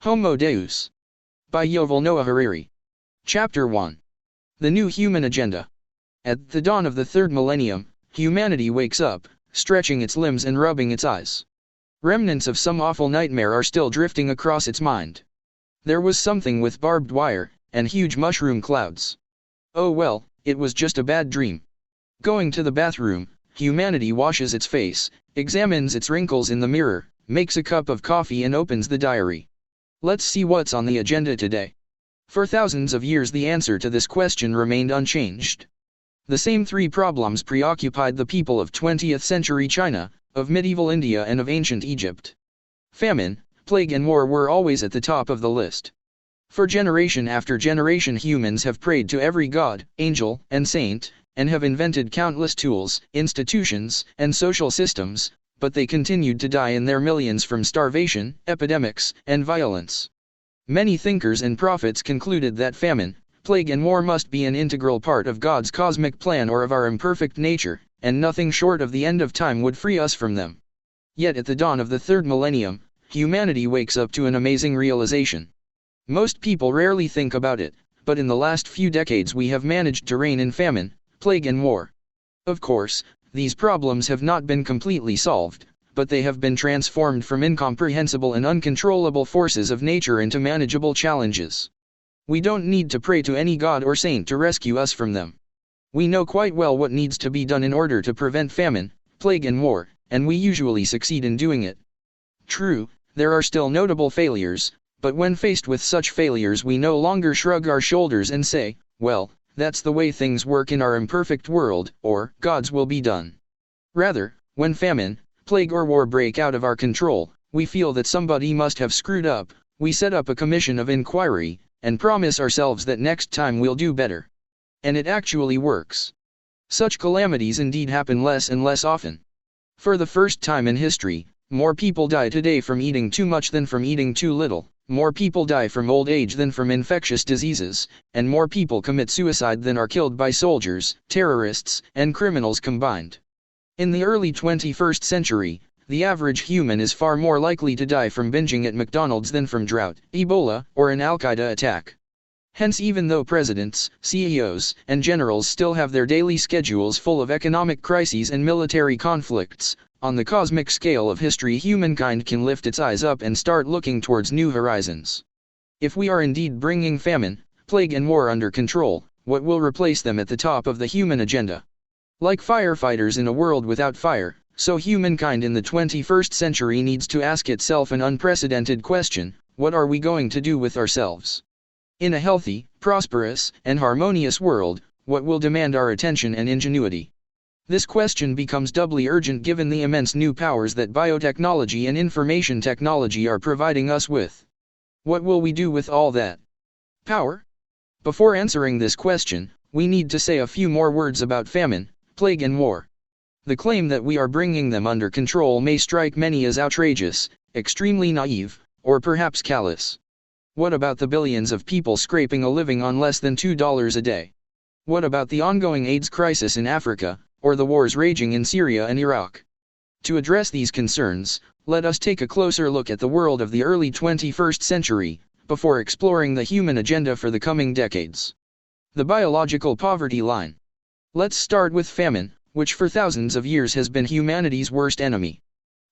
Homo Deus. By Yuval Noah Harari. Chapter 1. The New Human Agenda. At the dawn of the third millennium, humanity wakes up, stretching its limbs and rubbing its eyes. Remnants of some awful nightmare are still drifting across its mind. There was something with barbed wire, and huge mushroom clouds. Oh well, it was just a bad dream. Going to the bathroom, humanity washes its face, examines its wrinkles in the mirror, makes a cup of coffee and opens the diary. Let's see what's on the agenda today. For thousands of years the answer to this question remained unchanged. The same three problems preoccupied the people of 20th century China, of medieval India and of ancient Egypt. Famine, plague and war were always at the top of the list. For generation after generation humans have prayed to every god, angel, and saint, and have invented countless tools, institutions, and social systems, but they continued to die in their millions from starvation, epidemics, and violence. Many thinkers and prophets concluded that famine, plague and war must be an integral part of God's cosmic plan or of our imperfect nature, and nothing short of the end of time would free us from them. Yet at the dawn of the third millennium, humanity wakes up to an amazing realization. Most people rarely think about it, but in the last few decades we have managed to rein in famine, plague and war. Of course, these problems have not been completely solved, but they have been transformed from incomprehensible and uncontrollable forces of nature into manageable challenges. We don't need to pray to any god or saint to rescue us from them. We know quite well what needs to be done in order to prevent famine, plague and war, and we usually succeed in doing it. True, there are still notable failures, but when faced with such failures we no longer shrug our shoulders and say, well, that's the way things work in our imperfect world, or God's will be done. Rather, when famine, plague or war break out of our control, we feel that somebody must have screwed up, we set up a commission of inquiry, and promise ourselves that next time we'll do better. And it actually works. Such calamities indeed happen less and less often. For the first time in history, more people die today from eating too much than from eating too little. More people die from old age than from infectious diseases, and more people commit suicide than are killed by soldiers, terrorists, and criminals combined. In the early 21st century, the average human is far more likely to die from binging at McDonald's than from drought, Ebola, or an Al-Qaeda attack. Hence, even though presidents, CEOs, and generals still have their daily schedules full of economic crises and military conflicts, on the cosmic scale of history humankind can lift its eyes up and start looking towards new horizons. If we are indeed bringing famine, plague and war under control, what will replace them at the top of the human agenda? Like firefighters in a world without fire, so humankind in the 21st century needs to ask itself an unprecedented question: what are we going to do with ourselves? In a healthy, prosperous, and harmonious world, what will demand our attention and ingenuity? This question becomes doubly urgent given the immense new powers that biotechnology and information technology are providing us with. What will we do with all that power? Before answering this question, we need to say a few more words about famine, plague and war. The claim that we are bringing them under control may strike many as outrageous, extremely naive, or perhaps callous. What about the billions of people scraping a living on less than $2 a day? What about the ongoing AIDS crisis in Africa, or the wars raging in Syria and Iraq? To address these concerns, let us take a closer look at the world of the early 21st century, before exploring the human agenda for the coming decades. The biological poverty line. Let's start with famine, which for thousands of years has been humanity's worst enemy.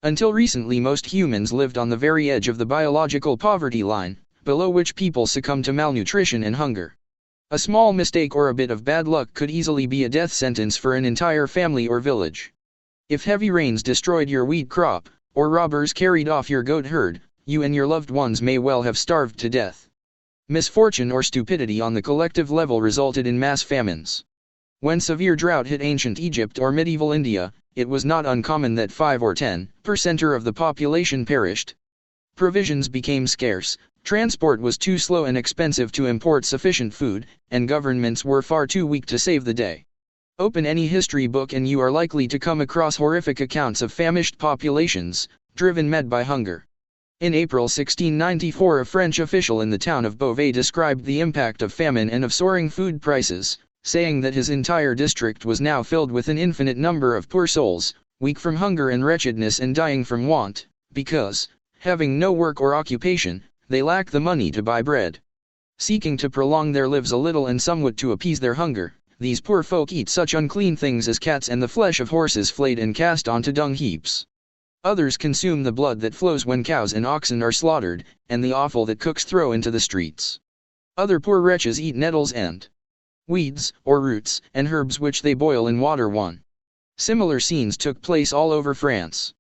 Until recently most humans lived on the very edge of the biological poverty line, below which people succumb to malnutrition and hunger. A small mistake or a bit of bad luck could easily be a death sentence for an entire family or village. If heavy rains destroyed your wheat crop, or robbers carried off your goat herd, you and your loved ones may well have starved to death. Misfortune or stupidity on the collective level resulted in mass famines. When severe drought hit ancient Egypt or medieval India, it was not uncommon that 5 or 10% of the population perished. Provisions became scarce. Transport was too slow and expensive to import sufficient food, and governments were far too weak to save the day. Open any history book and you are likely to come across horrific accounts of famished populations, driven mad by hunger. In April 1694 a French official in the town of Beauvais described the impact of famine and of soaring food prices, saying that his entire district was now filled with an infinite number of poor souls, weak from hunger and wretchedness and dying from want, because, having no work or occupation, they lack the money to buy bread. Seeking to prolong their lives a little and somewhat to appease their hunger, these poor folk eat such unclean things as cats and the flesh of horses flayed and cast onto dung heaps. Others consume the blood that flows when cows and oxen are slaughtered, and the offal that cooks throw into the streets. Other poor wretches eat nettles and weeds, or roots, and herbs which they boil in water. Similar scenes took place all over France.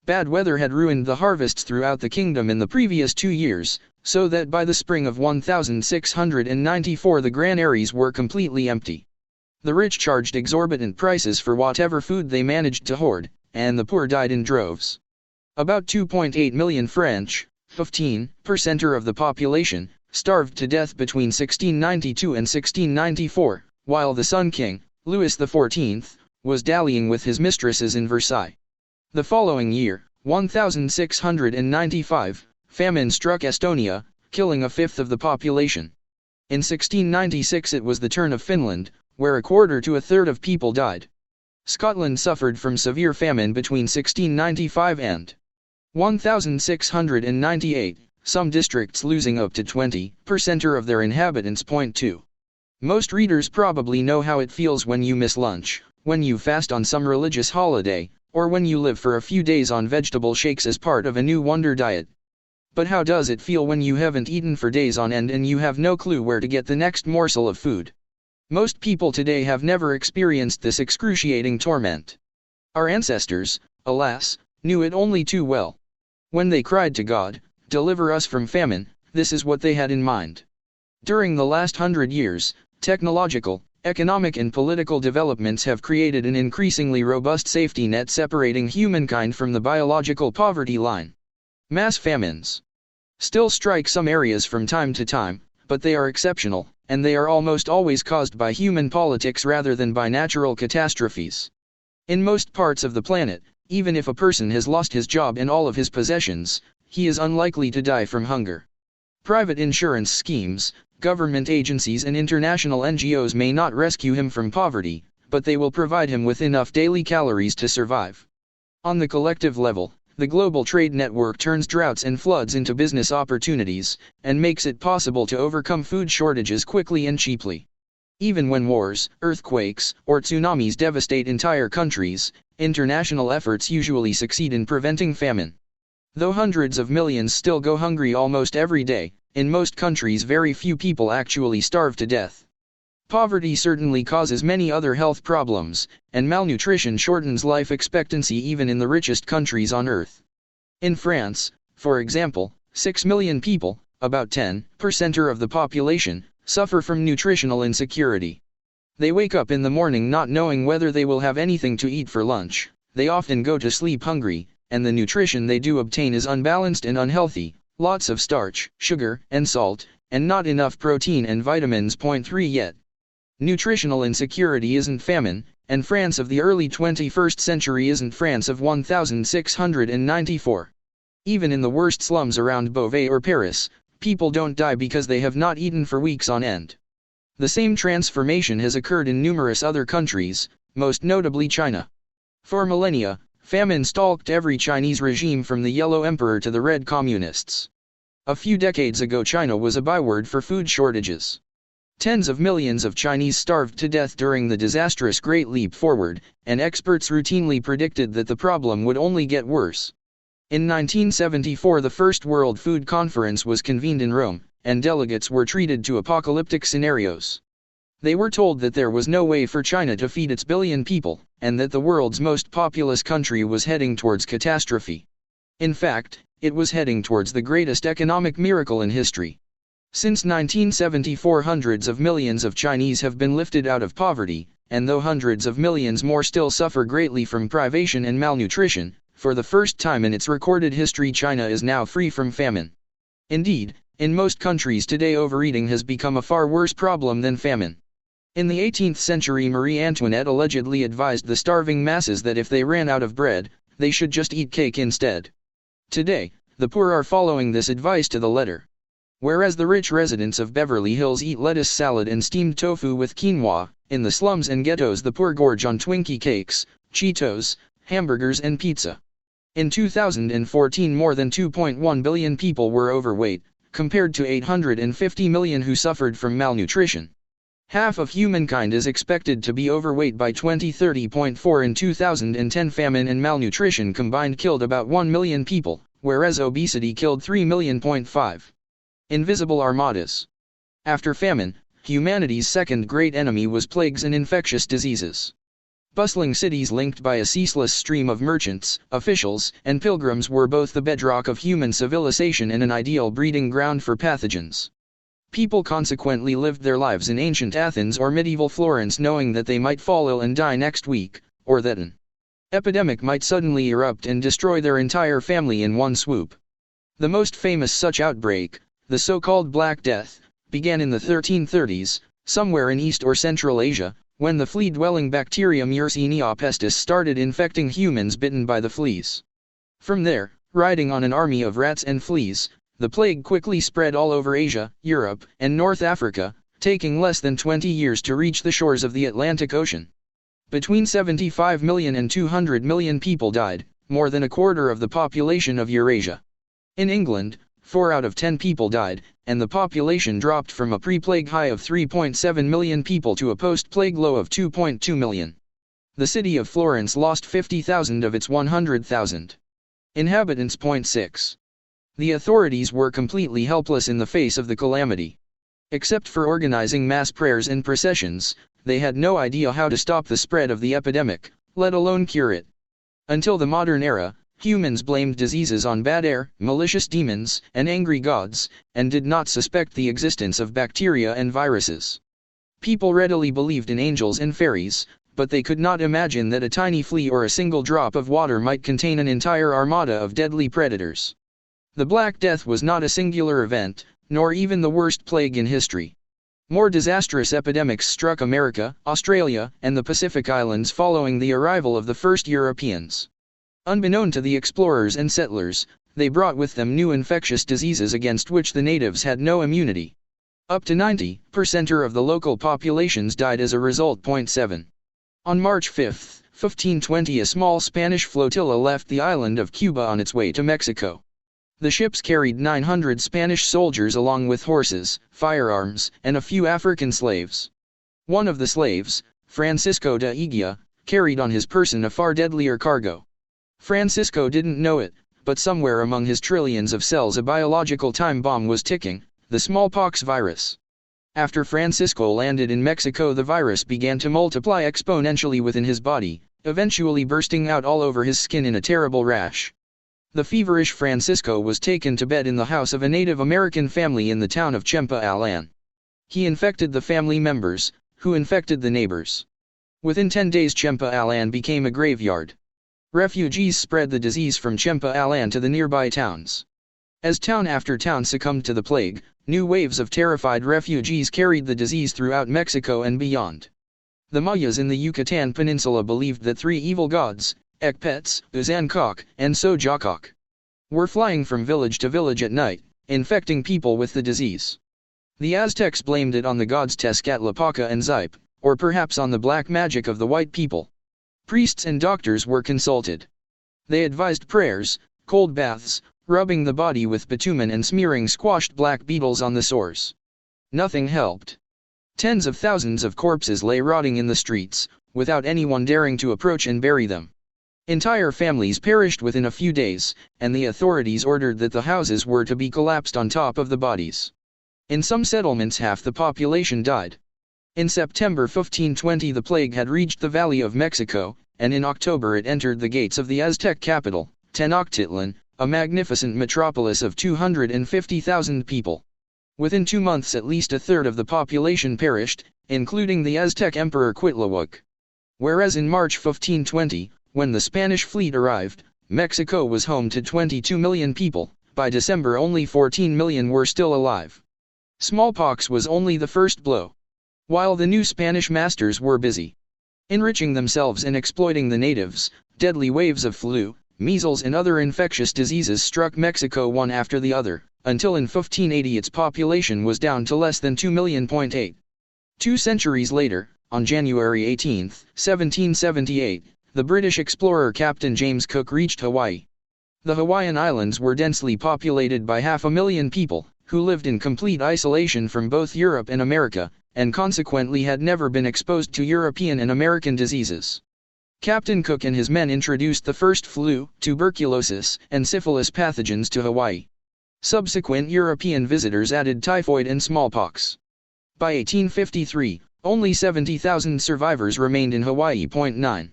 Bad weather had ruined the harvests throughout the kingdom in the previous 2 years, so that by the spring of 1694 the granaries were completely empty. The rich charged exorbitant prices for whatever food they managed to hoard, and the poor died in droves. About 2.8 million French, 15% of the population, starved to death between 1692 and 1694, while the Sun King, Louis XIV, was dallying with his mistresses in Versailles. The following year, 1695, famine struck Estonia, killing a fifth of the population. In 1696 it was the turn of Finland, where a quarter to a third of people died. Scotland suffered from severe famine between 1695 and 1698, some districts losing up to 20% of their inhabitants. Point 2. Most readers probably know how it feels when you miss lunch, when you fast on some religious holiday, or when you live for a few days on vegetable shakes as part of a new wonder diet. But how does it feel when you haven't eaten for days on end and you have no clue where to get the next morsel of food? Most people today have never experienced this excruciating torment. Our ancestors, alas, knew it only too well. When they cried to God, "Deliver us from famine," this is what they had in mind. During the last 100 years, technological, economic and political developments have created an increasingly robust safety net separating humankind from the biological poverty line. Mass famines still strike some areas from time to time, but they are exceptional, and they are almost always caused by human politics rather than by natural catastrophes. In most parts of the planet, even if a person has lost his job and all of his possessions, he is unlikely to die from hunger. Private insurance schemes, government agencies and international NGOs may not rescue him from poverty, but they will provide him with enough daily calories to survive. On the collective level, the global trade network turns droughts and floods into business opportunities, and makes it possible to overcome food shortages quickly and cheaply. Even when wars, earthquakes, or tsunamis devastate entire countries, international efforts usually succeed in preventing famine. Though hundreds of millions still go hungry almost every day, in most countries very few people actually starve to death. Poverty certainly causes many other health problems, and malnutrition shortens life expectancy even in the richest countries on earth. In France, for example, 6 million people, about 10% of the population, suffer from nutritional insecurity. They wake up in the morning not knowing whether they will have anything to eat for lunch, they often go to sleep hungry, and the nutrition they do obtain is unbalanced and unhealthy, lots of starch, sugar, and salt, and not enough protein and vitamins. Point 3 Yet nutritional insecurity isn't famine, and France of the early 21st century isn't France of 1694. Even in the worst slums around Beauvais or Paris, people don't die because they have not eaten for weeks on end. The same transformation has occurred in numerous other countries, most notably China. For millennia, famine stalked every Chinese regime from the Yellow Emperor to the Red Communists. A few decades ago China was a byword for food shortages. Tens of millions of Chinese starved to death during the disastrous Great Leap Forward, and experts routinely predicted that the problem would only get worse. In 1974 the First World Food Conference was convened in Rome, and delegates were treated to apocalyptic scenarios. They were told that there was no way for China to feed its billion people, and that the world's most populous country was heading towards catastrophe. In fact, it was heading towards the greatest economic miracle in history. Since 1974 hundreds of millions of Chinese have been lifted out of poverty, and though hundreds of millions more still suffer greatly from privation and malnutrition, for the first time in its recorded history China is now free from famine. Indeed, in most countries today overeating has become a far worse problem than famine. In the 18th century Marie Antoinette allegedly advised the starving masses that if they ran out of bread, they should just eat cake instead. Today, the poor are following this advice to the letter. Whereas the rich residents of Beverly Hills eat lettuce salad and steamed tofu with quinoa, in the slums and ghettos the poor gorge on Twinkie cakes, Cheetos, hamburgers and pizza. In 2014 more than 2.1 billion people were overweight, compared to 850 million who suffered from malnutrition. Half of humankind is expected to be overweight by 2030.4. In 2010, famine and malnutrition combined killed about 1 million people, whereas obesity killed 3 million.5. Invisible armadas. After famine, humanity's second great enemy was plagues and infectious diseases. Bustling cities linked by a ceaseless stream of merchants, officials, and pilgrims were both the bedrock of human civilization and an ideal breeding ground for pathogens. People consequently lived their lives in ancient Athens or medieval Florence knowing that they might fall ill and die next week, or that an epidemic might suddenly erupt and destroy their entire family in one swoop. The most famous such outbreak, the so-called Black Death, began in the 1330s, somewhere in East or Central Asia, when the flea-dwelling bacterium Yersinia pestis started infecting humans bitten by the fleas. From there, riding on an army of rats and fleas, the plague quickly spread all over Asia, Europe, and North Africa, taking less than 20 years to reach the shores of the Atlantic Ocean. Between 75 million and 200 million people died, more than a quarter of the population of Eurasia. In England, 4 out of 10 people died, and the population dropped from a pre-plague high of 3.7 million people to a post-plague low of 2.2 million. The city of Florence lost 50,000 of its 100,000 inhabitants. 6. The authorities were completely helpless in the face of the calamity. Except for organizing mass prayers and processions, they had no idea how to stop the spread of the epidemic, let alone cure it. Until the modern era, humans blamed diseases on bad air, malicious demons, and angry gods, and did not suspect the existence of bacteria and viruses. People readily believed in angels and fairies, but they could not imagine that a tiny flea or a single drop of water might contain an entire armada of deadly predators. The Black Death was not a singular event, nor even the worst plague in history. More disastrous epidemics struck America, Australia, and the Pacific Islands following the arrival of the first Europeans. Unbeknown to the explorers and settlers, they brought with them new infectious diseases against which the natives had no immunity. Up to 90% of the local populations died as a result. 7. On March 5, 1520, a small Spanish flotilla left the island of Cuba on its way to Mexico. The ships carried 900 Spanish soldiers along with horses, firearms, and a few African slaves. One of the slaves, Francisco de Eguía, carried on his person a far deadlier cargo. Francisco didn't know it, but somewhere among his trillions of cells a biological time bomb was ticking, the smallpox virus. After Francisco landed in Mexico, the virus began to multiply exponentially within his body, eventually bursting out all over his skin in a terrible rash. The feverish Francisco was taken to bed in the house of a Native American family in the town of Chempa-Alán. He infected the family members, who infected the neighbors. Within 10 days, Chempa-Alán became a graveyard. Refugees spread the disease from Chempa-Alán to the nearby towns. As town after town succumbed to the plague, new waves of terrified refugees carried the disease throughout Mexico and beyond. The Mayas in the Yucatan Peninsula believed that 3 evil gods, Ecpets, Uzancoc, and Xojacoc, were flying from village to village at night, infecting people with the disease. The Aztecs blamed it on the gods Tezcatlipoca and Xipe, or perhaps on the black magic of the white people. Priests and doctors were consulted. They advised prayers, cold baths, rubbing the body with bitumen and smearing squashed black beetles on the sores. Nothing helped. Tens of thousands of corpses lay rotting in the streets, without anyone daring to approach and bury them. Entire families perished within a few days, and the authorities ordered that the houses were to be collapsed on top of the bodies. In some settlements half the population died. In September 1520 the plague had reached the Valley of Mexico, and in October it entered the gates of the Aztec capital, Tenochtitlan, a magnificent metropolis of 250,000 people. Within 2 months at least a third of the population perished, including the Aztec emperor Cuitlahuac. Whereas in March 1520, when the Spanish fleet arrived, Mexico was home to 22 million people. By December only 14 million were still alive. Smallpox was only the first blow. While the new Spanish masters were busy enriching themselves and exploiting the natives, deadly waves of flu, measles and other infectious diseases struck Mexico one after the other, until in 1580 its population was down to less than 2 million. 2 centuries later, on January 18, 1778, the British explorer Captain James Cook reached Hawaii. The Hawaiian Islands were densely populated by 500,000 people, who lived in complete isolation from both Europe and America, and consequently had never been exposed to European and American diseases. Captain Cook and his men introduced the first flu, tuberculosis, and syphilis pathogens to Hawaii. Subsequent European visitors added typhoid and smallpox. By 1853, only 70,000 survivors remained in Hawaii. 9.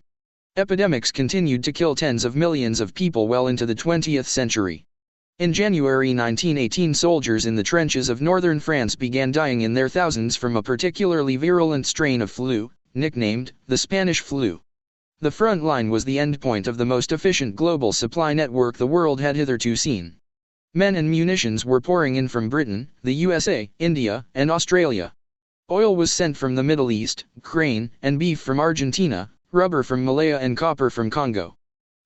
Epidemics continued to kill tens of millions of people well into the 20th century. In January 1918, soldiers in the trenches of northern France began dying in their thousands from a particularly virulent strain of flu, nicknamed the Spanish flu. The front line was the endpoint of the most efficient global supply network the world had hitherto seen. Men and munitions were pouring in from Britain, the USA, India, and Australia. Oil was sent from the Middle East, grain and beef from Argentina, rubber from Malaya and copper from Congo.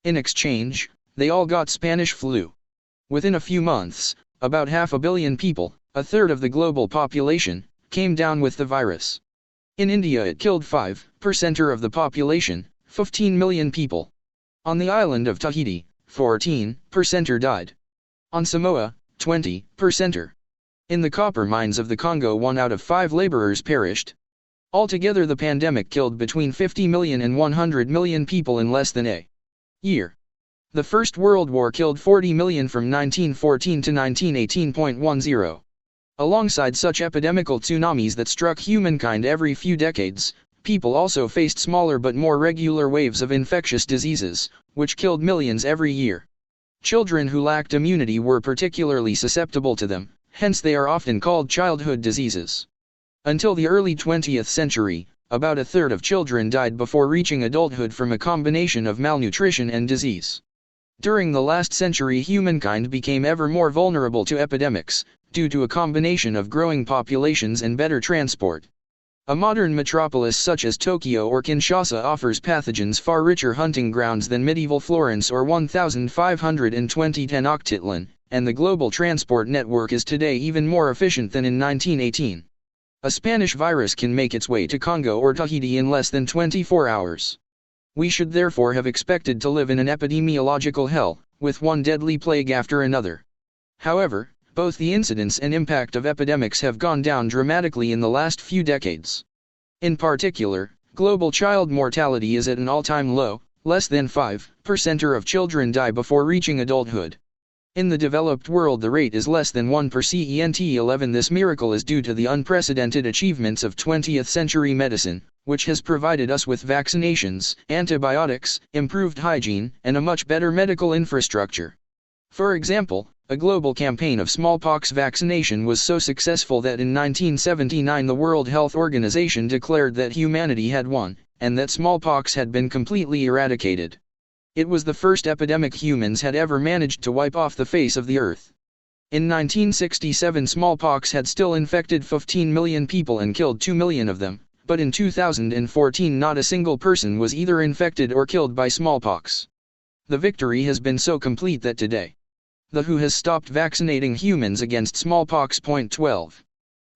In exchange, they all got Spanish flu. Within a few months, about 500 million people, a third of the global population, came down with the virus. In India it killed 5% of the population, 15 million people. On the island of Tahiti, 14% died. On Samoa, 20%. In the copper mines of the Congo 1 out of 5 laborers perished. Altogether the pandemic killed between 50 million and 100 million people in less than a year. The First World War killed 40 million from 1914 to 1918.10. Alongside such epidemical tsunamis that struck humankind every few decades, people also faced smaller but more regular waves of infectious diseases, which killed millions every year. Children who lacked immunity were particularly susceptible to them, hence they are often called childhood diseases. Until the early 20th century, about a third of children died before reaching adulthood from a combination of malnutrition and disease. During the last century, humankind became ever more vulnerable to epidemics, due to a combination of growing populations and better transport. A modern metropolis such as Tokyo or Kinshasa offers pathogens far richer hunting grounds than medieval Florence or 1520 Tenochtitlan, and the global transport network is today even more efficient than in 1918. A Spanish virus can make its way to Congo or Tahiti in less than 24 hours. We should therefore have expected to live in an epidemiological hell, with one deadly plague after another. However, both the incidence and impact of epidemics have gone down dramatically in the last few decades. In particular, global child mortality is at an all-time low, less than 5% of children die before reaching adulthood. In the developed world the rate is less than 1 per cent. 11. This miracle is due to the unprecedented achievements of 20th century medicine, which has provided us with vaccinations, antibiotics, improved hygiene, and a much better medical infrastructure. For example, a global campaign of smallpox vaccination was so successful that in 1979 the World Health Organization declared that humanity had won, and that smallpox had been completely eradicated. It was the first epidemic humans had ever managed to wipe off the face of the earth. In 1967 smallpox had still infected 15 million people and killed 2 million of them, but in 2014 not a single person was either infected or killed by smallpox. The victory has been so complete that today, the WHO has stopped vaccinating humans against smallpox. 12.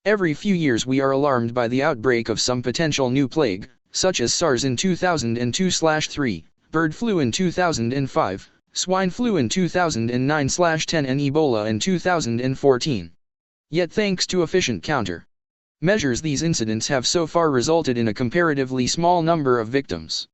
Every few years we are alarmed by the outbreak of some potential new plague, such as SARS in 2002/3, bird flu in 2005, swine flu in 2009/10 and Ebola in 2014. Yet thanks to efficient counter measures these incidents have so far resulted in a comparatively small number of victims.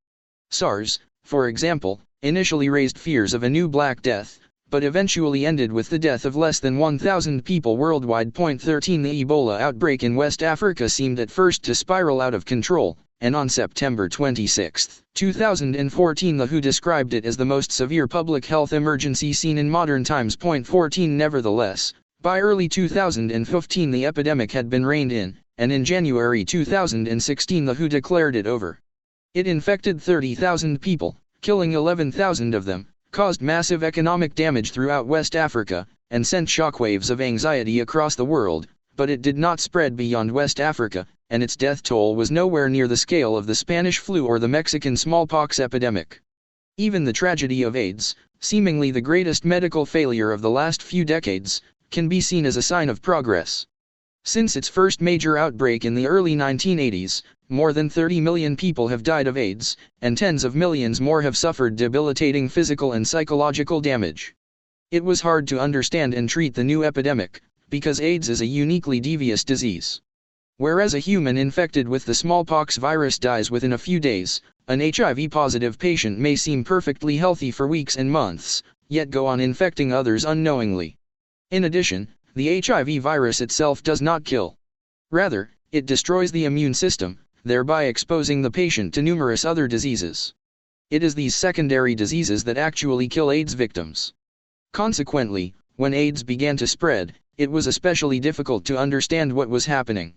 SARS, for example, initially raised fears of a new Black Death, but eventually ended with the death of less than 1,000 people worldwide. 13. The Ebola outbreak in West Africa seemed at first to spiral out of control, and on September 26, 2014 the WHO described it as the most severe public health emergency seen in modern times. 14. Nevertheless, by early 2015 the epidemic had been reined in, and in January 2016 the WHO declared it over. It infected 30,000 people, killing 11,000 of them, caused massive economic damage throughout West Africa, and sent shockwaves of anxiety across the world, but it did not spread beyond West Africa, and its death toll was nowhere near the scale of the Spanish flu or the Mexican smallpox epidemic. Even the tragedy of AIDS, seemingly the greatest medical failure of the last few decades, can be seen as a sign of progress. Since its first major outbreak in the early 1980s, more than 30 million people have died of AIDS, and tens of millions more have suffered debilitating physical and psychological damage. It was hard to understand and treat the new epidemic, because AIDS is a uniquely devious disease. Whereas a human infected with the smallpox virus dies within a few days, an HIV-positive patient may seem perfectly healthy for weeks and months, yet go on infecting others unknowingly. In addition, the HIV virus itself does not kill. Rather, it destroys the immune system, thereby exposing the patient to numerous other diseases. It is these secondary diseases that actually kill AIDS victims. Consequently, when AIDS began to spread, it was especially difficult to understand what was happening.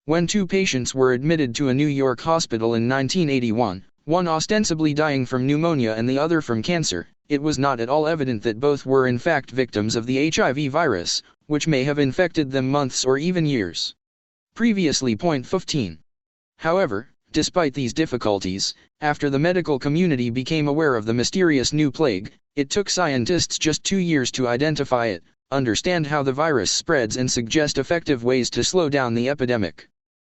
When two patients were admitted to a New York hospital in 1981, one ostensibly dying from pneumonia and the other from cancer, it was not at all evident that both were in fact victims of the HIV virus, which may have infected them months or even years previously. Point 15. However, despite these difficulties, after the medical community became aware of the mysterious new plague, it took scientists just 2 years to identify it, understand how the virus spreads and suggest effective ways to slow down the epidemic.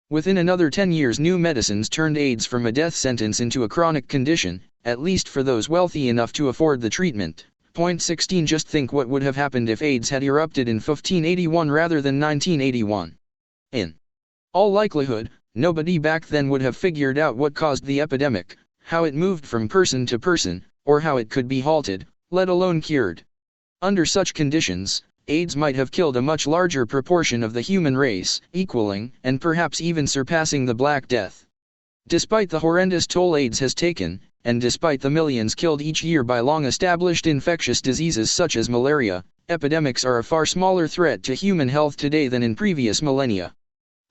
Within another 10 years, new medicines turned AIDS from a death sentence into a chronic condition, at least for those wealthy enough to afford the treatment. Point 16. Just think what would have happened if AIDS had erupted in 1581 rather than 1981. In all likelihood, nobody back then would have figured out what caused the epidemic, how it moved from person to person, or how it could be halted, let alone cured. Under such conditions, AIDS might have killed a much larger proportion of the human race, equaling, and perhaps even surpassing the Black Death. Despite the horrendous toll AIDS has taken, and despite the millions killed each year by long-established infectious diseases such as malaria, epidemics are a far smaller threat to human health today than in previous millennia.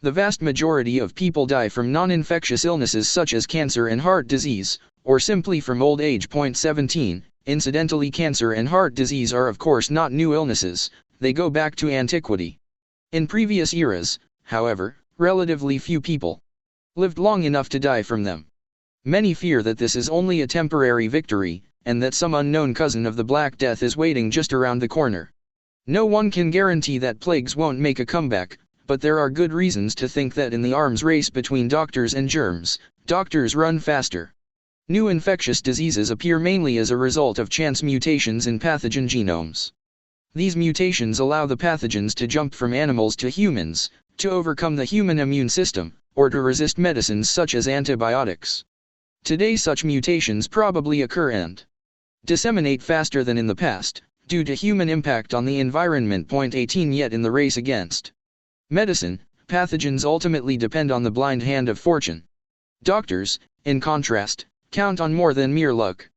The vast majority of people die from non-infectious illnesses such as cancer and heart disease, or simply from old age. Point 17. Incidentally, cancer and heart disease are of course not new illnesses, they go back to antiquity. In previous eras, however, relatively few people lived long enough to die from them. Many fear that this is only a temporary victory, and that some unknown cousin of the Black Death is waiting just around the corner. No one can guarantee that plagues won't make a comeback, but there are good reasons to think that in the arms race between doctors and germs, doctors run faster. New infectious diseases appear mainly as a result of chance mutations in pathogen genomes. These mutations allow the pathogens to jump from animals to humans, to overcome the human immune system, or to resist medicines such as antibiotics. Today such mutations probably occur and disseminate faster than in the past, due to human impact on the environment. Point 18. Yet in the race against medicine, pathogens ultimately depend on the blind hand of fortune. Doctors, in contrast, count on more than mere luck.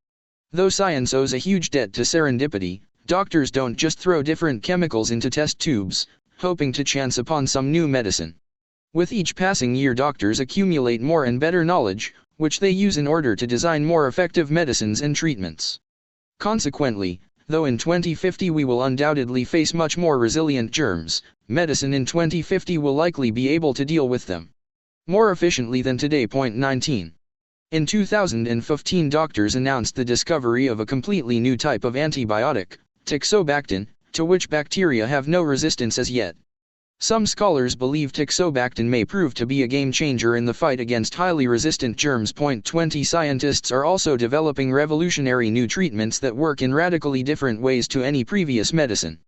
Though science owes a huge debt to serendipity, doctors don't just throw different chemicals into test tubes, hoping to chance upon some new medicine. With each passing year, doctors accumulate more and better knowledge, which they use in order to design more effective medicines and treatments. Consequently, though in 2050 we will undoubtedly face much more resilient germs, medicine in 2050 will likely be able to deal with them more efficiently than today. Point 19. In 2015, doctors announced the discovery of a completely new type of antibiotic, Tixobactin, to which bacteria have no resistance as yet. Some scholars believe Tixobactin may prove to be a game changer in the fight against highly resistant germs. Point 20. Scientists are also developing revolutionary new treatments that work in radically different ways to any previous medicine.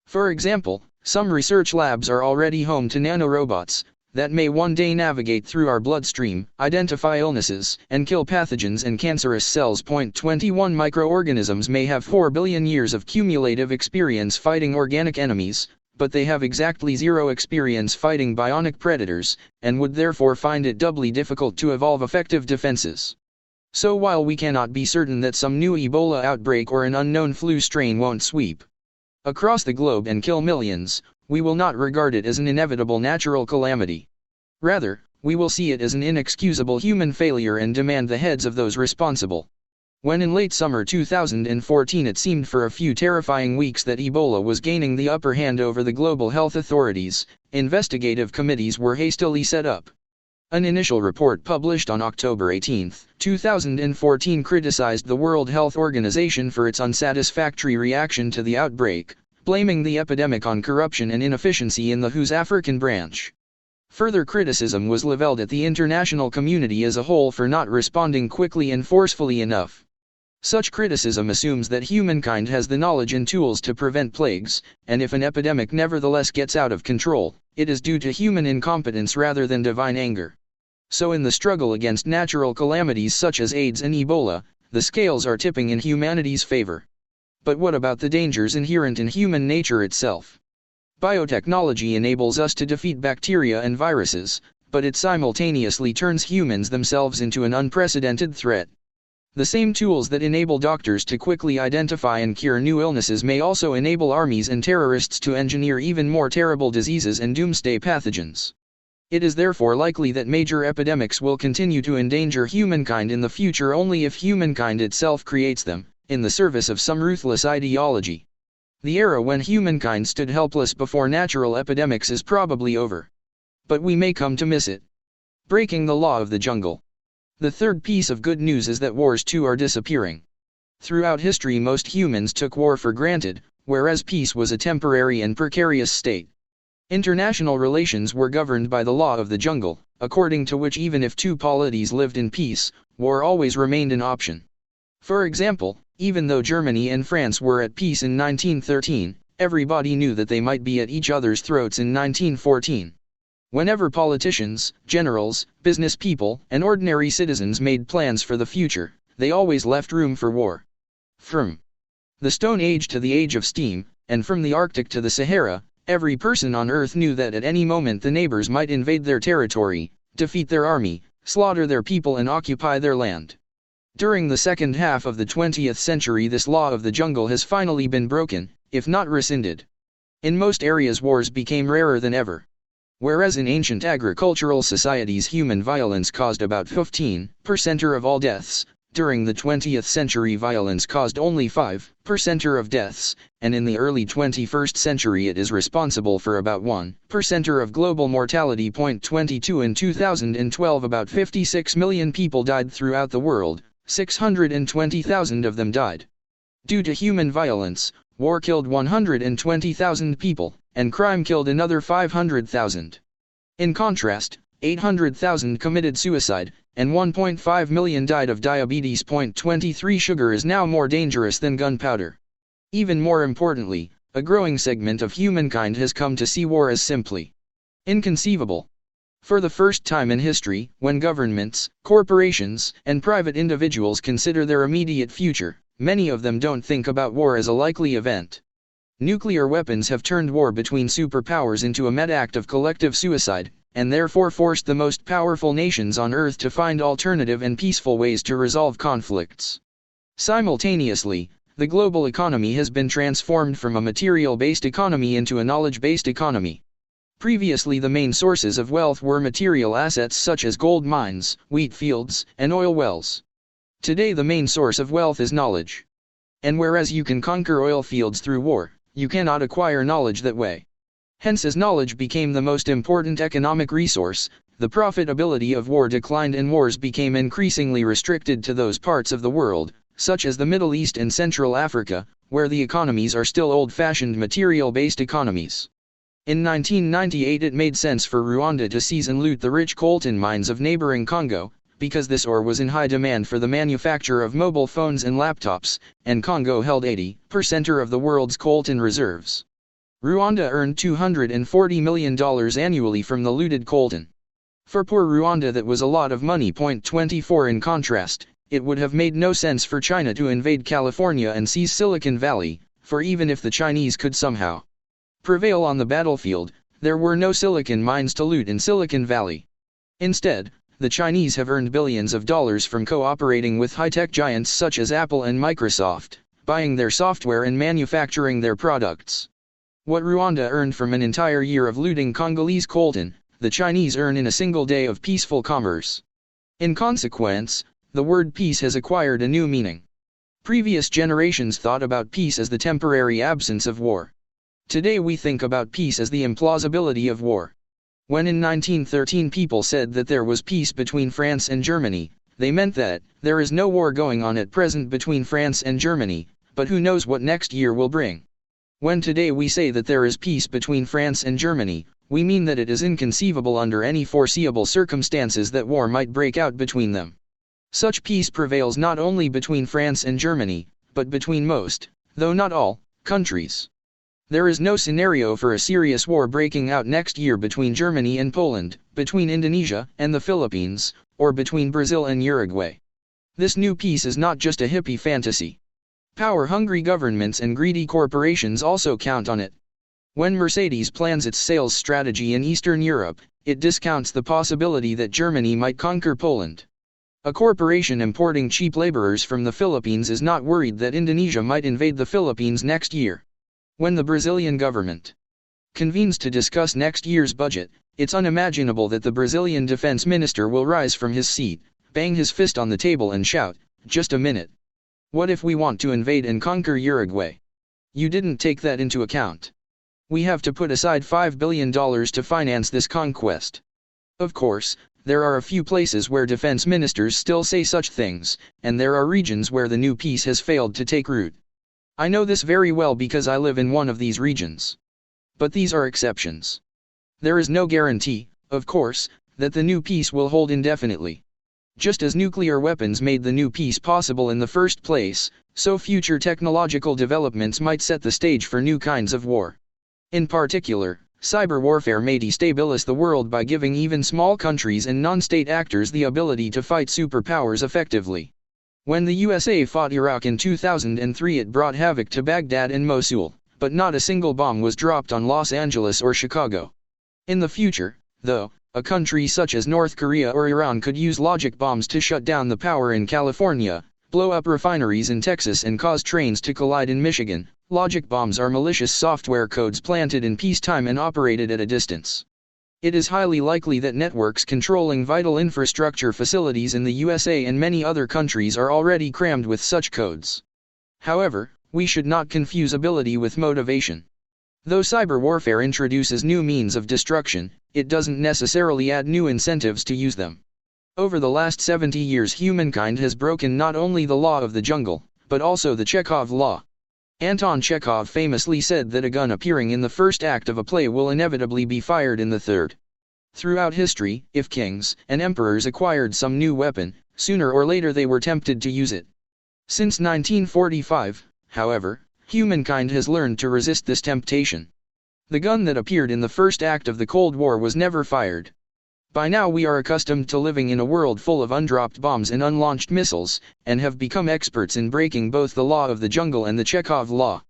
For example, some research labs are already home to nanorobots that may one day navigate through our bloodstream, identify illnesses, and kill pathogens and cancerous cells. Point 21. Microorganisms may have 4 billion years of cumulative experience fighting organic enemies, but they have exactly zero experience fighting bionic predators, and would therefore find it doubly difficult to evolve effective defenses. So while we cannot be certain that some new Ebola outbreak or an unknown flu strain won't sweep across the globe and kill millions, we will not regard it as an inevitable natural calamity. Rather, we will see it as an inexcusable human failure and demand the heads of those responsible. When in late summer 2014 it seemed for a few terrifying weeks that Ebola was gaining the upper hand over the global health authorities, investigative committees were hastily set up. An initial report published on October 18, 2014 criticized the World Health Organization for its unsatisfactory reaction to the outbreak, blaming the epidemic on corruption and inefficiency in the WHO's African branch. Further criticism was leveled at the international community as a whole for not responding quickly and forcefully enough. Such criticism assumes that humankind has the knowledge and tools to prevent plagues, and if an epidemic nevertheless gets out of control, it is due to human incompetence rather than divine anger. So in the struggle against natural calamities such as AIDS and Ebola, the scales are tipping in humanity's favor. But what about the dangers inherent in human nature itself? Biotechnology enables us to defeat bacteria and viruses, but it simultaneously turns humans themselves into an unprecedented threat. The same tools that enable doctors to quickly identify and cure new illnesses may also enable armies and terrorists to engineer even more terrible diseases and doomsday pathogens. It is therefore likely that major epidemics will continue to endanger humankind in the future only if humankind itself creates them, in the service of some ruthless ideology. The era when humankind stood helpless before natural epidemics is probably over. But we may come to miss it. Breaking the law of the jungle. The third piece of good news is that wars too are disappearing. Throughout history most humans took war for granted, whereas peace was a temporary and precarious state. International relations were governed by the law of the jungle, according to which even if two polities lived in peace, war always remained an option. For example, even though Germany and France were at peace in 1913, everybody knew that they might be at each other's throats in 1914. Whenever politicians, generals, business people, and ordinary citizens made plans for the future, they always left room for war. From the Stone Age to the Age of Steam, and from the Arctic to the Sahara, every person on Earth knew that at any moment the neighbors might invade their territory, defeat their army, slaughter their people and occupy their land. During the second half of the 20th century this law of the jungle has finally been broken, if not rescinded. In most areas wars became rarer than ever. Whereas in ancient agricultural societies human violence caused about 15% of all deaths, during the 20th century violence caused only 5% of deaths, and in the early 21st century it is responsible for about 1% of global mortality. 22 In 2012 about 56 million people died throughout the world, 620,000 of them died due to human violence. War killed 120,000 people, and crime killed another 500,000. In contrast, 800,000 committed suicide, and 1.5 million died of diabetes. 23 Sugar is now more dangerous than gunpowder. Even more importantly, a growing segment of humankind has come to see war as simply inconceivable. For the first time in history, when governments, corporations, and private individuals consider their immediate future, many of them don't think about war as a likely event. Nuclear weapons have turned war between superpowers into a mad act of collective suicide, and therefore forced the most powerful nations on Earth to find alternative and peaceful ways to resolve conflicts. Simultaneously, the global economy has been transformed from a material-based economy into a knowledge-based economy. Previously the main sources of wealth were material assets such as gold mines, wheat fields, and oil wells. Today the main source of wealth is knowledge. And whereas you can conquer oil fields through war, you cannot acquire knowledge that way. Hence as knowledge became the most important economic resource, the profitability of war declined and wars became increasingly restricted to those parts of the world, such as the Middle East and Central Africa, where the economies are still old-fashioned material-based economies. In 1998 it made sense for Rwanda to seize and loot the rich coltan mines of neighboring Congo, because this ore was in high demand for the manufacture of mobile phones and laptops, and Congo held 80% of the world's coltan reserves. Rwanda earned $240 million annually from the looted coltan. For poor Rwanda that was a lot of money. 24 In contrast, it would have made no sense for China to invade California and seize Silicon Valley, for even if the Chinese could somehow prevail on the battlefield, there were no silicon mines to loot in Silicon Valley. Instead, the Chinese have earned billions of dollars from cooperating with high-tech giants such as Apple and Microsoft, buying their software and manufacturing their products. What Rwanda earned from an entire year of looting Congolese coltan, the Chinese earn in a single day of peaceful commerce. In consequence, the word peace has acquired a new meaning. Previous generations thought about peace as the temporary absence of war. Today we think about peace as the implausibility of war. When in 1913 people said that there was peace between France and Germany, they meant that there is no war going on at present between France and Germany, but who knows what next year will bring. When today we say that there is peace between France and Germany, we mean that it is inconceivable under any foreseeable circumstances that war might break out between them. Such peace prevails not only between France and Germany, but between most, though not all, countries. There is no scenario for a serious war breaking out next year between Germany and Poland, between Indonesia and the Philippines, or between Brazil and Uruguay. This new peace is not just a hippie fantasy. Power-hungry governments and greedy corporations also count on it. When Mercedes plans its sales strategy in Eastern Europe, it discounts the possibility that Germany might conquer Poland. A corporation importing cheap laborers from the Philippines is not worried that Indonesia might invade the Philippines next year. When the Brazilian government convenes to discuss next year's budget, it's unimaginable that the Brazilian defense minister will rise from his seat, bang his fist on the table and shout, "Just a minute. What if we want to invade and conquer Uruguay? You didn't take that into account. We have to put aside $5 billion to finance this conquest." Of course, there are a few places where defense ministers still say such things, and there are regions where the new peace has failed to take root. I know this very well because I live in one of these regions. But these are exceptions. There is no guarantee, of course, that the new peace will hold indefinitely. Just as nuclear weapons made the new peace possible in the first place, so future technological developments might set the stage for new kinds of war. In particular, cyber warfare may destabilize the world by giving even small countries and non-state actors the ability to fight superpowers effectively. When the USA fought Iraq in 2003, it brought havoc to Baghdad and Mosul, but not a single bomb was dropped on Los Angeles or Chicago. In the future, though, a country such as North Korea or Iran could use logic bombs to shut down the power in California, blow up refineries in Texas and cause trains to collide in Michigan. Logic bombs are malicious software codes planted in peacetime and operated at a distance. It is highly likely that networks controlling vital infrastructure facilities in the USA and many other countries are already crammed with such codes. However, we should not confuse ability with motivation. Though cyber warfare introduces new means of destruction, it doesn't necessarily add new incentives to use them. Over the last 70 years, humankind has broken not only the law of the jungle, but also the Chekhov law. Anton Chekhov famously said that a gun appearing in the first act of a play will inevitably be fired in the third. Throughout history, if kings and emperors acquired some new weapon, sooner or later they were tempted to use it. Since 1945, however, humankind has learned to resist this temptation. The gun that appeared in the first act of the Cold War was never fired. By now we are accustomed to living in a world full of undropped bombs and unlaunched missiles, and have become experts in breaking both the law of the jungle and the Chekhov law.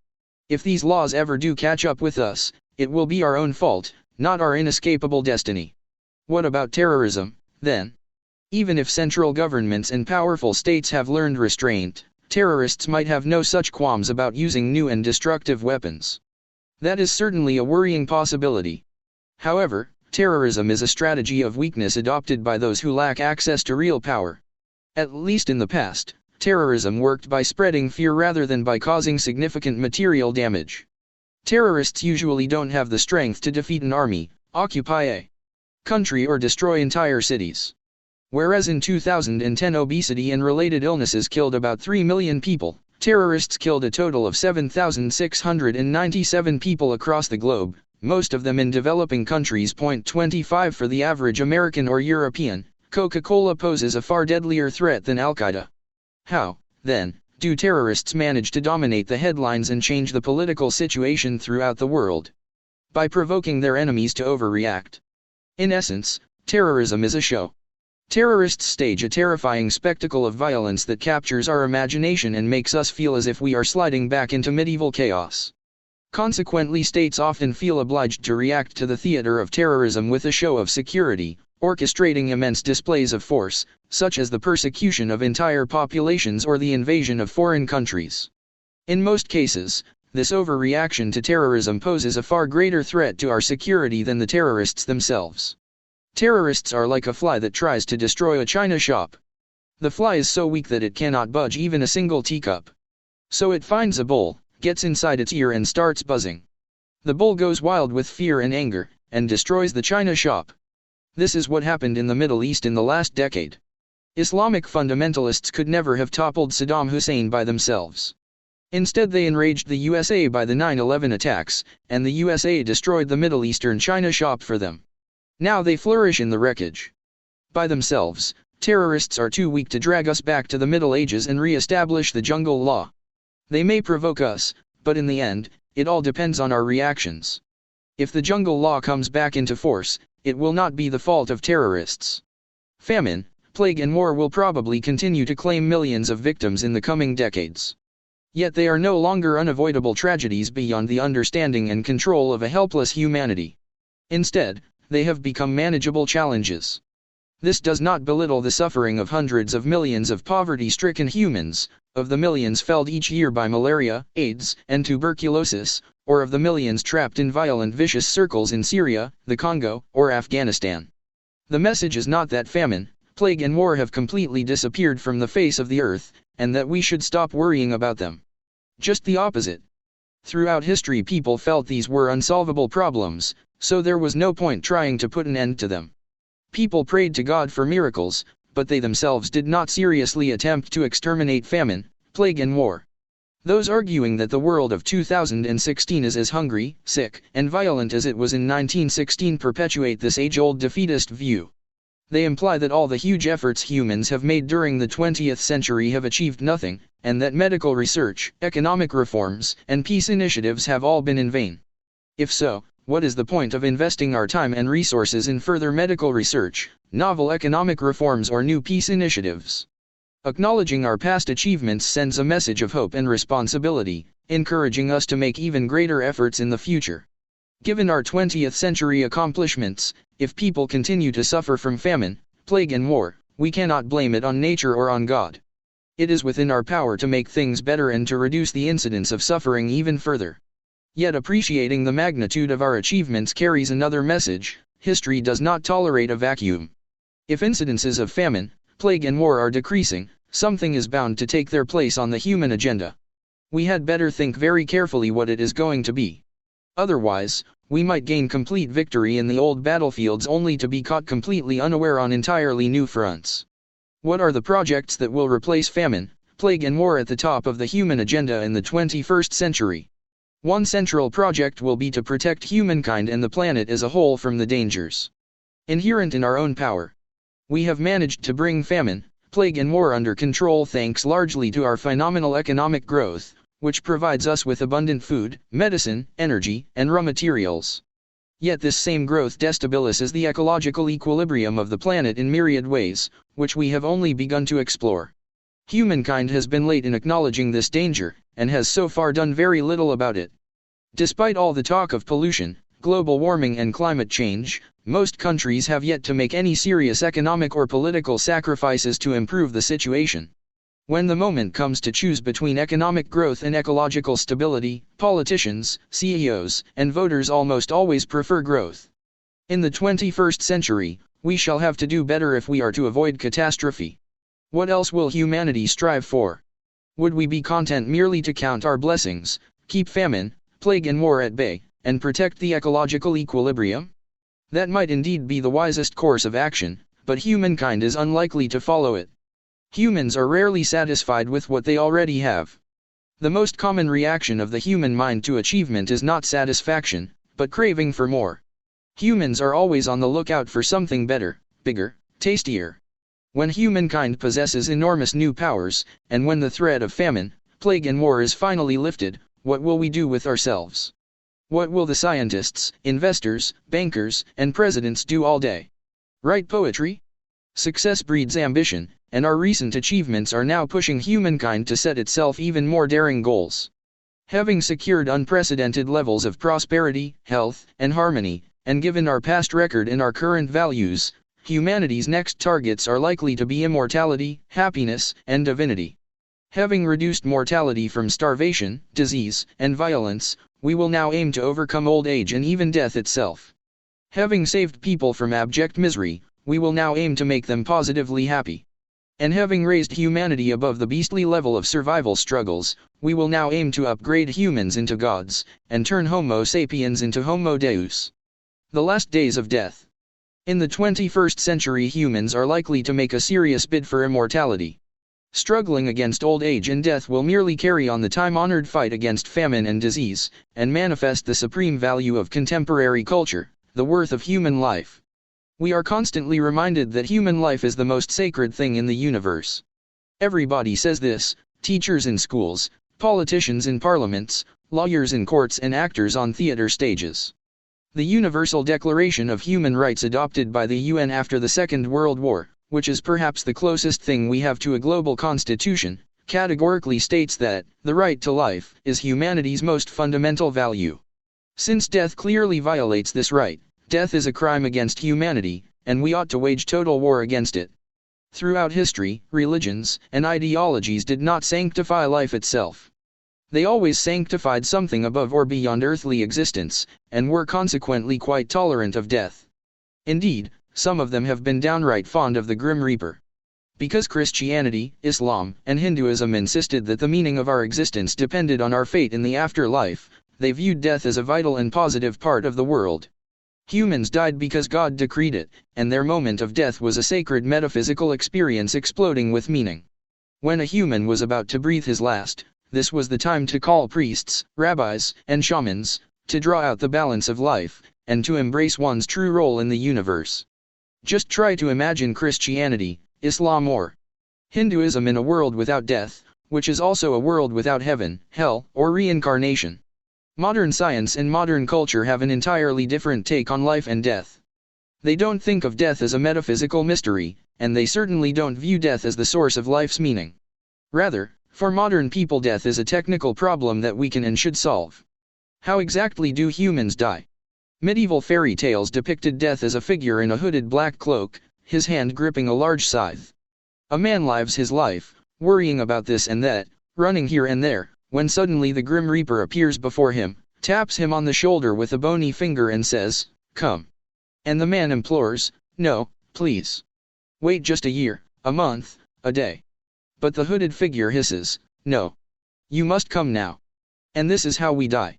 If these laws ever do catch up with us, it will be our own fault, not our inescapable destiny. What about terrorism, then? Even if central governments and powerful states have learned restraint, terrorists might have no such qualms about using new and destructive weapons. That is certainly a worrying possibility. However, terrorism is a strategy of weakness adopted by those who lack access to real power. At least in the past, terrorism worked by spreading fear rather than by causing significant material damage. Terrorists usually don't have the strength to defeat an army, occupy a country or destroy entire cities. Whereas in 2010 obesity and related illnesses killed about 3 million people, terrorists killed a total of 7,697 people across the globe, most of them in developing countries. 25 For the average American or European, Coca-Cola poses a far deadlier threat than Al-Qaeda. How, then, do terrorists manage to dominate the headlines and change the political situation throughout the world? By provoking their enemies to overreact. In essence, terrorism is a show. Terrorists stage a terrifying spectacle of violence that captures our imagination and makes us feel as if we are sliding back into medieval chaos. Consequently, states often feel obliged to react to the theater of terrorism with a show of security, orchestrating immense displays of force, such as the persecution of entire populations or the invasion of foreign countries. In most cases, this overreaction to terrorism poses a far greater threat to our security than the terrorists themselves. Terrorists are like a fly that tries to destroy a china shop. The fly is so weak that it cannot budge even a single teacup. So it finds a bull, gets inside its ear and starts buzzing. The bull goes wild with fear and anger, and destroys the china shop. This is what happened in the Middle East in the last decade. Islamic fundamentalists could never have toppled Saddam Hussein by themselves. Instead, they enraged the USA by the 9/11 attacks, and the USA destroyed the Middle Eastern china shop for them. Now they flourish in the wreckage. By themselves, Terrorists are too weak to drag us back to the Middle Ages and re-establish the jungle law. They may provoke us, but in the end, it all depends on our reactions. If the jungle law comes back into force, it will not be the fault of terrorists. Famine, plague and war will probably continue to claim millions of victims in the coming decades. Yet they are no longer unavoidable tragedies beyond the understanding and control of a helpless humanity. Instead, they have become manageable challenges. This does not belittle the suffering of hundreds of millions of poverty-stricken humans, of the millions felled each year by malaria, AIDS, and tuberculosis, or of the millions trapped in violent vicious circles in Syria, the Congo, or Afghanistan. The message is not that famine, plague and war have completely disappeared from the face of the earth, and that we should stop worrying about them. Just the opposite. Throughout history people felt these were unsolvable problems, so there was no point trying to put an end to them. People prayed to God for miracles, but they themselves did not seriously attempt to exterminate famine, plague and war. Those arguing that the world of 2016 is as hungry, sick, and violent as it was in 1916 perpetuate this age-old defeatist view. They imply that all the huge efforts humans have made during the 20th century have achieved nothing, and that medical research, economic reforms, and peace initiatives have all been in vain. If so, what is the point of investing our time and resources in further medical research, novel economic reforms or new peace initiatives? Acknowledging our past achievements sends a message of hope and responsibility, encouraging us to make even greater efforts in the future. Given our 20th century accomplishments, if people continue to suffer from famine, plague and war, we cannot blame it on nature or on God. It is within our power to make things better and to reduce the incidence of suffering even further. Yet appreciating the magnitude of our achievements carries another message: history does not tolerate a vacuum. If incidences of famine, plague and war are decreasing, something is bound to take their place on the human agenda. We had better think very carefully what it is going to be. Otherwise, we might gain complete victory in the old battlefields only to be caught completely unaware on entirely new fronts. What are the projects that will replace famine, plague and war at the top of the human agenda in the 21st century? One central project will be to protect humankind and the planet as a whole from the dangers inherent in our own power. We have managed to bring famine, plague and war under control thanks largely to our phenomenal economic growth, which provides us with abundant food, medicine, energy, and raw materials. Yet this same growth destabilizes the ecological equilibrium of the planet in myriad ways, which we have only begun to explore. Humankind has been late in acknowledging this danger, and has so far done very little about it. Despite all the talk of pollution, global warming and climate change, most countries have yet to make any serious economic or political sacrifices to improve the situation. When the moment comes to choose between economic growth and ecological stability, politicians, CEOs, and voters almost always prefer growth. In the 21st century, we shall have to do better if we are to avoid catastrophe. What else will humanity strive for? Would we be content merely to count our blessings, keep famine, plague and war at bay, and protect the ecological equilibrium? That might indeed be the wisest course of action, but humankind is unlikely to follow it. Humans are rarely satisfied with what they already have. The most common reaction of the human mind to achievement is not satisfaction, but craving for more. Humans are always on the lookout for something better, bigger, tastier. When humankind possesses enormous new powers, and when the threat of famine, plague and war is finally lifted, what will we do with ourselves? What will the scientists, investors, bankers, and presidents do all day? Write poetry? Success breeds ambition, and our recent achievements are now pushing humankind to set itself even more daring goals. Having secured unprecedented levels of prosperity, health, and harmony, and given our past record and our current values, humanity's next targets are likely to be immortality, happiness, and divinity. Having reduced mortality from starvation, disease, and violence, we will now aim to overcome old age and even death itself. Having saved people from abject misery, we will now aim to make them positively happy. And having raised humanity above the beastly level of survival struggles, we will now aim to upgrade humans into gods, and turn Homo sapiens into Homo Deus. The last days of death. In the 21st century humans are likely to make a serious bid for immortality. Struggling against old age and death will merely carry on the time-honored fight against famine and disease, and manifest the supreme value of contemporary culture, the worth of human life. We are constantly reminded that human life is the most sacred thing in the universe. Everybody says this: teachers in schools, politicians in parliaments, lawyers in courts, and actors on theater stages. The Universal Declaration of Human Rights adopted by the UN after the Second World War, which is perhaps the closest thing we have to a global constitution, categorically states that the right to life is humanity's most fundamental value. Since death clearly violates this right, death is a crime against humanity, and we ought to wage total war against it. Throughout history, religions and ideologies did not sanctify life itself. They always sanctified something above or beyond earthly existence, and were consequently quite tolerant of death. Indeed, some of them have been downright fond of the Grim Reaper. Because Christianity, Islam, and Hinduism insisted that the meaning of our existence depended on our fate in the afterlife, they viewed death as a vital and positive part of the world. Humans died because God decreed it, and their moment of death was a sacred metaphysical experience exploding with meaning. When a human was about to breathe his last, this was the time to call priests, rabbis, and shamans, to draw out the balance of life, and to embrace one's true role in the universe. Just try to imagine Christianity, Islam, or Hinduism in a world without death, which is also a world without heaven, hell, or reincarnation. Modern science and modern culture have an entirely different take on life and death. They don't think of death as a metaphysical mystery, and they certainly don't view death as the source of life's meaning. Rather, for modern people, death is a technical problem that we can and should solve. How exactly do humans die? Medieval fairy tales depicted death as a figure in a hooded black cloak, his hand gripping a large scythe. A man lives his life, worrying about this and that, running here and there, when suddenly the Grim Reaper appears before him, taps him on the shoulder with a bony finger and says, "Come." And the man implores, "No, please. Wait just a year, a month, a day." But the hooded figure hisses, "No. You must come now." And this is how we die.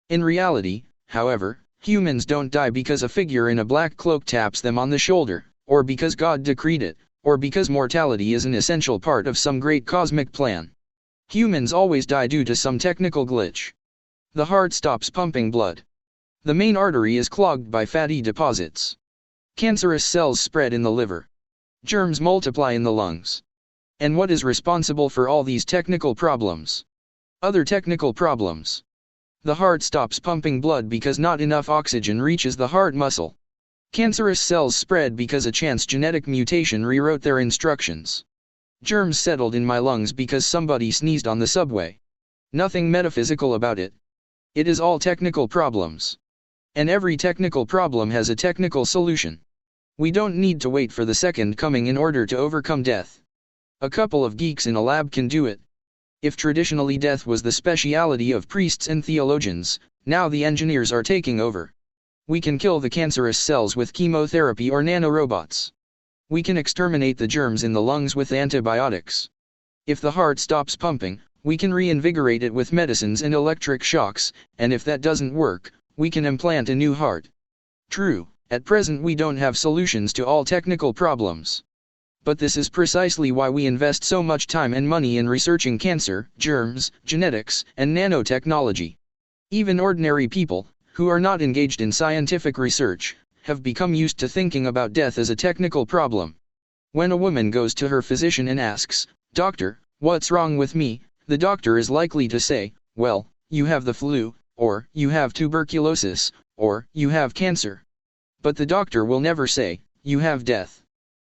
In reality, however, humans don't die because a figure in a black cloak taps them on the shoulder, or because God decreed it, or because mortality is an essential part of some great cosmic plan. Humans always die due to some technical glitch. The heart stops pumping blood. The main artery is clogged by fatty deposits. Cancerous cells spread in the liver. Germs multiply in the lungs. And what is responsible for all these technical problems? Other technical problems. The heart stops pumping blood because not enough oxygen reaches the heart muscle. Cancerous cells spread because a chance genetic mutation rewrote their instructions. Germs settled in my lungs because somebody sneezed on the subway. Nothing metaphysical about it. It is all technical problems. And every technical problem has a technical solution. We don't need to wait for the second coming in order to overcome death. A couple of geeks in a lab can do it. If traditionally death was the speciality of priests and theologians, now the engineers are taking over. We can kill the cancerous cells with chemotherapy or nanorobots. We can exterminate the germs in the lungs with antibiotics. If the heart stops pumping, we can reinvigorate it with medicines and electric shocks, and if that doesn't work, we can implant a new heart. True, at present we don't have solutions to all technical problems. But this is precisely why we invest so much time and money in researching cancer, germs, genetics, and nanotechnology. Even ordinary people, who are not engaged in scientific research, have become used to thinking about death as a technical problem. When a woman goes to her physician and asks, "Doctor, what's wrong with me?" the doctor is likely to say, "Well, you have the flu, or you have tuberculosis, or you have cancer." But the doctor will never say, "You have death."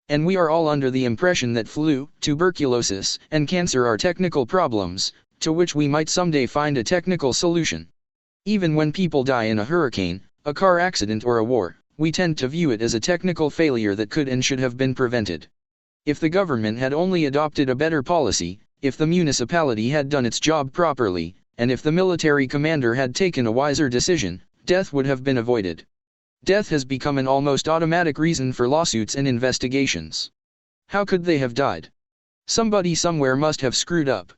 And we are all under the impression that flu, tuberculosis, and cancer are technical problems, to which we might someday find a technical solution. Even when people die in a hurricane, a car accident, or a war, we tend to view it as a technical failure that could and should have been prevented. If the government had only adopted a better policy, if the municipality had done its job properly, and if the military commander had taken a wiser decision, death would have been avoided. Death has become an almost automatic reason for lawsuits and investigations. How could they have died? Somebody somewhere must have screwed up.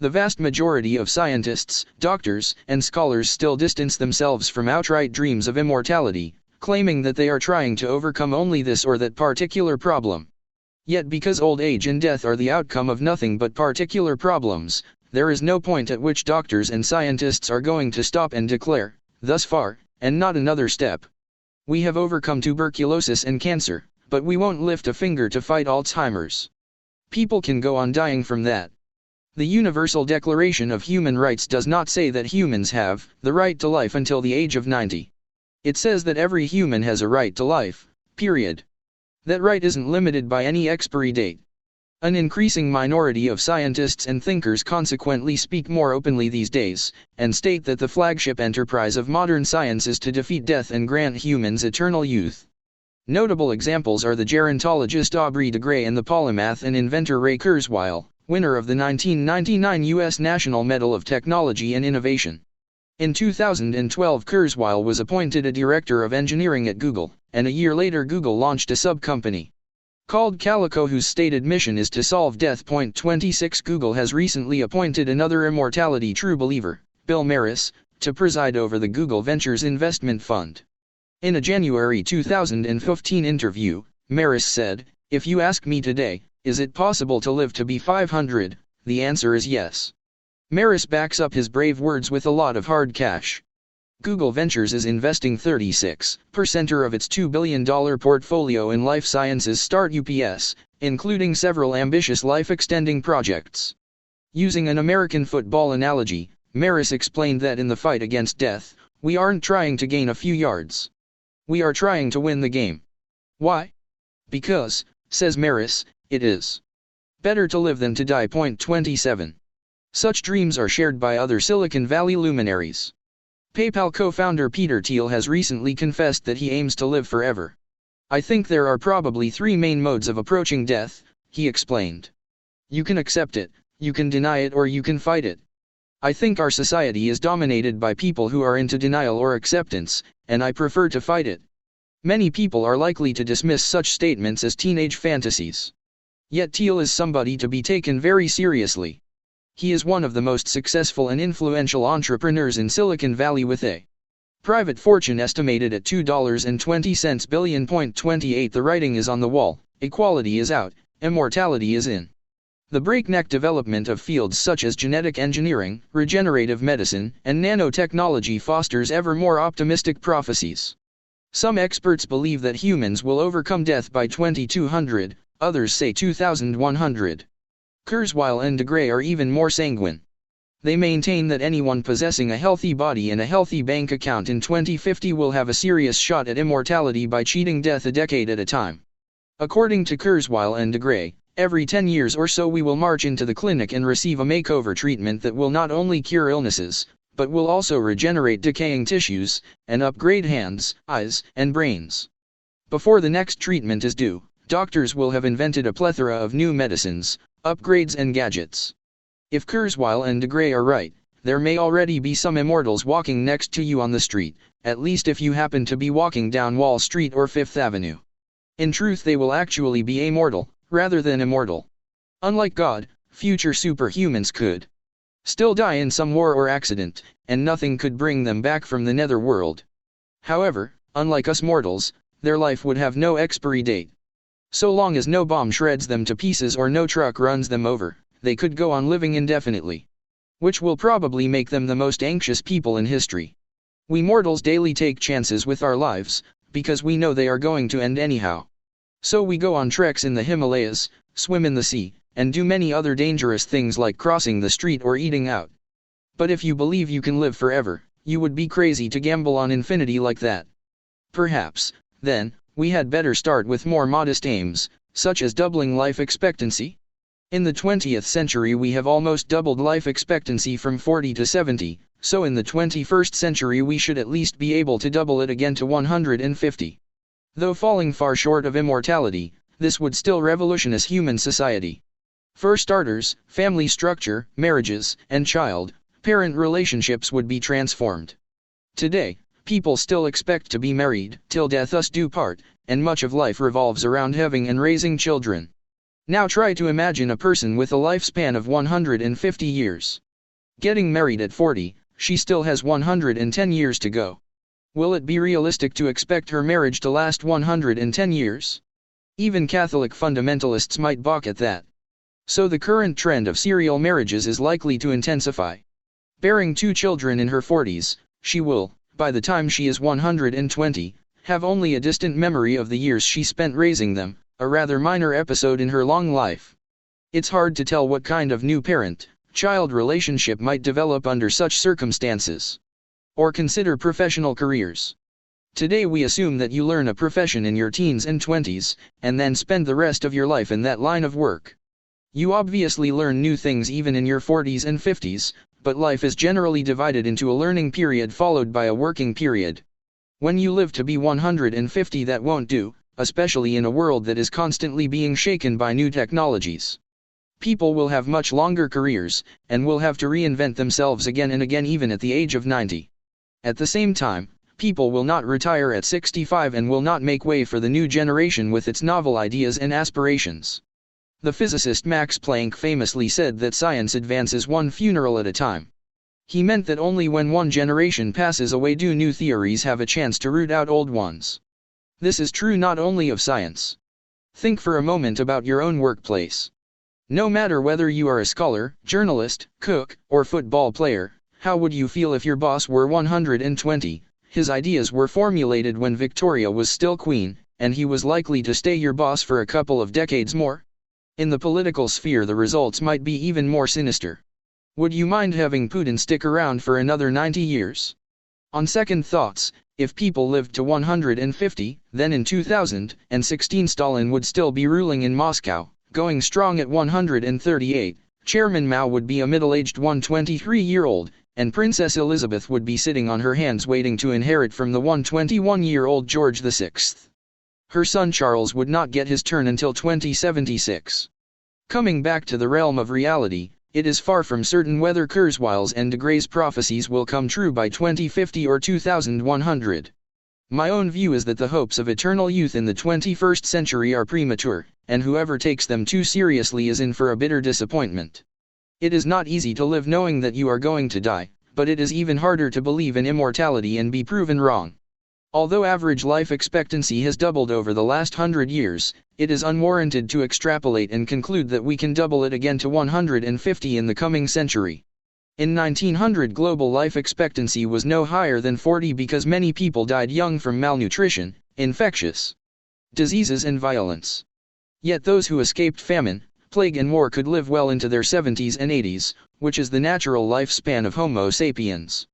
The vast majority of scientists, doctors, and scholars still distance themselves from outright dreams of immortality, claiming that they are trying to overcome only this or that particular problem. Yet because old age and death are the outcome of nothing but particular problems, there is no point at which doctors and scientists are going to stop and declare, "Thus far, and not another step." We have overcome tuberculosis and cancer, but we won't lift a finger to fight Alzheimer's. People can go on dying from that. The Universal Declaration of Human Rights does not say that humans have the right to life until the age of 90. It says that every human has a right to life, period. That right isn't limited by any expiry date. An increasing minority of scientists and thinkers consequently speak more openly these days, and state that the flagship enterprise of modern science is to defeat death and grant humans eternal youth. Notable examples are the gerontologist Aubrey de Grey and the polymath and inventor Ray Kurzweil, winner of the 1999 U.S. National Medal of Technology and Innovation. In 2012, Kurzweil was appointed a director of engineering at Google, and a year later Google launched a sub-company called Calico, whose stated mission is to solve death. 26 Google has recently appointed another immortality true believer, Bill Maris, to preside over the Google Ventures Investment Fund. In a January 2015 interview, Maris said, "If you ask me today, is it possible to live to be 500, the answer is yes." Maris backs up his brave words with a lot of hard cash. Google Ventures is investing 36% of its $2 billion portfolio in life sciences startups, including several ambitious life-extending projects. Using an American football analogy, Maris explained that in the fight against death, we aren't trying to gain a few yards. We are trying to win the game. Why? Because, says Maris, it is better to live than to die. 27. Such dreams are shared by other Silicon Valley luminaries. PayPal co-founder Peter Thiel has recently confessed that he aims to live forever. "I think there are probably three main modes of approaching death," he explained. "You can accept it, you can deny it, or you can fight it. I think our society is dominated by people who are into denial or acceptance, and I prefer to fight it." Many people are likely to dismiss such statements as teenage fantasies. Yet Thiel is somebody to be taken very seriously. He is one of the most successful and influential entrepreneurs in Silicon Valley, with a private fortune estimated at $2.20 billion. 28 The writing is on the wall, equality is out, immortality is in. The breakneck development of fields such as genetic engineering, regenerative medicine, and nanotechnology fosters ever more optimistic prophecies. Some experts believe that humans will overcome death by 2200, others say 2100. Kurzweil and de Grey are even more sanguine. They maintain that anyone possessing a healthy body and a healthy bank account in 2050 will have a serious shot at immortality by cheating death a decade at a time. According to Kurzweil and de Grey, every 10 years or so we will march into the clinic and receive a makeover treatment that will not only cure illnesses, but will also regenerate decaying tissues, and upgrade hands, eyes, and brains. Before the next treatment is due, doctors will have invented a plethora of new medicines, upgrades and gadgets. If Kurzweil and de Grey are right, there may already be some immortals walking next to you on the street, at least if you happen to be walking down Wall Street or Fifth Avenue. In truth, they will actually be immortal, rather than immortal. Unlike God, future superhumans could still die in some war or accident, and nothing could bring them back from the netherworld. However, unlike us mortals, their life would have no expiry date. So long as no bomb shreds them to pieces or no truck runs them over, they could go on living indefinitely. Which will probably make them the most anxious people in history. We mortals daily take chances with our lives, because we know they are going to end anyhow. So we go on treks in the Himalayas, swim in the sea, and do many other dangerous things like crossing the street or eating out. But if you believe you can live forever, you would be crazy to gamble on infinity like that. Perhaps, then, we had better start with more modest aims, such as doubling life expectancy. In the 20th century we have almost doubled life expectancy from 40 to 70, so in the 21st century we should at least be able to double it again to 150. Though falling far short of immortality, this would still revolutionize human society. For starters, family structure, marriages, and child-parent relationships would be transformed. Today, people still expect to be married till death us do part, and much of life revolves around having and raising children. Now try to imagine a person with a lifespan of 150 years. Getting married at 40, she still has 110 years to go. Will it be realistic to expect her marriage to last 110 years? Even Catholic fundamentalists might balk at that. So the current trend of serial marriages is likely to intensify. Bearing 2 children in her 40s, she will, by the time she is 120, have only a distant memory of the years she spent raising them, a rather minor episode in her long life. It's hard to tell what kind of new parent-child relationship might develop under such circumstances. Or consider professional careers. Today we assume that you learn a profession in your teens and 20s, and then spend the rest of your life in that line of work. You obviously learn new things even in your 40s and 50s, but life is generally divided into a learning period followed by a working period. When you live to be 150, that won't do, especially in a world that is constantly being shaken by new technologies. People will have much longer careers, and will have to reinvent themselves again and again even at the age of 90. At the same time, people will not retire at 65 and will not make way for the new generation with its novel ideas and aspirations. The physicist Max Planck famously said that science advances one funeral at a time. He meant that only when one generation passes away do new theories have a chance to root out old ones. This is true not only of science. Think for a moment about your own workplace. No matter whether you are a scholar, journalist, cook, or football player, how would you feel if your boss were 120? His ideas were formulated when Victoria was still queen, and he was likely to stay your boss for a couple of decades more? In the political sphere, the results might be even more sinister. Would you mind having Putin stick around for another 90 years? On second thoughts, if people lived to 150, then in 2016 Stalin would still be ruling in Moscow, going strong at 138, Chairman Mao would be a middle-aged 123-year-old, and Princess Elizabeth would be sitting on her hands waiting to inherit from the 121-year-old George VI. Her son Charles would not get his turn until 2076. Coming back to the realm of reality, it is far from certain whether Kurzweil's and de Grey's prophecies will come true by 2050 or 2100. My own view is that the hopes of eternal youth in the 21st century are premature, and whoever takes them too seriously is in for a bitter disappointment. It is not easy to live knowing that you are going to die, but it is even harder to believe in immortality and be proven wrong. Although average life expectancy has doubled over the last 100 years, it is unwarranted to extrapolate and conclude that we can double it again to 150 in the coming century. In 1900, global life expectancy was no higher than 40 because many people died young from malnutrition, infectious diseases and violence. Yet those who escaped famine, plague and war could live well into their 70s and 80s, which is the natural lifespan of Homo sapiens.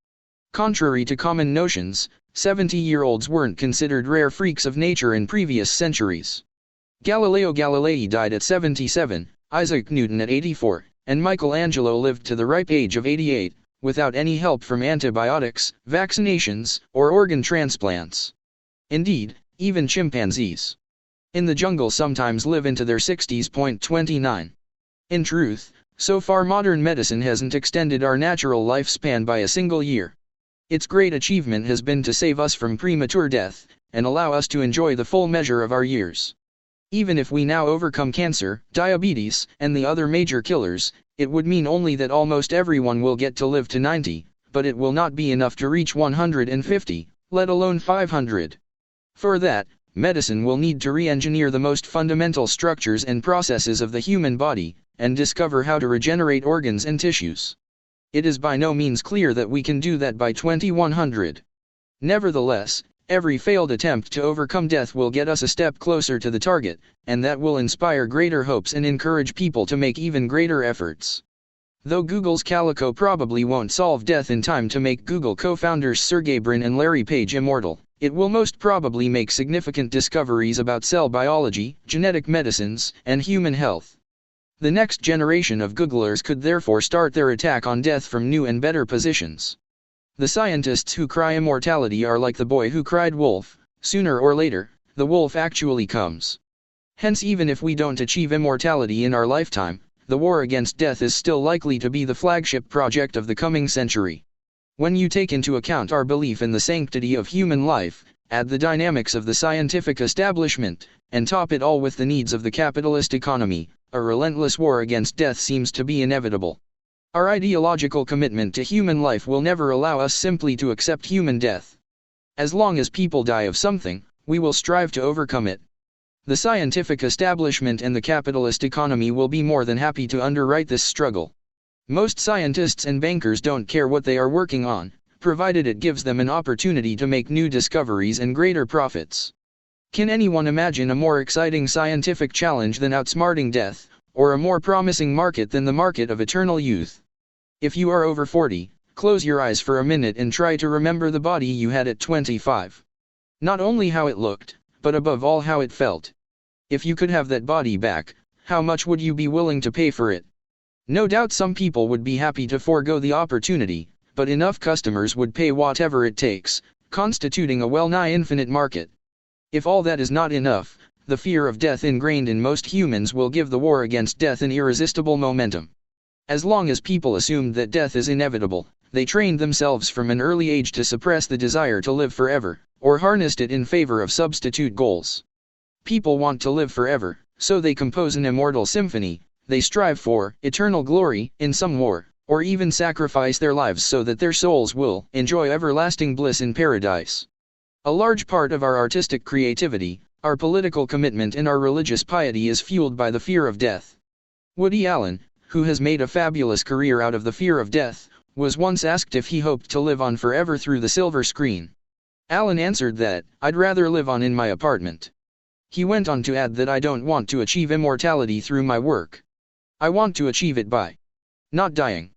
Contrary to common notions, 70-year-olds weren't considered rare freaks of nature in previous centuries. Galileo Galilei died at 77, Isaac Newton at 84, and Michelangelo lived to the ripe age of 88, without any help from antibiotics, vaccinations, or organ transplants. Indeed, even chimpanzees in the jungle sometimes live into their 60s. 29. In truth, so far modern medicine hasn't extended our natural lifespan by a single year. Its great achievement has been to save us from premature death, and allow us to enjoy the full measure of our years. Even if we now overcome cancer, diabetes, and the other major killers, it would mean only that almost everyone will get to live to 90, but it will not be enough to reach 150, let alone 500. For that, medicine will need to re-engineer the most fundamental structures and processes of the human body, and discover how to regenerate organs and tissues. It is by no means clear that we can do that by 2100. Nevertheless, every failed attempt to overcome death will get us a step closer to the target, and that will inspire greater hopes and encourage people to make even greater efforts. Though Google's Calico probably won't solve death in time to make Google co-founders Sergey Brin and Larry Page immortal, it will most probably make significant discoveries about cell biology, genetic medicines, and human health. The next generation of Googlers could therefore start their attack on death from new and better positions. The scientists who cry immortality are like the boy who cried wolf. Sooner or later, the wolf actually comes. Hence, even if we don't achieve immortality in our lifetime, the war against death is still likely to be the flagship project of the coming century. When you take into account our belief in the sanctity of human life, add the dynamics of the scientific establishment, and top it all with the needs of the capitalist economy, a relentless war against death seems to be inevitable. Our ideological commitment to human life will never allow us simply to accept human death. As long as people die of something, we will strive to overcome it. The scientific establishment and the capitalist economy will be more than happy to underwrite this struggle. Most scientists and bankers don't care what they are working on, provided it gives them an opportunity to make new discoveries and greater profits. Can anyone imagine a more exciting scientific challenge than outsmarting death, or a more promising market than the market of eternal youth? If you are over 40, close your eyes for a minute and try to remember the body you had at 25. Not only how it looked, but above all how it felt. If you could have that body back, how much would you be willing to pay for it? No doubt some people would be happy to forego the opportunity, but enough customers would pay whatever it takes, constituting a well-nigh infinite market. If all that is not enough, the fear of death ingrained in most humans will give the war against death an irresistible momentum. As long as people assumed that death is inevitable, they trained themselves from an early age to suppress the desire to live forever, or harnessed it in favor of substitute goals. People want to live forever, so they compose an immortal symphony. They strive for eternal glory in some war, or even sacrifice their lives so that their souls will enjoy everlasting bliss in paradise. A large part of our artistic creativity, our political commitment and our religious piety is fueled by the fear of death. Woody Allen, who has made a fabulous career out of the fear of death, was once asked if he hoped to live on forever through the silver screen. Allen answered that, "I'd rather live on in my apartment." He went on to add that, "I don't want to achieve immortality through my work. I want to achieve it by not dying."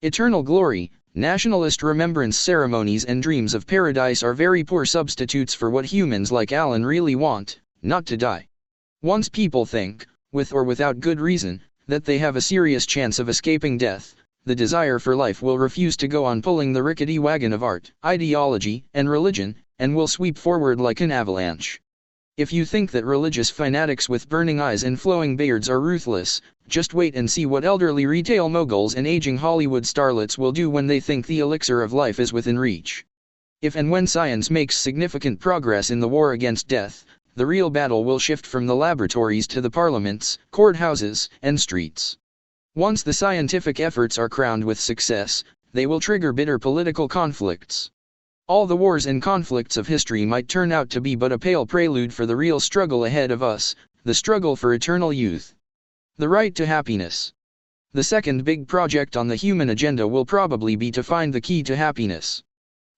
Eternal glory, nationalist remembrance ceremonies and dreams of paradise are very poor substitutes for what humans like Allen really want, not to die. Once people think, with or without good reason, that they have a serious chance of escaping death, the desire for life will refuse to go on pulling the rickety wagon of art, ideology, and religion, and will sweep forward like an avalanche. If you think that religious fanatics with burning eyes and flowing beards are ruthless, just wait and see what elderly retail moguls and aging Hollywood starlets will do when they think the elixir of life is within reach. If and when science makes significant progress in the war against death, the real battle will shift from the laboratories to the parliaments, courthouses, and streets. Once the scientific efforts are crowned with success, they will trigger bitter political conflicts. All the wars and conflicts of history might turn out to be but a pale prelude for the real struggle ahead of us, the struggle for eternal youth. The right to happiness. The second big project on the human agenda will probably be to find the key to happiness.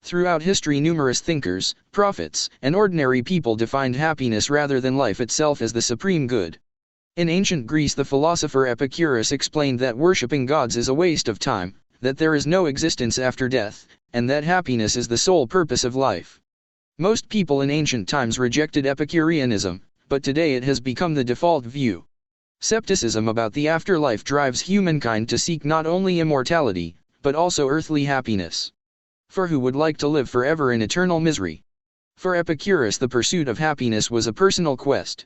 Throughout history, numerous thinkers, prophets, and ordinary people defined happiness rather than life itself as the supreme good. In ancient Greece, the philosopher Epicurus explained that worshipping gods is a waste of time, that there is no existence after death, and that happiness is the sole purpose of life. Most people in ancient times rejected Epicureanism, but today it has become the default view. Skepticism about the afterlife drives humankind to seek not only immortality, but also earthly happiness. For who would like to live forever in eternal misery? For Epicurus, the pursuit of happiness was a personal quest.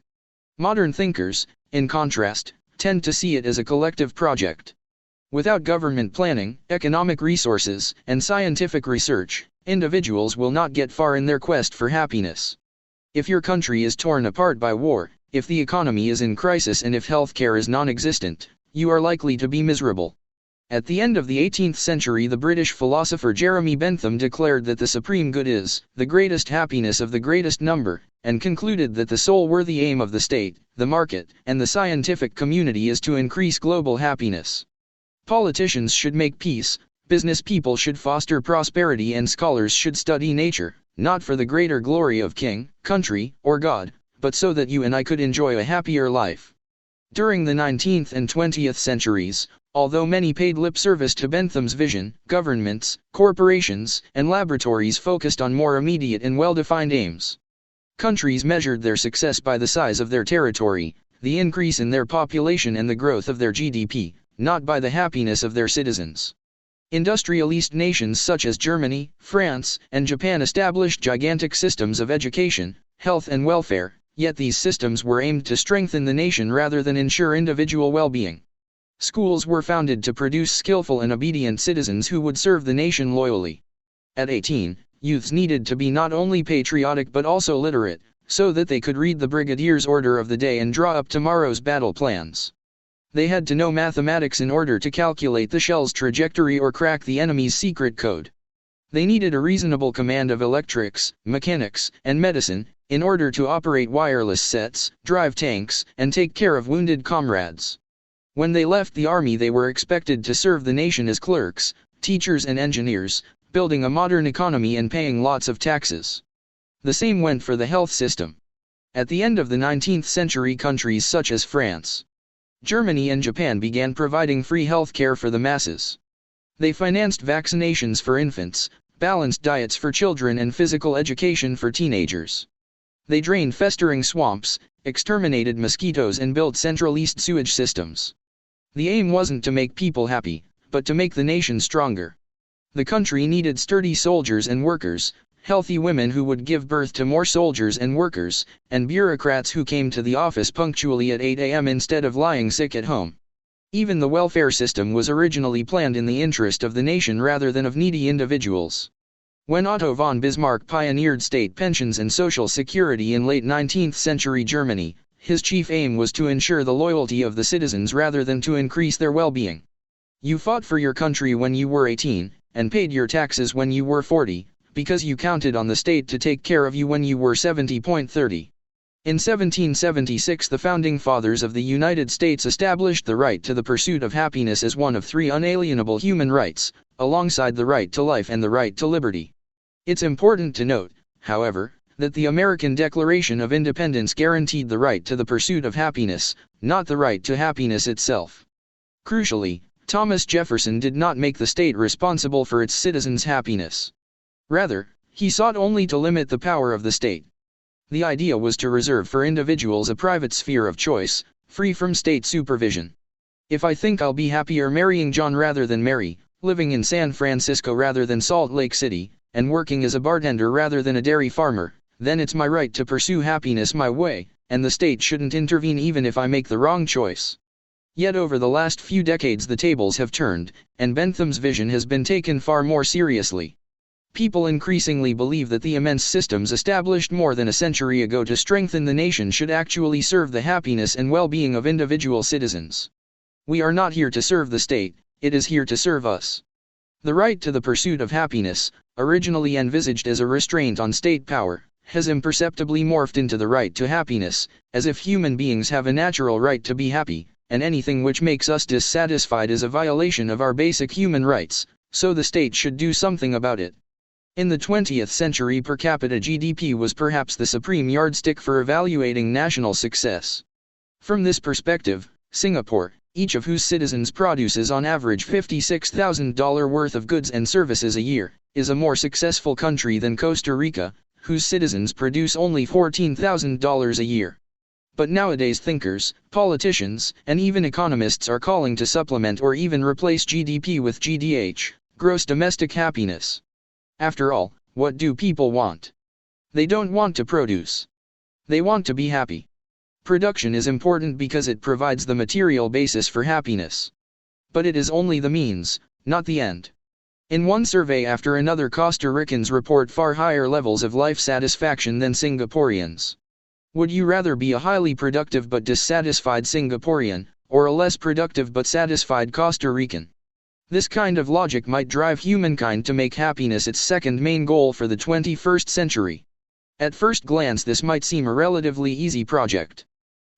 Modern thinkers, in contrast, tend to see it as a collective project. Without government planning, economic resources, and scientific research, individuals will not get far in their quest for happiness. If your country is torn apart by war, if the economy is in crisis, and if healthcare is non-existent, you are likely to be miserable. At the end of the 18th century, the British philosopher Jeremy Bentham declared that the supreme good is the greatest happiness of the greatest number, and concluded that the sole worthy aim of the state, the market, and the scientific community is to increase global happiness. Politicians should make peace, business people should foster prosperity, and scholars should study nature, not for the greater glory of king, country, or God, but so that you and I could enjoy a happier life. During the 19th and 20th centuries, although many paid lip service to Bentham's vision, governments, corporations, and laboratories focused on more immediate and well-defined aims. Countries measured their success by the size of their territory, the increase in their population, and the growth of their GDP, not by the happiness of their citizens. Industrialist nations such as Germany, France, and Japan established gigantic systems of education, health, and welfare, yet these systems were aimed to strengthen the nation rather than ensure individual well-being. Schools were founded to produce skillful and obedient citizens who would serve the nation loyally. At 18, youths needed to be not only patriotic but also literate, so that they could read the brigadier's order of the day and draw up tomorrow's battle plans. They had to know mathematics in order to calculate the shell's trajectory or crack the enemy's secret code. They needed a reasonable command of electrics, mechanics, and medicine, in order to operate wireless sets, drive tanks, and take care of wounded comrades. When they left the army, they were expected to serve the nation as clerks, teachers, and engineers, building a modern economy and paying lots of taxes. The same went for the health system. At the end of the 19th century, countries such as France, Germany and Japan began providing free health care for the masses. They financed vaccinations for infants, balanced diets for children and physical education for teenagers. They drained festering swamps, exterminated mosquitoes and built centralized sewage systems. The aim wasn't to make people happy, but to make the nation stronger. The country needed sturdy soldiers and workers, healthy women who would give birth to more soldiers and workers, and bureaucrats who came to the office punctually at 8 a.m. instead of lying sick at home. Even the welfare system was originally planned in the interest of the nation rather than of needy individuals. When Otto von Bismarck pioneered state pensions and social security in late 19th century Germany, his chief aim was to ensure the loyalty of the citizens rather than to increase their well-being. You fought for your country when you were 18, and paid your taxes when you were 40, because you counted on the state to take care of you when you were 70.30. In 1776, the Founding Fathers of the United States established the right to the pursuit of happiness as one of 3 unalienable human rights, alongside the right to life and the right to liberty. It's important to note, however, that the American Declaration of Independence guaranteed the right to the pursuit of happiness, not the right to happiness itself. Crucially, Thomas Jefferson did not make the state responsible for its citizens' happiness. Rather, he sought only to limit the power of the state. The idea was to reserve for individuals a private sphere of choice, free from state supervision. If I think I'll be happier marrying John rather than Mary, living in San Francisco rather than Salt Lake City, and working as a bartender rather than a dairy farmer, then it's my right to pursue happiness my way, and the state shouldn't intervene even if I make the wrong choice. Yet over the last few decades the tables have turned, and Bentham's vision has been taken far more seriously. People increasingly believe that the immense systems established more than a century ago to strengthen the nation should actually serve the happiness and well-being of individual citizens. We are not here to serve the state, it is here to serve us. The right to the pursuit of happiness, originally envisaged as a restraint on state power, has imperceptibly morphed into the right to happiness, as if human beings have a natural right to be happy, and anything which makes us dissatisfied is a violation of our basic human rights, so the state should do something about it. In the 20th century, per capita GDP was perhaps the supreme yardstick for evaluating national success. From this perspective, Singapore, each of whose citizens produces on average $56,000 worth of goods and services a year, is a more successful country than Costa Rica, whose citizens produce only $14,000 a year. But nowadays thinkers, politicians, and even economists are calling to supplement or even replace GDP with GDH, gross domestic happiness. After all, what do people want? They don't want to produce. They want to be happy. Production is important because it provides the material basis for happiness. But it is only the means, not the end. In one survey after another, Costa Ricans report far higher levels of life satisfaction than Singaporeans. Would you rather be a highly productive but dissatisfied Singaporean, or a less productive but satisfied Costa Rican? This kind of logic might drive humankind to make happiness its second main goal for the 21st century. At first glance this might seem a relatively easy project.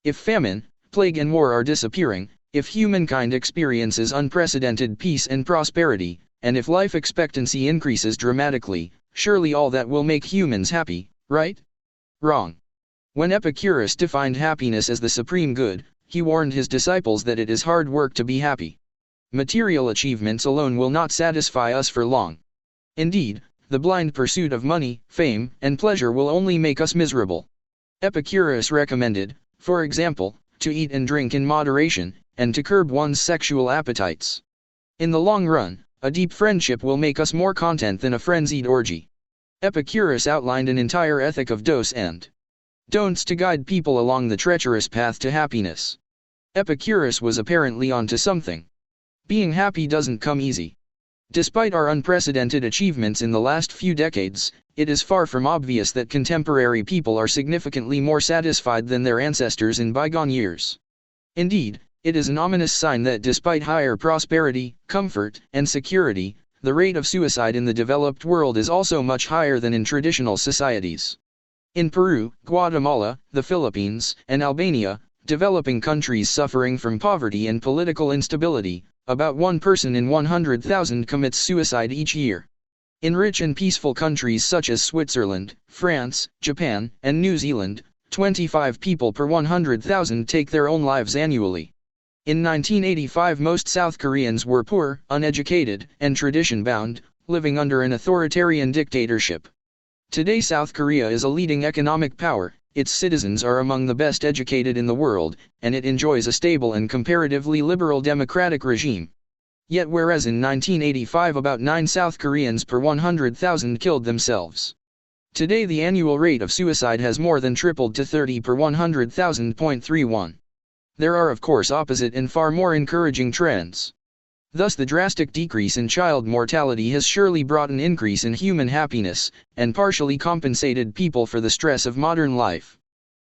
If famine, plague and war are disappearing, if humankind experiences unprecedented peace and prosperity, and if life expectancy increases dramatically, surely all that will make humans happy, right? Wrong. When Epicurus defined happiness as the supreme good, he warned his disciples that it is hard work to be happy. Material achievements alone will not satisfy us for long. Indeed, the blind pursuit of money, fame, and pleasure will only make us miserable. Epicurus recommended, for example, to eat and drink in moderation, and to curb one's sexual appetites. In the long run, a deep friendship will make us more content than a frenzied orgy. Epicurus outlined an entire ethic of dos and don'ts to guide people along the treacherous path to happiness. Epicurus was apparently onto something. Being happy doesn't come easy. Despite our unprecedented achievements in the last few decades, it is far from obvious that contemporary people are significantly more satisfied than their ancestors in bygone years. Indeed, it is an ominous sign that despite higher prosperity, comfort, and security, the rate of suicide in the developed world is also much higher than in traditional societies. In Peru, Guatemala, the Philippines, and Albania, developing countries suffering from poverty and political instability, about 1 person in 100,000 commits suicide each year. In rich and peaceful countries such as Switzerland, France, Japan, and New Zealand, 25 people per 100,000 take their own lives annually. In 1985 most South Koreans were poor, uneducated, and tradition-bound, living under an authoritarian dictatorship. Today South Korea is a leading economic power, its citizens are among the best educated in the world, and it enjoys a stable and comparatively liberal democratic regime. Yet whereas in 1985 about 9 South Koreans per 100,000 killed themselves, today the annual rate of suicide has more than tripled to 30 per 100,000.31. There are of course opposite and far more encouraging trends. Thus the drastic decrease in child mortality has surely brought an increase in human happiness, and partially compensated people for the stress of modern life.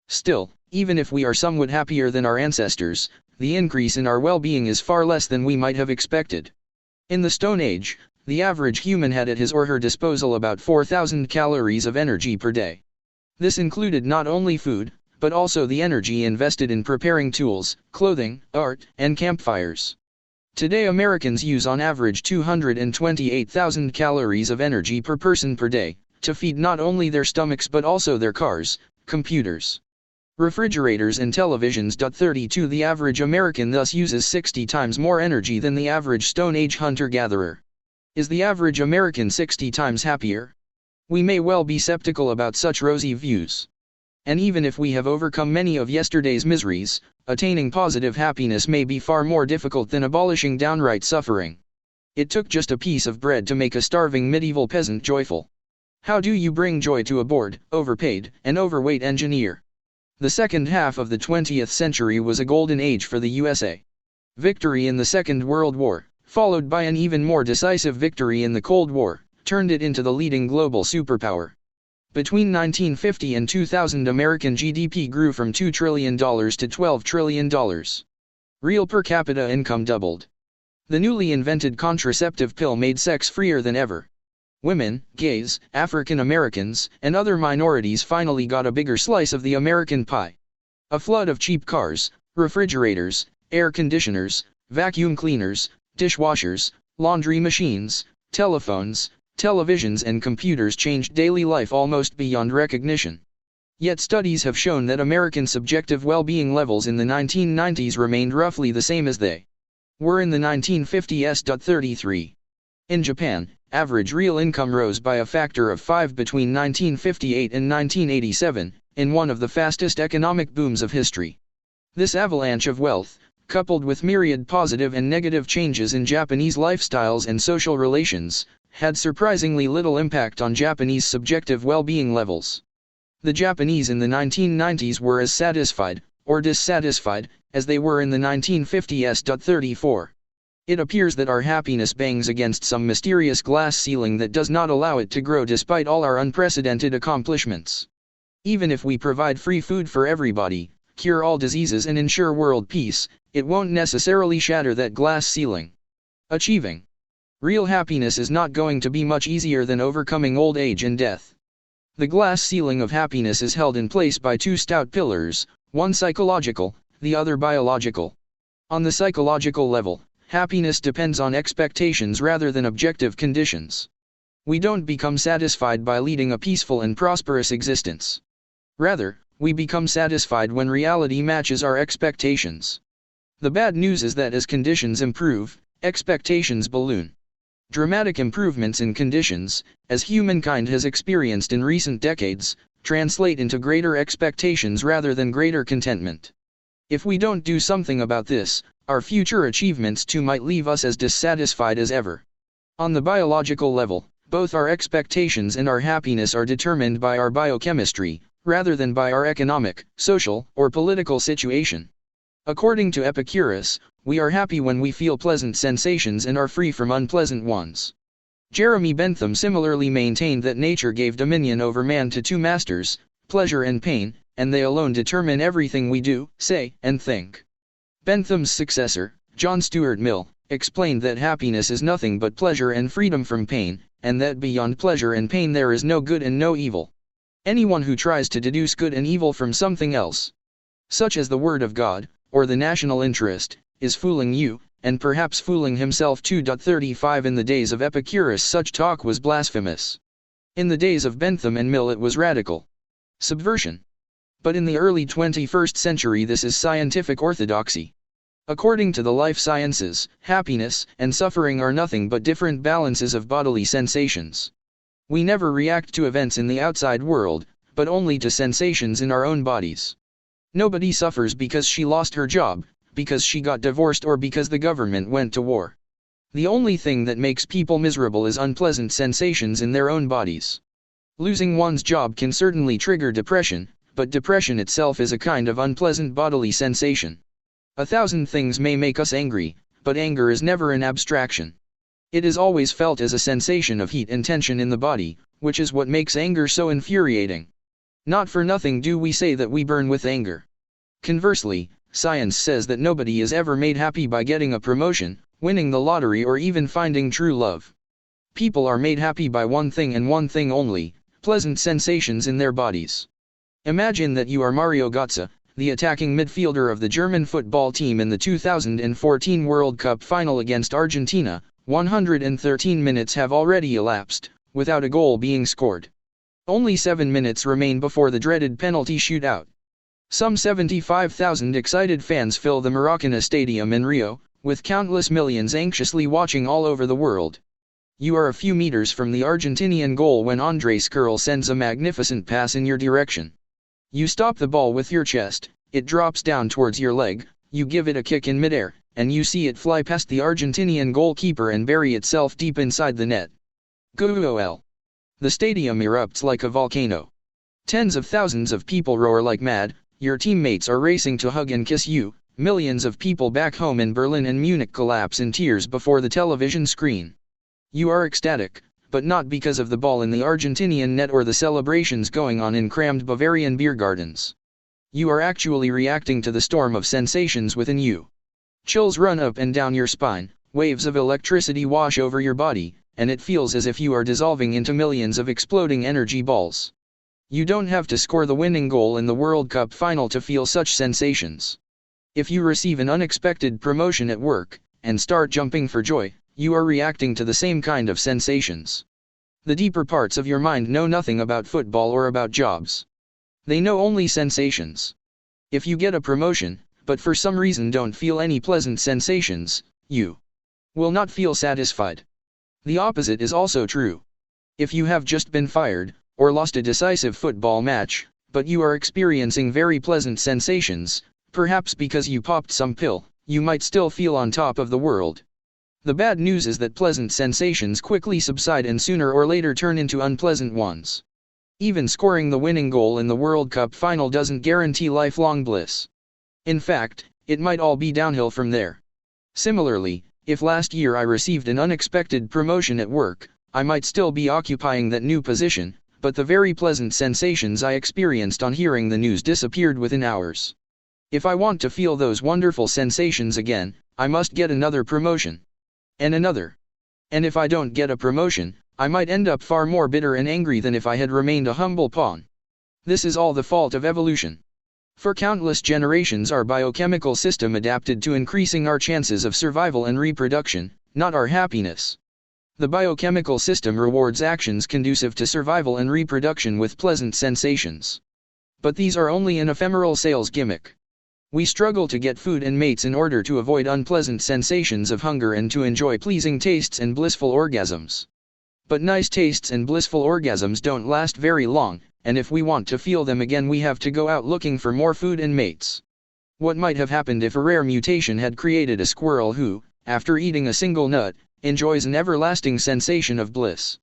Still, even if we are somewhat happier than our ancestors, the increase in our well-being is far less than we might have expected. In the Stone Age, the average human had at his or her disposal about 4,000 calories of energy per day. This included not only food, but also the energy invested in preparing tools, clothing, art, and campfires. Today Americans use on average 228,000 calories of energy per person per day, to feed not only their stomachs but also their cars, computers, refrigerators and televisions. 32 The average American thus uses 60 times more energy than the average Stone Age hunter-gatherer. Is the average American 60 times happier? We may well be skeptical about such rosy views. And even if we have overcome many of yesterday's miseries, attaining positive happiness may be far more difficult than abolishing downright suffering. It took just a piece of bread to make a starving medieval peasant joyful. How do you bring joy to a bored, overpaid, and overweight engineer? The second half of the 20th century was a golden age for the USA. Victory in the Second World War, followed by an even more decisive victory in the Cold War, turned it into the leading global superpower. Between 1950 and 2000 American GDP grew from $2 trillion to $12 trillion. Real per capita income doubled. The newly invented contraceptive pill made sex freer than ever. Women, gays, African Americans, and other minorities finally got a bigger slice of the American pie. A flood of cheap cars, refrigerators, air conditioners, vacuum cleaners, dishwashers, laundry machines, telephones, televisions and computers changed daily life almost beyond recognition. Yet studies have shown that American subjective well-being levels in the 1990s remained roughly the same as they were in the 1950s. 33. In Japan, average real income rose by a factor of 5 between 1958 and 1987, in one of the fastest economic booms of history. This avalanche of wealth, coupled with myriad positive and negative changes in Japanese lifestyles and social relations, had surprisingly little impact on Japanese subjective well-being levels. The Japanese in the 1990s were as satisfied, or dissatisfied, as they were in the 1950s. 34. It appears that our happiness bangs against some mysterious glass ceiling that does not allow it to grow despite all our unprecedented accomplishments. Even if we provide free food for everybody, cure all diseases and ensure world peace, it won't necessarily shatter that glass ceiling. Achieving real happiness is not going to be much easier than overcoming old age and death. The glass ceiling of happiness is held in place by two stout pillars, one psychological, the other biological. On the psychological level, happiness depends on expectations rather than objective conditions. We don't become satisfied by leading a peaceful and prosperous existence. Rather, we become satisfied when reality matches our expectations. The bad news is that as conditions improve, expectations balloon. Dramatic improvements in conditions, as humankind has experienced in recent decades, translate into greater expectations rather than greater contentment. If we don't do something about this, our future achievements too might leave us as dissatisfied as ever. On the biological level, both our expectations and our happiness are determined by our biochemistry, rather than by our economic, social, or political situation. According to Epicurus, we are happy when we feel pleasant sensations and are free from unpleasant ones. Jeremy Bentham similarly maintained that nature gave dominion over man to two masters, pleasure and pain, and they alone determine everything we do, say, and think. Bentham's successor, John Stuart Mill, explained that happiness is nothing but pleasure and freedom from pain, and that beyond pleasure and pain there is no good and no evil. Anyone who tries to deduce good and evil from something else, such as the Word of God, or the national interest, is fooling you, and perhaps fooling himself too. 35 In the days of Epicurus such talk was blasphemous. In the days of Bentham and Mill it was radical subversion. But in the early 21st century this is scientific orthodoxy. According to the life sciences, happiness and suffering are nothing but different balances of bodily sensations. We never react to events in the outside world, but only to sensations in our own bodies. Nobody suffers because she lost her job, because she got divorced, or because the government went to war. The only thing that makes people miserable is unpleasant sensations in their own bodies. Losing one's job can certainly trigger depression, but depression itself is a kind of unpleasant bodily sensation. 1,000 things may make us angry, but anger is never an abstraction. It is always felt as a sensation of heat and tension in the body, which is what makes anger so infuriating. Not for nothing do we say that we burn with anger. Conversely, science says that nobody is ever made happy by getting a promotion, winning the lottery, or even finding true love. People are made happy by one thing and one thing only: pleasant sensations in their bodies. Imagine that you are Mario Götze, the attacking midfielder of the German football team in the 2014 World Cup final against Argentina. 113 minutes have already elapsed, without a goal being scored. Only 7 minutes remain before the dreaded penalty shootout. Some 75,000 excited fans fill the Maracanã Stadium in Rio, with countless millions anxiously watching all over the world. You are a few meters from the Argentinian goal when André Skirl sends a magnificent pass in your direction. You stop the ball with your chest, it drops down towards your leg, you give it a kick in midair, and you see it fly past the Argentinian goalkeeper and bury itself deep inside the net. Goal! The stadium erupts like a volcano. Tens of thousands of people roar like mad, your teammates are racing to hug and kiss you, millions of people back home in Berlin and Munich collapse in tears before the television screen. You are ecstatic, but not because of the ball in the Argentinian net or the celebrations going on in crammed Bavarian beer gardens. You are actually reacting to the storm of sensations within you. Chills run up and down your spine, waves of electricity wash over your body, and it feels as if you are dissolving into millions of exploding energy balls. You don't have to score the winning goal in the World Cup final to feel such sensations. If you receive an unexpected promotion at work, and start jumping for joy, you are reacting to the same kind of sensations. The deeper parts of your mind know nothing about football or about jobs. They know only sensations. If you get a promotion, but for some reason don't feel any pleasant sensations, you will not feel satisfied. The opposite is also true. If you have just been fired, or lost a decisive football match, but you are experiencing very pleasant sensations, perhaps because you popped some pill, you might still feel on top of the world. The bad news is that pleasant sensations quickly subside and sooner or later turn into unpleasant ones. Even scoring the winning goal in the World Cup final doesn't guarantee lifelong bliss. In fact, it might all be downhill from there. Similarly, if last year I received an unexpected promotion at work, I might still be occupying that new position, but the very pleasant sensations I experienced on hearing the news disappeared within hours. If I want to feel those wonderful sensations again, I must get another promotion. And another. And if I don't get a promotion, I might end up far more bitter and angry than if I had remained a humble pawn. This is all the fault of evolution. For countless generations our biochemical system adapted to increasing our chances of survival and reproduction, not our happiness. The biochemical system rewards actions conducive to survival and reproduction with pleasant sensations. But these are only an ephemeral sales gimmick. We struggle to get food and mates in order to avoid unpleasant sensations of hunger and to enjoy pleasing tastes and blissful orgasms. But nice tastes and blissful orgasms don't last very long, and if we want to feel them again we have to go out looking for more food and mates. What might have happened if a rare mutation had created a squirrel who, after eating a single nut, enjoys an everlasting sensation of bliss?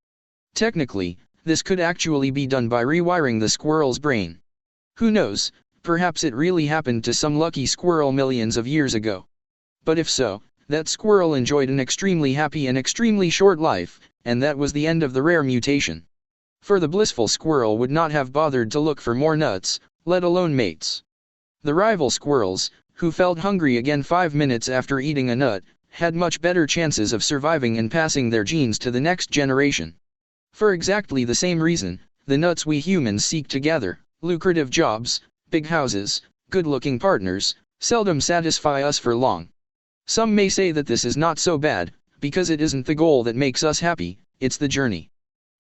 Technically, this could actually be done by rewiring the squirrel's brain. Who knows, perhaps it really happened to some lucky squirrel millions of years ago. But if so, that squirrel enjoyed an extremely happy and extremely short life, and that was the end of the rare mutation. For the blissful squirrel would not have bothered to look for more nuts, let alone mates. The rival squirrels, who felt hungry again 5 minutes after eating a nut, had much better chances of surviving and passing their genes to the next generation. For exactly the same reason, the nuts we humans seek to gather, lucrative jobs, big houses, good-looking partners, seldom satisfy us for long. Some may say that this is not so bad, because it isn't the goal that makes us happy, it's the journey.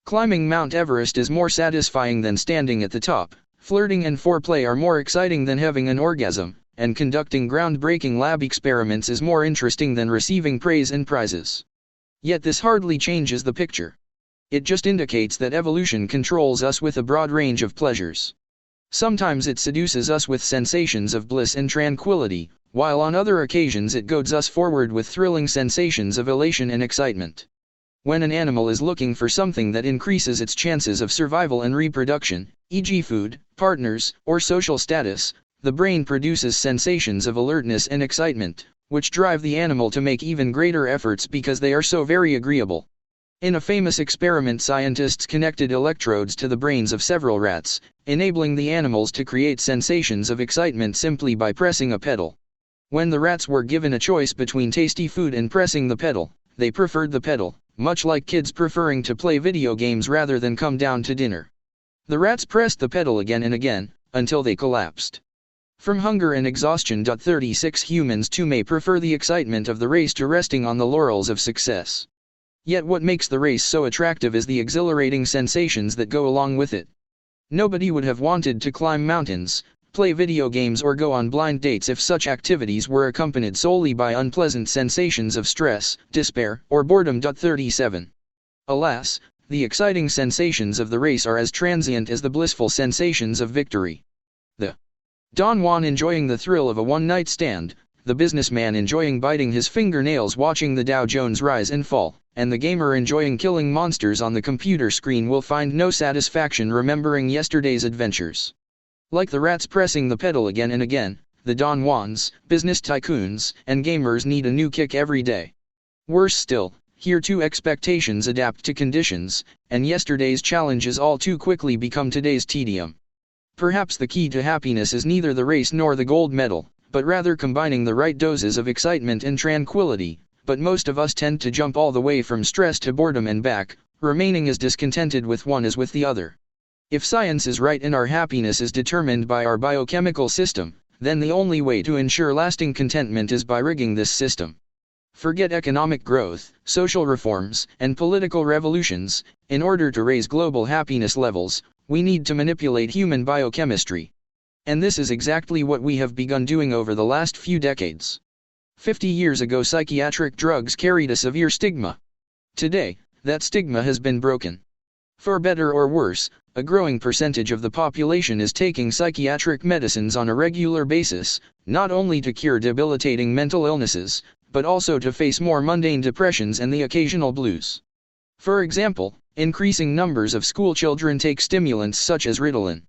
Climbing Mount Everest is more satisfying than standing at the top, flirting and foreplay are more exciting than having an orgasm, and conducting groundbreaking lab experiments is more interesting than receiving praise and prizes. Yet this hardly changes the picture. It just indicates that evolution controls us with a broad range of pleasures. Sometimes it seduces us with sensations of bliss and tranquility, while on other occasions it goads us forward with thrilling sensations of elation and excitement. When an animal is looking for something that increases its chances of survival and reproduction, e.g. food, partners, or social status, the brain produces sensations of alertness and excitement, which drive the animal to make even greater efforts because they are so very agreeable. In a famous experiment, scientists connected electrodes to the brains of several rats, enabling the animals to create sensations of excitement simply by pressing a pedal. When the rats were given a choice between tasty food and pressing the pedal, they preferred the pedal, much like kids preferring to play video games rather than come down to dinner. The rats pressed the pedal again and again, until they collapsed. From hunger and exhaustion. 36 Humans too may prefer the excitement of the race to resting on the laurels of success. Yet what makes the race so attractive is the exhilarating sensations that go along with it. Nobody would have wanted to climb mountains, play video games or go on blind dates if such activities were accompanied solely by unpleasant sensations of stress, despair, or boredom. 37. Alas, the exciting sensations of the race are as transient as the blissful sensations of victory. The Don Juan enjoying the thrill of a one-night stand, the businessman enjoying biting his fingernails watching the Dow Jones rise and fall, and the gamer enjoying killing monsters on the computer screen will find no satisfaction remembering yesterday's adventures. Like the rats pressing the pedal again and again, the Don Juans, business tycoons, and gamers need a new kick every day. Worse still, here too expectations adapt to conditions, and yesterday's challenges all too quickly become today's tedium. Perhaps the key to happiness is neither the race nor the gold medal, but rather combining the right doses of excitement and tranquility, but most of us tend to jump all the way from stress to boredom and back, remaining as discontented with one as with the other. If science is right and our happiness is determined by our biochemical system, then the only way to ensure lasting contentment is by rigging this system. Forget economic growth, social reforms, and political revolutions. In order to raise global happiness levels, we need to manipulate human biochemistry. And this is exactly what we have begun doing over the last few decades. 50 years ago, psychiatric drugs carried a severe stigma. Today, that stigma has been broken. For better or worse, a growing percentage of the population is taking psychiatric medicines on a regular basis, not only to cure debilitating mental illnesses, but also to face more mundane depressions and the occasional blues. For example, increasing numbers of school children take stimulants such as Ritalin.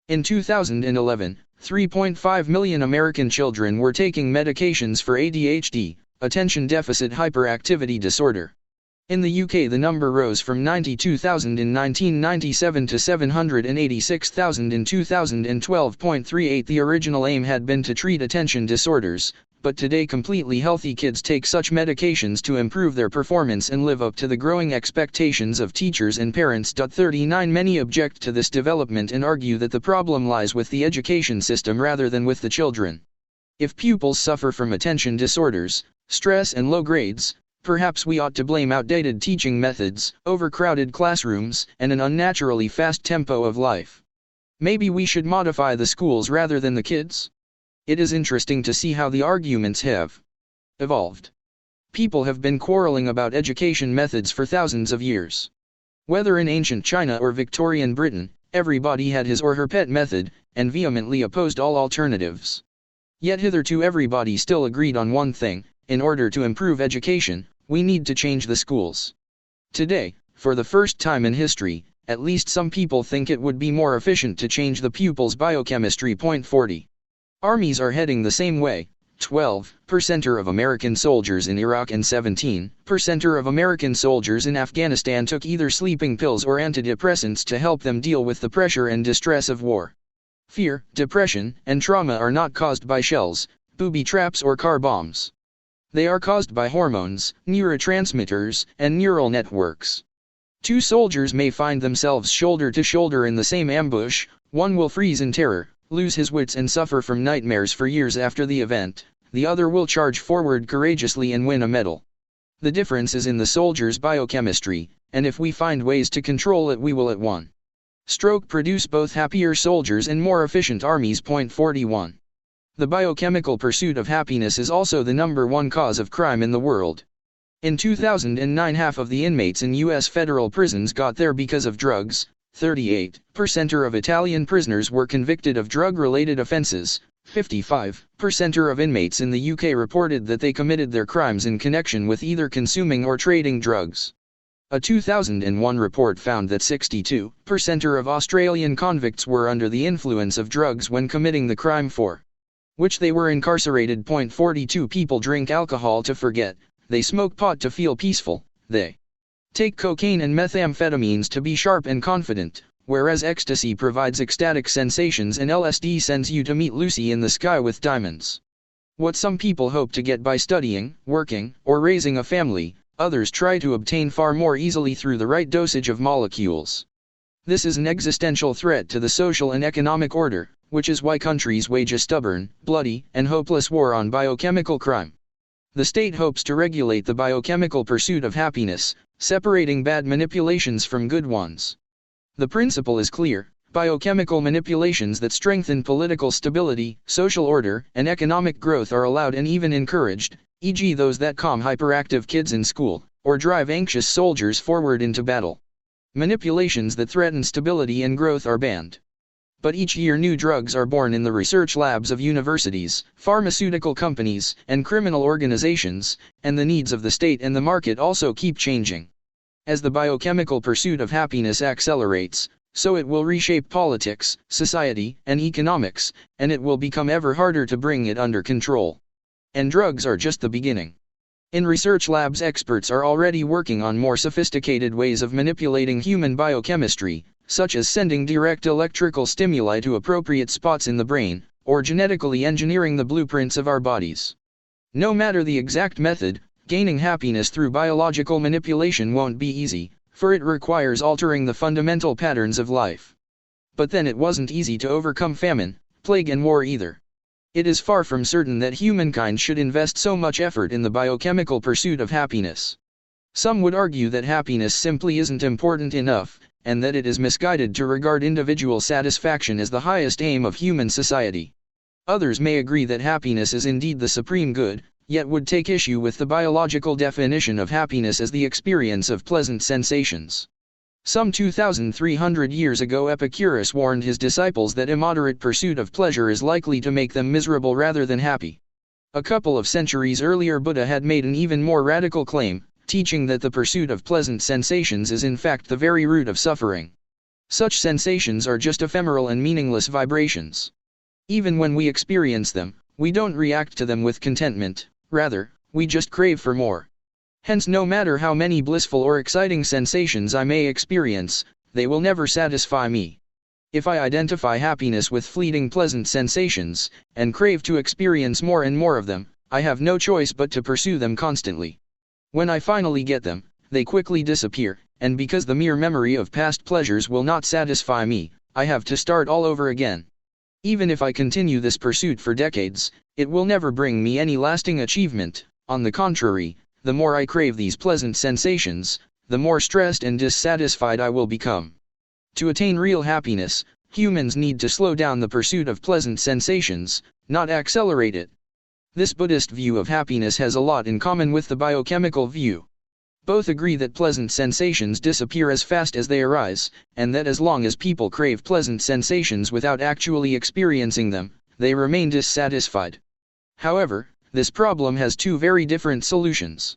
In 2011, 3.5 million American children were taking medications for ADHD, attention deficit hyperactivity disorder. In the UK, the number rose from 92,000 in 1997 to 786,000 in 2012.38. The original aim had been to treat attention disorders, but today completely healthy kids take such medications to improve their performance and live up to the growing expectations of teachers and parents. 39 Many object to this development and argue that the problem lies with the education system rather than with the children. If pupils suffer from attention disorders, stress and low grades, perhaps we ought to blame outdated teaching methods, overcrowded classrooms, and an unnaturally fast tempo of life. Maybe we should modify the schools rather than the kids? It is interesting to see how the arguments have evolved. People have been quarreling about education methods for thousands of years. Whether in ancient China or Victorian Britain, everybody had his or her pet method, and vehemently opposed all alternatives. Yet hitherto everybody still agreed on one thing: in order to improve education, we need to change the schools. Today, for the first time in history, at least some people think it would be more efficient to change the pupils' biochemistry. 40. Armies are heading the same way. 12% of American soldiers in Iraq and 17% of American soldiers in Afghanistan took either sleeping pills or antidepressants to help them deal with the pressure and distress of war. Fear, depression, and trauma are not caused by shells, booby traps or car bombs. They are caused by hormones, neurotransmitters, and neural networks. Two soldiers may find themselves shoulder to shoulder in the same ambush. One will freeze in terror, lose his wits and suffer from nightmares for years after the event. the other will charge forward courageously and win a medal. The difference is in the soldier's biochemistry, and if we find ways to control it, we will at one stroke produce both happier soldiers and more efficient armies. Point 41. The biochemical pursuit of happiness is also the #1 cause of crime in the world. In 2009, half of the inmates in U.S. federal prisons got there because of drugs. 38% of Italian prisoners were convicted of drug-related offenses. 55% of inmates in the UK reported that they committed their crimes in connection with either consuming or trading drugs. A 2001 report found that 62% of Australian convicts were under the influence of drugs when committing the crime for which they were incarcerated. Point 42. People drink alcohol to forget, they smoke pot to feel peaceful, they take cocaine and methamphetamines to be sharp and confident, whereas ecstasy provides ecstatic sensations and LSD sends you to meet Lucy in the sky with diamonds. What some people hope to get by studying, working, or raising a family, others try to obtain far more easily through the right dosage of molecules. This is an existential threat to the social and economic order, which is why countries wage a stubborn, bloody, and hopeless war on biochemical crime. The state hopes to regulate the biochemical pursuit of happiness, separating bad manipulations from good ones. The principle is clear: biochemical manipulations that strengthen political stability, social order, and economic growth are allowed and even encouraged, e.g. those that calm hyperactive kids in school, or drive anxious soldiers forward into battle. Manipulations that threaten stability and growth are banned. But each year new drugs are born in the research labs of universities, pharmaceutical companies, and criminal organizations, and the needs of the state and the market also keep changing. As the biochemical pursuit of happiness accelerates, so it will reshape politics, society, and economics, and it will become ever harder to bring it under control. And drugs are just the beginning. In research labs, experts are already working on more sophisticated ways of manipulating human biochemistry, such as sending direct electrical stimuli to appropriate spots in the brain, or genetically engineering the blueprints of our bodies. No matter the exact method, gaining happiness through biological manipulation won't be easy, for it requires altering the fundamental patterns of life. But then it wasn't easy to overcome famine, plague and war either. It is far from certain that humankind should invest so much effort in the biochemical pursuit of happiness. Some would argue that happiness simply isn't important enough, and that it is misguided to regard individual satisfaction as the highest aim of human society. Others may agree that happiness is indeed the supreme good, yet would take issue with the biological definition of happiness as the experience of pleasant sensations. Some 2,300 years ago, Epicurus warned his disciples that immoderate pursuit of pleasure is likely to make them miserable rather than happy. A couple of centuries earlier, Buddha had made an even more radical claim, teaching that the pursuit of pleasant sensations is in fact the very root of suffering. Such sensations are just ephemeral and meaningless vibrations. Even when we experience them, we don't react to them with contentment, rather, we just crave for more. Hence, no matter how many blissful or exciting sensations I may experience, they will never satisfy me. If I identify happiness with fleeting pleasant sensations, and crave to experience more and more of them, I have no choice but to pursue them constantly. When I finally get them, they quickly disappear, and because the mere memory of past pleasures will not satisfy me, I have to start all over again. Even if I continue this pursuit for decades, it will never bring me any lasting achievement. On the contrary, the more I crave these pleasant sensations, the more stressed and dissatisfied I will become. To attain real happiness, humans need to slow down the pursuit of pleasant sensations, not accelerate it. This Buddhist view of happiness has a lot in common with the biochemical view. Both agree that pleasant sensations disappear as fast as they arise, and that as long as people crave pleasant sensations without actually experiencing them, they remain dissatisfied. However, this problem has two very different solutions.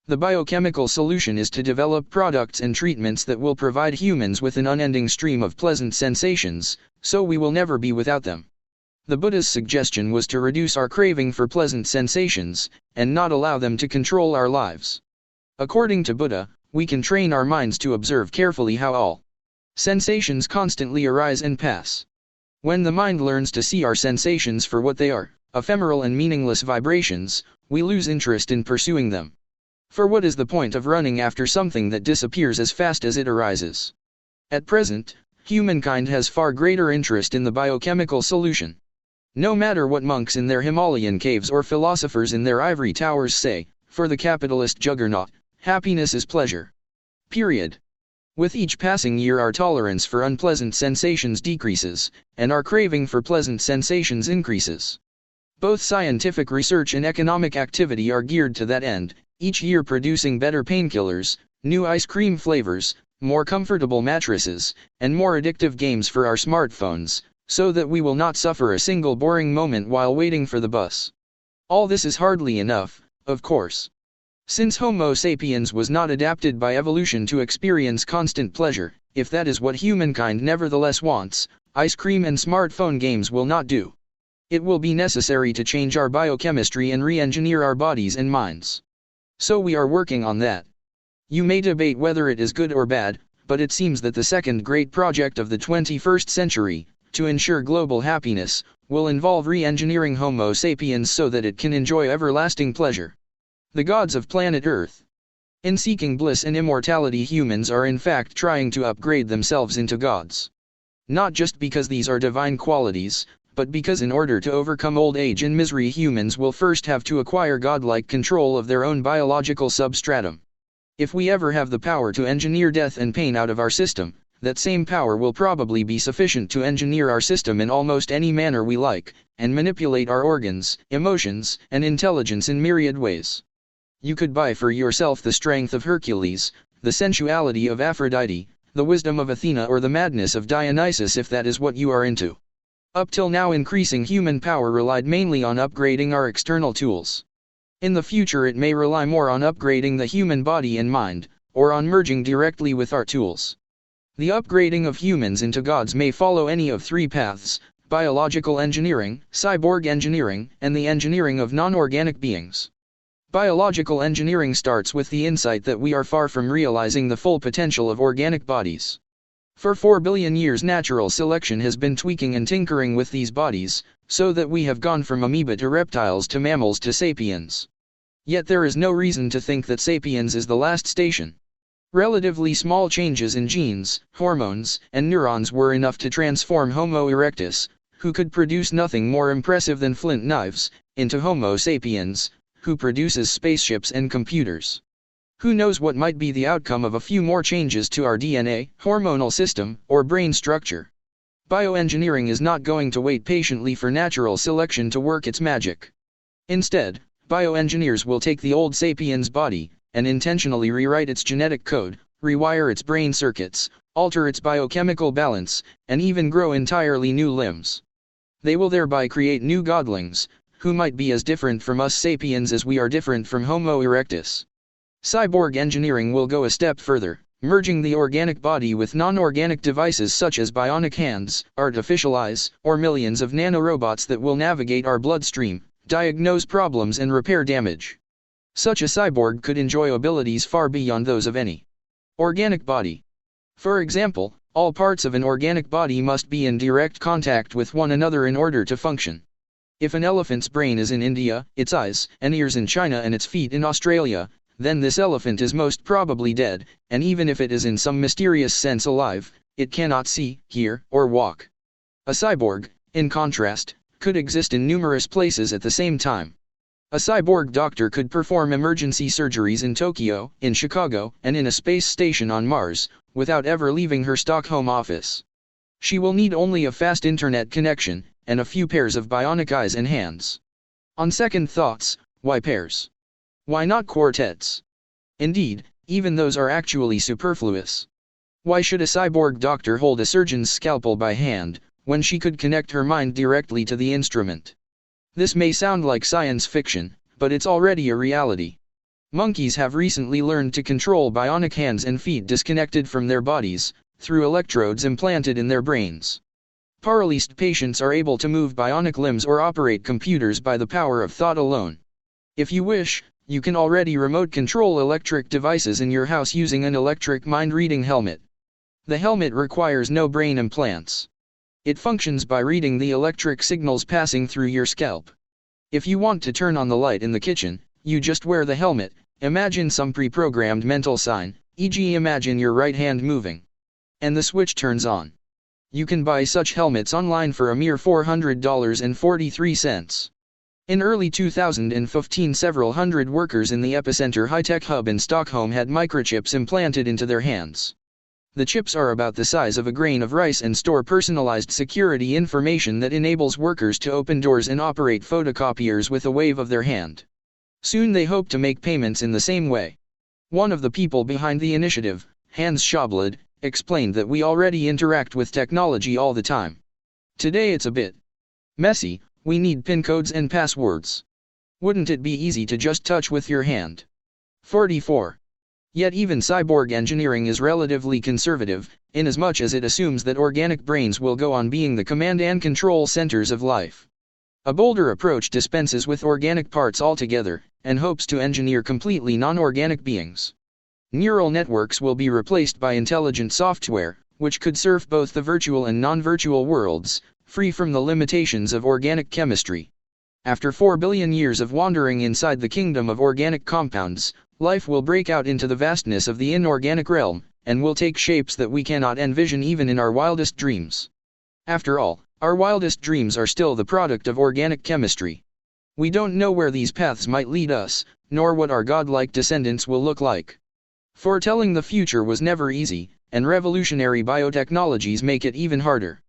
The biochemical solution is to develop products and treatments that will provide humans with an unending stream of pleasant sensations, so we will never be without them. The Buddha's suggestion was to reduce our craving for pleasant sensations, and not allow them to control our lives. According to Buddha, we can train our minds to observe carefully how all sensations constantly arise and pass. When the mind learns to see our sensations for what they are, ephemeral and meaningless vibrations, we lose interest in pursuing them. For what is the point of running after something that disappears as fast as it arises? At present, humankind has far greater interest in the biochemical solution. No matter what monks in their Himalayan caves or philosophers in their ivory towers say, for the capitalist juggernaut, happiness is pleasure. Period. With each passing year our tolerance for unpleasant sensations decreases, and our craving for pleasant sensations increases. Both scientific research and economic activity are geared to that end, each year producing better painkillers, new ice cream flavors, more comfortable mattresses, and more addictive games for our smartphones, so that we will not suffer a single boring moment while waiting for the bus. All this is hardly enough, of course. Since Homo sapiens was not adapted by evolution to experience constant pleasure, if that is what humankind nevertheless wants, ice cream and smartphone games will not do. It will be necessary to change our biochemistry and re-engineer our bodies and minds. So we are working on that. You may debate whether it is good or bad, but it seems that the second great project of the 21st century, to ensure global happiness, will involve re-engineering Homo sapiens so that it can enjoy everlasting pleasure. The gods of planet Earth. In seeking bliss and immortality, humans are in fact trying to upgrade themselves into gods. Not just because these are divine qualities, but because in order to overcome old age and misery, humans will first have to acquire godlike control of their own biological substratum. If we ever have the power to engineer death and pain out of our system, that same power will probably be sufficient to engineer our system in almost any manner we like, and manipulate our organs, emotions, and intelligence in myriad ways. You could buy for yourself the strength of Hercules, the sensuality of Aphrodite, the wisdom of Athena, or the madness of Dionysus if that is what you are into. Up till now, increasing human power relied mainly on upgrading our external tools. In the future it may rely more on upgrading the human body and mind, or on merging directly with our tools. The upgrading of humans into gods may follow any of three paths: biological engineering, cyborg engineering, and the engineering of non-organic beings. Biological engineering starts with the insight that we are far from realizing the full potential of organic bodies. For 4 billion years natural selection has been tweaking and tinkering with these bodies, so that we have gone from amoeba to reptiles to mammals to sapiens. Yet there is no reason to think that sapiens is the last station. Relatively small changes in genes, hormones, and neurons were enough to transform Homo erectus, who could produce nothing more impressive than flint knives, into Homo sapiens, who produces spaceships and computers. Who knows what might be the outcome of a few more changes to our DNA, hormonal system, or brain structure. Bioengineering is not going to wait patiently for natural selection to work its magic. Instead, bioengineers will take the old sapiens body, and intentionally rewrite its genetic code, rewire its brain circuits, alter its biochemical balance, and even grow entirely new limbs. They will thereby create new godlings, who might be as different from us sapiens as we are different from Homo erectus. Cyborg engineering will go a step further, merging the organic body with non-organic devices such as bionic hands, artificial eyes, or millions of nanorobots that will navigate our bloodstream, diagnose problems and repair damage. Such a cyborg could enjoy abilities far beyond those of any organic body. For example, all parts of an organic body must be in direct contact with one another in order to function. If an elephant's brain is in India, its eyes and ears in China, and its feet in Australia, then this elephant is most probably dead, and even if it is in some mysterious sense alive, it cannot see, hear, or walk. A cyborg, in contrast, could exist in numerous places at the same time. A cyborg doctor could perform emergency surgeries in Tokyo, in Chicago, and in a space station on Mars, without ever leaving her Stockholm office. She will need only a fast internet connection, and a few pairs of bionic eyes and hands. On second thoughts, why pairs? Why not quartets? Indeed, even those are actually superfluous. Why should a cyborg doctor hold a surgeon's scalpel by hand, when she could connect her mind directly to the instrument? This may sound like science fiction, but it's already a reality. Monkeys have recently learned to control bionic hands and feet disconnected from their bodies, through electrodes implanted in their brains. Paralyzed patients are able to move bionic limbs or operate computers by the power of thought alone. If you wish, you can already remote control electric devices in your house using an electric mind-reading helmet. The helmet requires no brain implants. It functions by reading the electric signals passing through your scalp. If you want to turn on the light in the kitchen, you just wear the helmet, imagine some pre-programmed mental sign, e.g. imagine your right hand moving. And the switch turns on. You can buy such helmets online for a mere $400.43. In early 2015, several hundred workers in the Epicenter high-tech hub in Stockholm had microchips implanted into their hands. The chips are about the size of a grain of rice and store personalized security information that enables workers to open doors and operate photocopiers with a wave of their hand. Soon they hope to make payments in the same way. One of the people behind the initiative, Hans Schablad, explained that we already interact with technology all the time. Today it's a bit messy, we need PIN codes and passwords. Wouldn't it be easy to just touch with your hand? 44. Yet even cyborg engineering is relatively conservative, inasmuch as it assumes that organic brains will go on being the command and control centers of life. A bolder approach dispenses with organic parts altogether, and hopes to engineer completely non-organic beings. Neural networks will be replaced by intelligent software, which could serve both the virtual and non-virtual worlds, free from the limitations of organic chemistry. After 4 billion years of wandering inside the kingdom of organic compounds, life will break out into the vastness of the inorganic realm, and will take shapes that we cannot envision even in our wildest dreams. After all, our wildest dreams are still the product of organic chemistry. We don't know where these paths might lead us, nor what our godlike descendants will look like. Foretelling the future was never easy, and revolutionary biotechnologies make it even harder.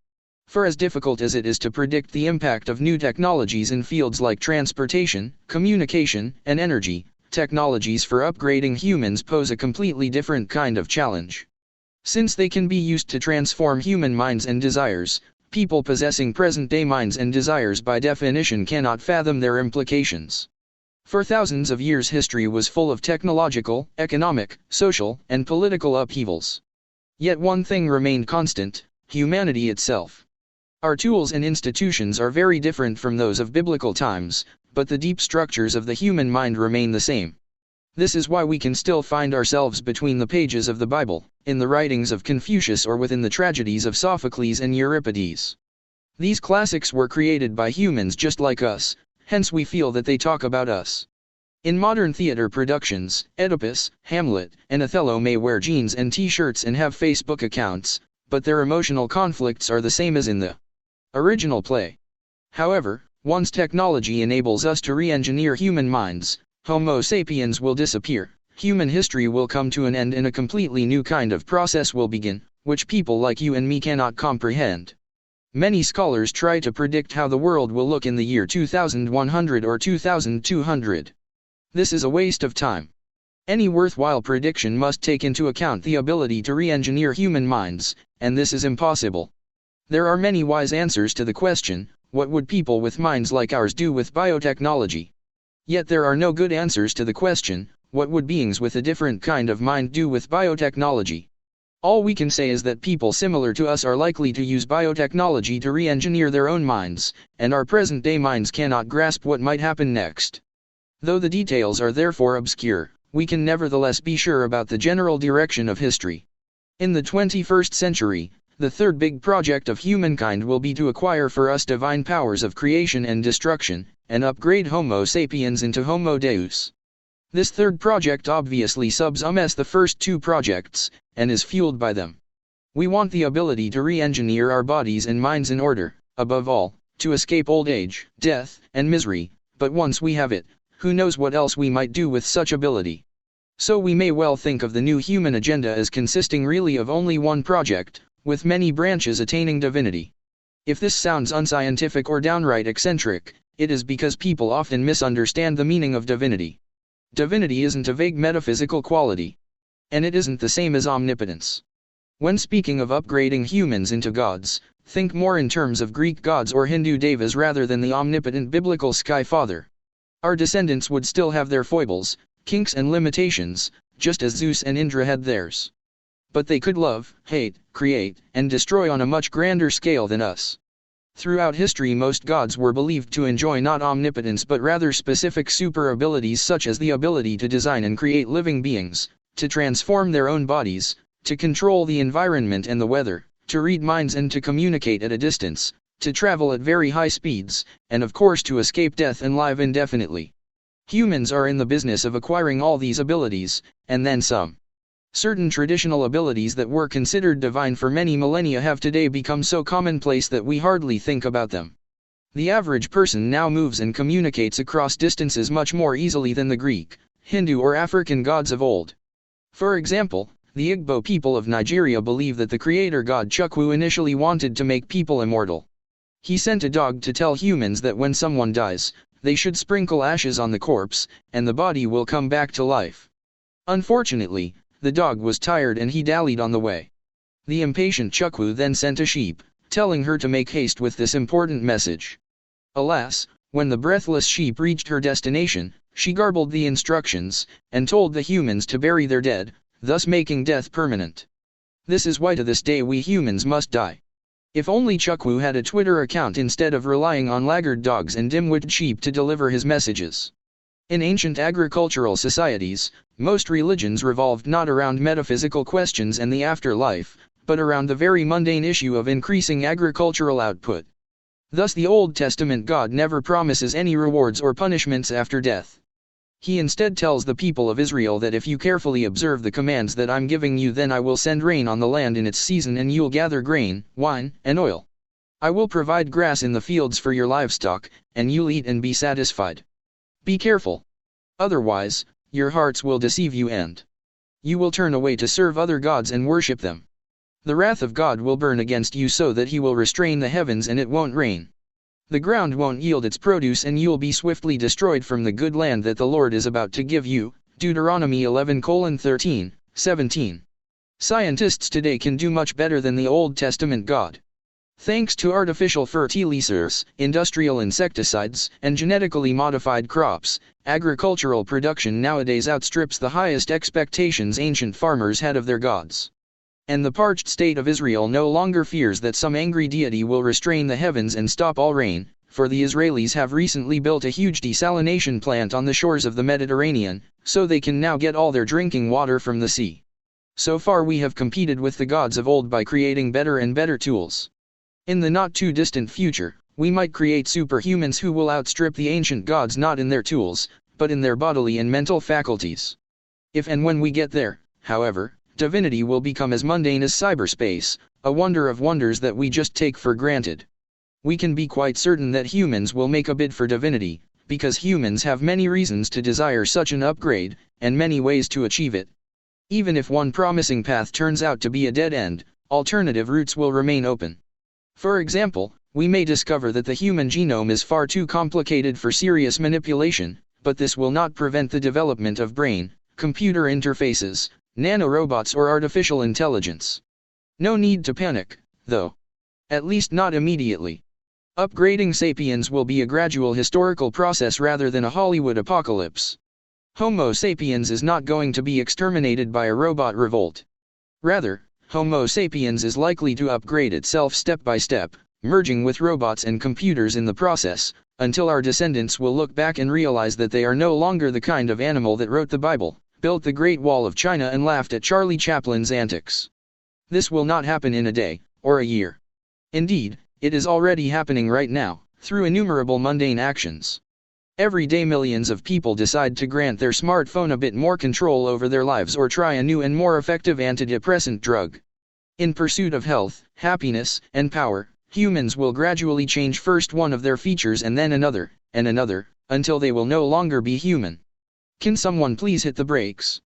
For as difficult as it is to predict the impact of new technologies in fields like transportation, communication, and energy, technologies for upgrading humans pose a completely different kind of challenge. Since they can be used to transform human minds and desires, people possessing present-day minds and desires by definition cannot fathom their implications. For thousands of years history was full of technological, economic, social, and political upheavals. Yet one thing remained constant: humanity itself. Our tools and institutions are very different from those of biblical times, but the deep structures of the human mind remain the same. This is why we can still find ourselves between the pages of the Bible, in the writings of Confucius, or within the tragedies of Sophocles and Euripides. These classics were created by humans just like us, hence we feel that they talk about us. In modern theater productions, Oedipus, Hamlet, and Othello may wear jeans and t-shirts and have Facebook accounts, but their emotional conflicts are the same as in the original play. However, once technology enables us to re-engineer human minds, Homo sapiens will disappear, human history will come to an end, and a completely new kind of process will begin, which people like you and me cannot comprehend. Many scholars try to predict how the world will look in the year 2100 or 2200. This is a waste of time. Any worthwhile prediction must take into account the ability to re-engineer human minds, and this is impossible. There are many wise answers to the question, what would people with minds like ours do with biotechnology? Yet there are no good answers to the question, what would beings with a different kind of mind do with biotechnology? All we can say is that people similar to us are likely to use biotechnology to re-engineer their own minds, and our present-day minds cannot grasp what might happen next. Though the details are therefore obscure, we can nevertheless be sure about the general direction of history. In the 21st century, the third big project of humankind will be to acquire for us divine powers of creation and destruction, and upgrade Homo sapiens into Homo Deus. This third project obviously subsumes the first two projects, and is fueled by them. We want the ability to re-engineer our bodies and minds in order, above all, to escape old age, death, and misery, but once we have it, who knows what else we might do with such ability. So we may well think of the new human agenda as consisting really of only one project, with many branches attaining divinity. If this sounds unscientific or downright eccentric, it is because people often misunderstand the meaning of divinity. Divinity isn't a vague metaphysical quality. And it isn't the same as omnipotence. When speaking of upgrading humans into gods, think more in terms of Greek gods or Hindu devas rather than the omnipotent biblical Sky Father. Our descendants would still have their foibles, kinks and limitations, just as Zeus and Indra had theirs. But they could love, hate, create, and destroy on a much grander scale than us. Throughout history most gods were believed to enjoy not omnipotence but rather specific super abilities, such as the ability to design and create living beings, to transform their own bodies, to control the environment and the weather, to read minds and to communicate at a distance, to travel at very high speeds, and of course to escape death and live indefinitely. Humans are in the business of acquiring all these abilities, and then some. Certain traditional abilities that were considered divine for many millennia have today become so commonplace that we hardly think about them. The average person now moves and communicates across distances much more easily than the Greek, Hindu or African gods of old. For example, the Igbo people of Nigeria believe that the creator god Chukwu initially wanted to make people immortal. He sent a dog to tell humans that when someone dies, they should sprinkle ashes on the corpse, and the body will come back to life. Unfortunately, the dog was tired and he dallied on the way. The impatient Chukwu then sent a sheep, telling her to make haste with this important message. Alas, when the breathless sheep reached her destination, she garbled the instructions, and told the humans to bury their dead, thus making death permanent. This is why to this day we humans must die. If only Chukwu had a Twitter account instead of relying on laggard dogs and dim-witted sheep to deliver his messages. In ancient agricultural societies, most religions revolved not around metaphysical questions and the afterlife, but around the very mundane issue of increasing agricultural output. Thus the Old Testament God never promises any rewards or punishments after death. He instead tells the people of Israel that if you carefully observe the commands that I'm giving you, then I will send rain on the land in its season and you'll gather grain, wine, and oil. I will provide grass in the fields for your livestock, and you'll eat and be satisfied. Be careful. Otherwise, your hearts will deceive you and you will turn away to serve other gods and worship them. The wrath of God will burn against you so that he will restrain the heavens and it won't rain. The ground won't yield its produce and you'll be swiftly destroyed from the good land that the Lord is about to give you. Deuteronomy 11:13-17. Scientists today can do much better than the Old Testament God. Thanks to artificial fertilizers, industrial insecticides, and genetically modified crops, agricultural production nowadays outstrips the highest expectations ancient farmers had of their gods. And the parched state of Israel no longer fears that some angry deity will restrain the heavens and stop all rain, for the Israelis have recently built a huge desalination plant on the shores of the Mediterranean, so they can now get all their drinking water from the sea. So far we have competed with the gods of old by creating better and better tools. In the not too distant future, we might create superhumans who will outstrip the ancient gods not in their tools, but in their bodily and mental faculties. If and when we get there, however, divinity will become as mundane as cyberspace, a wonder of wonders that we just take for granted. We can be quite certain that humans will make a bid for divinity, because humans have many reasons to desire such an upgrade, and many ways to achieve it. Even if one promising path turns out to be a dead end, alternative routes will remain open. For example, we may discover that the human genome is far too complicated for serious manipulation, but this will not prevent the development of brain, computer interfaces, nanorobots or artificial intelligence. No need to panic, though. At least not immediately. Upgrading sapiens will be a gradual historical process rather than a Hollywood apocalypse. Homo sapiens is not going to be exterminated by a robot revolt. Rather, Homo sapiens is likely to upgrade itself step by step, merging with robots and computers in the process, until our descendants will look back and realize that they are no longer the kind of animal that wrote the Bible, built the Great Wall of China and laughed at Charlie Chaplin's antics. This will not happen in a day, or a year. Indeed, it is already happening right now, through innumerable mundane actions. Every day millions of people decide to grant their smartphone a bit more control over their lives or try a new and more effective antidepressant drug. In pursuit of health, happiness, and power, humans will gradually change first one of their features and then another, until they will no longer be human. Can someone please hit the brakes?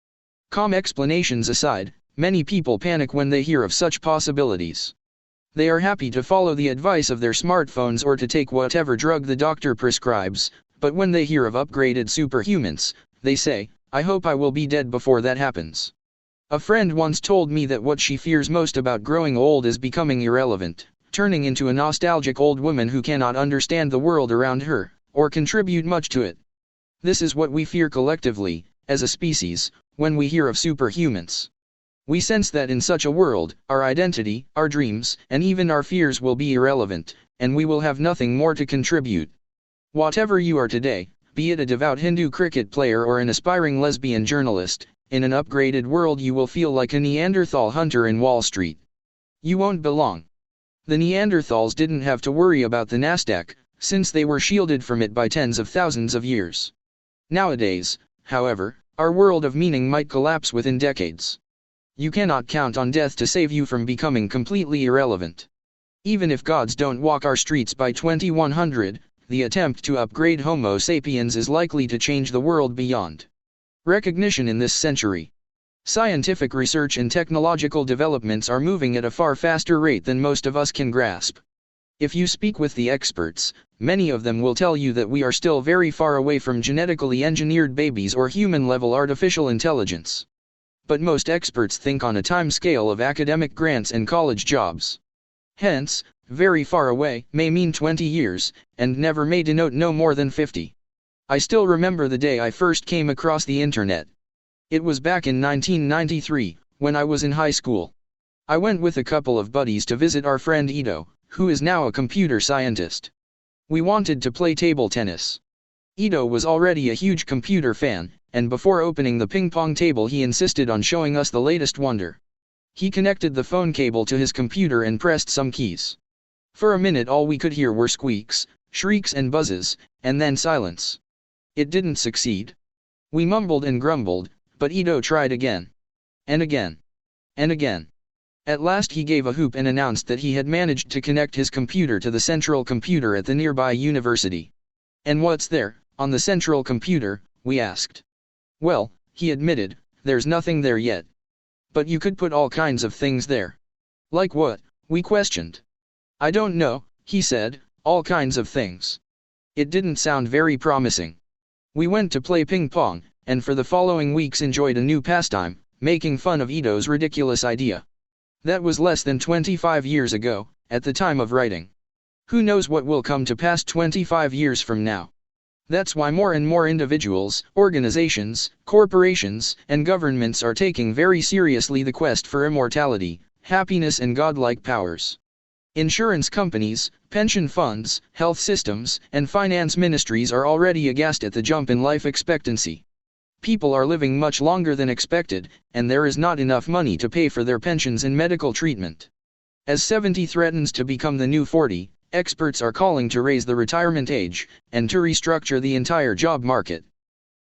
Calm explanations aside, many people panic when they hear of such possibilities. They are happy to follow the advice of their smartphones or to take whatever drug the doctor prescribes, but when they hear of upgraded superhumans, they say, I hope I will be dead before that happens. A friend once told me that what she fears most about growing old is becoming irrelevant, turning into a nostalgic old woman who cannot understand the world around her, or contribute much to it. This is what we fear collectively, as a species, when we hear of superhumans. We sense that in such a world, our identity, our dreams, and even our fears will be irrelevant, and we will have nothing more to contribute. Whatever you are today, be it a devout Hindu cricket player or an aspiring lesbian journalist, in an upgraded world you will feel like a Neanderthal hunter in Wall Street. You won't belong. The Neanderthals didn't have to worry about the Nasdaq, since they were shielded from it by tens of thousands of years. Nowadays, however, our world of meaning might collapse within decades. You cannot count on death to save you from becoming completely irrelevant. Even if gods don't walk our streets by 2100, the attempt to upgrade Homo sapiens is likely to change the world beyond recognition in this century. Scientific research and technological developments are moving at a far faster rate than most of us can grasp. If you speak with the experts, many of them will tell you that we are still very far away from genetically engineered babies or human-level artificial intelligence. But most experts think on a time scale of academic grants and college jobs. Hence, very far away may mean 20 years, and never may denote no more than 50. I still remember the day I first came across the internet. It was back in 1993, when I was in high school. I went with a couple of buddies to visit our friend Ito, who is now a computer scientist. We wanted to play table tennis. Ito was already a huge computer fan, and before opening the ping-pong table he insisted on showing us the latest wonder. He connected the phone cable to his computer and pressed some keys. For a minute all we could hear were squeaks, shrieks and buzzes, and then silence. It didn't succeed. We mumbled and grumbled, but Ito tried again. And again. And again. At last he gave a hoop and announced that he had managed to connect his computer to the central computer at the nearby university. And what's there, on the central computer, we asked. Well, he admitted, there's nothing there yet. But you could put all kinds of things there. Like what? We questioned. I don't know, he said, all kinds of things. It didn't sound very promising. We went to play ping pong, and for the following weeks enjoyed a new pastime, making fun of Ito's ridiculous idea. That was less than 25 years ago, at the time of writing. Who knows what will come to pass 25 years from now? That's why more and more individuals, organizations, corporations, and governments are taking very seriously the quest for immortality, happiness and godlike powers. Insurance companies, pension funds, health systems, and finance ministries are already aghast at the jump in life expectancy. People are living much longer than expected, and there is not enough money to pay for their pensions and medical treatment. As 70 threatens to become the new 40, experts are calling to raise the retirement age, and to restructure the entire job market.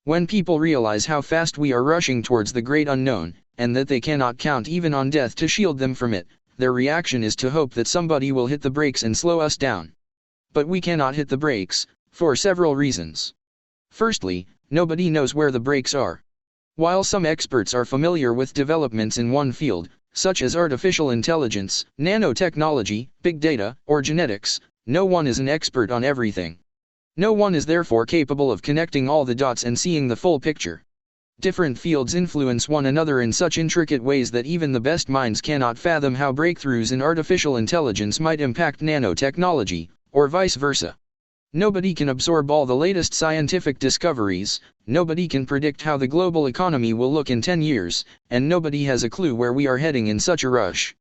When people realize how fast we are rushing towards the great unknown, and that they cannot count even on death to shield them from it, their reaction is to hope that somebody will hit the brakes and slow us down. But we cannot hit the brakes, for several reasons. Firstly, nobody knows where the brakes are. While some experts are familiar with developments in one field, such as artificial intelligence, nanotechnology, big data, or genetics, no one is an expert on everything. No one is therefore capable of connecting all the dots and seeing the full picture. Different fields influence one another in such intricate ways that even the best minds cannot fathom how breakthroughs in artificial intelligence might impact nanotechnology, or vice versa. Nobody can absorb all the latest scientific discoveries, nobody can predict how the global economy will look in 10 years, and nobody has a clue where we are heading in such a rush.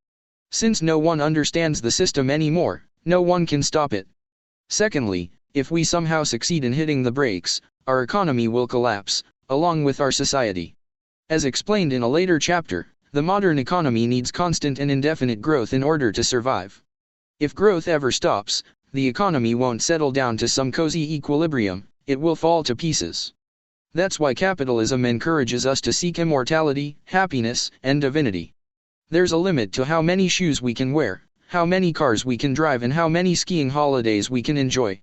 Since no one understands the system anymore, no one can stop it. Secondly, if we somehow succeed in hitting the brakes, our economy will collapse, along with our society. As explained in a later chapter, the modern economy needs constant and indefinite growth in order to survive. If growth ever stops, the economy won't settle down to some cozy equilibrium, it will fall to pieces. That's why capitalism encourages us to seek immortality, happiness, and divinity. There's a limit to how many shoes we can wear, how many cars we can drive and how many skiing holidays we can enjoy.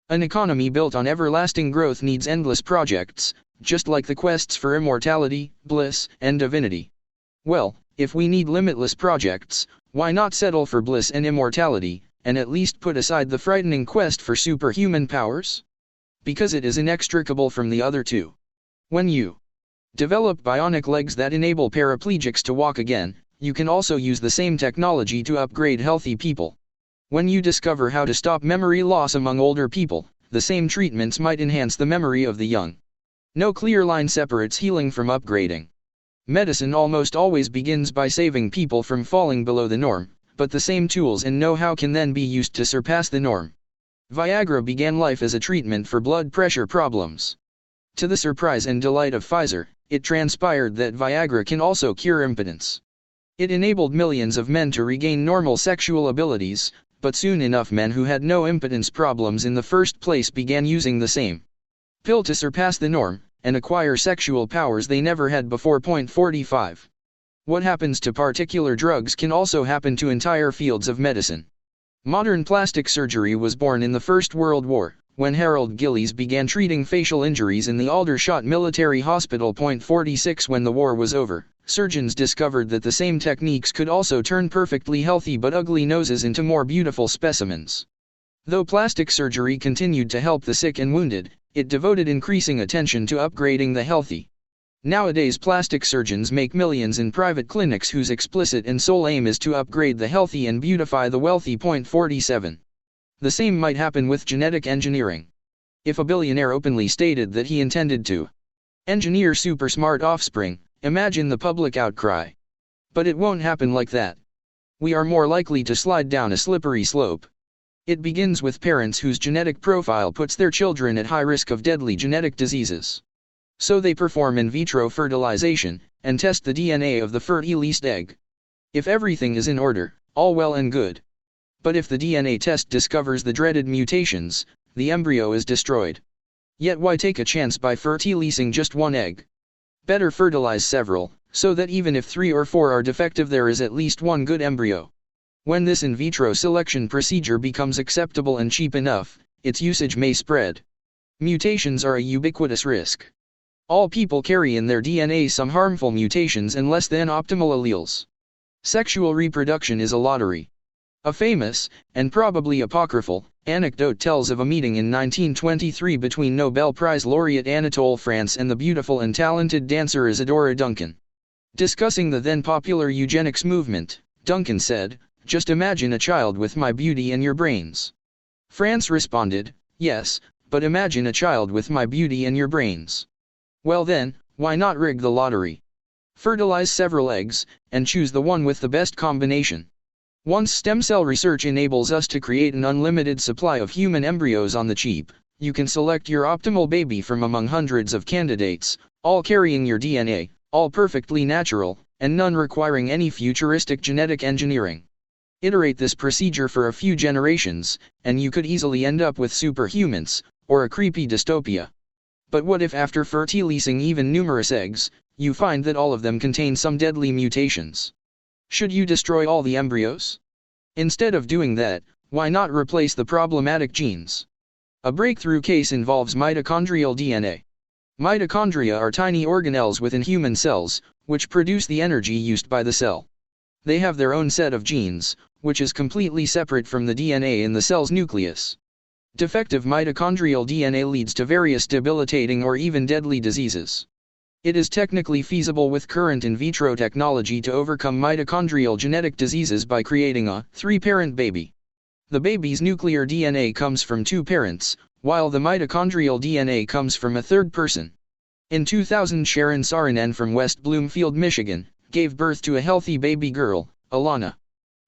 An economy built on everlasting growth needs endless projects, just like the quests for immortality, bliss, and divinity. Well, if we need limitless projects, why not settle for bliss and immortality, and at least put aside the frightening quest for superhuman powers? Because it is inextricable from the other two. When you develop bionic legs that enable paraplegics to walk again, you can also use the same technology to upgrade healthy people. When you discover how to stop memory loss among older people, the same treatments might enhance the memory of the young. No clear line separates healing from upgrading. Medicine almost always begins by saving people from falling below the norm, but the same tools and know-how can then be used to surpass the norm. Viagra began life as a treatment for blood pressure problems. To the surprise and delight of Pfizer, it transpired that Viagra can also cure impotence. It enabled millions of men to regain normal sexual abilities, but soon enough men who had no impotence problems in the first place began using the same pill to surpass the norm, and acquire sexual powers they never had before. 45. What happens to particular drugs can also happen to entire fields of medicine. Modern plastic surgery was born in the First World War, when Harold Gillies began treating facial injuries in the Aldershot Military Hospital. 46 When the war was over, surgeons discovered that the same techniques could also turn perfectly healthy but ugly noses into more beautiful specimens. Though plastic surgery continued to help the sick and wounded, it devoted increasing attention to upgrading the healthy. Nowadays plastic surgeons make millions in private clinics whose explicit and sole aim is to upgrade the healthy and beautify the wealthy. 47. The same might happen with genetic engineering. If a billionaire openly stated that he intended to engineer super smart offspring, imagine the public outcry. But it won't happen like that. We are more likely to slide down a slippery slope. It begins with parents whose genetic profile puts their children at high risk of deadly genetic diseases. So they perform in vitro fertilization, and test the DNA of the fertilized egg. If everything is in order, all well and good. But if the DNA test discovers the dreaded mutations, the embryo is destroyed. Yet why take a chance by fertilizing just one egg? Better fertilize several, so that even if 3 or 4 are defective there is at least one good embryo. When this in vitro selection procedure becomes acceptable and cheap enough, its usage may spread. Mutations are a ubiquitous risk. All people carry in their DNA some harmful mutations and less than optimal alleles. Sexual reproduction is a lottery. A famous, and probably apocryphal, anecdote tells of a meeting in 1923 between Nobel Prize laureate Anatole France and the beautiful and talented dancer Isadora Duncan. Discussing the then popular eugenics movement, Duncan said, "Just imagine a child with my beauty and your brains." France responded, "Yes, but imagine a child with my beauty and your brains." Well then, why not rig the lottery? Fertilize several eggs, and choose the one with the best combination. Once stem cell research enables us to create an unlimited supply of human embryos on the cheap, you can select your optimal baby from among hundreds of candidates, all carrying your DNA, all perfectly natural, and none requiring any futuristic genetic engineering. Iterate this procedure for a few generations, and you could easily end up with superhumans, or a creepy dystopia. But what if after fertilizing even numerous eggs, you find that all of them contain some deadly mutations? Should you destroy all the embryos? Instead of doing that, why not replace the problematic genes? A breakthrough case involves mitochondrial DNA. Mitochondria are tiny organelles within human cells, which produce the energy used by the cell. They have their own set of genes, which is completely separate from the DNA in the cell's nucleus. Defective mitochondrial DNA leads to various debilitating or even deadly diseases. It is technically feasible with current in vitro technology to overcome mitochondrial genetic diseases by creating a 3-parent baby. The baby's nuclear DNA comes from 2 parents, while the mitochondrial DNA comes from a 3rd person. In 2000, Sharon Saarinen from West Bloomfield, Michigan, gave birth to a healthy baby girl, Alana.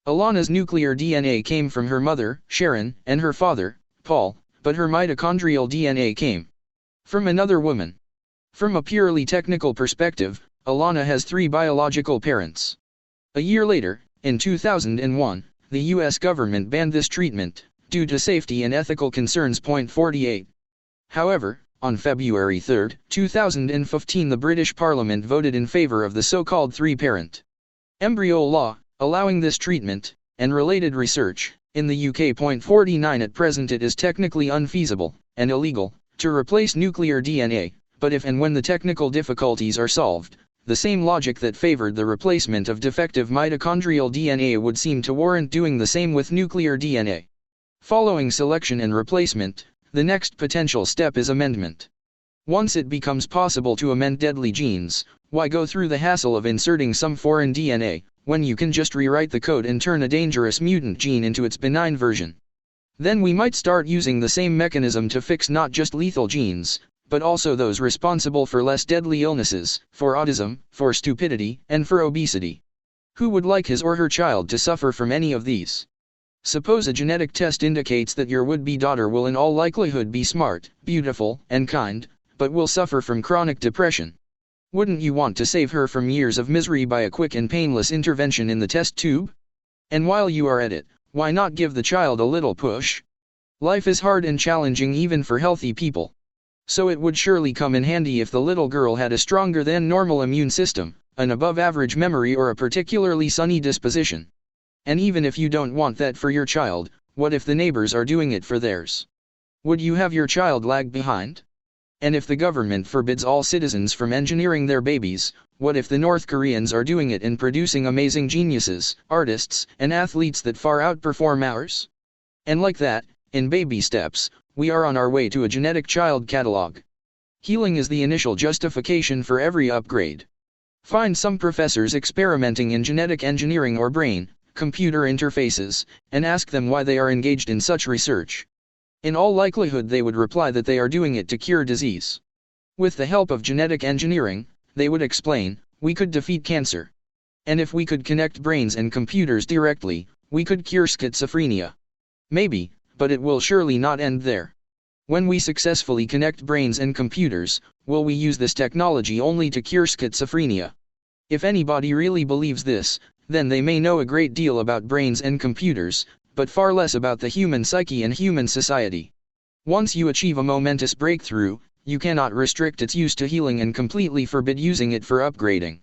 Alana's nuclear DNA came from her mother, Sharon, and her father, Paul, but her mitochondrial DNA came from another woman. From a purely technical perspective, Alana has 3 biological parents. A year later, in 2001, the US government banned this treatment, due to safety and ethical concerns. 48. However, on February 3, 2015, the British Parliament voted in favor of the so-called 3-parent embryo law, allowing this treatment, and related research. In the UK. 49 At present it is technically unfeasible, and illegal, to replace nuclear DNA, but if and when the technical difficulties are solved, the same logic that favored the replacement of defective mitochondrial DNA would seem to warrant doing the same with nuclear DNA. Following selection and replacement, the next potential step is amendment. Once it becomes possible to amend deadly genes, why go through the hassle of inserting some foreign DNA, when you can just rewrite the code and turn a dangerous mutant gene into its benign version? Then we might start using the same mechanism to fix not just lethal genes, but also those responsible for less deadly illnesses, for autism, for stupidity, and for obesity. Who would like his or her child to suffer from any of these? Suppose a genetic test indicates that your would-be daughter will in all likelihood be smart, beautiful, and kind, but will suffer from chronic depression. Wouldn't you want to save her from years of misery by a quick and painless intervention in the test tube? And while you are at it, why not give the child a little push? Life is hard and challenging even for healthy people. So it would surely come in handy if the little girl had a stronger than normal immune system, an above-average memory, or a particularly sunny disposition. And even if you don't want that for your child, what if the neighbors are doing it for theirs? Would you have your child lag behind? And if the government forbids all citizens from engineering their babies, what if the North Koreans are doing it and producing amazing geniuses, artists, and athletes that far outperform ours? And like that, in baby steps, we are on our way to a genetic child catalog. Healing is the initial justification for every upgrade. Find some professors experimenting in genetic engineering or brain-computer interfaces, and ask them why they are engaged in such research. In all likelihood they would reply that they are doing it to cure disease. With the help of genetic engineering, they would explain, we could defeat cancer. And if we could connect brains and computers directly, we could cure schizophrenia. Maybe, but it will surely not end there. When we successfully connect brains and computers, will we use this technology only to cure schizophrenia? If anybody really believes this, then they may know a great deal about brains and computers, but far less about the human psyche and human society. Once you achieve a momentous breakthrough, you cannot restrict its use to healing and completely forbid using it for upgrading.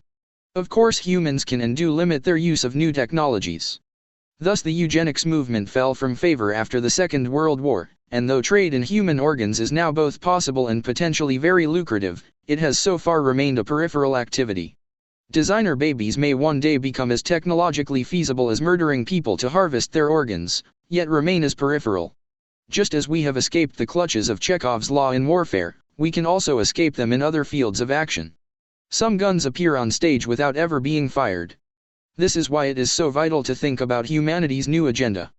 Of course, humans can and do limit their use of new technologies. Thus the eugenics movement fell from favor after the Second World War, and though trade in human organs is now both possible and potentially very lucrative, it has so far remained a peripheral activity. Designer babies may one day become as technologically feasible as murdering people to harvest their organs, yet remain as peripheral. Just as we have escaped the clutches of Chekhov's law in warfare, we can also escape them in other fields of action. Some guns appear on stage without ever being fired. This is why it is so vital to think about humanity's new agenda.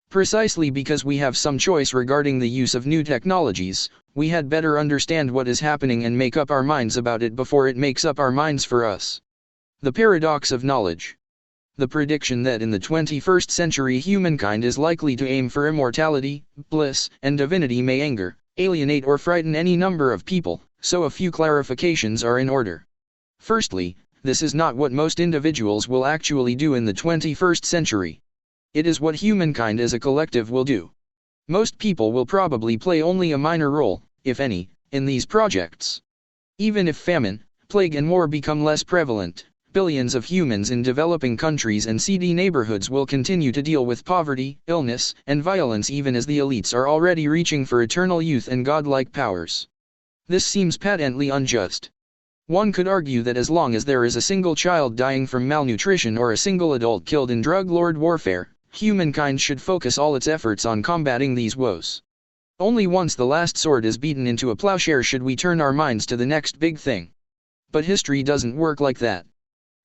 Precisely because we have some choice regarding the use of new technologies, we had better understand what is happening and make up our minds about it before it makes up our minds for us. The paradox of knowledge. The prediction that in the 21st century humankind is likely to aim for immortality, bliss, and divinity may anger, alienate, or frighten any number of people, so a few clarifications are in order. Firstly, this is not what most individuals will actually do in the 21st century. It is what humankind as a collective will do. Most people will probably play only a minor role, if any, in these projects. Even if famine, plague, and war become less prevalent, billions of humans in developing countries and seedy neighborhoods will continue to deal with poverty, illness, and violence even as the elites are already reaching for eternal youth and godlike powers. This seems patently unjust. One could argue that as long as there is a single child dying from malnutrition or a single adult killed in drug lord warfare, humankind should focus all its efforts on combating these woes. Only once the last sword is beaten into a plowshare should we turn our minds to the next big thing. But history doesn't work like that.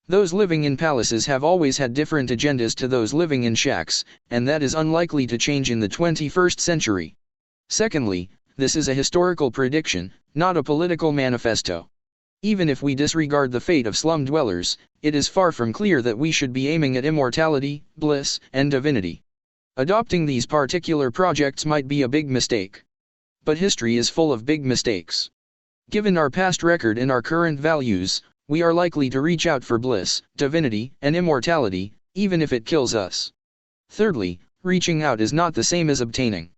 Those living in palaces have always had different agendas to those living in shacks, and that is unlikely to change in the 21st century. Secondly, this is a historical prediction, not a political manifesto. Even if we disregard the fate of slum dwellers, it is far from clear that we should be aiming at immortality, bliss, and divinity. Adopting these particular projects might be a big mistake. But history is full of big mistakes. Given our past record and our current values, we are likely to reach out for bliss, divinity, and immortality, even if it kills us. Thirdly, reaching out is not the same as obtaining.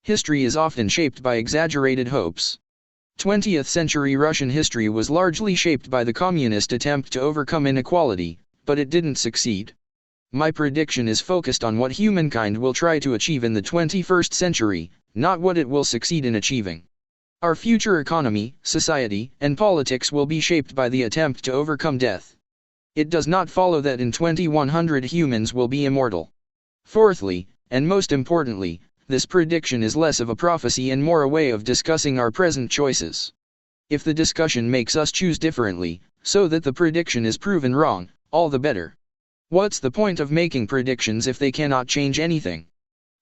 History is often shaped by exaggerated hopes. 20th century Russian history was largely shaped by the communist attempt to overcome inequality, but it didn't succeed. My prediction is focused on what humankind will try to achieve in the 21st century, not what it will succeed in achieving. Our future economy, society, and politics will be shaped by the attempt to overcome death. It does not follow that in 2100 humans will be immortal. Fourthly, and most importantly, this prediction is less of a prophecy and more a way of discussing our present choices. If the discussion makes us choose differently, so that the prediction is proven wrong, all the better. What's the point of making predictions if they cannot change anything?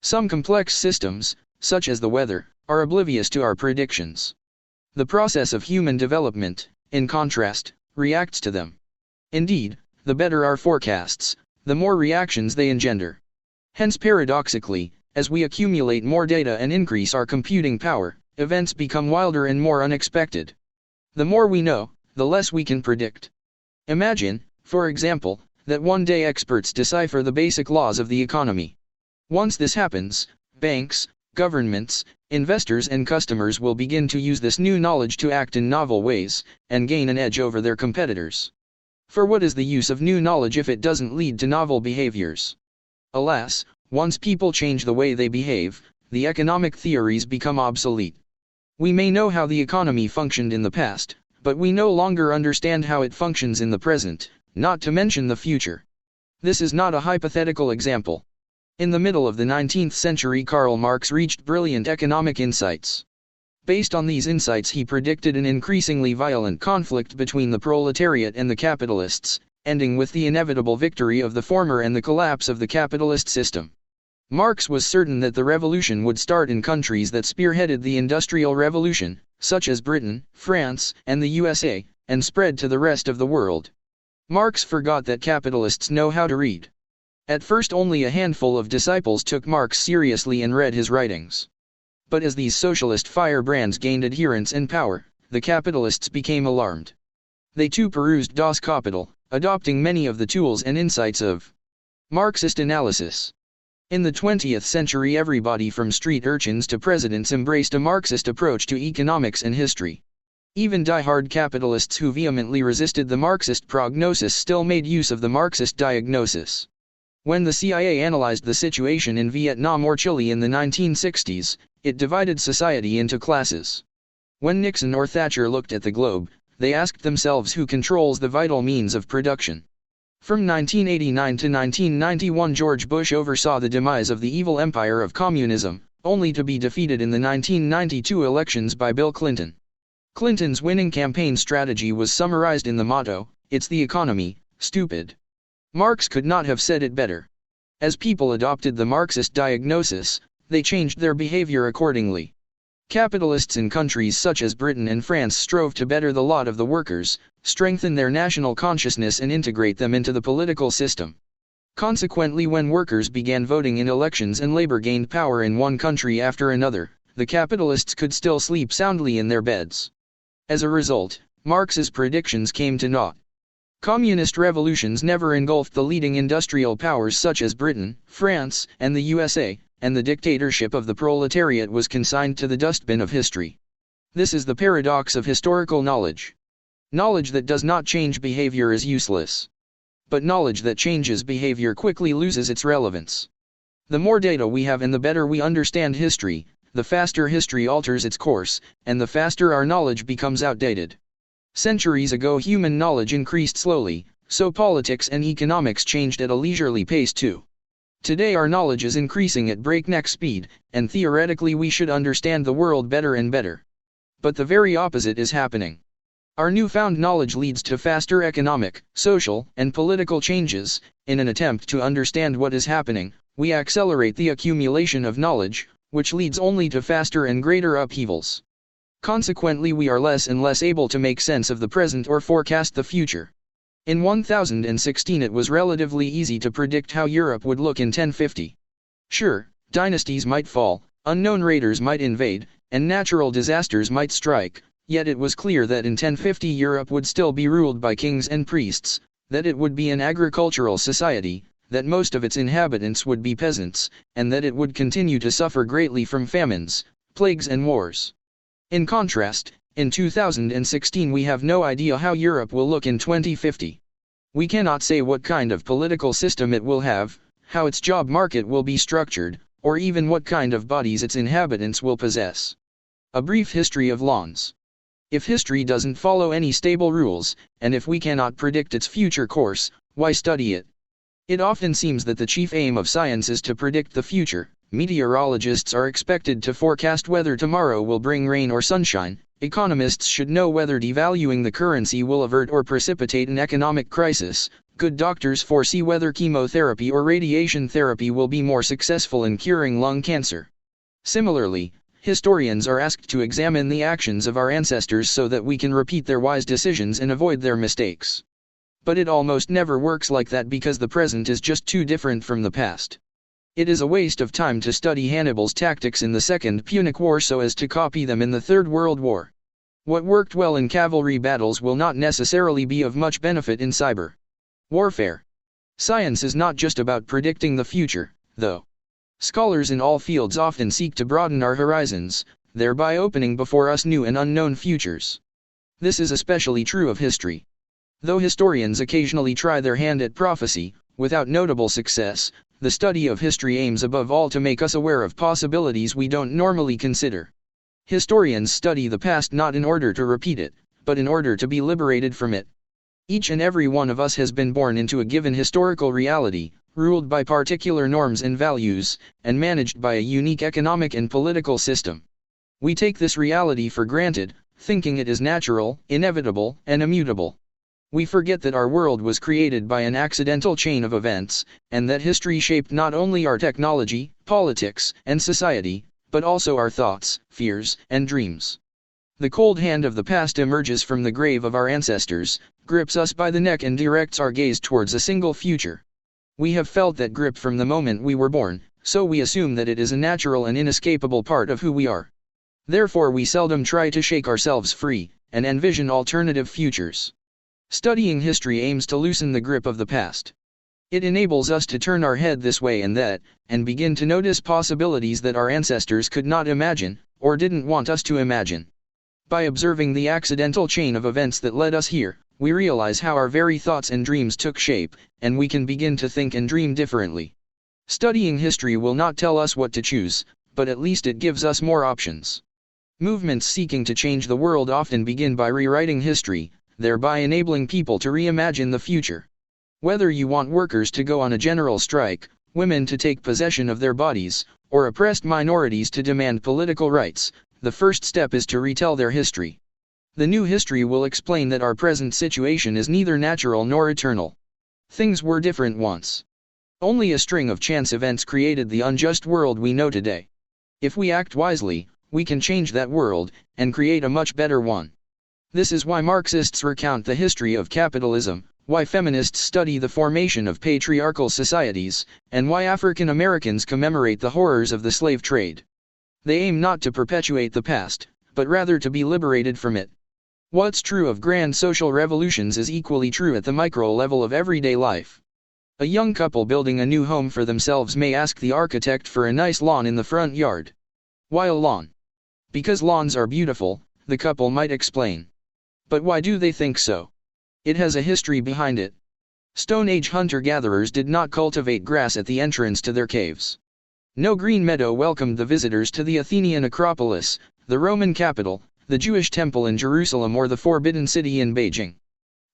Some complex systems, such as the weather, are oblivious to our predictions. The process of human development, in contrast, reacts to them. Indeed, the better our forecasts, the more reactions they engender. Hence paradoxically, as we accumulate more data and increase our computing power, events become wilder and more unexpected. The more we know, the less we can predict. Imagine, for example, that one day experts decipher the basic laws of the economy. Once this happens, banks, governments, investors and customers will begin to use this new knowledge to act in novel ways, and gain an edge over their competitors. For what is the use of new knowledge if it doesn't lead to novel behaviors? Alas, once people change the way they behave, the economic theories become obsolete. We may know how the economy functioned in the past, but we no longer understand how it functions in the present, not to mention the future. This is not a hypothetical example. In the middle of the 19th century, Karl Marx reached brilliant economic insights. Based on these insights, he predicted an increasingly violent conflict between the proletariat and the capitalists, ending with the inevitable victory of the former and the collapse of the capitalist system. Marx was certain that the revolution would start in countries that spearheaded the Industrial Revolution, such as Britain, France, and the USA, and spread to the rest of the world. Marx forgot that capitalists know how to read. At first only a handful of disciples took Marx seriously and read his writings. But as these socialist firebrands gained adherents and power, the capitalists became alarmed. They too perused Das Kapital, adopting many of the tools and insights of Marxist analysis. In the 20th century, everybody from street urchins to presidents embraced a Marxist approach to economics and history. Even die-hard capitalists who vehemently resisted the Marxist prognosis still made use of the Marxist diagnosis. When the CIA analyzed the situation in Vietnam or Chile in the 1960s, it divided society into classes. When Nixon or Thatcher looked at the globe, they asked themselves who controls the vital means of production. From 1989 to 1991, George Bush oversaw the demise of the evil empire of communism, only to be defeated in the 1992 elections by Bill Clinton. Clinton's winning campaign strategy was summarized in the motto, "It's the economy, stupid." Marx could not have said it better. As people adopted the Marxist diagnosis, they changed their behavior accordingly. Capitalists in countries such as Britain and France strove to better the lot of the workers, strengthen their national consciousness and integrate them into the political system. Consequently, when workers began voting in elections and labor gained power in one country after another, the capitalists could still sleep soundly in their beds. As a result, Marx's predictions came to naught. Communist revolutions never engulfed the leading industrial powers such as Britain, France, and the USA, and the dictatorship of the proletariat was consigned to the dustbin of history. This is the paradox of historical knowledge. Knowledge that does not change behavior is useless. But knowledge that changes behavior quickly loses its relevance. The more data we have and the better we understand history, the faster history alters its course, and the faster our knowledge becomes outdated. Centuries ago human knowledge increased slowly, so politics and economics changed at a leisurely pace too. Today our knowledge is increasing at breakneck speed, and theoretically we should understand the world better and better. But the very opposite is happening. Our newfound knowledge leads to faster economic, social, and political changes. In an attempt to understand what is happening, we accelerate the accumulation of knowledge, which leads only to faster and greater upheavals. Consequently, we are less and less able to make sense of the present or forecast the future. In 1016 it was relatively easy to predict how Europe would look in 1050. Sure, dynasties might fall, unknown raiders might invade, and natural disasters might strike, yet it was clear that in 1050 Europe would still be ruled by kings and priests, that it would be an agricultural society, that most of its inhabitants would be peasants, and that it would continue to suffer greatly from famines, plagues and wars. In contrast, in 2016 we have no idea how Europe will look in 2050. We cannot say what kind of political system it will have, how its job market will be structured, or even what kind of bodies its inhabitants will possess. A brief history of lawns. If history doesn't follow any stable rules, and if we cannot predict its future course, why study it? It often seems that the chief aim of science is to predict the future. Meteorologists are expected to forecast whether tomorrow will bring rain or sunshine. Economists should know whether devaluing the currency will avert or precipitate an economic crisis. Good doctors foresee whether chemotherapy or radiation therapy will be more successful in curing lung cancer. Similarly, historians are asked to examine the actions of our ancestors so that we can repeat their wise decisions and avoid their mistakes. But it almost never works like that because the present is just too different from the past. It is a waste of time to study Hannibal's tactics in the Second Punic War so as to copy them in the Third World War. What worked well in cavalry battles will not necessarily be of much benefit in cyber warfare. Science is not just about predicting the future, though. Scholars in all fields often seek to broaden our horizons, thereby opening before us new and unknown futures. This is especially true of history. Though historians occasionally try their hand at prophecy, without notable success, the study of history aims above all to make us aware of possibilities we don't normally consider. Historians study the past not in order to repeat it, but in order to be liberated from it. Each and every one of us has been born into a given historical reality, ruled by particular norms and values, and managed by a unique economic and political system. We take this reality for granted, thinking it is natural, inevitable, and immutable. We forget that our world was created by an accidental chain of events, and that history shaped not only our technology, politics, and society, but also our thoughts, fears, and dreams. The cold hand of the past emerges from the grave of our ancestors, grips us by the neck and directs our gaze towards a single future. We have felt that grip from the moment we were born, so we assume that it is a natural and inescapable part of who we are. Therefore we seldom try to shake ourselves free, and envision alternative futures. Studying history aims to loosen the grip of the past. It enables us to turn our head this way and that, and begin to notice possibilities that our ancestors could not imagine, or didn't want us to imagine. By observing the accidental chain of events that led us here, we realize how our very thoughts and dreams took shape, and we can begin to think and dream differently. Studying history will not tell us what to choose, but at least it gives us more options. Movements seeking to change the world often begin by rewriting history, thereby enabling people to reimagine the future. Whether you want workers to go on a general strike, women to take possession of their bodies, or oppressed minorities to demand political rights, the first step is to retell their history. The new history will explain that our present situation is neither natural nor eternal. Things were different once. Only a string of chance events created the unjust world we know today. If we act wisely, we can change that world, and create a much better one. This is why Marxists recount the history of capitalism, why feminists study the formation of patriarchal societies, and why African Americans commemorate the horrors of the slave trade. They aim not to perpetuate the past, but rather to be liberated from it. What's true of grand social revolutions is equally true at the micro level of everyday life. A young couple building a new home for themselves may ask the architect for a nice lawn in the front yard. Why a lawn? Because lawns are beautiful, the couple might explain. But why do they think so? It has a history behind it. Stone Age hunter-gatherers did not cultivate grass at the entrance to their caves. No green meadow welcomed the visitors to the Athenian Acropolis, the Roman capital, the Jewish temple in Jerusalem, or the Forbidden City in Beijing.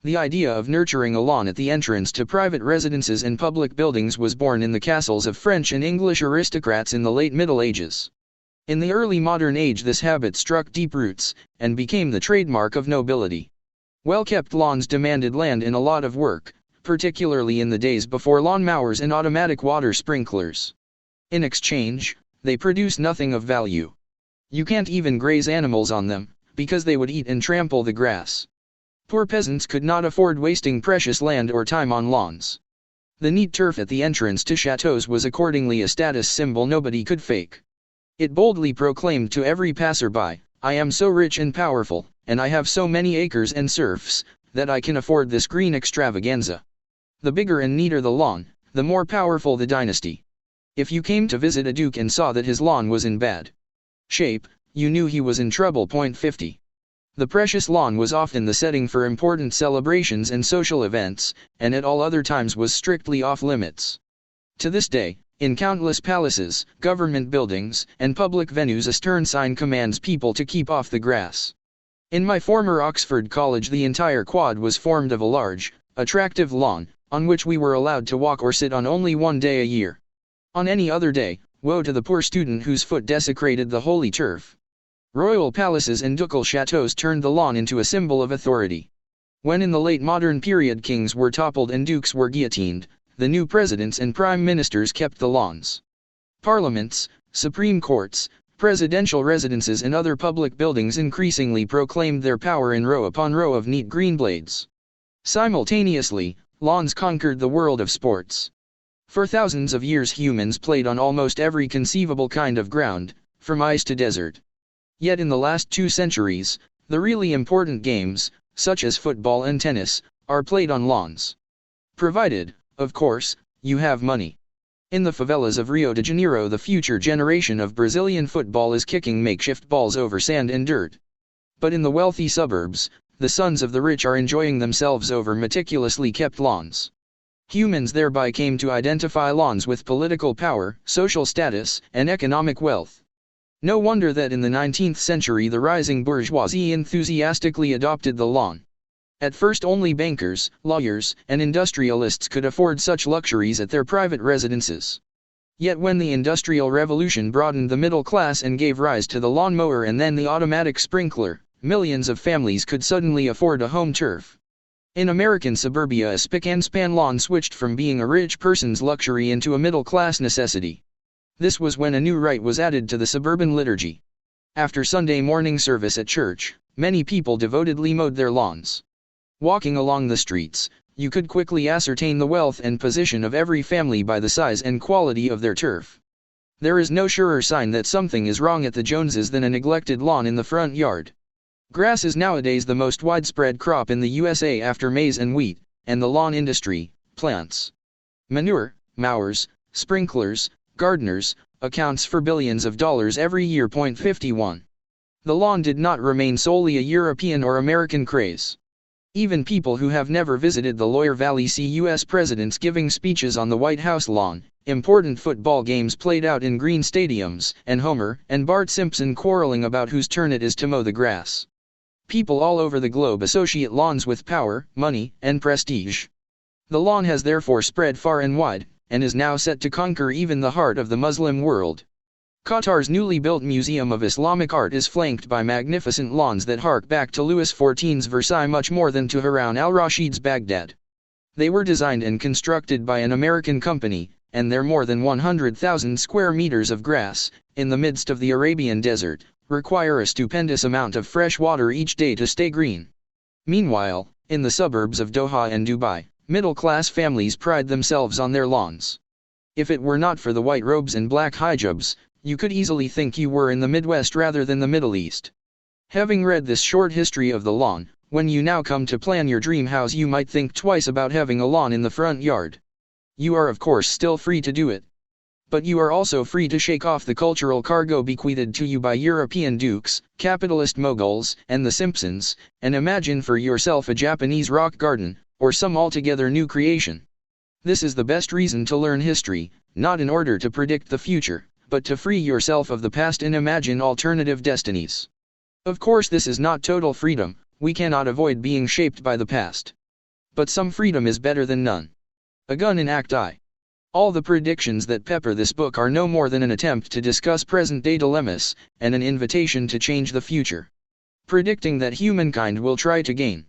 The idea of nurturing a lawn at the entrance to private residences and public buildings was born in the castles of French and English aristocrats in the late Middle Ages. In the early modern age this habit struck deep roots, and became the trademark of nobility. Well-kept lawns demanded land and a lot of work, particularly in the days before lawnmowers and automatic water sprinklers. In exchange, they produce nothing of value. You can't even graze animals on them, because they would eat and trample the grass. Poor peasants could not afford wasting precious land or time on lawns. The neat turf at the entrance to chateaux was accordingly a status symbol nobody could fake. It boldly proclaimed to every passerby, "I am so rich and powerful, and I have so many acres and serfs, that I can afford this green extravaganza." The bigger and neater the lawn, the more powerful the dynasty. If you came to visit a duke and saw that his lawn was in bad shape, you knew he was in trouble. 50. The precious lawn was often the setting for important celebrations and social events, and at all other times was strictly off limits. To this day, in countless palaces, government buildings, and public venues a stern sign commands people to keep off the grass. In my former Oxford college the entire quad was formed of a large, attractive lawn, on which we were allowed to walk or sit on only one day a year. On any other day, woe to the poor student whose foot desecrated the holy turf. Royal palaces and ducal chateaux turned the lawn into a symbol of authority. When in the late modern period kings were toppled and dukes were guillotined, the new presidents and prime ministers kept the lawns. Parliaments, supreme courts, presidential residences and other public buildings increasingly proclaimed their power in row upon row of neat green blades. Simultaneously, lawns conquered the world of sports. For thousands of years humans played on almost every conceivable kind of ground, from ice to desert. Yet in the last 2 centuries, the really important games, such as football and tennis, are played on lawns. Provided, of course, you have money. In the favelas of Rio de Janeiro the future generation of Brazilian football is kicking makeshift balls over sand and dirt. But in the wealthy suburbs, the sons of the rich are enjoying themselves over meticulously kept lawns. Humans thereby came to identify lawns with political power, social status, and economic wealth. No wonder that in the 19th century the rising bourgeoisie enthusiastically adopted the lawn. At first only bankers, lawyers, and industrialists could afford such luxuries at their private residences. Yet when the Industrial Revolution broadened the middle class and gave rise to the lawnmower and then the automatic sprinkler, millions of families could suddenly afford a home turf. In American suburbia, a spick-and-span lawn switched from being a rich person's luxury into a middle-class necessity. This was when a new rite was added to the suburban liturgy. After Sunday morning service at church, many people devotedly mowed their lawns. Walking along the streets, you could quickly ascertain the wealth and position of every family by the size and quality of their turf. There is no surer sign that something is wrong at the Joneses than a neglected lawn in the front yard. Grass is nowadays the most widespread crop in the USA after maize and wheat, and the lawn industry, plants, manure, mowers, sprinklers, gardeners, accounts for billions of dollars every year. 51. The lawn did not remain solely a European or American craze. Even people who have never visited the Loire Valley see U.S. presidents giving speeches on the White House lawn, important football games played out in green stadiums, and Homer and Bart Simpson quarreling about whose turn it is to mow the grass. People all over the globe associate lawns with power, money, and prestige. The lawn has therefore spread far and wide, and is now set to conquer even the heart of the Muslim world. Qatar's newly built Museum of Islamic Art is flanked by magnificent lawns that hark back to Louis XIV's Versailles much more than to Harun al-Rashid's Baghdad. They were designed and constructed by an American company, and their more than 100,000 square meters of grass, in the midst of the Arabian desert, require a stupendous amount of fresh water each day to stay green. Meanwhile, in the suburbs of Doha and Dubai, middle-class families pride themselves on their lawns. If it were not for the white robes and black hijabs, you could easily think you were in the Midwest rather than the Middle East. Having read this short history of the lawn, when you now come to plan your dream house, you might think twice about having a lawn in the front yard. You are of course still free to do it. But you are also free to shake off the cultural cargo bequeathed to you by European dukes, capitalist moguls, and the Simpsons, and imagine for yourself a Japanese rock garden, or some altogether new creation. This is the best reason to learn history, not in order to predict the future, but to free yourself of the past and imagine alternative destinies. Of course, this is not total freedom, we cannot avoid being shaped by the past. But some freedom is better than none. A gun in Act I. All the predictions that pepper this book are no more than an attempt to discuss present-day dilemmas, and an invitation to change the future. Predicting that humankind will try to gain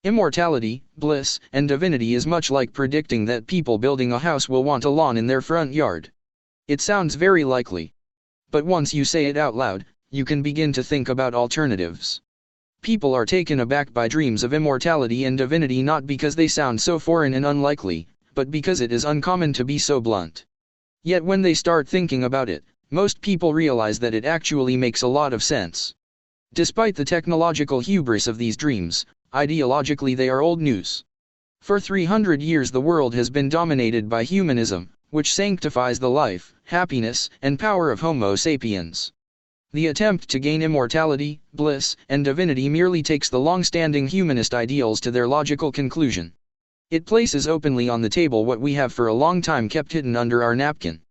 immortality, bliss, and divinity is much like predicting that people building a house will want a lawn in their front yard. It sounds very likely. But once you say it out loud, you can begin to think about alternatives. People are taken aback by dreams of immortality and divinity not because they sound so foreign and unlikely, but because it is uncommon to be so blunt. Yet when they start thinking about it, most people realize that it actually makes a lot of sense. Despite the technological hubris of these dreams, ideologically they are old news. For 300 years the world has been dominated by humanism, which sanctifies the life, happiness, and power of Homo sapiens. The attempt to gain immortality, bliss, and divinity merely takes the long-standing humanist ideals to their logical conclusion. It places openly on the table what we have for a long time kept hidden under our napkin.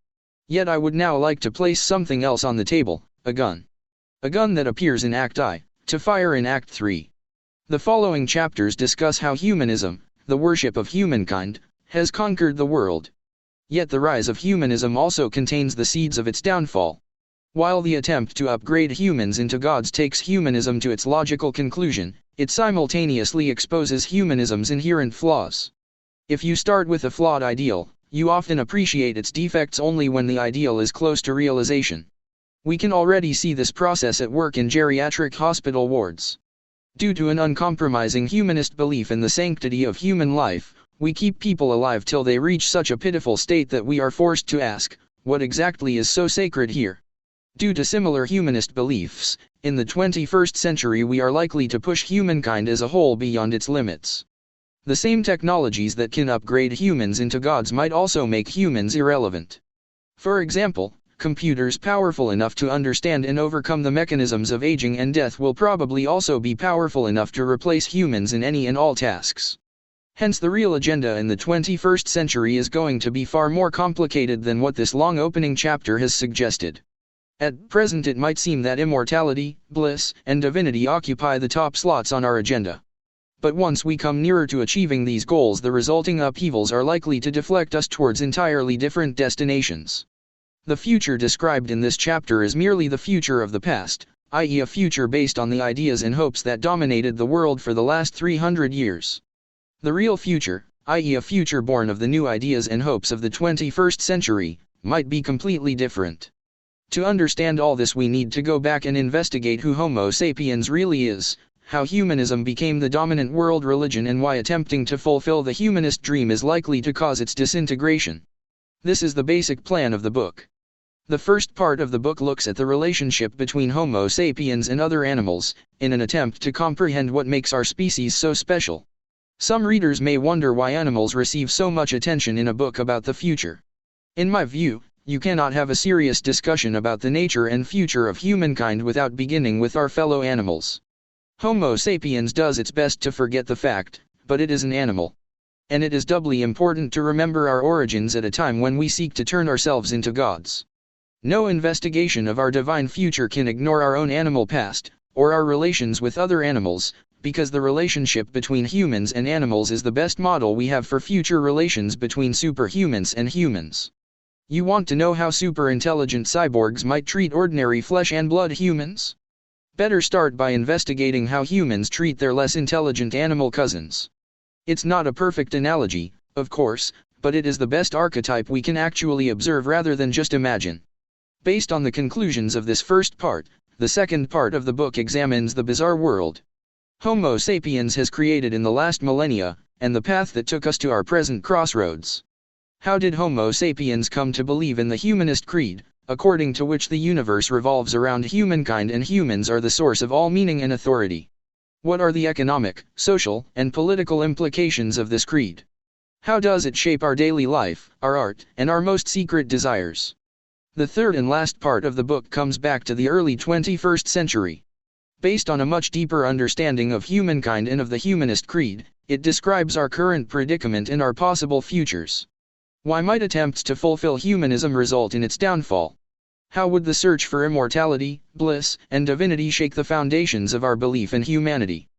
Yet I would now like to place something else on the table, a gun. A gun that appears in Act I, to fire in Act III. The following chapters discuss how humanism, the worship of humankind, has conquered the world. Yet the rise of humanism also contains the seeds of its downfall. While the attempt to upgrade humans into gods takes humanism to its logical conclusion, it simultaneously exposes humanism's inherent flaws. If you start with a flawed ideal, you often appreciate its defects only when the ideal is close to realization. We can already see this process at work in geriatric hospital wards. Due to an uncompromising humanist belief in the sanctity of human life, we keep people alive till they reach such a pitiful state that we are forced to ask, what exactly is so sacred here? Due to similar humanist beliefs, in the 21st century we are likely to push humankind as a whole beyond its limits. The same technologies that can upgrade humans into gods might also make humans irrelevant. For example, computers powerful enough to understand and overcome the mechanisms of aging and death will probably also be powerful enough to replace humans in any and all tasks. Hence the real agenda in the 21st century is going to be far more complicated than what this long opening chapter has suggested. At present it might seem that immortality, bliss, and divinity occupy the top slots on our agenda. But once we come nearer to achieving these goals, the resulting upheavals are likely to deflect us towards entirely different destinations. The future described in this chapter is merely the future of the past, i.e. a future based on the ideas and hopes that dominated the world for the last 300 years. The real future, i.e. a future born of the new ideas and hopes of the 21st century, might be completely different. To understand all this we need to go back and investigate who Homo sapiens really is, how humanism became the dominant world religion, and why attempting to fulfill the humanist dream is likely to cause its disintegration. This is the basic plan of the book. The first part of the book looks at the relationship between Homo sapiens and other animals, in an attempt to comprehend what makes our species so special. Some readers may wonder why animals receive so much attention in a book about the future. In my view, you cannot have a serious discussion about the nature and future of humankind without beginning with our fellow animals. Homo sapiens does its best to forget the fact, but it is an animal. And it is doubly important to remember our origins at a time when we seek to turn ourselves into gods. No investigation of our divine future can ignore our own animal past, or our relations with other animals, because the relationship between humans and animals is the best model we have for future relations between superhumans and humans. You want to know how super-intelligent cyborgs might treat ordinary flesh and blood humans? Better start by investigating how humans treat their less intelligent animal cousins. It's not a perfect analogy, of course, but it is the best archetype we can actually observe rather than just imagine. Based on the conclusions of this first part, the second part of the book examines the bizarre world Homo sapiens has created in the last millennia, and the path that took us to our present crossroads. How did Homo sapiens come to believe in the humanist creed, according to which the universe revolves around humankind and humans are the source of all meaning and authority? What are the economic, social, and political implications of this creed? How does it shape our daily life, our art, and our most secret desires? The third and last part of the book comes back to the early 21st century. Based on a much deeper understanding of humankind and of the humanist creed, it describes our current predicament and our possible futures. Why might attempts to fulfill humanism result in its downfall? How would the search for immortality, bliss, and divinity shake the foundations of our belief in humanity?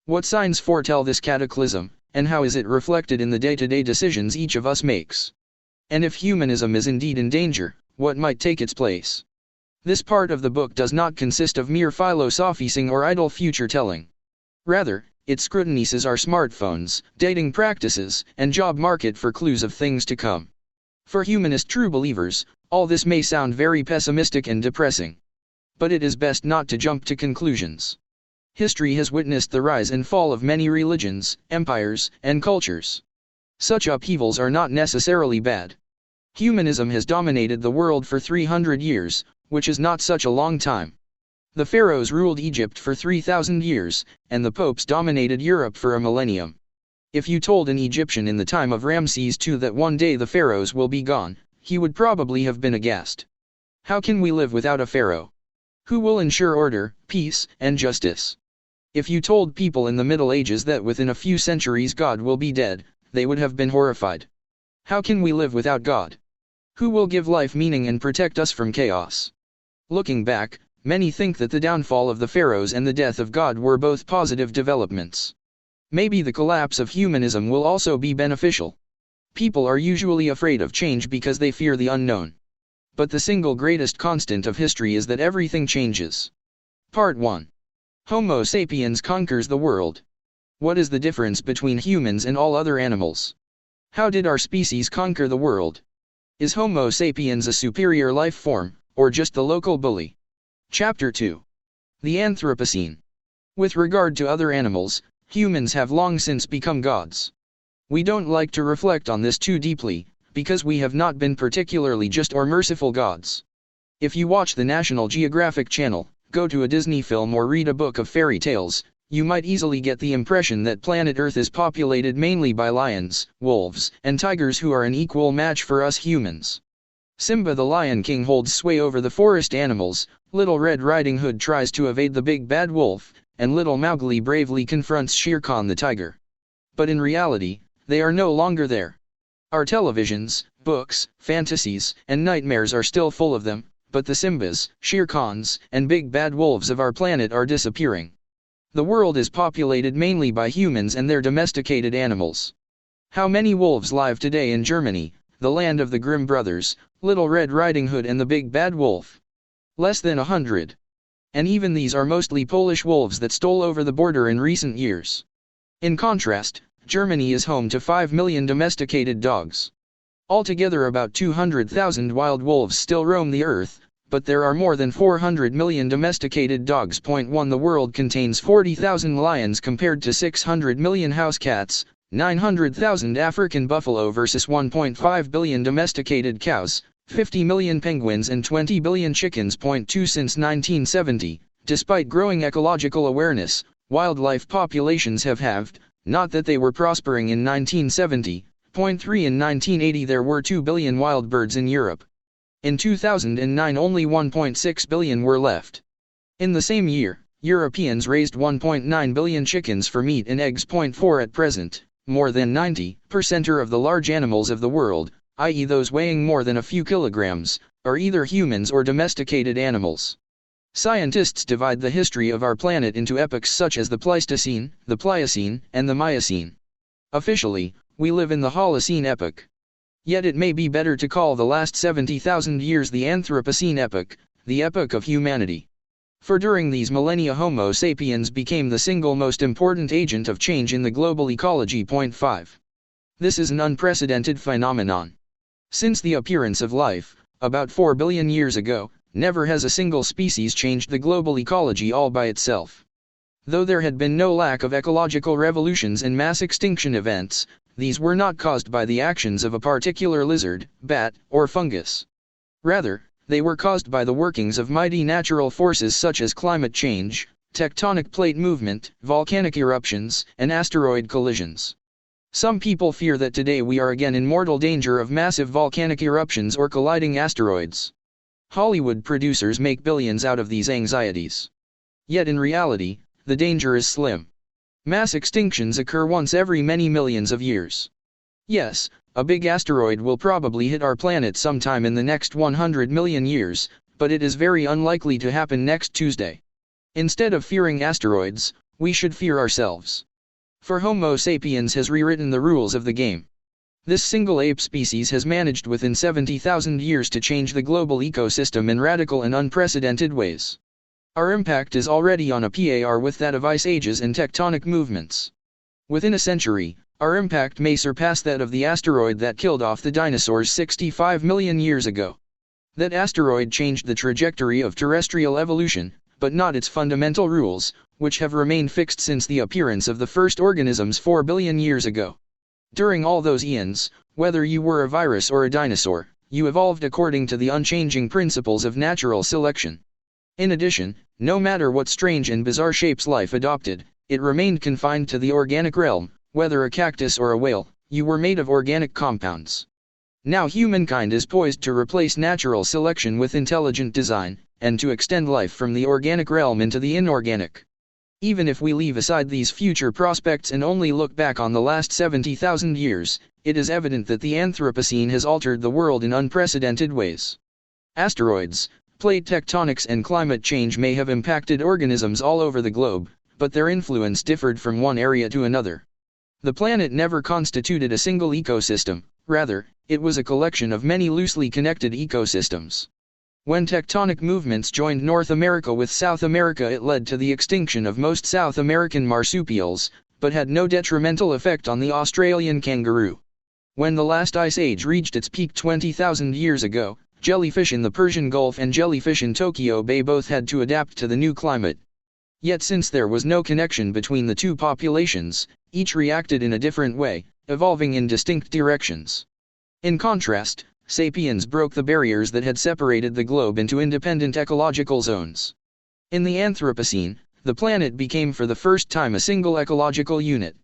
What signs foretell this cataclysm, and how is it reflected in the day-to-day decisions each of us makes? And if humanism is indeed in danger, what might take its place? This part of the book does not consist of mere philosophizing or idle future-telling. Rather, it scrutinizes our smartphones, dating practices, and job market for clues of things to come. For humanist true believers, all this may sound very pessimistic and depressing. But it is best not to jump to conclusions. History has witnessed the rise and fall of many religions, empires, and cultures. Such upheavals are not necessarily bad. Humanism has dominated the world for 300 years, which is not such a long time. The pharaohs ruled Egypt for 3,000 years, and the popes dominated Europe for a millennium. If you told an Egyptian in the time of Ramses II that one day the pharaohs will be gone, he would probably have been aghast. How can we live without a pharaoh? Who will ensure order, peace, and justice? If you told people in the Middle Ages that within a few centuries God will be dead, they would have been horrified. How can we live without God? Who will give life meaning and protect us from chaos? Looking back, many think that the downfall of the pharaohs and the death of God were both positive developments. Maybe the collapse of humanism will also be beneficial. People are usually afraid of change because they fear the unknown. But the single greatest constant of history is that everything changes. Part 1. Homo sapiens conquers the world. What is the difference between humans and all other animals? How did our species conquer the world? Is Homo sapiens a superior life form, or just the local bully? Chapter 2. The Anthropocene. With regard to other animals, humans have long since become gods. We don't like to reflect on this too deeply, because we have not been particularly just or merciful gods. If you watch the National Geographic Channel, go to a Disney film or read a book of fairy tales, you might easily get the impression that planet Earth is populated mainly by lions, wolves, and tigers who are an equal match for us humans. Simba the Lion King holds sway over the forest animals, Little Red Riding Hood tries to evade the big bad wolf, and Little Mowgli bravely confronts Shere Khan the tiger. But in reality, they are no longer there. Our televisions, books, fantasies, and nightmares are still full of them, but the Simbas, Shere Khans, and big bad wolves of our planet are disappearing. The world is populated mainly by humans and their domesticated animals. How many wolves live today in Germany, the land of the Grimm brothers, Little Red Riding Hood and the Big Bad Wolf? Less than 100. And even these are mostly Polish wolves that stole over the border in recent years. In contrast, Germany is home to 5 million domesticated dogs. Altogether about 200,000 wild wolves still roam the earth, but there are more than 400 million domesticated dogs. 1. The world contains 40,000 lions compared to 600 million house cats, 900,000 African buffalo versus 1.5 billion domesticated cows, 50 million penguins and 20 billion chickens. 2. Since 1970, despite growing ecological awareness, wildlife populations have halved, not that they were prospering in 1970. 3. In 1980 there were 2 billion wild birds in Europe. In 2009 only 1.6 billion were left. In the same year, Europeans raised 1.9 billion chickens for meat and eggs. 4. At present, more than 90% of the large animals of the world, i.e. those weighing more than a few kilograms, are either humans or domesticated animals. Scientists divide the history of our planet into epochs such as the Pleistocene, the Pliocene, and the Miocene. Officially, we live in the Holocene epoch. Yet it may be better to call the last 70,000 years the Anthropocene epoch, the epoch of humanity. For during these millennia Homo sapiens became the single most important agent of change in the global ecology. 5. This is an unprecedented phenomenon. Since the appearance of life, about 4 billion years ago, never has a single species changed the global ecology all by itself. Though there had been no lack of ecological revolutions and mass extinction events, these were not caused by the actions of a particular lizard, bat, or fungus. Rather, they were caused by the workings of mighty natural forces such as climate change, tectonic plate movement, volcanic eruptions, and asteroid collisions. Some people fear that today we are again in mortal danger of massive volcanic eruptions or colliding asteroids. Hollywood producers make billions out of these anxieties. Yet in reality, the danger is slim. Mass extinctions occur once every many millions of years. Yes, a big asteroid will probably hit our planet sometime in the next 100 million years, but it is very unlikely to happen next Tuesday. Instead of fearing asteroids, we should fear ourselves. For Homo sapiens has rewritten the rules of the game. This single ape species has managed within 70,000 years to change the global ecosystem in radical and unprecedented ways. Our impact is already on a par with that of ice ages and tectonic movements. Within a century, our impact may surpass that of the asteroid that killed off the dinosaurs 65 million years ago. That asteroid changed the trajectory of terrestrial evolution, but not its fundamental rules, which have remained fixed since the appearance of the first organisms 4 billion years ago. During all those eons, whether you were a virus or a dinosaur, you evolved according to the unchanging principles of natural selection. In addition, no matter what strange and bizarre shapes life adopted, it remained confined to the organic realm. Whether a cactus or a whale, you were made of organic compounds. Now humankind is poised to replace natural selection with intelligent design, and to extend life from the organic realm into the inorganic. Even if we leave aside these future prospects and only look back on the last 70,000 years, it is evident that the Anthropocene has altered the world in unprecedented ways. Asteroids, plate tectonics and climate change may have impacted organisms all over the globe, but their influence differed from one area to another. The planet never constituted a single ecosystem, rather, it was a collection of many loosely connected ecosystems. When tectonic movements joined North America with South America, it led to the extinction of most South American marsupials, but had no detrimental effect on the Australian kangaroo. When the last ice age reached its peak 20,000 years ago, jellyfish in the Persian Gulf and jellyfish in Tokyo Bay both had to adapt to the new climate. Yet since there was no connection between the two populations, each reacted in a different way, evolving in distinct directions. In contrast, sapiens broke the barriers that had separated the globe into independent ecological zones. In the Anthropocene, the planet became for the first time a single ecological unit.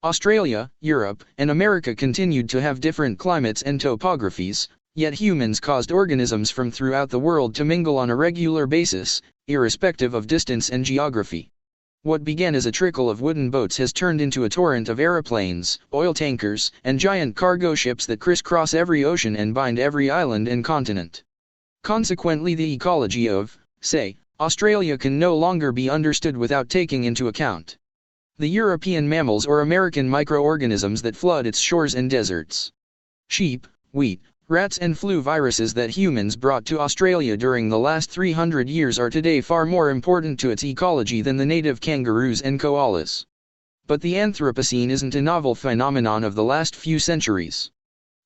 Australia, Europe, and America continued to have different climates and topographies, Yet humans caused organisms from throughout the world to mingle on a regular basis, irrespective of distance and geography. What began as a trickle of wooden boats has turned into a torrent of aeroplanes, oil tankers, and giant cargo ships that crisscross every ocean and bind every island and continent. Consequently, the ecology of, say, Australia can no longer be understood without taking into account the European mammals or American microorganisms that flood its shores and deserts. Sheep, wheat, rats and flu viruses that humans brought to Australia during the last 300 years are today far more important to its ecology than the native kangaroos and koalas. But the Anthropocene isn't a novel phenomenon of the last few centuries.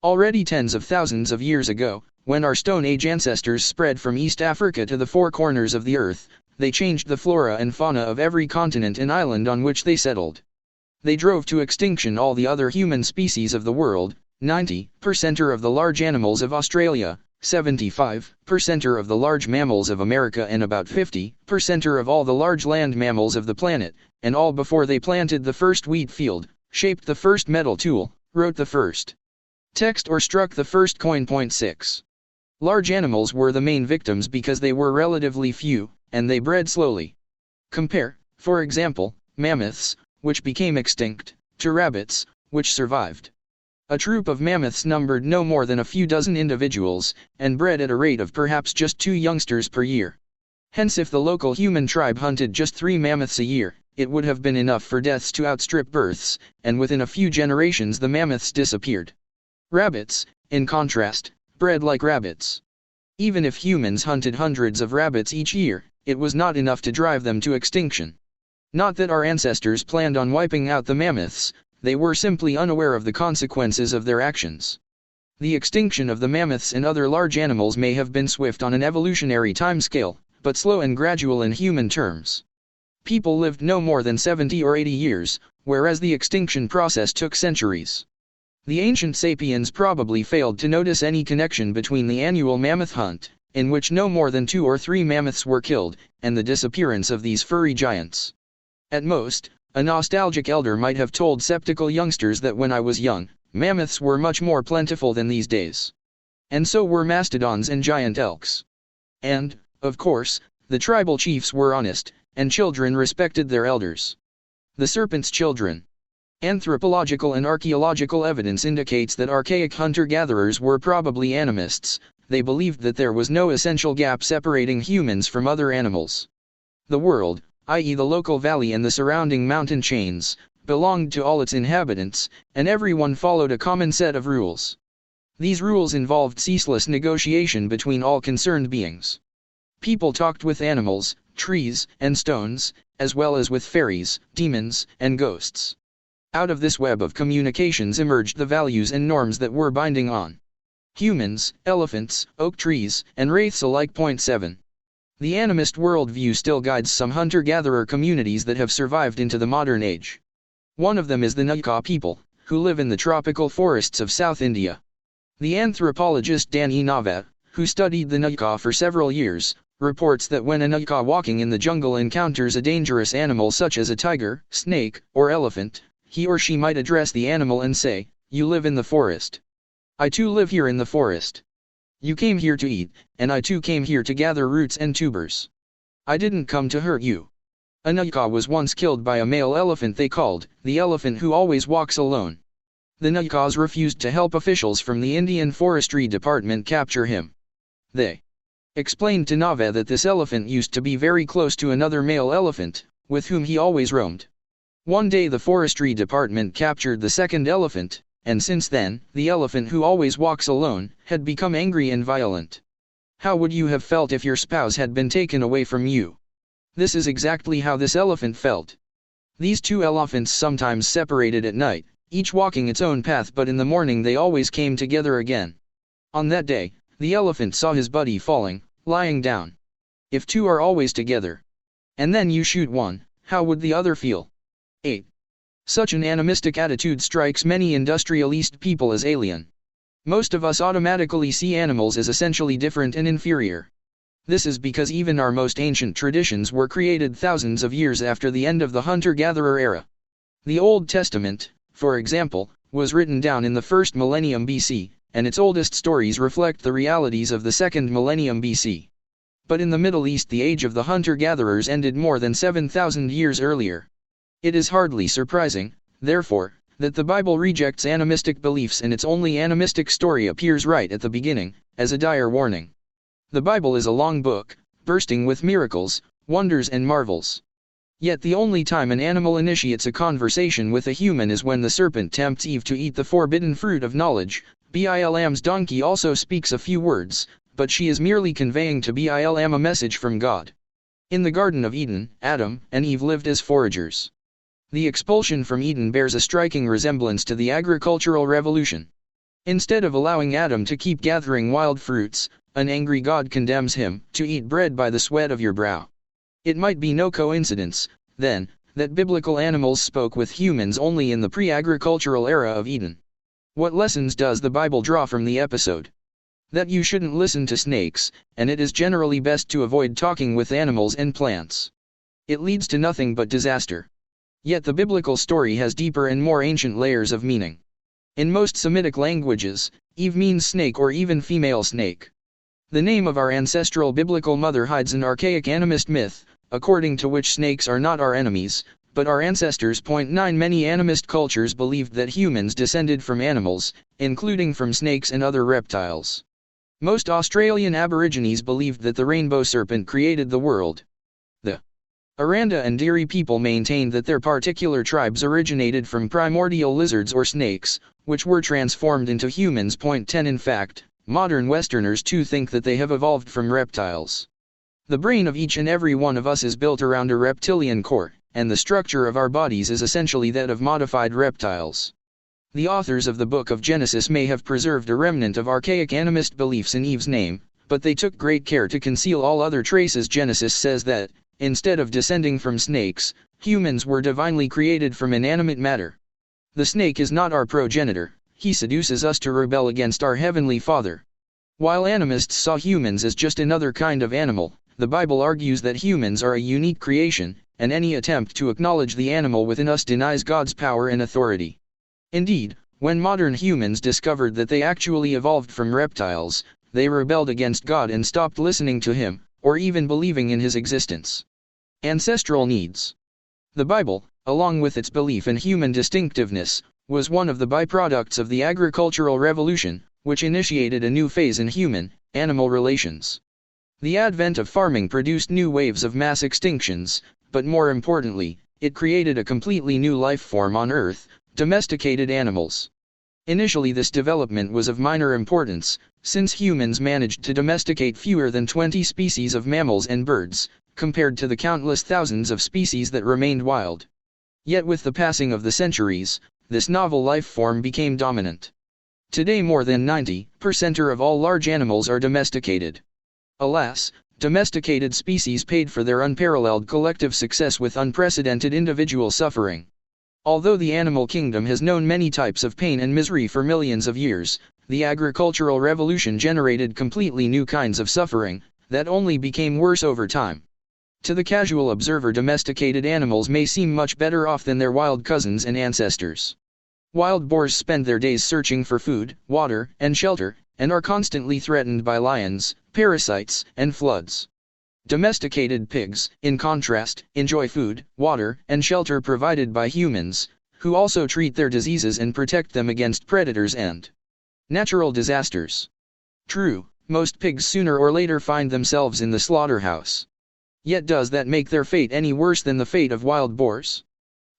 Already tens of thousands of years ago, when our Stone Age ancestors spread from East Africa to the four corners of the earth, they changed the flora and fauna of every continent and island on which they settled. They drove to extinction all the other human species of the world, 90% of the large animals of Australia, 75% of the large mammals of America and about 50% of all the large land mammals of the planet, and all before they planted the first wheat field, shaped the first metal tool, wrote the first text or struck the first coin. 6. Large animals were the main victims because they were relatively few, and they bred slowly. Compare, for example, mammoths, which became extinct, to rabbits, which survived. A troop of mammoths numbered no more than a few dozen individuals, and bred at a rate of perhaps just 2 youngsters per year. Hence, if the local human tribe hunted just 3 mammoths a year, it would have been enough for deaths to outstrip births, and within a few generations the mammoths disappeared. Rabbits, in contrast, bred like rabbits. Even if humans hunted hundreds of rabbits each year, it was not enough to drive them to extinction. Not that our ancestors planned on wiping out the mammoths, they were simply unaware of the consequences of their actions. The extinction of the mammoths and other large animals may have been swift on an evolutionary timescale, but slow and gradual in human terms. People lived no more than 70 or 80 years, whereas the extinction process took centuries. The ancient Sapiens probably failed to notice any connection between the annual mammoth hunt, in which no more than 2 or 3 mammoths were killed, and the disappearance of these furry giants. At most, a nostalgic elder might have told skeptical youngsters that when I was young, mammoths were much more plentiful than these days. And so were mastodons and giant elks. And, of course, the tribal chiefs were honest, and children respected their elders. The serpent's children. Anthropological and archaeological evidence indicates that archaic hunter-gatherers were probably animists. They believed that there was no essential gap separating humans from other animals. The world, i.e. the local valley and the surrounding mountain chains, belonged to all its inhabitants, and everyone followed a common set of rules. These rules involved ceaseless negotiation between all concerned beings. People talked with animals, trees, and stones, as well as with fairies, demons, and ghosts. Out of this web of communications emerged the values and norms that were binding on humans, elephants, oak trees, and wraiths alike. 7. The animist worldview still guides some hunter-gatherer communities that have survived into the modern age. One of them is the Nagka people, who live in the tropical forests of South India. The anthropologist Dan E. Nava, who studied the Nagka for several years, reports that when a Nagka walking in the jungle encounters a dangerous animal such as a tiger, snake, or elephant, he or she might address the animal and say, "You live in the forest. I too live here in the forest. You came here to eat, and I too came here to gather roots and tubers. I didn't come to hurt you." A Nagka was once killed by a male elephant they called, "the elephant who always walks alone." The Nagkas refused to help officials from the Indian Forestry Department capture him. They explained to Nava that this elephant used to be very close to another male elephant, with whom he always roamed. One day the Forestry Department captured the second elephant, and since then, the elephant who always walks alone, had become angry and violent. How would you have felt if your spouse had been taken away from you? This is exactly how this elephant felt. These two elephants sometimes separated at night, each walking its own path, but in the morning they always came together again. On that day, the elephant saw his buddy falling, lying down. If two are always together, and then you shoot one, how would the other feel? 8. Such an animistic attitude strikes many industrialist people as alien. Most of us automatically see animals as essentially different and inferior. This is because even our most ancient traditions were created thousands of years after the end of the hunter-gatherer era. The Old Testament, for example, was written down in the first millennium BC, and its oldest stories reflect the realities of the 2nd millennium BC. But in the Middle East the age of the hunter-gatherers ended more than 7,000 years earlier. It is hardly surprising, therefore, that the Bible rejects animistic beliefs and its only animistic story appears right at the beginning, as a dire warning. The Bible is a long book, bursting with miracles, wonders and marvels. Yet the only time an animal initiates a conversation with a human is when the serpent tempts Eve to eat the forbidden fruit of knowledge. Bilam's donkey also speaks a few words, but she is merely conveying to Bilam a message from God. In the Garden of Eden, Adam and Eve lived as foragers. The expulsion from Eden bears a striking resemblance to the agricultural revolution. Instead of allowing Adam to keep gathering wild fruits, an angry God condemns him to eat bread by the sweat of your brow. It might be no coincidence, then, that biblical animals spoke with humans only in the pre-agricultural era of Eden. What lessons does the Bible draw from the episode? That you shouldn't listen to snakes, and it is generally best to avoid talking with animals and plants. It leads to nothing but disaster. Yet the biblical story has deeper and more ancient layers of meaning. In most Semitic languages, Eve means snake or even female snake. The name of our ancestral biblical mother hides an archaic animist myth, according to which snakes are not our enemies, but our ancestors. 9 Many animist cultures believed that humans descended from animals, including from snakes and other reptiles. Most Australian Aborigines believed that the rainbow serpent created the world. The Aranda and Diri people maintained that their particular tribes originated from primordial lizards or snakes, which were transformed into humans. 10 In fact, modern Westerners too think that they have evolved from reptiles. The brain of each and every one of us is built around a reptilian core, and the structure of our bodies is essentially that of modified reptiles. The authors of the book of Genesis may have preserved a remnant of archaic animist beliefs in Eve's name, but they took great care to conceal all other traces. Genesis says that, instead of descending from snakes, humans were divinely created from inanimate matter. The snake is not our progenitor, he seduces us to rebel against our heavenly Father. While animists saw humans as just another kind of animal, the Bible argues that humans are a unique creation, and any attempt to acknowledge the animal within us denies God's power and authority. Indeed, when modern humans discovered that they actually evolved from reptiles, they rebelled against God and stopped listening to Him, or even believing in His existence. Ancestral needs. The Bible, along with its belief in human distinctiveness, was one of the byproducts of the agricultural revolution, which initiated a new phase in human-animal relations. The advent of farming produced new waves of mass extinctions, but more importantly, it created a completely new life form on Earth: domesticated animals. Initially this development was of minor importance, since humans managed to domesticate fewer than 20 species of mammals and birds, compared to the countless thousands of species that remained wild. Yet with the passing of the centuries, this novel life form became dominant. Today more than 90% of all large animals are domesticated. Alas, domesticated species paid for their unparalleled collective success with unprecedented individual suffering. Although the animal kingdom has known many types of pain and misery for millions of years, the agricultural revolution generated completely new kinds of suffering, that only became worse over time. To the casual observer, domesticated animals may seem much better off than their wild cousins and ancestors. Wild boars spend their days searching for food, water, and shelter, and are constantly threatened by lions, parasites, and floods. Domesticated pigs, in contrast, enjoy food, water, and shelter provided by humans, who also treat their diseases and protect them against predators and natural disasters. True, most pigs sooner or later find themselves in the slaughterhouse. Yet does that make their fate any worse than the fate of wild boars?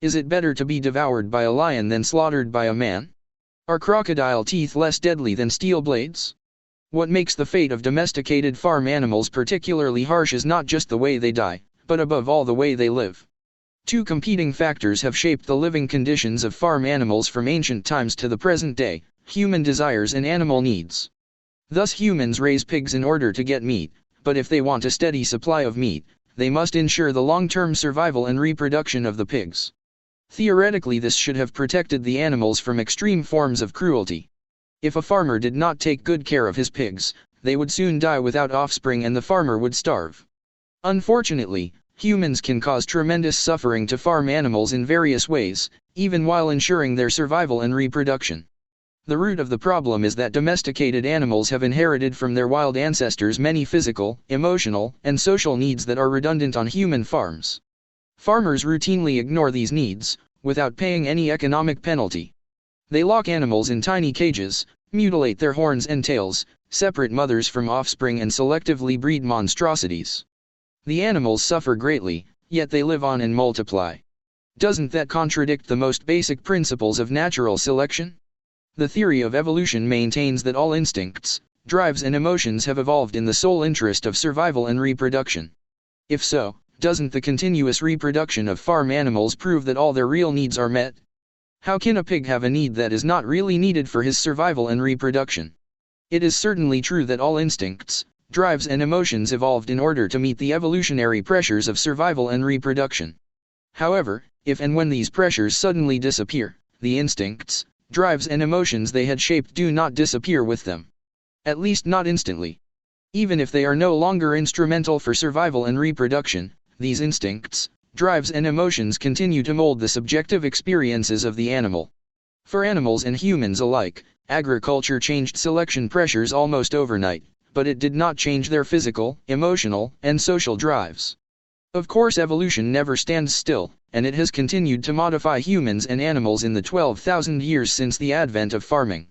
Is it better to be devoured by a lion than slaughtered by a man? Are crocodile teeth less deadly than steel blades? What makes the fate of domesticated farm animals particularly harsh is not just the way they die, but above all the way they live. Two competing factors have shaped the living conditions of farm animals from ancient times to the present day: human desires and animal needs. Thus humans raise pigs in order to get meat, but if they want a steady supply of meat, they must ensure the long-term survival and reproduction of the pigs. Theoretically, this should have protected the animals from extreme forms of cruelty. If a farmer did not take good care of his pigs, they would soon die without offspring and the farmer would starve. Unfortunately, humans can cause tremendous suffering to farm animals in various ways, even while ensuring their survival and reproduction. The root of the problem is that domesticated animals have inherited from their wild ancestors many physical, emotional, and social needs that are redundant on human farms. Farmers routinely ignore these needs, without paying any economic penalty. They lock animals in tiny cages, mutilate their horns and tails, separate mothers from offspring and selectively breed monstrosities. The animals suffer greatly, yet they live on and multiply. Doesn't that contradict the most basic principles of natural selection? The theory of evolution maintains that all instincts, drives and emotions have evolved in the sole interest of survival and reproduction. If so, doesn't the continuous reproduction of farm animals prove that all their real needs are met? How can a pig have a need that is not really needed for his survival and reproduction? It is certainly true that all instincts, drives and emotions evolved in order to meet the evolutionary pressures of survival and reproduction. However, if and when these pressures suddenly disappear, the instincts, drives and emotions they had shaped do not disappear with them. At least not instantly. Even if they are no longer instrumental for survival and reproduction, these instincts, drives and emotions continue to mold the subjective experiences of the animal. For animals and humans alike, agriculture changed selection pressures almost overnight, but it did not change their physical, emotional, and social drives. Of course, evolution never stands still, and it has continued to modify humans and animals in the 12,000 years since the advent of farming.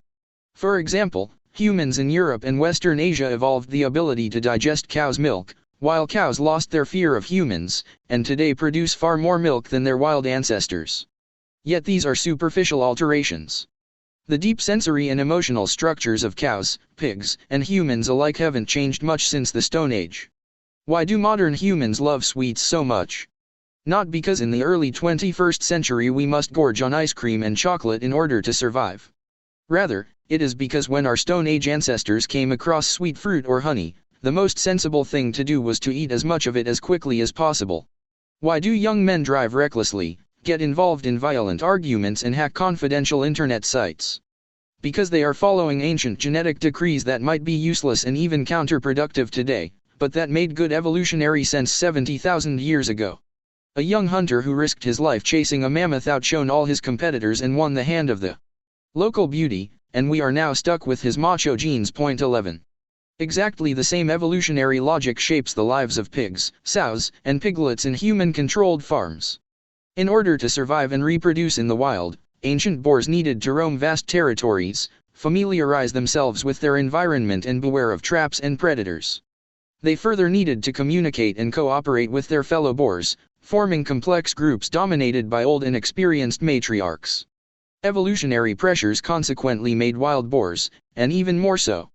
For example, humans in Europe and Western Asia evolved the ability to digest cow's milk, while cows lost their fear of humans, and today produce far more milk than their wild ancestors. Yet these are superficial alterations. The deep sensory and emotional structures of cows, pigs, and humans alike haven't changed much since the Stone Age. Why do modern humans love sweets so much? Not because in the early 21st century we must gorge on ice cream and chocolate in order to survive. Rather, it is because when our Stone Age ancestors came across sweet fruit or honey, the most sensible thing to do was to eat as much of it as quickly as possible. Why do young men drive recklessly, get involved in violent arguments and hack confidential internet sites? Because they are following ancient genetic decrees that might be useless and even counterproductive today, but that made good evolutionary sense 70,000 years ago. A young hunter who risked his life chasing a mammoth outshone all his competitors and won the hand of the local beauty, and we are now stuck with his macho genes. Point 11. Exactly the same evolutionary logic shapes the lives of pigs, sows, and piglets in human-controlled farms. In order to survive and reproduce in the wild, ancient boars needed to roam vast territories, familiarize themselves with their environment and beware of traps and predators. They further needed to communicate and cooperate with their fellow boars, forming complex groups dominated by old and experienced matriarchs. Evolutionary pressures consequently made wild boars, and even more so,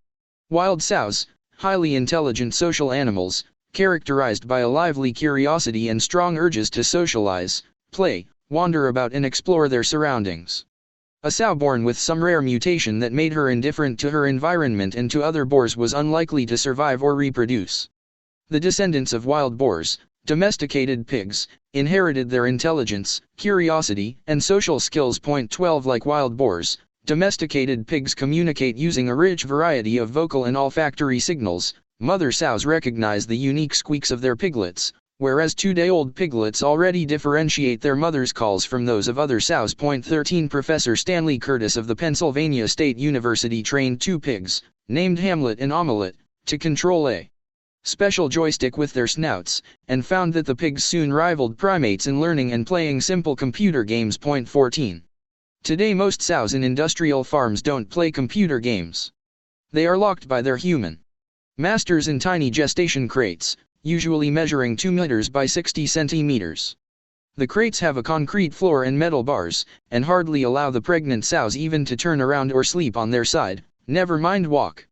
wild sows, highly intelligent social animals, characterized by a lively curiosity and strong urges to socialize, play, wander about and explore their surroundings. A sow born with some rare mutation that made her indifferent to her environment and to other boars was unlikely to survive or reproduce. The descendants of wild boars, domesticated pigs, inherited their intelligence, curiosity, and social skills. Point 12. Like wild boars, domesticated pigs communicate using a rich variety of vocal and olfactory signals. Mother sows recognize the unique squeaks of their piglets, whereas 2-day-old piglets already differentiate their mother's calls from those of other sows. Point 13. Professor Stanley Curtis of the Pennsylvania State University trained 2 pigs, named Hamlet and Omelette, to control a special joystick with their snouts, and found that the pigs soon rivaled primates in learning and playing simple computer games. Point 14. Today most sows in industrial farms don't play computer games. They are locked by their human masters in tiny gestation crates, usually measuring 2 meters by 60 centimeters. The crates have a concrete floor and metal bars, and hardly allow the pregnant sows even to turn around or sleep on their side, never mind walk.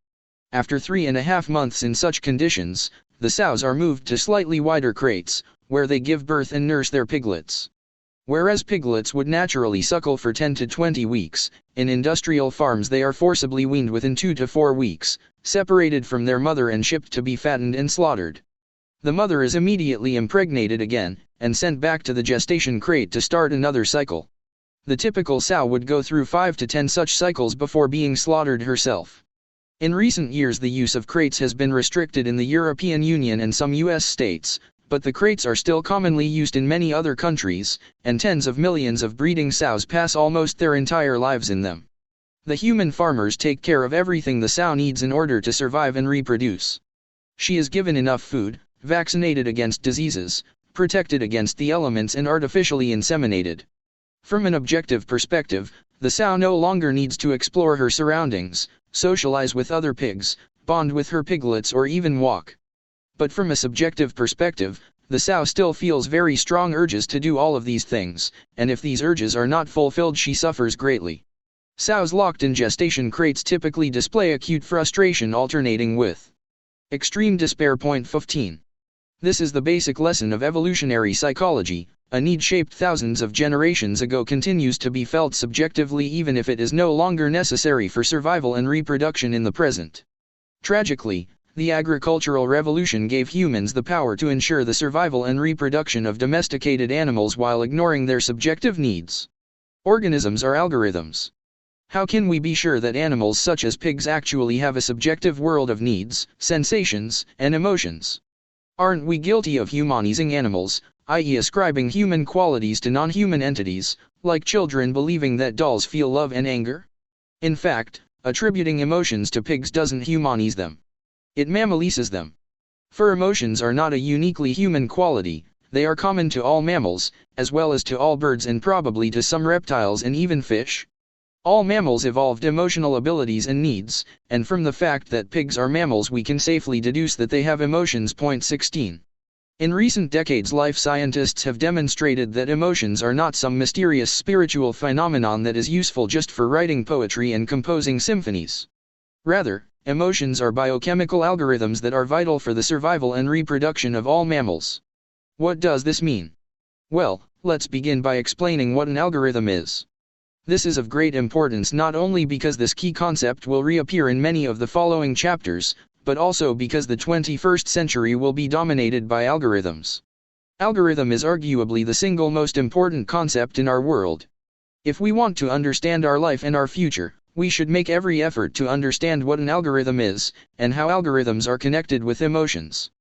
After 3.5 months in such conditions, the sows are moved to slightly wider crates, where they give birth and nurse their piglets. Whereas piglets would naturally suckle for 10 to 20 weeks, in industrial farms they are forcibly weaned within 2 to 4 weeks, separated from their mother and shipped to be fattened and slaughtered. The mother is immediately impregnated again, and sent back to the gestation crate to start another cycle. The typical sow would go through 5 to 10 such cycles before being slaughtered herself. In recent years the use of crates has been restricted in the European Union and some US states, but the crates are still commonly used in many other countries, and tens of millions of breeding sows pass almost their entire lives in them. The human farmers take care of everything the sow needs in order to survive and reproduce. She is given enough food, vaccinated against diseases, protected against the elements and artificially inseminated. From an objective perspective, the sow no longer needs to explore her surroundings, socialize with other pigs, bond with her piglets or even walk. But from a subjective perspective, the sow still feels very strong urges to do all of these things, and if these urges are not fulfilled she suffers greatly. Sows locked in gestation crates typically display acute frustration alternating with extreme despair. 15. This is the basic lesson of evolutionary psychology. A need shaped thousands of generations ago continues to be felt subjectively even if it is no longer necessary for survival and reproduction in the present. Tragically, the agricultural revolution gave humans the power to ensure the survival and reproduction of domesticated animals while ignoring their subjective needs. Organisms are algorithms. How can we be sure that animals such as pigs actually have a subjective world of needs, sensations, and emotions? Aren't we guilty of humanizing animals, i.e. ascribing human qualities to non-human entities, like children believing that dolls feel love and anger? In fact, attributing emotions to pigs doesn't humanize them. It mammalizes them. For emotions are not a uniquely human quality, they are common to all mammals, as well as to all birds and probably to some reptiles and even fish. All mammals evolved emotional abilities and needs, and from the fact that pigs are mammals we can safely deduce that they have emotions. 16. In recent decades life scientists have demonstrated that emotions are not some mysterious spiritual phenomenon that is useful just for writing poetry and composing symphonies. Rather, emotions are biochemical algorithms that are vital for the survival and reproduction of all mammals. What does this mean? Well, let's begin by explaining what an algorithm is. This is of great importance not only because this key concept will reappear in many of the following chapters, but also because the 21st century will be dominated by algorithms. Algorithm is arguably the single most important concept in our world. If we want to understand our life and our future, we should make every effort to understand what an algorithm is, and how algorithms are connected with emotions.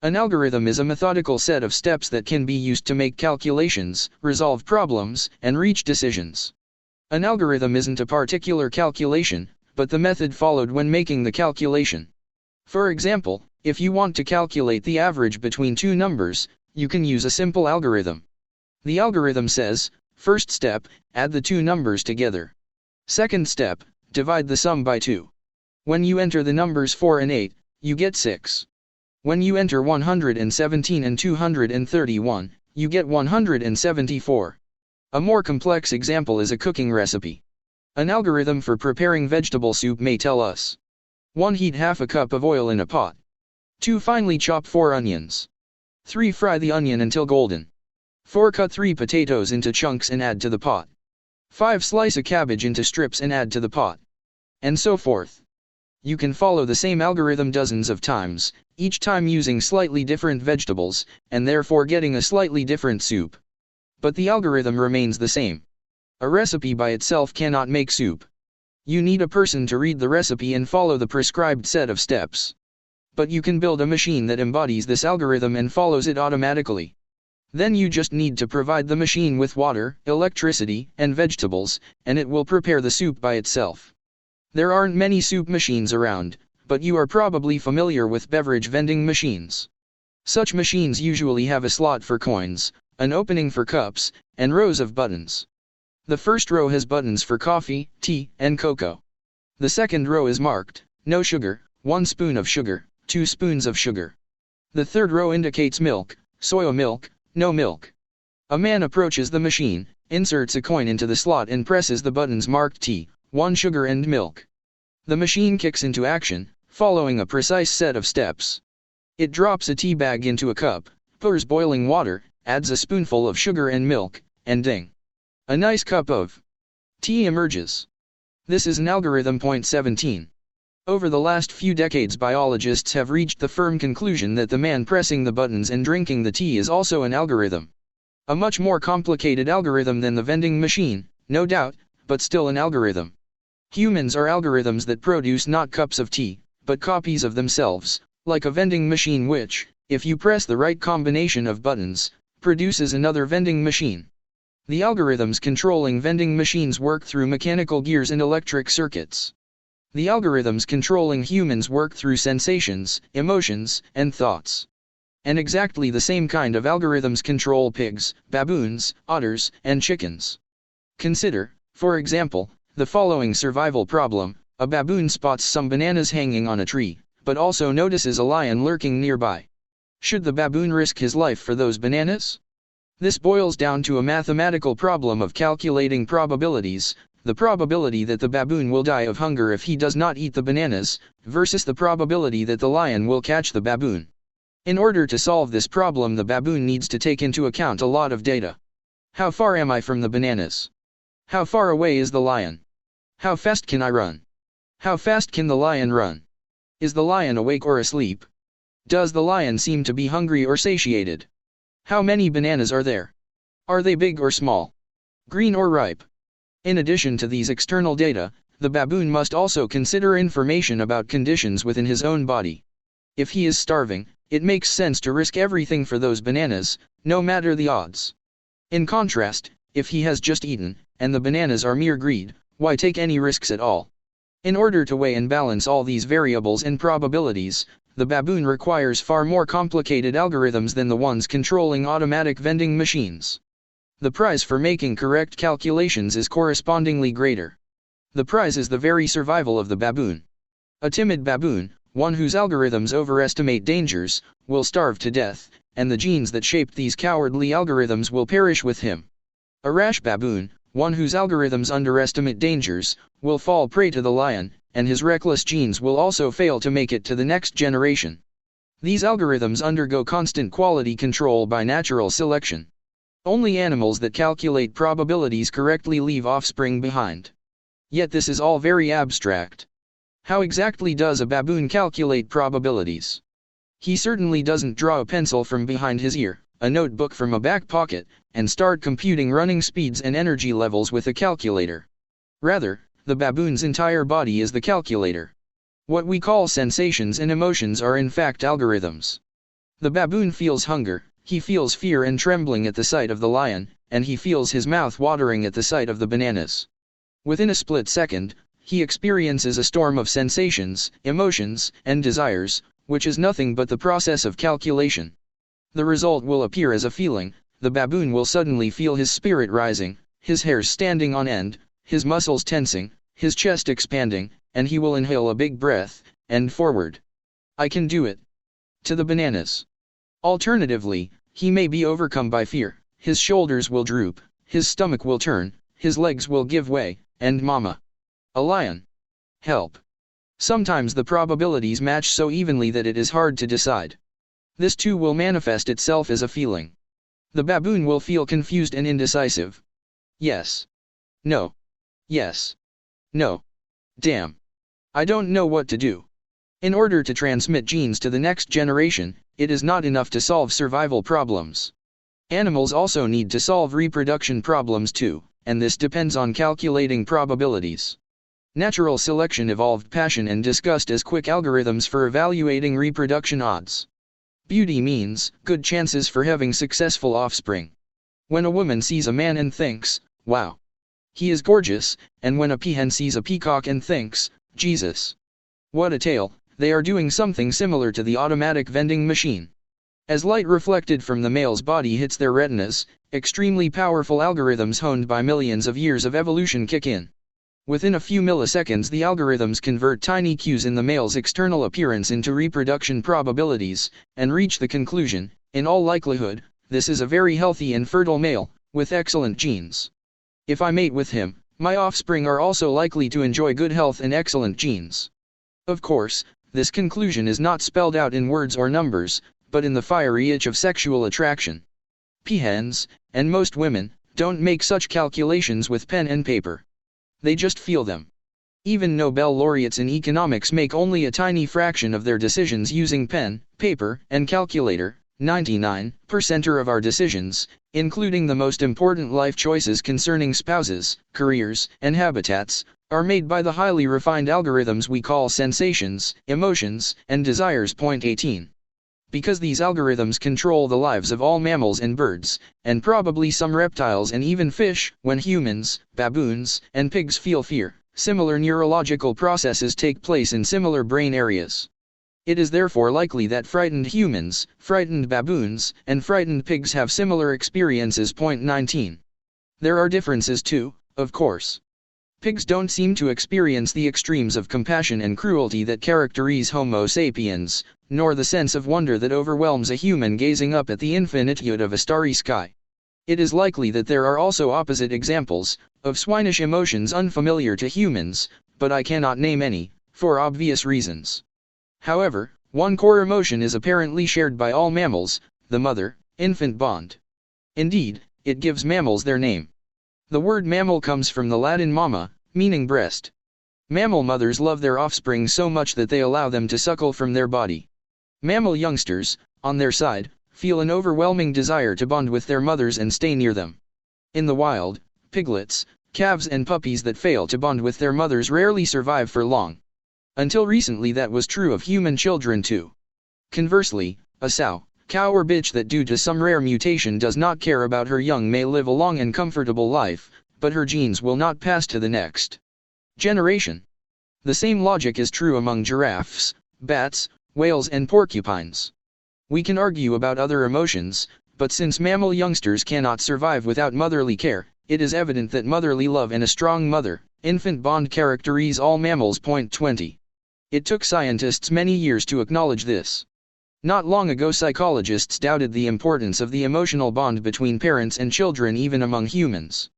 An algorithm is a methodical set of steps that can be used to make calculations, resolve problems, and reach decisions. An algorithm isn't a particular calculation, but the method followed when making the calculation. For example, if you want to calculate the average between two numbers, you can use a simple algorithm. The algorithm says, first step, add the two numbers together. Second step, divide the sum by 2. When you enter the numbers 4 and 8, you get 6. When you enter 117 and 231, you get 174. A more complex example is a cooking recipe. An algorithm for preparing vegetable soup may tell us: 1. Heat half a cup of oil in a pot. 2. Finely chop 4 onions. 3. Fry the onion until golden. 4. Cut 3 potatoes into chunks and add to the pot. 5. Slice a cabbage into strips and add to the pot. And so forth. You can follow the same algorithm dozens of times, each time using slightly different vegetables, and therefore getting a slightly different soup. But the algorithm remains the same. A recipe by itself cannot make soup. You need a person to read the recipe and follow the prescribed set of steps. But you can build a machine that embodies this algorithm and follows it automatically. Then you just need to provide the machine with water, electricity, and vegetables, and it will prepare the soup by itself. There aren't many soup machines around, but you are probably familiar with beverage vending machines. Such machines usually have a slot for coins, an opening for cups, and rows of buttons. The first row has buttons for coffee, tea, and cocoa. The second row is marked, no sugar, 1 spoon of sugar, 2 spoons of sugar. The third row indicates milk, soy milk, no milk. A man approaches the machine, inserts a coin into the slot and presses the buttons marked tea, 1 sugar and milk. The machine kicks into action, following a precise set of steps. It drops a tea bag into a cup, pours boiling water, adds a spoonful of sugar and milk, and ding! A nice cup of tea emerges. This is an algorithm. 17. Over the last few decades biologists have reached the firm conclusion that the man pressing the buttons and drinking the tea is also an algorithm. A much more complicated algorithm than the vending machine, no doubt, but still an algorithm. Humans are algorithms that produce not cups of tea, but copies of themselves, like a vending machine which, if you press the right combination of buttons, produces another vending machine. The algorithms controlling vending machines work through mechanical gears and electric circuits. The algorithms controlling humans work through sensations, emotions, and thoughts. And exactly the same kind of algorithms control pigs, baboons, otters, and chickens. Consider, for example, the following survival problem. A baboon spots some bananas hanging on a tree, but also notices a lion lurking nearby. Should the baboon risk his life for those bananas? This boils down to a mathematical problem of calculating probabilities, the probability that the baboon will die of hunger if he does not eat the bananas, versus the probability that the lion will catch the baboon. In order to solve this problem, the baboon needs to take into account a lot of data. How far am I from the bananas? How far away is the lion? How fast can I run? How fast can the lion run? Is the lion awake or asleep? Does the lion seem to be hungry or satiated? How many bananas are there? Are they big or small? Green or ripe? In addition to these external data, the baboon must also consider information about conditions within his own body. If he is starving, it makes sense to risk everything for those bananas, no matter the odds. In contrast, if he has just eaten, and the bananas are mere greed, why take any risks at all? In order to weigh and balance all these variables and probabilities, the baboon requires far more complicated algorithms than the ones controlling automatic vending machines. The price for making correct calculations is correspondingly greater. The prize is the very survival of the baboon. A timid baboon, one whose algorithms overestimate dangers, will starve to death, and the genes that shaped these cowardly algorithms will perish with him. A rash baboon, one whose algorithms underestimate dangers, will fall prey to the lion, and his reckless genes will also fail to make it to the next generation. These algorithms undergo constant quality control by natural selection. Only animals that calculate probabilities correctly leave offspring behind. Yet this is all very abstract. How exactly does a baboon calculate probabilities? He certainly doesn't draw a pencil from behind his ear, a notebook from a back pocket, and start computing running speeds and energy levels with a calculator. Rather, the baboon's entire body is the calculator. What we call sensations and emotions are in fact algorithms. The baboon feels hunger, he feels fear and trembling at the sight of the lion, and he feels his mouth watering at the sight of the bananas. Within a split second, he experiences a storm of sensations, emotions, and desires, which is nothing but the process of calculation. The result will appear as a feeling. The baboon will suddenly feel his spirit rising, his hairs standing on end, his muscles tensing, his chest expanding, and he will inhale a big breath, and forward. I can do it. To the bananas. Alternatively, he may be overcome by fear, his shoulders will droop, his stomach will turn, his legs will give way, and mama. A lion. Help. Sometimes the probabilities match so evenly that it is hard to decide. This too will manifest itself as a feeling. The baboon will feel confused and indecisive. Yes. No. Yes. No. Damn. I don't know what to do. In order to transmit genes to the next generation, it is not enough to solve survival problems. Animals also need to solve reproduction problems too, and this depends on calculating probabilities. Natural selection evolved passion and disgust as quick algorithms for evaluating reproduction odds. Beauty means good chances for having successful offspring. When a woman sees a man and thinks, wow, he is gorgeous, and when a peahen sees a peacock and thinks, Jesus, what a tail, they are doing something similar to the automatic vending machine. As light reflected from the male's body hits their retinas, extremely powerful algorithms honed by millions of years of evolution kick in. Within a few milliseconds, the algorithms convert tiny cues in the male's external appearance into reproduction probabilities, and reach the conclusion, in all likelihood, this is a very healthy and fertile male, with excellent genes. If I mate with him, my offspring are also likely to enjoy good health and excellent genes. Of course, this conclusion is not spelled out in words or numbers, but in the fiery itch of sexual attraction. Peahens, and most women, don't make such calculations with pen and paper. They just feel them. Even Nobel laureates in economics make only a tiny fraction of their decisions using pen, paper, and calculator. 99% of our decisions, including the most important life choices concerning spouses, careers, and habitats, are made by the highly refined algorithms we call sensations, emotions, and desires. Point 18. Because these algorithms control the lives of all mammals and birds, and probably some reptiles and even fish, when humans, baboons, and pigs feel fear, similar neurological processes take place in similar brain areas. It is therefore likely that frightened humans, frightened baboons, and frightened pigs have similar experiences. Point 19. There are differences too, of course. Pigs don't seem to experience the extremes of compassion and cruelty that characterize Homo sapiens, nor the sense of wonder that overwhelms a human gazing up at the infinitude of a starry sky. It is likely that there are also opposite examples, of swinish emotions unfamiliar to humans, but I cannot name any, for obvious reasons. However, one core emotion is apparently shared by all mammals, the mother-infant bond. Indeed, it gives mammals their name. The word mammal comes from the Latin mamma, meaning breast. Mammal mothers love their offspring so much that they allow them to suckle from their body. Mammal youngsters, on their side, feel an overwhelming desire to bond with their mothers and stay near them. In the wild, piglets, calves and puppies that fail to bond with their mothers rarely survive for long. Until recently that was true of human children too. Conversely, a sow, cow or bitch that due to some rare mutation does not care about her young may live a long and comfortable life, but her genes will not pass to the next generation. The same logic is true among giraffes, bats, whales and porcupines. We can argue about other emotions, but since mammal youngsters cannot survive without motherly care, it is evident that motherly love and a strong mother-infant bond characterize all mammals. Point 20. It took scientists many years to acknowledge this. Not long ago psychologists doubted the importance of the emotional bond between parents and children even among humans.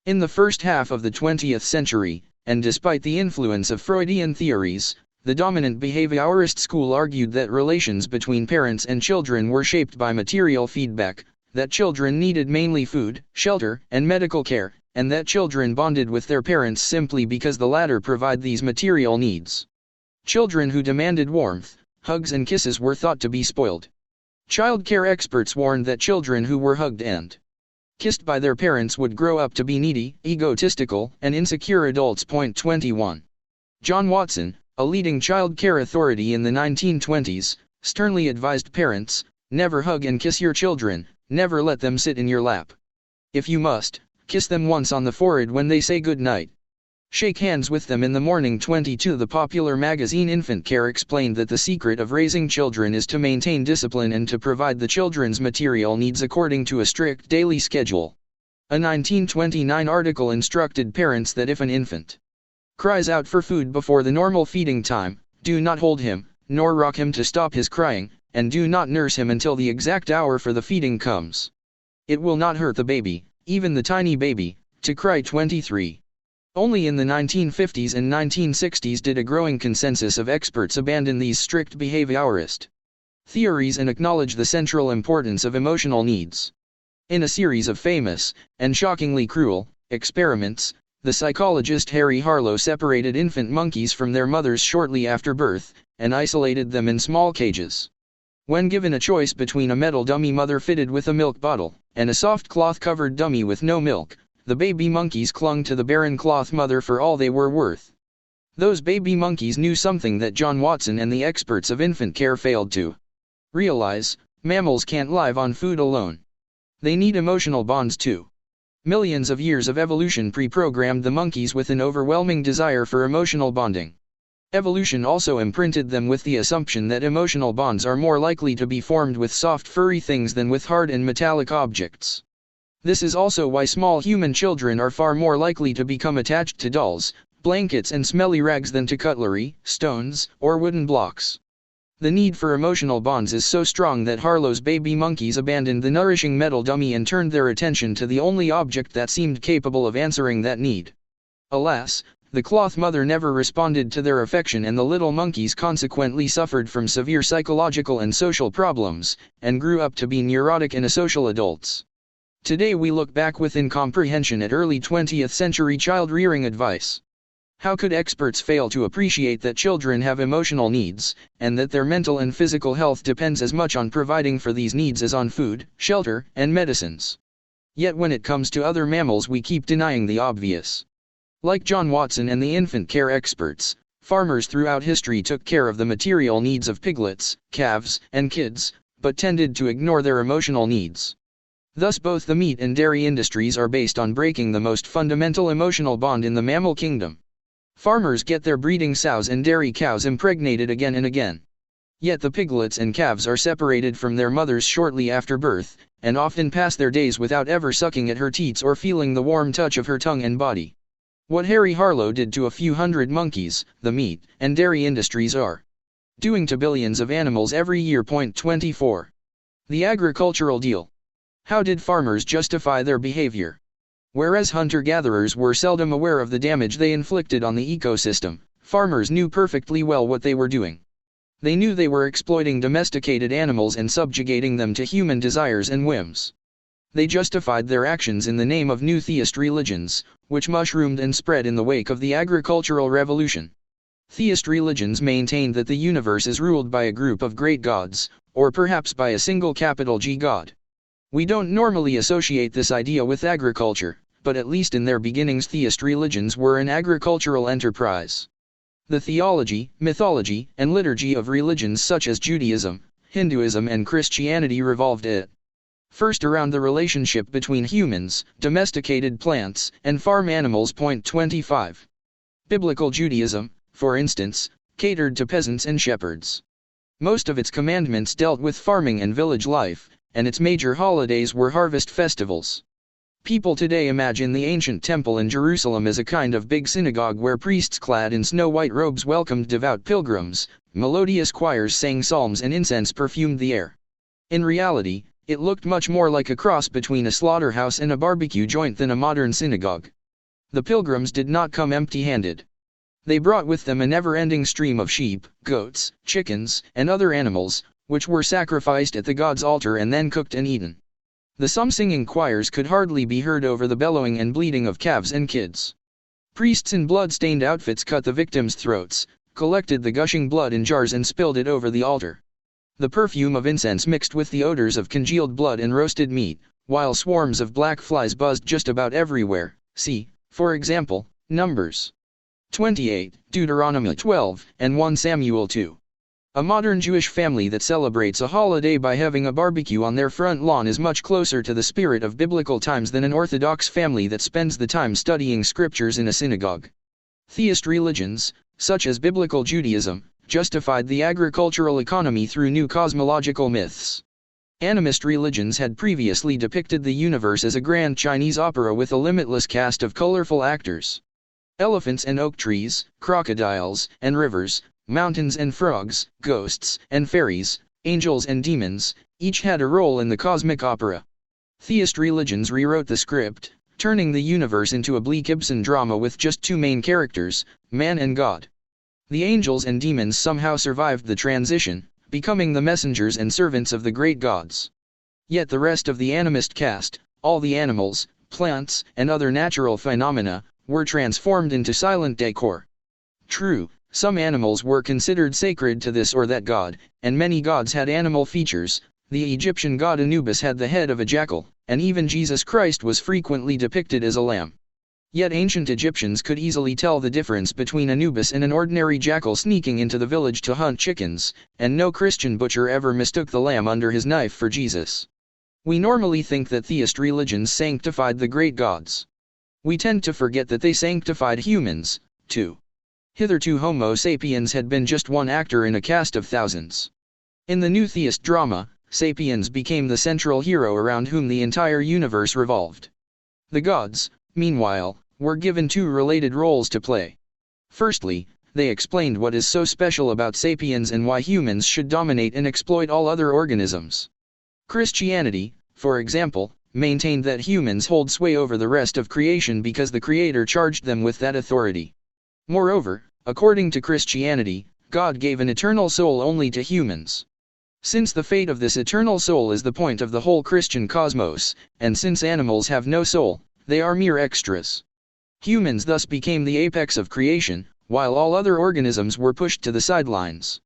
In the first half of the 20th century, and despite the influence of Freudian theories, the dominant behaviorist school argued that relations between parents and children were shaped by material feedback, that children needed mainly food, shelter, and medical care, and that children bonded with their parents simply because the latter provide these material needs. Children who demanded warmth, hugs and kisses were thought to be spoiled. Child care experts warned that children who were hugged and kissed by their parents would grow up to be needy, egotistical, and insecure adults. Point 21. John Watson, a leading child care authority in the 1920s, sternly advised parents, never hug and kiss your children, never let them sit in your lap. If you must, kiss them once on the forehead when they say good night. Shake hands with them in the morning. 22. The popular magazine Infant Care explained that the secret of raising children is to maintain discipline and to provide the children's material needs according to a strict daily schedule. A 1929 article instructed parents that if an infant cries out for food before the normal feeding time, do not hold him, nor rock him to stop his crying, and do not nurse him until the exact hour for the feeding comes. It will not hurt the baby, even the tiny baby, to cry. 23. Only in the 1950s and 1960s did a growing consensus of experts abandon these strict behaviorist theories and acknowledge the central importance of emotional needs. In a series of famous, and shockingly cruel, experiments, the psychologist Harry Harlow separated infant monkeys from their mothers shortly after birth, and isolated them in small cages. When given a choice between a metal dummy mother fitted with a milk bottle, and a soft cloth-covered dummy with no milk, the baby monkeys clung to the barren cloth mother for all they were worth. Those baby monkeys knew something that John Watson and the experts of infant care failed to realize: mammals can't live on food alone. They need emotional bonds too. Millions of years of evolution pre-programmed the monkeys with an overwhelming desire for emotional bonding. Evolution also imprinted them with the assumption that emotional bonds are more likely to be formed with soft furry things than with hard and metallic objects. This is also why small human children are far more likely to become attached to dolls, blankets and smelly rags than to cutlery, stones, or wooden blocks. The need for emotional bonds is so strong that Harlow's baby monkeys abandoned the nourishing metal dummy and turned their attention to the only object that seemed capable of answering that need. Alas, the cloth mother never responded to their affection, and the little monkeys consequently suffered from severe psychological and social problems, and grew up to be neurotic and asocial adults. Today we look back with incomprehension at early 20th century child rearing advice. How could experts fail to appreciate that children have emotional needs, and that their mental and physical health depends as much on providing for these needs as on food, shelter, and medicines? Yet when it comes to other mammals we keep denying the obvious. Like John Watson and the infant care experts, Farmers throughout history took care of the material needs of piglets, calves, and kids, but tended to ignore their emotional needs. Thus both the meat and dairy industries are based on breaking the most fundamental emotional bond in the mammal kingdom. Farmers get their breeding sows and dairy cows impregnated again and again. Yet the piglets and calves are separated from their mothers shortly after birth, and often pass their days without ever sucking at her teats or feeling the warm touch of her tongue and body. What Harry Harlow did to a few hundred monkeys, the meat and dairy industries are doing to billions of animals every year. 24. The agricultural deal. How did farmers justify their behavior? Whereas hunter-gatherers were seldom aware of the damage they inflicted on the ecosystem, farmers knew perfectly well what they were doing. They knew they were exploiting domesticated animals and subjugating them to human desires and whims. They justified their actions in the name of new theist religions, which mushroomed and spread in the wake of the agricultural revolution. Theist religions maintained that the universe is ruled by a group of great gods, or perhaps by a single capital G god. We don't normally associate this idea with agriculture, but at least in their beginnings theist religions were an agricultural enterprise. The theology, mythology, and liturgy of religions such as Judaism, Hinduism and Christianity revolved first around the relationship between humans, domesticated plants, and farm animals. 25. Biblical Judaism, for instance, catered to peasants and shepherds. Most of its commandments dealt with farming and village life, and its major holidays were harvest festivals. People today imagine the ancient temple in Jerusalem as a kind of big synagogue where priests clad in snow-white robes welcomed devout pilgrims, melodious choirs sang psalms and incense perfumed the air. In reality, it looked much more like a cross between a slaughterhouse and a barbecue joint than a modern synagogue. The pilgrims did not come empty-handed. They brought with them a never-ending stream of sheep, goats, chickens, and other animals, which were sacrificed at the god's altar and then cooked and eaten. The psalm-singing choirs could hardly be heard over the bellowing and bleating of calves and kids. Priests in blood-stained outfits cut the victims' throats, collected the gushing blood in jars and spilled it over the altar. The perfume of incense mixed with the odors of congealed blood and roasted meat, while swarms of black flies buzzed just about everywhere. See, for example, Numbers 28, Deuteronomy 12, and 1 Samuel 2. A modern Jewish family that celebrates a holiday by having a barbecue on their front lawn is much closer to the spirit of biblical times than an Orthodox family that spends the time studying scriptures in a synagogue. Theist religions, such as biblical Judaism, justified the agricultural economy through new cosmological myths. Animist religions had previously depicted the universe as a grand Chinese opera with a limitless cast of colorful actors. Elephants and oak trees, crocodiles and rivers, mountains and frogs, ghosts and fairies, angels and demons, each had a role in the cosmic opera. Theist religions rewrote the script, turning the universe into a bleak Ibsen drama with just two main characters, man and God. The angels and demons somehow survived the transition, becoming the messengers and servants of the great gods. Yet the rest of the animist caste, all the animals, plants, and other natural phenomena, were transformed into silent decor. True, some animals were considered sacred to this or that god, and many gods had animal features. The Egyptian god Anubis had the head of a jackal, and even Jesus Christ was frequently depicted as a lamb. Yet ancient Egyptians could easily tell the difference between Anubis and an ordinary jackal sneaking into the village to hunt chickens, and no Christian butcher ever mistook the lamb under his knife for Jesus. We normally think that theist religions sanctified the great gods. We tend to forget that they sanctified humans, too. Hitherto Homo sapiens had been just one actor in a cast of thousands. In the new theist drama, Sapiens became the central hero around whom the entire universe revolved. The gods, meanwhile, were given two related roles to play. Firstly, they explained what is so special about sapiens and why humans should dominate and exploit all other organisms. Christianity, for example, maintained that humans hold sway over the rest of creation because the Creator charged them with that authority. Moreover, according to Christianity, God gave an eternal soul only to humans. Since the fate of this eternal soul is the point of the whole Christian cosmos, and since animals have no soul, they are mere extras. Humans thus became the apex of creation, while all other organisms were pushed to the sidelines.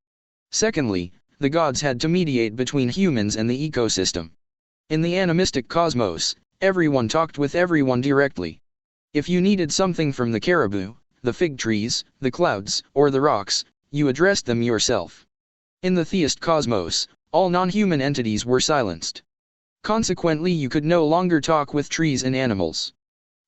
Secondly, the gods had to mediate between humans and the ecosystem. In the animistic cosmos, everyone talked with everyone directly. If you needed something from the caribou, the fig trees, the clouds, or the rocks, you addressed them yourself. In the theist cosmos, all non-human entities were silenced. Consequently, you could no longer talk with trees and animals.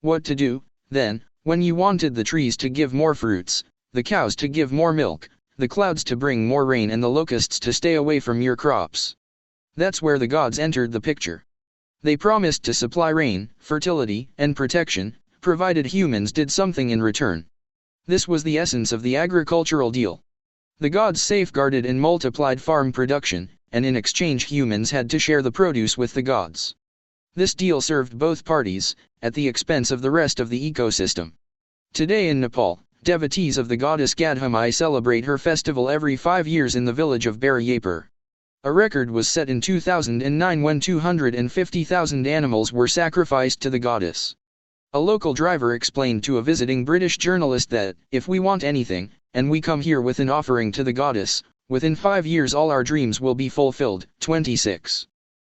What to do, then, when you wanted the trees to give more fruits, the cows to give more milk, the clouds to bring more rain, and the locusts to stay away from your crops? That's where the gods entered the picture. They promised to supply rain, fertility, and protection, provided humans did something in return. This was the essence of the agricultural deal. The gods safeguarded and multiplied farm production, and in exchange humans had to share the produce with the gods. This deal served both parties, at the expense of the rest of the ecosystem. Today in Nepal, devotees of the goddess Gadhamai celebrate her festival every 5 years in the village of Baryapur. A record was set in 2009 when 250,000 animals were sacrificed to the goddess. A local driver explained to a visiting British journalist that, if we want anything, and we come here with an offering to the goddess, within 5 years all our dreams will be fulfilled. 26.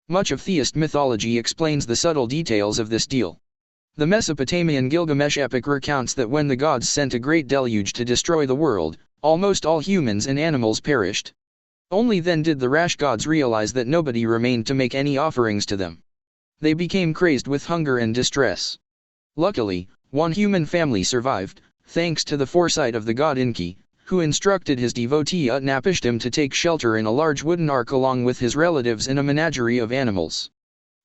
Much of theist mythology explains the subtle details of this deal. The Mesopotamian Gilgamesh epic recounts that when the gods sent a great deluge to destroy the world, almost all humans and animals perished. Only then did the rash gods realize that nobody remained to make any offerings to them. They became crazed with hunger and distress. Luckily, one human family survived, thanks to the foresight of the god Enki, who instructed his devotee Utnapishtim to take shelter in a large wooden ark along with his relatives in a menagerie of animals.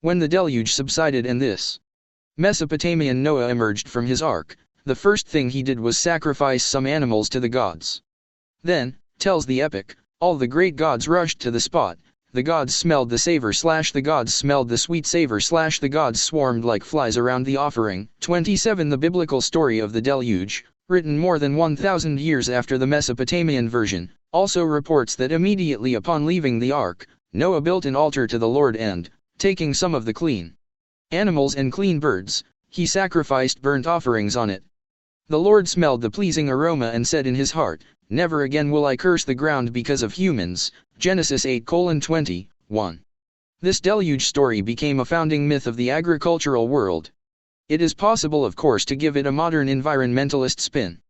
When the deluge subsided and this Mesopotamian Noah emerged from his ark, the first thing he did was sacrifice some animals to the gods. Then, tells the epic, all the great gods rushed to the spot. The gods smelled the savor / the gods smelled the sweet savor / the gods swarmed like flies around the offering. 27 The biblical story of the deluge, written more than 1,000 years after the Mesopotamian version, also reports that immediately upon leaving the ark, Noah built an altar to the Lord and, taking some of the clean animals and clean birds, he sacrificed burnt offerings on it. The Lord smelled the pleasing aroma and said in his heart, never again will I curse the ground because of humans. Genesis 8:21. This deluge story became a founding myth of the agricultural world. It is possible, of course, to give it a modern environmentalist spin.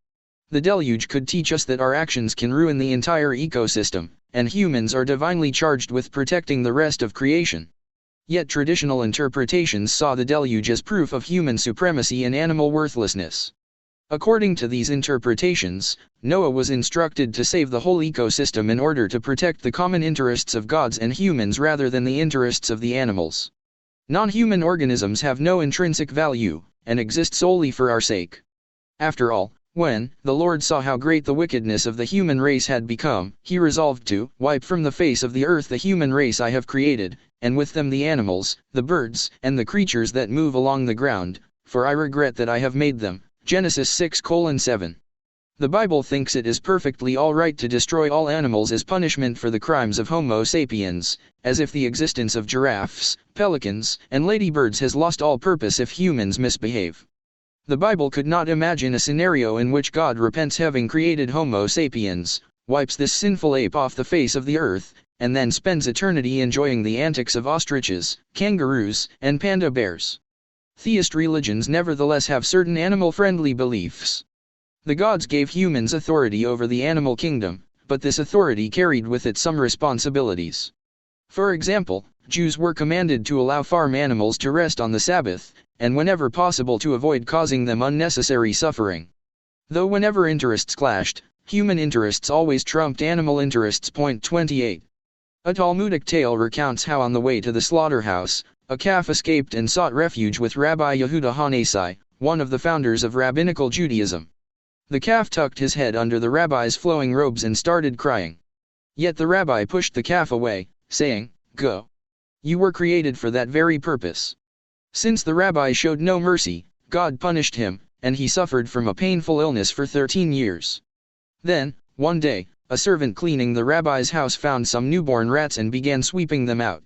The deluge could teach us that our actions can ruin the entire ecosystem, and humans are divinely charged with protecting the rest of creation. Yet traditional interpretations saw the deluge as proof of human supremacy and animal worthlessness. According to these interpretations, Noah was instructed to save the whole ecosystem in order to protect the common interests of gods and humans rather than the interests of the animals. Non-human organisms have no intrinsic value, and exist solely for our sake. After all, when the Lord saw how great the wickedness of the human race had become, he resolved to wipe from the face of the earth the human race I have created, and with them the animals, the birds, and the creatures that move along the ground, for I regret that I have made them. Genesis 6:7. The Bible thinks it is perfectly all right to destroy all animals as punishment for the crimes of Homo sapiens, as if the existence of giraffes, pelicans, and ladybirds has lost all purpose if humans misbehave. The Bible could not imagine a scenario in which God repents having created Homo sapiens, wipes this sinful ape off the face of the earth, and then spends eternity enjoying the antics of ostriches, kangaroos, and panda bears. Theist religions nevertheless have certain animal-friendly beliefs. The gods gave humans authority over the animal kingdom, but this authority carried with it some responsibilities. For example, Jews were commanded to allow farm animals to rest on the Sabbath, and whenever possible to avoid causing them unnecessary suffering. Though whenever interests clashed, human interests always trumped animal interests. 28. A Talmudic tale recounts how on the way to the slaughterhouse, a calf escaped and sought refuge with Rabbi Yehuda Hanesi, one of the founders of rabbinical Judaism. The calf tucked his head under the rabbi's flowing robes and started crying. Yet the rabbi pushed the calf away, saying, "Go. You were created for that very purpose." Since the rabbi showed no mercy, God punished him, and he suffered from a painful illness for 13 years. Then, one day, a servant cleaning the rabbi's house found some newborn rats and began sweeping them out.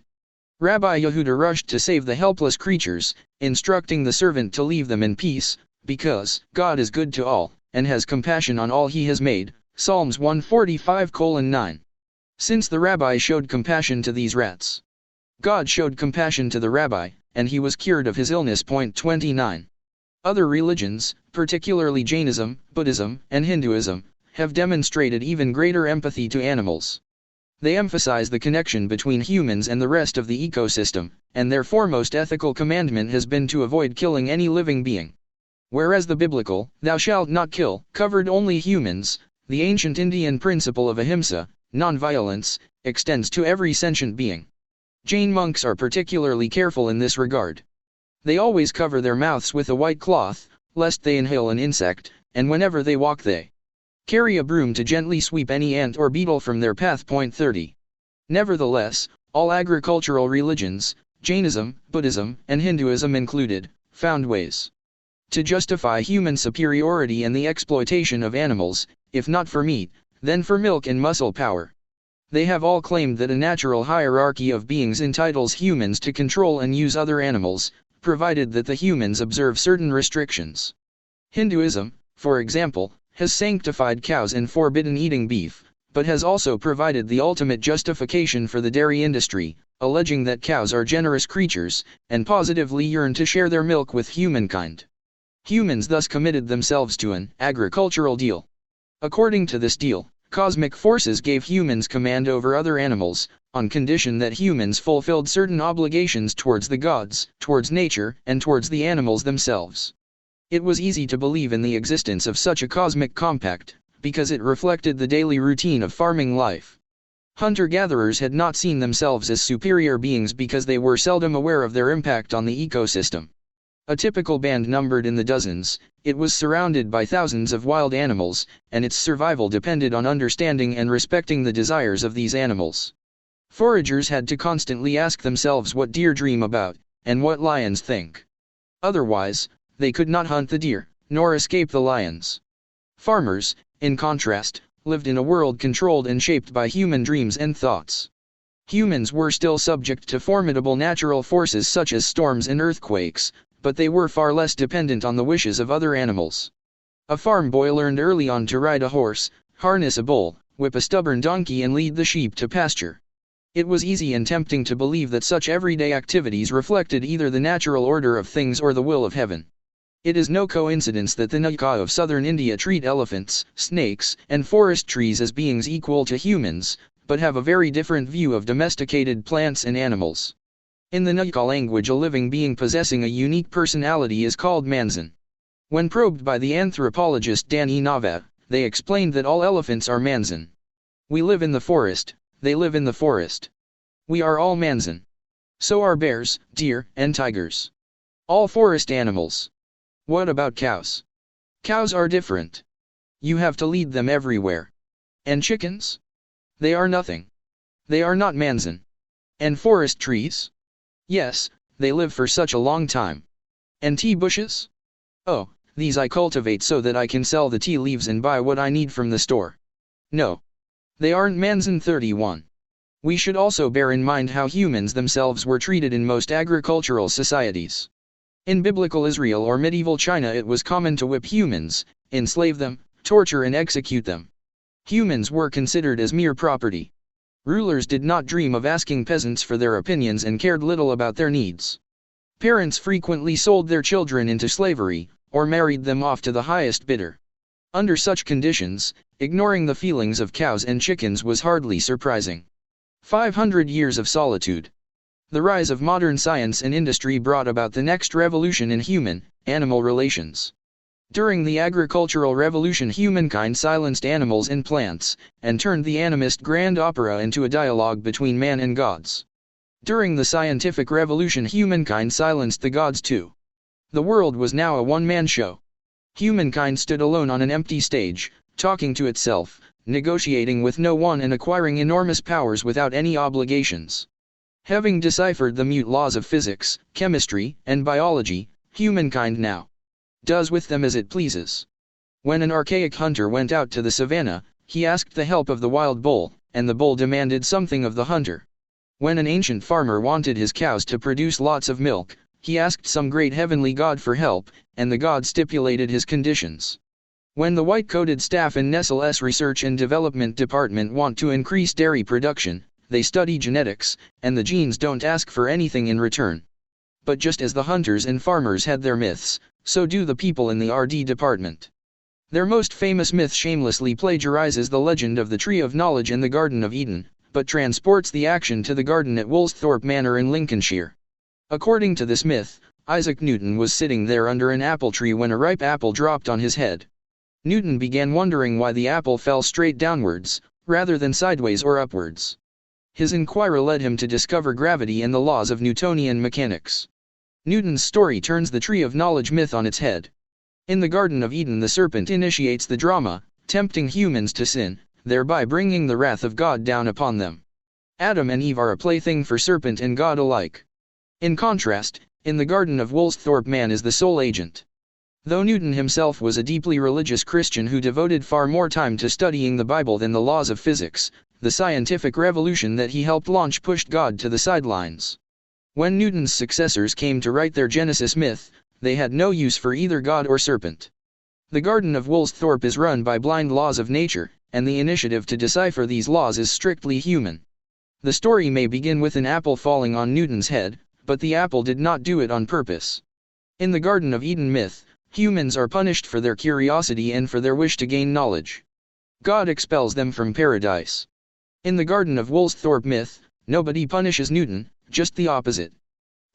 Rabbi Yehuda rushed to save the helpless creatures, instructing the servant to leave them in peace, because God is good to all, and has compassion on all he has made. Psalms 145:9. Since the rabbi showed compassion to these rats, God showed compassion to the rabbi, and he was cured of his illness. 29. Other religions, particularly Jainism, Buddhism, and Hinduism, have demonstrated even greater empathy to animals. They emphasize the connection between humans and the rest of the ecosystem, and their foremost ethical commandment has been to avoid killing any living being. Whereas the biblical, "Thou shalt not kill," covered only humans, the ancient Indian principle of ahimsa, non-violence, extends to every sentient being. Jain monks are particularly careful in this regard. They always cover their mouths with a white cloth, lest they inhale an insect, and whenever they walk they carry a broom to gently sweep any ant or beetle from their path. 30. Nevertheless, all agricultural religions, Jainism, Buddhism, and Hinduism included, found ways to justify human superiority and the exploitation of animals, if not for meat, then for milk and muscle power. They have all claimed that a natural hierarchy of beings entitles humans to control and use other animals, provided that the humans observe certain restrictions. Hinduism, for example, has sanctified cows and forbidden eating beef, but has also provided the ultimate justification for the dairy industry, alleging that cows are generous creatures, and positively yearn to share their milk with humankind. Humans thus committed themselves to an agricultural deal. According to this deal, cosmic forces gave humans command over other animals, on condition that humans fulfilled certain obligations towards the gods, towards nature, and towards the animals themselves. It was easy to believe in the existence of such a cosmic compact, because it reflected the daily routine of farming life. Hunter-gatherers had not seen themselves as superior beings because they were seldom aware of their impact on the ecosystem. A typical band numbered in the dozens, it was surrounded by thousands of wild animals, and its survival depended on understanding and respecting the desires of these animals. Foragers had to constantly ask themselves what deer dream about, and what lions think. Otherwise, they could not hunt the deer, nor escape the lions. Farmers, in contrast, lived in a world controlled and shaped by human dreams and thoughts. Humans were still subject to formidable natural forces such as storms and earthquakes, but they were far less dependent on the wishes of other animals. A farm boy learned early on to ride a horse, harness a bull, whip a stubborn donkey and lead the sheep to pasture. It was easy and tempting to believe that such everyday activities reflected either the natural order of things or the will of heaven. It is no coincidence that the Nayaka of southern India treat elephants, snakes, and forest trees as beings equal to humans, but have a very different view of domesticated plants and animals. In the Nayaka language, a living being possessing a unique personality is called manzan. When probed by the anthropologist Dan E. Nava, they explained that all elephants are manzan. We live in the forest, they live in the forest. We are all manzan. So are bears, deer, and tigers. All forest animals. What about cows? Cows are different. You have to lead them everywhere. And chickens? They are nothing. They are not manzan. And forest trees? Yes, they live for such a long time. And tea bushes? Oh, these I cultivate so that I can sell the tea leaves and buy what I need from the store. No. They aren't manzan. 31. We should also bear in mind how humans themselves were treated in most agricultural societies. In biblical Israel or medieval China, it was common to whip humans, enslave them, torture and execute them. Humans were considered as mere property. Rulers did not dream of asking peasants for their opinions and cared little about their needs. Parents frequently sold their children into slavery, or married them off to the highest bidder. Under such conditions, ignoring the feelings of cows and chickens was hardly surprising. 500 years of solitude. The rise of modern science and industry brought about the next revolution in human-animal relations. During the agricultural revolution, humankind silenced animals and plants, and turned the animist grand opera into a dialogue between man and gods. During the scientific revolution, humankind silenced the gods too. The world was now a one-man show. Humankind stood alone on an empty stage, talking to itself, negotiating with no one and acquiring enormous powers without any obligations. Having deciphered the mute laws of physics, chemistry, and biology, humankind now does with them as it pleases. When an archaic hunter went out to the savannah, he asked the help of the wild bull, and the bull demanded something of the hunter. When an ancient farmer wanted his cows to produce lots of milk, he asked some great heavenly god for help, and the god stipulated his conditions. When the white-coated staff in Nestle's Research and Development Department want to increase dairy production, they study genetics, and the genes don't ask for anything in return. But just as the hunters and farmers had their myths, so do the people in the RD department. Their most famous myth shamelessly plagiarizes the legend of the Tree of Knowledge and the Garden of Eden, but transports the action to the garden at Woolsthorpe Manor in Lincolnshire. According to this myth, Isaac Newton was sitting there under an apple tree when a ripe apple dropped on his head. Newton began wondering why the apple fell straight downwards, rather than sideways or upwards. His inquiry led him to discover gravity and the laws of Newtonian mechanics. Newton's story turns the Tree of Knowledge myth on its head. In the Garden of Eden, the serpent initiates the drama, tempting humans to sin, thereby bringing the wrath of God down upon them. Adam and Eve are a plaything for serpent and God alike. In contrast, in the Garden of Woolsthorpe, man is the sole agent. Though Newton himself was a deeply religious Christian who devoted far more time to studying the Bible than the laws of physics, the scientific revolution that he helped launch pushed God to the sidelines. When Newton's successors came to write their Genesis myth, they had no use for either God or serpent. The Garden of Woolsthorpe is run by blind laws of nature, and the initiative to decipher these laws is strictly human. The story may begin with an apple falling on Newton's head, but the apple did not do it on purpose. In the Garden of Eden myth, humans are punished for their curiosity and for their wish to gain knowledge. God expels them from paradise. In the Garden of Woolsthorpe myth, nobody punishes Newton, just the opposite.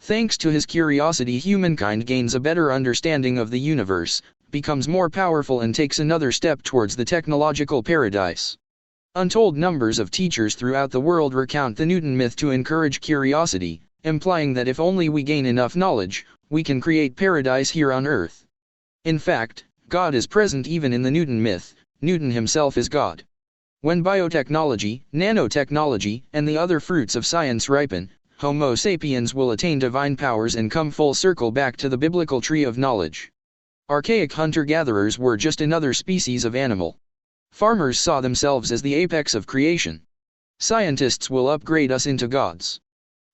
Thanks to his curiosity, humankind gains a better understanding of the universe, becomes more powerful, and takes another step towards the technological paradise. Untold numbers of teachers throughout the world recount the Newton myth to encourage curiosity, implying that if only we gain enough knowledge, we can create paradise here on earth. In fact, God is present even in the Newton myth. Newton himself is God. When biotechnology, nanotechnology, and the other fruits of science ripen, Homo sapiens will attain divine powers and come full circle back to the biblical tree of knowledge. Archaic hunter-gatherers were just another species of animal. Farmers saw themselves as the apex of creation. Scientists will upgrade us into gods.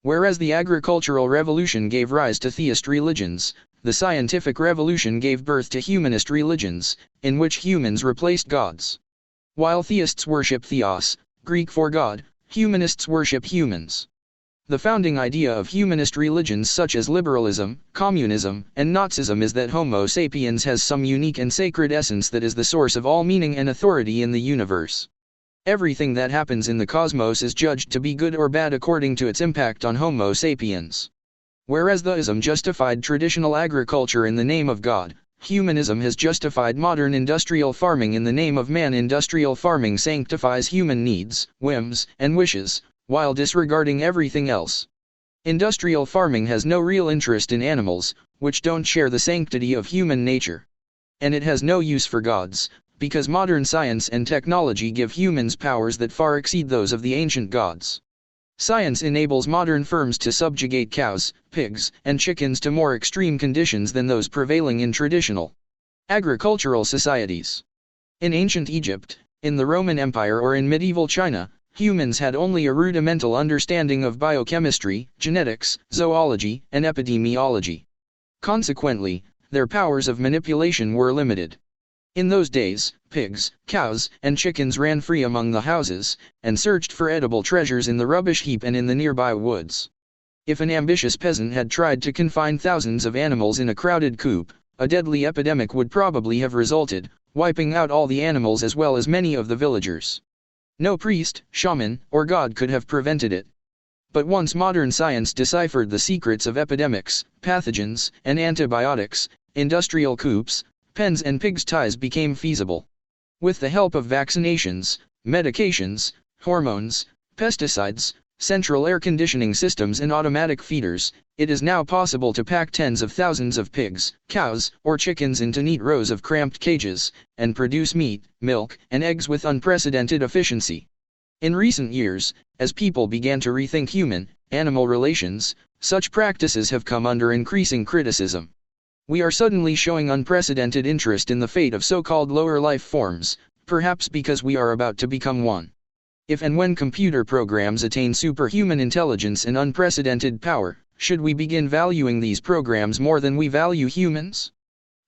Whereas the agricultural revolution gave rise to theist religions, the scientific revolution gave birth to humanist religions, in which humans replaced gods. While theists worship theos, Greek for God, humanists worship humans. The founding idea of humanist religions such as liberalism, communism, and Nazism is that Homo sapiens has some unique and sacred essence that is the source of all meaning and authority in the universe. Everything that happens in the cosmos is judged to be good or bad according to its impact on Homo sapiens. Whereas theism justified traditional agriculture in the name of God, humanism has justified modern industrial farming in the name of man. Industrial farming sanctifies human needs, whims, and wishes, while disregarding everything else. Industrial farming has no real interest in animals, which don't share the sanctity of human nature. And it has no use for gods, because modern science and technology give humans powers that far exceed those of the ancient gods. Science enables modern firms to subjugate cows, pigs, and chickens to more extreme conditions than those prevailing in traditional agricultural societies. In ancient Egypt, in the Roman Empire, or in medieval China, humans had only a rudimental understanding of biochemistry, genetics, zoology, and epidemiology. Consequently, their powers of manipulation were limited. In those days, pigs, cows, and chickens ran free among the houses, and searched for edible treasures in the rubbish heap and in the nearby woods. If an ambitious peasant had tried to confine thousands of animals in a crowded coop, a deadly epidemic would probably have resulted, wiping out all the animals as well as many of the villagers. No priest, shaman, or god could have prevented it. But once modern science deciphered the secrets of epidemics, pathogens, and antibiotics, industrial coops, pens and pigs' ties became feasible. With the help of vaccinations, medications, hormones, pesticides, central air conditioning systems and automatic feeders, it is now possible to pack tens of thousands of pigs, cows, or chickens into neat rows of cramped cages, and produce meat, milk, and eggs with unprecedented efficiency. In recent years, as people began to rethink human-animal relations, such practices have come under increasing criticism. We are suddenly showing unprecedented interest in the fate of so-called lower life forms, perhaps because we are about to become one. If and when computer programs attain superhuman intelligence and unprecedented power, should we begin valuing these programs more than we value humans?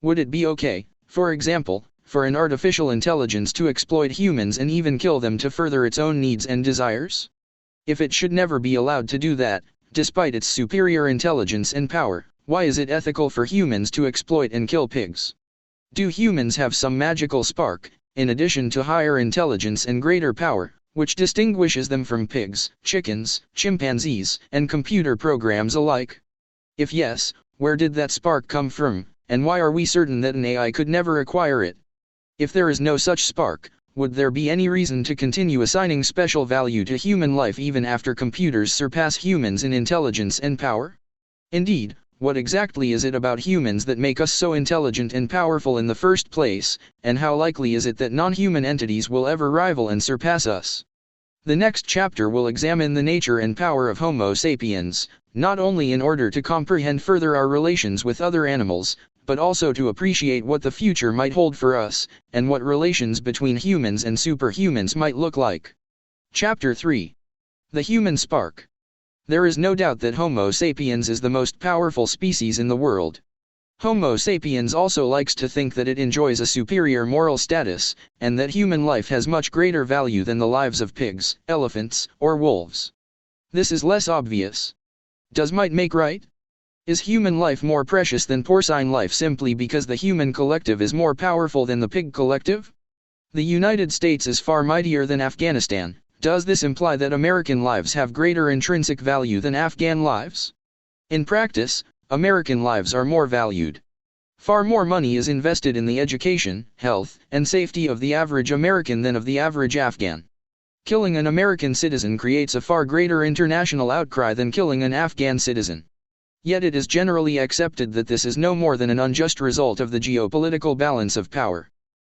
Would it be okay, for example, for an artificial intelligence to exploit humans and even kill them to further its own needs and desires? If it should never be allowed to do that, despite its superior intelligence and power, Why is it ethical for humans to exploit and kill pigs? Do humans have some magical spark, in addition to higher intelligence and greater power, which distinguishes them from pigs, chickens, chimpanzees, and computer programs alike? If yes, where did that spark come from, and why are we certain that an AI could never acquire it? If there is no such spark, would there be any reason to continue assigning special value to human life even after computers surpass humans in intelligence and power? Indeed, what exactly is it about humans that make us so intelligent and powerful in the first place, and how likely is it that non-human entities will ever rival and surpass us? The next chapter will examine the nature and power of Homo sapiens, not only in order to comprehend further our relations with other animals, but also to appreciate what the future might hold for us, and what relations between humans and superhumans might look like. Chapter 3. The Human Spark. There is no doubt that Homo sapiens is the most powerful species in the world. Homo sapiens also likes to think that it enjoys a superior moral status, and that human life has much greater value than the lives of pigs, elephants, or wolves. This is less obvious. Does might make right? Is human life more precious than porcine life simply because the human collective is more powerful than the pig collective? The United States is far mightier than Afghanistan. Does this imply that American lives have greater intrinsic value than Afghan lives? In practice, American lives are more valued. Far more money is invested in the education, health, and safety of the average American than of the average Afghan. Killing an American citizen creates a far greater international outcry than killing an Afghan citizen. Yet it is generally accepted that this is no more than an unjust result of the geopolitical balance of power.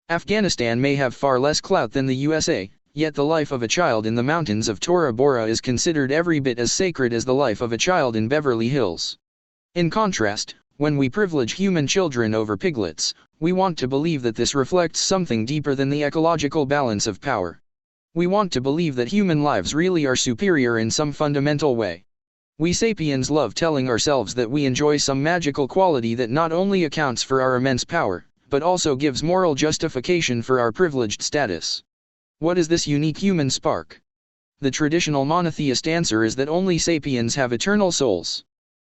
Afghanistan may have far less clout than the USA, yet the life of a child in the mountains of Tora Bora is considered every bit as sacred as the life of a child in Beverly Hills. In contrast, when we privilege human children over piglets, we want to believe that this reflects something deeper than the ecological balance of power. We want to believe that human lives really are superior in some fundamental way. We sapiens love telling ourselves that we enjoy some magical quality that not only accounts for our immense power, but also gives moral justification for our privileged status. What is this unique human spark? The traditional monotheist answer is that only sapiens have eternal souls.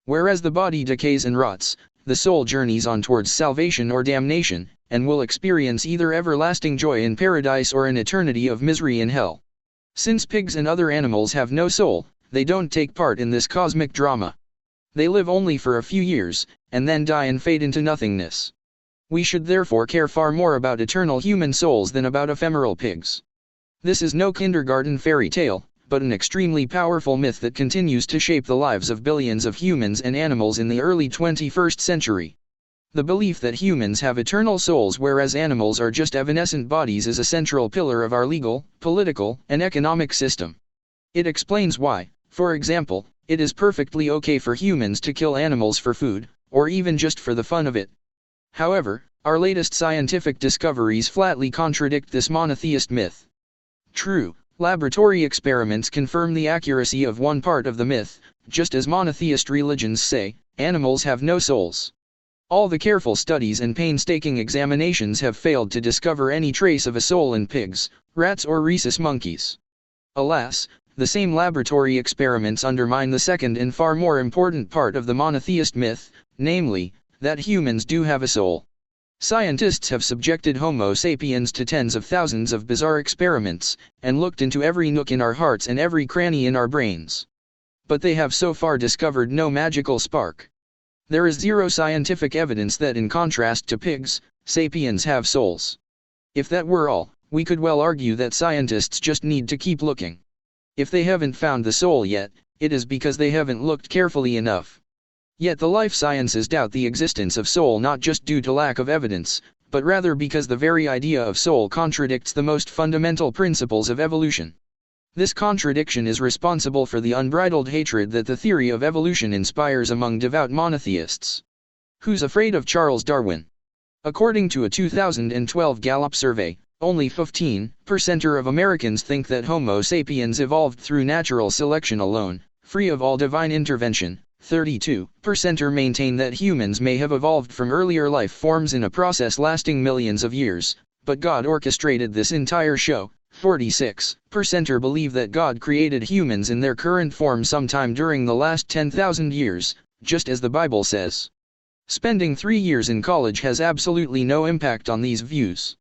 Whereas the body decays and rots, the soul journeys on towards salvation or damnation, and will experience either everlasting joy in paradise or an eternity of misery in hell. Since pigs and other animals have no soul, they don't take part in this cosmic drama. They live only for a few years, and then die and fade into nothingness. We should therefore care far more about eternal human souls than about ephemeral pigs. This is no kindergarten fairy tale, but an extremely powerful myth that continues to shape the lives of billions of humans and animals in the early 21st century. The belief that humans have eternal souls whereas animals are just evanescent bodies is a central pillar of our legal, political, and economic system. It explains why, for example, it is perfectly okay for humans to kill animals for food, or even just for the fun of it. However, our latest scientific discoveries flatly contradict this monotheist myth. True, laboratory experiments confirm the accuracy of one part of the myth, just as monotheist religions say, animals have no souls. All the careful studies and painstaking examinations have failed to discover any trace of a soul in pigs, rats or rhesus monkeys. Alas, the same laboratory experiments undermine the second and far more important part of the monotheist myth, namely, that humans do have a soul. Scientists have subjected Homo sapiens to tens of thousands of bizarre experiments, and looked into every nook in our hearts and every cranny in our brains. But they have so far discovered no magical spark. There is zero scientific evidence that in contrast to pigs, sapiens have souls. If that were all, we could well argue that scientists just need to keep looking. If they haven't found the soul yet, it is because they haven't looked carefully enough. Yet the life sciences doubt the existence of soul not just due to lack of evidence, but rather because the very idea of soul contradicts the most fundamental principles of evolution. This contradiction is responsible for the unbridled hatred that the theory of evolution inspires among devout monotheists. Who's afraid of Charles Darwin? According to a 2012 Gallup survey, only 15% of Americans think that Homo sapiens evolved through natural selection alone, free of all divine intervention. 32% maintain that humans may have evolved from earlier life forms in a process lasting millions of years, but God orchestrated this entire show. 46% believe that God created humans in their current form sometime during the last 10,000 years, just as the Bible says. Spending 3 years in college has absolutely no impact on these views.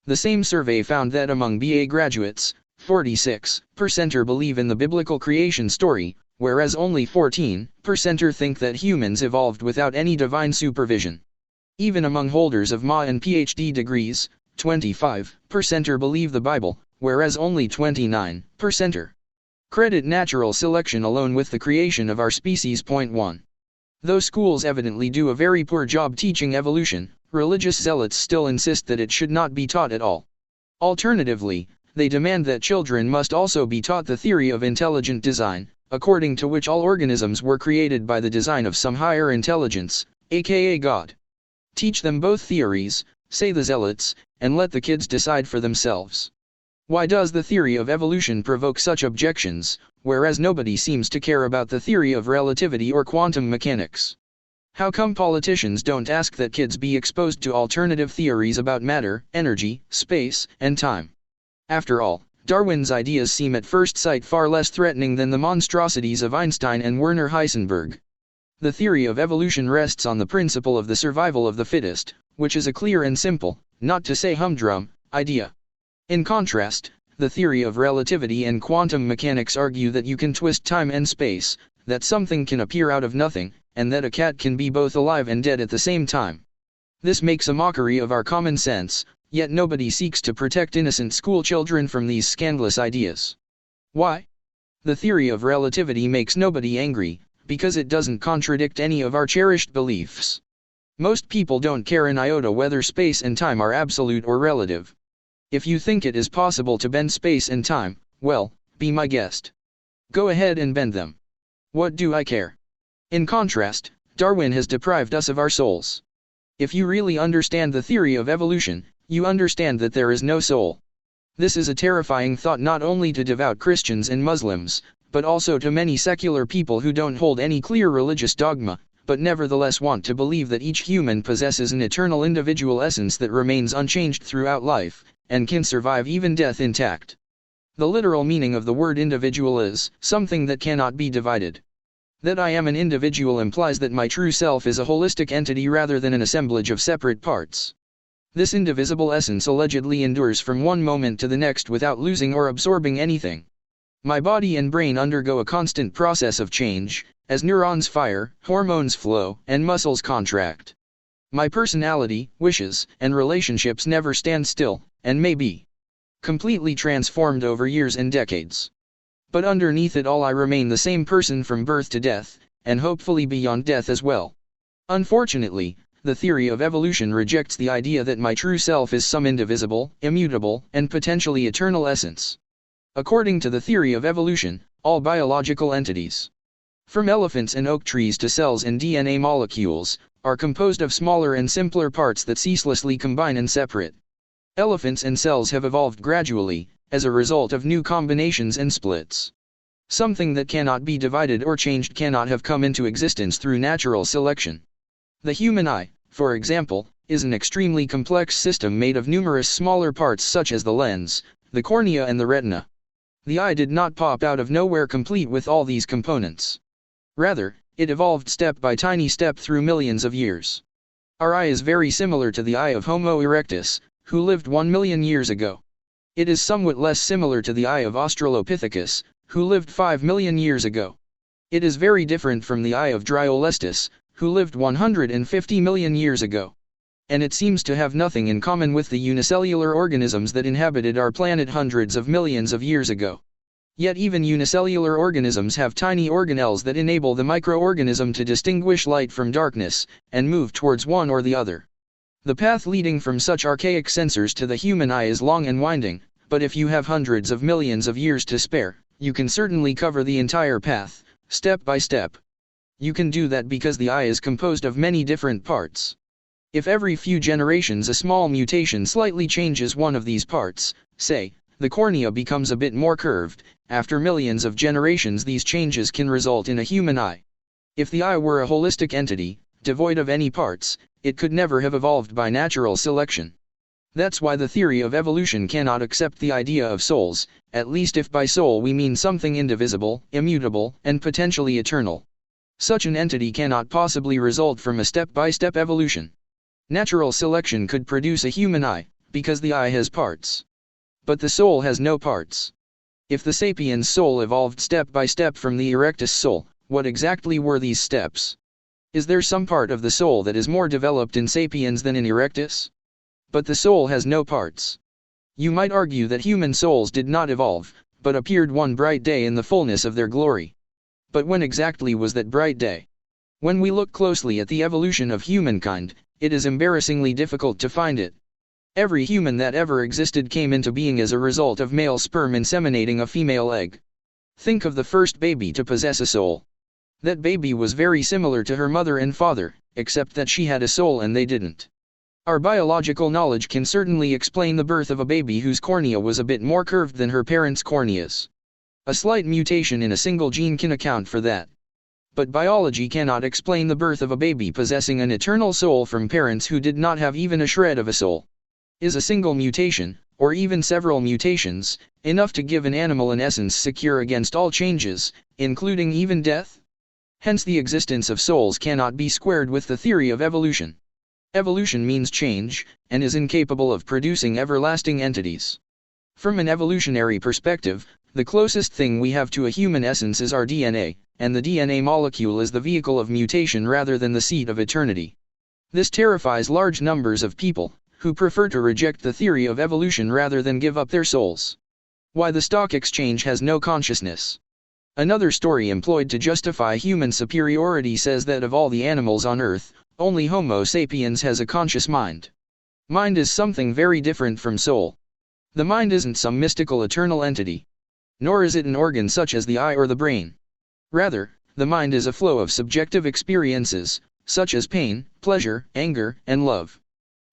The same survey found that among BA graduates, 46% believe in the biblical creation story, whereas only 14% think that humans evolved without any divine supervision. Even among holders of MA and PhD degrees, 25% believe the Bible, whereas only 29% credit natural selection alone with the creation of our species. Point 1. Though schools evidently do a very poor job teaching evolution, religious zealots still insist that it should not be taught at all. Alternatively, they demand that children must also be taught the theory of intelligent design, according to which all organisms were created by the design of some higher intelligence, aka God. Teach them both theories, say the zealots, and let the kids decide for themselves. Why does the theory of evolution provoke such objections, whereas nobody seems to care about the theory of relativity or quantum mechanics? How come politicians don't ask that kids be exposed to alternative theories about matter, energy, space, and time? After all, Darwin's ideas seem at first sight far less threatening than the monstrosities of Einstein and Werner Heisenberg. The theory of evolution rests on the principle of the survival of the fittest, which is a clear and simple, not to say humdrum, idea. In contrast, the theory of relativity and quantum mechanics argue that you can twist time and space, that something can appear out of nothing, and that a cat can be both alive and dead at the same time. This makes a mockery of our common sense, yet nobody seeks to protect innocent school children from these scandalous ideas. Why? The theory of relativity makes nobody angry, because it doesn't contradict any of our cherished beliefs. Most people don't care an iota whether space and time are absolute or relative. If you think it is possible to bend space and time, well, be my guest. Go ahead and bend them. What do I care? In contrast, Darwin has deprived us of our souls. If you really understand the theory of evolution, you understand that there is no soul. This is a terrifying thought not only to devout Christians and Muslims, but also to many secular people who don't hold any clear religious dogma, but nevertheless want to believe that each human possesses an eternal individual essence that remains unchanged throughout life, and can survive even death intact. The literal meaning of the word individual is something that cannot be divided. That I am an individual implies that my true self is a holistic entity rather than an assemblage of separate parts. This indivisible essence allegedly endures from one moment to the next without losing or absorbing anything. My body and brain undergo a constant process of change, as neurons fire, hormones flow, and muscles contract. My personality, wishes, and relationships never stand still, and may be completely transformed over years and decades. But underneath it all I remain the same person from birth to death, and hopefully beyond death as well. Unfortunately, the theory of evolution rejects the idea that my true self is some indivisible, immutable, and potentially eternal essence. According to the theory of evolution, all biological entities, from elephants and oak trees to cells and DNA molecules, are composed of smaller and simpler parts that ceaselessly combine and separate. Elephants and cells have evolved gradually, as a result of new combinations and splits. Something that cannot be divided or changed cannot have come into existence through natural selection. The human eye, for example, is an extremely complex system made of numerous smaller parts such as the lens, the cornea and the retina. The eye did not pop out of nowhere complete with all these components. Rather, it evolved step by tiny step through millions of years. Our eye is very similar to the eye of Homo erectus, who lived 1 million years ago. It is somewhat less similar to the eye of Australopithecus, who lived 5 million years ago. It is very different from the eye of Dryolestus, who lived 150 million years ago. And it seems to have nothing in common with the unicellular organisms that inhabited our planet hundreds of millions of years ago. Yet even unicellular organisms have tiny organelles that enable the microorganism to distinguish light from darkness, and move towards one or the other. The path leading from such archaic sensors to the human eye is long and winding, but if you have hundreds of millions of years to spare, you can certainly cover the entire path, step by step. You can do that because the eye is composed of many different parts. If every few generations a small mutation slightly changes one of these parts, say, the cornea becomes a bit more curved, after millions of generations these changes can result in a human eye. If the eye were a holistic entity, devoid of any parts, it could never have evolved by natural selection. That's why the theory of evolution cannot accept the idea of souls, at least if by soul we mean something indivisible, immutable, and potentially eternal. Such an entity cannot possibly result from a step-by-step evolution. Natural selection could produce a human eye, because the eye has parts. But the soul has no parts. If the sapiens soul evolved step by step from the erectus soul, what exactly were these steps? Is there some part of the soul that is more developed in sapiens than in erectus? But the soul has no parts. You might argue that human souls did not evolve, but appeared one bright day in the fullness of their glory. But when exactly was that bright day? When we look closely at the evolution of humankind, it is embarrassingly difficult to find it. Every human that ever existed came into being as a result of male sperm inseminating a female egg. Think of the first baby to possess a soul. That baby was very similar to her mother and father, except that she had a soul and they didn't. Our biological knowledge can certainly explain the birth of a baby whose cornea was a bit more curved than her parents' corneas. A slight mutation in a single gene can account for that. But biology cannot explain the birth of a baby possessing an eternal soul from parents who did not have even a shred of a soul. Is a single mutation, or even several mutations, enough to give an animal an essence secure against all changes, including even death? Hence the existence of souls cannot be squared with the theory of evolution. Evolution means change, and is incapable of producing everlasting entities. From an evolutionary perspective, the closest thing we have to a human essence is our DNA, and the DNA molecule is the vehicle of mutation rather than the seat of eternity. This terrifies large numbers of people, who prefer to reject the theory of evolution rather than give up their souls. Why the stock exchange has no consciousness. Another story employed to justify human superiority says that of all the animals on Earth, only Homo sapiens has a conscious mind. Mind is something very different from soul. The mind isn't some mystical eternal entity. Nor is it an organ such as the eye or the brain. Rather, the mind is a flow of subjective experiences, such as pain, pleasure, anger, and love.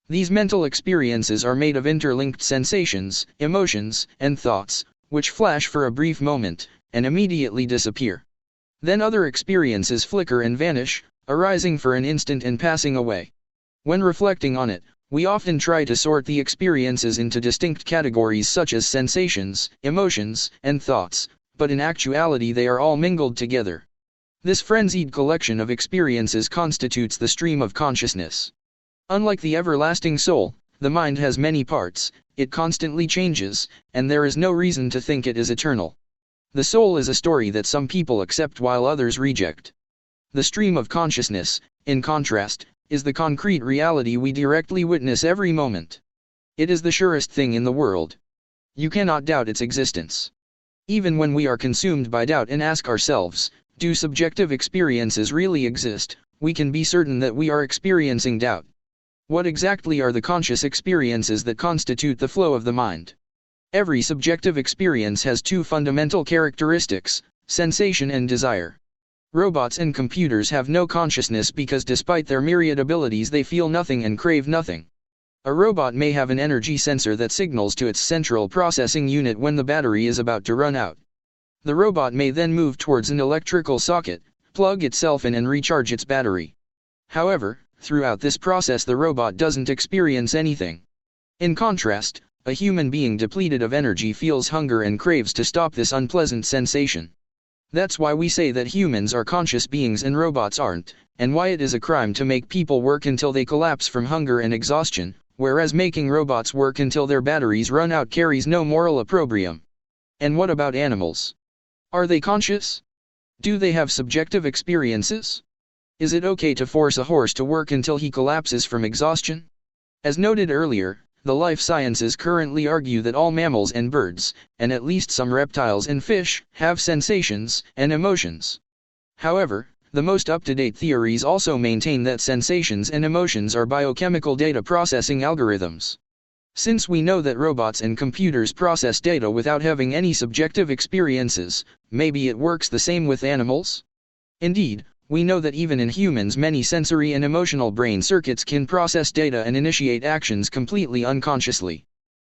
These mental experiences are made of interlinked sensations, emotions, and thoughts, which flash for a brief moment, and immediately disappear. Then other experiences flicker and vanish, arising for an instant and passing away. When reflecting on it, we often try to sort the experiences into distinct categories such as sensations, emotions, and thoughts, but in actuality they are all mingled together. This frenzied collection of experiences constitutes the stream of consciousness. Unlike the everlasting soul, the mind has many parts, it constantly changes, and there is no reason to think it is eternal. The soul is a story that some people accept while others reject. The stream of consciousness, in contrast, is the concrete reality we directly witness every moment. It is the surest thing in the world. You cannot doubt its existence. Even when we are consumed by doubt and ask ourselves, do subjective experiences really exist, we can be certain that we are experiencing doubt. What exactly are the conscious experiences that constitute the flow of the mind? Every subjective experience has two fundamental characteristics, sensation and desire. Robots and computers have no consciousness because despite their myriad abilities they feel nothing and crave nothing. A robot may have an energy sensor that signals to its central processing unit when the battery is about to run out. The robot may then move towards an electrical socket, plug itself in and recharge its battery. However, throughout this process the robot doesn't experience anything. In contrast, a human being depleted of energy feels hunger and craves to stop this unpleasant sensation. That's why we say that humans are conscious beings and robots aren't, and why it is a crime to make people work until they collapse from hunger and exhaustion, whereas making robots work until their batteries run out carries no moral opprobrium. And what about animals? Are they conscious? Do they have subjective experiences? Is it okay to force a horse to work until he collapses from exhaustion? As noted earlier, the life sciences currently argue that all mammals and birds, and at least some reptiles and fish, have sensations and emotions. However, the most up-to-date theories also maintain that sensations and emotions are biochemical data processing algorithms. Since we know that robots and computers process data without having any subjective experiences, maybe it works the same with animals? Indeed, we know that even in humans many sensory and emotional brain circuits can process data and initiate actions completely unconsciously.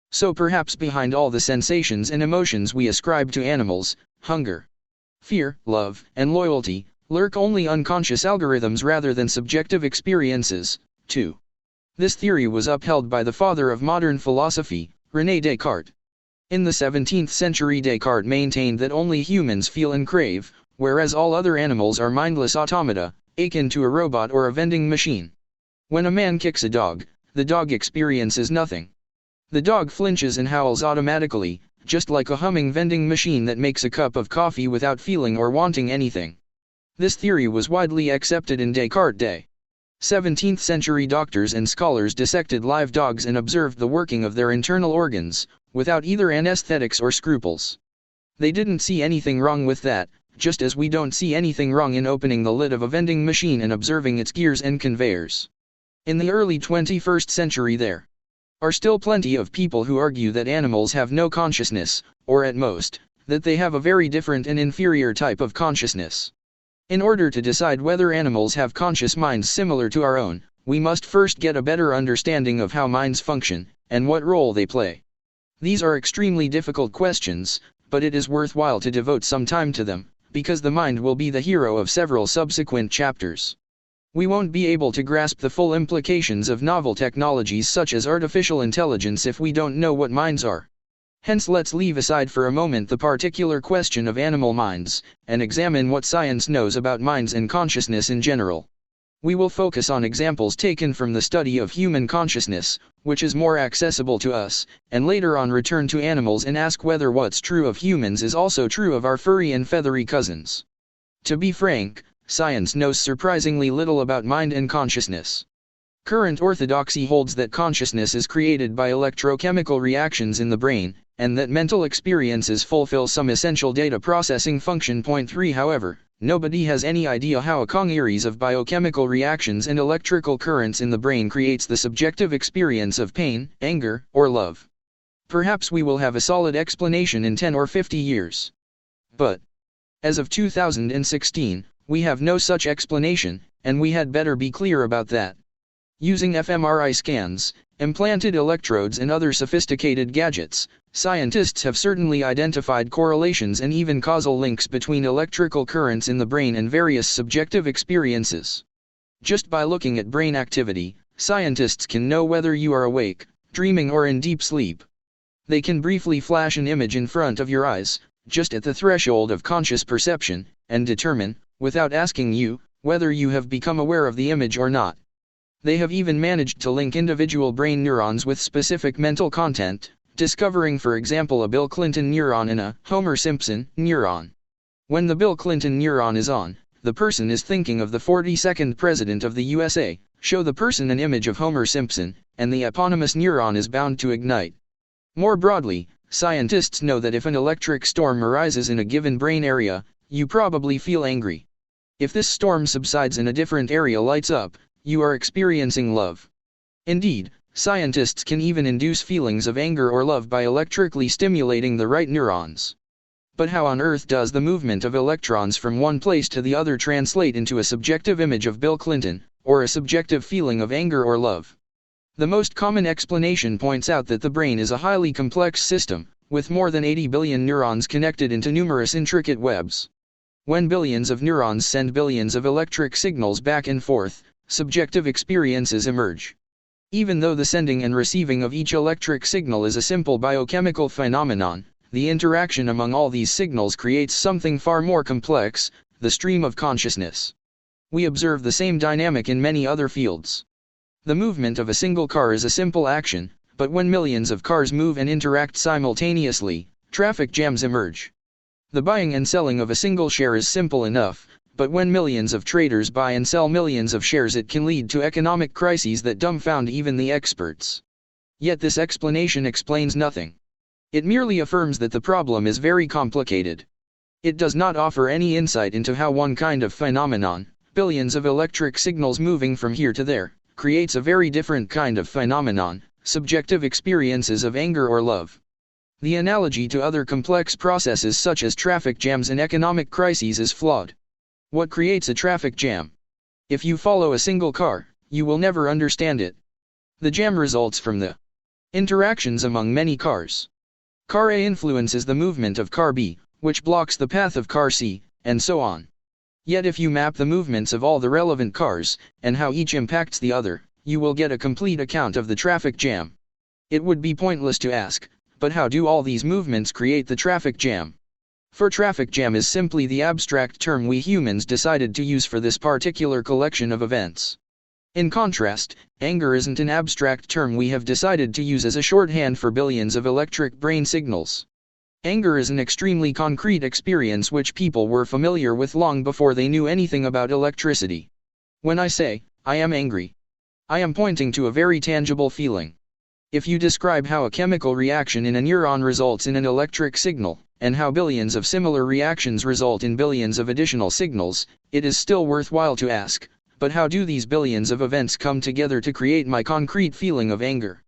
So perhaps behind all the sensations and emotions we ascribe to animals, hunger, fear, love, and loyalty, lurk only unconscious algorithms rather than subjective experiences, too. This theory was upheld by the father of modern philosophy, René Descartes. In the 17th century Descartes maintained that only humans feel and crave, whereas all other animals are mindless automata, akin to a robot or a vending machine. When a man kicks a dog, the dog experiences nothing. The dog flinches and howls automatically, just like a humming vending machine that makes a cup of coffee without feeling or wanting anything. This theory was widely accepted in Descartes' day. 17th century doctors and scholars dissected live dogs and observed the working of their internal organs, without either anesthetics or scruples. They didn't see anything wrong with that, just as we don't see anything wrong in opening the lid of a vending machine and observing its gears and conveyors. In the early 21st century there are still plenty of people who argue that animals have no consciousness, or at most, that they have a very different and inferior type of consciousness. In order to decide whether animals have conscious minds similar to our own, we must first get a better understanding of how minds function, and what role they play. These are extremely difficult questions, but it is worthwhile to devote some time to them, because the mind will be the hero of several subsequent chapters. We won't be able to grasp the full implications of novel technologies such as artificial intelligence if we don't know what minds are. Hence let's leave aside for a moment the particular question of animal minds, and examine what science knows about minds and consciousness in general. We will focus on examples taken from the study of human consciousness, which is more accessible to us, and later on return to animals and ask whether what's true of humans is also true of our furry and feathery cousins. To be frank, science knows surprisingly little about mind and consciousness. Current orthodoxy holds that consciousness is created by electrochemical reactions in the brain, and that mental experiences fulfill some essential data processing function. Point 3 However, nobody has any idea how a series of biochemical reactions and electrical currents in the brain creates the subjective experience of pain, anger, or love. Perhaps we will have a solid explanation in 10 or 50 years. But, as of 2016, we have no such explanation, and we had better be clear about that. Using fMRI scans, implanted electrodes and other sophisticated gadgets, scientists have certainly identified correlations and even causal links between electrical currents in the brain and various subjective experiences. Just by looking at brain activity, scientists can know whether you are awake, dreaming or in deep sleep. They can briefly flash an image in front of your eyes, just at the threshold of conscious perception, and determine, without asking you, whether you have become aware of the image or not. They have even managed to link individual brain neurons with specific mental content, discovering for example a Bill Clinton neuron and a Homer Simpson neuron. When the Bill Clinton neuron is on, the person is thinking of the 42nd President of the USA, show the person an image of Homer Simpson, and the eponymous neuron is bound to ignite. More broadly, scientists know that if an electric storm arises in a given brain area, you probably feel angry. If this storm subsides and a different area lights up, you are experiencing love. Indeed, scientists can even induce feelings of anger or love by electrically stimulating the right neurons. But how on earth does the movement of electrons from one place to the other translate into a subjective image of Bill Clinton, or a subjective feeling of anger or love? The most common explanation points out that the brain is a highly complex system, with more than 80 billion neurons connected into numerous intricate webs. When billions of neurons send billions of electric signals back and forth, subjective experiences emerge. Even though the sending and receiving of each electric signal is a simple biochemical phenomenon, the interaction among all these signals creates something far more complex, the stream of consciousness. We observe the same dynamic in many other fields. The movement of a single car is a simple action, but when millions of cars move and interact simultaneously, traffic jams emerge. The buying and selling of a single share is simple enough, but when millions of traders buy and sell millions of shares, it can lead to economic crises that dumbfound even the experts. Yet this explanation explains nothing. It merely affirms that the problem is very complicated. It does not offer any insight into how one kind of phenomenon, billions of electric signals moving from here to there, creates a very different kind of phenomenon, subjective experiences of anger or love. The analogy to other complex processes such as traffic jams and economic crises is flawed. What creates a traffic jam? If you follow a single car, you will never understand it. The jam results from the interactions among many cars. Car A influences the movement of car B, which blocks the path of car C, and so on. Yet if you map the movements of all the relevant cars, and how each impacts the other, you will get a complete account of the traffic jam. It would be pointless to ask, but how do all these movements create the traffic jam? For traffic jam is simply the abstract term we humans decided to use for this particular collection of events. In contrast, anger isn't an abstract term we have decided to use as a shorthand for billions of electric brain signals. Anger is an extremely concrete experience which people were familiar with long before they knew anything about electricity. When I say, I am angry, I am pointing to a very tangible feeling. If you describe how a chemical reaction in a neuron results in an electric signal, and how billions of similar reactions result in billions of additional signals, it is still worthwhile to ask, but how do these billions of events come together to create my concrete feeling of anger?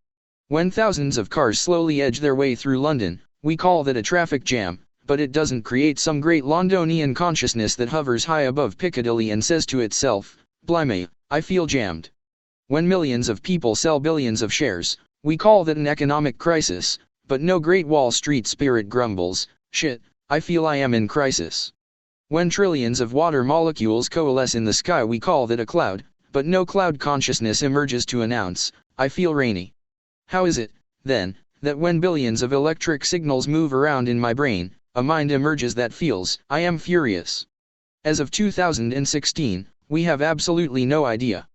When thousands of cars slowly edge their way through London, we call that a traffic jam, but it doesn't create some great Londonian consciousness that hovers high above Piccadilly and says to itself, "Blimey, I feel jammed." When millions of people sell billions of shares, we call that an economic crisis, but no great Wall Street spirit grumbles, "Shit, I feel I am in crisis." When trillions of water molecules coalesce in the sky, we call that a cloud, but no cloud consciousness emerges to announce, "I feel rainy." How is it, then, that when billions of electric signals move around in my brain, a mind emerges that feels, "I am furious"? As of 2016, we have absolutely no idea.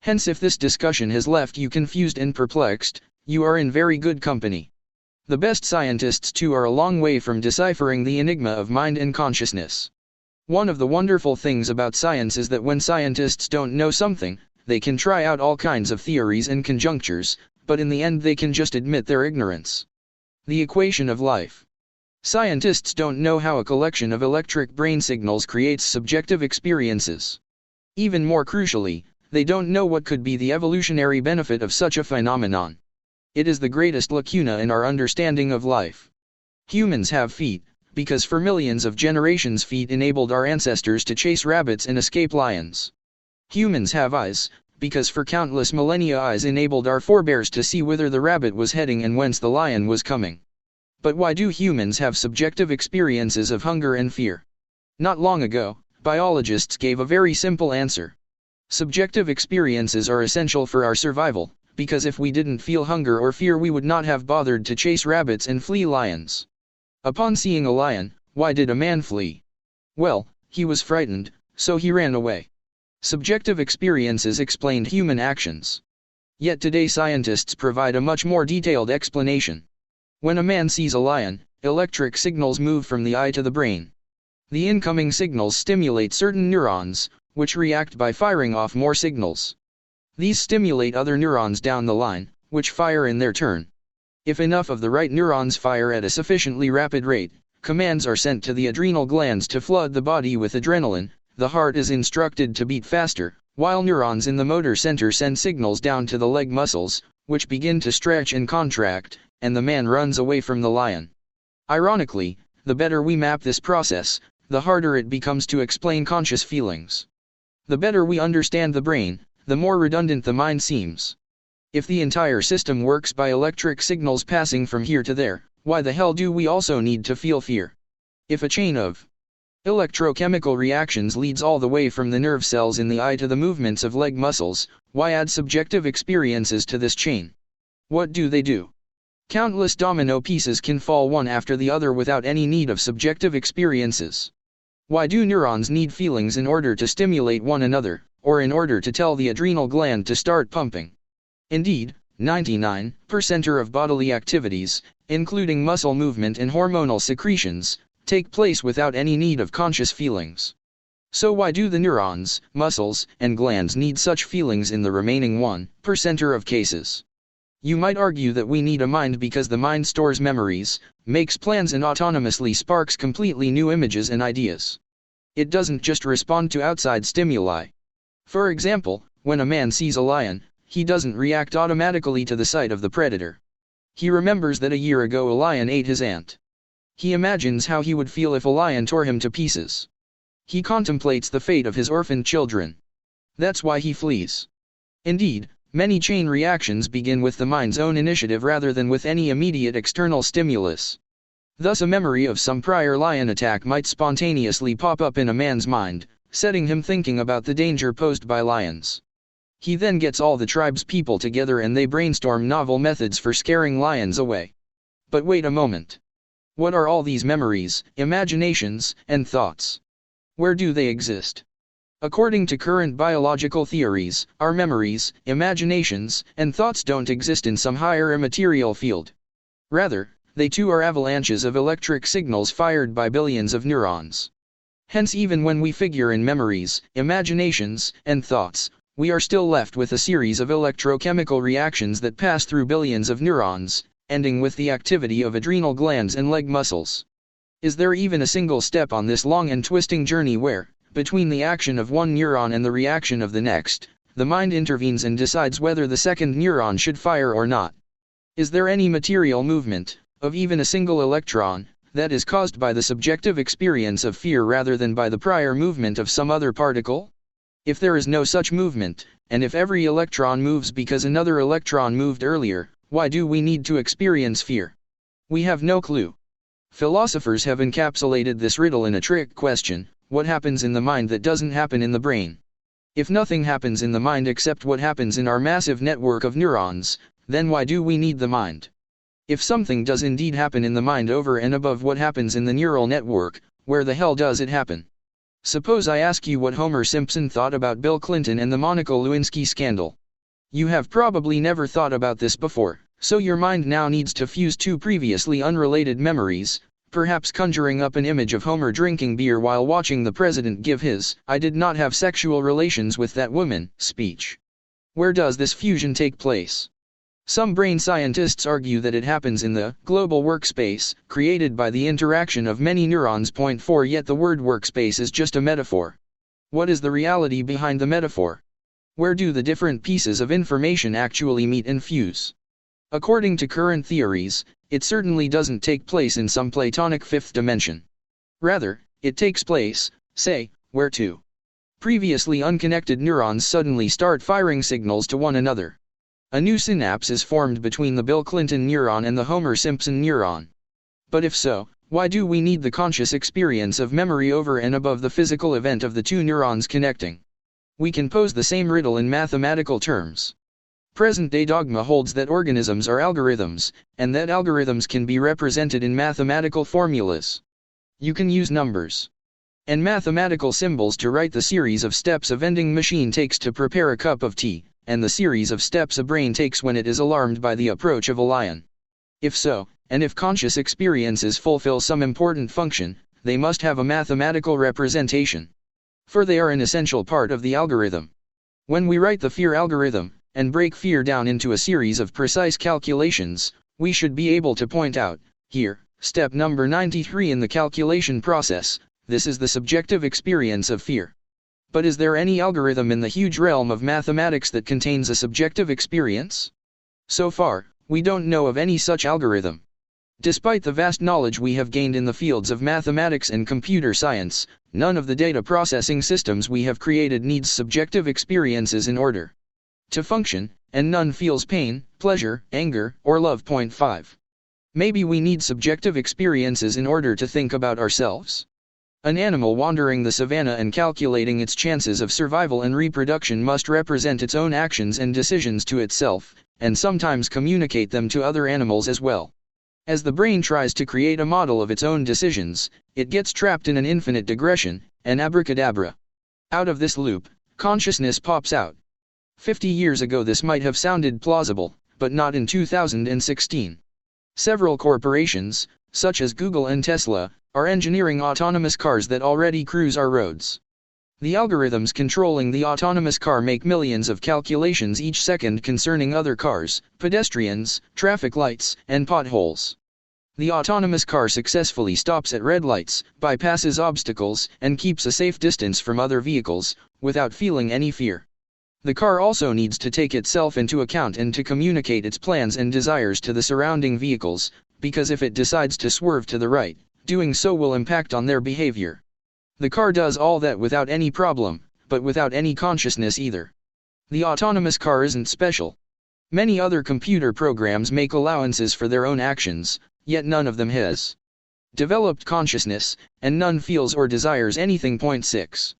Hence, if this discussion has left you confused and perplexed, you are in very good company. The best scientists too are a long way from deciphering the enigma of mind and consciousness. One of the wonderful things about science is that when scientists don't know something, they can try out all kinds of theories and conjectures, but in the end they can just admit their ignorance. The equation of life. Scientists don't know how a collection of electric brain signals creates subjective experiences. Even more crucially, they don't know what could be the evolutionary benefit of such a phenomenon. It is the greatest lacuna in our understanding of life. Humans have feet, because for millions of generations feet enabled our ancestors to chase rabbits and escape lions. Humans have eyes, because for countless millennia eyes enabled our forebears to see whither the rabbit was heading and whence the lion was coming. But why do humans have subjective experiences of hunger and fear? Not long ago, biologists gave a very simple answer. Subjective experiences are essential for our survival, because if we didn't feel hunger or fear we would not have bothered to chase rabbits and flee lions. Upon seeing a lion, why did a man flee? Well, he was frightened, so he ran away. Subjective experiences explained human actions. Yet today scientists provide a much more detailed explanation. When a man sees a lion, electric signals move from the eye to the brain. The incoming signals stimulate certain neurons, which react by firing off more signals. These stimulate other neurons down the line, which fire in their turn. If enough of the right neurons fire at a sufficiently rapid rate, commands are sent to the adrenal glands to flood the body with adrenaline, the heart is instructed to beat faster, while neurons in the motor center send signals down to the leg muscles, which begin to stretch and contract, and the man runs away from the lion. Ironically, the better we map this process, the harder it becomes to explain conscious feelings. The better we understand the brain, the more redundant the mind seems. If the entire system works by electric signals passing from here to there, why the hell do we also need to feel fear? If a chain of electrochemical reactions leads all the way from the nerve cells in the eye to the movements of leg muscles, why add subjective experiences to this chain? What do? Countless domino pieces can fall one after the other without any need of subjective experiences. Why do neurons need feelings in order to stimulate one another, or in order to tell the adrenal gland to start pumping? Indeed, 99% of bodily activities, including muscle movement and hormonal secretions, take place without any need of conscious feelings. So why do the neurons, muscles, and glands need such feelings in the remaining 1% of cases? You might argue that we need a mind because the mind stores memories, makes plans and autonomously sparks completely new images and ideas. It doesn't just respond to outside stimuli. For example, when a man sees a lion, he doesn't react automatically to the sight of the predator. He remembers that a year ago a lion ate his aunt. He imagines how he would feel if a lion tore him to pieces. He contemplates the fate of his orphaned children. That's why he flees. Indeed, many chain reactions begin with the mind's own initiative rather than with any immediate external stimulus. Thus a memory of some prior lion attack might spontaneously pop up in a man's mind, setting him thinking about the danger posed by lions. He then gets all the tribe's people together and they brainstorm novel methods for scaring lions away. But wait a moment. What are all these memories, imaginations, and thoughts? Where do they exist? According to current biological theories, our memories, imaginations, and thoughts don't exist in some higher immaterial field. Rather, they too are avalanches of electric signals fired by billions of neurons. Hence, even when we figure in memories, imaginations, and thoughts, we are still left with a series of electrochemical reactions that pass through billions of neurons, ending with the activity of adrenal glands and leg muscles. Is there even a single step on this long and twisting journey where, between the action of one neuron and the reaction of the next, the mind intervenes and decides whether the second neuron should fire or not? Is there any material movement, of even a single electron, that is caused by the subjective experience of fear rather than by the prior movement of some other particle? If there is no such movement, and if every electron moves because another electron moved earlier, why do we need to experience fear? We have no clue. Philosophers have encapsulated this riddle in a trick question: what happens in the mind that doesn't happen in the brain? If nothing happens in the mind except what happens in our massive network of neurons, then why do we need the mind? If something does indeed happen in the mind over and above what happens in the neural network, where the hell does it happen? Suppose I ask you what Homer Simpson thought about Bill Clinton and the Monica Lewinsky scandal. You have probably never thought about this before, so your mind now needs to fuse two previously unrelated memories, perhaps conjuring up an image of Homer drinking beer while watching the president give his "I did not have sexual relations with that woman" speech. Where does this fusion take place? Some brain scientists argue that it happens in the global workspace, created by the interaction of many neurons. Point 4 Yet the word workspace is just a metaphor. What is the reality behind the metaphor? Where do the different pieces of information actually meet and fuse? According to current theories, it certainly doesn't take place in some Platonic fifth dimension. Rather, it takes place, say, where two previously unconnected neurons suddenly start firing signals to one another. A new synapse is formed between the Bill Clinton neuron and the Homer Simpson neuron. But if so, why do we need the conscious experience of memory over and above the physical event of the two neurons connecting? We can pose the same riddle in mathematical terms. Present-day dogma holds that organisms are algorithms, and that algorithms can be represented in mathematical formulas. You can use numbers and mathematical symbols to write the series of steps a vending machine takes to prepare a cup of tea, and the series of steps a brain takes when it is alarmed by the approach of a lion. If so, and if conscious experiences fulfill some important function, they must have a mathematical representation. For they are an essential part of the algorithm. When we write the fear algorithm, and break fear down into a series of precise calculations, we should be able to point out, here, step number 93 in the calculation process, this is the subjective experience of fear. But is there any algorithm in the huge realm of mathematics that contains a subjective experience? So far, we don't know of any such algorithm. Despite the vast knowledge we have gained in the fields of mathematics and computer science, none of the data processing systems we have created needs subjective experiences in order to function, and none feels pain, pleasure, anger, or love. Point 5. Maybe we need subjective experiences in order to think about ourselves. An animal wandering the savannah and calculating its chances of survival and reproduction must represent its own actions and decisions to itself, and sometimes communicate them to other animals as well. As the brain tries to create a model of its own decisions, it gets trapped in an infinite digression, and abracadabra. Out of this loop, consciousness pops out. 50 years ago this might have sounded plausible, but not in 2016. Several corporations, such as Google and Tesla, are engineering autonomous cars that already cruise our roads. The algorithms controlling the autonomous car make millions of calculations each second concerning other cars, pedestrians, traffic lights, and potholes. The autonomous car successfully stops at red lights, bypasses obstacles, and keeps a safe distance from other vehicles, without feeling any fear. The car also needs to take itself into account and to communicate its plans and desires to the surrounding vehicles, because if it decides to swerve to the right, doing so will impact on their behavior. The car does all that without any problem, but without any consciousness either. The autonomous car isn't special. Many other computer programs make allowances for their own actions, yet none of them has developed consciousness, and none feels or desires anything. Point 6.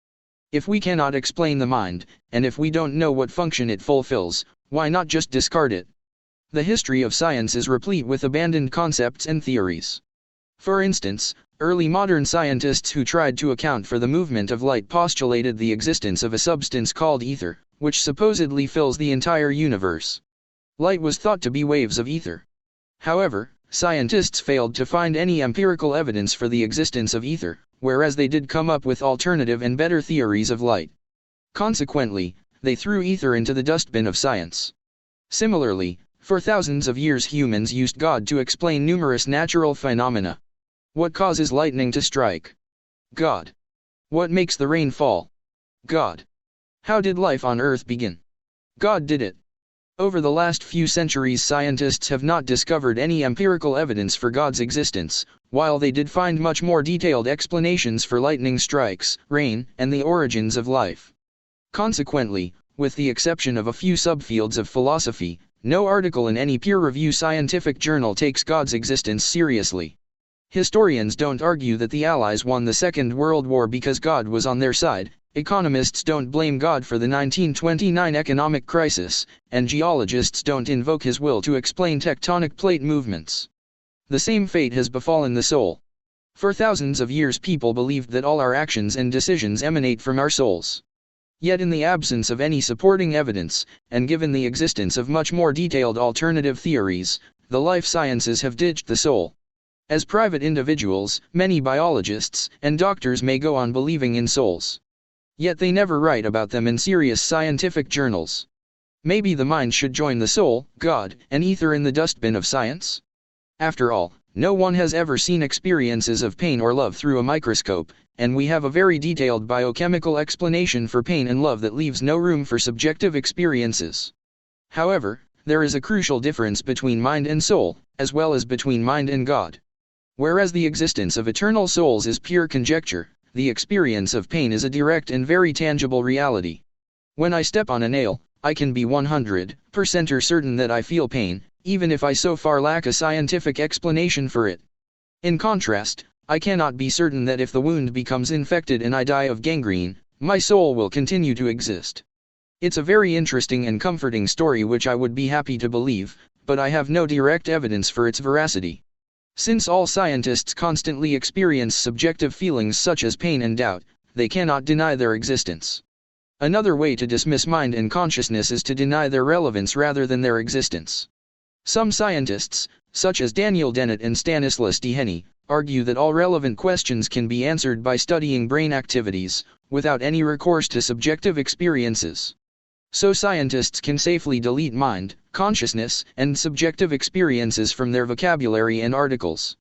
If we cannot explain the mind, and if we don't know what function it fulfills, why not just discard it? The history of science is replete with abandoned concepts and theories. For instance, early modern scientists who tried to account for the movement of light postulated the existence of a substance called ether, which supposedly fills the entire universe. Light was thought to be waves of ether. However, scientists failed to find any empirical evidence for the existence of ether, whereas they did come up with alternative and better theories of light. Consequently, they threw ether into the dustbin of science. Similarly, for thousands of years humans used God to explain numerous natural phenomena. What causes lightning to strike? God. What makes the rain fall? God. How did life on Earth begin? God did it. Over the last few centuries, scientists have not discovered any empirical evidence for God's existence, while they did find much more detailed explanations for lightning strikes, rain, and the origins of life. Consequently, with the exception of a few subfields of philosophy, no article in any peer-reviewed scientific journal takes God's existence seriously. Historians don't argue that the Allies won the Second World War because God was on their side, economists don't blame God for the 1929 economic crisis, and geologists don't invoke his will to explain tectonic plate movements. The same fate has befallen the soul. For thousands of years people believed that all our actions and decisions emanate from our souls. Yet in the absence of any supporting evidence, and given the existence of much more detailed alternative theories, the life sciences have ditched the soul. As private individuals, many biologists and doctors may go on believing in souls. Yet they never write about them in serious scientific journals. Maybe the mind should join the soul, God, and ether in the dustbin of science? After all, no one has ever seen experiences of pain or love through a microscope, and we have a very detailed biochemical explanation for pain and love that leaves no room for subjective experiences. However, there is a crucial difference between mind and soul, as well as between mind and God. Whereas the existence of eternal souls is pure conjecture, the experience of pain is a direct and very tangible reality. When I step on a nail, I can be 100% certain that I feel pain, even if I so far lack a scientific explanation for it. In contrast, I cannot be certain that if the wound becomes infected and I die of gangrene, my soul will continue to exist. It's a very interesting and comforting story which I would be happy to believe, but I have no direct evidence for its veracity. Since all scientists constantly experience subjective feelings such as pain and doubt, they cannot deny their existence. Another way to dismiss mind and consciousness is to deny their relevance rather than their existence. Some scientists, such as Daniel Dennett and Stanislas Dehaene, argue that all relevant questions can be answered by studying brain activities, without any recourse to subjective experiences. So scientists can safely delete mind, consciousness, and subjective experiences from their vocabulary and articles.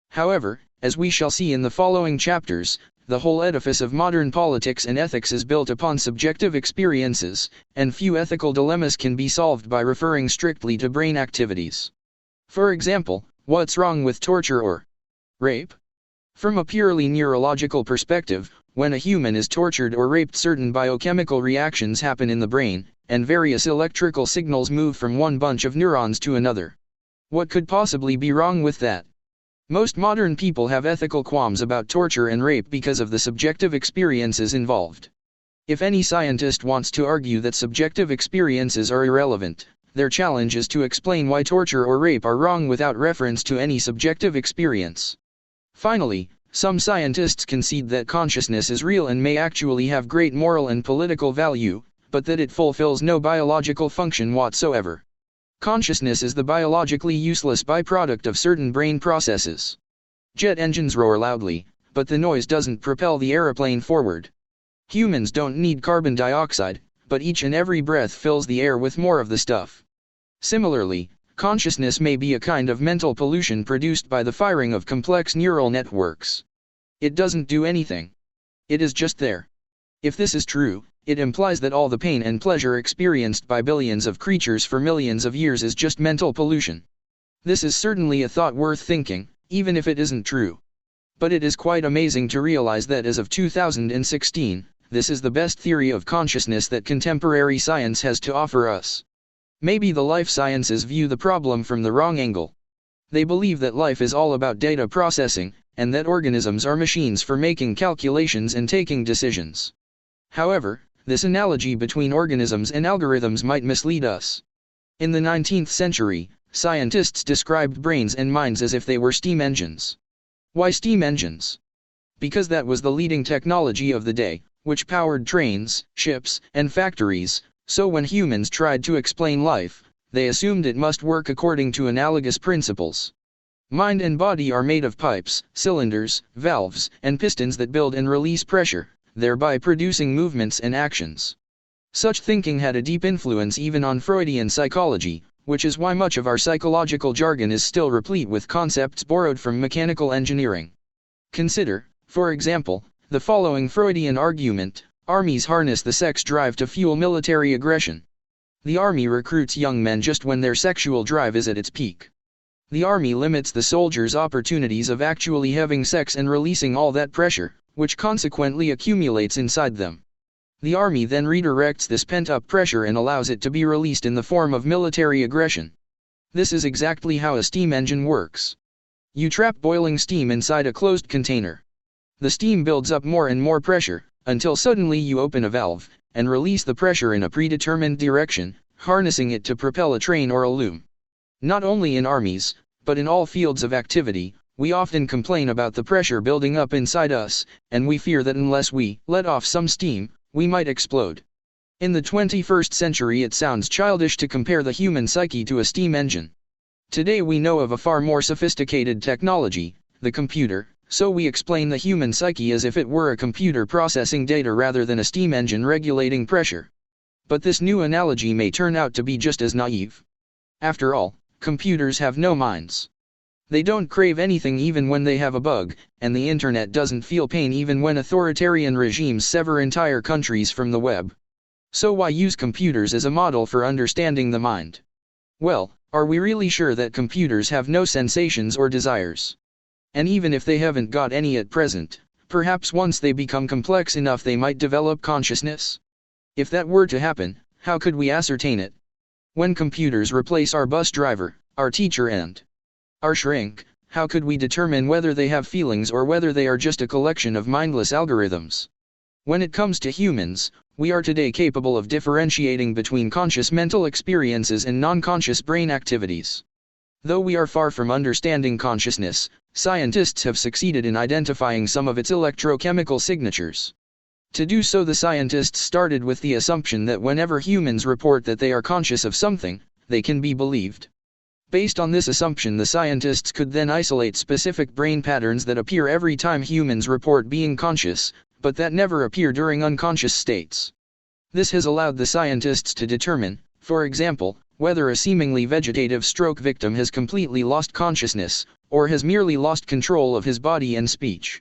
However, as we shall see in the following chapters, the whole edifice of modern politics and ethics is built upon subjective experiences, and few ethical dilemmas can be solved by referring strictly to brain activities. For example, what's wrong with torture or rape? From a purely neurological perspective, when a human is tortured or raped, certain biochemical reactions happen in the brain, and various electrical signals move from one bunch of neurons to another. What could possibly be wrong with that? Most modern people have ethical qualms about torture and rape because of the subjective experiences involved. If any scientist wants to argue that subjective experiences are irrelevant, their challenge is to explain why torture or rape are wrong without reference to any subjective experience. Finally, some scientists concede that consciousness is real and may actually have great moral and political value, but that it fulfills no biological function whatsoever. Consciousness is the biologically useless byproduct of certain brain processes. Jet engines roar loudly, but the noise doesn't propel the aeroplane forward. Humans don't need carbon dioxide, but each and every breath fills the air with more of the stuff. Similarly, consciousness may be a kind of mental pollution produced by the firing of complex neural networks. It doesn't do anything. It is just there. If this is true, it implies that all the pain and pleasure experienced by billions of creatures for millions of years is just mental pollution. This is certainly a thought worth thinking, even if it isn't true. But it is quite amazing to realize that as of 2016, this is the best theory of consciousness that contemporary science has to offer us. Maybe the life sciences view the problem from the wrong angle. They believe that life is all about data processing, and that organisms are machines for making calculations and taking decisions. However, this analogy between organisms and algorithms might mislead us. In the 19th century, scientists described brains and minds as if they were steam engines. Why steam engines? Because that was the leading technology of the day, which powered trains, ships, and factories, so when humans tried to explain life, they assumed it must work according to analogous principles. Mind and body are made of pipes, cylinders, valves, and pistons that build and release pressure, thereby producing movements and actions. Such thinking had a deep influence even on Freudian psychology, which is why much of our psychological jargon is still replete with concepts borrowed from mechanical engineering. Consider, for example, the following Freudian argument: armies harness the sex drive to fuel military aggression. The army recruits young men just when their sexual drive is at its peak. The army limits the soldiers' opportunities of actually having sex and releasing all that pressure, which consequently accumulates inside them. The army then redirects this pent-up pressure and allows it to be released in the form of military aggression. This is exactly how a steam engine works. You trap boiling steam inside a closed container. The steam builds up more and more pressure, until suddenly you open a valve, and release the pressure in a predetermined direction, harnessing it to propel a train or a loom. Not only in armies, but in all fields of activity, we often complain about the pressure building up inside us, and we fear that unless we let off some steam, we might explode. In the 21st century it sounds childish to compare the human psyche to a steam engine. Today we know of a far more sophisticated technology, the computer, so we explain the human psyche as if it were a computer processing data rather than a steam engine regulating pressure. But this new analogy may turn out to be just as naive. After all, computers have no minds. They don't crave anything even when they have a bug, and the internet doesn't feel pain even when authoritarian regimes sever entire countries from the web. So why use computers as a model for understanding the mind? Well, are we really sure that computers have no sensations or desires? And even if they haven't got any at present, perhaps once they become complex enough they might develop consciousness? If that were to happen, how could we ascertain it? When computers replace our bus driver, our teacher and our shrink, how could we determine whether they have feelings or whether they are just a collection of mindless algorithms? When it comes to humans, we are today capable of differentiating between conscious mental experiences and non-conscious brain activities. Though we are far from understanding consciousness, scientists have succeeded in identifying some of its electrochemical signatures. To do so, the scientists started with the assumption that whenever humans report that they are conscious of something, they can be believed. Based on this assumption, the scientists could then isolate specific brain patterns that appear every time humans report being conscious, but that never appear during unconscious states. This has allowed the scientists to determine, for example, whether a seemingly vegetative stroke victim has completely lost consciousness, or has merely lost control of his body and speech.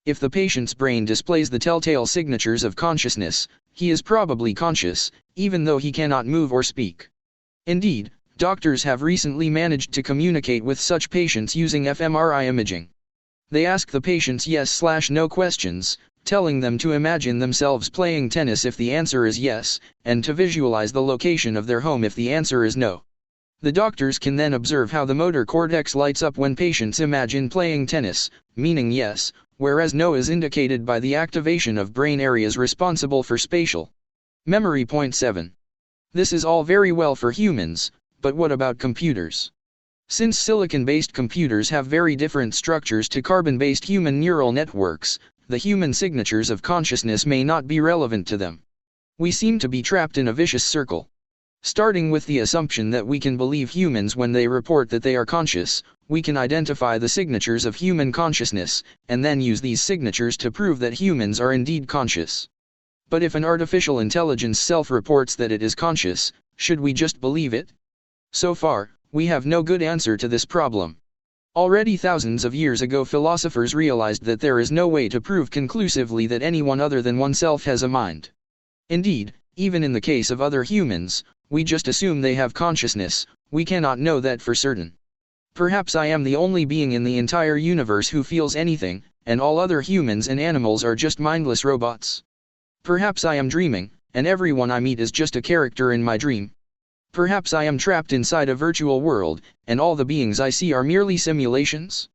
If the patient's brain displays the telltale signatures of consciousness, he is probably conscious, even though he cannot move or speak. Indeed, doctors have recently managed to communicate with such patients using fMRI imaging. They ask the patients yes/no questions, telling them to imagine themselves playing tennis if the answer is yes, and to visualize the location of their home if the answer is no. The doctors can then observe how the motor cortex lights up when patients imagine playing tennis, meaning yes, whereas no is indicated by the activation of brain areas responsible for spatial memory. Point 7. This is all very well for humans, but what about computers? Since silicon-based computers have very different structures to carbon-based human neural networks, the human signatures of consciousness may not be relevant to them. We seem to be trapped in a vicious circle. Starting with the assumption that we can believe humans when they report that they are conscious, we can identify the signatures of human consciousness, and then use these signatures to prove that humans are indeed conscious. But if an artificial intelligence self-reports that it is conscious, should we just believe it? So far, we have no good answer to this problem. Already thousands of years ago, philosophers realized that there is no way to prove conclusively that anyone other than oneself has a mind. Indeed, even in the case of other humans, we just assume they have consciousness. We cannot know that for certain. Perhaps I am the only being in the entire universe who feels anything, and all other humans and animals are just mindless robots. Perhaps I am dreaming, and everyone I meet is just a character in my dream. Perhaps I am trapped inside a virtual world, and all the beings I see are merely simulations?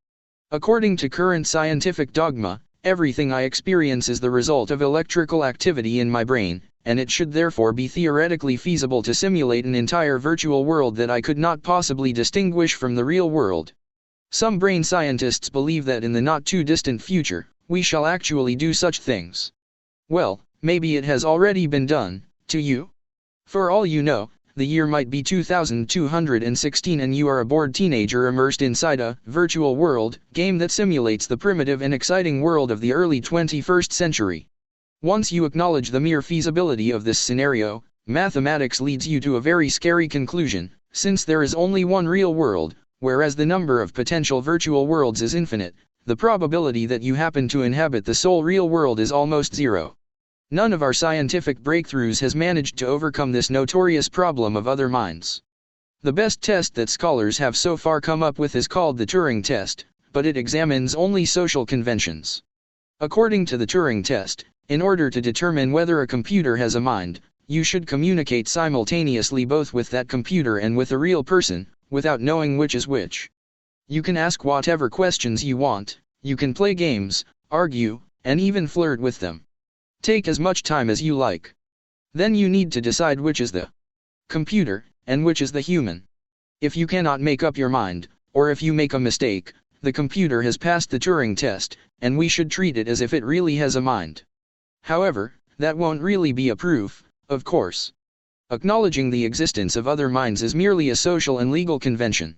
According to current scientific dogma, everything I experience is the result of electrical activity in my brain, and it should therefore be theoretically feasible to simulate an entire virtual world that I could not possibly distinguish from the real world. Some brain scientists believe that in the not-too-distant future, we shall actually do such things. Well, maybe it has already been done, to you? For all you know, the year might be 2216 and you are a bored teenager immersed inside a virtual world game that simulates the primitive and exciting world of the early 21st century. Once you acknowledge the mere feasibility of this scenario, mathematics leads you to a very scary conclusion, since there is only one real world, whereas the number of potential virtual worlds is infinite, the probability that you happen to inhabit the sole real world is almost zero. None of our scientific breakthroughs has managed to overcome this notorious problem of other minds. The best test that scholars have so far come up with is called the Turing test, but it examines only social conventions. According to the Turing test, in order to determine whether a computer has a mind, you should communicate simultaneously both with that computer and with a real person, without knowing which is which. You can ask whatever questions you want, you can play games, argue, and even flirt with them. Take as much time as you like. Then you need to decide which is the computer, and which is the human. If you cannot make up your mind, or if you make a mistake, the computer has passed the Turing test, and we should treat it as if it really has a mind. However, that won't really be a proof, of course. Acknowledging the existence of other minds is merely a social and legal convention.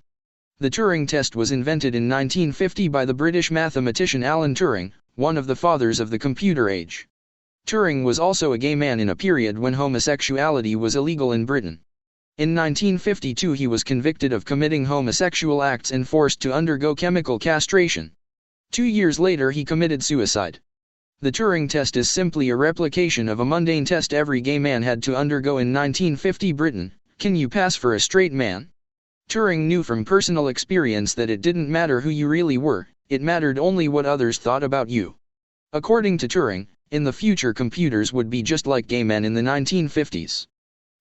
The Turing test was invented in 1950 by the British mathematician Alan Turing, one of the fathers of the computer age. Turing was also a gay man in a period when homosexuality was illegal in Britain. In 1952 he was convicted of committing homosexual acts and forced to undergo chemical castration. 2 years later he committed suicide. The Turing test is simply a replication of a mundane test every gay man had to undergo in 1950 Britain: can you pass for a straight man? Turing knew from personal experience that it didn't matter who you really were, it mattered only what others thought about you. According to Turing, in the future computers would be just like gay men in the 1950s.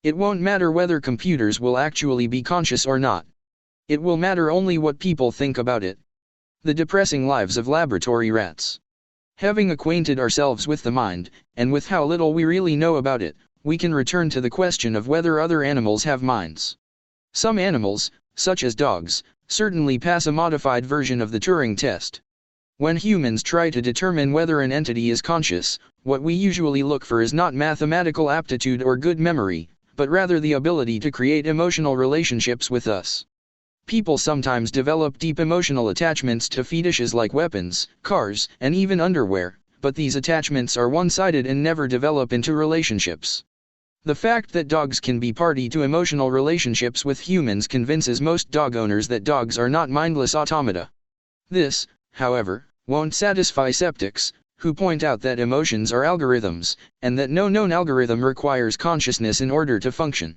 It won't matter whether computers will actually be conscious or not. It will matter only what people think about it. The depressing lives of laboratory rats. Having acquainted ourselves with the mind, and with how little we really know about it, we can return to the question of whether other animals have minds. Some animals, such as dogs, certainly pass a modified version of the Turing test. When humans try to determine whether an entity is conscious, what we usually look for is not mathematical aptitude or good memory, but rather the ability to create emotional relationships with us. People sometimes develop deep emotional attachments to fetishes like weapons, cars, and even underwear, but these attachments are one-sided and never develop into relationships. The fact that dogs can be party to emotional relationships with humans convinces most dog owners that dogs are not mindless automata. This, however, won't satisfy skeptics, who point out that emotions are algorithms, and that no known algorithm requires consciousness in order to function.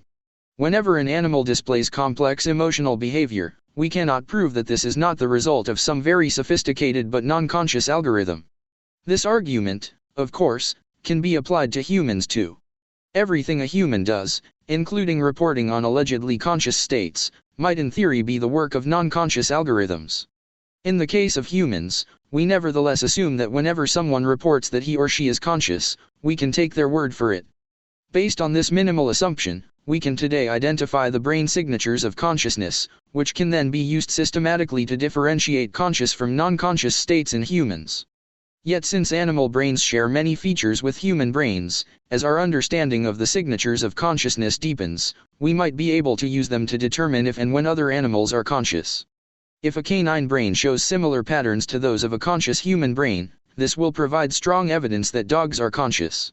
Whenever an animal displays complex emotional behavior, we cannot prove that this is not the result of some very sophisticated but non-conscious algorithm. This argument, of course, can be applied to humans too. Everything a human does, including reporting on allegedly conscious states, might in theory be the work of non-conscious algorithms. In the case of humans, we nevertheless assume that whenever someone reports that he or she is conscious, we can take their word for it. Based on this minimal assumption, we can today identify the brain signatures of consciousness, which can then be used systematically to differentiate conscious from non-conscious states in humans. Yet since animal brains share many features with human brains, as our understanding of the signatures of consciousness deepens, we might be able to use them to determine if and when other animals are conscious. If a canine brain shows similar patterns to those of a conscious human brain, this will provide strong evidence that dogs are conscious.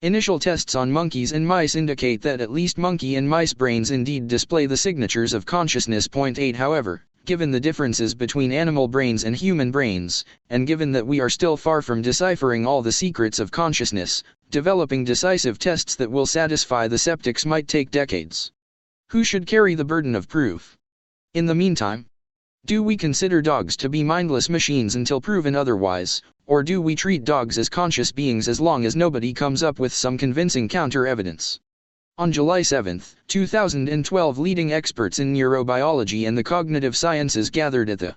Initial tests on monkeys and mice indicate that at least monkey and mice brains indeed display the signatures of consciousness. 8 However, given the differences between animal brains and human brains, and given that we are still far from deciphering all the secrets of consciousness, developing decisive tests that will satisfy the skeptics might take decades. Who should carry the burden of proof? In the meantime, do we consider dogs to be mindless machines until proven otherwise, or do we treat dogs as conscious beings as long as nobody comes up with some convincing counter-evidence? On July 7, 2012, leading experts in neurobiology and the cognitive sciences gathered at the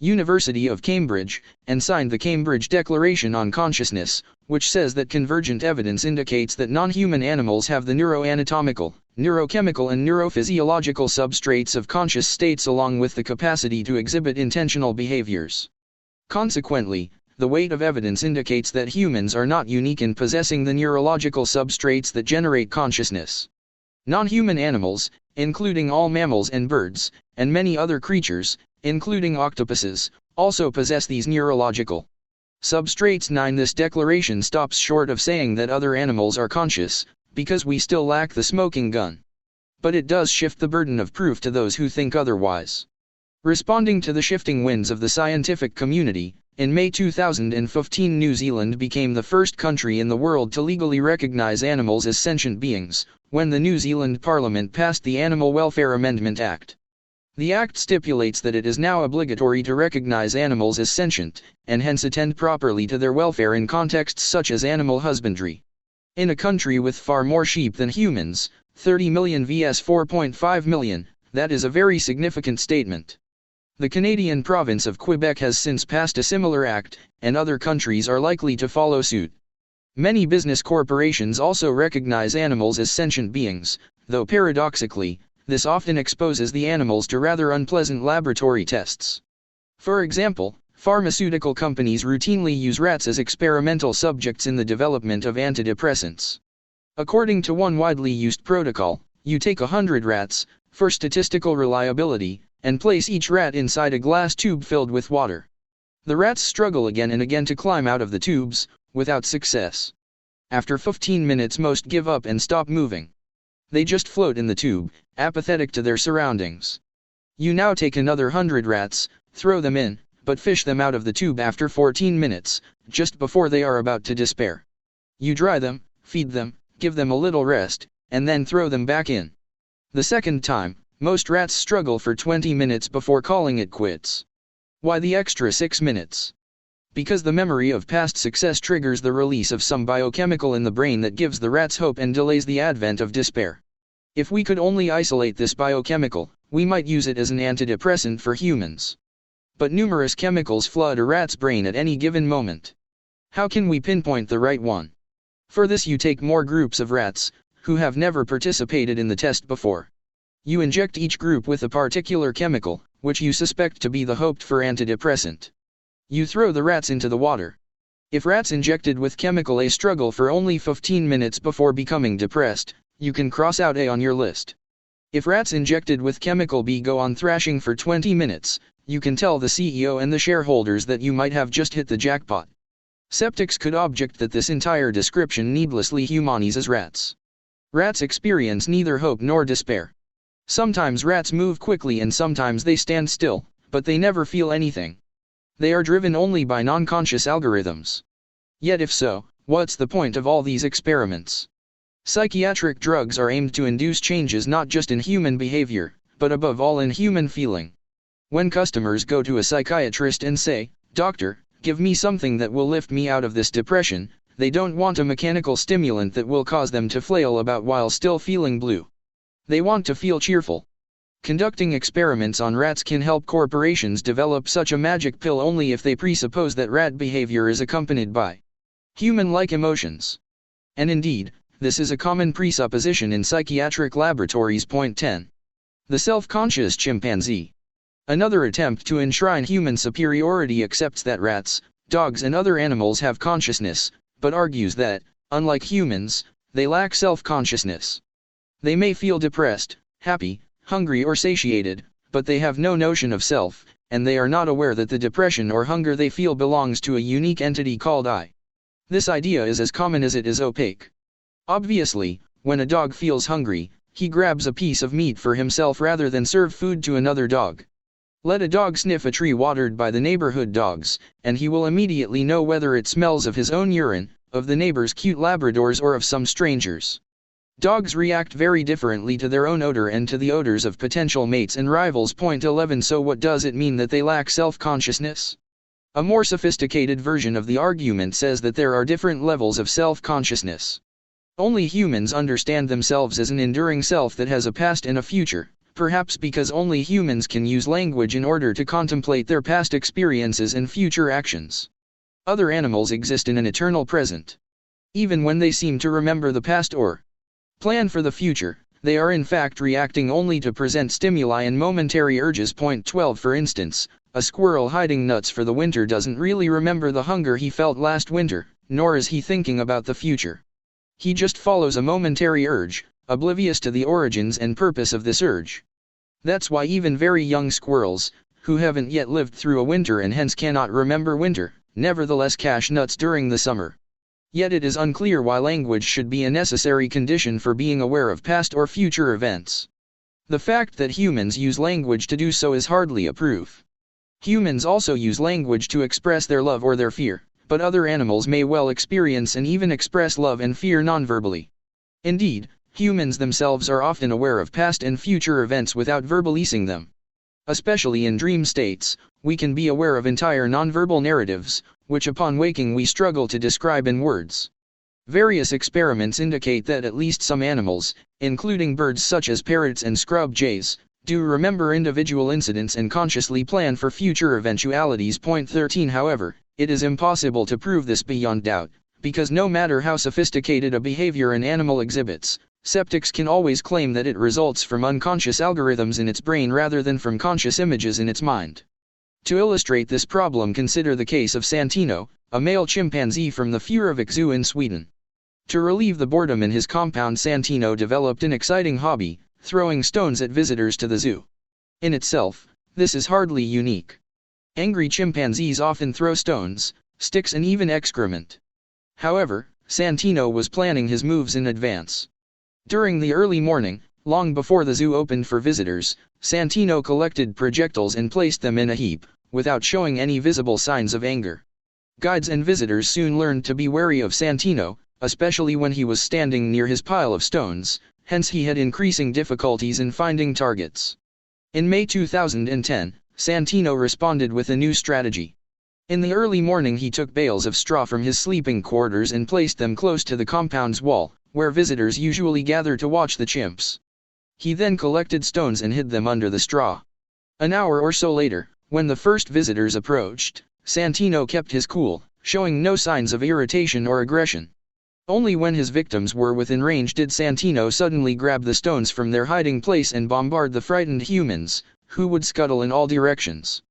University of Cambridge, and signed the Cambridge Declaration on Consciousness, which says that convergent evidence indicates that non-human animals have the neuroanatomical, neurochemical and neurophysiological substrates of conscious states along with the capacity to exhibit intentional behaviors. Consequently, the weight of evidence indicates that humans are not unique in possessing the neurological substrates that generate consciousness. Non-human animals, including all mammals and birds, and many other creatures, including octopuses, also possess these neurological substrates. 9. This declaration stops short of saying that other animals are conscious, because we still lack the smoking gun. But it does shift the burden of proof to those who think otherwise. Responding to the shifting winds of the scientific community, in May 2015 New Zealand became the first country in the world to legally recognize animals as sentient beings, when the New Zealand Parliament passed the Animal Welfare Amendment Act. The Act stipulates that it is now obligatory to recognize animals as sentient, and hence attend properly to their welfare in contexts such as animal husbandry. In a country with far more sheep than humans, 30 million vs 4.5 million, that is a very significant statement. The Canadian province of Quebec has since passed a similar act, and other countries are likely to follow suit. Many business corporations also recognize animals as sentient beings, though paradoxically, this often exposes the animals to rather unpleasant laboratory tests. For example, pharmaceutical companies routinely use rats as experimental subjects in the development of antidepressants. According to one widely used protocol, you take 100 rats, for statistical reliability, and place each rat inside a glass tube filled with water. The rats struggle again and again to climb out of the tubes, without success. After 15 minutes most give up and stop moving. They just float in the tube, apathetic to their surroundings. You now take another 100 rats, throw them in, but fish them out of the tube after 14 minutes, just before they are about to despair. You dry them, feed them, give them a little rest, and then throw them back in. The second time, most rats struggle for 20 minutes before calling it quits. Why the extra 6 minutes? Because the memory of past success triggers the release of some biochemical in the brain that gives the rats hope and delays the advent of despair. If we could only isolate this biochemical, we might use it as an antidepressant for humans. But numerous chemicals flood a rat's brain at any given moment. How can we pinpoint the right one? For this you take more groups of rats, who have never participated in the test before. You inject each group with a particular chemical, which you suspect to be the hoped-for antidepressant. You throw the rats into the water. If rats injected with chemical A struggle for only 15 minutes before becoming depressed, you can cross out A on your list. If rats injected with chemical B go on thrashing for 20 minutes, you can tell the CEO and the shareholders that you might have just hit the jackpot. Skeptics could object that this entire description needlessly humanizes rats. Rats experience neither hope nor despair. Sometimes rats move quickly and sometimes they stand still, but they never feel anything. They are driven only by non-conscious algorithms. Yet if so, what's the point of all these experiments? Psychiatric drugs are aimed to induce changes not just in human behavior, but above all in human feeling. When customers go to a psychiatrist and say, "Doctor, give me something that will lift me out of this depression," they don't want a mechanical stimulant that will cause them to flail about while still feeling blue. They want to feel cheerful. Conducting experiments on rats can help corporations develop such a magic pill only if they presuppose that rat behavior is accompanied by human-like emotions. And indeed, this is a common presupposition in psychiatric laboratories. Point 10. The self-conscious chimpanzee. Another attempt to enshrine human superiority accepts that rats, dogs and other animals have consciousness, but argues that, unlike humans, they lack self-consciousness. They may feel depressed, happy, hungry or satiated, but they have no notion of self, and they are not aware that the depression or hunger they feel belongs to a unique entity called I. This idea is as common as it is opaque. Obviously, when a dog feels hungry, he grabs a piece of meat for himself rather than serve food to another dog. Let a dog sniff a tree watered by the neighborhood dogs, and he will immediately know whether it smells of his own urine, of the neighbor's cute Labradors or of some strangers. Dogs react very differently to their own odor and to the odors of potential mates and rivals. Point 11. So what does it mean that they lack self-consciousness? A more sophisticated version of the argument says that there are different levels of self-consciousness. Only humans understand themselves as an enduring self that has a past and a future, perhaps because only humans can use language in order to contemplate their past experiences and future actions. Other animals exist in an eternal present. Even when they seem to remember the past or plan for the future, they are in fact reacting only to present stimuli and momentary urges. Point 12. For instance, a squirrel hiding nuts for the winter doesn't really remember the hunger he felt last winter, nor is he thinking about the future. He just follows a momentary urge, oblivious to the origins and purpose of this urge. That's why even very young squirrels, who haven't yet lived through a winter and hence cannot remember winter, nevertheless cache nuts during the summer. Yet it is unclear why language should be a necessary condition for being aware of past or future events. The fact that humans use language to do so is hardly a proof. Humans also use language to express their love or their fear, but other animals may well experience and even express love and fear nonverbally. Indeed, humans themselves are often aware of past and future events without verbalizing them. Especially in dream states, we can be aware of entire nonverbal narratives, which upon waking we struggle to describe in words. Various experiments indicate that at least some animals, including birds such as parrots and scrub jays, do remember individual incidents and consciously plan for future eventualities. Point 13. However, it is impossible to prove this beyond doubt, because no matter how sophisticated a behavior an animal exhibits, skeptics can always claim that it results from unconscious algorithms in its brain rather than from conscious images in its mind. To illustrate this problem, consider the case of Santino, a male chimpanzee from the Furuvik Zoo in Sweden. To relieve the boredom in his compound, Santino developed an exciting hobby, throwing stones at visitors to the zoo. In itself, this is hardly unique. Angry chimpanzees often throw stones, sticks and even excrement. However, Santino was planning his moves in advance. During the early morning, long before the zoo opened for visitors, Santino collected projectiles and placed them in a heap, without showing any visible signs of anger. Guides and visitors soon learned to be wary of Santino, especially when he was standing near his pile of stones, hence he had increasing difficulties in finding targets. In May 2010, Santino responded with a new strategy. In the early morning he took bales of straw from his sleeping quarters and placed them close to the compound's wall, where visitors usually gather to watch the chimps. He then collected stones and hid them under the straw. An hour or so later, when the first visitors approached, Santino kept his cool, showing no signs of irritation or aggression. Only when his victims were within range did Santino suddenly grab the stones from their hiding place and bombard the frightened humans, who would scuttle in all directions.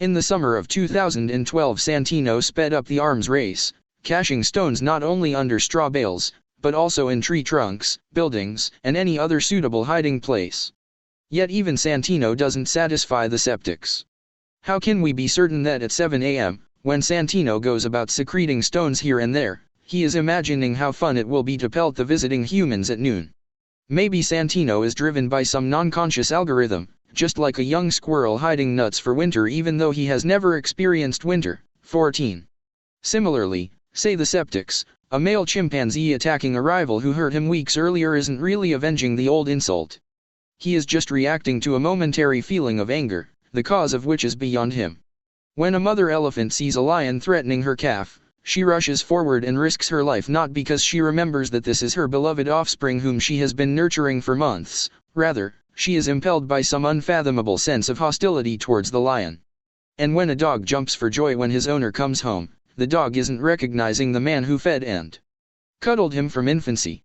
In the summer of 2012, Santino sped up the arms race, caching stones not only under straw bales, but also in tree trunks, buildings, and any other suitable hiding place. Yet even Santino doesn't satisfy the skeptics. How can we be certain that at 7 a.m., when Santino goes about secreting stones here and there, he is imagining how fun it will be to pelt the visiting humans at noon? Maybe Santino is driven by some non-conscious algorithm, just like a young squirrel hiding nuts for winter even though he has never experienced winter. 14. Similarly, say the skeptics, a male chimpanzee attacking a rival who hurt him weeks earlier isn't really avenging the old insult. He is just reacting to a momentary feeling of anger, the cause of which is beyond him. When a mother elephant sees a lion threatening her calf, she rushes forward and risks her life not because she remembers that this is her beloved offspring whom she has been nurturing for months, rather, she is impelled by some unfathomable sense of hostility towards the lion. And when a dog jumps for joy when his owner comes home, the dog isn't recognizing the man who fed and cuddled him from infancy.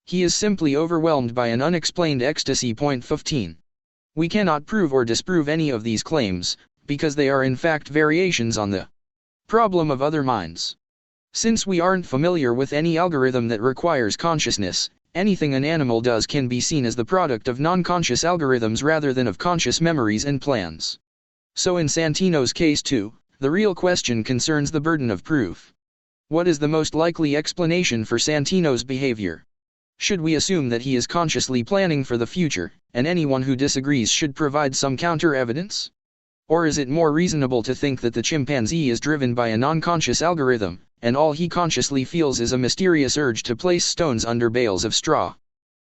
He is simply overwhelmed by an unexplained ecstasy. 15. We cannot prove or disprove any of these claims, because they are in fact variations on the problem of other minds. Since we aren't familiar with any algorithm that requires consciousness, anything an animal does can be seen as the product of non-conscious algorithms rather than of conscious memories and plans. So in Santino's case too, the real question concerns the burden of proof. What is the most likely explanation for Santino's behavior? Should we assume that he is consciously planning for the future, and anyone who disagrees should provide some counter-evidence? Or is it more reasonable to think that the chimpanzee is driven by a non-conscious algorithm, and all he consciously feels is a mysterious urge to place stones under bales of straw?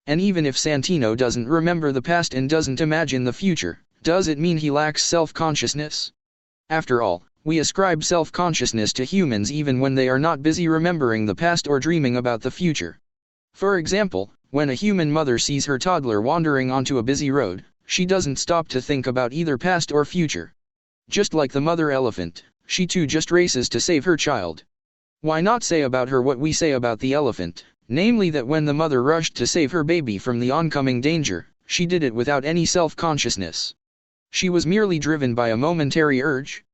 And even if Santino doesn't remember the past and doesn't imagine the future, does it mean he lacks self-consciousness? After all, we ascribe self-consciousness to humans even when they are not busy remembering the past or dreaming about the future. For example, when a human mother sees her toddler wandering onto a busy road, she doesn't stop to think about either past or future. Just like the mother elephant, she too just races to save her child. Why not say about her what we say about the elephant, namely that when the mother rushed to save her baby from the oncoming danger, she did it without any self-consciousness. She was merely driven by a momentary urge.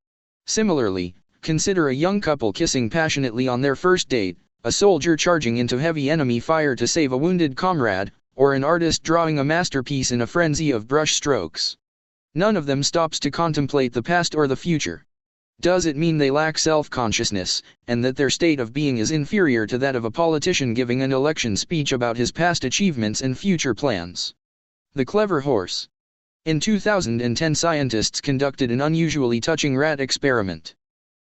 Similarly, consider a young couple kissing passionately on their first date, a soldier charging into heavy enemy fire to save a wounded comrade, or an artist drawing a masterpiece in a frenzy of brush strokes. None of them stops to contemplate the past or the future. Does it mean they lack self-consciousness, and that their state of being is inferior to that of a politician giving an election speech about his past achievements and future plans? The clever horse. In 2010, scientists conducted an unusually touching rat experiment.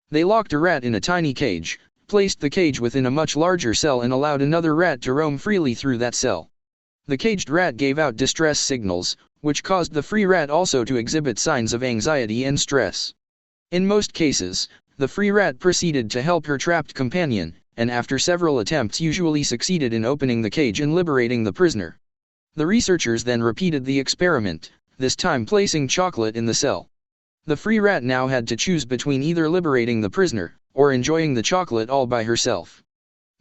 They locked a rat in a tiny cage, placed the cage within a much larger cell and allowed another rat to roam freely through that cell. The caged rat gave out distress signals, which caused the free rat also to exhibit signs of anxiety and stress. In most cases, the free rat proceeded to help her trapped companion, and after several attempts usually succeeded in opening the cage and liberating the prisoner. The researchers then repeated the experiment, this time placing chocolate in the cell. The free rat now had to choose between either liberating the prisoner, or enjoying the chocolate all by herself.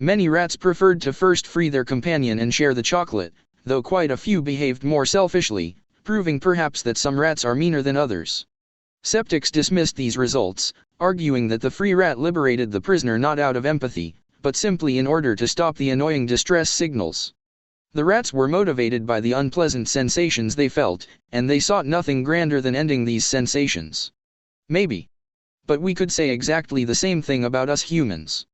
Many rats preferred to first free their companion and share the chocolate, though quite a few behaved more selfishly, proving perhaps that some rats are meaner than others. Skeptics dismissed these results, arguing that the free rat liberated the prisoner not out of empathy, but simply in order to stop the annoying distress signals. The rats were motivated by the unpleasant sensations they felt, and they sought nothing grander than ending these sensations. Maybe. But we could say exactly the same thing about us humans.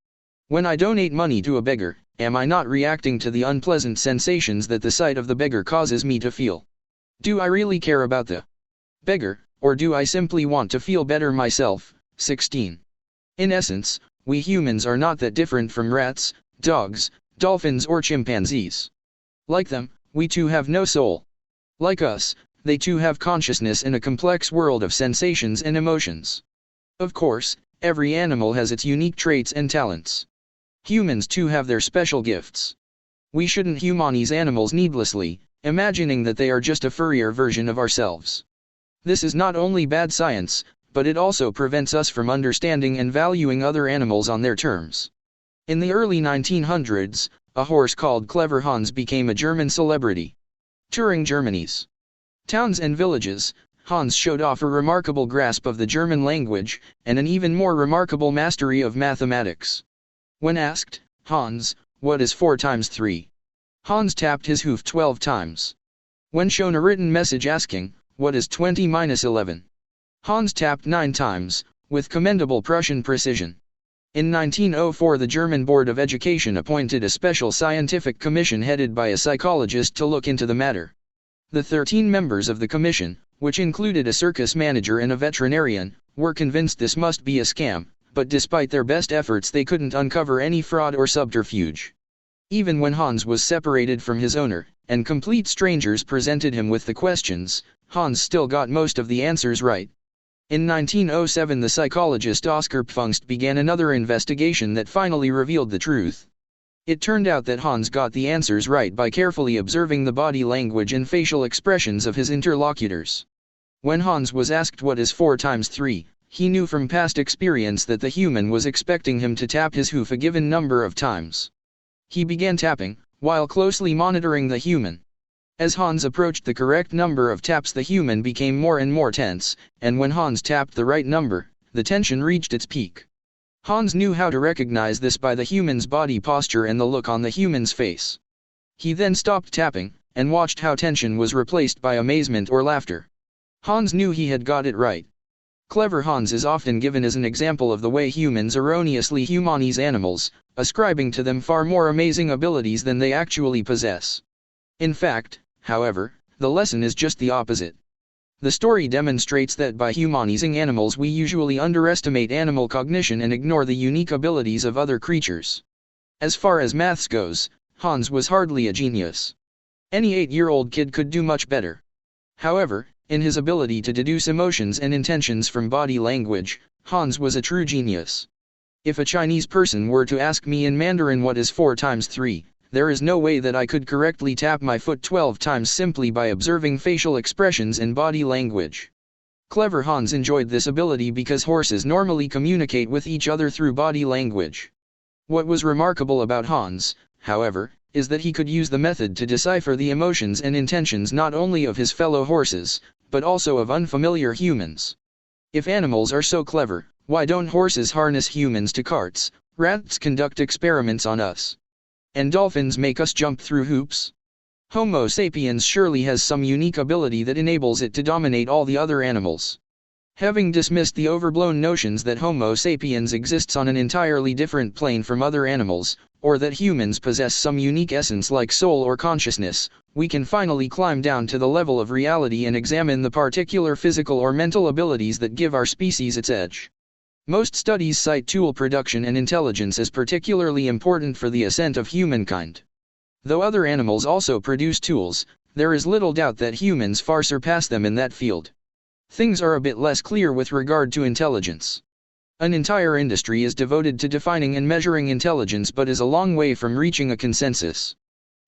When I donate money to a beggar, am I not reacting to the unpleasant sensations that the sight of the beggar causes me to feel? Do I really care about the beggar, or do I simply want to feel better myself? 16. In essence, we humans are not that different from rats, dogs, dolphins or chimpanzees. Like them, we too have no soul. Like us, they too have consciousness in a complex world of sensations and emotions. Of course, every animal has its unique traits and talents. Humans too have their special gifts. We shouldn't humanize animals needlessly, imagining that they are just a furrier version of ourselves. This is not only bad science, but it also prevents us from understanding and valuing other animals on their terms. In the early 1900s, a horse called Clever Hans became a German celebrity. Touring Germany's towns and villages, Hans showed off a remarkable grasp of the German language, and an even more remarkable mastery of mathematics. When asked, "Hans, what is 4 times 3? Hans tapped his hoof 12 times. When shown a written message asking, "What is 20 minus 11? Hans tapped 9 times, with commendable Prussian precision. In 1904, the German Board of Education appointed a special scientific commission headed by a psychologist to look into the matter. The 13 members of the commission, which included a circus manager and a veterinarian, were convinced this must be a scam, but despite their best efforts they couldn't uncover any fraud or subterfuge. Even when Hans was separated from his owner, and complete strangers presented him with the questions, Hans still got most of the answers right. In 1907, the psychologist Oskar Pfungst began another investigation that finally revealed the truth. It turned out that Hans got the answers right by carefully observing the body language and facial expressions of his interlocutors. When Hans was asked what is 4 times 3, he knew from past experience that the human was expecting him to tap his hoof a given number of times. He began tapping, while closely monitoring the human. As Hans approached the correct number of taps, the human became more and more tense, and when Hans tapped the right number, the tension reached its peak. Hans knew how to recognize this by the human's body posture and the look on the human's face. He then stopped tapping, and watched how tension was replaced by amazement or laughter. Hans knew he had got it right. Clever Hans is often given as an example of the way humans erroneously humanize animals, ascribing to them far more amazing abilities than they actually possess. In fact, however, the lesson is just the opposite. The story demonstrates that by humanizing animals we usually underestimate animal cognition and ignore the unique abilities of other creatures. As far as maths goes, Hans was hardly a genius. Any 8-year-old kid could do much better. However, in his ability to deduce emotions and intentions from body language, Hans was a true genius. If a Chinese person were to ask me in Mandarin what is 4 times 3, there is no way that I could correctly tap my foot 12 times simply by observing facial expressions and body language. Clever Hans enjoyed this ability because horses normally communicate with each other through body language. What was remarkable about Hans, however, is that he could use the method to decipher the emotions and intentions not only of his fellow horses, but also of unfamiliar humans. If animals are so clever, why don't horses harness humans to carts, rats conduct experiments on us, and dolphins make us jump through hoops? Homo sapiens surely has some unique ability that enables it to dominate all the other animals. Having dismissed the overblown notions that Homo sapiens exists on an entirely different plane from other animals, or that humans possess some unique essence like soul or consciousness, we can finally climb down to the level of reality and examine the particular physical or mental abilities that give our species its edge. Most studies cite tool production and intelligence as particularly important for the ascent of humankind. Though other animals also produce tools, there is little doubt that humans far surpass them in that field. Things are a bit less clear with regard to intelligence. An entire industry is devoted to defining and measuring intelligence but is a long way from reaching a consensus.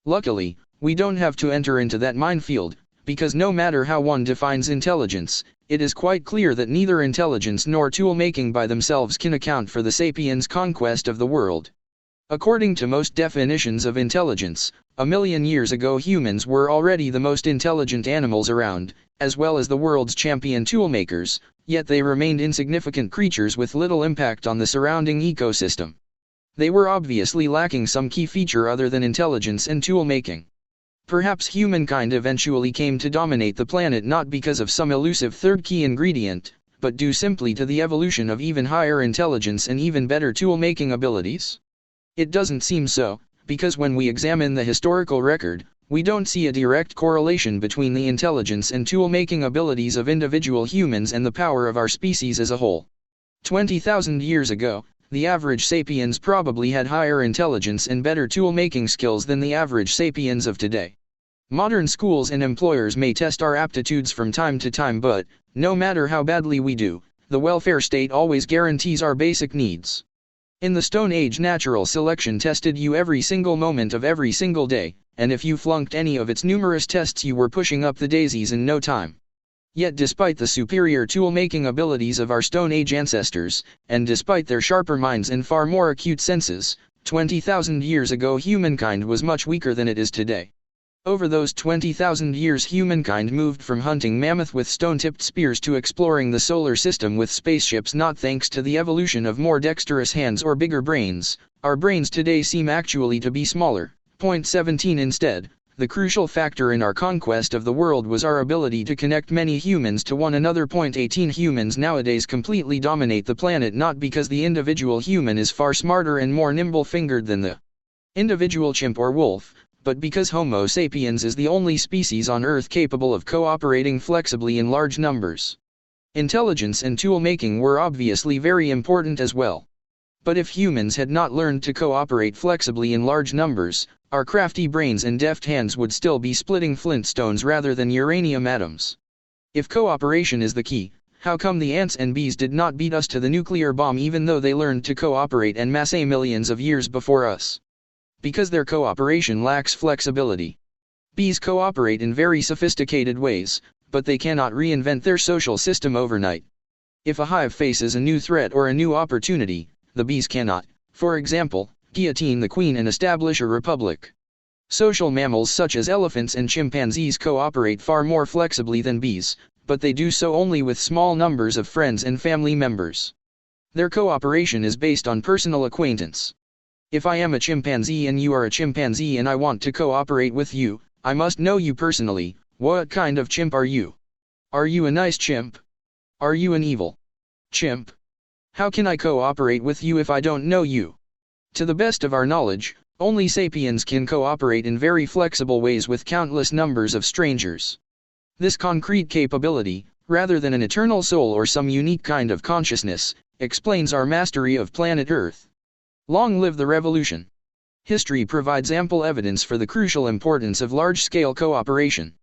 Luckily, we don't have to enter into that minefield, because no matter how one defines intelligence, it is quite clear that neither intelligence nor tool-making by themselves can account for the sapiens' conquest of the world. According to most definitions of intelligence, 1,000,000 years ago humans were already the most intelligent animals around, as well as the world's champion toolmakers, yet they remained insignificant creatures with little impact on the surrounding ecosystem. They were obviously lacking some key feature other than intelligence and tool-making. Perhaps humankind eventually came to dominate the planet not because of some elusive third key ingredient, but due simply to the evolution of even higher intelligence and even better tool-making abilities? It doesn't seem so, because when we examine the historical record, we don't see a direct correlation between the intelligence and tool-making abilities of individual humans and the power of our species as a whole. 20,000 years ago, the average sapiens probably had higher intelligence and better tool-making skills than the average sapiens of today. Modern schools and employers may test our aptitudes from time to time, but, no matter how badly we do, the welfare state always guarantees our basic needs. In the Stone Age, natural selection tested you every single moment of every single day, and if you flunked any of its numerous tests you were pushing up the daisies in no time. Yet despite the superior tool-making abilities of our Stone Age ancestors, and despite their sharper minds and far more acute senses, 20,000 years ago humankind was much weaker than it is today. Over those 20,000 years humankind moved from hunting mammoth with stone-tipped spears to exploring the solar system with spaceships, not thanks to the evolution of more dexterous hands or bigger brains. Our brains today seem actually to be smaller. Point 17 instead. The crucial factor in our conquest of the world was our ability to connect many humans to one another. Point 18 Humans nowadays completely dominate the planet not because the individual human is far smarter and more nimble-fingered than the individual chimp or wolf, but because Homo sapiens is the only species on Earth capable of cooperating flexibly in large numbers. Intelligence and tool-making were obviously very important as well. But if humans had not learned to cooperate flexibly in large numbers, our crafty brains and deft hands would still be splitting flintstones rather than uranium atoms. If cooperation is the key, how come the ants and bees did not beat us to the nuclear bomb even though they learned to cooperate en masse millions of years before us? Because their cooperation lacks flexibility. Bees cooperate in very sophisticated ways, but they cannot reinvent their social system overnight. If a hive faces a new threat or a new opportunity, the bees cannot, for example, guillotine the queen and establish a republic. Social mammals such as elephants and chimpanzees cooperate far more flexibly than bees, but they do so only with small numbers of friends and family members. Their cooperation is based on personal acquaintance. If I am a chimpanzee and you are a chimpanzee and I want to cooperate with you, I must know you personally. What kind of chimp are you? Are you a nice chimp? Are you an evil chimp? How can I cooperate with you if I don't know you? To the best of our knowledge, only sapiens can cooperate in very flexible ways with countless numbers of strangers. This concrete capability, rather than an eternal soul or some unique kind of consciousness, explains our mastery of planet Earth. Long live the revolution! History provides ample evidence for the crucial importance of large-scale cooperation.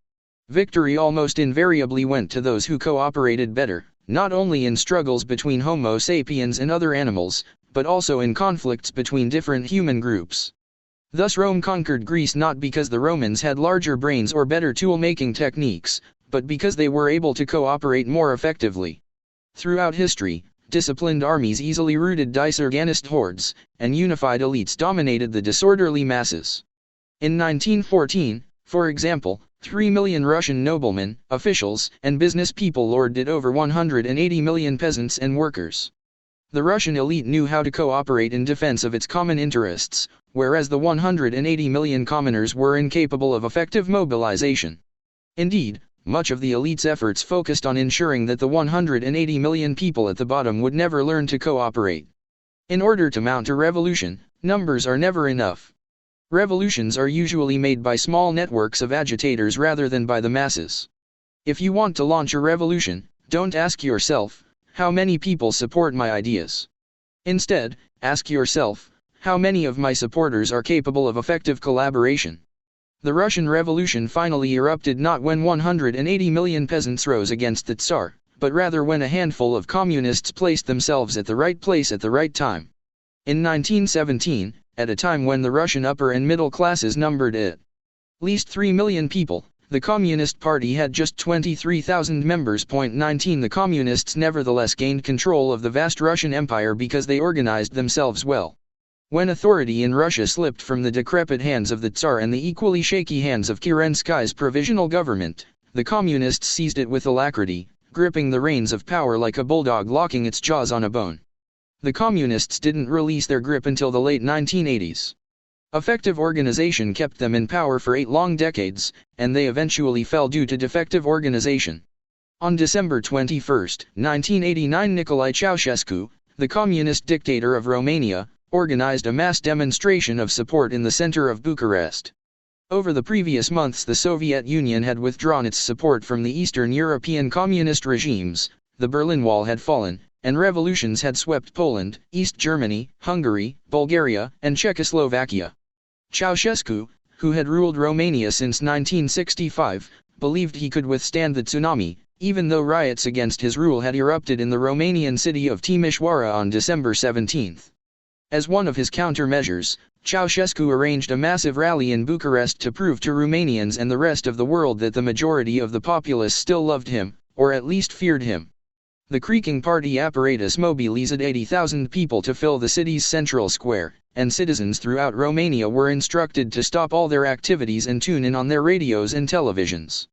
Victory almost invariably went to those who cooperated better, not only in struggles between Homo sapiens and other animals, but also in conflicts between different human groups. Thus Rome conquered Greece not because the Romans had larger brains or better tool-making techniques, but because they were able to cooperate more effectively. Throughout history, disciplined armies easily routed disorganized hordes, and unified elites dominated the disorderly masses. In 1914, for example, 3 million Russian noblemen, officials, and business people lorded over 180 million peasants and workers. The Russian elite knew how to cooperate in defense of its common interests, whereas the 180 million commoners were incapable of effective mobilization. Indeed, much of the elite's efforts focused on ensuring that the 180 million people at the bottom would never learn to cooperate. In order to mount a revolution, numbers are never enough. Revolutions are usually made by small networks of agitators rather than by the masses. If you want to launch a revolution, don't ask yourself, how many people support my ideas? Instead, ask yourself, how many of my supporters are capable of effective collaboration? The Russian Revolution finally erupted not when 180 million peasants rose against the Tsar, but rather when a handful of communists placed themselves at the right place at the right time. In 1917, at a time when the Russian upper and middle classes numbered at least 3 million people, the Communist Party had just 23,000 members. 19 The Communists nevertheless gained control of the vast Russian Empire because they organized themselves well. When authority in Russia slipped from the decrepit hands of the Tsar and the equally shaky hands of Kerensky's provisional government, the Communists seized it with alacrity, gripping the reins of power like a bulldog locking its jaws on a bone. The Communists didn't release their grip until the late 1980s. Effective organization kept them in power for 8 long decades, and they eventually fell due to defective organization. On December 21, 1989, Nicolae Ceausescu, the communist dictator of Romania, organized a mass demonstration of support in the center of Bucharest. Over the previous months, the Soviet Union had withdrawn its support from the Eastern European communist regimes, the Berlin Wall had fallen, and revolutions had swept Poland, East Germany, Hungary, Bulgaria, and Czechoslovakia. Ceausescu, who had ruled Romania since 1965, believed he could withstand the tsunami, even though riots against his rule had erupted in the Romanian city of Timișoara on December 17. As one of his countermeasures, Ceausescu arranged a massive rally in Bucharest to prove to Romanians and the rest of the world that the majority of the populace still loved him, or at least feared him. The creaking party apparatus mobilized 80,000 people to fill the city's central square, and citizens throughout Romania were instructed to stop all their activities and tune in on their radios and televisions.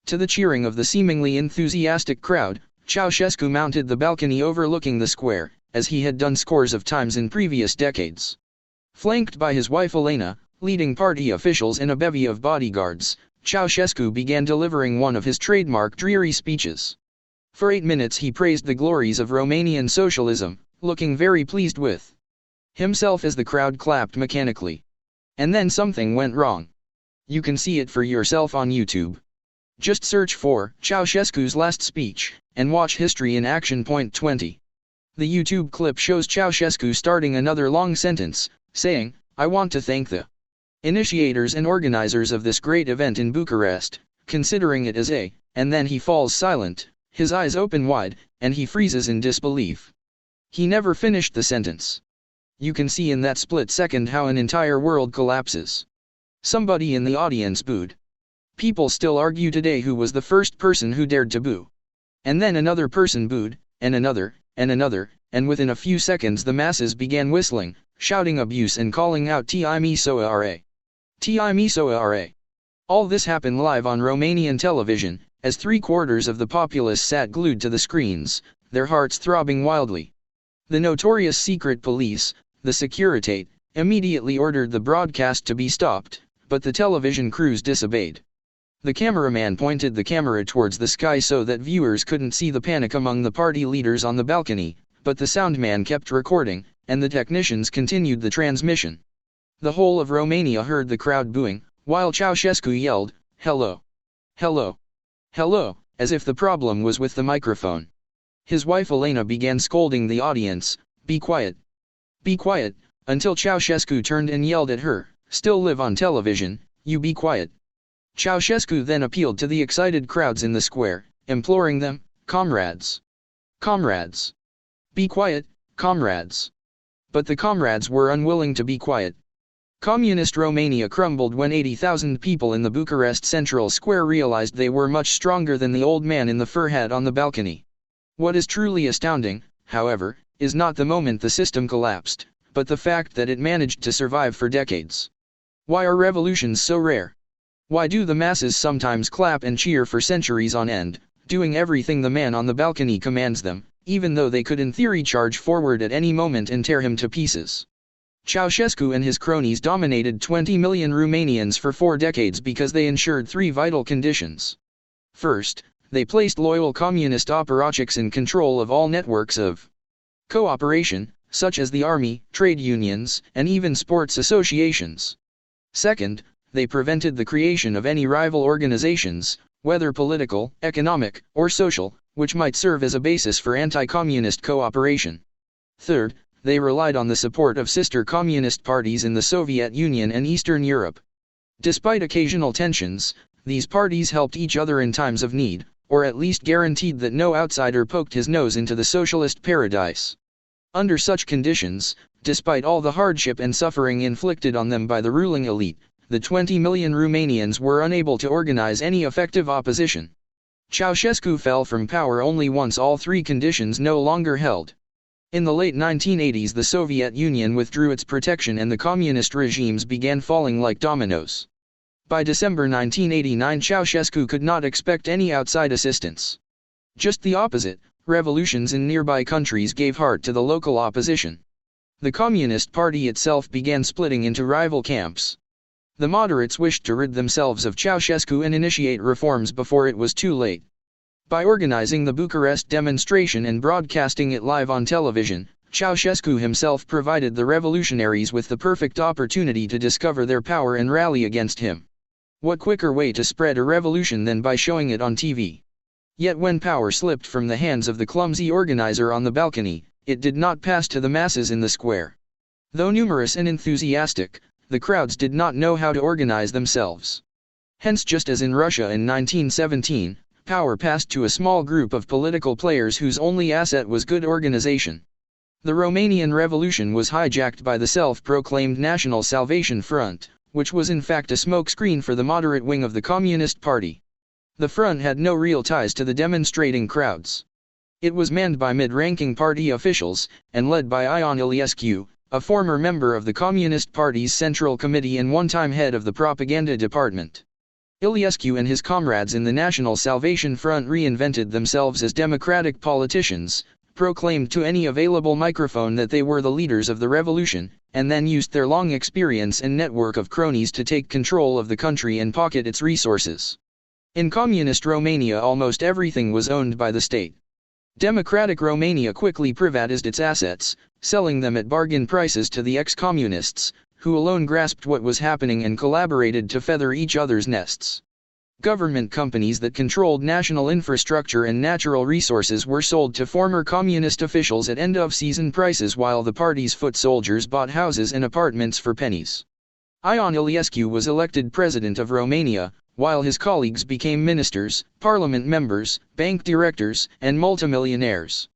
To the cheering of the seemingly enthusiastic crowd, Ceausescu mounted the balcony overlooking the square, as he had done scores of times in previous decades. Flanked by his wife Elena, leading party officials and a bevy of bodyguards, Ceausescu began delivering one of his trademark dreary speeches. For 8 minutes he praised the glories of Romanian socialism, looking very pleased with himself as the crowd clapped mechanically. And then something went wrong. You can see it for yourself on YouTube. Just search for Ceausescu's last speech, and watch History in Action. 20. The YouTube clip shows Ceausescu starting another long sentence, saying, "I want to thank the initiators and organizers of this great event in Bucharest, considering it as a," and then he falls silent, his eyes open wide, and he freezes in disbelief. He never finished the sentence. You can see in that split second how an entire world collapses. Somebody in the audience booed. People still argue today who was the first person who dared to boo. And then another person booed, and another, and within a few seconds the masses began whistling, shouting abuse and calling out "Ti misoara! Ti misoara!" All this happened live on Romanian television, as 3/4 of the populace sat glued to the screens, their hearts throbbing wildly. The notorious secret police, the Securitate, immediately ordered the broadcast to be stopped, but the television crews disobeyed. The cameraman pointed the camera towards the sky so that viewers couldn't see the panic among the party leaders on the balcony, but the soundman kept recording, and the technicians continued the transmission. The whole of Romania heard the crowd booing, while Ceausescu yelled, "Hello! Hello! Hello!" as if the problem was with the microphone. His wife Elena began scolding the audience, "Be quiet! Be quiet," until Ceausescu turned and yelled at her, "Still live on television, you be quiet." Ceausescu then appealed to the excited crowds in the square, imploring them, "Comrades! Comrades! Be quiet, comrades!" But the comrades were unwilling to be quiet. Communist Romania crumbled when 80,000 people in the Bucharest Central Square realized they were much stronger than the old man in the fur hat on the balcony. What is truly astounding, however, is not the moment the system collapsed, but the fact that it managed to survive for decades. Why are revolutions so rare? Why do the masses sometimes clap and cheer for centuries on end, doing everything the man on the balcony commands them, even though they could in theory charge forward at any moment and tear him to pieces? Ceausescu and his cronies dominated 20 million Romanians for 4 decades because they ensured 3 vital conditions. First, they placed loyal communist apparatchiks in control of all networks of cooperation, such as the army, trade unions, and even sports associations. Second, they prevented the creation of any rival organizations, whether political, economic, or social, which might serve as a basis for anti-communist cooperation. Third, they relied on the support of sister communist parties in the Soviet Union and Eastern Europe. Despite occasional tensions, these parties helped each other in times of need, or at least guaranteed that no outsider poked his nose into the socialist paradise. Under such conditions, despite all the hardship and suffering inflicted on them by the ruling elite, the 20 million Romanians were unable to organize any effective opposition. Ceausescu fell from power only once all 3 conditions no longer held. In the late 1980s, the Soviet Union withdrew its protection and the communist regimes began falling like dominoes. By December 1989, Ceausescu could not expect any outside assistance. Just the opposite, revolutions in nearby countries gave heart to the local opposition. The Communist Party itself began splitting into rival camps. The moderates wished to rid themselves of Ceausescu and initiate reforms before it was too late. By organizing the Bucharest demonstration and broadcasting it live on television, Ceausescu himself provided the revolutionaries with the perfect opportunity to discover their power and rally against him. What quicker way to spread a revolution than by showing it on TV? Yet when power slipped from the hands of the clumsy organizer on the balcony, it did not pass to the masses in the square. Though numerous and enthusiastic, the crowds did not know how to organize themselves. Hence, just as in Russia in 1917, power passed to a small group of political players whose only asset was good organization. The Romanian Revolution was hijacked by the self-proclaimed National Salvation Front, which was in fact a smokescreen for the moderate wing of the Communist Party. The front had no real ties to the demonstrating crowds. It was manned by mid-ranking party officials, and led by Ion Iliescu, a former member of the Communist Party's Central Committee and one-time head of the propaganda department. Iliescu and his comrades in the National Salvation Front reinvented themselves as democratic politicians, proclaimed to any available microphone that they were the leaders of the revolution, and then used their long experience and network of cronies to take control of the country and pocket its resources. In communist Romania, almost everything was owned by the state. Democratic Romania quickly privatized its assets, selling them at bargain prices to the ex-communists, who alone grasped what was happening and collaborated to feather each other's nests. Government companies that controlled national infrastructure and natural resources were sold to former communist officials at end-of-season prices, while the party's foot soldiers bought houses and apartments for pennies. Ion Iliescu was elected president of Romania, while his colleagues became ministers, parliament members, bank directors, and multimillionaires.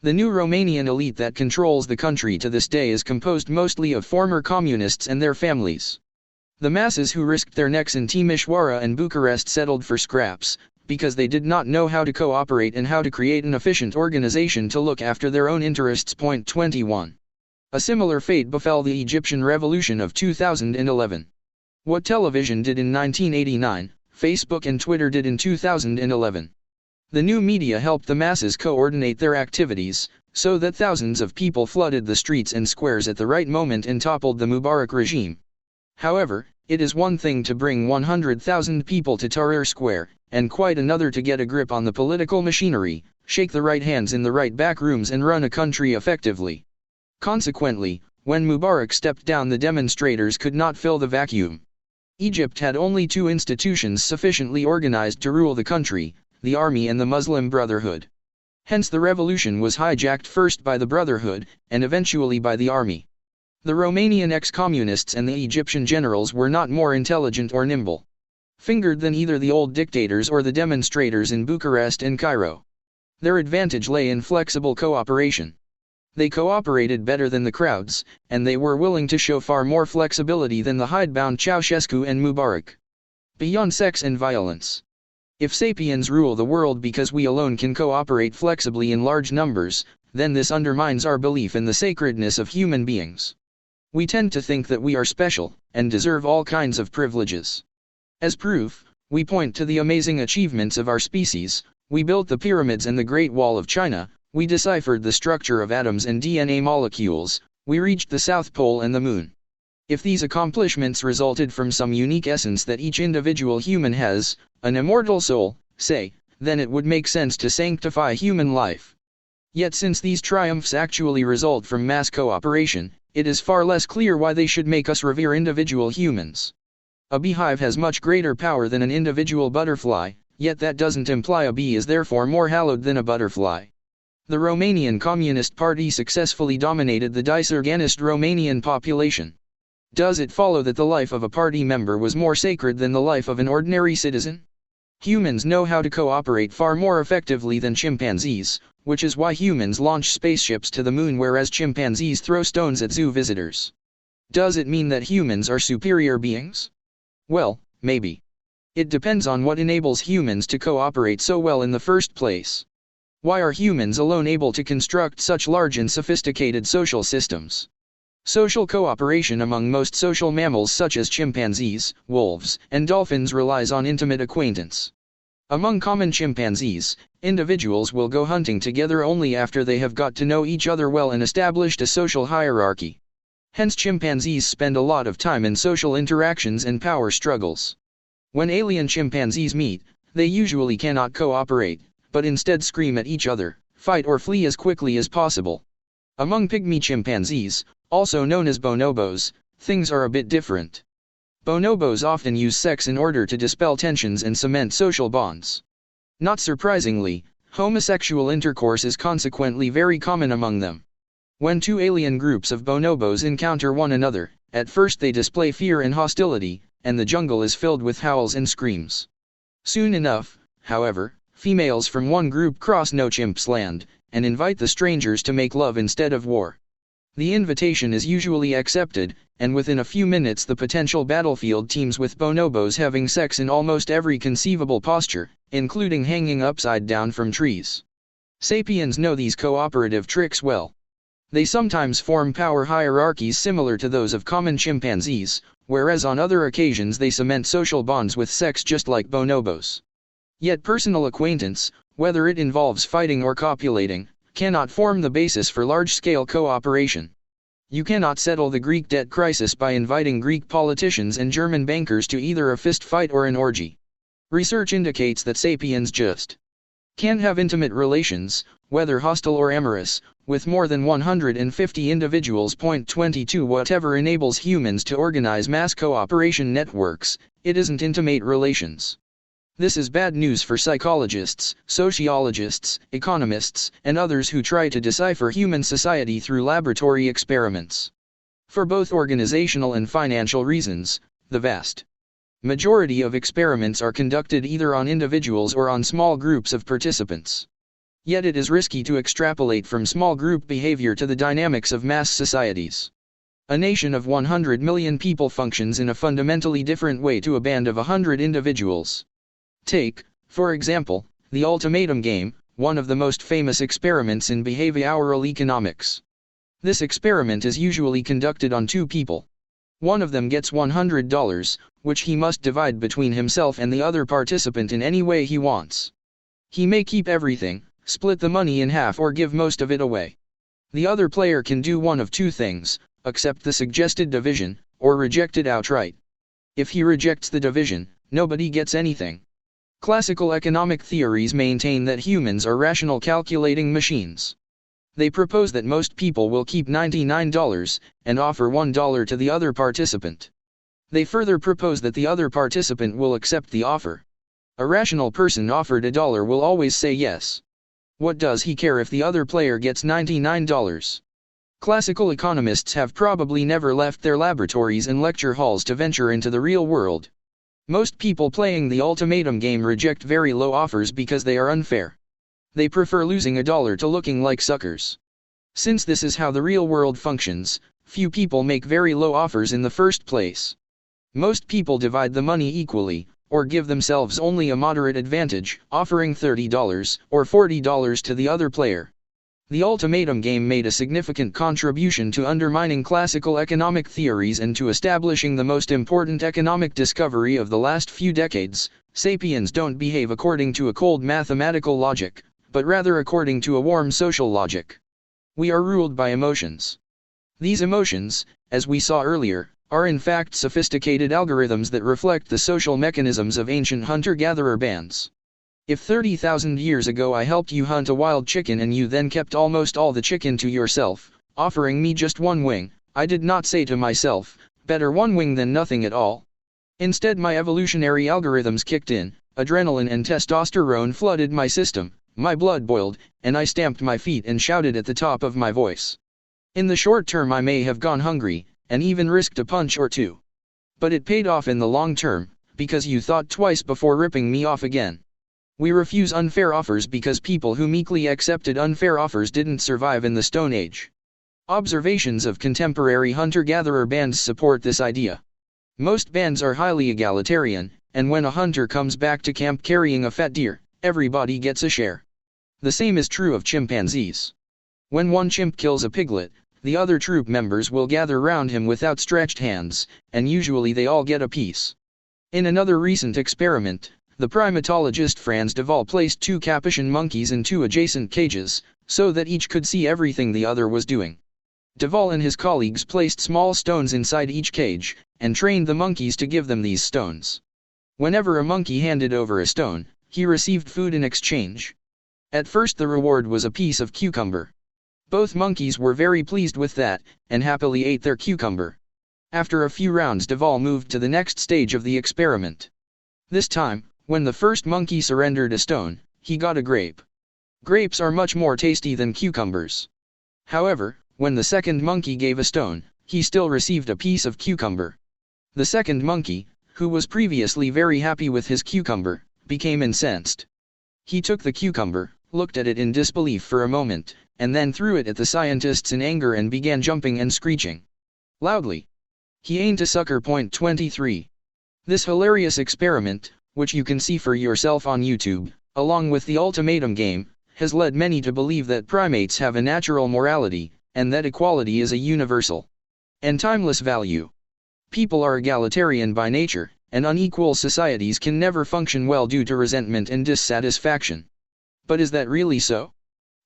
The new Romanian elite that controls the country to this day is composed mostly of former communists and their families. The masses who risked their necks in Timișoara and Bucharest settled for scraps, because they did not know how to cooperate and how to create an efficient organization to look after their own interests. Point 21. A similar fate befell the Egyptian Revolution of 2011. What television did in 1989, Facebook and Twitter did in 2011. The new media helped the masses coordinate their activities, so that thousands of people flooded the streets and squares at the right moment and toppled the Mubarak regime. However, it is one thing to bring 100,000 people to Tahrir Square, and quite another to get a grip on the political machinery, shake the right hands in the right back rooms and run a country effectively. Consequently, when Mubarak stepped down, the demonstrators could not fill the vacuum. Egypt had only 2 institutions sufficiently organized to rule the country, the army and the Muslim Brotherhood. Hence the revolution was hijacked first by the Brotherhood, and eventually by the army. The Romanian ex-communists and the Egyptian generals were not more intelligent or nimble-fingered than either the old dictators or the demonstrators in Bucharest and Cairo. Their advantage lay in flexible cooperation. They cooperated better than the crowds, and they were willing to show far more flexibility than the hidebound Ceausescu and Mubarak. Beyond sex and violence. If sapiens rule the world because we alone can cooperate flexibly in large numbers, then this undermines our belief in the sacredness of human beings. We tend to think that we are special, and deserve all kinds of privileges. As proof, we point to the amazing achievements of our species. We built the pyramids and the Great Wall of China, we deciphered the structure of atoms and DNA molecules, we reached the South Pole and the Moon. If these accomplishments resulted from some unique essence that each individual human has, an immortal soul, say, then it would make sense to sanctify human life. Yet since these triumphs actually result from mass cooperation, it is far less clear why they should make us revere individual humans. A beehive has much greater power than an individual butterfly, yet that doesn't imply a bee is therefore more hallowed than a butterfly. The Romanian Communist Party successfully dominated the disorganized Romanian population. Does it follow that the life of a party member was more sacred than the life of an ordinary citizen? Humans know how to cooperate far more effectively than chimpanzees, which is why humans launch spaceships to the moon whereas chimpanzees throw stones at zoo visitors. Does it mean that humans are superior beings? Well, maybe. It depends on what enables humans to cooperate so well in the first place. Why are humans alone able to construct such large and sophisticated social systems? Social cooperation among most social mammals such as chimpanzees, wolves, and dolphins relies on intimate acquaintance. Among common chimpanzees, individuals will go hunting together only after they have got to know each other well and established a social hierarchy. Hence chimpanzees spend a lot of time in social interactions and power struggles. When alien chimpanzees meet, they usually cannot cooperate, but instead scream at each other, fight or flee as quickly as possible. Among pygmy chimpanzees, also known as bonobos, things are a bit different. Bonobos often use sex in order to dispel tensions and cement social bonds. Not surprisingly, homosexual intercourse is consequently very common among them. When two alien groups of bonobos encounter one another, at first they display fear and hostility, and the jungle is filled with howls and screams. Soon enough, however, females from one group cross No Chimp's land, and invite the strangers to make love instead of war. The invitation is usually accepted, and within a few minutes the potential battlefield teems with bonobos having sex in almost every conceivable posture, including hanging upside down from trees. Sapiens know these cooperative tricks well. They sometimes form power hierarchies similar to those of common chimpanzees, whereas on other occasions they cement social bonds with sex just like bonobos. Yet personal acquaintance, whether it involves fighting or copulating, cannot form the basis for large-scale cooperation. You cannot settle the Greek debt crisis by inviting Greek politicians and German bankers to either a fist fight or an orgy. Research indicates that sapiens just can have intimate relations, whether hostile or amorous, with more than 150 individuals. 22 Whatever enables humans to organize mass cooperation networks, it isn't intimate relations. This is bad news for psychologists, sociologists, economists, and others who try to decipher human society through laboratory experiments. For both organizational and financial reasons, the vast majority of experiments are conducted either on individuals or on small groups of participants. Yet it is risky to extrapolate from small group behavior to the dynamics of mass societies. A nation of 100 million people functions in a fundamentally different way to a band of 100 individuals. Take, for example, the ultimatum game, one of the most famous experiments in behavioral economics. This experiment is usually conducted on two people. One of them gets $100, which he must divide between himself and the other participant in any way he wants. He may keep everything, split the money in half, or give most of it away. The other player can do one of two things: accept the suggested division, or reject it outright. If he rejects the division, nobody gets anything. Classical economic theories maintain that humans are rational calculating machines. They propose that most people will keep $99 and offer $1 to the other participant. They further propose that the other participant will accept the offer. A rational person offered $1 will always say yes. What does he care if the other player gets $99? Classical economists have probably never left their laboratories and lecture halls to venture into the real world. Most people playing the ultimatum game reject very low offers because they are unfair. They prefer losing $1 to looking like suckers. Since this is how the real world functions, few people make very low offers in the first place. Most people divide the money equally, or give themselves only a moderate advantage, offering $30 or $40 to the other player. The ultimatum game made a significant contribution to undermining classical economic theories and to establishing the most important economic discovery of the last few decades. Sapiens don't behave according to a cold mathematical logic, but rather according to a warm social logic. We are ruled by emotions. These emotions, as we saw earlier, are in fact sophisticated algorithms that reflect the social mechanisms of ancient hunter-gatherer bands. If 30,000 years ago I helped you hunt a wild chicken and you then kept almost all the chicken to yourself, offering me just one wing, I did not say to myself, better one wing than nothing at all. Instead, my evolutionary algorithms kicked in, adrenaline and testosterone flooded my system, my blood boiled, and I stamped my feet and shouted at the top of my voice. In the short term I may have gone hungry, and even risked a punch or two. But it paid off in the long term, because you thought twice before ripping me off again. We refuse unfair offers because people who meekly accepted unfair offers didn't survive in the Stone Age. Observations of contemporary hunter-gatherer bands support this idea. Most bands are highly egalitarian, and when a hunter comes back to camp carrying a fat deer, everybody gets a share. The same is true of chimpanzees. When one chimp kills a piglet, the other troop members will gather round him with outstretched hands, and usually they all get a piece. In another recent experiment, the primatologist Franz de Waal placed two Capuchin monkeys in two adjacent cages, so that each could see everything the other was doing. De Waal and his colleagues placed small stones inside each cage, and trained the monkeys to give them these stones. Whenever a monkey handed over a stone, he received food in exchange. At first the reward was a piece of cucumber. Both monkeys were very pleased with that, and happily ate their cucumber. After a few rounds, de Waal moved to the next stage of the experiment. This time, when the first monkey surrendered a stone, he got a grape. Grapes are much more tasty than cucumbers. However, when the second monkey gave a stone, he still received a piece of cucumber. The second monkey, who was previously very happy with his cucumber, became incensed. He took the cucumber, looked at it in disbelief for a moment, and then threw it at the scientists in anger and began jumping and screeching loudly. He aimed a sucker. 23. This hilarious experiment, which you can see for yourself on YouTube, along with the ultimatum game, has led many to believe that primates have a natural morality, and that equality is a universal and timeless value. People are egalitarian by nature, and unequal societies can never function well due to resentment and dissatisfaction. But is that really so?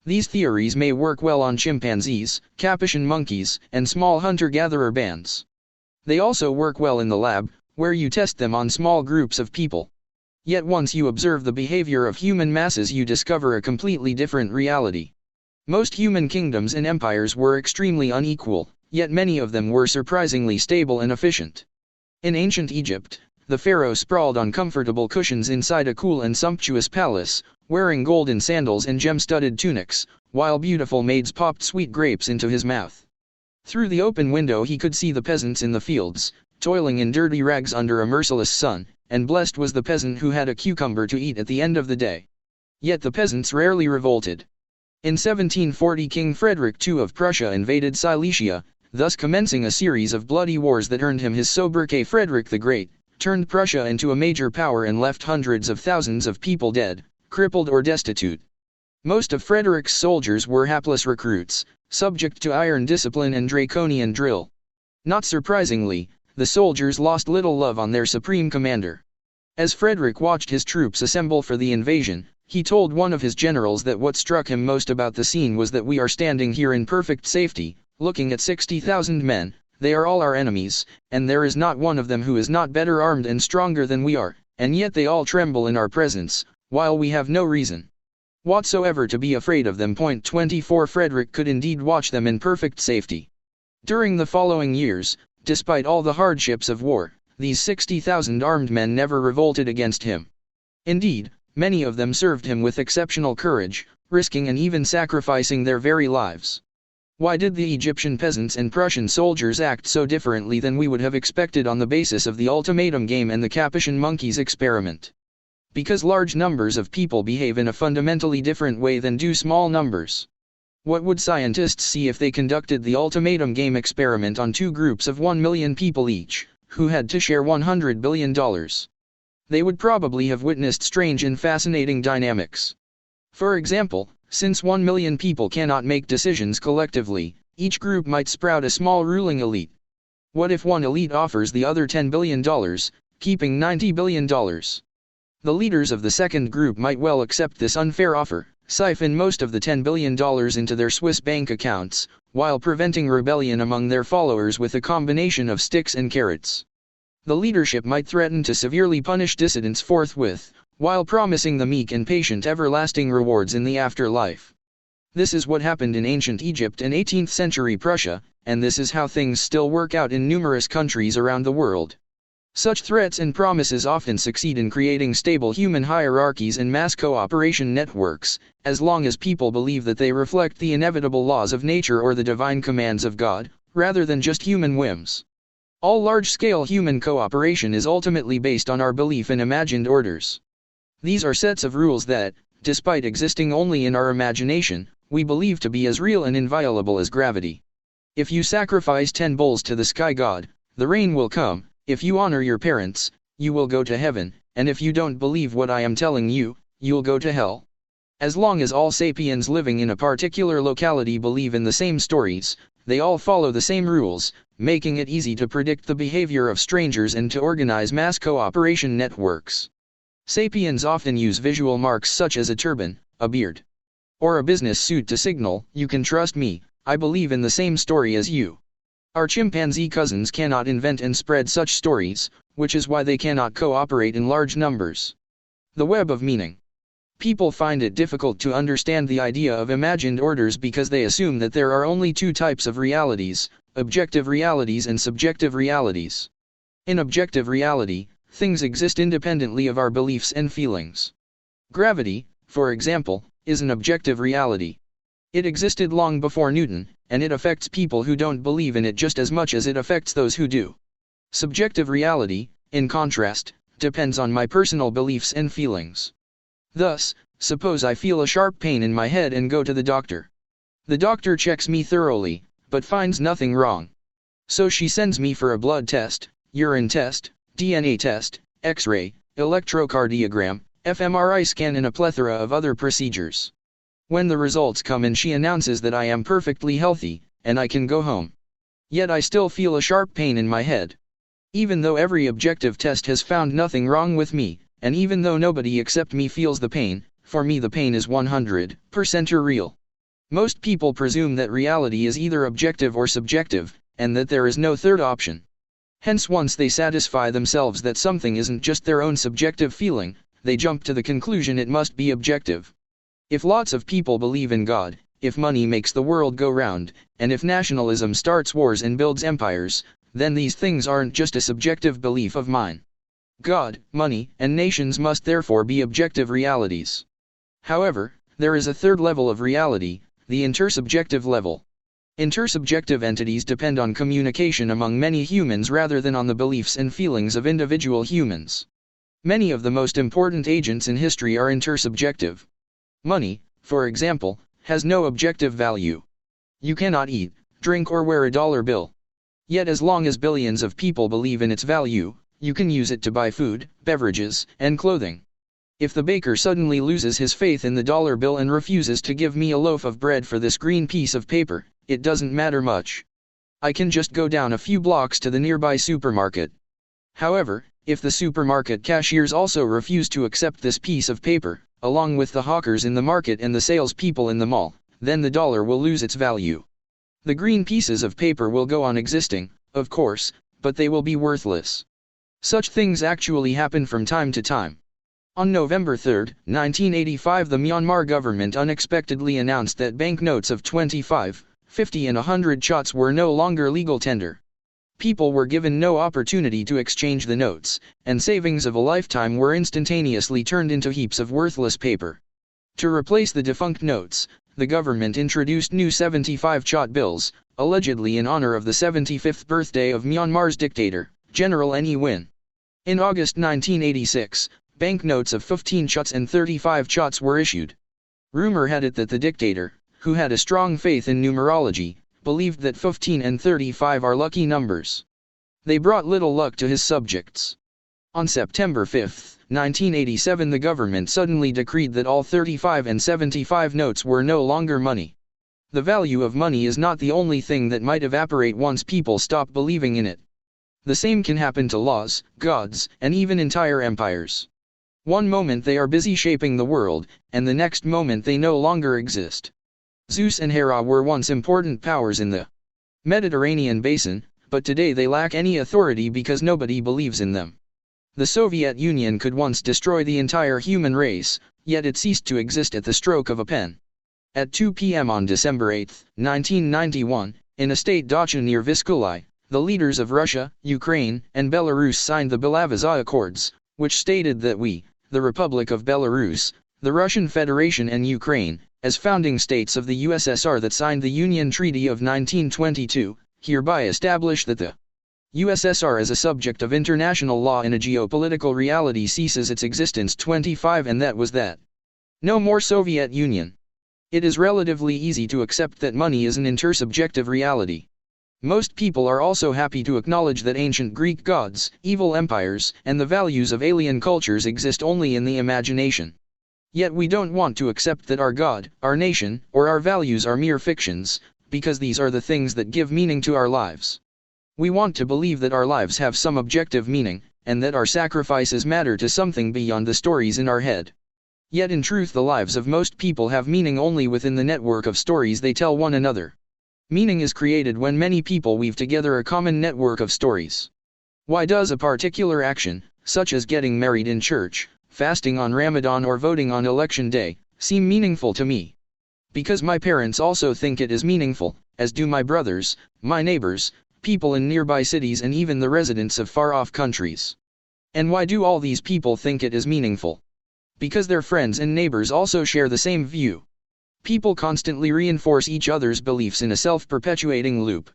These theories may work well on chimpanzees, Capuchin monkeys, and small hunter-gatherer bands. They also work well in the lab, where you test them on small groups of people. Yet once you observe the behavior of human masses, you discover a completely different reality. Most human kingdoms and empires were extremely unequal, yet many of them were surprisingly stable and efficient. In ancient Egypt, the pharaoh sprawled on comfortable cushions inside a cool and sumptuous palace, wearing golden sandals and gem-studded tunics, while beautiful maids popped sweet grapes into his mouth. Through the open window he could see the peasants in the fields, toiling in dirty rags under a merciless sun, and blessed was the peasant who had a cucumber to eat at the end of the day. Yet the peasants rarely revolted. In 1740 King Frederick II of Prussia invaded Silesia, thus commencing a series of bloody wars that earned him his sobriquet Frederick the Great, turned Prussia into a major power and left hundreds of thousands of people dead, crippled or destitute. Most of Frederick's soldiers were hapless recruits, subject to iron discipline and draconian drill. Not surprisingly, the soldiers lost little love on their supreme commander. As Frederick watched his troops assemble for the invasion, he told one of his generals that what struck him most about the scene was that we are standing here in perfect safety, looking at 60,000 men, they are all our enemies, and there is not one of them who is not better armed and stronger than we are, and yet they all tremble in our presence, while we have no reason whatsoever to be afraid of them. 24 Frederick could indeed watch them in perfect safety. During the following years, despite all the hardships of war, these 60,000 armed men never revolted against him. Indeed, many of them served him with exceptional courage, risking and even sacrificing their very lives. Why did the Egyptian peasants and Prussian soldiers act so differently than we would have expected on the basis of the ultimatum game and the Capuchin monkeys experiment? Because large numbers of people behave in a fundamentally different way than do small numbers. What would scientists see if they conducted the ultimatum game experiment on two groups of 1 million people each, who had to share $100 billion? They would probably have witnessed strange and fascinating dynamics. For example, since 1 million people cannot make decisions collectively, each group might sprout a small ruling elite. What if one elite offers the other $10 billion, keeping $90 billion? The leaders of the second group might well accept this unfair offer, siphon most of the $10 billion into their Swiss bank accounts, while preventing rebellion among their followers with a combination of sticks and carrots. The leadership might threaten to severely punish dissidents forthwith, while promising the meek and patient everlasting rewards in the afterlife. This is what happened in ancient Egypt and 18th century Prussia, and this is how things still work out in numerous countries around the world. Such threats and promises often succeed in creating stable human hierarchies and mass cooperation networks, as long as people believe that they reflect the inevitable laws of nature or the divine commands of God, rather than just human whims. All large-scale human cooperation is ultimately based on our belief in imagined orders. These are sets of rules that, despite existing only in our imagination, we believe to be as real and inviolable as gravity. If you sacrifice 10 bulls to the sky god, the rain will come. If you honor your parents, you will go to heaven, and if you don't believe what I am telling you, you'll go to hell. As long as all sapiens living in a particular locality believe in the same stories, they all follow the same rules, making it easy to predict the behavior of strangers and to organize mass cooperation networks. Sapiens often use visual marks such as a turban, a beard, or a business suit to signal, "You can trust me, I believe in the same story as you." Our chimpanzee cousins cannot invent and spread such stories, which is why they cannot cooperate in large numbers. The web of meaning. People find it difficult to understand the idea of imagined orders because they assume that there are only two types of realities, objective realities and subjective realities. In objective reality, things exist independently of our beliefs and feelings. Gravity, for example, is an objective reality. It existed long before Newton, and it affects people who don't believe in it just as much as it affects those who do. Subjective reality, in contrast, depends on my personal beliefs and feelings. Thus, suppose I feel a sharp pain in my head and go to the doctor. The doctor checks me thoroughly, but finds nothing wrong. So she sends me for a blood test, urine test, DNA test, X-ray, electrocardiogram, fMRI scan and a plethora of other procedures. When the results come in, she announces that I am perfectly healthy, and I can go home. Yet I still feel a sharp pain in my head. Even though every objective test has found nothing wrong with me, and even though nobody except me feels the pain, for me the pain is 100% real. Most people presume that reality is either objective or subjective, and that there is no third option. Hence, once they satisfy themselves that something isn't just their own subjective feeling, they jump to the conclusion it must be objective. If lots of people believe in God, if money makes the world go round, and if nationalism starts wars and builds empires, then these things aren't just a subjective belief of mine. God, money, and nations must therefore be objective realities. However, there is a third level of reality, the intersubjective level. Intersubjective entities depend on communication among many humans rather than on the beliefs and feelings of individual humans. Many of the most important agents in history are intersubjective. Money, for example, has no objective value. You cannot eat, drink or wear a dollar bill. Yet as long as billions of people believe in its value, you can use it to buy food, beverages, and clothing. If the baker suddenly loses his faith in the dollar bill and refuses to give me a loaf of bread for this green piece of paper, it doesn't matter much. I can just go down a few blocks to the nearby supermarket. However, if the supermarket cashiers also refuse to accept this piece of paper, along with the hawkers in the market and the salespeople in the mall, then the dollar will lose its value. The green pieces of paper will go on existing, of course, but they will be worthless. Such things actually happen from time to time. On November 3, 1985, the Myanmar government unexpectedly announced that banknotes of 25, 50 and 100 chots were no longer legal tender. People were given no opportunity to exchange the notes, and savings of a lifetime were instantaneously turned into heaps of worthless paper. To replace the defunct notes, the government introduced new 75 chot bills, allegedly in honor of the 75th birthday of Myanmar's dictator, General Ne Win. In August 1986, banknotes of 15 chots and 35 chots were issued. Rumor had it that the dictator, who had a strong faith in numerology, believed that 15 and 35 are lucky numbers. They brought little luck to his subjects. On September 5, 1987, the government suddenly decreed that all 35 and 75 notes were no longer money. The value of money is not the only thing that might evaporate once people stop believing in it. The same can happen to laws, gods, and even entire empires. One moment they are busy shaping the world, and the next moment they no longer exist. Zeus and Hera were once important powers in the Mediterranean basin, but today they lack any authority because nobody believes in them. The Soviet Union could once destroy the entire human race, yet it ceased to exist at the stroke of a pen. At 2 p.m. on December 8, 1991, in a state dacha near Vyskyly, the leaders of Russia, Ukraine, and Belarus signed the Belavazha Accords, which stated that we, the Republic of Belarus, the Russian Federation and Ukraine, as founding states of the USSR that signed the Union Treaty of 1922, hereby establish that the USSR as a subject of international law and a geopolitical reality ceases its existence. 25 And that was that. No more Soviet Union. It is relatively easy to accept that money is an intersubjective reality. Most people are also happy to acknowledge that ancient Greek gods, evil empires, and the values of alien cultures exist only in the imagination. Yet we don't want to accept that our God, our nation, or our values are mere fictions, because these are the things that give meaning to our lives. We want to believe that our lives have some objective meaning, and that our sacrifices matter to something beyond the stories in our head. Yet in truth the lives of most people have meaning only within the network of stories they tell one another. Meaning is created when many people weave together a common network of stories. Why does a particular action, such as getting married in church, fasting on Ramadan or voting on election day, seem meaningful to me? Because my parents also think it is meaningful, as do my brothers, my neighbors, people in nearby cities and even the residents of far-off countries. And why do all these people think it is meaningful? Because their friends and neighbors also share the same view. People constantly reinforce each other's beliefs in a self-perpetuating loop.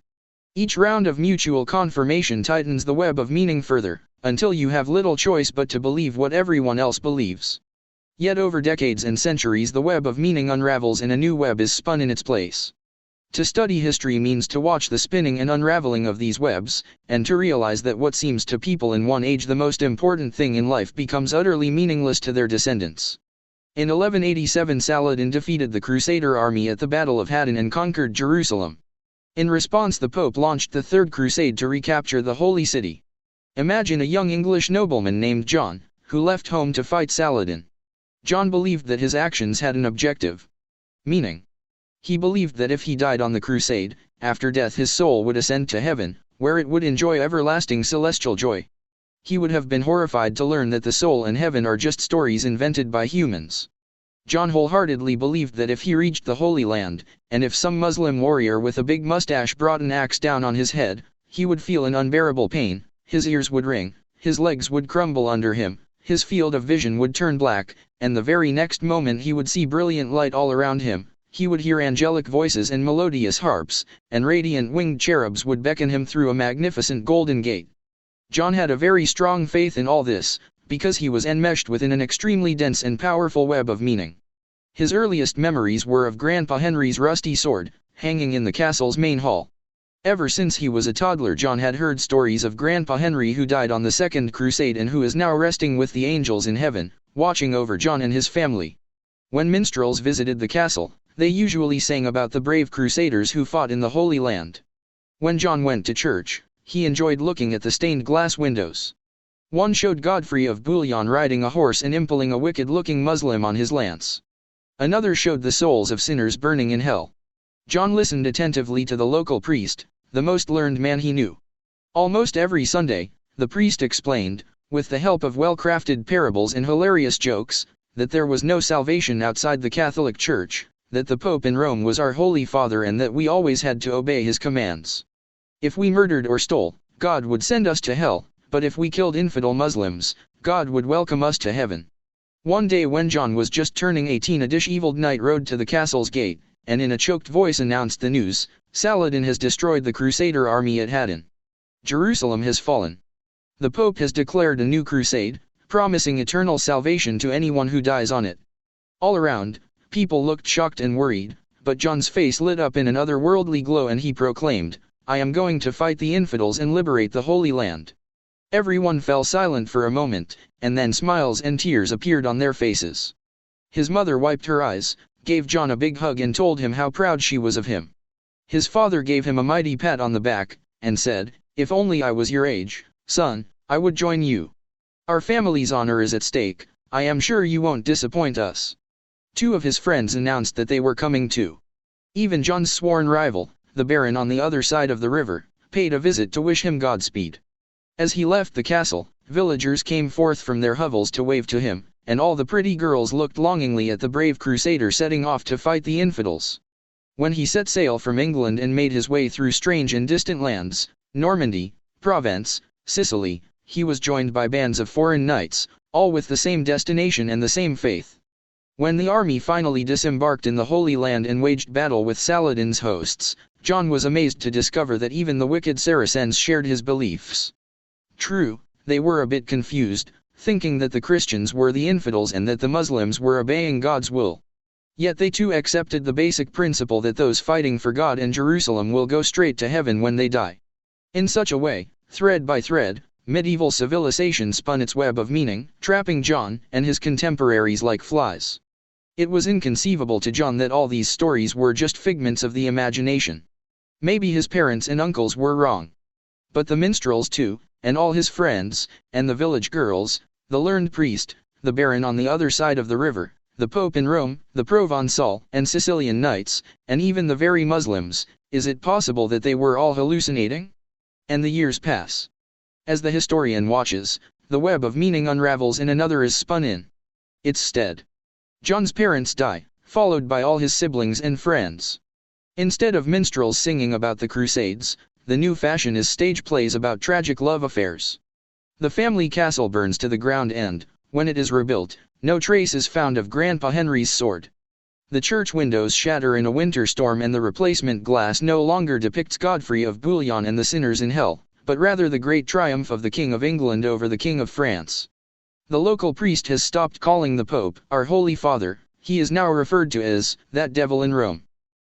Each round of mutual confirmation tightens the web of meaning further, until you have little choice but to believe what everyone else believes. Yet over decades and centuries the web of meaning unravels and a new web is spun in its place. To study history means to watch the spinning and unraveling of these webs, and to realize that what seems to people in one age the most important thing in life becomes utterly meaningless to their descendants. In 1187 Saladin defeated the Crusader army at the Battle of Hattin and conquered Jerusalem. In response the Pope launched the Third Crusade to recapture the Holy City. Imagine a young English nobleman named John, who left home to fight Saladin. John believed that his actions had an objective meaning. He believed that if he died on the crusade, after death his soul would ascend to heaven, where it would enjoy everlasting celestial joy. He would have been horrified to learn that the soul and heaven are just stories invented by humans. John wholeheartedly believed that if he reached the Holy Land, and if some Muslim warrior with a big mustache brought an axe down on his head, he would feel an unbearable pain, his ears would ring, his legs would crumble under him, his field of vision would turn black, and the very next moment he would see brilliant light all around him. He would hear angelic voices and melodious harps, and radiant winged cherubs would beckon him through a magnificent golden gate. John had a very strong faith in all this, because he was enmeshed within an extremely dense and powerful web of meaning. His earliest memories were of Grandpa Henry's rusty sword, hanging in the castle's main hall. Ever since he was a toddler John had heard stories of Grandpa Henry who died on the Second Crusade and who is now resting with the angels in heaven, watching over John and his family. When minstrels visited the castle, they usually sang about the brave crusaders who fought in the Holy Land. When John went to church, he enjoyed looking at the stained glass windows. One showed Godfrey of Bouillon riding a horse and impaling a wicked-looking Muslim on his lance. Another showed the souls of sinners burning in hell. John listened attentively to the local priest, the most learned man he knew. Almost every Sunday, the priest explained, with the help of well-crafted parables and hilarious jokes, that there was no salvation outside the Catholic Church, that the Pope in Rome was our Holy Father and that we always had to obey his commands. If we murdered or stole, God would send us to hell, but if we killed infidel Muslims, God would welcome us to heaven. One day when John was just turning 18 a dish-eviled knight rode to the castle's gate, and in a choked voice announced the news: Saladin has destroyed the Crusader army at Hattin. Jerusalem has fallen. The Pope has declared a new crusade, promising eternal salvation to anyone who dies on it. All around, people looked shocked and worried, but John's face lit up in an otherworldly glow and he proclaimed, "I am going to fight the infidels and liberate the Holy Land." Everyone fell silent for a moment, and then smiles and tears appeared on their faces. His mother wiped her eyes, gave John a big hug and told him how proud she was of him. His father gave him a mighty pat on the back, and said, "If only I was your age, son, I would join you. Our family's honor is at stake, I am sure you won't disappoint us." Two of his friends announced that they were coming too. Even John's sworn rival, the Baron on the other side of the river, paid a visit to wish him Godspeed. As he left the castle, villagers came forth from their hovels to wave to him, and all the pretty girls looked longingly at the brave crusader setting off to fight the infidels. When he set sail from England and made his way through strange and distant lands, Normandy, Provence, Sicily, he was joined by bands of foreign knights, all with the same destination and the same faith. When the army finally disembarked in the Holy Land and waged battle with Saladin's hosts, John was amazed to discover that even the wicked Saracens shared his beliefs. True, they were a bit confused, thinking that the Christians were the infidels and that the Muslims were obeying God's will. Yet they too accepted the basic principle that those fighting for God and Jerusalem will go straight to heaven when they die. In such a way, thread by thread, medieval civilization spun its web of meaning, trapping John and his contemporaries like flies. It was inconceivable to John that all these stories were just figments of the imagination. Maybe his parents and uncles were wrong. But the minstrels too, and all his friends, and the village girls, the learned priest, the Baron on the other side of the river, the Pope in Rome, the Provençal and Sicilian knights, and even the very Muslims, is it possible that they were all hallucinating? And the years pass. As the historian watches, the web of meaning unravels and another is spun in its stead. John's parents die, followed by all his siblings and friends. Instead of minstrels singing about the Crusades, the new fashion is stage plays about tragic love affairs. The family castle burns to the ground and, when it is rebuilt, no trace is found of Grandpa Henry's sword. The church windows shatter in a winter storm and the replacement glass no longer depicts Godfrey of Bouillon and the sinners in hell, but rather the great triumph of the King of England over the King of France. The local priest has stopped calling the Pope our Holy Father, he is now referred to as that devil in Rome.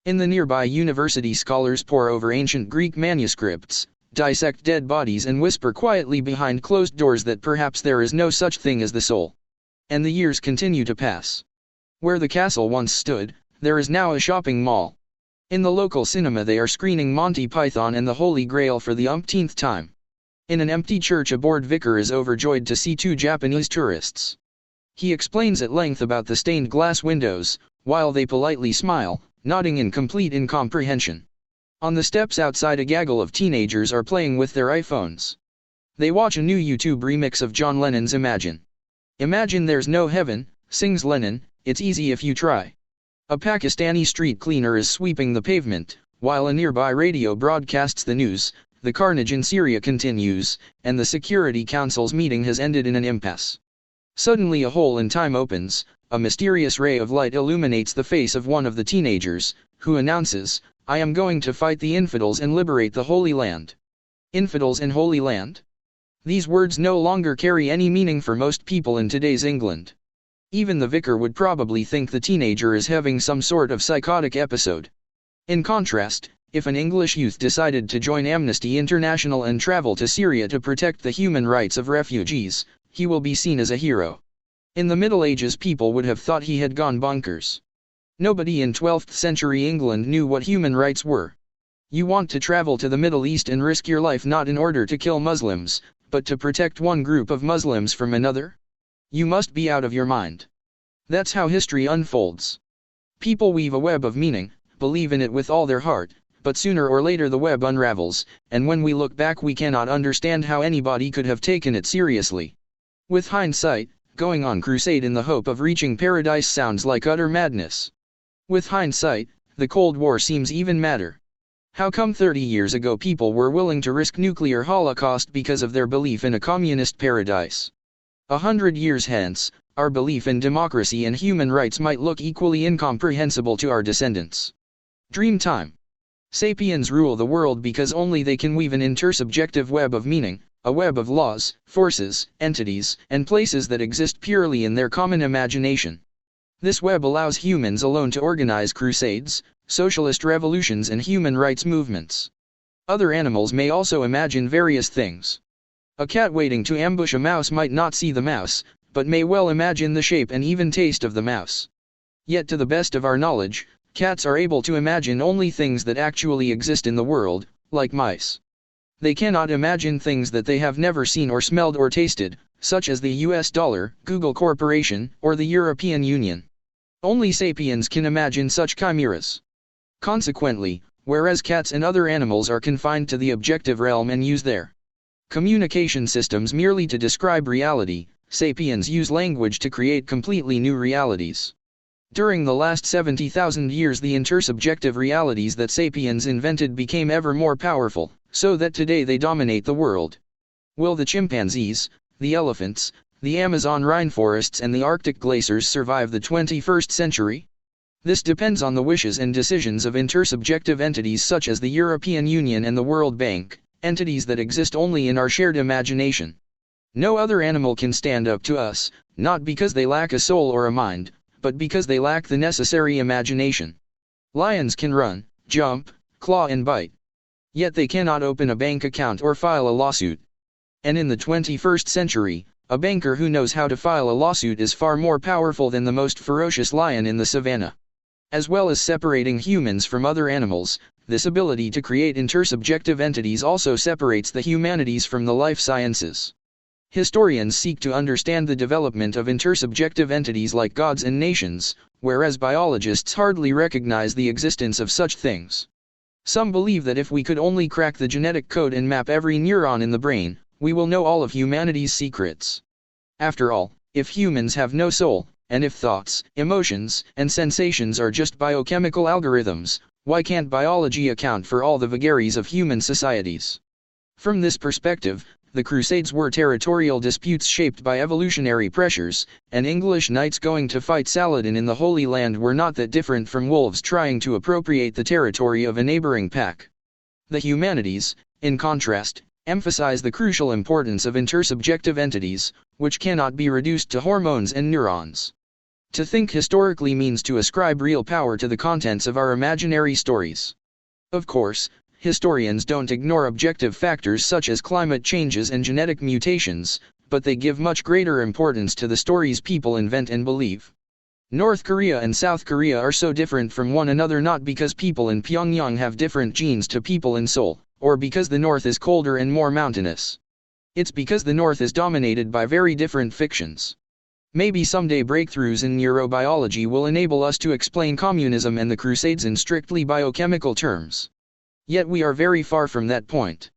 In the nearby university, scholars pore over ancient Greek manuscripts, dissect dead bodies and whisper quietly behind closed doors that perhaps there is no such thing as the soul. And the years continue to pass. Where the castle once stood, there is now a shopping mall. In the local cinema they are screening Monty Python and the Holy Grail for the umpteenth time. In an empty church a bored vicar is overjoyed to see two Japanese tourists. He explains at length about the stained glass windows, while they politely smile, nodding in complete incomprehension. On the steps outside a gaggle of teenagers are playing with their iPhones. They watch a new YouTube remix of John Lennon's Imagine. Imagine there's no heaven, sings Lennon, it's easy if you try. A Pakistani street cleaner is sweeping the pavement, while a nearby radio broadcasts the news. The carnage in Syria continues, and the Security Council's meeting has ended in an impasse. Suddenly a hole in time opens, a mysterious ray of light illuminates the face of one of the teenagers, who announces, "I am going to fight the infidels and liberate the Holy Land." Infidels and Holy Land? These words no longer carry any meaning for most people in today's England. Even the vicar would probably think the teenager is having some sort of psychotic episode. In contrast, if an English youth decided to join Amnesty International and travel to Syria to protect the human rights of refugees, he will be seen as a hero. In the Middle Ages people would have thought he had gone bonkers. Nobody in 12th century England knew what human rights were. You want to travel to the Middle East and risk your life not in order to kill Muslims, but to protect one group of Muslims from another? You must be out of your mind. That's how history unfolds. People weave a web of meaning, believe in it with all their heart, but sooner or later the web unravels, and when we look back we cannot understand how anybody could have taken it seriously. With hindsight, going on crusade in the hope of reaching paradise sounds like utter madness. With hindsight, the Cold War seems even madder. How come 30 years ago people were willing to risk nuclear holocaust because of their belief in a communist paradise? 100 years hence, our belief in democracy and human rights might look equally incomprehensible to our descendants. Dream time. Sapiens rule the world because only they can weave an intersubjective web of meaning, a web of laws, forces, entities, and places that exist purely in their common imagination. This web allows humans alone to organize crusades, socialist revolutions and human rights movements. Other animals may also imagine various things. A cat waiting to ambush a mouse might not see the mouse, but may well imagine the shape and even taste of the mouse. Yet to the best of our knowledge, cats are able to imagine only things that actually exist in the world, like mice. They cannot imagine things that they have never seen or smelled or tasted, such as the US dollar, Google Corporation, or the European Union. Only sapiens can imagine such chimeras. Consequently, whereas cats and other animals are confined to the objective realm and use their communication systems merely to describe reality, sapiens use language to create completely new realities. During the last 70,000 years, the intersubjective realities that sapiens invented became ever more powerful, so that today they dominate the world. Will the chimpanzees, the elephants, the Amazon rainforests and the Arctic glaciers survive the 21st century? This depends on the wishes and decisions of intersubjective entities such as the European Union and the World Bank, entities that exist only in our shared imagination. No other animal can stand up to us, not because they lack a soul or a mind, but because they lack the necessary imagination. Lions can run, jump, claw and bite. Yet they cannot open a bank account or file a lawsuit. And in the 21st century, a banker who knows how to file a lawsuit is far more powerful than the most ferocious lion in the savannah. As well as separating humans from other animals, this ability to create intersubjective entities also separates the humanities from the life sciences. Historians seek to understand the development of intersubjective entities like gods and nations, whereas biologists hardly recognize the existence of such things. Some believe that if we could only crack the genetic code and map every neuron in the brain, we will know all of humanity's secrets. After all, if humans have no soul, and if thoughts, emotions, and sensations are just biochemical algorithms, why can't biology account for all the vagaries of human societies? From this perspective, the Crusades were territorial disputes shaped by evolutionary pressures, and English knights going to fight Saladin in the Holy Land were not that different from wolves trying to appropriate the territory of a neighboring pack. The humanities, in contrast, emphasize the crucial importance of intersubjective entities, which cannot be reduced to hormones and neurons. To think historically means to ascribe real power to the contents of our imaginary stories. Of course, historians don't ignore objective factors such as climate changes and genetic mutations, but they give much greater importance to the stories people invent and believe. North Korea and South Korea are so different from one another not because people in Pyongyang have different genes to people in Seoul, or because the North is colder and more mountainous. It's because the North is dominated by very different fictions. Maybe someday breakthroughs in neurobiology will enable us to explain communism and the Crusades in strictly biochemical terms. Yet we are very far from that point.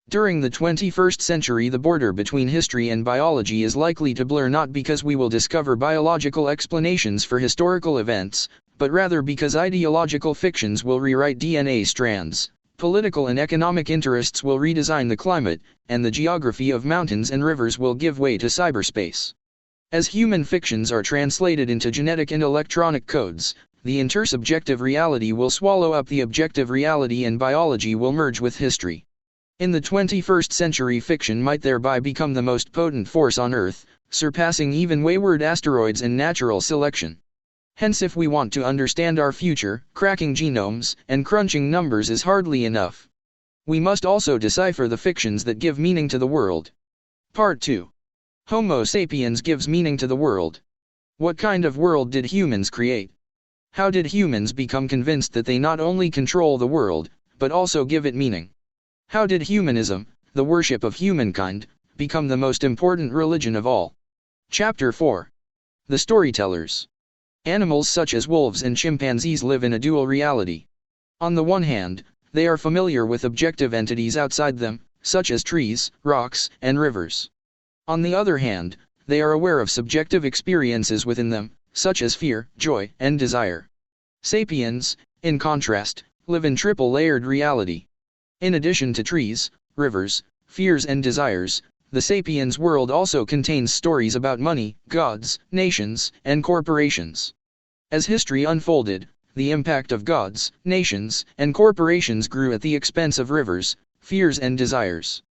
During the 21st century, the border between history and biology is likely to blur not because we will discover biological explanations for historical events, but rather because ideological fictions will rewrite DNA strands, political and economic interests will redesign the climate, and the geography of mountains and rivers will give way to cyberspace. As human fictions are translated into genetic and electronic codes, the intersubjective reality will swallow up the objective reality and biology will merge with history. In the 21st century, fiction might thereby become the most potent force on Earth, surpassing even wayward asteroids and natural selection. Hence, if we want to understand our future, cracking genomes and crunching numbers is hardly enough. We must also decipher the fictions that give meaning to the world. Part 2. Homo sapiens gives meaning to the world. What kind of world did humans create? How did humans become convinced that they not only control the world, but also give it meaning? How did humanism, the worship of humankind, become the most important religion of all? Chapter 4. The Storytellers. Animals such as wolves and chimpanzees live in a dual reality. On the one hand, they are familiar with objective entities outside them, such as trees, rocks, and rivers. On the other hand, they are aware of subjective experiences within them, such as fear, joy, and desire. Sapiens, in contrast, live in triple-layered reality. In addition to trees, rivers, fears and desires, the sapiens world also contains stories about money, gods, nations, and corporations. As history unfolded, the impact of gods, nations, and corporations grew at the expense of rivers, fears and desires.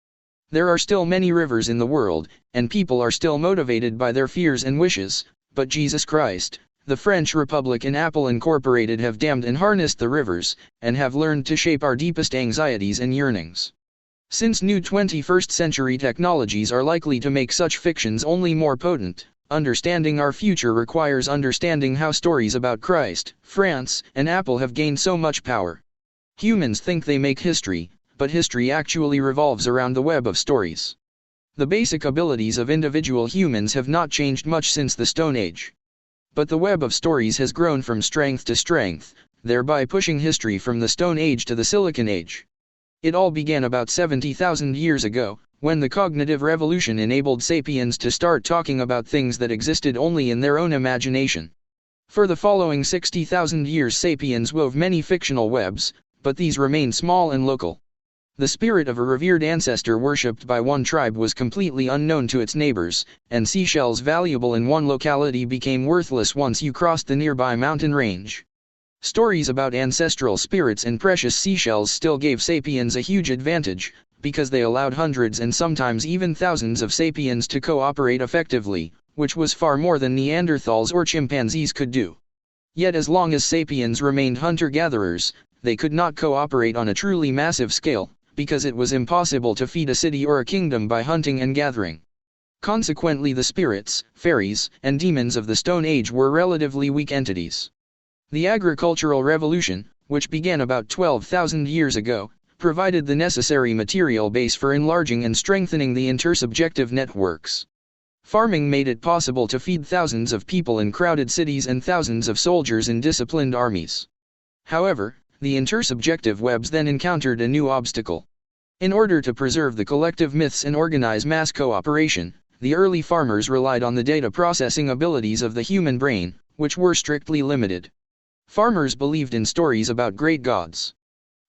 There are still many rivers in the world, and people are still motivated by their fears and wishes, but Jesus Christ, the French Republic and Apple Incorporated have dammed and harnessed the rivers, and have learned to shape our deepest anxieties and yearnings. Since new 21st century technologies are likely to make such fictions only more potent, understanding our future requires understanding how stories about Christ, France, and Apple have gained so much power. Humans think they make history, but history actually revolves around the web of stories. The basic abilities of individual humans have not changed much since the Stone Age. But the web of stories has grown from strength to strength, thereby pushing history from the Stone Age to the Silicon Age. It all began about 70,000 years ago, when the cognitive revolution enabled sapiens to start talking about things that existed only in their own imagination. For the following 60,000 years sapiens wove many fictional webs, but these remained small and local. The spirit of a revered ancestor worshipped by one tribe was completely unknown to its neighbors, and seashells valuable in one locality became worthless once you crossed the nearby mountain range. Stories about ancestral spirits and precious seashells still gave sapiens a huge advantage, because they allowed hundreds and sometimes even thousands of sapiens to cooperate effectively, which was far more than Neanderthals or chimpanzees could do. Yet as long as sapiens remained hunter-gatherers, they could not cooperate on a truly massive scale, because it was impossible to feed a city or a kingdom by hunting and gathering. Consequently, the spirits, fairies, and demons of the Stone Age were relatively weak entities. The agricultural revolution, which began about 12,000 years ago, provided the necessary material base for enlarging and strengthening the intersubjective networks. Farming made it possible to feed thousands of people in crowded cities and thousands of soldiers in disciplined armies. However, the intersubjective webs then encountered a new obstacle. In order to preserve the collective myths and organize mass cooperation, the early farmers relied on the data processing abilities of the human brain, which were strictly limited. Farmers believed in stories about great gods.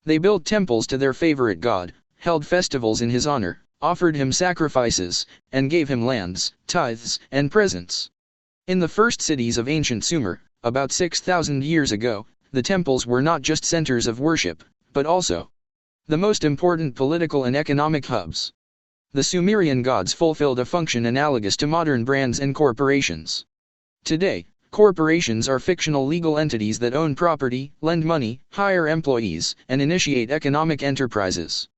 They built temples to their favorite god, held festivals in his honor, offered him sacrifices, and gave him lands, tithes, and presents. In the first cities of ancient Sumer, about 6,000 years ago, the temples were not just centers of worship, but also the most important political and economic hubs. The Sumerian gods fulfilled a function analogous to modern brands and corporations. Today, corporations are fictional legal entities that own property, lend money, hire employees, and initiate economic enterprises.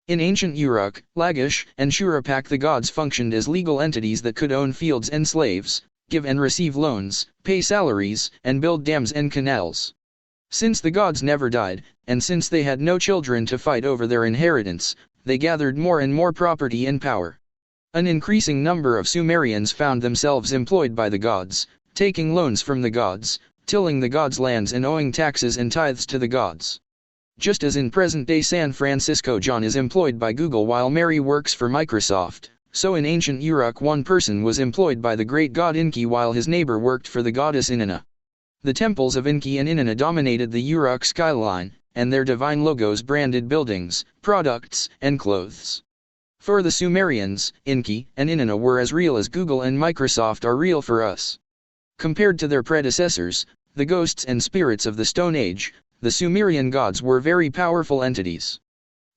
In ancient Uruk, Lagash, and Shuruppak, the gods functioned as legal entities that could own fields and slaves, give and receive loans, pay salaries, and build dams and canals. Since the gods never died, and since they had no children to fight over their inheritance, they gathered more and more property and power. An increasing number of Sumerians found themselves employed by the gods, taking loans from the gods, tilling the gods' lands and owing taxes and tithes to the gods. Just as in present-day San Francisco John is employed by Google while Mary works for Microsoft, so in ancient Uruk one person was employed by the great god Enki while his neighbor worked for the goddess Inanna. The temples of Enki and Inanna dominated the Uruk skyline, and their divine logos branded buildings, products, and clothes. For the Sumerians, Enki and Inanna were as real as Google and Microsoft are real for us. Compared to their predecessors, the ghosts and spirits of the Stone Age, the Sumerian gods were very powerful entities.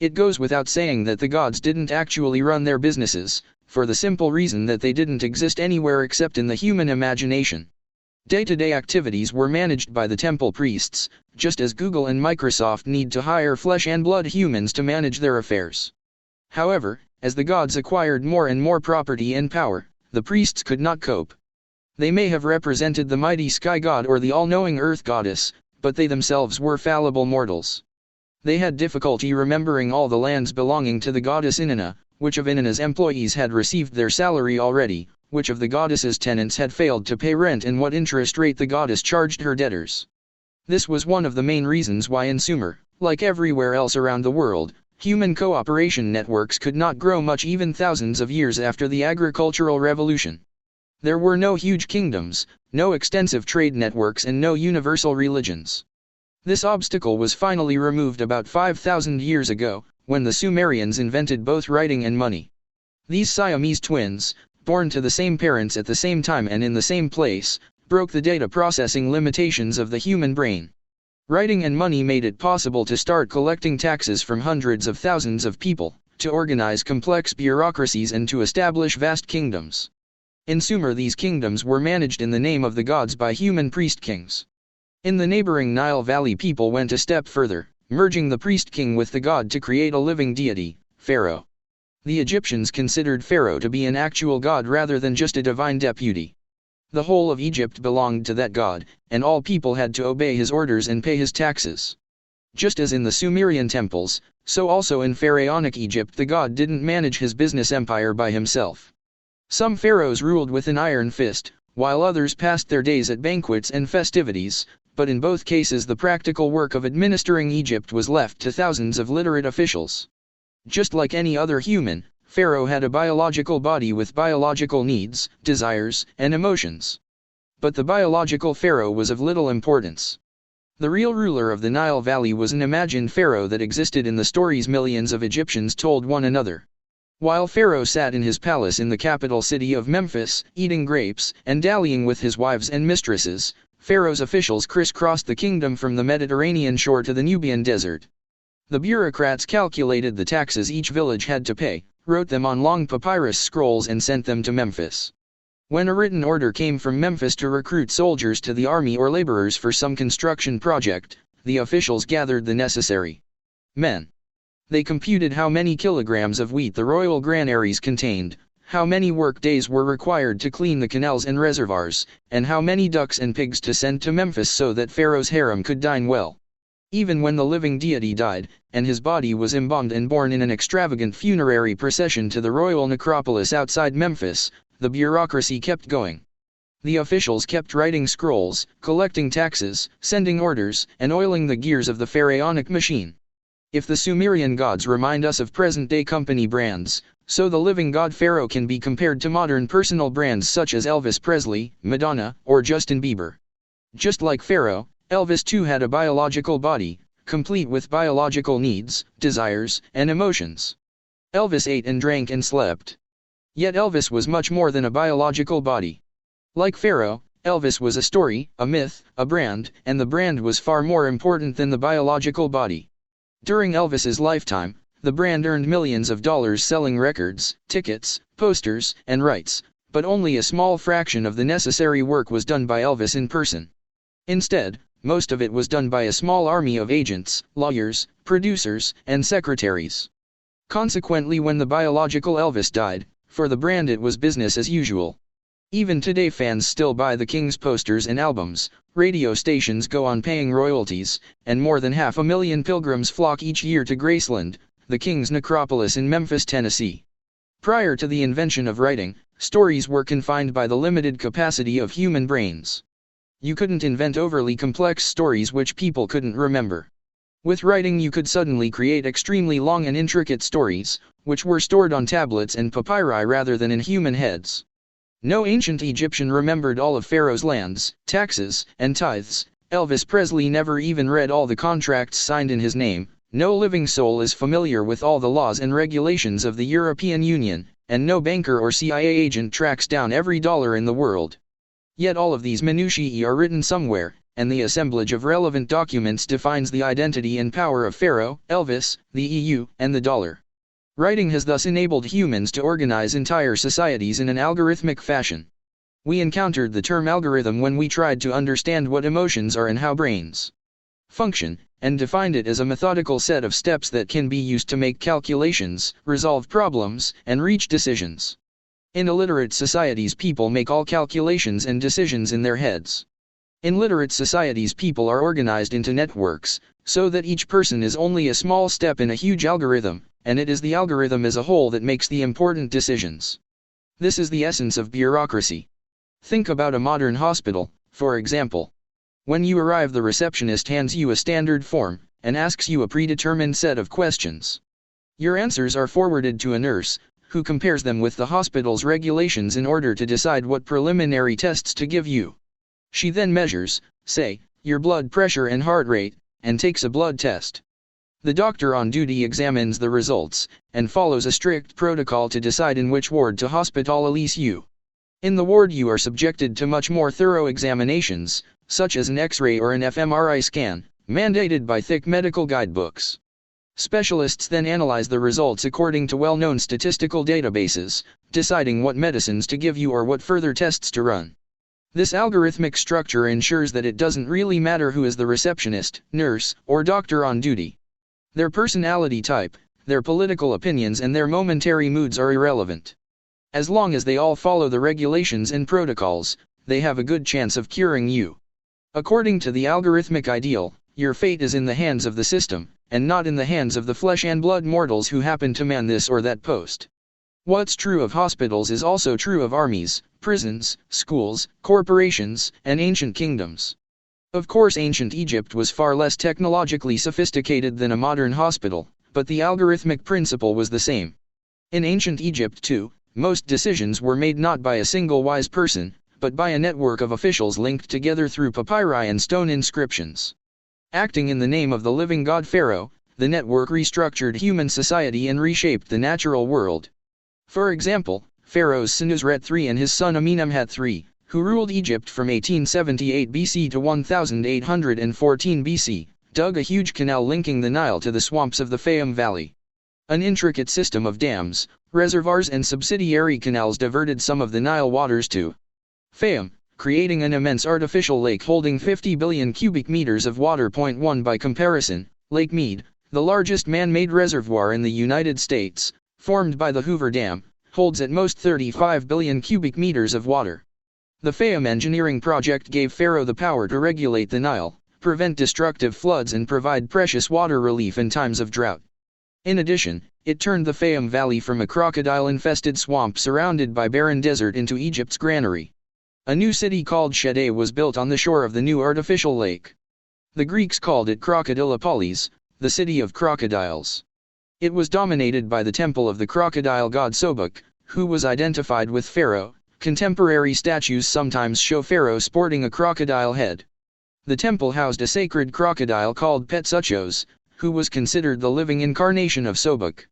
It goes without saying that the gods didn't actually run their businesses, for the simple reason that they didn't exist anywhere except in the human imagination. Day-to-day activities were managed by the temple priests, just as Google and Microsoft need to hire flesh and blood humans to manage their affairs. However, as the gods acquired more and more property and power, the priests could not cope. They may have represented the mighty sky god or the all-knowing earth goddess, but they themselves were fallible mortals. They had difficulty remembering all the lands belonging to the goddess Inanna, which of Inanna's employees had received their salary already, which of the goddess's tenants had failed to pay rent, and what interest rate the goddess charged her debtors. This was one of the main reasons why in Sumer, like everywhere else around the world, human cooperation networks could not grow much even thousands of years after the agricultural revolution. There were no huge kingdoms, no extensive trade networks, and no universal religions. This obstacle was finally removed about 5,000 years ago, when the Sumerians invented both writing and money. These Siamese twins, born to the same parents at the same time and in the same place, broke the data processing limitations of the human brain. Writing and money made it possible to start collecting taxes from hundreds of thousands of people, to organize complex bureaucracies, and to establish vast kingdoms. In Sumer these kingdoms were managed in the name of the gods by human priest-kings. In the neighboring Nile Valley people went a step further, merging the priest-king with the god to create a living deity, Pharaoh. The Egyptians considered Pharaoh to be an actual god rather than just a divine deputy. The whole of Egypt belonged to that god, and all people had to obey his orders and pay his taxes. Just as in the Sumerian temples, so also in pharaonic Egypt the god didn't manage his business empire by himself. Some pharaohs ruled with an iron fist, while others passed their days at banquets and festivities, but in both cases the practical work of administering Egypt was left to thousands of literate officials. Just like any other human, Pharaoh had a biological body with biological needs, desires, and emotions. But the biological Pharaoh was of little importance. The real ruler of the Nile Valley was an imagined Pharaoh that existed in the stories millions of Egyptians told one another. While Pharaoh sat in his palace in the capital city of Memphis, eating grapes and dallying with his wives and mistresses, Pharaoh's officials crisscrossed the kingdom from the Mediterranean shore to the Nubian desert. The bureaucrats calculated the taxes each village had to pay, wrote them on long papyrus scrolls and sent them to Memphis. When a written order came from Memphis to recruit soldiers to the army or laborers for some construction project, the officials gathered the necessary men. They computed how many kilograms of wheat the royal granaries contained, how many work days were required to clean the canals and reservoirs, and how many ducks and pigs to send to Memphis so that Pharaoh's harem could dine well. Even when the living deity died, and his body was embalmed and borne in an extravagant funerary procession to the royal necropolis outside Memphis, the bureaucracy kept going. The officials kept writing scrolls, collecting taxes, sending orders, and oiling the gears of the pharaonic machine. If the Sumerian gods remind us of present-day company brands, so the living god Pharaoh can be compared to modern personal brands such as Elvis Presley, Madonna, or Justin Bieber. Just like Pharaoh, Elvis too had a biological body, complete with biological needs, desires, and emotions. Elvis ate and drank and slept. Yet Elvis was much more than a biological body. Like Pharaoh, Elvis was a story, a myth, a brand, and the brand was far more important than the biological body. During Elvis's lifetime, the brand earned millions of dollars selling records, tickets, posters, and rights, but only a small fraction of the necessary work was done by Elvis in person. Instead, most of it was done by a small army of agents, lawyers, producers, and secretaries. Consequently, when the biological Elvis died, for the brand it was business as usual. Even today fans still buy the King's posters and albums, radio stations go on paying royalties, and more than 500,000 pilgrims flock each year to Graceland, the King's necropolis in Memphis, Tennessee. Prior to the invention of writing, stories were confined by the limited capacity of human brains. You couldn't invent overly complex stories which people couldn't remember. With writing you could suddenly create extremely long and intricate stories, which were stored on tablets and papyri rather than in human heads. No ancient Egyptian remembered all of Pharaoh's lands, taxes, and tithes. Elvis Presley never even read all the contracts signed in his name. No living soul is familiar with all the laws and regulations of the European Union, and no banker or CIA agent tracks down every dollar in the world. Yet all of these minutiae are written somewhere, and the assemblage of relevant documents defines the identity and power of Pharaoh, Elvis, the EU, and the dollar. Writing has thus enabled humans to organize entire societies in an algorithmic fashion. We encountered the term algorithm when we tried to understand what emotions are and how brains function, and defined it as a methodical set of steps that can be used to make calculations, resolve problems, and reach decisions. In illiterate societies people make all calculations and decisions in their heads. In literate societies people are organized into networks, so that each person is only a small step in a huge algorithm, and it is the algorithm as a whole that makes the important decisions. This is the essence of bureaucracy. Think about a modern hospital, for example. When you arrive the receptionist hands you a standard form, and asks you a predetermined set of questions. Your answers are forwarded to a nurse, who compares them with the hospital's regulations in order to decide what preliminary tests to give you. She then measures, say, your blood pressure and heart rate, and takes a blood test. The doctor on duty examines the results, and follows a strict protocol to decide in which ward to hospitalize you. In the ward you are subjected to much more thorough examinations, such as an X-ray or an fMRI scan, mandated by thick medical guidebooks. Specialists then analyze the results according to well-known statistical databases, deciding what medicines to give you or what further tests to run. This algorithmic structure ensures that it doesn't really matter who is the receptionist, nurse, or doctor on duty. Their personality type, their political opinions and their momentary moods are irrelevant. As long as they all follow the regulations and protocols, they have a good chance of curing you. According to the algorithmic ideal, your fate is in the hands of the system, and not in the hands of the flesh and blood mortals who happen to man this or that post. What's true of hospitals is also true of armies, prisons, schools, corporations, and ancient kingdoms. Of course, ancient Egypt was far less technologically sophisticated than a modern hospital, but the algorithmic principle was the same. In ancient Egypt too, most decisions were made not by a single wise person, but by a network of officials linked together through papyri and stone inscriptions. Acting in the name of the living god Pharaoh, the network restructured human society and reshaped the natural world. For example, Pharaohs Senusret III and his son Amenemhat III, who ruled Egypt from 1878 BC to 1814 BC, dug a huge canal linking the Nile to the swamps of the Fayum Valley. An intricate system of dams, reservoirs and subsidiary canals diverted some of the Nile waters to Fayum, creating an immense artificial lake holding 50 billion cubic meters of water. 1 By comparison, Lake Mead, the largest man-made reservoir in the United States, formed by the Hoover Dam, holds at most 35 billion cubic meters of water. The Fayum engineering project gave Pharaoh the power to regulate the Nile, prevent destructive floods and provide precious water relief in times of drought. In addition, it turned the Fayum Valley from a crocodile-infested swamp surrounded by barren desert into Egypt's granary. A new city called Shedeh was built on the shore of the new artificial lake. The Greeks called it Crocodilopolis, the city of crocodiles. It was dominated by the temple of the crocodile god Sobuk, who was identified with Pharaoh. Contemporary statues sometimes show Pharaoh sporting a crocodile head. The temple housed a sacred crocodile called Petsuchos, who was considered the living incarnation of Sobuk.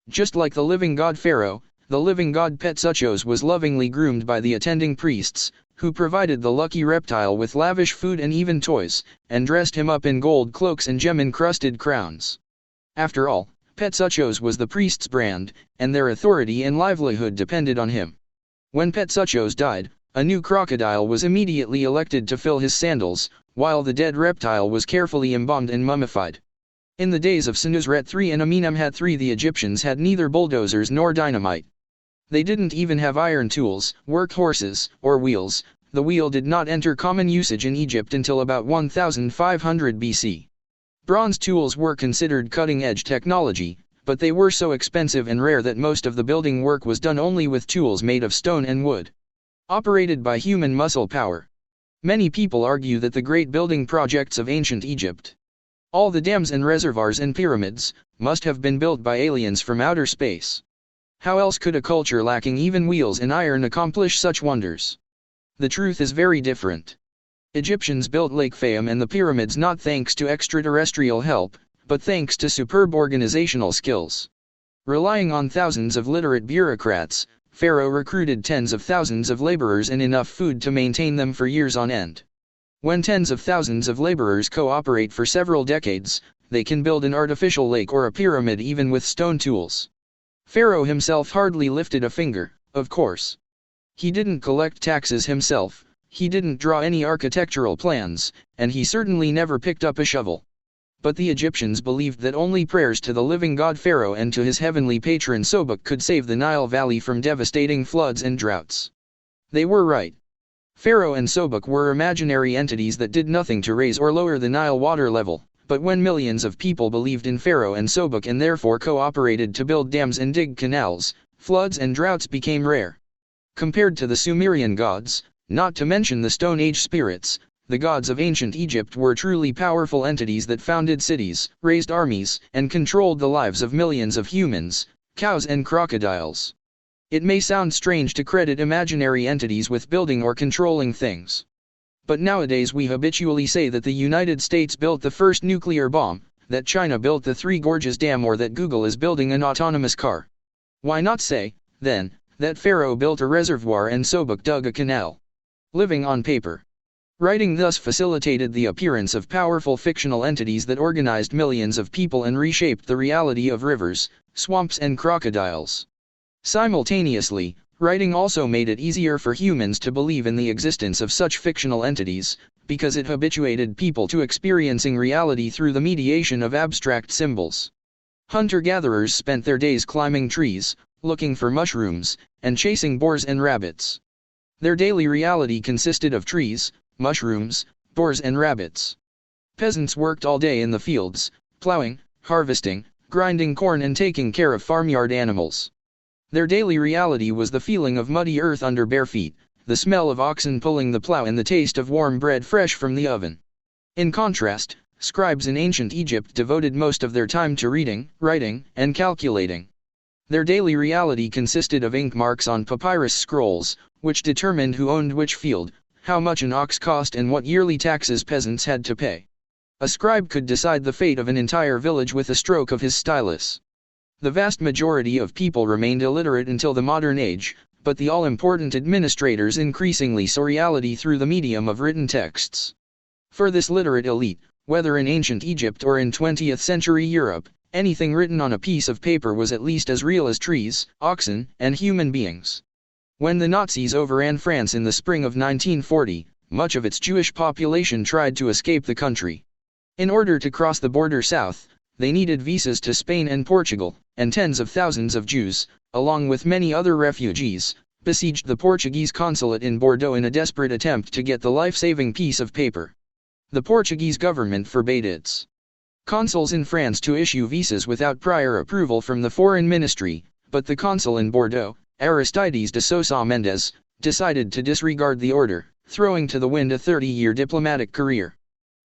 Just like the living god Pharaoh, the living god Petsuchos was lovingly groomed by the attending priests, who provided the lucky reptile with lavish food and even toys, and dressed him up in gold cloaks and gem-encrusted crowns. After all, Petsuchos was the priest's brand, and their authority and livelihood depended on him. When Petsuchos died, a new crocodile was immediately elected to fill his sandals, while the dead reptile was carefully embalmed and mummified. In the days of Senusret III and Amenemhat III, the Egyptians had neither bulldozers nor dynamite. They didn't even have iron tools, work horses, or wheels. The wheel did not enter common usage in Egypt until about 1500 BC. Bronze tools were considered cutting-edge technology, but they were so expensive and rare that most of the building work was done only with tools made of stone and wood, operated by human muscle power. Many people argue that the great building projects of ancient Egypt, all the dams and reservoirs and pyramids, must have been built by aliens from outer space. How else could a culture lacking even wheels and iron accomplish such wonders? The truth is very different. Egyptians built Lake Fayum and the pyramids not thanks to extraterrestrial help, but thanks to superb organizational skills. Relying on thousands of literate bureaucrats, Pharaoh recruited tens of thousands of laborers and enough food to maintain them for years on end. When tens of thousands of laborers cooperate for several decades, they can build an artificial lake or a pyramid even with stone tools. Pharaoh himself hardly lifted a finger, of course. He didn't collect taxes himself, he didn't draw any architectural plans, and he certainly never picked up a shovel. But the Egyptians believed that only prayers to the living god Pharaoh and to his heavenly patron Sobuk could save the Nile Valley from devastating floods and droughts. They were right. Pharaoh and Sobuk were imaginary entities that did nothing to raise or lower the Nile water level, but when millions of people believed in Pharaoh and Sobuk and therefore cooperated to build dams and dig canals, floods and droughts became rare. Compared to the Sumerian gods, not to mention the Stone Age spirits, the gods of ancient Egypt were truly powerful entities that founded cities, raised armies, and controlled the lives of millions of humans, cows and crocodiles. It may sound strange to credit imaginary entities with building or controlling things. But nowadays we habitually say that the United States built the first nuclear bomb, that China built the Three Gorges Dam, or that Google is building an autonomous car. Why not say, then, that Pharaoh built a reservoir and Sobuk dug a canal? Living on paper. Writing thus facilitated the appearance of powerful fictional entities that organized millions of people and reshaped the reality of rivers, swamps and crocodiles. Simultaneously, writing also made it easier for humans to believe in the existence of such fictional entities, because it habituated people to experiencing reality through the mediation of abstract symbols. Hunter-gatherers spent their days climbing trees, looking for mushrooms, and chasing boars and rabbits. Their daily reality consisted of trees, mushrooms, boars and rabbits. Peasants worked all day in the fields, plowing, harvesting, grinding corn and taking care of farmyard animals. Their daily reality was the feeling of muddy earth under bare feet, the smell of oxen pulling the plow and the taste of warm bread fresh from the oven. In contrast, scribes in ancient Egypt devoted most of their time to reading, writing, and calculating. Their daily reality consisted of ink marks on papyrus scrolls, which determined who owned which field, how much an ox cost and what yearly taxes peasants had to pay. A scribe could decide the fate of an entire village with a stroke of his stylus. The vast majority of people remained illiterate until the modern age, but the all-important administrators increasingly saw reality through the medium of written texts. For this literate elite, whether in ancient Egypt or in 20th century Europe, anything written on a piece of paper was at least as real as trees, oxen, and human beings. When the Nazis overran France in the spring of 1940, much of its Jewish population tried to escape the country. In order to cross the border south, they needed visas to Spain and Portugal, and tens of thousands of Jews, along with many other refugees, besieged the Portuguese consulate in Bordeaux in a desperate attempt to get the life-saving piece of paper. The Portuguese government forbade its consuls in France to issue visas without prior approval from the foreign ministry, but the consul in Bordeaux, Aristides de Sousa Mendes, decided to disregard the order, throwing to the wind a 30-year diplomatic career.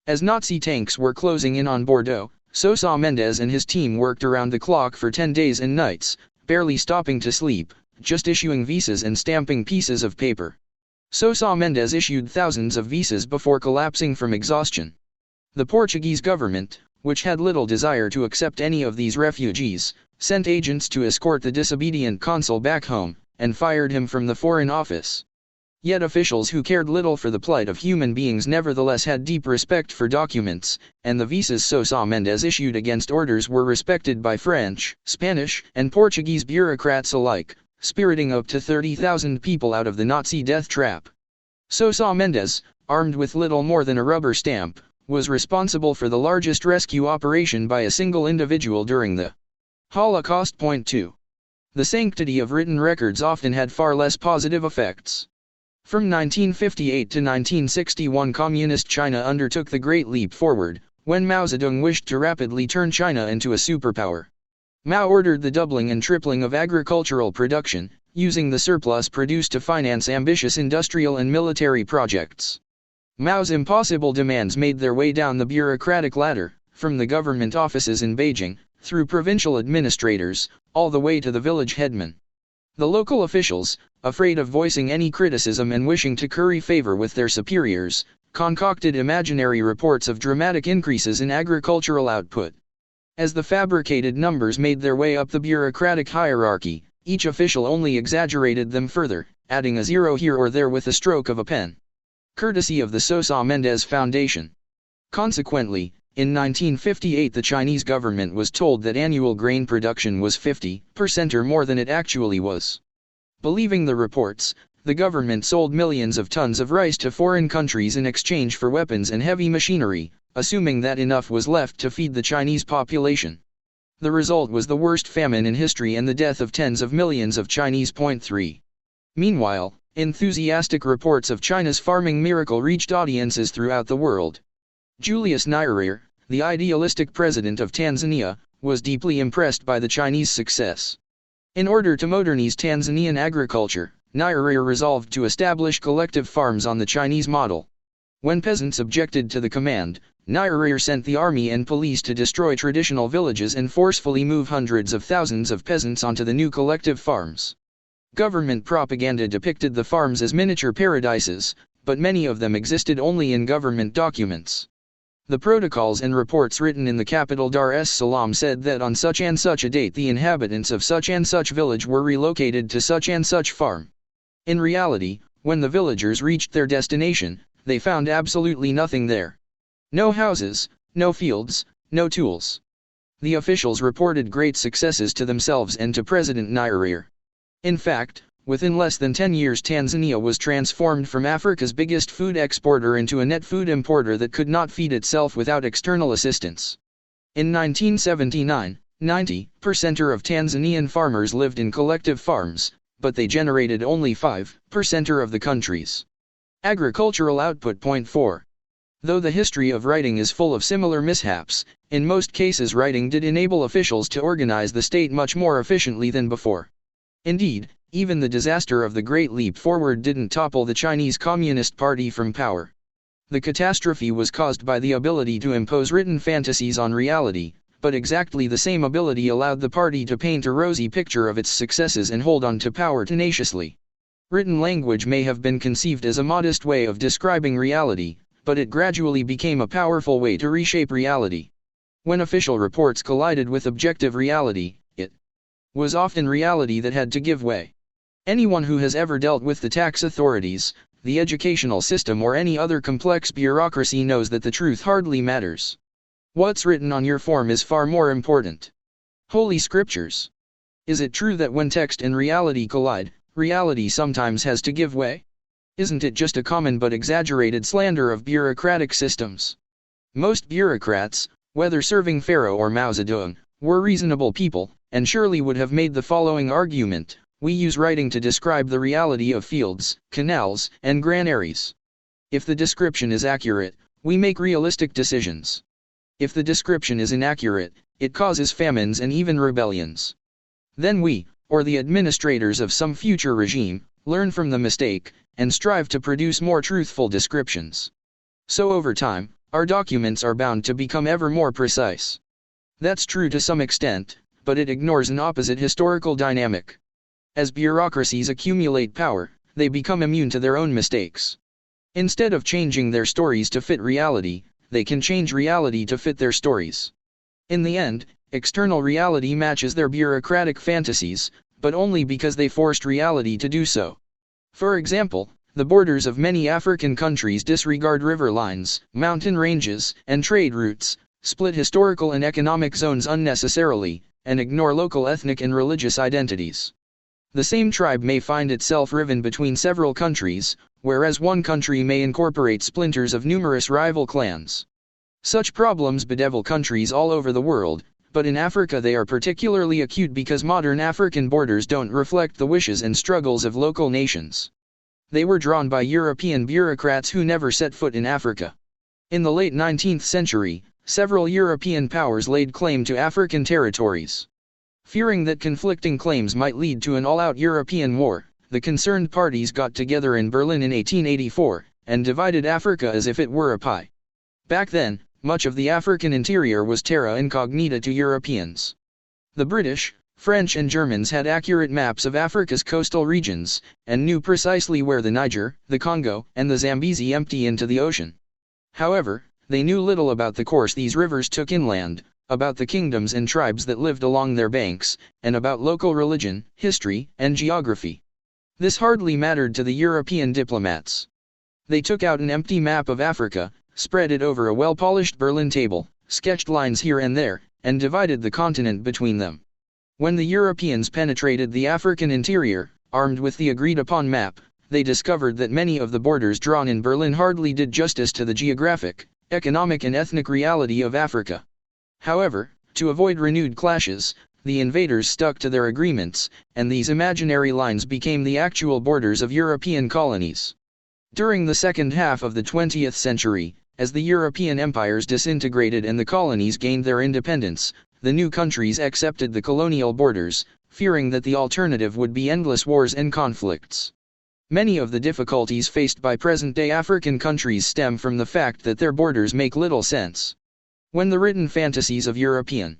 As Nazi tanks were closing in on Bordeaux, Sousa Mendes and his team worked around the clock for 10 days and nights, barely stopping to sleep, just issuing visas and stamping pieces of paper. Sousa Mendes issued thousands of visas before collapsing from exhaustion. The Portuguese government, which had little desire to accept any of these refugees, sent agents to escort the disobedient consul back home, and fired him from the Foreign Office. Yet officials who cared little for the plight of human beings nevertheless had deep respect for documents, and the visas Sousa Mendes issued against orders were respected by French, Spanish, and Portuguese bureaucrats alike, spiriting up to 30,000 people out of the Nazi death trap. Sousa Mendes, armed with little more than a rubber stamp, was responsible for the largest rescue operation by a single individual during the Holocaust. 2. The sanctity of written records often had far less positive effects. From 1958 to 1961, Communist China undertook the Great Leap Forward, when Mao Zedong wished to rapidly turn China into a superpower. Mao ordered the doubling and tripling of agricultural production, using the surplus produced to finance ambitious industrial and military projects. Mao's impossible demands made their way down the bureaucratic ladder, from the government offices in Beijing, through provincial administrators, all the way to the village headman. The local officials, afraid of voicing any criticism and wishing to curry favor with their superiors, concocted imaginary reports of dramatic increases in agricultural output. As the fabricated numbers made their way up the bureaucratic hierarchy, each official only exaggerated them further, adding a zero here or there with a stroke of a pen. Courtesy of the Sousa Mendes Foundation. Consequently, in 1958 the Chinese government was told that annual grain production was 50% or more than it actually was. Believing the reports, the government sold millions of tons of rice to foreign countries in exchange for weapons and heavy machinery, assuming that enough was left to feed the Chinese population. The result was the worst famine in history and the death of tens of millions of Chinese. 3. Meanwhile, enthusiastic reports of China's farming miracle reached audiences throughout the world. Julius Nyerere, the idealistic president of Tanzania, was deeply impressed by the Chinese success. In order to modernize Tanzanian agriculture, Nyerere resolved to establish collective farms on the Chinese model. When peasants objected to the command, Nyerere sent the army and police to destroy traditional villages and forcefully move hundreds of thousands of peasants onto the new collective farms. Government propaganda depicted the farms as miniature paradises, but many of them existed only in government documents. The protocols and reports written in the capital Dar es Salaam said that on such and such a date the inhabitants of such and such village were relocated to such and such farm. In reality, when the villagers reached their destination, they found absolutely nothing there. No houses, no fields, no tools. The officials reported great successes to themselves and to President Nyerere. In fact, within less than 10 years Tanzania was transformed from Africa's biggest food exporter into a net food importer that could not feed itself without external assistance. In 1979, 90% of Tanzanian farmers lived in collective farms, but they generated only 5% of the country's agricultural output. 4. Though the history of writing is full of similar mishaps, in most cases writing did enable officials to organize the state much more efficiently than before. Indeed, even the disaster of the Great Leap Forward didn't topple the Chinese Communist Party from power. The catastrophe was caused by the ability to impose written fantasies on reality, but exactly the same ability allowed the party to paint a rosy picture of its successes and hold on to power tenaciously. Written language may have been conceived as a modest way of describing reality, but it gradually became a powerful way to reshape reality. When official reports collided with objective reality, it was often reality that had to give way. Anyone who has ever dealt with the tax authorities, the educational system or any other complex bureaucracy knows that the truth hardly matters. What's written on your form is far more important. Holy Scriptures. Is it true that when text and reality collide, reality sometimes has to give way? Isn't it just a common but exaggerated slander of bureaucratic systems? Most bureaucrats, whether serving Pharaoh or Mao Zedong, were reasonable people, and surely would have made the following argument: we use writing to describe the reality of fields, canals, and granaries. If the description is accurate, we make realistic decisions. If the description is inaccurate, it causes famines and even rebellions. Then we, or the administrators of some future regime, learn from the mistake, and strive to produce more truthful descriptions. So over time, our documents are bound to become ever more precise. That's true to some extent, but it ignores an opposite historical dynamic. As bureaucracies accumulate power, they become immune to their own mistakes. Instead of changing their stories to fit reality, they can change reality to fit their stories. In the end, external reality matches their bureaucratic fantasies, but only because they forced reality to do so. For example, the borders of many African countries disregard river lines, mountain ranges, and trade routes, split historical and economic zones unnecessarily, and ignore local ethnic and religious identities. The same tribe may find itself riven between several countries, whereas one country may incorporate splinters of numerous rival clans. Such problems bedevil countries all over the world, but in Africa they are particularly acute because modern African borders don't reflect the wishes and struggles of local nations. They were drawn by European bureaucrats who never set foot in Africa. In the late 19th century, several European powers laid claim to African territories. Fearing that conflicting claims might lead to an all-out European war, the concerned parties got together in Berlin in 1884, and divided Africa as if it were a pie. Back then, much of the African interior was terra incognita to Europeans. The British, French and Germans had accurate maps of Africa's coastal regions, and knew precisely where the Niger, the Congo, and the Zambezi empty into the ocean. However, they knew little about the course these rivers took inland, about the kingdoms and tribes that lived along their banks, and about local religion, history, and geography. This hardly mattered to the European diplomats. They took out an empty map of Africa, spread it over a well-polished Berlin table, sketched lines here and there, and divided the continent between them. When the Europeans penetrated the African interior, armed with the agreed-upon map, they discovered that many of the borders drawn in Berlin hardly did justice to the geographic, economic and ethnic reality of Africa. However, to avoid renewed clashes, the invaders stuck to their agreements, and these imaginary lines became the actual borders of European colonies. During the second half of the 20th century, as the European empires disintegrated and the colonies gained their independence, the new countries accepted the colonial borders, fearing that the alternative would be endless wars and conflicts. Many of the difficulties faced by present-day African countries stem from the fact that their borders make little sense. When the written fantasies of European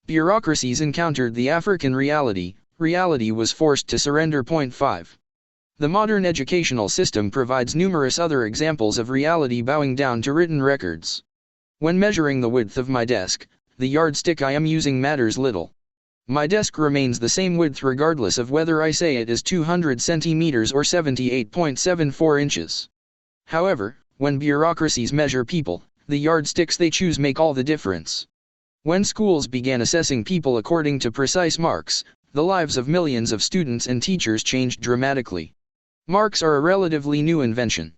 bureaucracies encountered the African reality, reality was forced to surrender. 5. The modern educational system provides numerous other examples of reality bowing down to written records. When measuring the width of my desk, the yardstick I am using matters little. My desk remains the same width regardless of whether I say it is 200 centimeters or 78.74 inches. However, When bureaucracies measure people, the yardsticks they choose make all the difference. When schools began assessing people according to precise marks, the lives of millions of students and teachers changed dramatically. Marks are a relatively new invention.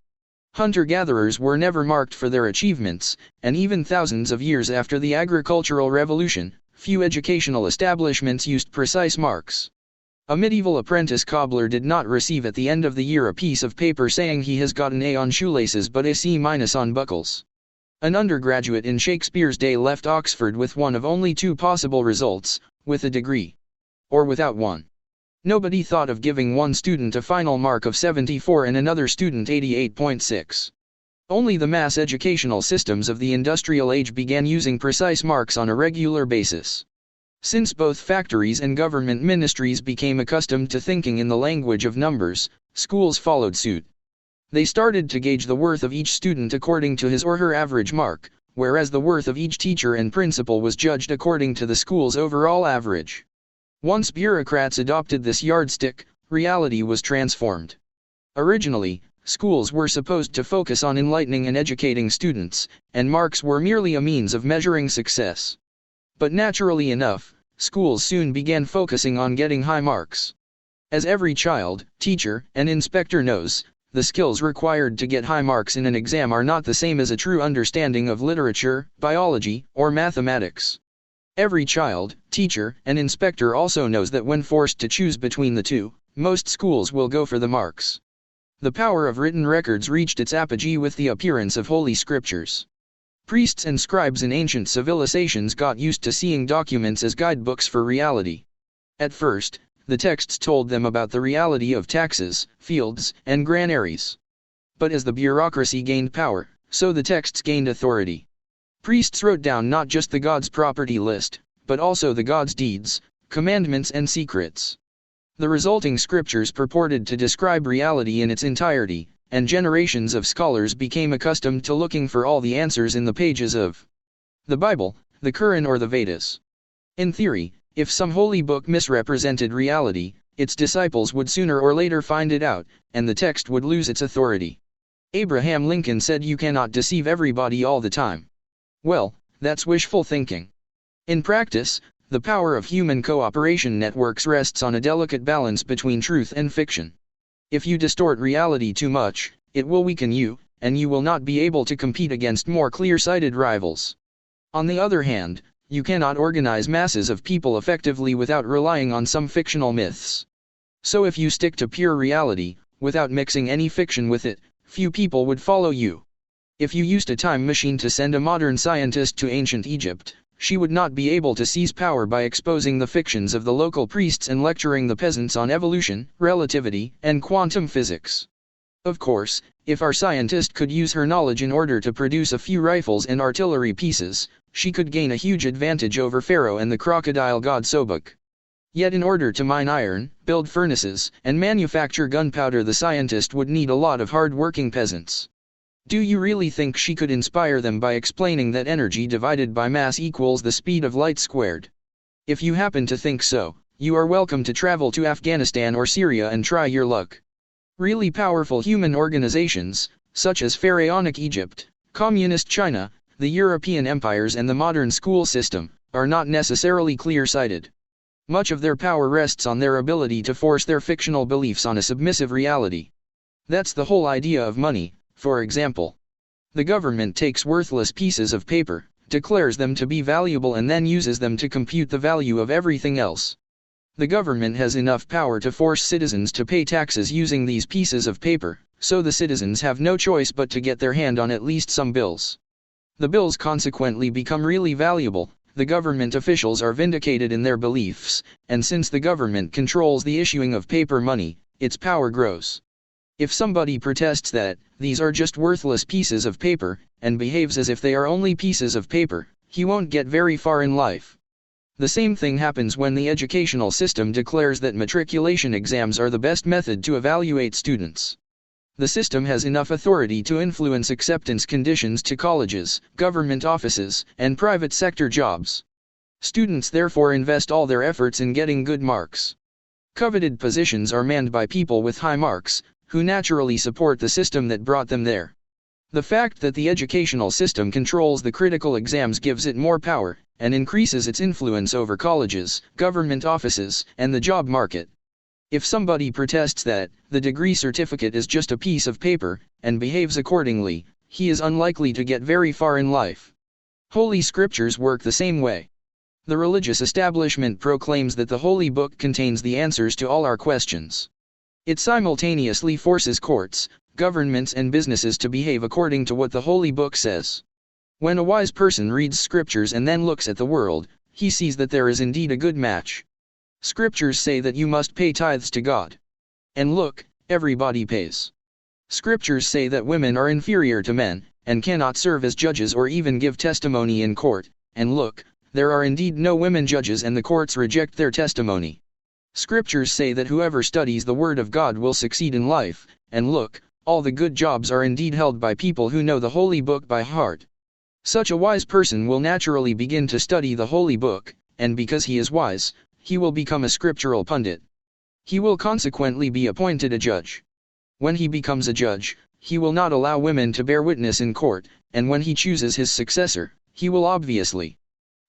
Hunter-gatherers were never marked for their achievements, and even thousands of years after the agricultural revolution, few educational establishments used precise marks. A medieval apprentice cobbler did not receive at the end of the year a piece of paper saying he has got an A on shoelaces but a C- on buckles. An undergraduate in Shakespeare's day left Oxford with one of only two possible results, with a degree. Or without one. Nobody thought of giving one student a final mark of 74 and another student 88.6. Only the mass educational systems of the industrial age began using precise marks on a regular basis. Since both factories and government ministries became accustomed to thinking in the language of numbers, schools followed suit. They started to gauge the worth of each student according to his or her average mark, whereas the worth of each teacher and principal was judged according to the school's overall average. Once bureaucrats adopted this yardstick, reality was transformed. Originally, schools were supposed to focus on enlightening and educating students, and marks were merely a means of measuring success. But naturally enough, schools soon began focusing on getting high marks. As every child, teacher, and inspector knows, the skills required to get high marks in an exam are not the same as a true understanding of literature, biology, or mathematics. Every child, teacher, and inspector also knows that when forced to choose between the two, most schools will go for the marks. The power of written records reached its apogee with the appearance of holy scriptures. Priests and scribes in ancient civilizations got used to seeing documents as guidebooks for reality. At first, the texts told them about the reality of taxes, fields, and granaries. But as the bureaucracy gained power, so the texts gained authority. Priests wrote down not just the gods' property list, but also the gods' deeds, commandments and secrets. The resulting scriptures purported to describe reality in its entirety, and generations of scholars became accustomed to looking for all the answers in the pages of the Bible, the Quran or the Vedas. In theory, if some holy book misrepresented reality, its disciples would sooner or later find it out, and the text would lose its authority. Abraham Lincoln said you cannot deceive everybody all the time. Well, that's wishful thinking. In practice, the power of human cooperation networks rests on a delicate balance between truth and fiction. If you distort reality too much, it will weaken you, and you will not be able to compete against more clear-sighted rivals. On the other hand, you cannot organize masses of people effectively without relying on some fictional myths. So if you stick to pure reality, without mixing any fiction with it, few people would follow you. If you used a time machine to send a modern scientist to ancient Egypt, she would not be able to seize power by exposing the fictions of the local priests and lecturing the peasants on evolution, relativity, and quantum physics. Of course, if our scientist could use her knowledge in order to produce a few rifles and artillery pieces, she could gain a huge advantage over Pharaoh and the crocodile god Sobek. Yet in order to mine iron, build furnaces, and manufacture gunpowder, the scientist would need a lot of hard-working peasants. Do you really think she could inspire them by explaining that energy divided by mass equals the speed of light squared? If you happen to think so, you are welcome to travel to Afghanistan or Syria and try your luck. Really powerful human organizations, such as Pharaonic Egypt, Communist China, the European empires and the modern school system, are not necessarily clear-sighted. Much of their power rests on their ability to force their fictional beliefs on a submissive reality. That's the whole idea of money. For example, the government takes worthless pieces of paper, declares them to be valuable and then uses them to compute the value of everything else. The government has enough power to force citizens to pay taxes using these pieces of paper, so the citizens have no choice but to get their hand on at least some bills. The bills consequently become really valuable, the government officials are vindicated in their beliefs, and since the government controls the issuing of paper money, its power grows. If somebody protests that these are just worthless pieces of paper, and behaves as if they are only pieces of paper, he won't get very far in life. The same thing happens when the educational system declares that matriculation exams are the best method to evaluate students. The system has enough authority to influence acceptance conditions to colleges, government offices, and private sector jobs. Students therefore invest all their efforts in getting good marks. Coveted positions are manned by people with high marks, who naturally support the system that brought them there. The fact that the educational system controls the critical exams gives it more power, and increases its influence over colleges, government offices, and the job market. If somebody protests that the degree certificate is just a piece of paper, and behaves accordingly, he is unlikely to get very far in life. Holy scriptures work the same way. The religious establishment proclaims that the Holy Book contains the answers to all our questions. It simultaneously forces courts, governments and businesses to behave according to what the Holy Book says. When a wise person reads scriptures and then looks at the world, he sees that there is indeed a good match. Scriptures say that you must pay tithes to God. And look, everybody pays. Scriptures say that women are inferior to men, and cannot serve as judges or even give testimony in court, and look, there are indeed no women judges and the courts reject their testimony. Scriptures say that whoever studies the Word of God will succeed in life, and look, all the good jobs are indeed held by people who know the Holy Book by heart. Such a wise person will naturally begin to study the Holy Book, and because he is wise, he will become a scriptural pundit. He will consequently be appointed a judge. When he becomes a judge, he will not allow women to bear witness in court, and when he chooses his successor, he will obviously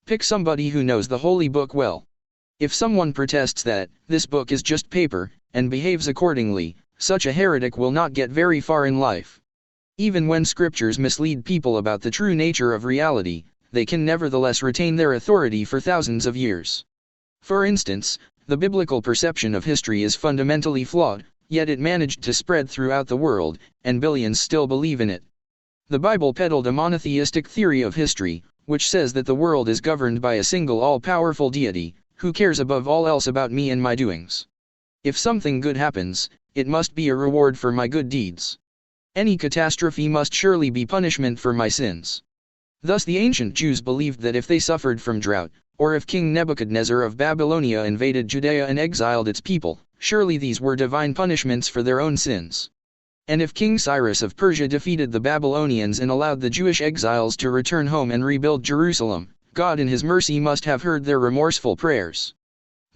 pick somebody who knows the Holy Book well. If someone protests that this book is just paper, and behaves accordingly, such a heretic will not get very far in life. Even when scriptures mislead people about the true nature of reality, they can nevertheless retain their authority for thousands of years. For instance, the biblical perception of history is fundamentally flawed, yet it managed to spread throughout the world, and billions still believe in it. The Bible peddled a monotheistic theory of history, which says that the world is governed by a single all-powerful deity, who cares above all else about me and my doings. If something good happens, it must be a reward for my good deeds. Any catastrophe must surely be punishment for my sins. Thus the ancient Jews believed that if they suffered from drought, or if King Nebuchadnezzar of Babylonia invaded Judea and exiled its people, surely these were divine punishments for their own sins. And if King Cyrus of Persia defeated the Babylonians and allowed the Jewish exiles to return home and rebuild Jerusalem, God in His mercy must have heard their remorseful prayers.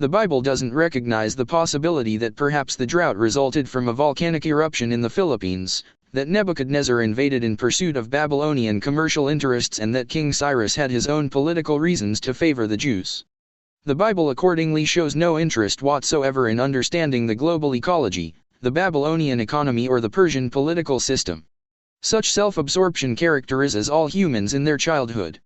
The Bible doesn't recognize the possibility that perhaps the drought resulted from a volcanic eruption in the Philippines, that Nebuchadnezzar invaded in pursuit of Babylonian commercial interests, and that King Cyrus had his own political reasons to favor the Jews. The Bible accordingly shows no interest whatsoever in understanding the global ecology, the Babylonian economy or the Persian political system. Such self-absorption characterizes all humans in their childhood.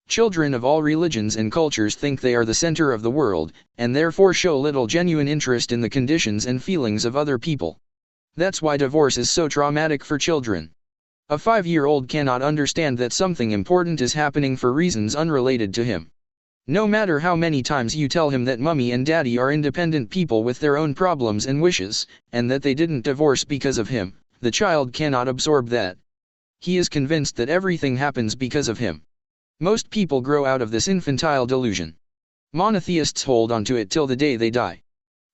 Children of all religions and cultures think they are the center of the world, and therefore show little genuine interest in the conditions and feelings of other people. That's why divorce is so traumatic for children. A 5-year-old cannot understand that something important is happening for reasons unrelated to him. No matter how many times you tell him that mommy and daddy are independent people with their own problems and wishes, and that they didn't divorce because of him, the child cannot absorb that. He is convinced that everything happens because of him. Most people grow out of this infantile delusion. Monotheists hold on to it till the day they die.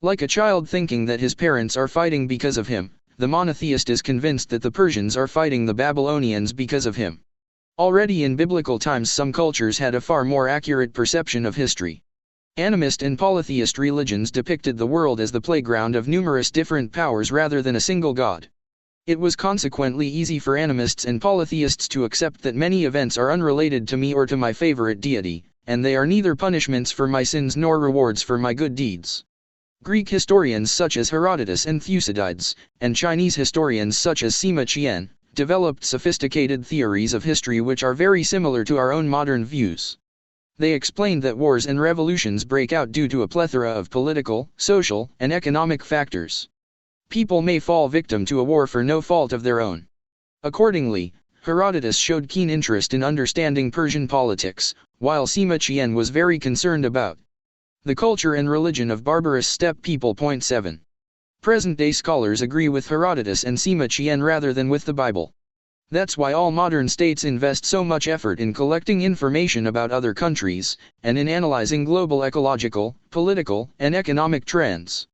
Like a child thinking that his parents are fighting because of him, the monotheist is convinced that the Persians are fighting the Babylonians because of him. Already in biblical times some cultures had a far more accurate perception of history. Animist and polytheist religions depicted the world as the playground of numerous different powers rather than a single god. It was consequently easy for animists and polytheists to accept that many events are unrelated to me or to my favorite deity, and they are neither punishments for my sins nor rewards for my good deeds. Greek historians such as Herodotus and Thucydides, and Chinese historians such as Sima Qian, developed sophisticated theories of history which are very similar to our own modern views. They explained that wars and revolutions break out due to a plethora of political, social, and economic factors. People may fall victim to a war for no fault of their own. Accordingly, Herodotus showed keen interest in understanding Persian politics, while Sima Qian was very concerned about the culture and religion of barbarous steppe people. 7. Present-day scholars agree with Herodotus and Sima Qian rather than with the Bible. That's why all modern states invest so much effort in collecting information about other countries, and in analyzing global ecological, political, and economic trends.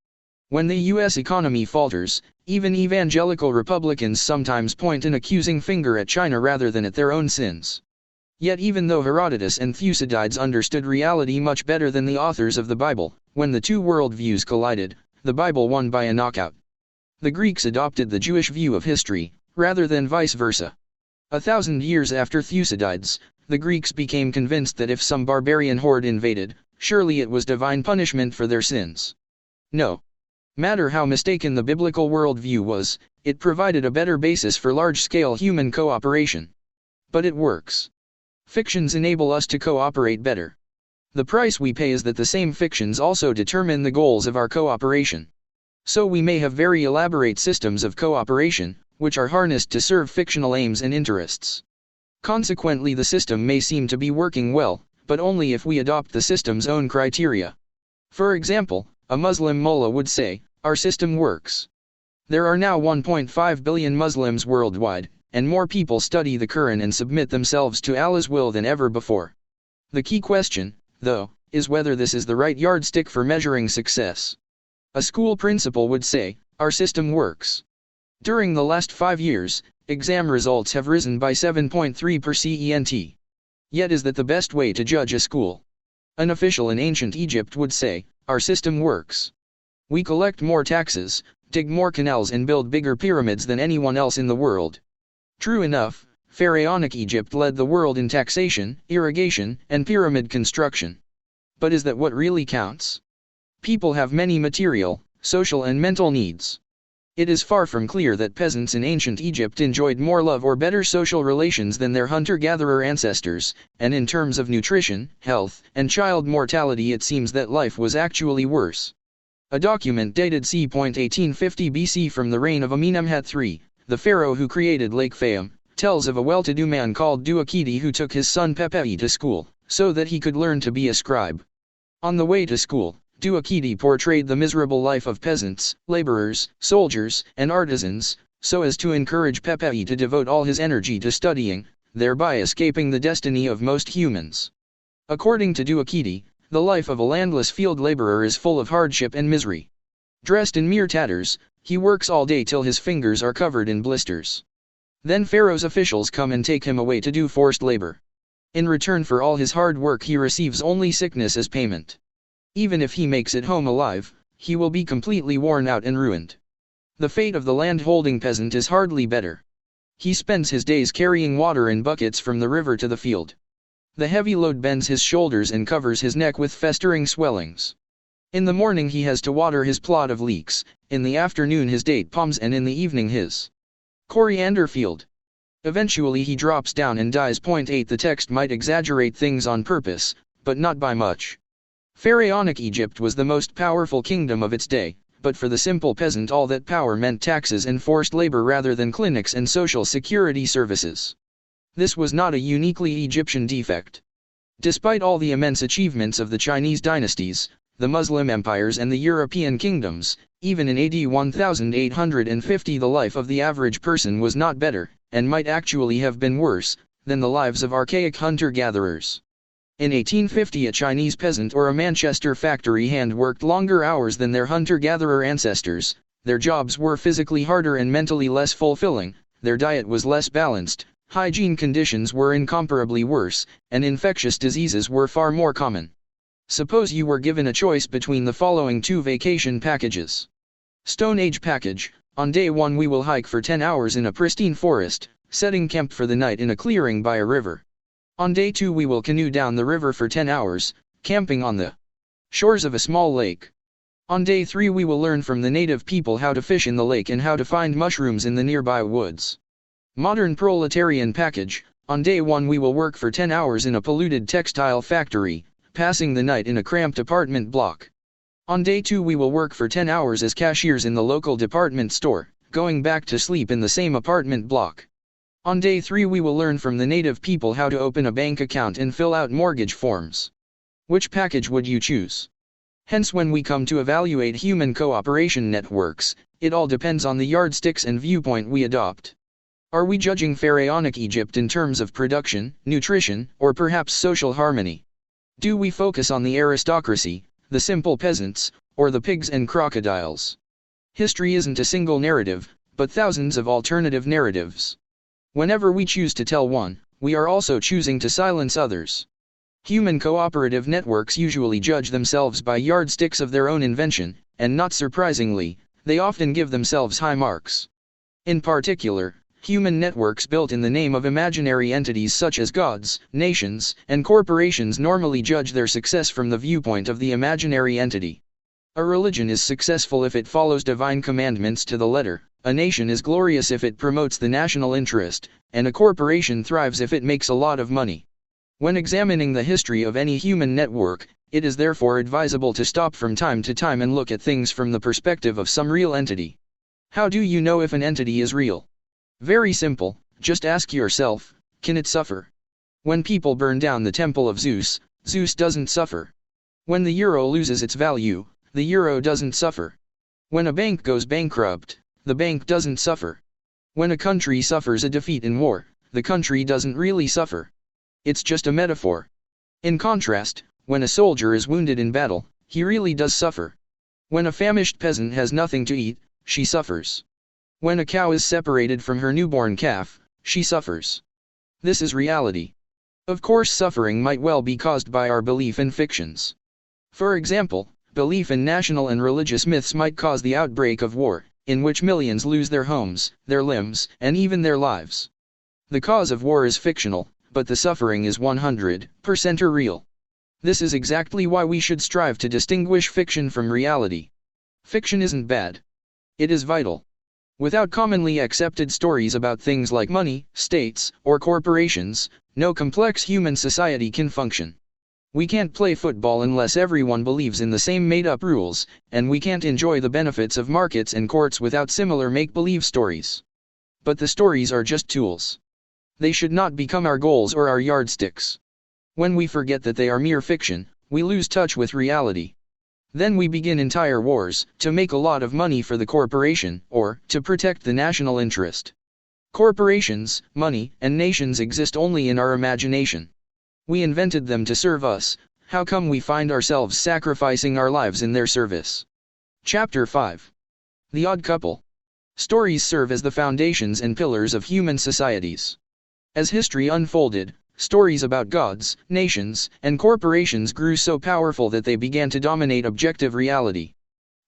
When the U.S. economy falters, even evangelical Republicans sometimes point an accusing finger at China rather than at their own sins. Yet even though Herodotus and Thucydides understood reality much better than the authors of the Bible, when the two worldviews collided, the Bible won by a knockout. The Greeks adopted the Jewish view of history, rather than vice versa. 1,000 years after Thucydides, the Greeks became convinced that if some barbarian horde invaded, surely it was divine punishment for their sins. No matter how mistaken the biblical worldview was, it provided a better basis for large-scale human cooperation. But it works. Fictions enable us to cooperate better. The price we pay is that the same fictions also determine the goals of our cooperation. So we may have very elaborate systems of cooperation, which are harnessed to serve fictional aims and interests. Consequently, the system may seem to be working well, but only if we adopt the system's own criteria. For example, a Muslim mullah would say, "Our system works." There are now 1.5 billion Muslims worldwide, and more people study the Quran and submit themselves to Allah's will than ever before. The key question, though, is whether this is the right yardstick for measuring success. A school principal would say, "Our system works." During the last 5 years, exam results have risen by 7.3%. Yet is that the best way to judge a school? An official in ancient Egypt would say, "Our system works. We collect more taxes, dig more canals and build bigger pyramids than anyone else in the world." True enough, Pharaonic Egypt led the world in taxation, irrigation, and pyramid construction. But is that what really counts? People have many material, social and mental needs. It is far from clear that peasants in ancient Egypt enjoyed more love or better social relations than their hunter-gatherer ancestors, and in terms of nutrition, health, and child mortality it seems that life was actually worse. A document dated c.1850 BC from the reign of Amenemhat III, the pharaoh who created Lake Fayum, tells of a well-to-do man called Duakidi who took his son Pepei to school, so that he could learn to be a scribe. On the way to school, Duakidi portrayed the miserable life of peasants, laborers, soldiers, and artisans, so as to encourage Pepei to devote all his energy to studying, thereby escaping the destiny of most humans. According to Duakidi, the life of a landless field laborer is full of hardship and misery. Dressed in mere tatters, he works all day till his fingers are covered in blisters. Then Pharaoh's officials come and take him away to do forced labor. In return for all his hard work he receives only sickness as payment. Even if he makes it home alive, he will be completely worn out and ruined. The fate of the land-holding peasant is hardly better. He spends his days carrying water in buckets from the river to the field. The heavy load bends his shoulders and covers his neck with festering swellings. In the morning he has to water his plot of leeks, in the afternoon his date palms and in the evening his coriander field. Eventually he drops down and dies. 8 The text might exaggerate things on purpose, but not by much. Pharaonic Egypt was the most powerful kingdom of its day, but for the simple peasant all that power meant taxes and forced labor rather than clinics and social security services. This was not a uniquely Egyptian defect. Despite all the immense achievements of the Chinese dynasties, the Muslim empires and the European kingdoms, even in AD 1850 the life of the average person was not better, and might actually have been worse, than the lives of archaic hunter-gatherers. In 1850 a Chinese peasant or a Manchester factory hand worked longer hours than their hunter-gatherer ancestors, their jobs were physically harder and mentally less fulfilling, their diet was less balanced, hygiene conditions were incomparably worse, and infectious diseases were far more common. Suppose you were given a choice between the following 2 vacation packages. Stone Age package: on day 1 we will hike for 10 hours in a pristine forest, setting camp for the night in a clearing by a river. On day 2 we will canoe down the river for 10 hours, camping on the shores of a small lake. On day 3 we will learn from the native people how to fish in the lake and how to find mushrooms in the nearby woods. Modern proletarian package: on day 1 we will work for 10 hours in a polluted textile factory, passing the night in a cramped apartment block. On day 2 we will work for 10 hours as cashiers in the local department store, going back to sleep in the same apartment block. On day 3 we will learn from the native people how to open a bank account and fill out mortgage forms. Which package would you choose? Hence when we come to evaluate human cooperation networks, it all depends on the yardsticks and viewpoint we adopt. Are we judging Pharaonic Egypt in terms of production, nutrition, or perhaps social harmony? Do we focus on the aristocracy, the simple peasants, or the pigs and crocodiles? History isn't a single narrative, but thousands of alternative narratives. Whenever we choose to tell one, we are also choosing to silence others. Human cooperative networks usually judge themselves by yardsticks of their own invention, and not surprisingly, they often give themselves high marks. In particular, human networks built in the name of imaginary entities such as gods, nations, and corporations normally judge their success from the viewpoint of the imaginary entity. A religion is successful if it follows divine commandments to the letter, a nation is glorious if it promotes the national interest, and a corporation thrives if it makes a lot of money. When examining the history of any human network, it is therefore advisable to stop from time to time and look at things from the perspective of some real entity. How do you know if an entity is real? Very simple, just ask yourself, can it suffer? When people burn down the temple of Zeus, Zeus doesn't suffer. When the euro loses its value, the euro doesn't suffer. When a bank goes bankrupt, the bank doesn't suffer. When a country suffers a defeat in war, the country doesn't really suffer. It's just a metaphor. In contrast, when a soldier is wounded in battle, he really does suffer. When a famished peasant has nothing to eat, she suffers. When a cow is separated from her newborn calf, she suffers. This is reality. Of course, suffering might well be caused by our belief in fictions. For example, belief in national and religious myths might cause the outbreak of war, in which millions lose their homes, their limbs, and even their lives. The cause of war is fictional, but the suffering is 100% real. This is exactly why we should strive to distinguish fiction from reality. Fiction isn't bad. It is vital. Without commonly accepted stories about things like money, states, or corporations, no complex human society can function. We can't play football unless everyone believes in the same made-up rules, and we can't enjoy the benefits of markets and courts without similar make-believe stories. But the stories are just tools. They should not become our goals or our yardsticks. When we forget that they are mere fiction, we lose touch with reality. Then we begin entire wars, to make a lot of money for the corporation, or to protect the national interest. Corporations, money, and nations exist only in our imagination. We invented them to serve us. How come we find ourselves sacrificing our lives in their service? Chapter 5. The Odd Couple. Stories serve as the foundations and pillars of human societies. As history unfolded, stories about gods, nations, and corporations grew so powerful that they began to dominate objective reality.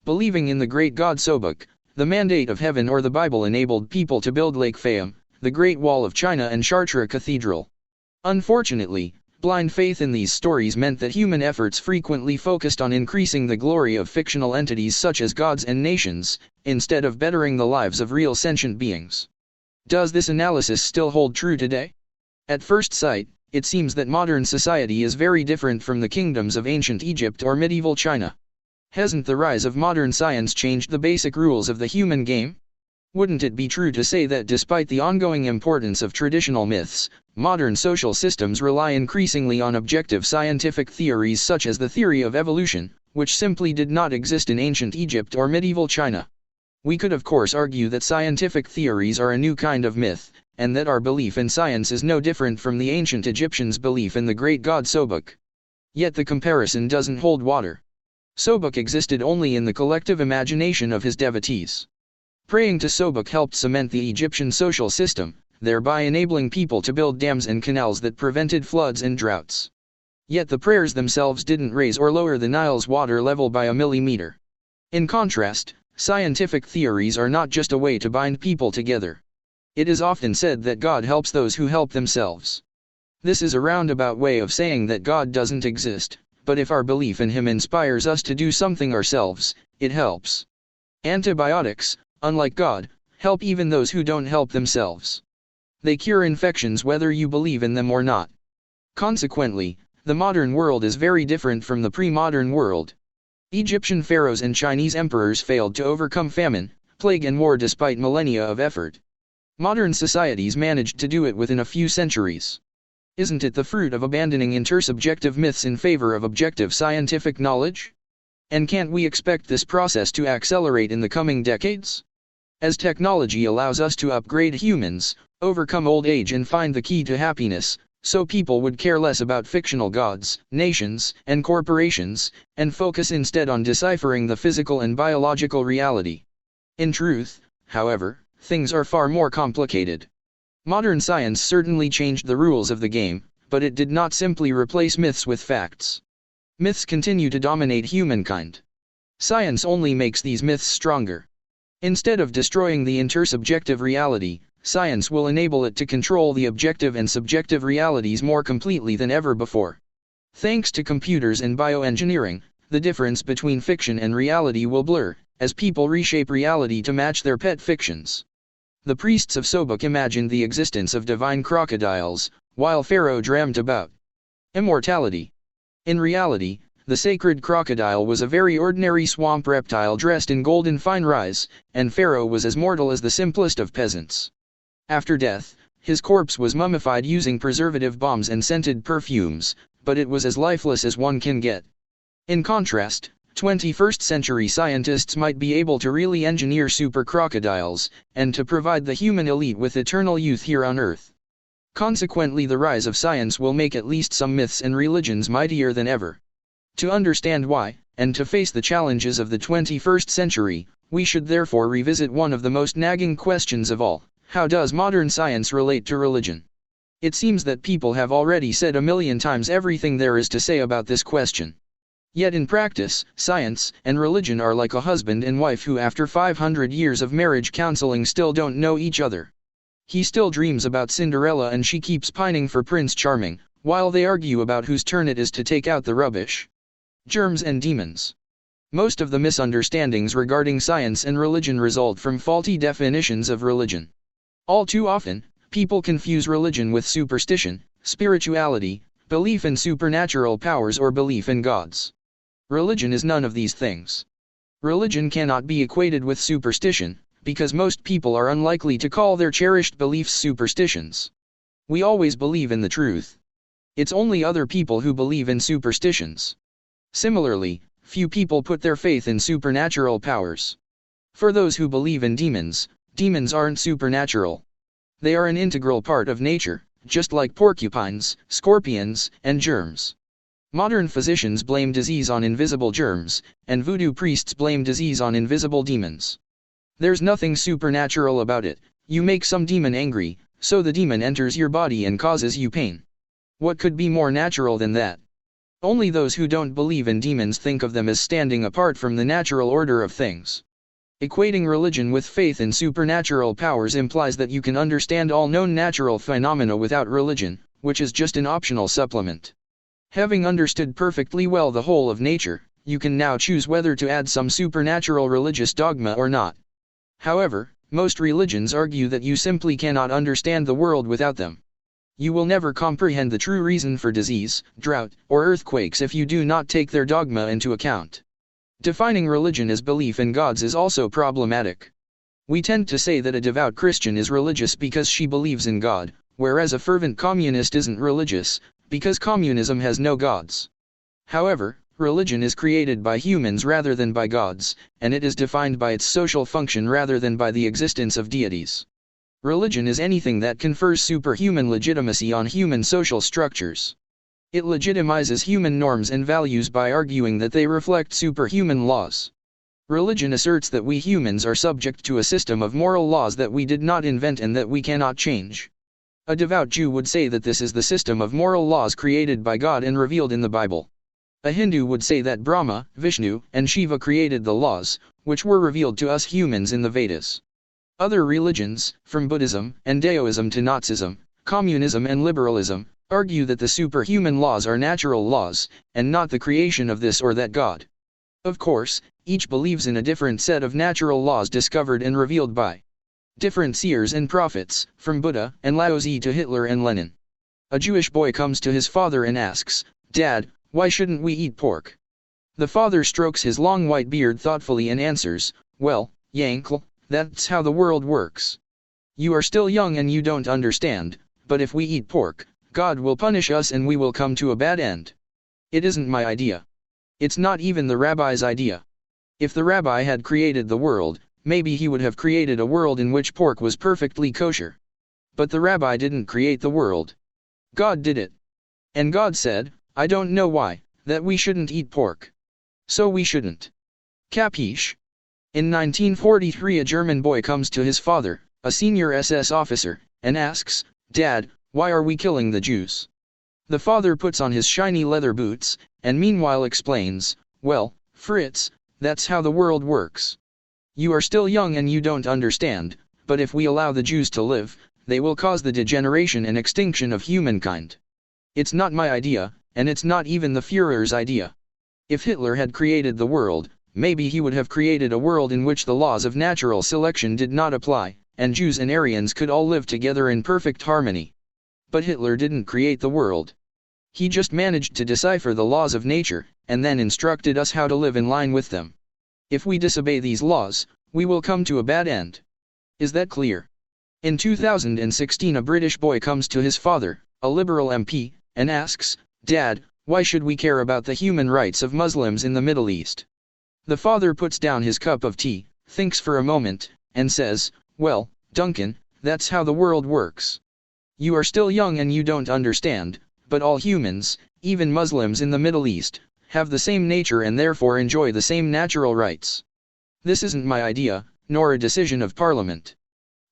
Believing in the great gods.Over, the mandate of heaven, or the Bible enabled people to build Lake Fayum, the Great Wall of China, and Chartres Cathedral. Unfortunately, blind faith in these stories meant that human efforts frequently focused on increasing the glory of fictional entities such as gods and nations, instead of bettering the lives of real sentient beings. Does this analysis still hold true today? At first sight, it seems that modern society is very different from the kingdoms of ancient Egypt or medieval China. Hasn't the rise of modern science changed the basic rules of the human game? Wouldn't it be true to say that despite the ongoing importance of traditional myths, modern social systems rely increasingly on objective scientific theories such as the theory of evolution, which simply did not exist in ancient Egypt or medieval China? We could of course argue that scientific theories are a new kind of myth, and that our belief in science is no different from the ancient Egyptians' belief in the great god Sobuk. Yet the comparison doesn't hold water. Sobuk existed only in the collective imagination of his devotees. Praying to Sobuk helped cement the Egyptian social system, thereby enabling people to build dams and canals that prevented floods and droughts. Yet the prayers themselves didn't raise or lower the Nile's water level by a millimeter. In contrast, scientific theories are not just a way to bind people together. It is often said that God helps those who help themselves. This is a roundabout way of saying that God doesn't exist, but if our belief in Him inspires us to do something ourselves, it helps. Antibiotics, unlike God, help even those who don't help themselves. They cure infections whether you believe in them or not. Consequently, the modern world is very different from the pre-modern world. Egyptian pharaohs and Chinese emperors failed to overcome famine, plague and war despite millennia of effort. Modern societies managed to do it within a few centuries. Isn't it the fruit of abandoning intersubjective myths in favor of objective scientific knowledge? And can't we expect this process to accelerate in the coming decades? As technology allows us to upgrade humans, overcome old age and find the key to happiness, so people would care less about fictional gods, nations, and corporations, and focus instead on deciphering the physical and biological reality. In truth, however, things are far more complicated. Modern science certainly changed the rules of the game, but it did not simply replace myths with facts. Myths continue to dominate humankind. Science only makes these myths stronger. Instead of destroying the intersubjective reality, science will enable it to control the objective and subjective realities more completely than ever before. Thanks to computers and bioengineering, the difference between fiction and reality will blur, as people reshape reality to match their pet fictions. The priests of Sobuk imagined the existence of divine crocodiles, while Pharaoh dreamt about immortality. In reality, the sacred crocodile was a very ordinary swamp reptile dressed in golden fine rice, and Pharaoh was as mortal as the simplest of peasants. After death, his corpse was mummified using preservative bombs and scented perfumes, but it was as lifeless as one can get. In contrast, 21st century scientists might be able to really engineer super crocodiles, and to provide the human elite with eternal youth here on Earth. Consequently, the rise of science will make at least some myths and religions mightier than ever. To understand why, and to face the challenges of the 21st century, we should therefore revisit one of the most nagging questions of all: how does modern science relate to religion? It seems that people have already said a million times everything there is to say about this question. Yet in practice, science and religion are like a husband and wife who after 500 years of marriage counseling still don't know each other. He still dreams about Cinderella and she keeps pining for Prince Charming, while they argue about whose turn it is to take out the rubbish. Germs and demons. Most of the misunderstandings regarding science and religion result from faulty definitions of religion. All too often, people confuse religion with superstition, spirituality, belief in supernatural powers, or belief in gods. Religion is none of these things. Religion cannot be equated with superstition, because most people are unlikely to call their cherished beliefs superstitions. We always believe in the truth. It's only other people who believe in superstitions. Similarly, few people put their faith in supernatural powers. For those who believe in demons, demons aren't supernatural. They are an integral part of nature, just like porcupines, scorpions, and germs. Modern physicians blame disease on invisible germs, and voodoo priests blame disease on invisible demons. There's nothing supernatural about it. You make some demon angry, so the demon enters your body and causes you pain. What could be more natural than that? Only those who don't believe in demons think of them as standing apart from the natural order of things. Equating religion with faith in supernatural powers implies that you can understand all known natural phenomena without religion, which is just an optional supplement. Having understood perfectly well the whole of nature, you can now choose whether to add some supernatural religious dogma or not. However, most religions argue that you simply cannot understand the world without them. You will never comprehend the true reason for disease, drought, or earthquakes if you do not take their dogma into account. Defining religion as belief in gods is also problematic. We tend to say that a devout Christian is religious because she believes in God, whereas a fervent communist isn't religious, because communism has no gods. However, religion is created by humans rather than by gods, and it is defined by its social function rather than by the existence of deities. Religion is anything that confers superhuman legitimacy on human social structures. It legitimizes human norms and values by arguing that they reflect superhuman laws. Religion asserts that we humans are subject to a system of moral laws that we did not invent and that we cannot change. A devout Jew would say that this is the system of moral laws created by God and revealed in the Bible. A Hindu would say that Brahma, Vishnu, and Shiva created the laws, which were revealed to us humans in the Vedas. Other religions, from Buddhism and Daoism to Nazism, communism and liberalism, argue that the superhuman laws are natural laws, and not the creation of this or that God. Of course, each believes in a different set of natural laws discovered and revealed by different seers and prophets, from Buddha and Lao Tzu to Hitler and Lenin. A Jewish boy comes to his father and asks, "Dad, why shouldn't we eat pork?" The father strokes his long white beard thoughtfully and answers, "Well, Yankel, that's how the world works. You are still young and you don't understand, but if we eat pork, God will punish us and we will come to a bad end." It isn't my idea. It's not even the rabbi's idea. If the rabbi had created the world, maybe he would have created a world in which pork was perfectly kosher. But the rabbi didn't create the world. God did it. And God said, "I don't know why, that we shouldn't eat pork. So we shouldn't." Capiche? In 1943 a German boy comes to his father, a senior SS officer, and asks, "Dad, why are we killing the Jews?" The father puts on his shiny leather boots, and meanwhile explains, "Well, Fritz, that's how the world works. You are still young and you don't understand, but if we allow the Jews to live, they will cause the degeneration and extinction of humankind. It's not my idea, and it's not even the Führer's idea. If Hitler had created the world, maybe he would have created a world in which the laws of natural selection did not apply, and Jews and Aryans could all live together in perfect harmony. But Hitler didn't create the world. He just managed to decipher the laws of nature, and then instructed us how to live in line with them. If we disobey these laws, we will come to a bad end. Is that clear? In 2016, a British boy comes to his father, a Liberal MP, and asks, "Dad, why should we care about the human rights of Muslims in the Middle East?" The father puts down his cup of tea, thinks for a moment, and says, "Well, Duncan, that's how the world works. You are still young and you don't understand, but all humans, even Muslims in the Middle East, have the same nature and therefore enjoy the same natural rights." This isn't my idea, nor a decision of Parliament.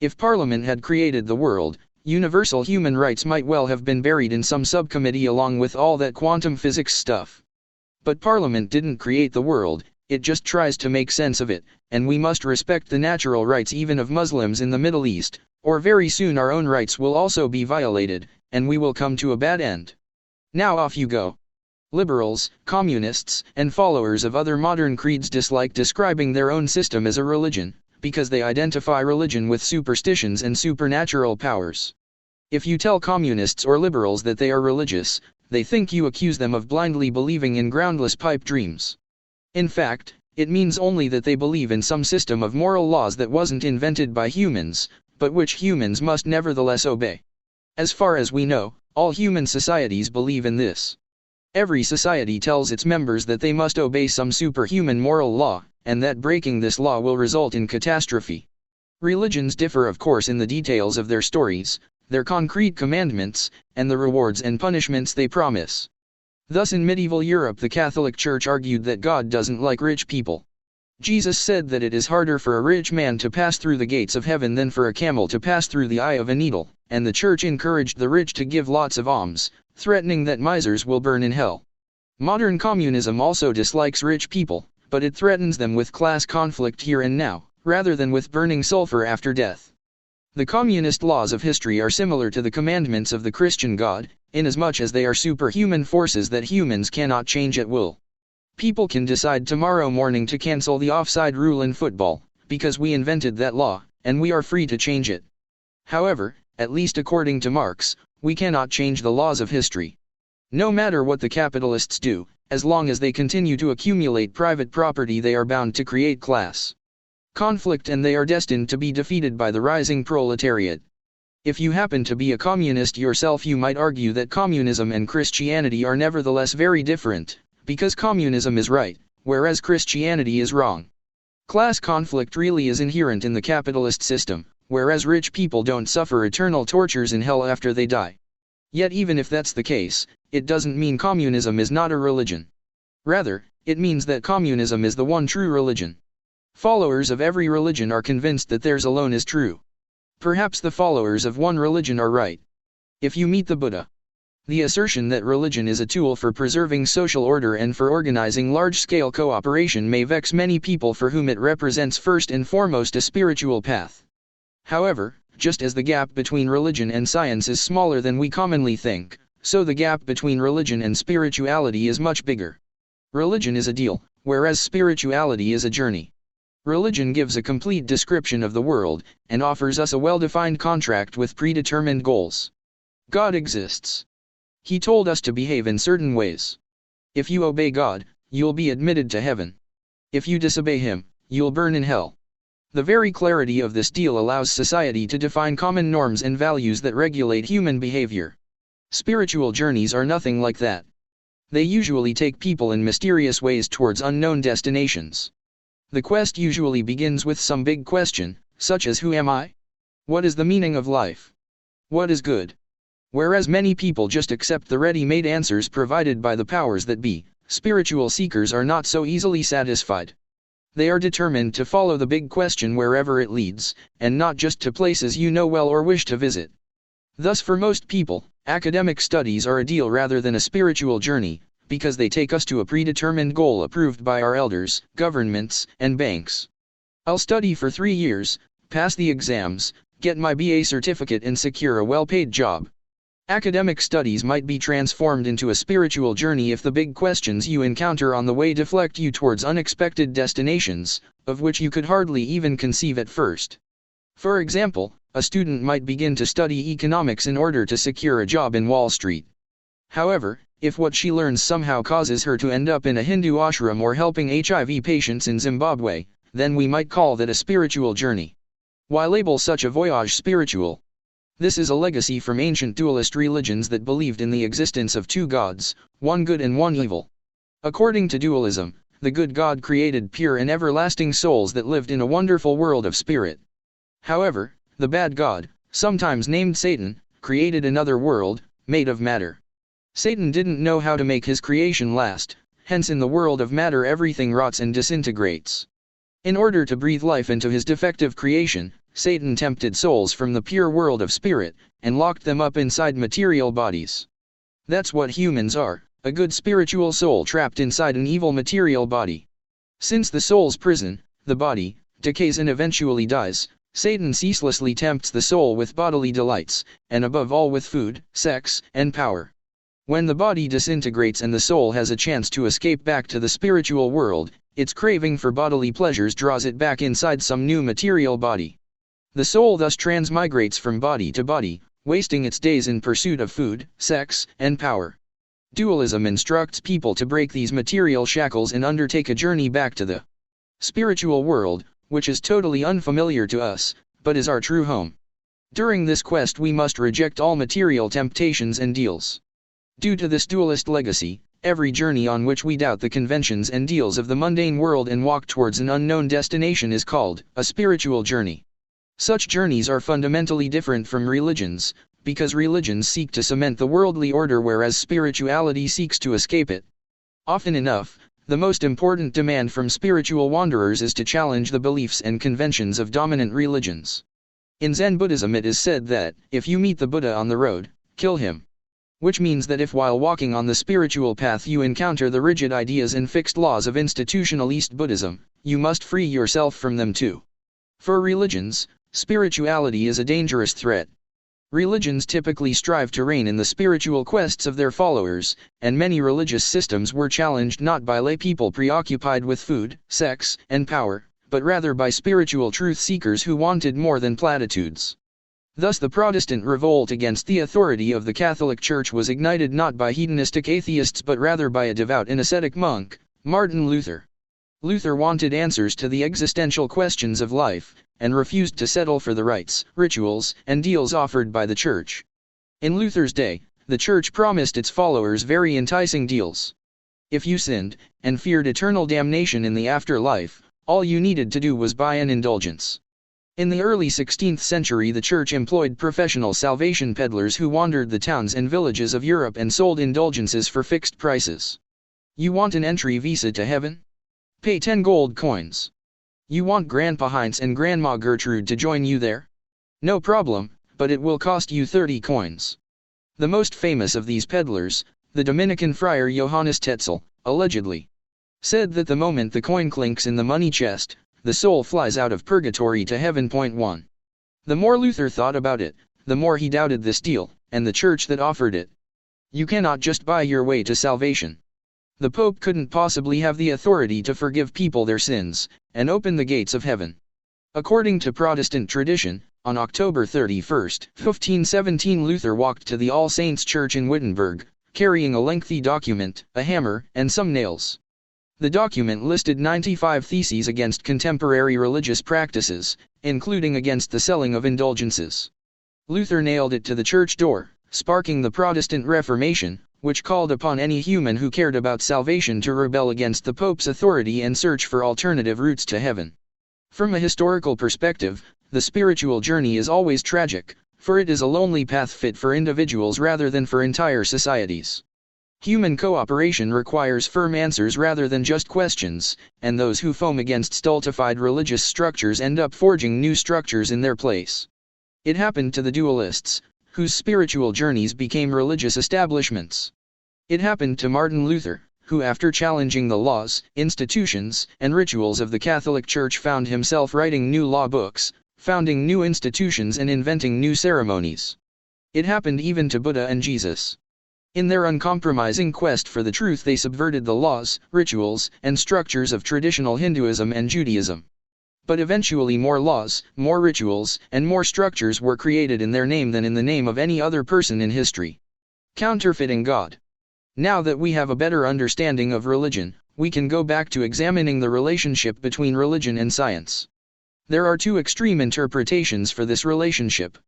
If Parliament had created the world, universal human rights might well have been buried in some subcommittee along with all that quantum physics stuff. But Parliament didn't create the world, it just tries to make sense of it, and we must respect the natural rights even of Muslims in the Middle East, or very soon our own rights will also be violated, and we will come to a bad end. Now off you go. Liberals, communists, and followers of other modern creeds dislike describing their own system as a religion, because they identify religion with superstitions and supernatural powers. If you tell communists or liberals that they are religious, they think you accuse them of blindly believing in groundless pipe dreams. In fact, it means only that they believe in some system of moral laws that wasn't invented by humans, but which humans must nevertheless obey. As far as we know, all human societies believe in this. Every society tells its members that they must obey some superhuman moral law, and that breaking this law will result in catastrophe. Religions differ of course in the details of their stories, their concrete commandments, and the rewards and punishments they promise. Thus in medieval Europe the Catholic Church argued that God doesn't like rich people. Jesus said that it is harder for a rich man to pass through the gates of heaven than for a camel to pass through the eye of a needle, and the Church encouraged the rich to give lots of alms, threatening that misers will burn in hell. Modern communism also dislikes rich people, but it threatens them with class conflict here and now, rather than with burning sulfur after death. The communist laws of history are similar to the commandments of the Christian God, inasmuch as they are superhuman forces that humans cannot change at will. People can decide tomorrow morning to cancel the offside rule in football, because we invented that law, and we are free to change it. However, at least according to Marx, we cannot change the laws of history. No matter what the capitalists do, as long as they continue to accumulate private property they are bound to create class conflict and they are destined to be defeated by the rising proletariat. If you happen to be a communist yourself you might argue that communism and Christianity are nevertheless very different, because communism is right, whereas Christianity is wrong. Class conflict really is inherent in the capitalist system, whereas rich people don't suffer eternal tortures in hell after they die. Yet even if that's the case, it doesn't mean communism is not a religion. Rather, it means that communism is the one true religion. Followers of every religion are convinced that theirs alone is true. Perhaps the followers of one religion are right. If you meet the Buddha, the assertion that religion is a tool for preserving social order and for organizing large-scale cooperation may vex many people for whom it represents first and foremost a spiritual path. However, just as the gap between religion and science is smaller than we commonly think, so the gap between religion and spirituality is much bigger. Religion is a deal, whereas spirituality is a journey. Religion gives a complete description of the world, and offers us a well-defined contract with predetermined goals. God exists. He told us to behave in certain ways. If you obey God, you'll be admitted to heaven. If you disobey Him, you'll burn in hell. The very clarity of this deal allows society to define common norms and values that regulate human behavior. Spiritual journeys are nothing like that. They usually take people in mysterious ways towards unknown destinations. The quest usually begins with some big question, such as who am I? What is the meaning of life? What is good? Whereas many people just accept the ready-made answers provided by the powers that be, spiritual seekers are not so easily satisfied. They are determined to follow the big question wherever it leads, and not just to places you know well or wish to visit. Thus for most people, academic studies are a deal rather than a spiritual journey, because they take us to a predetermined goal approved by our elders, governments, and banks. I'll study for 3 years, pass the exams, get my BA certificate and secure a well-paid job. Academic studies might be transformed into a spiritual journey if the big questions you encounter on the way deflect you towards unexpected destinations, of which you could hardly even conceive at first. For example, a student might begin to study economics in order to secure a job in Wall Street. However, if what she learns somehow causes her to end up in a Hindu ashram or helping HIV patients in Zimbabwe, then we might call that a spiritual journey. Why label such a voyage spiritual? This is a legacy from ancient dualist religions that believed in the existence of two gods, one good and one evil. According to dualism, the good God created pure and everlasting souls that lived in a wonderful world of spirit. However, the bad God, sometimes named Satan, created another world, made of matter. Satan didn't know how to make his creation last, hence in the world of matter everything rots and disintegrates. In order to breathe life into his defective creation, Satan tempted souls from the pure world of spirit, and locked them up inside material bodies. That's what humans are, a good spiritual soul trapped inside an evil material body. Since the soul's prison, the body, decays and eventually dies, Satan ceaselessly tempts the soul with bodily delights, and above all with food, sex, and power. When the body disintegrates and the soul has a chance to escape back to the spiritual world, its craving for bodily pleasures draws it back inside some new material body. The soul thus transmigrates from body to body, wasting its days in pursuit of food, sex, and power. Dualism instructs people to break these material shackles and undertake a journey back to the spiritual world, which is totally unfamiliar to us, but is our true home. During this quest we must reject all material temptations and deals. Due to this dualist legacy, every journey on which we doubt the conventions and deals of the mundane world and walk towards an unknown destination is called a spiritual journey. Such journeys are fundamentally different from religions, because religions seek to cement the worldly order whereas spirituality seeks to escape it. Often enough, the most important demand from spiritual wanderers is to challenge the beliefs and conventions of dominant religions. In Zen Buddhism it is said that, if you meet the Buddha on the road, kill him. Which means that if while walking on the spiritual path you encounter the rigid ideas and fixed laws of institutional East Buddhism, you must free yourself from them too. For religions, spirituality is a dangerous threat. Religions typically strive to rein in the spiritual quests of their followers, and many religious systems were challenged not by lay people preoccupied with food, sex, and power, but rather by spiritual truth seekers who wanted more than platitudes. Thus the Protestant revolt against the authority of the Catholic Church was ignited not by hedonistic atheists but rather by a devout and ascetic monk, Martin Luther. Luther wanted answers to the existential questions of life, and refused to settle for the rites, rituals, and deals offered by the Church. In Luther's day, the Church promised its followers very enticing deals. If you sinned, and feared eternal damnation in the afterlife, all you needed to do was buy an indulgence. In the early 16th century the Church employed professional salvation peddlers who wandered the towns and villages of Europe and sold indulgences for fixed prices. You want an entry visa to heaven? Pay 10 gold coins. You want Grandpa Heinz and Grandma Gertrude to join you there? No problem, but it will cost you 30 coins. The most famous of these peddlers, the Dominican friar Johannes Tetzel, allegedly said that the moment the coin clinks in the money chest, the soul flies out of purgatory to heaven. 1. The more Luther thought about it, the more he doubted this deal, and the church that offered it. You cannot just buy your way to salvation. The Pope couldn't possibly have the authority to forgive people their sins, and open the gates of heaven. According to Protestant tradition, on October 31, 1517 Luther walked to the All Saints' Church in Wittenberg, carrying a lengthy document, a hammer, and some nails. The document listed 95 theses against contemporary religious practices, including against the selling of indulgences. Luther nailed it to the church door, sparking the Protestant Reformation, which called upon any human who cared about salvation to rebel against the Pope's authority and search for alternative routes to heaven. From a historical perspective, the spiritual journey is always tragic, for it is a lonely path fit for individuals rather than for entire societies. Human cooperation requires firm answers rather than just questions, and those who foam against stultified religious structures end up forging new structures in their place. It happened to the dualists, whose spiritual journeys became religious establishments. It happened to Martin Luther, who after challenging the laws, institutions, and rituals of the Catholic Church found himself writing new law books, founding new institutions and inventing new ceremonies. It happened even to Buddha and Jesus. In their uncompromising quest for the truth, they subverted the laws, rituals, and structures of traditional Hinduism and Judaism. But eventually more laws, more rituals, and more structures were created in their name than in the name of any other person in history. Counterfeiting God. Now that we have a better understanding of religion, we can go back to examining the relationship between religion and science. There are two extreme interpretations for this relationship.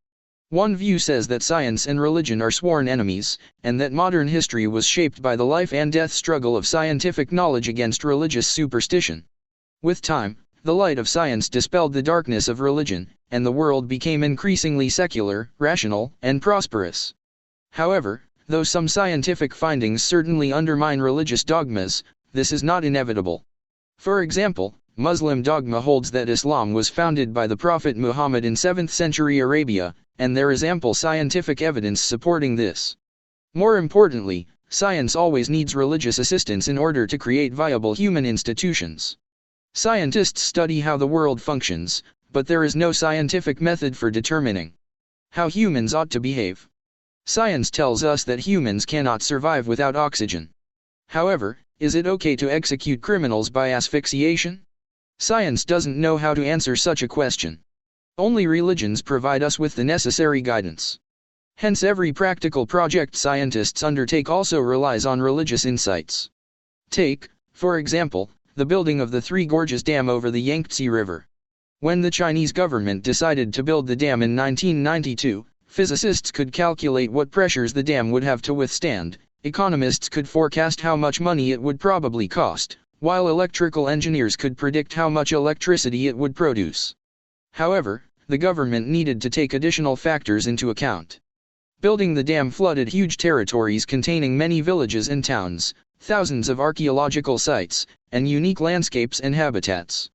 One view says that science and religion are sworn enemies, and that modern history was shaped by the life and death struggle of scientific knowledge against religious superstition. With time, the light of science dispelled the darkness of religion, and the world became increasingly secular, rational, and prosperous. However, though some scientific findings certainly undermine religious dogmas, this is not inevitable. For example, Muslim dogma holds that Islam was founded by the Prophet Muhammad in 7th century Arabia, and there is ample scientific evidence supporting this. More importantly, science always needs religious assistance in order to create viable human institutions. Scientists study how the world functions, but there is no scientific method for determining how humans ought to behave. Science tells us that humans cannot survive without oxygen. However, is it okay to execute criminals by asphyxiation? Science doesn't know how to answer such a question. Only religions provide us with the necessary guidance. Hence every practical project scientists undertake also relies on religious insights. Take, for example, the building of the Three Gorges Dam over the Yangtze River. When the Chinese government decided to build the dam in 1992, physicists could calculate what pressures the dam would have to withstand, economists could forecast how much money it would probably cost, while electrical engineers could predict how much electricity it would produce. However, the government needed to take additional factors into account. Building the dam flooded huge territories containing many villages and towns, thousands of archaeological sites, and unique landscapes and habitats.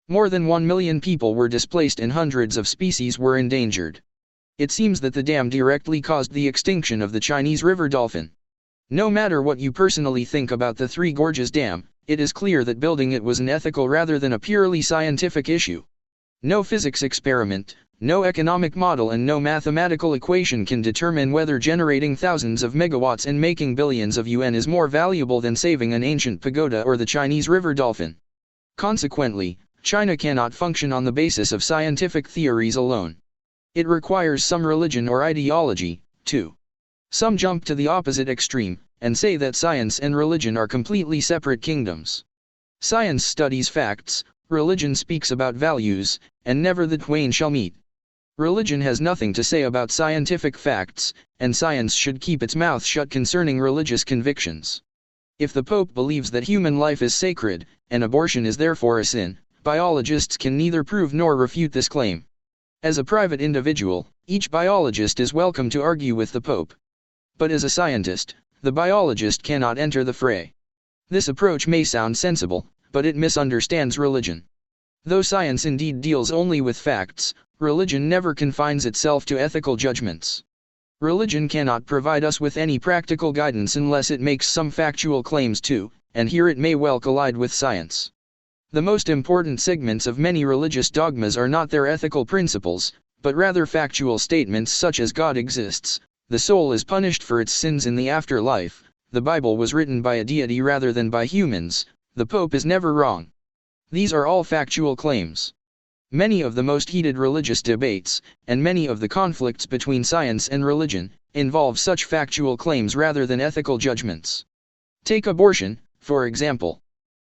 More than 1 million people were displaced and hundreds of species were endangered. It seems that the dam directly caused the extinction of the Chinese river dolphin. No matter what you personally think about the Three Gorges Dam, it is clear that building it was an ethical rather than a purely scientific issue. No physics experiment, no economic model and no mathematical equation can determine whether generating thousands of megawatts and making billions of yuan is more valuable than saving an ancient pagoda or the Chinese river dolphin. Consequently, China cannot function on the basis of scientific theories alone. It requires some religion or ideology, too. Some jump to the opposite extreme, and say that science and religion are completely separate kingdoms. Science studies facts, religion speaks about values, and never the twain shall meet. Religion has nothing to say about scientific facts, and science should keep its mouth shut concerning religious convictions. If the Pope believes that human life is sacred, and abortion is therefore a sin, biologists can neither prove nor refute this claim. As a private individual, each biologist is welcome to argue with the Pope. But as a scientist, the biologist cannot enter the fray. This approach may sound sensible, but it misunderstands religion. Though science indeed deals only with facts, religion never confines itself to ethical judgments. Religion cannot provide us with any practical guidance unless it makes some factual claims too, and here it may well collide with science. The most important segments of many religious dogmas are not their ethical principles, but rather factual statements such as God exists, the soul is punished for its sins in the afterlife, the Bible was written by a deity rather than by humans, the Pope is never wrong. These are all factual claims. Many of the most heated religious debates, and many of the conflicts between science and religion, involve such factual claims rather than ethical judgments. Take abortion, for example.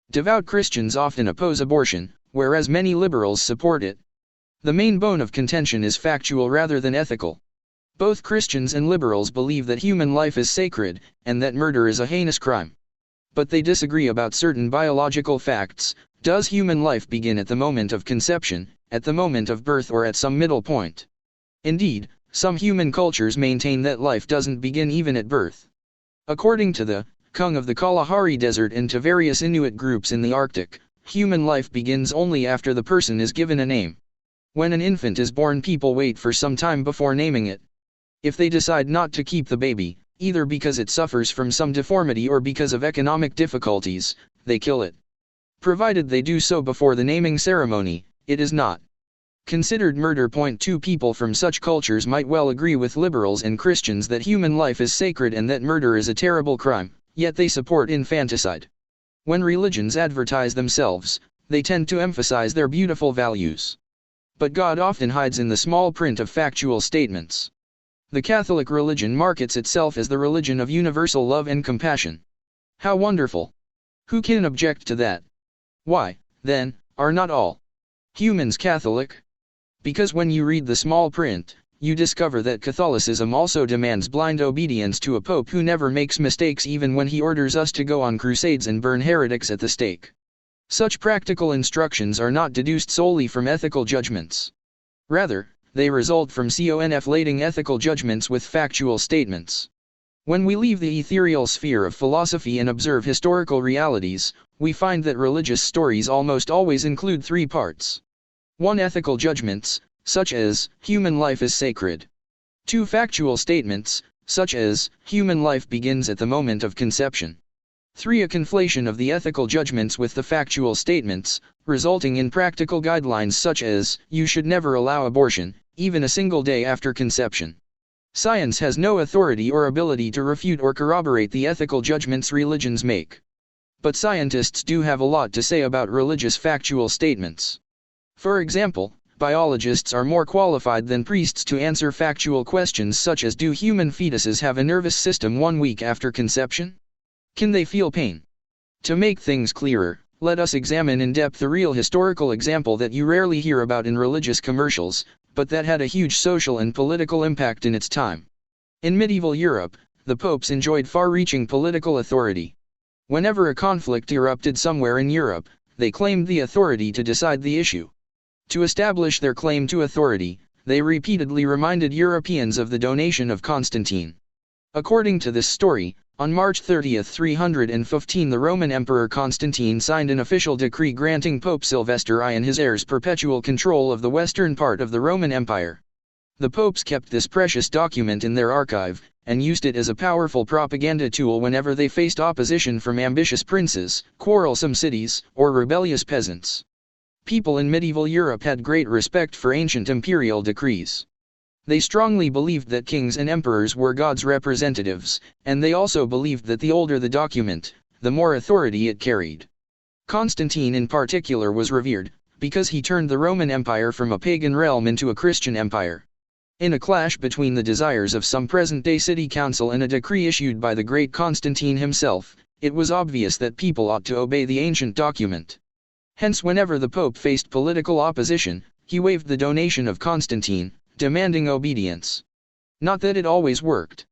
Devout Christians often oppose abortion, whereas many liberals support it. The main bone of contention is factual rather than ethical. Both Christians and liberals believe that human life is sacred, and that murder is a heinous crime. But they disagree about certain biological facts. Does human life begin at the moment of conception, at the moment of birth, or at some middle point? Indeed, some human cultures maintain that life doesn't begin even at birth. According to the Kung of the Kalahari Desert and to various Inuit groups in the Arctic, human life begins only after the person is given a name. When an infant is born, people wait for some time before naming it. If they decide not to keep the baby, either because it suffers from some deformity or because of economic difficulties, they kill it. Provided they do so before the naming ceremony, it is not Considered murder. 2 People from such cultures might well agree with liberals and Christians that human life is sacred and that murder is a terrible crime, yet they support infanticide. When religions advertise themselves, they tend to emphasize their beautiful values. But God often hides in the small print of factual statements. The Catholic religion markets itself as the religion of universal love and compassion. How wonderful! Who can object to that? Why, then, are not all humans Catholic? Because when you read the small print, you discover that Catholicism also demands blind obedience to a pope who never makes mistakes even when he orders us to go on crusades and burn heretics at the stake. Such practical instructions are not deduced solely from ethical judgments. Rather, they result from conflating ethical judgments with factual statements. When we leave the ethereal sphere of philosophy and observe historical realities, we find that religious stories almost always include 3 parts. 1. Ethical judgments, such as, human life is sacred. 2. Factual statements, such as, human life begins at the moment of conception. 3. A conflation of the ethical judgments with the factual statements, resulting in practical guidelines such as, you should never allow abortion, even a single day after conception. Science has no authority or ability to refute or corroborate the ethical judgments religions make. But scientists do have a lot to say about religious factual statements. For example, biologists are more qualified than priests to answer factual questions such as, do human fetuses have a nervous system 1 week after conception? Can they feel pain? To make things clearer, let us examine in depth a real historical example that you rarely hear about in religious commercials, but that had a huge social and political impact in its time. In medieval Europe, the popes enjoyed far-reaching political authority. Whenever a conflict erupted somewhere in Europe, they claimed the authority to decide the issue. To establish their claim to authority, they repeatedly reminded Europeans of the donation of Constantine. According to this story, on March 30, 315 the Roman Emperor Constantine signed an official decree granting Pope Sylvester I and his heirs perpetual control of the western part of the Roman Empire. The popes kept this precious document in their archive, and used it as a powerful propaganda tool whenever they faced opposition from ambitious princes, quarrelsome cities, or rebellious peasants. People in medieval Europe had great respect for ancient imperial decrees. They strongly believed that kings and emperors were God's representatives, and they also believed that the older the document, the more authority it carried. Constantine in particular was revered, because he turned the Roman Empire from a pagan realm into a Christian empire. In a clash between the desires of some present-day city council and a decree issued by the great Constantine himself, it was obvious that people ought to obey the ancient document. Hence whenever the Pope faced political opposition, he waived the donation of Constantine, demanding obedience. Not that it always worked.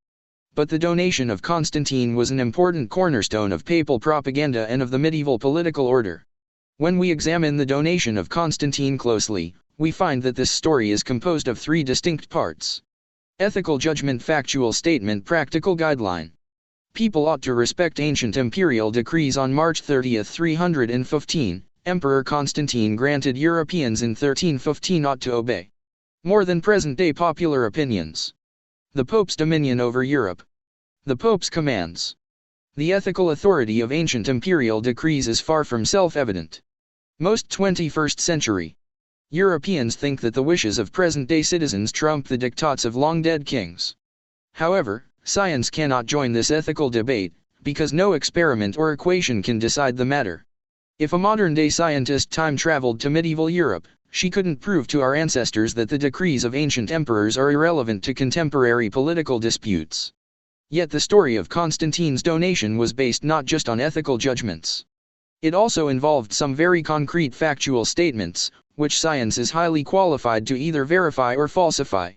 But the donation of Constantine was an important cornerstone of papal propaganda and of the medieval political order. When we examine the donation of Constantine closely, we find that this story is composed of 3 distinct parts. Ethical judgment, factual statement, practical guideline. People ought to respect ancient imperial decrees. On March 30, 315, Emperor Constantine granted Europeans in 1315 ought to obey. More than present-day popular opinions. The Pope's dominion over Europe. The Pope's commands. The ethical authority of ancient imperial decrees is far from self-evident. Most 21st century Europeans think that the wishes of present-day citizens trump the diktats of long-dead kings. However, science cannot join this ethical debate, because no experiment or equation can decide the matter. If a modern-day scientist time-traveled to medieval Europe, she couldn't prove to our ancestors that the decrees of ancient emperors are irrelevant to contemporary political disputes. Yet the story of Constantine's donation was based not just on ethical judgments. It also involved some very concrete factual statements, which science is highly qualified to either verify or falsify.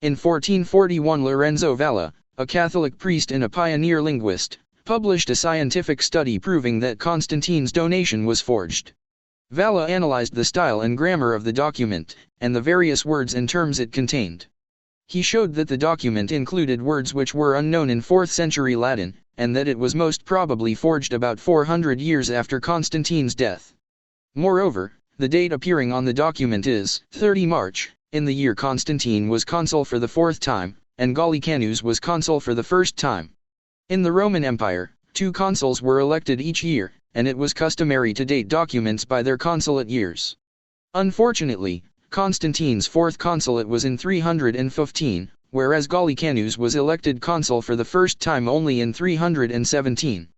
In 1441 Lorenzo Valla, a Catholic priest and a pioneer linguist, published a scientific study proving that Constantine's donation was forged. Valla analyzed the style and grammar of the document, and the various words and terms it contained. He showed that the document included words which were unknown in 4th century Latin, and that it was most probably forged about 400 years after Constantine's death. Moreover, the date appearing on the document is 30 March, in the year Constantine was consul for the 4th time, and Gallicanus was consul for the 1st time. In the Roman Empire, 2 consuls were elected each year, and it was customary to date documents by their consulate years. Unfortunately, Constantine's fourth consulate was in 315, whereas Gallicanus was elected consul for the first time only in 317.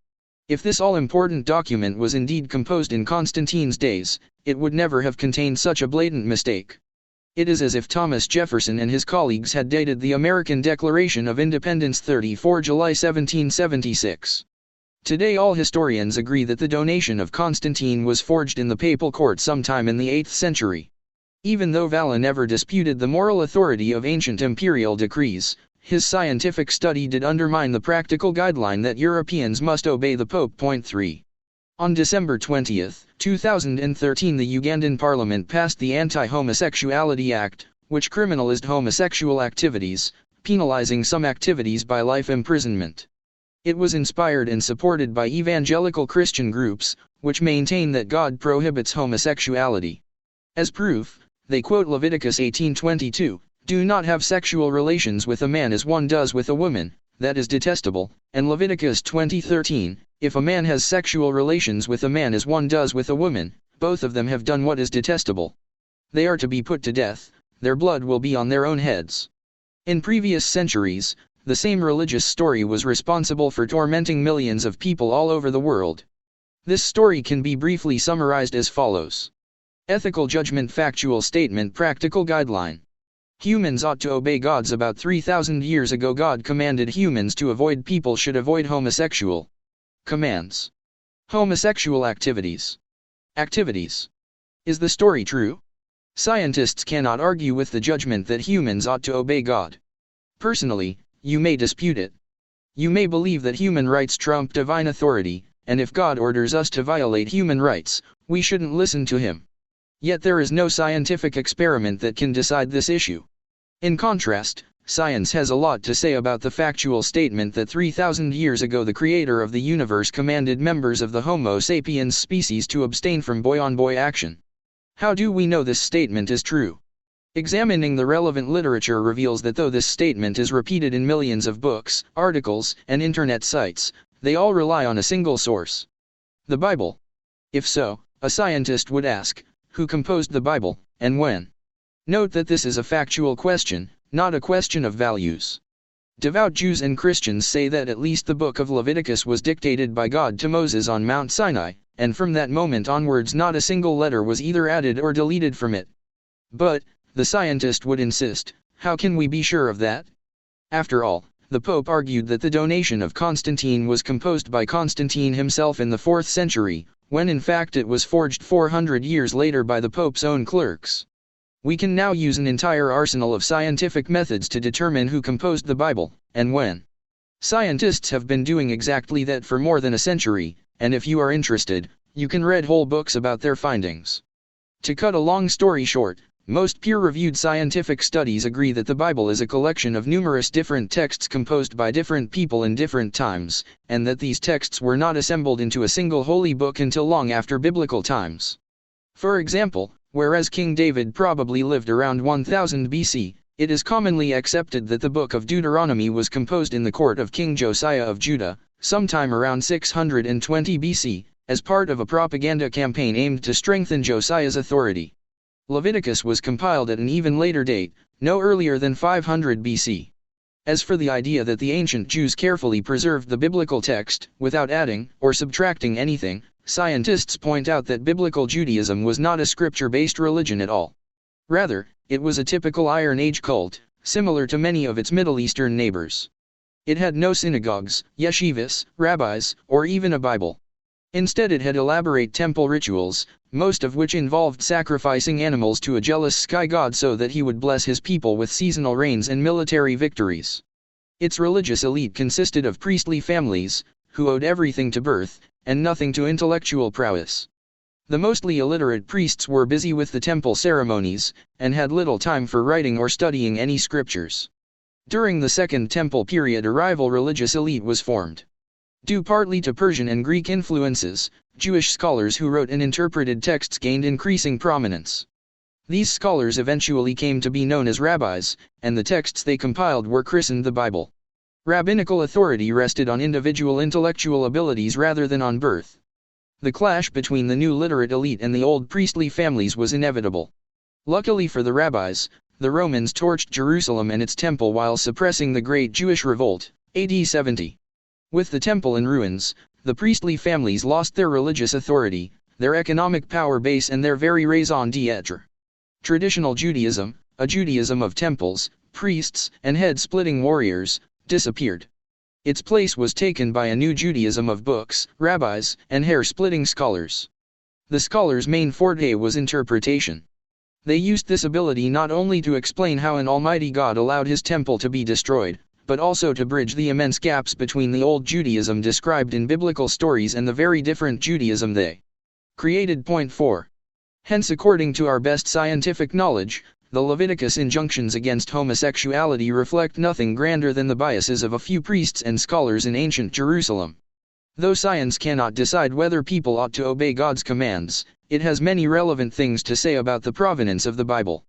If this all-important document was indeed composed in Constantine's days, it would never have contained such a blatant mistake. It is as if Thomas Jefferson and his colleagues had dated the American Declaration of Independence 34 July 1776. Today all historians agree that the donation of Constantine was forged in the papal court sometime in the 8th century. Even though Valla never disputed the moral authority of ancient imperial decrees, his scientific study did undermine the practical guideline that Europeans must obey the Pope. 3. On December 20, 2013, the Ugandan parliament passed the Anti-Homosexuality Act, which criminalized homosexual activities, penalizing some activities by life imprisonment. It was inspired and supported by evangelical Christian groups, which maintain that God prohibits homosexuality. As proof, they quote Leviticus 18:22, "Do not have sexual relations with a man as one does with a woman, that is detestable," and Leviticus 20:13, "If a man has sexual relations with a man as one does with a woman, both of them have done what is detestable. They are to be put to death, their blood will be on their own heads." In previous centuries, the same religious story was responsible for tormenting millions of people all over the world. This story can be briefly summarized as follows. Ethical judgment, factual statement, practical guideline. Humans ought to obey gods. About 3,000 years ago God commanded humans to avoid people should avoid homosexual commands. Homosexual activities. Activities. Is the story true? Scientists cannot argue with the judgment that humans ought to obey God. Personally, you may dispute it. You may believe that human rights trump divine authority, and if God orders us to violate human rights, we shouldn't listen to him. Yet there is no scientific experiment that can decide this issue. In contrast, science has a lot to say about the factual statement that 3,000 years ago the creator of the universe commanded members of the Homo sapiens species to abstain from boy-on-boy action. How do we know this statement is true? Examining the relevant literature reveals that though this statement is repeated in millions of books, articles, and internet sites, they all rely on a single source. The Bible. If so, a scientist would ask, who composed the Bible, and when? Note that this is a factual question, not a question of values. Devout Jews and Christians say that at least the book of Leviticus was dictated by God to Moses on Mount Sinai, and from that moment onwards not a single letter was either added or deleted from it. But, the scientist would insist, how can we be sure of that? After all, the Pope argued that the donation of Constantine was composed by Constantine himself in the 4th century, when in fact it was forged 400 years later by the Pope's own clerks. We can now use an entire arsenal of scientific methods to determine who composed the Bible, and when. Scientists have been doing exactly that for more than a century, and if you are interested, you can read whole books about their findings. To cut a long story short, most peer-reviewed scientific studies agree that the Bible is a collection of numerous different texts composed by different people in different times, and that these texts were not assembled into a single holy book until long after biblical times. For example, whereas King David probably lived around 1000 BC, it is commonly accepted that the book of Deuteronomy was composed in the court of King Josiah of Judah, sometime around 620 BC, as part of a propaganda campaign aimed to strengthen Josiah's authority. Leviticus was compiled at an even later date, no earlier than 500 BC. As for the idea that the ancient Jews carefully preserved the biblical text, without adding or subtracting anything, scientists point out that biblical Judaism was not a scripture-based religion at all. Rather, it was a typical Iron Age cult, similar to many of its Middle Eastern neighbors. It had no synagogues, yeshivas, rabbis, or even a Bible. Instead it had elaborate temple rituals, most of which involved sacrificing animals to a jealous sky god so that he would bless his people with seasonal rains and military victories. Its religious elite consisted of priestly families, who owed everything to birth, and nothing to intellectual prowess. The mostly illiterate priests were busy with the temple ceremonies, and had little time for writing or studying any scriptures. During the Second Temple period a rival religious elite was formed. Due partly to Persian and Greek influences, Jewish scholars who wrote and interpreted texts gained increasing prominence. These scholars eventually came to be known as rabbis, and the texts they compiled were christened the Bible. Rabbinical authority rested on individual intellectual abilities rather than on birth. The clash between the new literate elite and the old priestly families was inevitable. Luckily for the rabbis, the Romans torched Jerusalem and its temple while suppressing the Great Jewish Revolt, AD 70. With the temple in ruins, the priestly families lost their religious authority, their economic power base and their very raison d'etre. Traditional Judaism, a Judaism of temples, priests, and head-splitting warriors, disappeared. Its place was taken by a new Judaism of books, rabbis, and hair-splitting scholars. The scholars' main forte was interpretation. They used this ability not only to explain how an almighty God allowed his temple to be destroyed, but also to bridge the immense gaps between the old Judaism described in biblical stories and the very different Judaism they created. Point 4. Hence, according to our best scientific knowledge, the Leviticus injunctions against homosexuality reflect nothing grander than the biases of a few priests and scholars in ancient Jerusalem. Though science cannot decide whether people ought to obey God's commands, it has many relevant things to say about the provenance of the Bible.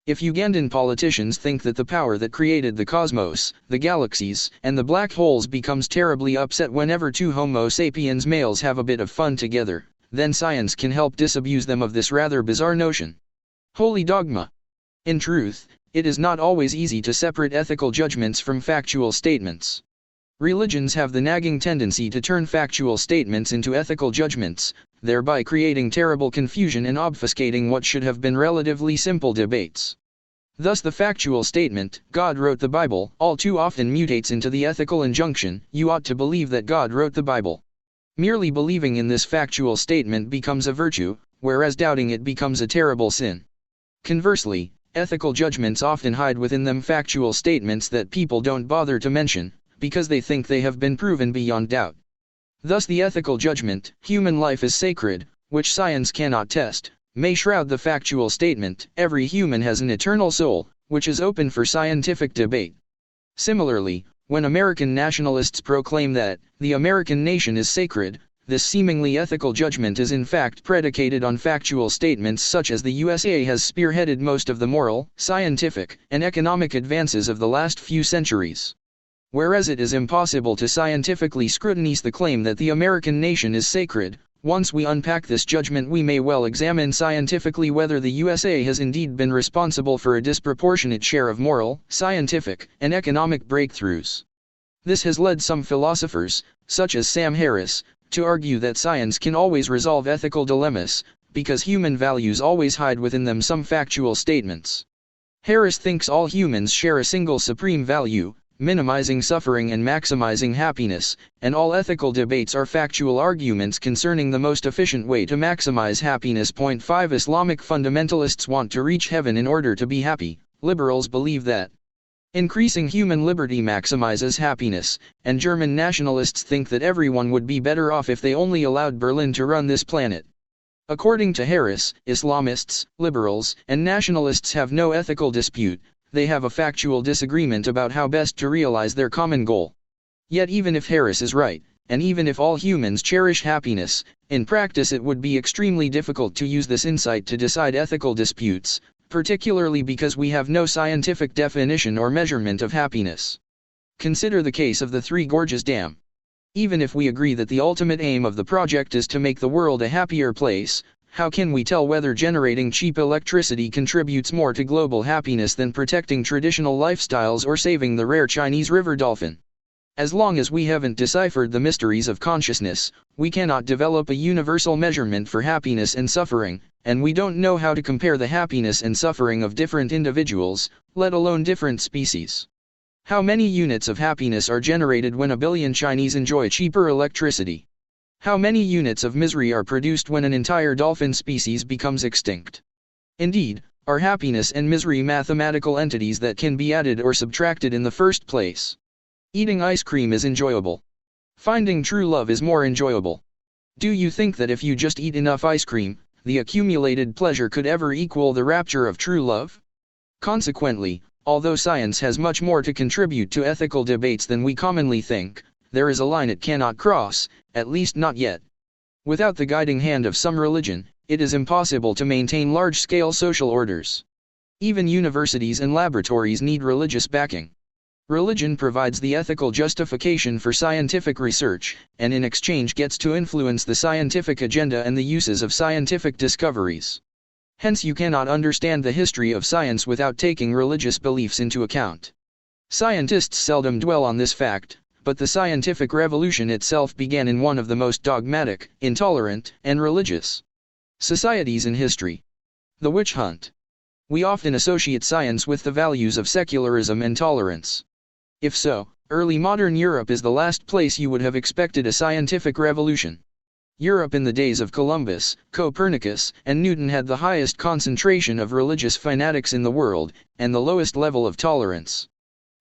If Ugandan politicians think that the power that created the cosmos, the galaxies, and the black holes becomes terribly upset whenever two Homo sapiens males have a bit of fun together, then science can help disabuse them of this rather bizarre notion. Holy dogma. In truth, it is not always easy to separate ethical judgments from factual statements. Religions have the nagging tendency to turn factual statements into ethical judgments, thereby creating terrible confusion and obfuscating what should have been relatively simple debates. Thus the factual statement, God wrote the Bible, all too often mutates into the ethical injunction, you ought to believe that God wrote the Bible. Merely believing in this factual statement becomes a virtue, whereas doubting it becomes a terrible sin. Conversely, ethical judgments often hide within them factual statements that people don't bother to mention, because they think they have been proven beyond doubt. Thus the ethical judgment, human life is sacred, which science cannot test, may shroud the factual statement, every human has an eternal soul, which is open for scientific debate. Similarly, when American nationalists proclaim that the American nation is sacred, this seemingly ethical judgment is in fact predicated on factual statements such as the USA has spearheaded most of the moral, scientific, and economic advances of the last few centuries. Whereas it is impossible to scientifically scrutinize the claim that the American nation is sacred, once we unpack this judgment we may well examine scientifically whether the USA has indeed been responsible for a disproportionate share of moral, scientific, and economic breakthroughs. This has led some philosophers, such as Sam Harris, to argue that science can always resolve ethical dilemmas, because human values always hide within them some factual statements. Harris thinks all humans share a single supreme value, minimizing suffering and maximizing happiness, and all ethical debates are factual arguments concerning the most efficient way to maximize happiness. Point 5. Islamic fundamentalists want to reach heaven in order to be happy. Liberals believe that increasing human liberty maximizes happiness, and German nationalists think that everyone would be better off if they only allowed Berlin to run this planet. According to Harris, Islamists, liberals, and nationalists have no ethical dispute. They have a factual disagreement about how best to realize their common goal. Yet even if Harris is right, and even if all humans cherish happiness, in practice it would be extremely difficult to use this insight to decide ethical disputes, particularly because we have no scientific definition or measurement of happiness. Consider the case of the Three Gorges Dam. Even if we agree that the ultimate aim of the project is to make the world a happier place, how can we tell whether generating cheap electricity contributes more to global happiness than protecting traditional lifestyles or saving the rare Chinese river dolphin? As long as we haven't deciphered the mysteries of consciousness, we cannot develop a universal measurement for happiness and suffering, and we don't know how to compare the happiness and suffering of different individuals, let alone different species. How many units of happiness are generated when a billion Chinese enjoy cheaper electricity? How many units of misery are produced when an entire dolphin species becomes extinct? Indeed, are happiness and misery mathematical entities that can be added or subtracted in the first place? Eating ice cream is enjoyable. Finding true love is more enjoyable. Do you think that if you just eat enough ice cream, the accumulated pleasure could ever equal the rapture of true love? Consequently, although science has much more to contribute to ethical debates than we commonly think, there is a line it cannot cross, at least not yet. Without the guiding hand of some religion, it is impossible to maintain large-scale social orders. Even universities and laboratories need religious backing. Religion provides the ethical justification for scientific research, and in exchange gets to influence the scientific agenda and the uses of scientific discoveries. Hence you cannot understand the history of science without taking religious beliefs into account. Scientists seldom dwell on this fact, but the scientific revolution itself began in one of the most dogmatic, intolerant, and religious societies in history. The witch hunt. We often associate science with the values of secularism and tolerance. If so, early modern Europe is the last place you would have expected a scientific revolution. Europe in the days of Columbus, Copernicus, and Newton had the highest concentration of religious fanatics in the world, and the lowest level of tolerance.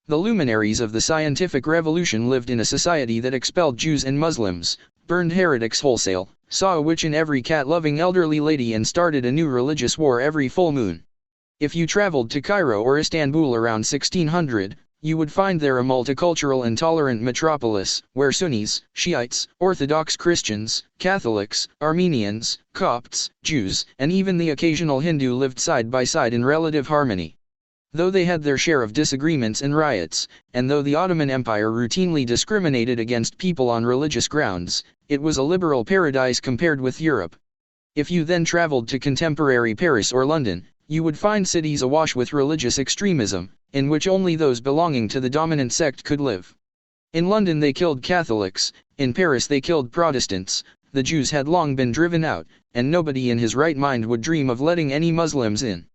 The luminaries of the scientific revolution lived in a society that expelled Jews and Muslims, burned heretics wholesale, saw a witch in every cat-loving elderly lady, and started a new religious war every full moon. If you traveled to Cairo or Istanbul around 1600, you would find there a multicultural and tolerant metropolis, where Sunnis, Shiites, Orthodox Christians, Catholics, Armenians, Copts, Jews, and even the occasional Hindu lived side by side in relative harmony. Though they had their share of disagreements and riots, and though the Ottoman Empire routinely discriminated against people on religious grounds, it was a liberal paradise compared with Europe. If you then traveled to contemporary Paris or London, you would find cities awash with religious extremism, in which only those belonging to the dominant sect could live. In London they killed Catholics, in Paris they killed Protestants, the Jews had long been driven out, and nobody in his right mind would dream of letting any Muslims in.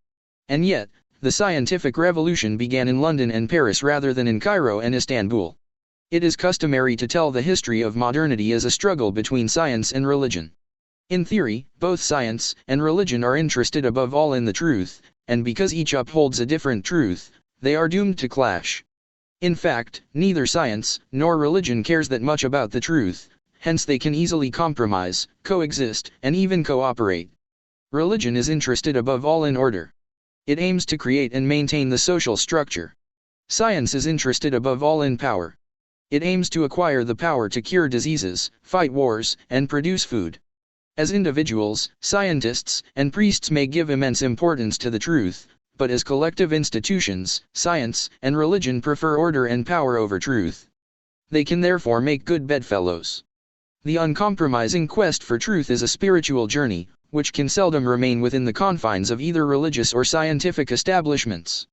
And yet, the scientific revolution began in London and Paris rather than in Cairo and Istanbul. It is customary to tell the history of modernity as a struggle between science and religion. In theory, both science and religion are interested above all in the truth, and because each upholds a different truth, they are doomed to clash. In fact, neither science nor religion cares that much about the truth, hence they can easily compromise, coexist, and even cooperate. Religion is interested above all in order. It aims to create and maintain the social structure. Science is interested above all in power. It aims to acquire the power to cure diseases, fight wars, and produce food. As individuals, scientists and priests may give immense importance to the truth, but as collective institutions, science and religion prefer order and power over truth. They can therefore make good bedfellows. The uncompromising quest for truth is a spiritual journey, which can seldom remain within the confines of either religious or scientific establishments.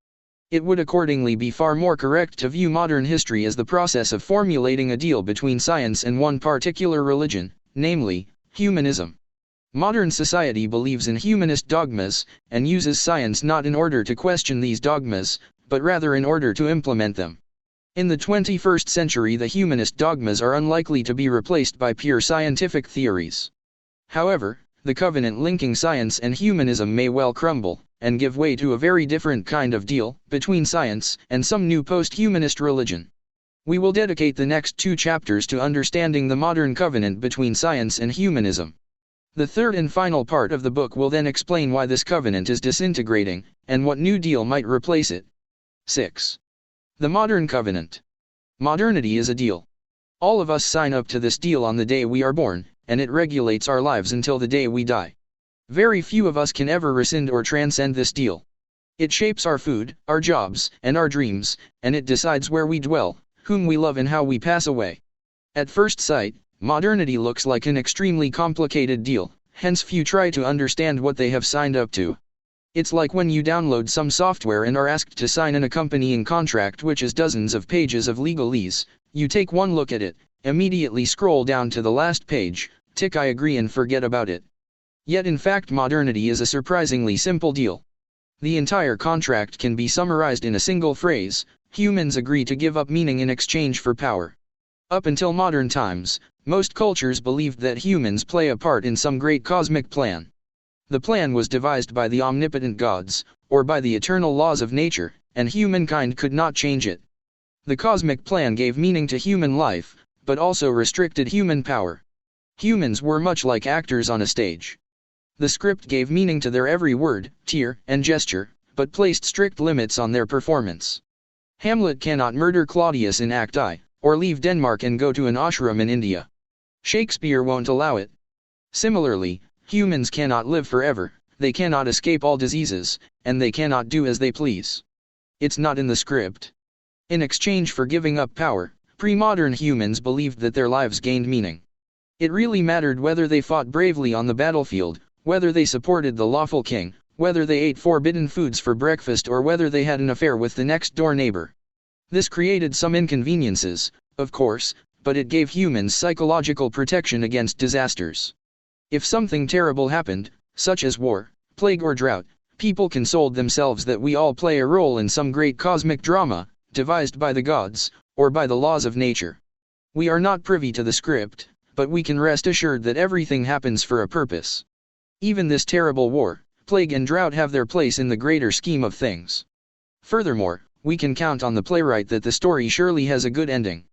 It would accordingly be far more correct to view modern history as the process of formulating a deal between science and one particular religion, namely, humanism. Modern society believes in humanist dogmas, and uses science not in order to question these dogmas, but rather in order to implement them. In the 21st century, the humanist dogmas are unlikely to be replaced by pure scientific theories. However, the covenant linking science and humanism may well crumble, and give way to a very different kind of deal between science and some new post-humanist religion. We will dedicate the next 2 chapters to understanding the modern covenant between science and humanism. The third and final part of the book will then explain why this covenant is disintegrating, and what new deal might replace it. 6. The modern covenant. Modernity is a deal. All of us sign up to this deal on the day we are born, and it regulates our lives until the day we die. Very few of us can ever rescind or transcend this deal. It shapes our food, our jobs, and our dreams, and it decides where we dwell, whom we love, and how we pass away. At first sight, modernity looks like an extremely complicated deal, hence few try to understand what they have signed up to. It's like when you download some software and are asked to sign an accompanying contract which is dozens of pages of legalese. You take one look at it, immediately scroll down to the last page, tick I agree, and forget about it. Yet in fact modernity is a surprisingly simple deal. The entire contract can be summarized in a single phrase: humans agree to give up meaning in exchange for power. Up until modern times, most cultures believed that humans play a part in some great cosmic plan. The plan was devised by the omnipotent gods, or by the eternal laws of nature, and humankind could not change it. The cosmic plan gave meaning to human life, but also restricted human power. Humans were much like actors on a stage. The script gave meaning to their every word, tear, and gesture, but placed strict limits on their performance. Hamlet cannot murder Claudius in Act I, or leave Denmark and go to an ashram in India. Shakespeare won't allow it. Similarly, humans cannot live forever, they cannot escape all diseases, and they cannot do as they please. It's not in the script. In exchange for giving up power, pre-modern humans believed that their lives gained meaning. It really mattered whether they fought bravely on the battlefield, whether they supported the lawful king, whether they ate forbidden foods for breakfast or whether they had an affair with the next-door neighbor. This created some inconveniences, of course, but it gave humans psychological protection against disasters. If something terrible happened, such as war, plague or drought, people consoled themselves that we all play a role in some great cosmic drama, devised by the gods, or by the laws of nature. We are not privy to the script, but we can rest assured that everything happens for a purpose. Even this terrible war, plague and drought have their place in the greater scheme of things. Furthermore, we can count on the playwright that the story surely has a good ending.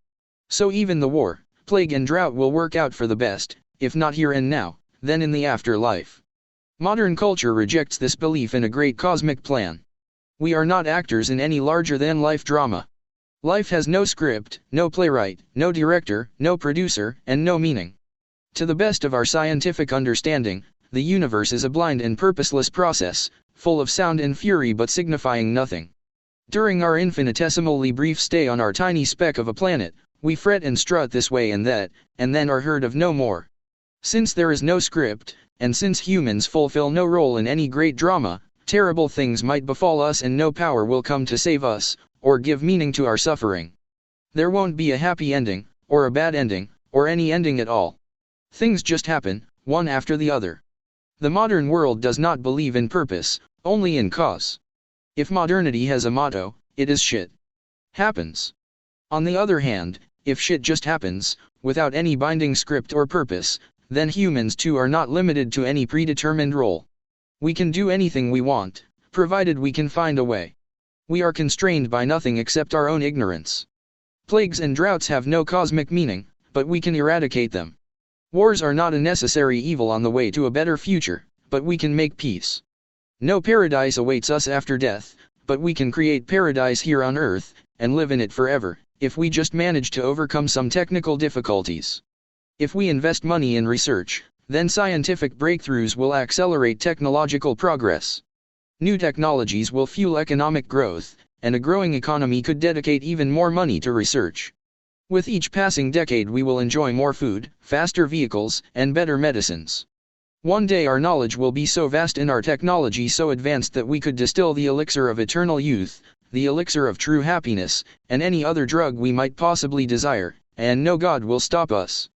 So even the war, plague and drought will work out for the best, if not here and now, then in the afterlife. Modern culture rejects this belief in a great cosmic plan. We are not actors in any larger-than-life drama. Life has no script, no playwright, no director, no producer, and no meaning. To the best of our scientific understanding, the universe is a blind and purposeless process, full of sound and fury but signifying nothing. During our infinitesimally brief stay on our tiny speck of a planet, we fret and strut this way and that, and then are heard of no more. Since there is no script, and since humans fulfill no role in any great drama, terrible things might befall us and no power will come to save us, or give meaning to our suffering. There won't be a happy ending, or a bad ending, or any ending at all. Things just happen, one after the other. The modern world does not believe in purpose, only in cause. If modernity has a motto, it is shit happens. On the other hand, if shit just happens, without any binding script or purpose, then humans too are not limited to any predetermined role. We can do anything we want, provided we can find a way. We are constrained by nothing except our own ignorance. Plagues and droughts have no cosmic meaning, but we can eradicate them. Wars are not a necessary evil on the way to a better future, but we can make peace. No paradise awaits us after death, but we can create paradise here on Earth, and live in it forever, if we just manage to overcome some technical difficulties. If we invest money in research, then scientific breakthroughs will accelerate technological progress. New technologies will fuel economic growth, and a growing economy could dedicate even more money to research. With each passing decade we will enjoy more food, faster vehicles, and better medicines. One day our knowledge will be so vast and our technology so advanced that we could distill the elixir of eternal youth, the elixir of true happiness, and any other drug we might possibly desire, and no God will stop us.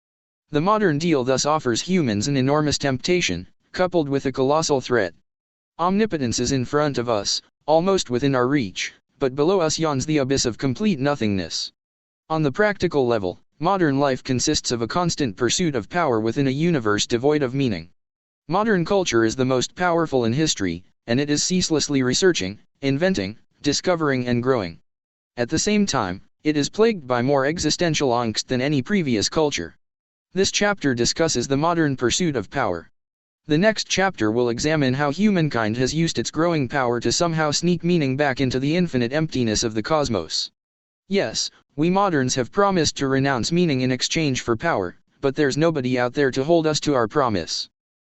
The modern deal thus offers humans an enormous temptation, coupled with a colossal threat. Omnipotence is in front of us, almost within our reach, but below us yawns the abyss of complete nothingness. On the practical level, modern life consists of a constant pursuit of power within a universe devoid of meaning. Modern culture is the most powerful in history, and it is ceaselessly researching, inventing, discovering and growing. At the same time, it is plagued by more existential angst than any previous culture. This chapter discusses the modern pursuit of power. The next chapter will examine how humankind has used its growing power to somehow sneak meaning back into the infinite emptiness of the cosmos. Yes, we moderns have promised to renounce meaning in exchange for power, but there's nobody out there to hold us to our promise.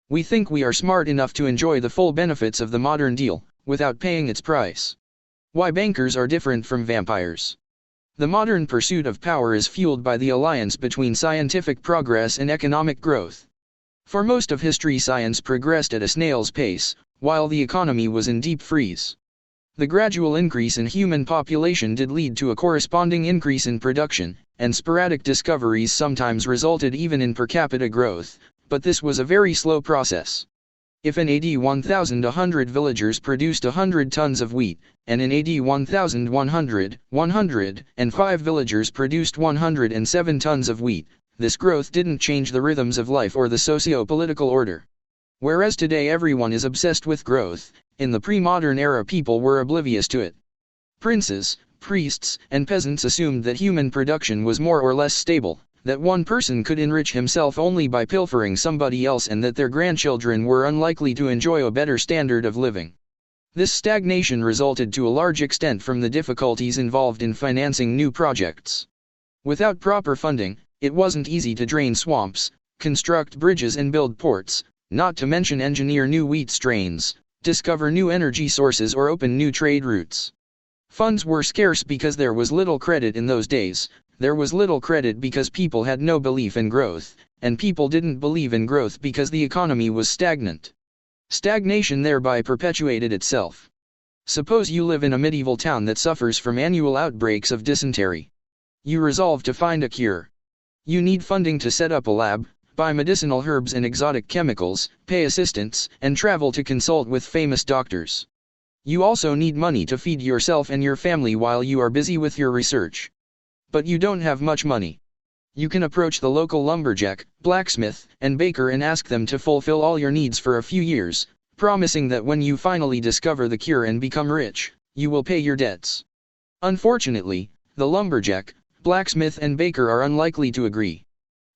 We think we are smart enough to enjoy the full benefits of the modern deal, without paying its price. Why bankers are different from vampires. The modern pursuit of power is fueled by the alliance between scientific progress and economic growth. For most of history science progressed at a snail's pace, while the economy was in deep freeze. The gradual increase in human population did lead to a corresponding increase in production, and sporadic discoveries sometimes resulted even in per capita growth, but this was a very slow process. If in AD 1000 100 villagers produced 100 tons of wheat, and in AD 1100, 105 villagers produced 107 tons of wheat, this growth didn't change the rhythms of life or the socio-political order. Whereas today everyone is obsessed with growth, in the pre-modern era people were oblivious to it. Princes, priests, and peasants assumed that human production was more or less stable, that one person could enrich himself only by pilfering somebody else and that their grandchildren were unlikely to enjoy a better standard of living. This stagnation resulted to a large extent from the difficulties involved in financing new projects. Without proper funding, it wasn't easy to drain swamps, construct bridges and build ports, not to mention engineer new wheat strains, discover new energy sources or open new trade routes. Funds were scarce because there was little credit in those days. There was little credit because people had no belief in growth, and people didn't believe in growth because the economy was stagnant. Stagnation thereby perpetuated itself. Suppose you live in a medieval town that suffers from annual outbreaks of dysentery. You resolve to find a cure. You need funding to set up a lab, buy medicinal herbs and exotic chemicals, pay assistants, and travel to consult with famous doctors. You also need money to feed yourself and your family while you are busy with your research. But you don't have much money. You can approach the local lumberjack, blacksmith, and baker and ask them to fulfill all your needs for a few years, promising that when you finally discover the cure and become rich, you will pay your debts. Unfortunately, the lumberjack, blacksmith and baker are unlikely to agree.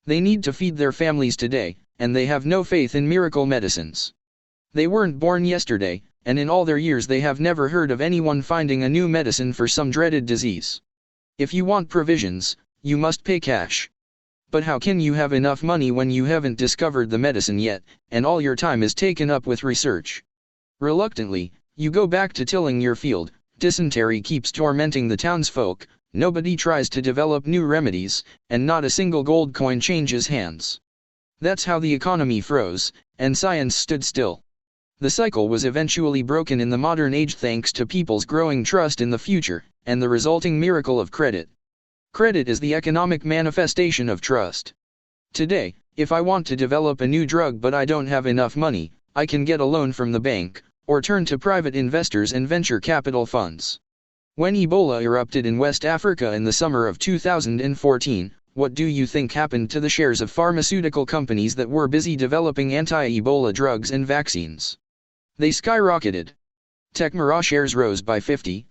They need to feed their families today, and they have no faith in miracle medicines. They weren't born yesterday, and in all their years they have never heard of anyone finding a new medicine for some dreaded disease. If you want provisions, you must pay cash. But how can you have enough money when you haven't discovered the medicine yet, and all your time is taken up with research? Reluctantly, you go back to tilling your field. Dysentery keeps tormenting the townsfolk, nobody tries to develop new remedies, and not a single gold coin changes hands. That's how the economy froze, and science stood still. The cycle was eventually broken in the modern age thanks to people's growing trust in the future, and the resulting miracle of credit. Credit is the economic manifestation of trust. Today, if I want to develop a new drug but I don't have enough money, I can get a loan from the bank, or turn to private investors and venture capital funds. When Ebola erupted in West Africa in the summer of 2014, what do you think happened to the shares of pharmaceutical companies that were busy developing anti-Ebola drugs and vaccines? They skyrocketed. Tecmara shares rose by 50%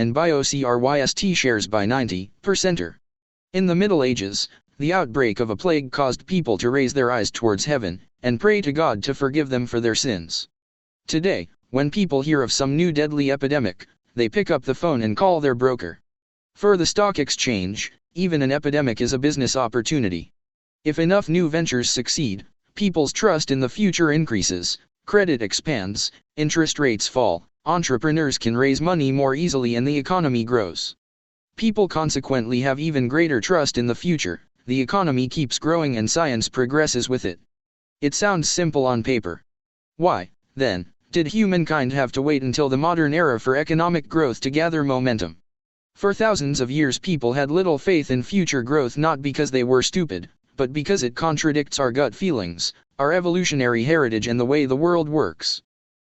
and BioCryst shares by 90%. In the Middle Ages, the outbreak of a plague caused people to raise their eyes towards heaven, and pray to God to forgive them for their sins. Today, when people hear of some new deadly epidemic, they pick up the phone and call their broker. For the stock exchange, even an epidemic is a business opportunity. If enough new ventures succeed, people's trust in the future increases, credit expands, interest rates fall, entrepreneurs can raise money more easily and the economy grows. People consequently have even greater trust in the future, the economy keeps growing and science progresses with it. It sounds simple on paper. Why, then, did humankind have to wait until the modern era for economic growth to gather momentum? For thousands of years people had little faith in future growth not because they were stupid, but because it contradicts our gut feelings, our evolutionary heritage and the way the world works.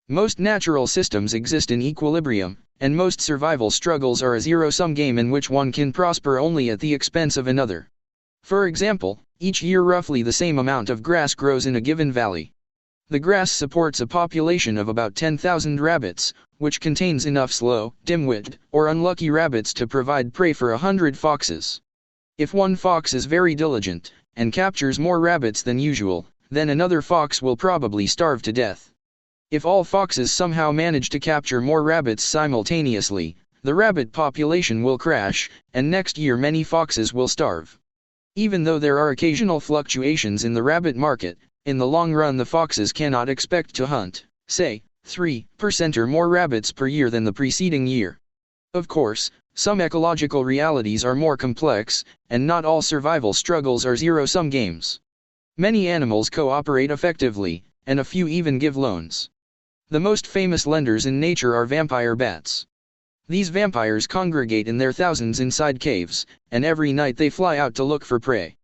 Most natural systems exist in equilibrium, and most survival struggles are a zero-sum game in which one can prosper only at the expense of another. For example, each year roughly the same amount of grass grows in a given valley. The grass supports a population of about 10,000 rabbits, which contains enough slow, dim-witted, or unlucky rabbits to provide prey for 100 foxes. If one fox is very diligent, and captures more rabbits than usual, then another fox will probably starve to death. If all foxes somehow manage to capture more rabbits simultaneously, the rabbit population will crash, and next year many foxes will starve. Even though there are occasional fluctuations in the rabbit market, in the long run the foxes cannot expect to hunt, say, 3% or more rabbits per year than the preceding year. Of course, some ecological realities are more complex, and not all survival struggles are zero-sum games. Many animals cooperate effectively, and a few even give loans. The most famous lenders in nature are vampire bats. These vampires congregate in their thousands inside caves, and every night they fly out to look for prey.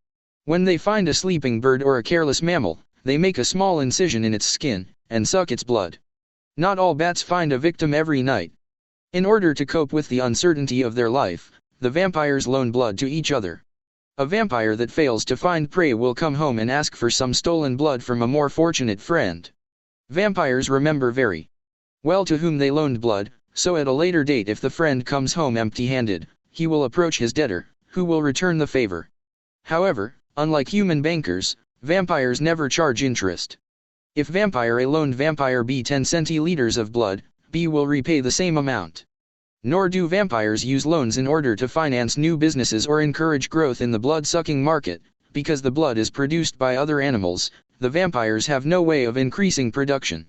When they find a sleeping bird or a careless mammal, they make a small incision in its skin, and suck its blood. Not all bats find a victim every night. In order to cope with the uncertainty of their life, the vampires loan blood to each other. A vampire that fails to find prey will come home and ask for some stolen blood from a more fortunate friend. Vampires remember very well to whom they loaned blood, so at a later date if the friend comes home empty-handed, he will approach his debtor, who will return the favor. However, unlike human bankers, vampires never charge interest. If vampire A loaned vampire B 10 centiliters of blood, B will repay the same amount. Nor do vampires use loans in order to finance new businesses or encourage growth in the blood-sucking market, because the blood is produced by other animals, the vampires have no way of increasing production.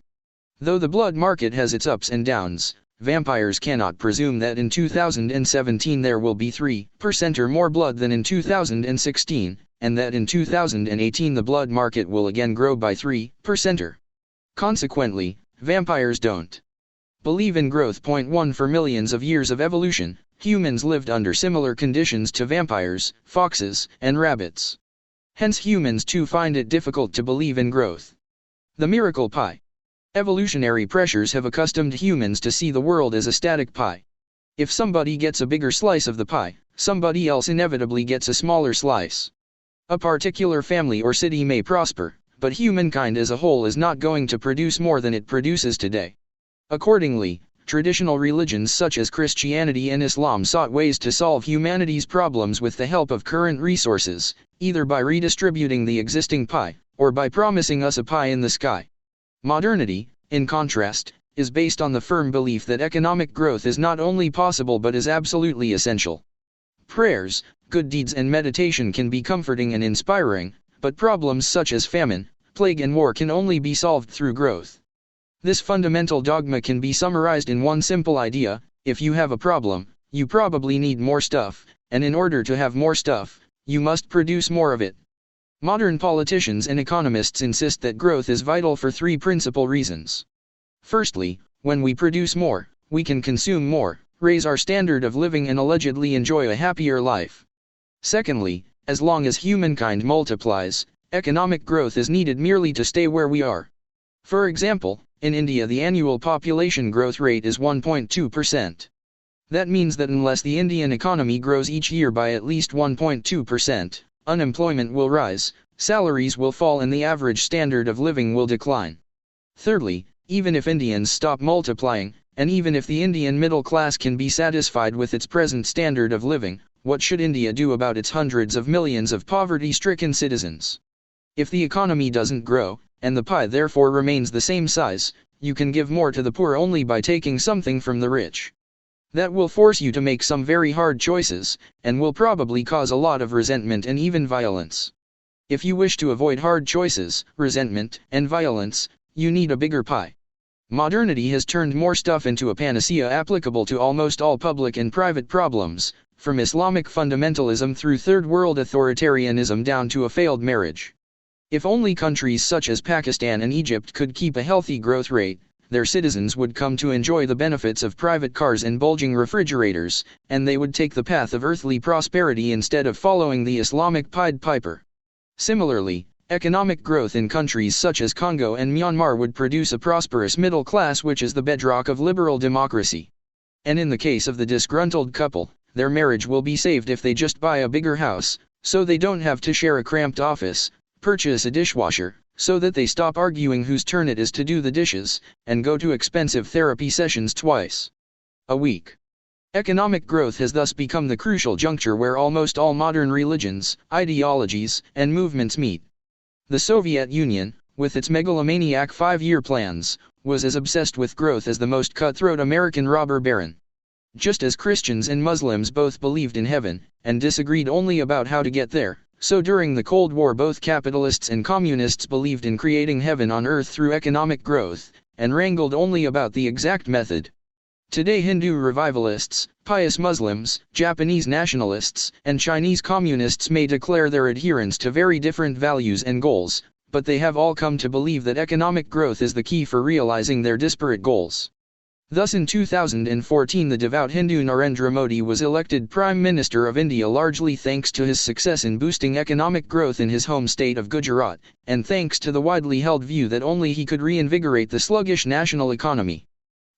Though the blood market has its ups and downs, vampires cannot presume that in 2017 there will be 3% or more blood than in 2016, and that in 2018 the blood market will again grow by 3%. Consequently, vampires don't believe in growth. Point 1. For millions of years of evolution, humans lived under similar conditions to vampires, foxes, and rabbits. Hence humans too find it difficult to believe in growth. The miracle pie. Evolutionary pressures have accustomed humans to see the world as a static pie. If somebody gets a bigger slice of the pie, somebody else inevitably gets a smaller slice. A particular family or city may prosper, but humankind as a whole is not going to produce more than it produces today. Accordingly, traditional religions such as Christianity and Islam sought ways to solve humanity's problems with the help of current resources, either by redistributing the existing pie, or by promising us a pie in the sky. Modernity, in contrast, is based on the firm belief that economic growth is not only possible but is absolutely essential. Prayers, good deeds and meditation can be comforting and inspiring, but problems such as famine, plague and war can only be solved through growth. This fundamental dogma can be summarized in one simple idea: if you have a problem, you probably need more stuff, and in order to have more stuff, you must produce more of it. Modern politicians and economists insist that growth is vital for three principal reasons. Firstly, when we produce more, we can consume more, raise our standard of living and allegedly enjoy a happier life. Secondly, as long as humankind multiplies, economic growth is needed merely to stay where we are. For example, in India the annual population growth rate is 1.2%. That means that unless the Indian economy grows each year by at least 1.2%, unemployment will rise, salaries will fall and the average standard of living will decline. Thirdly, even if Indians stop multiplying, and even if the Indian middle class can be satisfied with its present standard of living, what should India do about its hundreds of millions of poverty-stricken citizens? If the economy doesn't grow, and the pie therefore remains the same size, you can give more to the poor only by taking something from the rich. That will force you to make some very hard choices, and will probably cause a lot of resentment and even violence. If you wish to avoid hard choices, resentment, and violence, you need a bigger pie. Modernity has turned more stuff into a panacea applicable to almost all public and private problems, from Islamic fundamentalism through third world authoritarianism down to a failed marriage. If only countries such as Pakistan and Egypt could keep a healthy growth rate, their citizens would come to enjoy the benefits of private cars and bulging refrigerators, and they would take the path of earthly prosperity instead of following the Islamic Pied Piper. Similarly, economic growth in countries such as Congo and Myanmar would produce a prosperous middle class which is the bedrock of liberal democracy. And in the case of the disgruntled couple, their marriage will be saved if they just buy a bigger house, so they don't have to share a cramped office, purchase a dishwasher, so that they stop arguing whose turn it is to do the dishes, and go to expensive therapy sessions twice a week. Economic growth has thus become the crucial juncture where almost all modern religions, ideologies, and movements meet. The Soviet Union, with its megalomaniac 5-year plans, was as obsessed with growth as the most cutthroat American robber baron. Just as Christians and Muslims both believed in heaven, and disagreed only about how to get there, so during the Cold War both capitalists and communists believed in creating heaven on earth through economic growth, and wrangled only about the exact method. Today Hindu revivalists, pious Muslims, Japanese nationalists, and Chinese communists may declare their adherence to very different values and goals, but they have all come to believe that economic growth is the key for realizing their disparate goals. Thus in 2014 the devout Hindu Narendra Modi was elected Prime Minister of India largely thanks to his success in boosting economic growth in his home state of Gujarat, and thanks to the widely held view that only he could reinvigorate the sluggish national economy.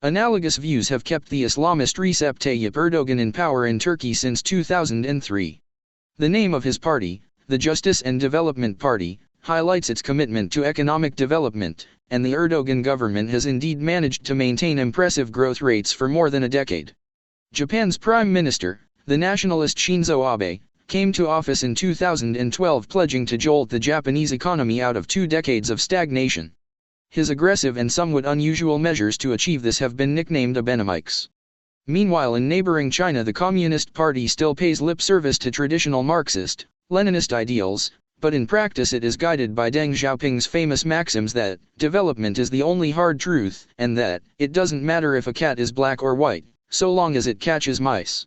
Analogous views have kept the Islamist Recep Tayyip Erdogan in power in Turkey since 2003. The name of his party, the Justice and Development Party, highlights its commitment to economic development, and the Erdogan government has indeed managed to maintain impressive growth rates for more than a decade. Japan's Prime Minister, the nationalist Shinzo Abe, came to office in 2012 pledging to jolt the Japanese economy out of 2 decades of stagnation. His aggressive and somewhat unusual measures to achieve this have been nicknamed Abenomics. Meanwhile in neighboring China the Communist Party still pays lip service to traditional Marxist, Leninist ideals, but in practice it is guided by Deng Xiaoping's famous maxims that development is the only hard truth, and that it doesn't matter if a cat is black or white, so long as it catches mice.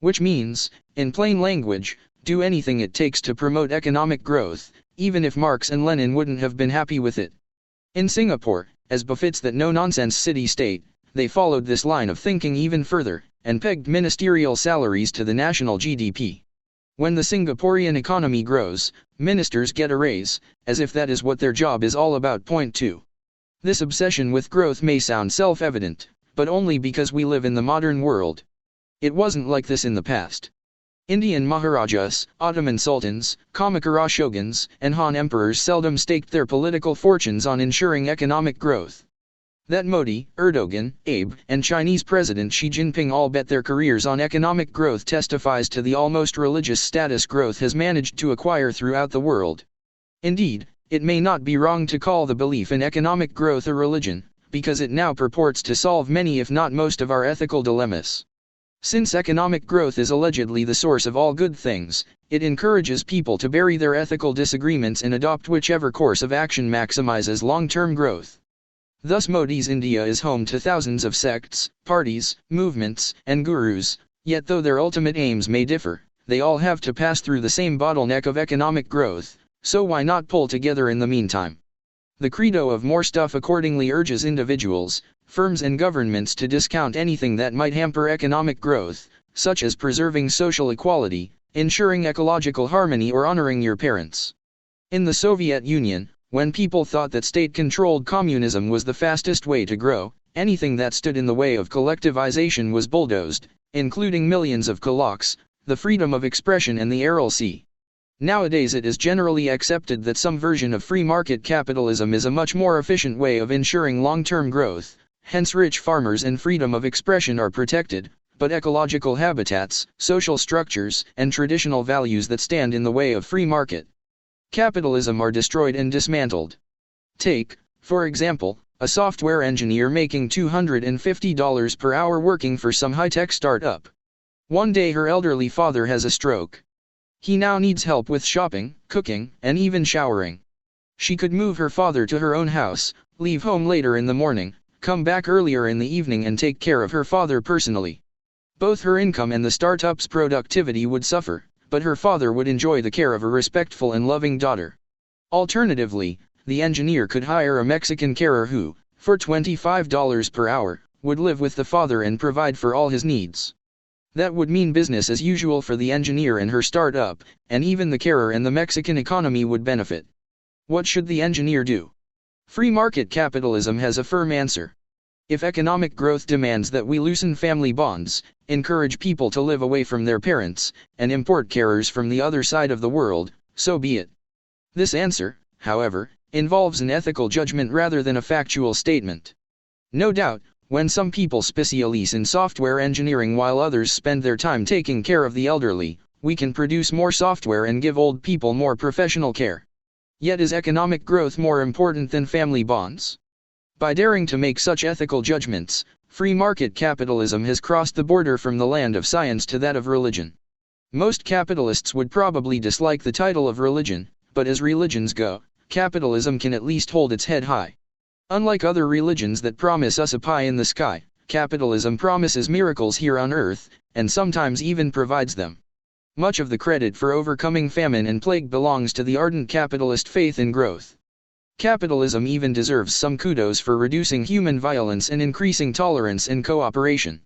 Which means, in plain language, do anything it takes to promote economic growth, even if Marx and Lenin wouldn't have been happy with it. In Singapore, as befits that no-nonsense city-state, they followed this line of thinking even further, and pegged ministerial salaries to the national GDP. When the Singaporean economy grows, ministers get a raise, as if that is what their job is all about. Point 2. This obsession with growth may sound self-evident, but only because we live in the modern world. It wasn't like this in the past. Indian Maharajas, Ottoman sultans, Kamakura shoguns, and Han emperors seldom staked their political fortunes on ensuring economic growth. That Modi, Erdogan, Abe, and Chinese President Xi Jinping all bet their careers on economic growth testifies to the almost religious status growth has managed to acquire throughout the world. Indeed, it may not be wrong to call the belief in economic growth a religion, because it now purports to solve many if not most of our ethical dilemmas. Since economic growth is allegedly the source of all good things, it encourages people to bury their ethical disagreements and adopt whichever course of action maximizes long-term growth. Thus Modi's India is home to thousands of sects, parties, movements, and gurus, yet though their ultimate aims may differ, they all have to pass through the same bottleneck of economic growth, so why not pull together in the meantime? The credo of more stuff accordingly urges individuals, firms and governments to discount anything that might hamper economic growth, such as preserving social equality, ensuring ecological harmony or honoring your parents. In the Soviet Union, when people thought that state-controlled communism was the fastest way to grow, anything that stood in the way of collectivization was bulldozed, including millions of kulaks, the freedom of expression and the Aral Sea. Nowadays it is generally accepted that some version of free market capitalism is a much more efficient way of ensuring long-term growth, hence rich farmers and freedom of expression are protected, but ecological habitats, social structures, and traditional values that stand in the way of free market capitalism are destroyed and dismantled. Take, for example, a software engineer making $250 per hour working for some high-tech startup. One day her elderly father has a stroke. He now needs help with shopping, cooking, and even showering. She could move her father to her own house, leave home later in the morning, come back earlier in the evening and take care of her father personally. Both her income and the startup's productivity would suffer, but her father would enjoy the care of a respectful and loving daughter. Alternatively, the engineer could hire a Mexican carer who, for $25 per hour, would live with the father and provide for all his needs. That would mean business as usual for the engineer and her startup, and even the carer and the Mexican economy would benefit. What should the engineer do? Free market capitalism has a firm answer. If economic growth demands that we loosen family bonds, encourage people to live away from their parents, and import carers from the other side of the world, so be it. This answer, however, involves an ethical judgment rather than a factual statement. No doubt, when some people specialize in software engineering while others spend their time taking care of the elderly, we can produce more software and give old people more professional care. Yet is economic growth more important than family bonds? By daring to make such ethical judgments, free market capitalism has crossed the border from the land of science to that of religion. Most capitalists would probably dislike the title of religion, but as religions go, capitalism can at least hold its head high. Unlike other religions that promise us a pie in the sky, capitalism promises miracles here on earth, and sometimes even provides them. Much of the credit for overcoming famine and plague belongs to the ardent capitalist faith in growth. Capitalism even deserves some kudos for reducing human violence and increasing tolerance and cooperation.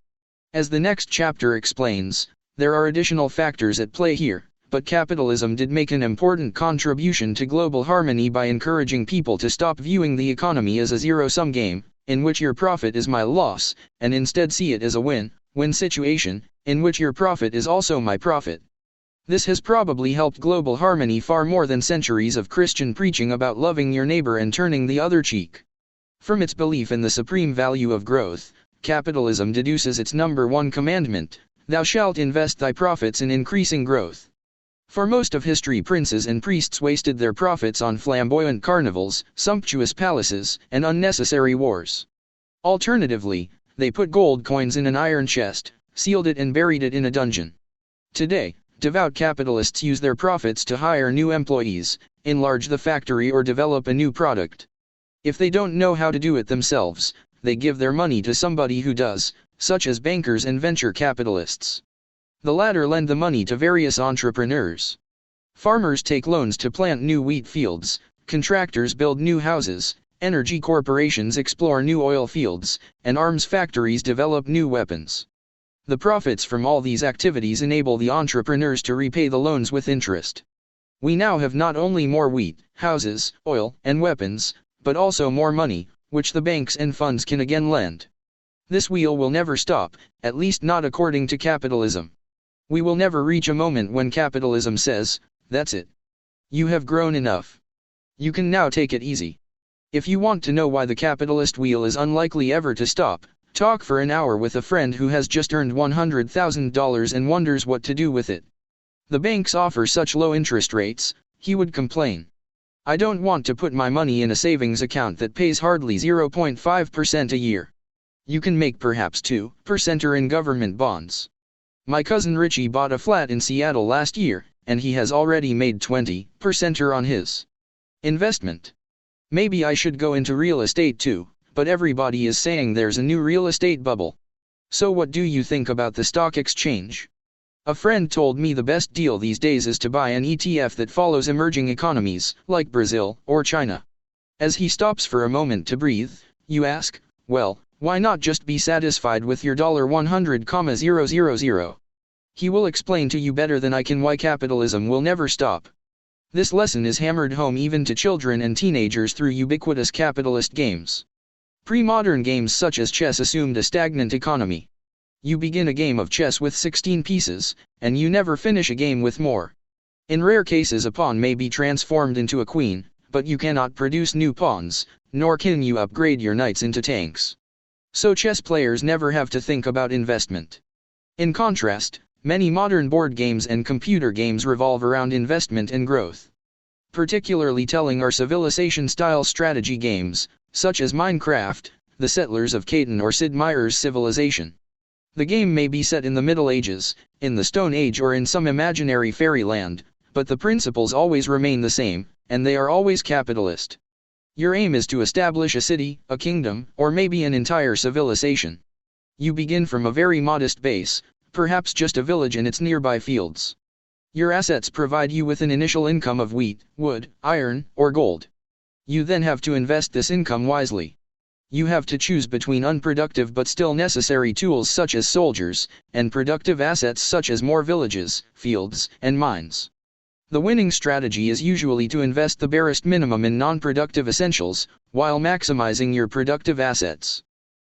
As the next chapter explains, there are additional factors at play here, but capitalism did make an important contribution to global harmony by encouraging people to stop viewing the economy as a zero-sum game, in which your profit is my loss, and instead see it as a win-win situation, in which your profit is also my profit. This has probably helped global harmony far more than centuries of Christian preaching about loving your neighbor and turning the other cheek. From its belief in the supreme value of growth, capitalism deduces its number one commandment: thou shalt invest thy profits in increasing growth. For most of history, princes and priests wasted their profits on flamboyant carnivals, sumptuous palaces, and unnecessary wars. Alternatively, they put gold coins in an iron chest, sealed it and buried it in a dungeon. Today, devout capitalists use their profits to hire new employees, enlarge the factory or develop a new product. If they don't know how to do it themselves, they give their money to somebody who does, such as bankers and venture capitalists. The latter lend the money to various entrepreneurs. Farmers take loans to plant new wheat fields, contractors build new houses, energy corporations explore new oil fields, and arms factories develop new weapons. The profits from all these activities enable the entrepreneurs to repay the loans with interest. We now have not only more wheat, houses, oil, and weapons, but also more money, which the banks and funds can again lend. This wheel will never stop, at least not according to capitalism. We will never reach a moment when capitalism says, "That's it. You have grown enough. You can now take it easy." If you want to know why the capitalist wheel is unlikely ever to stop, talk for an hour with a friend who has just earned $100,000 and wonders what to do with it. The banks offer such low interest rates, he would complain. I don't want to put my money in a savings account that pays hardly 0.5% a year. You can make perhaps 2% in government bonds. My cousin Richie bought a flat in Seattle last year, and he has already made 20% on his investment. Maybe I should go into real estate too, but everybody is saying there's a new real estate bubble. So what do you think about the stock exchange? A friend told me the best deal these days is to buy an ETF that follows emerging economies, like Brazil or China. As he stops for a moment to breathe, you ask, well, why not just be satisfied with your $100,000? He will explain to you better than I can why capitalism will never stop. This lesson is hammered home even to children and teenagers through ubiquitous capitalist games. Pre-modern games such as chess assumed a stagnant economy. You begin a game of chess with 16 pieces, and you never finish a game with more. In rare cases a pawn may be transformed into a queen, but you cannot produce new pawns, nor can you upgrade your knights into tanks. So chess players never have to think about investment. In contrast, many modern board games and computer games revolve around investment and growth. Particularly telling are civilization-style strategy games, such as Minecraft, The Settlers of Catan or Sid Meier's Civilization. The game may be set in the Middle Ages, in the Stone Age or in some imaginary fairyland, but the principles always remain the same, and they are always capitalist. Your aim is to establish a city, a kingdom, or maybe an entire civilization. You begin from a very modest base, perhaps just a village and its nearby fields. Your assets provide you with an initial income of wheat, wood, iron, or gold. You then have to invest this income wisely. You have to choose between unproductive but still necessary tools such as soldiers, and productive assets such as more villages, fields, and mines. The winning strategy is usually to invest the barest minimum in non-productive essentials, while maximizing your productive assets.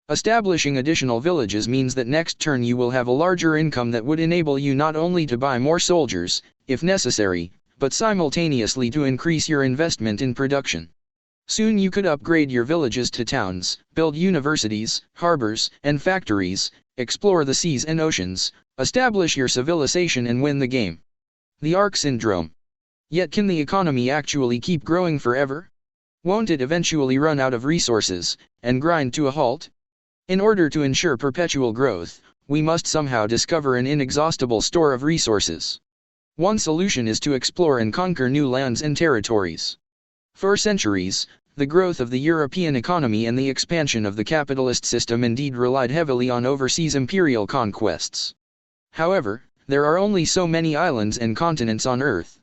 Establishing additional villages means that next turn you will have a larger income that would enable you not only to buy more soldiers, if necessary, but simultaneously to increase your investment in production. Soon you could upgrade your villages to towns, build universities, harbors, and factories, explore the seas and oceans, establish your civilization and win the game. The Ark Syndrome. Yet can the economy actually keep growing forever? Won't it eventually run out of resources, and grind to a halt? In order to ensure perpetual growth, we must somehow discover an inexhaustible store of resources. One solution is to explore and conquer new lands and territories. For centuries, the growth of the European economy and the expansion of the capitalist system indeed relied heavily on overseas imperial conquests. However, there are only so many islands and continents on Earth.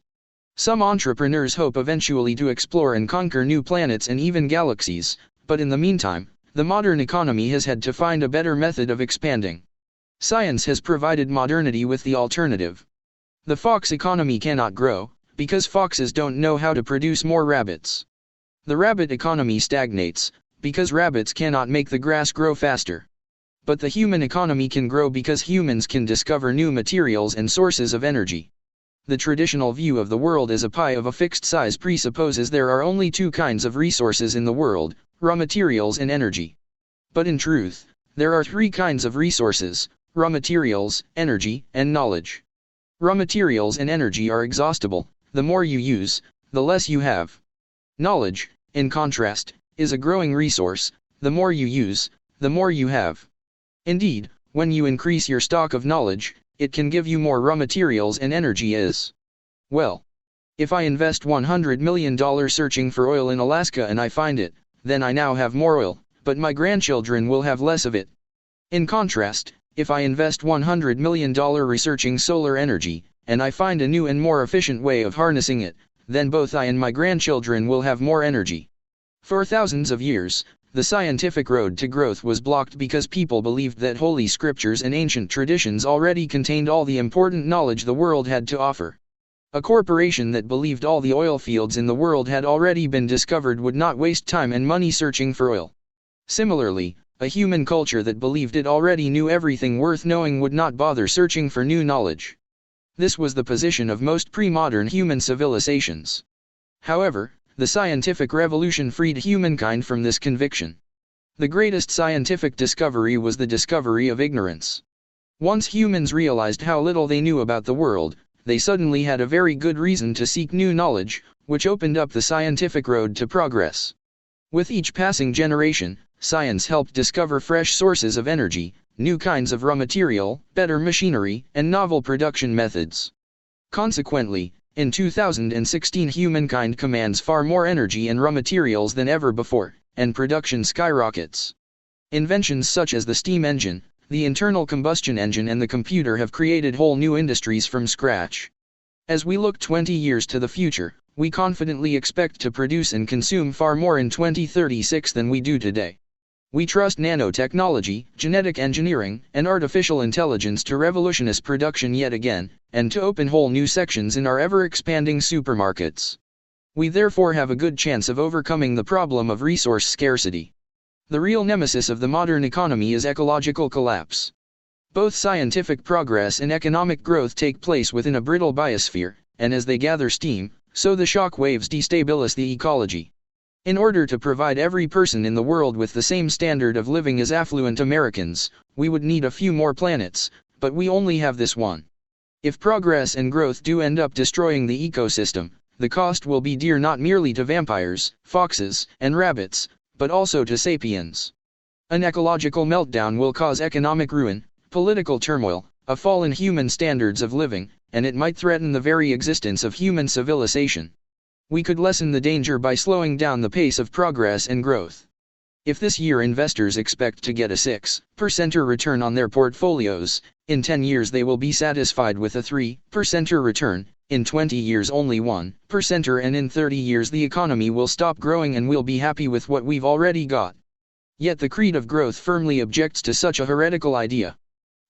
Some entrepreneurs hope eventually to explore and conquer new planets and even galaxies, but in the meantime, the modern economy has had to find a better method of expanding. Science has provided modernity with the alternative. The fox economy cannot grow, because foxes don't know how to produce more rabbits. The rabbit economy stagnates, because rabbits cannot make the grass grow faster. But the human economy can grow because humans can discover new materials and sources of energy. The traditional view of the world as a pie of a fixed size presupposes there are only two kinds of resources in the world, raw materials and energy. But in truth, there are three kinds of resources: raw materials, energy, and knowledge. Raw materials and energy are exhaustible. The more you use, the less you have. Knowledge, in contrast, is a growing resource. The more you use, the more you have. Indeed, when you increase your stock of knowledge, it can give you more raw materials and energy as well. If I invest $100 million searching for oil in Alaska and I find it, then I now have more oil, but my grandchildren will have less of it. In contrast, if I invest $100 million researching solar energy, and I find a new and more efficient way of harnessing it, then both I and my grandchildren will have more energy. For thousands of years, the scientific road to growth was blocked because people believed that holy scriptures and ancient traditions already contained all the important knowledge the world had to offer. A corporation that believed all the oil fields in the world had already been discovered would not waste time and money searching for oil. Similarly, a human culture that believed it already knew everything worth knowing would not bother searching for new knowledge. This was the position of most pre-modern human civilizations. However, the scientific revolution freed humankind from this conviction. The greatest scientific discovery was the discovery of ignorance. Once humans realized how little they knew about the world, they suddenly had a very good reason to seek new knowledge, which opened up the scientific road to progress. With each passing generation, science helped discover fresh sources of energy, new kinds of raw material, better machinery, and novel production methods. Consequently, in 2016 humankind commands far more energy and raw materials than ever before, and production skyrockets. Inventions such as the steam engine, the internal combustion engine and the computer have created whole new industries from scratch. As we look 20 years to the future, we confidently expect to produce and consume far more in 2036 than we do today. We trust nanotechnology, genetic engineering, and artificial intelligence to revolutionize production yet again, and to open whole new sections in our ever-expanding supermarkets. We therefore have a good chance of overcoming the problem of resource scarcity. The real nemesis of the modern economy is ecological collapse. Both scientific progress and economic growth take place within a brittle biosphere, and as they gather steam, so the shock waves destabilize the ecology. In order to provide every person in the world with the same standard of living as affluent Americans, we would need a few more planets, but we only have this one. If progress and growth do end up destroying the ecosystem, the cost will be dear not merely to vampires, foxes, and rabbits, but also to sapiens. An ecological meltdown will cause economic ruin, political turmoil, a fall in human standards of living, and it might threaten the very existence of human civilization. We could lessen the danger by slowing down the pace of progress and growth. If this year investors expect to get a 6% return on their portfolios, in 10 years they will be satisfied with a 3% return, in 20 years only 1%, and in 30 years the economy will stop growing and we'll be happy with what we've already got. Yet the creed of growth firmly objects to such a heretical idea.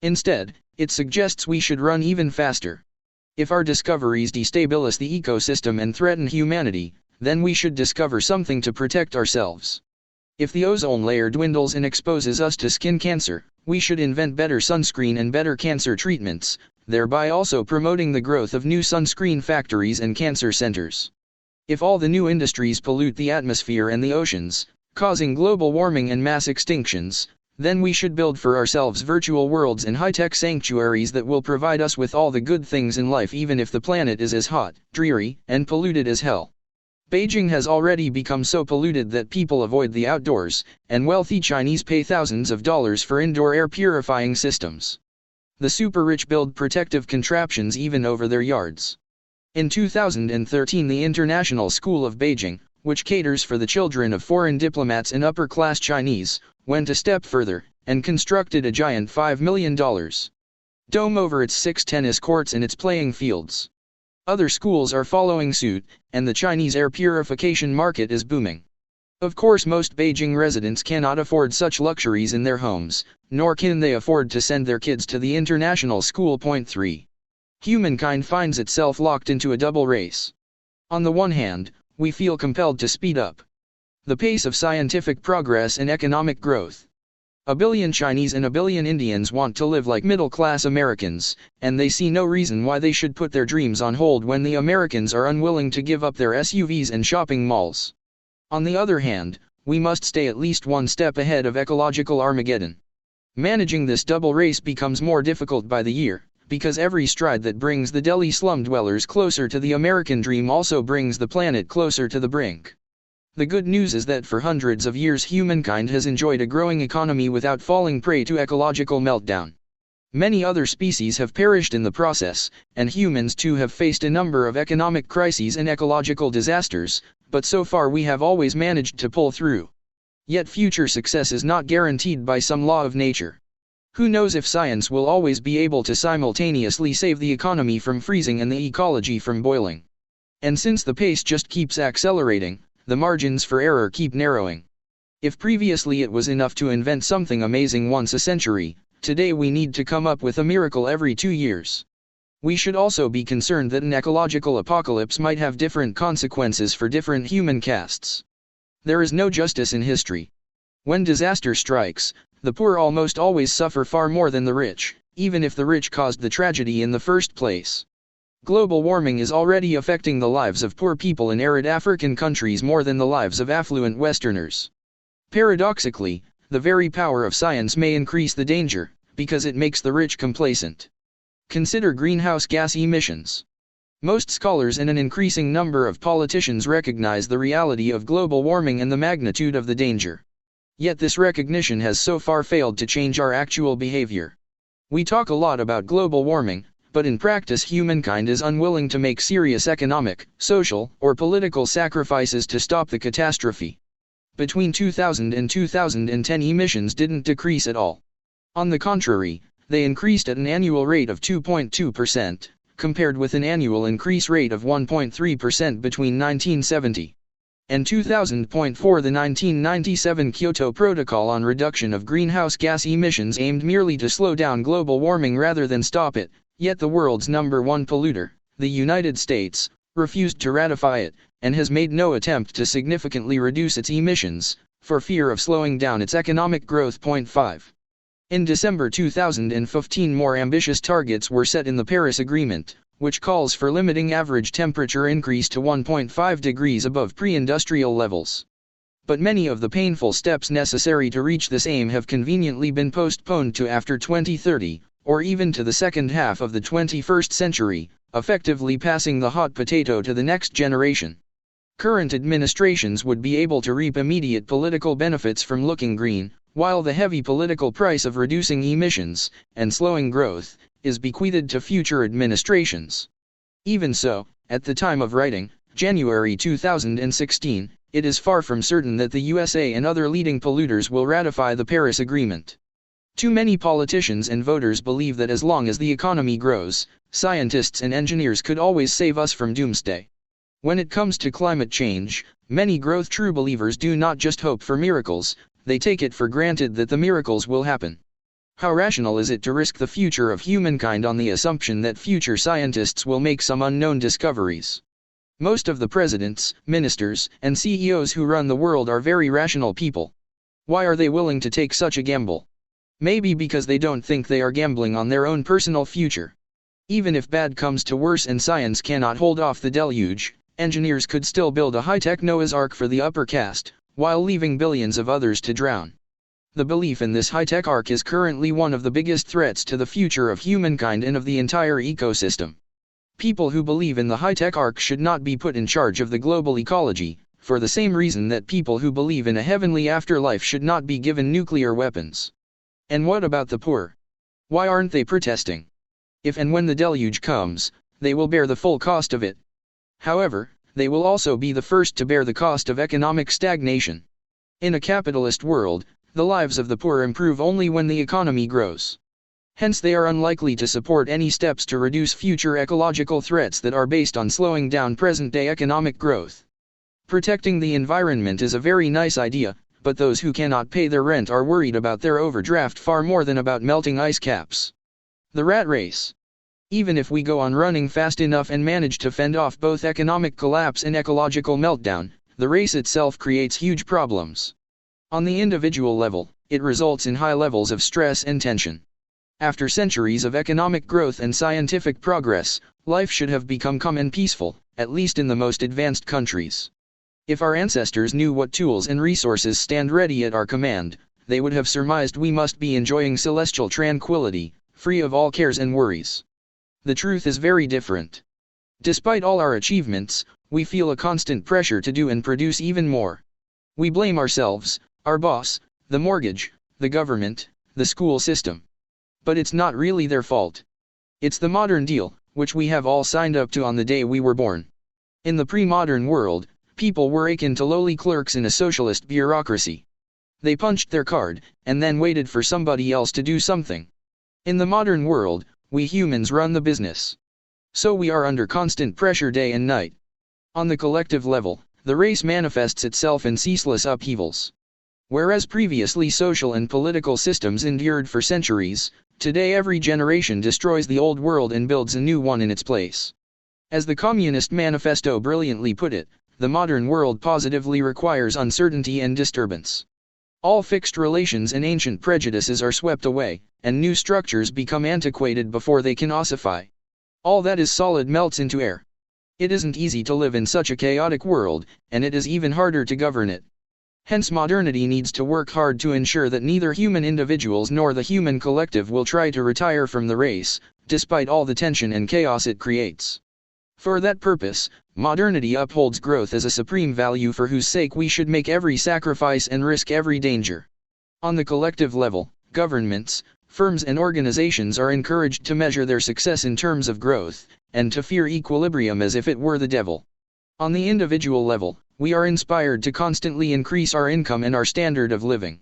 Instead, it suggests we should run even faster. If our discoveries destabilize the ecosystem and threaten humanity, then we should discover something to protect ourselves. If the ozone layer dwindles and exposes us to skin cancer, we should invent better sunscreen and better cancer treatments, thereby also promoting the growth of new sunscreen factories and cancer centers. If all the new industries pollute the atmosphere and the oceans, causing global warming and mass extinctions, then we should build for ourselves virtual worlds and high-tech sanctuaries that will provide us with all the good things in life even if the planet is as hot, dreary, and polluted as hell. Beijing has already become so polluted that people avoid the outdoors, and wealthy Chinese pay thousands of dollars for indoor air purifying systems. The super-rich build protective contraptions even over their yards. In 2013 the International School of Beijing, which caters for the children of foreign diplomats and upper-class Chinese, went a step further, and constructed a giant $5 million dome over its 6 tennis courts and its playing fields. Other schools are following suit, and the Chinese air purification market is booming. Of course most Beijing residents cannot afford such luxuries in their homes, nor can they afford to send their kids to the international school. Point 3. Humankind finds itself locked into a double race. On the one hand, we feel compelled to speed up the pace of scientific progress and economic growth. A billion Chinese and a billion Indians want to live like middle-class Americans, and they see no reason why they should put their dreams on hold when the Americans are unwilling to give up their SUVs and shopping malls. On the other hand, we must stay at least one step ahead of ecological Armageddon. Managing this double race becomes more difficult by the year, because every stride that brings the Delhi slum dwellers closer to the American dream also brings the planet closer to the brink. The good news is that for hundreds of years humankind has enjoyed a growing economy without falling prey to ecological meltdown. Many other species have perished in the process, and humans too have faced a number of economic crises and ecological disasters, but so far we have always managed to pull through. Yet future success is not guaranteed by some law of nature. Who knows if science will always be able to simultaneously save the economy from freezing and the ecology from boiling. And since the pace just keeps accelerating, the margins for error keep narrowing. If previously it was enough to invent something amazing once a century, today we need to come up with a miracle every 2 years. We should also be concerned that an ecological apocalypse might have different consequences for different human castes. There is no justice in history. When disaster strikes, the poor almost always suffer far more than the rich, even if the rich caused the tragedy in the first place. Global warming is already affecting the lives of poor people in arid African countries more than the lives of affluent Westerners. Paradoxically, the very power of science may increase the danger, because it makes the rich complacent. Consider greenhouse gas emissions. Most scholars and an increasing number of politicians recognize the reality of global warming and the magnitude of the danger. Yet this recognition has so far failed to change our actual behavior. We talk a lot about global warming, but in practice humankind is unwilling to make serious economic, social, or political sacrifices to stop the catastrophe. Between 2000 and 2010 emissions didn't decrease at all. On the contrary, they increased at an annual rate of 2.2%, compared with an annual increase rate of 1.3% between 1970 and 2000.4. The 1997 Kyoto Protocol on reduction of greenhouse gas emissions aimed merely to slow down global warming rather than stop it, yet the world's #1 polluter, the United States, refused to ratify it, and has made no attempt to significantly reduce its emissions, for fear of slowing down its economic growth. 5. In December 2015 more ambitious targets were set in the Paris Agreement, which calls for limiting average temperature increase to 1.5 degrees above pre-industrial levels. But many of the painful steps necessary to reach this aim have conveniently been postponed to after 2030, or even to the second half of the 21st century, effectively passing the hot potato to the next generation. Current administrations would be able to reap immediate political benefits from looking green, while the heavy political price of reducing emissions, and slowing growth, is bequeathed to future administrations. Even so, at the time of writing, January 2016, it is far from certain that the USA and other leading polluters will ratify the Paris Agreement. Too many politicians and voters believe that as long as the economy grows, scientists and engineers could always save us from doomsday. When it comes to climate change, many growth true believers do not just hope for miracles, they take it for granted that the miracles will happen. How rational is it to risk the future of humankind on the assumption that future scientists will make some unknown discoveries? Most of the presidents, ministers, and CEOs who run the world are very rational people. Why are they willing to take such a gamble? Maybe because they don't think they are gambling on their own personal future. Even if bad comes to worse and science cannot hold off the deluge, engineers could still build a high-tech Noah's Ark for the upper caste, while leaving billions of others to drown. The belief in this high-tech ark is currently one of the biggest threats to the future of humankind and of the entire ecosystem. People who believe in the high-tech ark should not be put in charge of the global ecology, for the same reason that people who believe in a heavenly afterlife should not be given nuclear weapons. And what about the poor? Why aren't they protesting? If and when the deluge comes, they will bear the full cost of it. However, they will also be the first to bear the cost of economic stagnation. In a capitalist world, the lives of the poor improve only when the economy grows. Hence they are unlikely to support any steps to reduce future ecological threats that are based on slowing down present-day economic growth. Protecting the environment is a very nice idea, but those who cannot pay their rent are worried about their overdraft far more than about melting ice caps. The rat race. Even if we go on running fast enough and manage to fend off both economic collapse and ecological meltdown, the race itself creates huge problems. On the individual level, it results in high levels of stress and tension. After centuries of economic growth and scientific progress, life should have become calm and peaceful, at least in the most advanced countries. If our ancestors knew what tools and resources stand ready at our command, they would have surmised we must be enjoying celestial tranquility, free of all cares and worries. The truth is very different. Despite all our achievements, we feel a constant pressure to do and produce even more. We blame ourselves, our boss, the mortgage, the government, the school system. But it's not really their fault. It's the modern deal, which we have all signed up to on the day we were born. In the pre-modern world, people were akin to lowly clerks in a socialist bureaucracy. They punched their card, and then waited for somebody else to do something. In the modern world, we humans run the business. So we are under constant pressure day and night. On the collective level, the race manifests itself in ceaseless upheavals. Whereas previously social and political systems endured for centuries, today every generation destroys the old world and builds a new one in its place. As the Communist Manifesto brilliantly put it, the modern world positively requires uncertainty and disturbance. All fixed relations and ancient prejudices are swept away, and new structures become antiquated before they can ossify. All that is solid melts into air. It isn't easy to live in such a chaotic world, and it is even harder to govern it. Hence modernity needs to work hard to ensure that neither human individuals nor the human collective will try to retire from the race, despite all the tension and chaos it creates. For that purpose, modernity upholds growth as a supreme value for whose sake we should make every sacrifice and risk every danger. On the collective level, governments, firms and organizations are encouraged to measure their success in terms of growth, and to fear equilibrium as if it were the devil. On the individual level, we are inspired to constantly increase our income and our standard of living.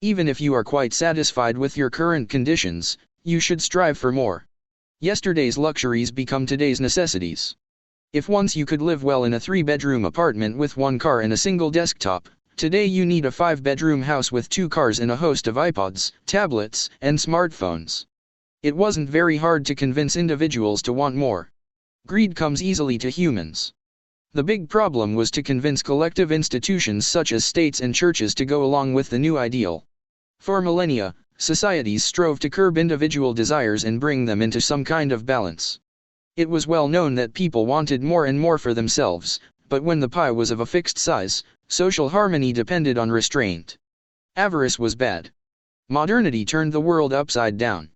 Even if you are quite satisfied with your current conditions, you should strive for more. Yesterday's luxuries become today's necessities. If once you could live well in a 3-bedroom apartment with 1 car and a single desktop, today you need a 5-bedroom house with 2 cars and a host of iPods, tablets, and smartphones. It wasn't very hard to convince individuals to want more. Greed comes easily to humans. The big problem was to convince collective institutions such as states and churches to go along with the new ideal. For millennia, societies strove to curb individual desires and bring them into some kind of balance. It was well known that people wanted more and more for themselves, but when the pie was of a fixed size, social harmony depended on restraint. Avarice was bad. Modernity turned the world upside down.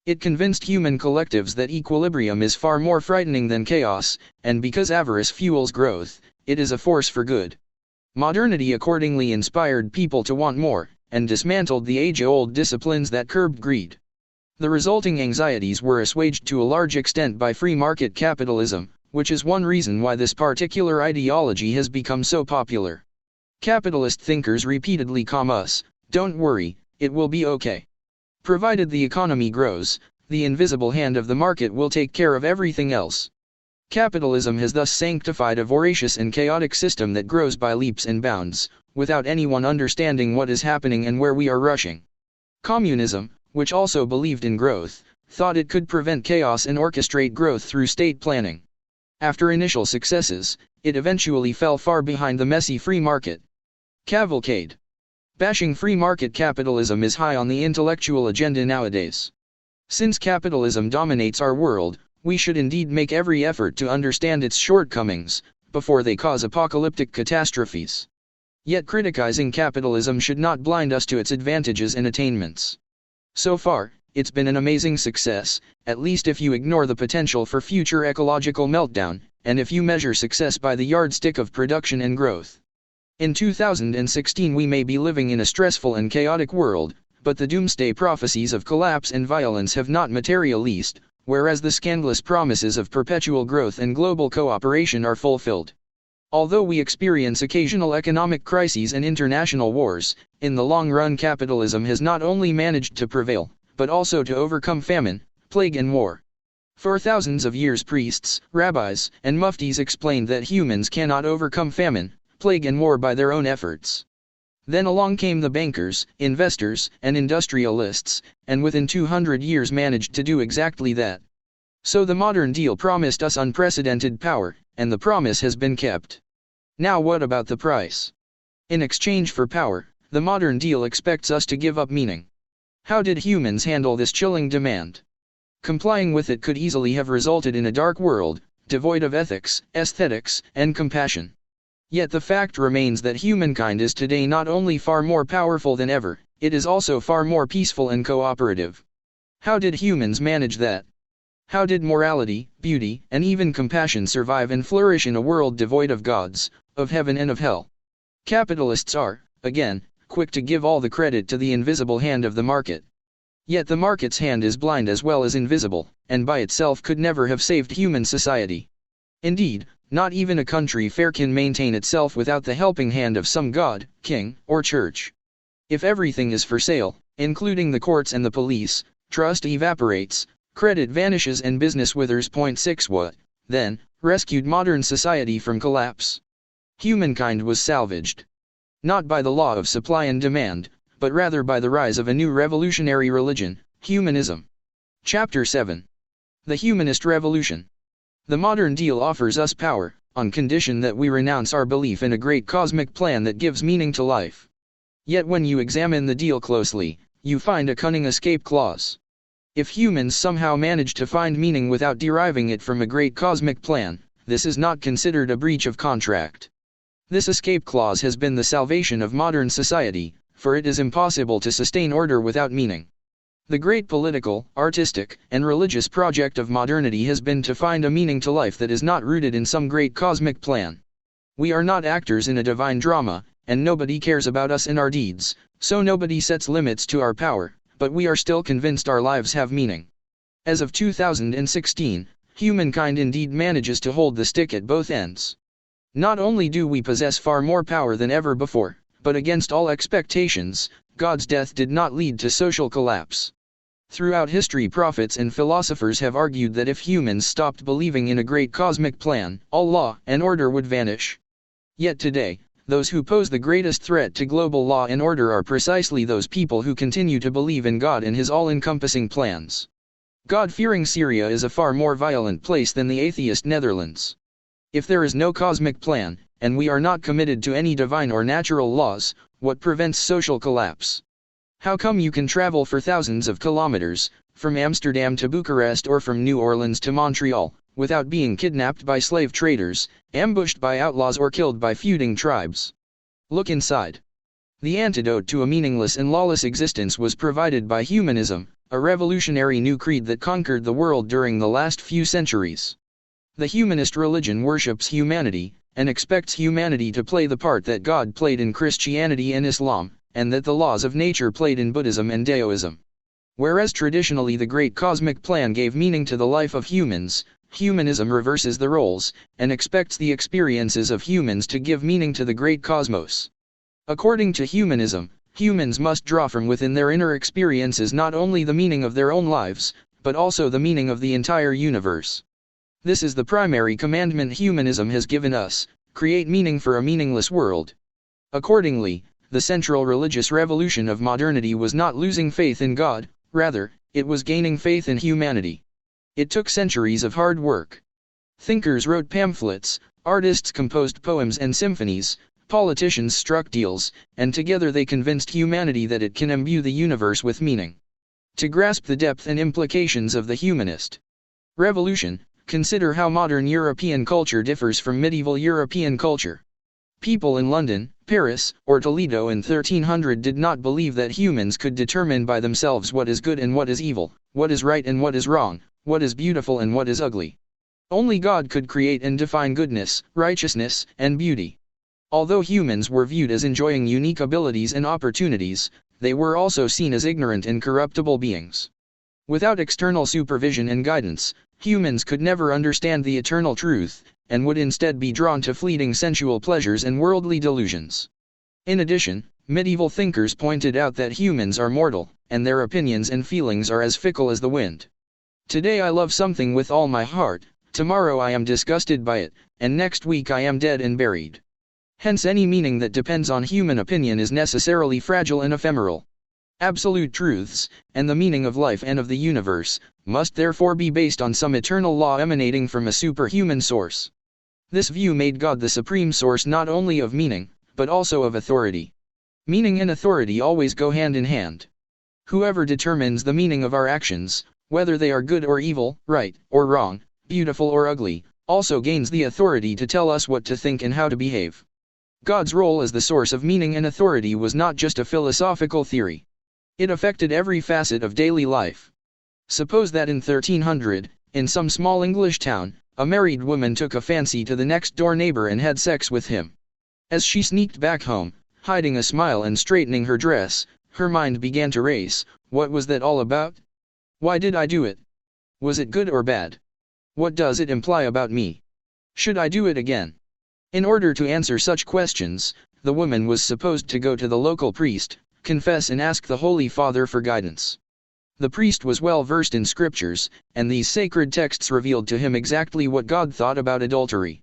It convinced human collectives that equilibrium is far more frightening than chaos, and because avarice fuels growth, it is a force for good. Modernity accordingly inspired people to want more, and dismantled the age-old disciplines that curbed greed. The resulting anxieties were assuaged to a large extent by free market capitalism, which is one reason why this particular ideology has become so popular. Capitalist thinkers repeatedly calm us, "Don't worry, it will be okay. Provided the economy grows, the invisible hand of the market will take care of everything else." Capitalism has thus sanctified a voracious and chaotic system that grows by leaps and bounds, without anyone understanding what is happening and where we are rushing. Communism, which also believed in growth, thought it could prevent chaos and orchestrate growth through state planning. After initial successes, it eventually fell far behind the messy free market. Cavalcade. Bashing free market capitalism is high on the intellectual agenda nowadays. Since capitalism dominates our world, we should indeed make every effort to understand its shortcomings, before they cause apocalyptic catastrophes. Yet criticizing capitalism should not blind us to its advantages and attainments. So far, it's been an amazing success, at least if you ignore the potential for future ecological meltdown, and if you measure success by the yardstick of production and growth. In 2016 we may be living in a stressful and chaotic world, but the doomsday prophecies of collapse and violence have not materialized, whereas the scandalous promises of perpetual growth and global cooperation are fulfilled. Although we experience occasional economic crises and international wars, in the long run capitalism has not only managed to prevail, but also to overcome famine, plague and war. For thousands of years priests, rabbis, and muftis explained that humans cannot overcome famine, plague and war by their own efforts. Then along came the bankers, investors, and industrialists, and within 200 years managed to do exactly that. So the modern deal promised us unprecedented power, and the promise has been kept. Now what about the price? In exchange for power, the modern deal expects us to give up meaning. How did humans handle this chilling demand? Complying with it could easily have resulted in a dark world, devoid of ethics, aesthetics, and compassion. Yet the fact remains that humankind is today not only far more powerful than ever, it is also far more peaceful and cooperative. How did humans manage that? How did morality, beauty, and even compassion survive and flourish in a world devoid of gods, of heaven and of hell? Capitalists are, again, quick to give all the credit to the invisible hand of the market. Yet the market's hand is blind as well as invisible, and by itself could never have saved human society. Indeed, not even a country fair can maintain itself without the helping hand of some god, king, or church. If everything is for sale, including the courts and the police, trust evaporates, credit vanishes and business withers. 6 What, then, rescued modern society from collapse? Humankind was salvaged. Not by the law of supply and demand, but rather by the rise of a new revolutionary religion, humanism. Chapter 7. The Humanist Revolution. The modern deal offers us power, on condition that we renounce our belief in a great cosmic plan that gives meaning to life. Yet when you examine the deal closely, you find a cunning escape clause. If humans somehow manage to find meaning without deriving it from a great cosmic plan, this is not considered a breach of contract. This escape clause has been the salvation of modern society, for it is impossible to sustain order without meaning. The great political, artistic, and religious project of modernity has been to find a meaning to life that is not rooted in some great cosmic plan. We are not actors in a divine drama, and nobody cares about us and our deeds, so nobody sets limits to our power, but we are still convinced our lives have meaning. As of 2016, humankind indeed manages to hold the stick at both ends. Not only do we possess far more power than ever before, but against all expectations, God's death did not lead to social collapse. Throughout history, prophets and philosophers have argued that if humans stopped believing in a great cosmic plan, all law and order would vanish. Yet today, those who pose the greatest threat to global law and order are precisely those people who continue to believe in God and His all-encompassing plans. God-fearing Syria is a far more violent place than the atheist Netherlands. If there is no cosmic plan, and we are not committed to any divine or natural laws, what prevents social collapse? How come you can travel for thousands of kilometers, from Amsterdam to Bucharest or from New Orleans to Montreal, without being kidnapped by slave traders, ambushed by outlaws or killed by feuding tribes? Look inside. The antidote to a meaningless and lawless existence was provided by humanism, a revolutionary new creed that conquered the world during the last few centuries. The humanist religion worships humanity, and expects humanity to play the part that God played in Christianity and Islam, and that the laws of nature played in Buddhism and Taoism. Whereas traditionally the great cosmic plan gave meaning to the life of humans, humanism reverses the roles, and expects the experiences of humans to give meaning to the great cosmos. According to humanism, humans must draw from within their inner experiences not only the meaning of their own lives, but also the meaning of the entire universe. This is the primary commandment humanism has given us: create meaning for a meaningless world. Accordingly, the central religious revolution of modernity was not losing faith in God, rather, it was gaining faith in humanity. It took centuries of hard work. Thinkers wrote pamphlets, artists composed poems and symphonies, politicians struck deals, and together they convinced humanity that it can imbue the universe with meaning. To grasp the depth and implications of the humanist revolution, consider how modern European culture differs from medieval European culture. People in London, Paris, or Toledo in 1300 did not believe that humans could determine by themselves what is good and what is evil, what is right and what is wrong, what is beautiful and what is ugly. Only God could create and define goodness, righteousness, and beauty. Although humans were viewed as enjoying unique abilities and opportunities, they were also seen as ignorant and corruptible beings. Without external supervision and guidance, humans could never understand the eternal truth, and would instead be drawn to fleeting sensual pleasures and worldly delusions. In addition, medieval thinkers pointed out that humans are mortal, and their opinions and feelings are as fickle as the wind. Today I love something with all my heart, tomorrow I am disgusted by it, and next week I am dead and buried. Hence any meaning that depends on human opinion is necessarily fragile and ephemeral. Absolute truths, and the meaning of life and of the universe, must therefore be based on some eternal law emanating from a superhuman source. This view made God the supreme source not only of meaning, but also of authority. Meaning and authority always go hand in hand. Whoever determines the meaning of our actions, whether they are good or evil, right or wrong, beautiful or ugly, also gains the authority to tell us what to think and how to behave. God's role as the source of meaning and authority was not just a philosophical theory. It affected every facet of daily life. Suppose that in 1300, in some small English town, a married woman took a fancy to the next-door neighbor and had sex with him. As she sneaked back home, hiding a smile and straightening her dress, her mind began to race. What was that all about? Why did I do it? Was it good or bad? What does it imply about me? Should I do it again? In order to answer such questions, the woman was supposed to go to the local priest, confess and ask the Holy Father for guidance. The priest was well versed in scriptures, and these sacred texts revealed to him exactly what God thought about adultery.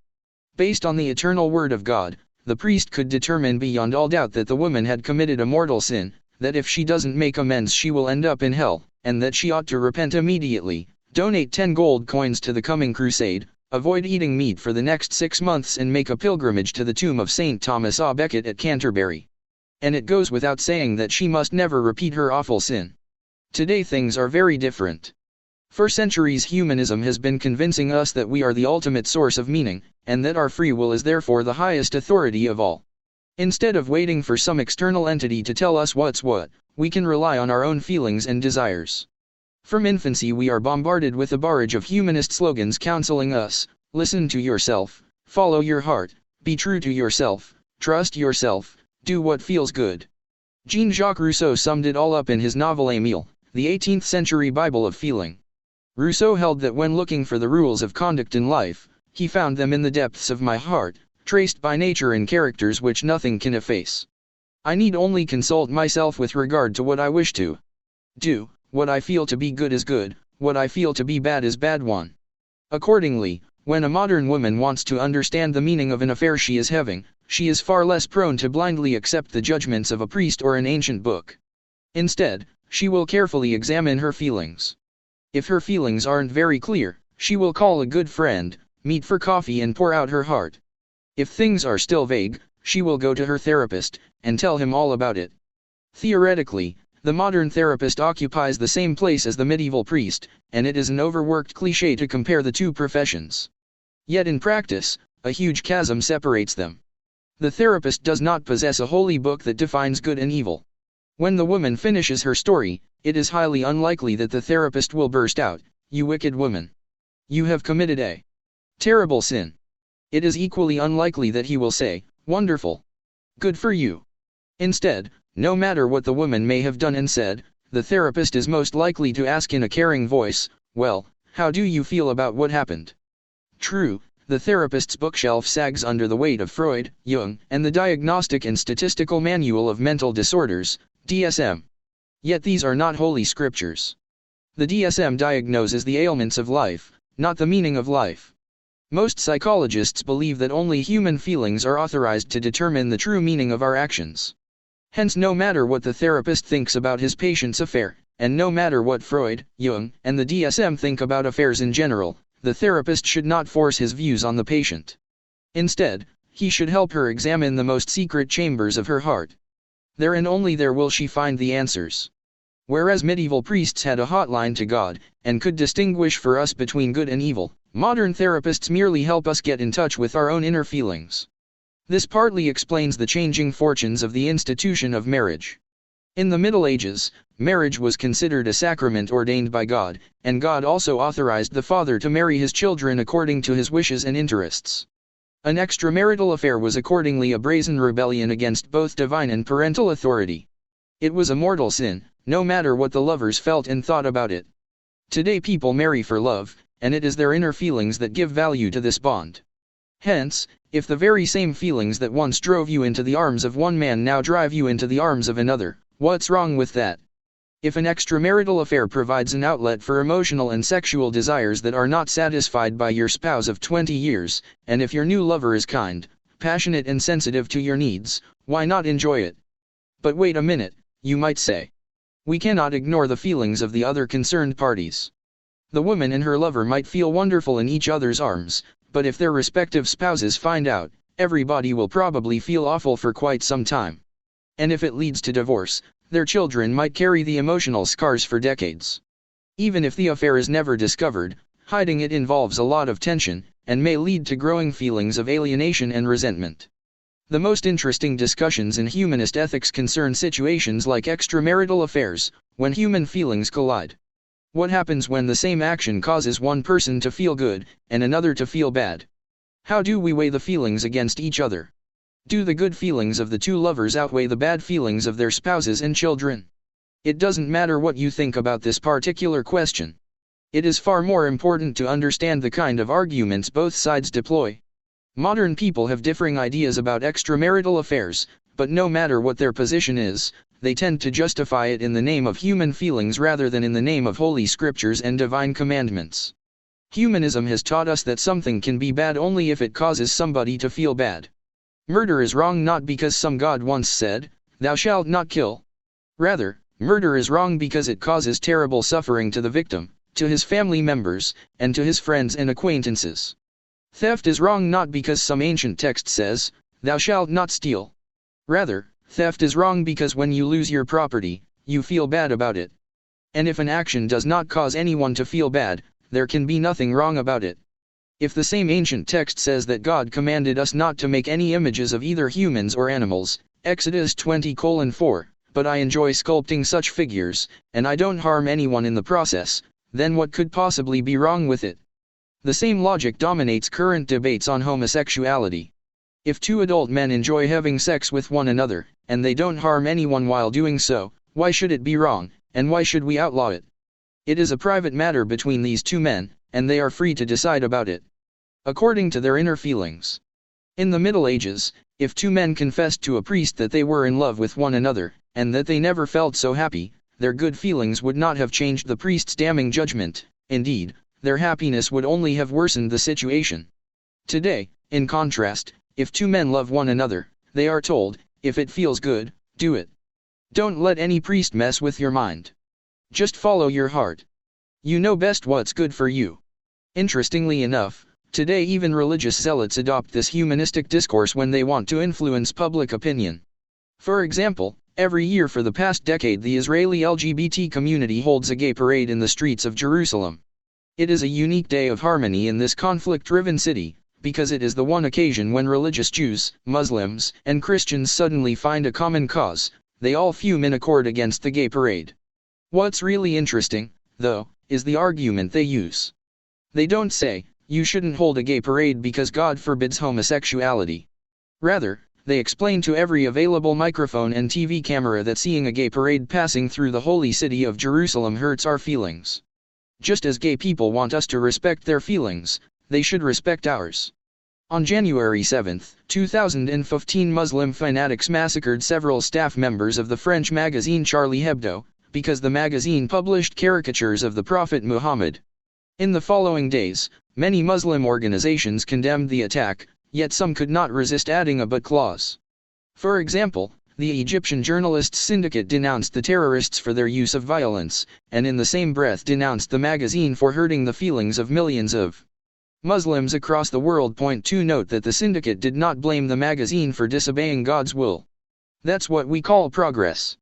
Based on the eternal word of God, the priest could determine beyond all doubt that the woman had committed a mortal sin, that if she doesn't make amends she will end up in hell, and that she ought to repent immediately, donate 10 gold coins to the coming crusade, avoid eating meat for the next 6 months and make a pilgrimage to the tomb of St. Thomas à Becket at Canterbury. And it goes without saying that she must never repeat her awful sin. Today things are very different. For centuries humanism has been convincing us that we are the ultimate source of meaning, and that our free will is therefore the highest authority of all. Instead of waiting for some external entity to tell us what's what, we can rely on our own feelings and desires. From infancy we are bombarded with a barrage of humanist slogans counseling us: listen to yourself, follow your heart, be true to yourself, trust yourself, do what feels good. Jean-Jacques Rousseau summed it all up in his novel Émile, the 18th century Bible of feeling. Rousseau held that when looking for the rules of conduct in life, he found them in the depths of my heart, traced by nature in characters which nothing can efface. I need only consult myself with regard to what I wish to do. What I feel to be good is good, what I feel to be bad is bad one. Accordingly, when a modern woman wants to understand the meaning of an affair she is having, she is far less prone to blindly accept the judgments of a priest or an ancient book. Instead, she will carefully examine her feelings. If her feelings aren't very clear, she will call a good friend, meet for coffee and pour out her heart. If things are still vague, she will go to her therapist, and tell him all about it. Theoretically, the modern therapist occupies the same place as the medieval priest, and it is an overworked cliché to compare the two professions. Yet in practice, a huge chasm separates them. The therapist does not possess a holy book that defines good and evil. When the woman finishes her story, it is highly unlikely that the therapist will burst out, "You wicked woman! You have committed a terrible sin." It is equally unlikely that he will say, "Wonderful! Good for you!" Instead, no matter what the woman may have done and said, the therapist is most likely to ask in a caring voice, "Well, how do you feel about what happened?" True, the therapist's bookshelf sags under the weight of Freud, Jung, and the Diagnostic and Statistical Manual of Mental Disorders, DSM. Yet these are not holy scriptures. The DSM diagnoses the ailments of life, not the meaning of life. Most psychologists believe that only human feelings are authorized to determine the true meaning of our actions. Hence, no matter what the therapist thinks about his patient's affair, and no matter what Freud, Jung, and the DSM think about affairs in general, the therapist should not force his views on the patient. Instead, he should help her examine the most secret chambers of her heart. There and only there will she find the answers. Whereas medieval priests had a hotline to God, and could distinguish for us between good and evil, modern therapists merely help us get in touch with our own inner feelings. This partly explains the changing fortunes of the institution of marriage. In the Middle Ages, marriage was considered a sacrament ordained by God, and God also authorized the father to marry his children according to his wishes and interests. An extramarital affair was accordingly a brazen rebellion against both divine and parental authority. It was a mortal sin, no matter what the lovers felt and thought about it. Today people marry for love, and it is their inner feelings that give value to this bond. Hence, if the very same feelings that once drove you into the arms of one man now drive you into the arms of another, what's wrong with that? If an extramarital affair provides an outlet for emotional and sexual desires that are not satisfied by your spouse of 20 years, and if your new lover is kind, passionate and sensitive to your needs, why not enjoy it? But wait a minute, you might say. We cannot ignore the feelings of the other concerned parties. The woman and her lover might feel wonderful in each other's arms, but if their respective spouses find out, everybody will probably feel awful for quite some time. And if it leads to divorce, their children might carry the emotional scars for decades. Even if the affair is never discovered, hiding it involves a lot of tension, and may lead to growing feelings of alienation and resentment. The most interesting discussions in humanist ethics concern situations like extramarital affairs, when human feelings collide. What happens when the same action causes one person to feel good, and another to feel bad? How do we weigh the feelings against each other? Do the good feelings of the two lovers outweigh the bad feelings of their spouses and children? It doesn't matter what you think about this particular question. It is far more important to understand the kind of arguments both sides deploy. Modern people have differing ideas about extramarital affairs, but no matter what their position is, they tend to justify it in the name of human feelings rather than in the name of holy scriptures and divine commandments. Humanism has taught us that something can be bad only if it causes somebody to feel bad. Murder is wrong not because some god once said, "Thou shalt not kill." Rather, murder is wrong because it causes terrible suffering to the victim, to his family members, and to his friends and acquaintances. Theft is wrong not because some ancient text says, "Thou shalt not steal." Rather, theft is wrong because when you lose your property, you feel bad about it. And if an action does not cause anyone to feel bad, there can be nothing wrong about it. If the same ancient text says that God commanded us not to make any images of either humans or animals, Exodus 20:4, but I enjoy sculpting such figures, and I don't harm anyone in the process, then what could possibly be wrong with it? The same logic dominates current debates on homosexuality. If two adult men enjoy having sex with one another, and they don't harm anyone while doing so, why should it be wrong, and why should we outlaw it? It is a private matter between these two men, and they are free to decide about it according to their inner feelings. In the Middle Ages, if two men confessed to a priest that they were in love with one another, and that they never felt so happy, their good feelings would not have changed the priest's damning judgment. Indeed, their happiness would only have worsened the situation. Today, in contrast, if two men love one another, they are told, if it feels good, do it. Don't let any priest mess with your mind. Just follow your heart. You know best what's good for you. Interestingly enough, today even religious zealots adopt this humanistic discourse when they want to influence public opinion. For example, every year for the past decade the Israeli LGBT community holds a gay parade in the streets of Jerusalem. It is a unique day of harmony in this conflict-driven city, because it is the one occasion when religious Jews, Muslims, and Christians suddenly find a common cause. They all fume in accord against the gay parade. What's really interesting, though, is the argument they use. They don't say, "You shouldn't hold a gay parade because God forbids homosexuality." Rather, they explain to every available microphone and TV camera that seeing a gay parade passing through the holy city of Jerusalem hurts our feelings. Just as gay people want us to respect their feelings, they should respect ours. On January 7, 2015, Muslim fanatics massacred several staff members of the French magazine Charlie Hebdo, because the magazine published caricatures of the Prophet Muhammad. In the following days, many Muslim organizations condemned the attack, yet some could not resist adding a "but" clause. For example, the Egyptian Journalists Syndicate denounced the terrorists for their use of violence, and in the same breath denounced the magazine for hurting the feelings of millions of Muslims across the world. Point to note that the syndicate did not blame the magazine for disobeying God's will. That's what we call progress.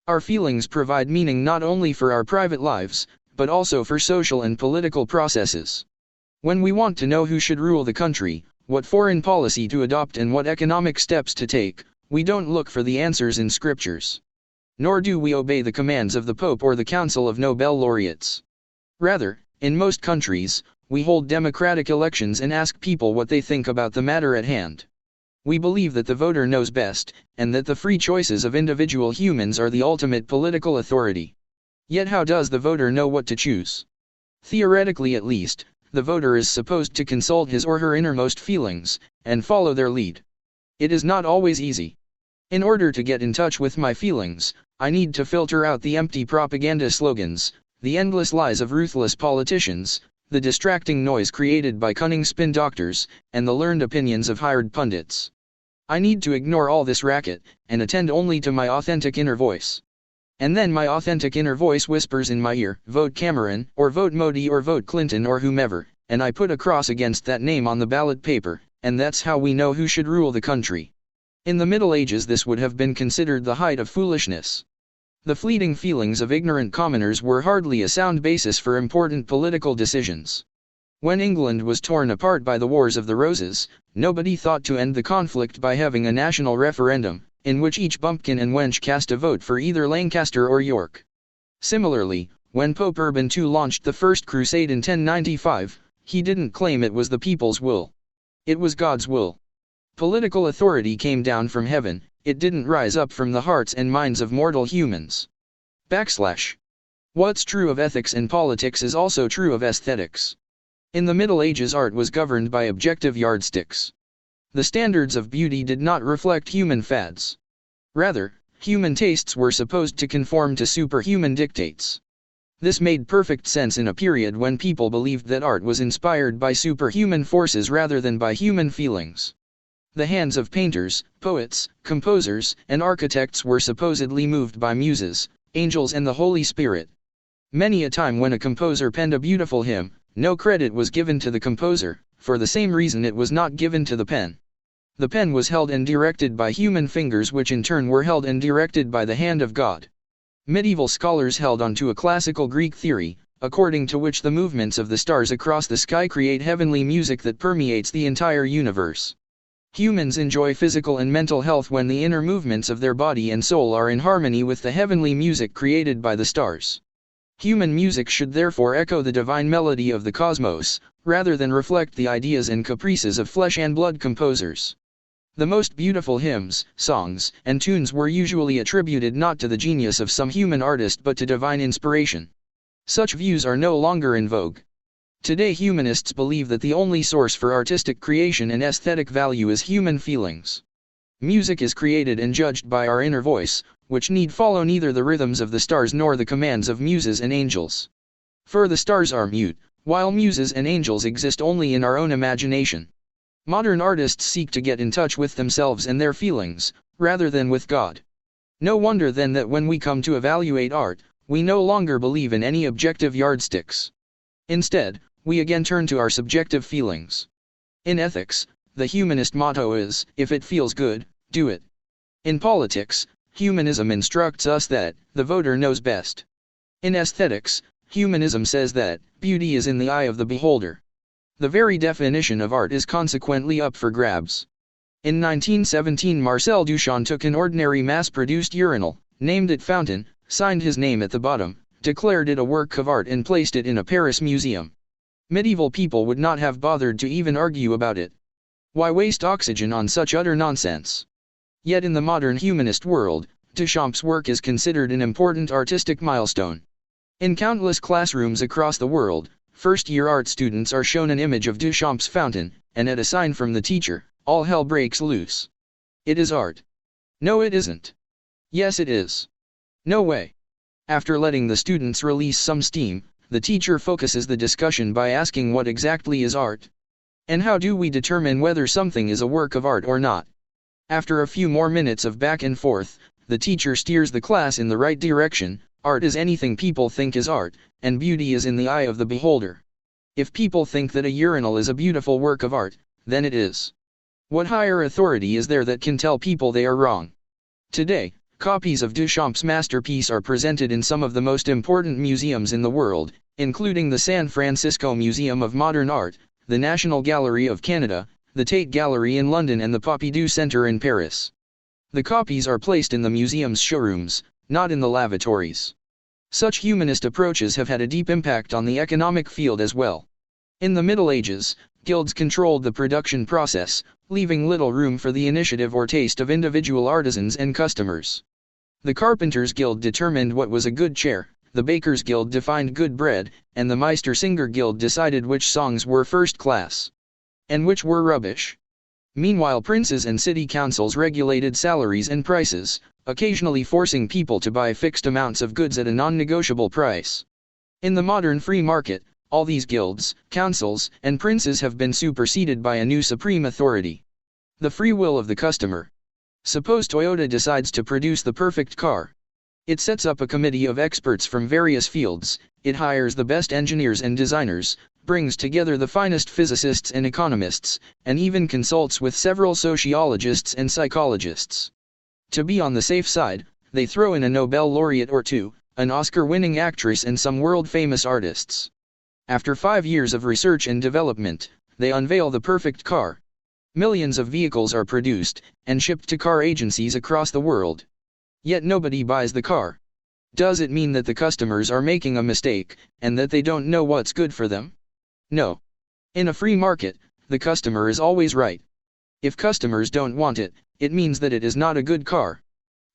Our feelings provide meaning not only for our private lives, but also for social and political processes. When we want to know who should rule the country, what foreign policy to adopt and what economic steps to take, we don't look for the answers in scriptures. Nor do we obey the commands of the Pope or the Council of Nobel laureates. Rather, in most countries, we hold democratic elections and ask people what they think about the matter at hand. We believe that the voter knows best, and that the free choices of individual humans are the ultimate political authority. Yet how does the voter know what to choose? Theoretically at least, the voter is supposed to consult his or her innermost feelings, and follow their lead. It is not always easy. In order to get in touch with my feelings, I need to filter out the empty propaganda slogans, the endless lies of ruthless politicians, the distracting noise created by cunning spin doctors, and the learned opinions of hired pundits. I need to ignore all this racket, and attend only to my authentic inner voice. And then my authentic inner voice whispers in my ear, "Vote Cameron," or "Vote Modi," or "Vote Clinton," or whomever, and I put a cross against that name on the ballot paper, and that's how we know who should rule the country. In the Middle Ages this would have been considered the height of foolishness. The fleeting feelings of ignorant commoners were hardly a sound basis for important political decisions. When England was torn apart by the Wars of the Roses, nobody thought to end the conflict by having a national referendum, in which each bumpkin and wench cast a vote for either Lancaster or York. Similarly, when Pope Urban II launched the First Crusade in 1095, he didn't claim it was the people's will. It was God's will. Political authority came down from heaven, it didn't rise up from the hearts and minds of mortal humans. What's true of ethics and politics is also true of aesthetics. In the Middle Ages art was governed by objective yardsticks. The standards of beauty did not reflect human fads. Rather, human tastes were supposed to conform to superhuman dictates. This made perfect sense in a period when people believed that art was inspired by superhuman forces rather than by human feelings. The hands of painters, poets, composers, and architects were supposedly moved by muses, angels and the Holy Spirit. Many a time when a composer penned a beautiful hymn, no credit was given to the composer, for the same reason it was not given to the pen. The pen was held and directed by human fingers, which in turn were held and directed by the hand of God. Medieval scholars held on to a classical Greek theory, according to which the movements of the stars across the sky create heavenly music that permeates the entire universe. Humans enjoy physical and mental health when the inner movements of their body and soul are in harmony with the heavenly music created by the stars. Human music should therefore echo the divine melody of the cosmos, rather than reflect the ideas and caprices of flesh and blood composers. The most beautiful hymns, songs, and tunes were usually attributed not to the genius of some human artist but to divine inspiration. Such views are no longer in vogue. Today humanists believe that the only source for artistic creation and aesthetic value is human feelings. Music is created and judged by our inner voice, which need follow neither the rhythms of the stars nor the commands of muses and angels. For the stars are mute, while muses and angels exist only in our own imagination. Modern artists seek to get in touch with themselves and their feelings, rather than with God. No wonder then that when we come to evaluate art, we no longer believe in any objective yardsticks. Instead, we again turn to our subjective feelings. In ethics, the humanist motto is, if it feels good, do it. In politics, humanism instructs us that, the voter knows best. In aesthetics, humanism says that, beauty is in the eye of the beholder. The very definition of art is consequently up for grabs. In 1917 Marcel Duchamp took an ordinary mass-produced urinal, named it Fountain, signed his name at the bottom, declared it a work of art and placed it in a Paris museum. Medieval people would not have bothered to even argue about it. Why waste oxygen on such utter nonsense? Yet in the modern humanist world, Duchamp's work is considered an important artistic milestone. In countless classrooms across the world, first-year art students are shown an image of Duchamp's fountain, and at a sign from the teacher, all hell breaks loose. It is art. No, it isn't. Yes, it is. No way. After letting the students release some steam, the teacher focuses the discussion by asking what exactly is art. And how do we determine whether something is a work of art or not? After a few more minutes of back and forth, the teacher steers the class in the right direction. Art is anything people think is art, and beauty is in the eye of the beholder. If people think that a urinal is a beautiful work of art, then it is. What higher authority is there that can tell people they are wrong? Today, copies of Duchamp's masterpiece are presented in some of the most important museums in the world, including the San Francisco Museum of Modern Art, the National Gallery of Canada, the Tate Gallery in London and the Pompidou Centre in Paris. The copies are placed in the museum's showrooms, not in the lavatories. Such humanist approaches have had a deep impact on the economic field as well. In the Middle Ages, guilds controlled the production process, leaving little room for the initiative or taste of individual artisans and customers. The Carpenters' Guild determined what was a good chair, the Bakers' Guild defined good bread, and the Meistersinger Guild decided which songs were first class and which were rubbish. Meanwhile, princes and city councils regulated salaries and prices, occasionally forcing people to buy fixed amounts of goods at a non-negotiable price. In the modern free market, all these guilds, councils, and princes have been superseded by a new supreme authority: the free will of the customer. Suppose Toyota decides to produce the perfect car. It sets up a committee of experts from various fields, it hires the best engineers and designers, brings together the finest physicists and economists, and even consults with several sociologists and psychologists. To be on the safe side, they throw in a Nobel laureate or two, an Oscar-winning actress and some world-famous artists. After 5 years of research and development, they unveil the perfect car. Millions of vehicles are produced, and shipped to car agencies across the world. Yet nobody buys the car. Does it mean that the customers are making a mistake, and that they don't know what's good for them? No. In a free market, the customer is always right. If customers don't want it, it means that it is not a good car.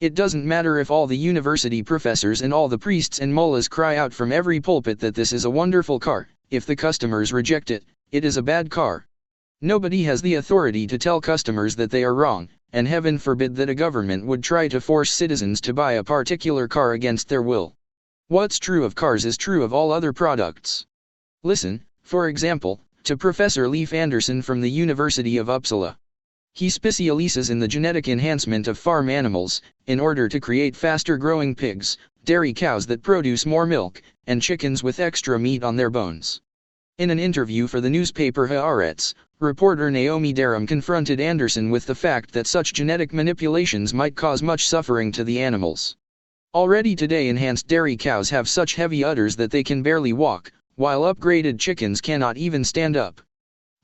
It doesn't matter if all the university professors and all the priests and mullahs cry out from every pulpit that this is a wonderful car. If the customers reject it, it is a bad car. Nobody has the authority to tell customers that they are wrong, and heaven forbid that a government would try to force citizens to buy a particular car against their will. What's true of cars is true of all other products. Listen, for example, to Professor Leif Anderson from the University of Uppsala. He specializes in the genetic enhancement of farm animals, in order to create faster-growing pigs, dairy cows that produce more milk, and chickens with extra meat on their bones. In an interview for the newspaper Haaretz, reporter Naomi Darum confronted Anderson with the fact that such genetic manipulations might cause much suffering to the animals. Already today enhanced dairy cows have such heavy udders that they can barely walk, while upgraded chickens cannot even stand up.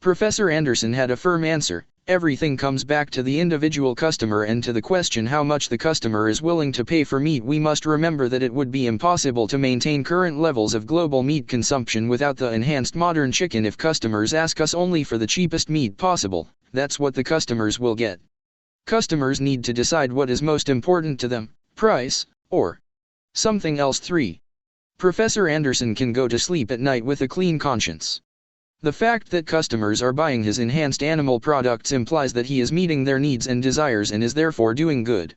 Professor Anderson had a firm answer: everything comes back to the individual customer and to the question how much the customer is willing to pay for meat. We must remember that it would be impossible to maintain current levels of global meat consumption without the enhanced modern chicken. If customers ask us only for the cheapest meat possible, that's what the customers will get. Customers need to decide what is most important to them, price, or something else. 3. Professor Anderson can go to sleep at night with a clean conscience. The fact that customers are buying his enhanced animal products implies that he is meeting their needs and desires and is therefore doing good.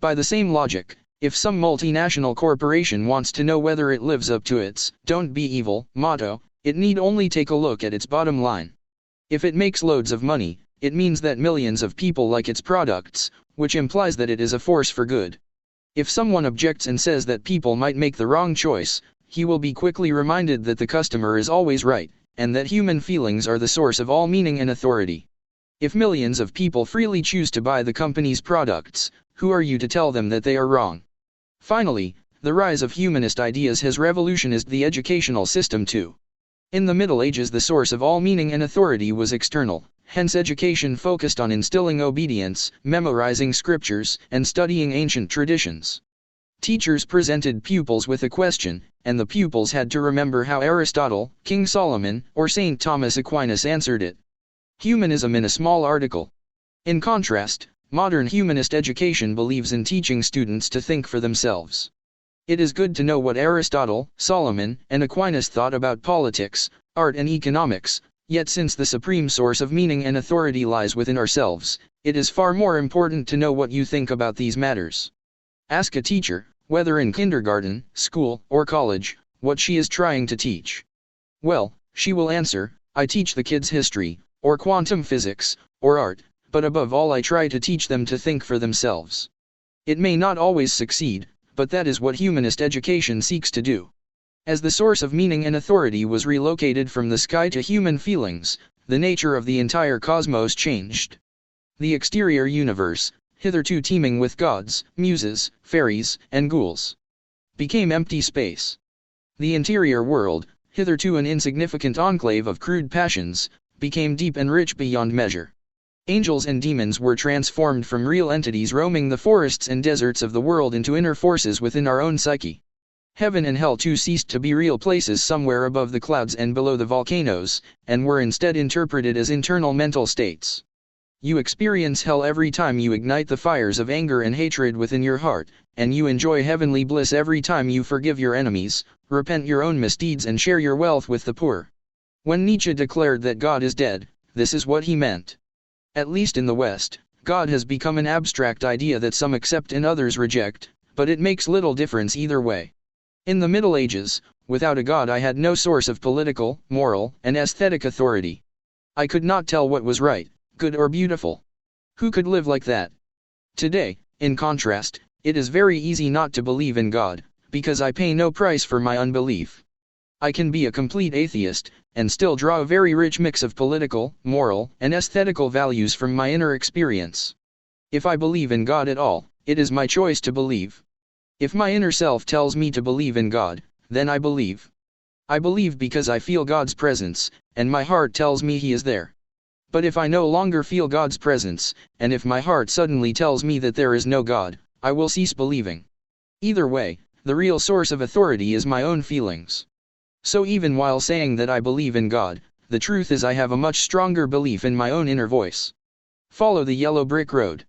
By the same logic, if some multinational corporation wants to know whether it lives up to its "don't be evil" motto, it need only take a look at its bottom line. If it makes loads of money, it means that millions of people like its products, which implies that it is a force for good. If someone objects and says that people might make the wrong choice, he will be quickly reminded that the customer is always right, and that human feelings are the source of all meaning and authority. If millions of people freely choose to buy the company's products, who are you to tell them that they are wrong? Finally, the rise of humanist ideas has revolutionized the educational system too. In the Middle Ages, the source of all meaning and authority was external, hence education focused on instilling obedience, memorizing scriptures, and studying ancient traditions. Teachers presented pupils with a question, and the pupils had to remember how Aristotle, King Solomon, or St. Thomas Aquinas answered it. Humanism in a small article. In contrast, modern humanist education believes in teaching students to think for themselves. It is good to know what Aristotle, Solomon, and Aquinas thought about politics, art and economics, yet since the supreme source of meaning and authority lies within ourselves, it is far more important to know what you think about these matters. Ask a teacher, whether in kindergarten, school, or college, what she is trying to teach. Well, she will answer, I teach the kids history, or quantum physics, or art, but above all I try to teach them to think for themselves. It may not always succeed, but that is what humanist education seeks to do. As the source of meaning and authority was relocated from the sky to human feelings, the nature of the entire cosmos changed. The exterior universe, hitherto teeming with gods, muses, fairies, and ghouls, became empty space. The interior world, hitherto an insignificant enclave of crude passions, became deep and rich beyond measure. Angels and demons were transformed from real entities roaming the forests and deserts of the world into inner forces within our own psyche. Heaven and hell too ceased to be real places somewhere above the clouds and below the volcanoes, and were instead interpreted as internal mental states. You experience hell every time you ignite the fires of anger and hatred within your heart, and you enjoy heavenly bliss every time you forgive your enemies, repent your own misdeeds and share your wealth with the poor. When Nietzsche declared that God is dead, this is what he meant. At least in the West, God has become an abstract idea that some accept and others reject, but it makes little difference either way. In the Middle Ages, without a God I had no source of political, moral, and aesthetic authority. I could not tell what was right, good or beautiful. Who could live like that? Today, in contrast, it is very easy not to believe in God, because I pay no price for my unbelief. I can be a complete atheist, and still draw a very rich mix of political, moral, and aesthetical values from my inner experience. If I believe in God at all, it is my choice to believe. If my inner self tells me to believe in God, then I believe. I believe because I feel God's presence, and my heart tells me He is there. But if I no longer feel God's presence, and if my heart suddenly tells me that there is no God, I will cease believing. Either way, the real source of authority is my own feelings. So even while saying that I believe in God, the truth is I have a much stronger belief in my own inner voice. Follow the yellow brick road.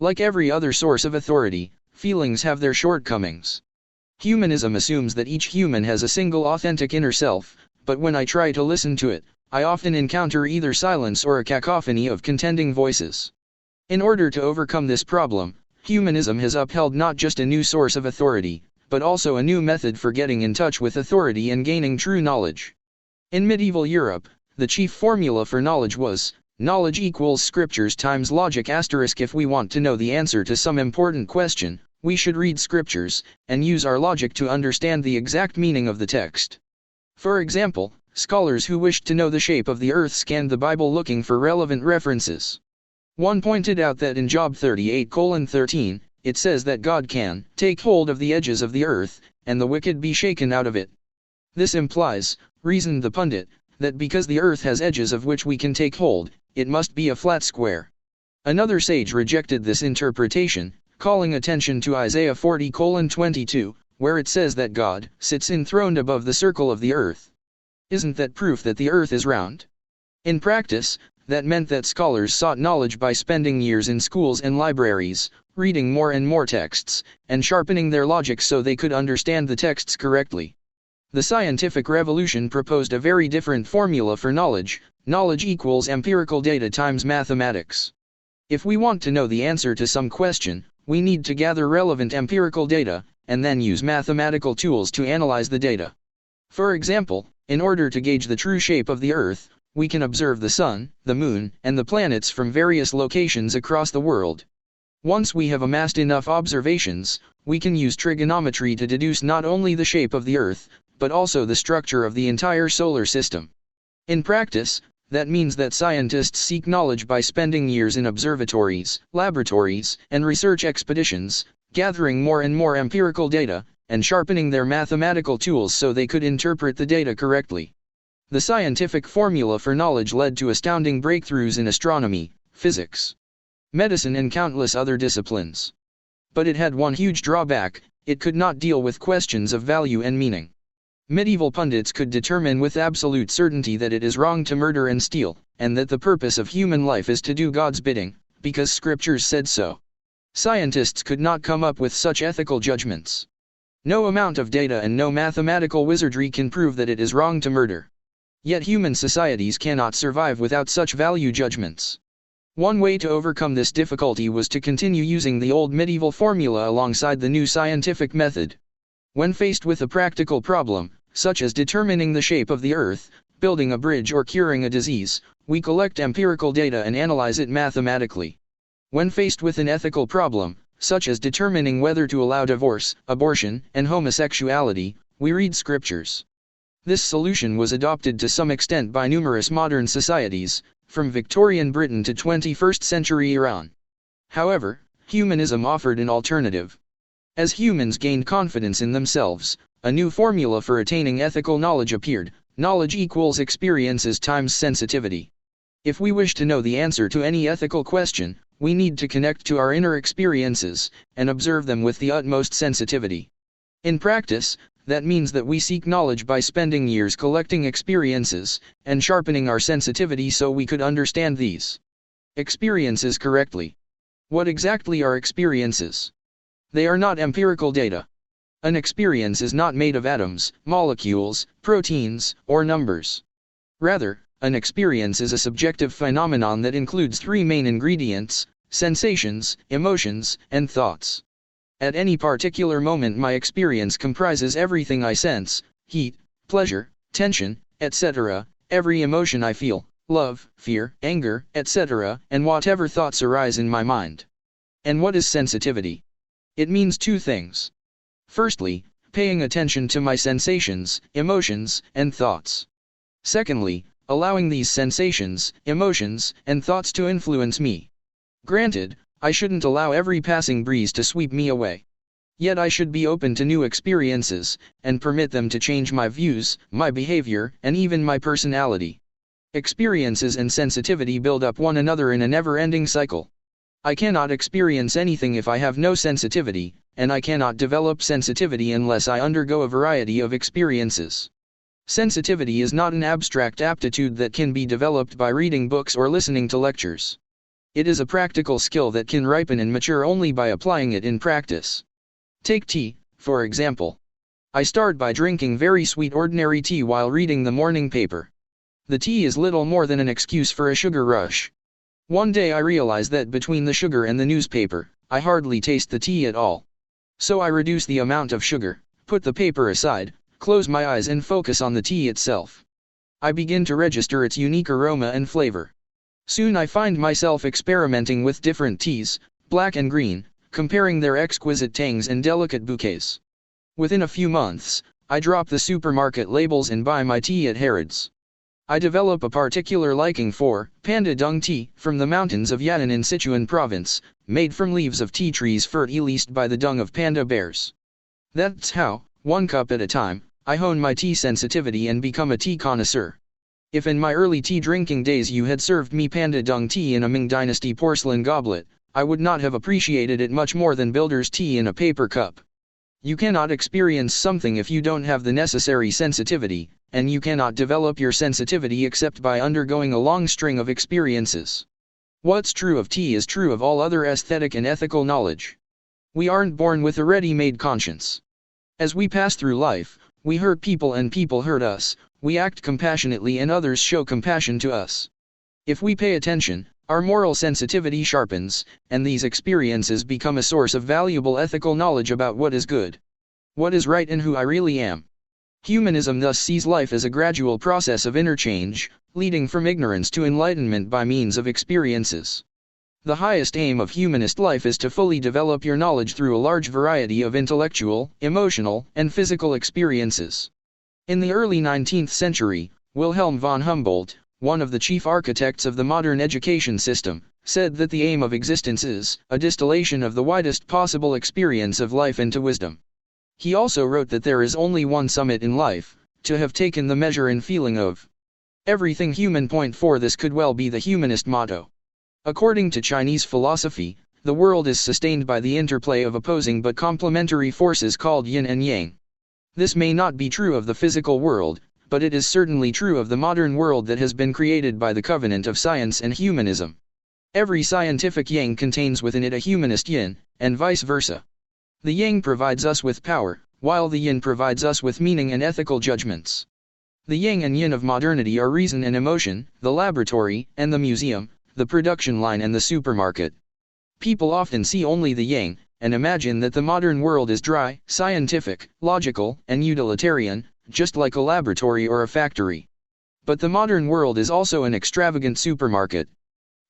Like every other source of authority, feelings have their shortcomings. Humanism assumes that each human has a single authentic inner self, but when I try to listen to it, I often encounter either silence or a cacophony of contending voices. In order to overcome this problem, humanism has upheld not just a new source of authority, but also a new method for getting in touch with authority and gaining true knowledge. In medieval Europe, the chief formula for knowledge was, knowledge equals scriptures times logic *. If we want to know the answer to some important question, we should read scriptures, and use our logic to understand the exact meaning of the text. For example, scholars who wished to know the shape of the earth scanned the Bible looking for relevant references. One pointed out that in Job 38:13, it says that God can take hold of the edges of the earth, and the wicked be shaken out of it. This implies, reasoned the pundit, that because the earth has edges of which we can take hold, it must be a flat square. Another sage rejected this interpretation, calling attention to Isaiah 40:22, where it says that God sits enthroned above the circle of the earth. Isn't that proof that the earth is round? In practice, that meant that scholars sought knowledge by spending years in schools and libraries, reading more and more texts, and sharpening their logic so they could understand the texts correctly. The scientific revolution proposed a very different formula for knowledge. Knowledge equals empirical data times mathematics. If we want to know the answer to some question, we need to gather relevant empirical data, and then use mathematical tools to analyze the data. For example, in order to gauge the true shape of the Earth, we can observe the Sun, the Moon, and the planets from various locations across the world. Once we have amassed enough observations, we can use trigonometry to deduce not only the shape of the Earth, but also the structure of the entire solar system. In practice, that means that scientists seek knowledge by spending years in observatories, laboratories, and research expeditions, gathering more and more empirical data, and sharpening their mathematical tools so they could interpret the data correctly. The scientific formula for knowledge led to astounding breakthroughs in astronomy, physics, medicine, and countless other disciplines. But it had one huge drawback: it could not deal with questions of value and meaning. Medieval pundits could determine with absolute certainty that it is wrong to murder and steal, and that the purpose of human life is to do God's bidding, because scriptures said so. Scientists could not come up with such ethical judgments. No amount of data and no mathematical wizardry can prove that it is wrong to murder. Yet human societies cannot survive without such value judgments. One way to overcome this difficulty was to continue using the old medieval formula alongside the new scientific method. When faced with a practical problem, such as determining the shape of the Earth, building a bridge, or curing a disease, we collect empirical data and analyze it mathematically. When faced with an ethical problem, such as determining whether to allow divorce, abortion, and homosexuality, we read scriptures. This solution was adopted to some extent by numerous modern societies, from Victorian Britain to 21st century Iran. However, humanism offered an alternative. As humans gained confidence in themselves, a new formula for attaining ethical knowledge appeared: knowledge equals experiences times sensitivity. If we wish to know the answer to any ethical question, we need to connect to our inner experiences, and observe them with the utmost sensitivity. In practice, that means that we seek knowledge by spending years collecting experiences, and sharpening our sensitivity so we could understand these experiences correctly. What exactly are experiences? They are not empirical data. An experience is not made of atoms, molecules, proteins, or numbers. Rather, an experience is a subjective phenomenon that includes three main ingredients: sensations, emotions, and thoughts. At any particular moment, my experience comprises everything I sense: heat, pleasure, tension, etc., every emotion I feel, love, fear, anger, etc., and whatever thoughts arise in my mind. And what is sensitivity? It means two things. Firstly, paying attention to my sensations, emotions, and thoughts. Secondly, allowing these sensations, emotions, and thoughts to influence me. Granted, I shouldn't allow every passing breeze to sweep me away. Yet I should be open to new experiences, and permit them to change my views, my behavior, and even my personality. Experiences and sensitivity build up one another in a never-ending cycle. I cannot experience anything if I have no sensitivity, and I cannot develop sensitivity unless I undergo a variety of experiences. Sensitivity is not an abstract aptitude that can be developed by reading books or listening to lectures. It is a practical skill that can ripen and mature only by applying it in practice. Take tea, for example. I start by drinking very sweet ordinary tea while reading the morning paper. The tea is little more than an excuse for a sugar rush. One day I realize that between the sugar and the newspaper, I hardly taste the tea at all. So I reduce the amount of sugar, put the paper aside, close my eyes and focus on the tea itself. I begin to register its unique aroma and flavor. Soon I find myself experimenting with different teas, black and green, comparing their exquisite tangs and delicate bouquets. Within a few months, I drop the supermarket labels and buy my tea at Harrods. I develop a particular liking for panda dung tea from the mountains of Yunnan in Sichuan province, made from leaves of tea trees fertilized by the dung of panda bears. That's how, one cup at a time, I hone my tea sensitivity and become a tea connoisseur. If in my early tea drinking days you had served me panda dung tea in a Ming Dynasty porcelain goblet, I would not have appreciated it much more than builder's tea in a paper cup. You cannot experience something if you don't have the necessary sensitivity, and you cannot develop your sensitivity except by undergoing a long string of experiences. What's true of tea is true of all other aesthetic and ethical knowledge. We aren't born with a ready-made conscience. As we pass through life, we hurt people and people hurt us, we act compassionately and others show compassion to us. If we pay attention, our moral sensitivity sharpens, and these experiences become a source of valuable ethical knowledge about what is good, what is right and who I really am. Humanism thus sees life as a gradual process of interchange, leading from ignorance to enlightenment by means of experiences. The highest aim of humanist life is to fully develop your knowledge through a large variety of intellectual, emotional, and physical experiences. In the early 19th century, Wilhelm von Humboldt, one of the chief architects of the modern education system, said that the aim of existence is a distillation of the widest possible experience of life into wisdom. He also wrote that there is only one summit in life, to have taken the measure and feeling of everything human. For this could well be the humanist motto. According to Chinese philosophy, the world is sustained by the interplay of opposing but complementary forces called yin and yang. This may not be true of the physical world, but it is certainly true of the modern world that has been created by the covenant of science and humanism. Every scientific yang contains within it a humanist yin, and vice versa. The yang provides us with power, while the yin provides us with meaning and ethical judgments. The yang and yin of modernity are reason and emotion, the laboratory and the museum, the production line and the supermarket. People often see only the yang, and imagine that the modern world is dry, scientific, logical, and utilitarian, just like a laboratory or a factory. But the modern world is also an extravagant supermarket.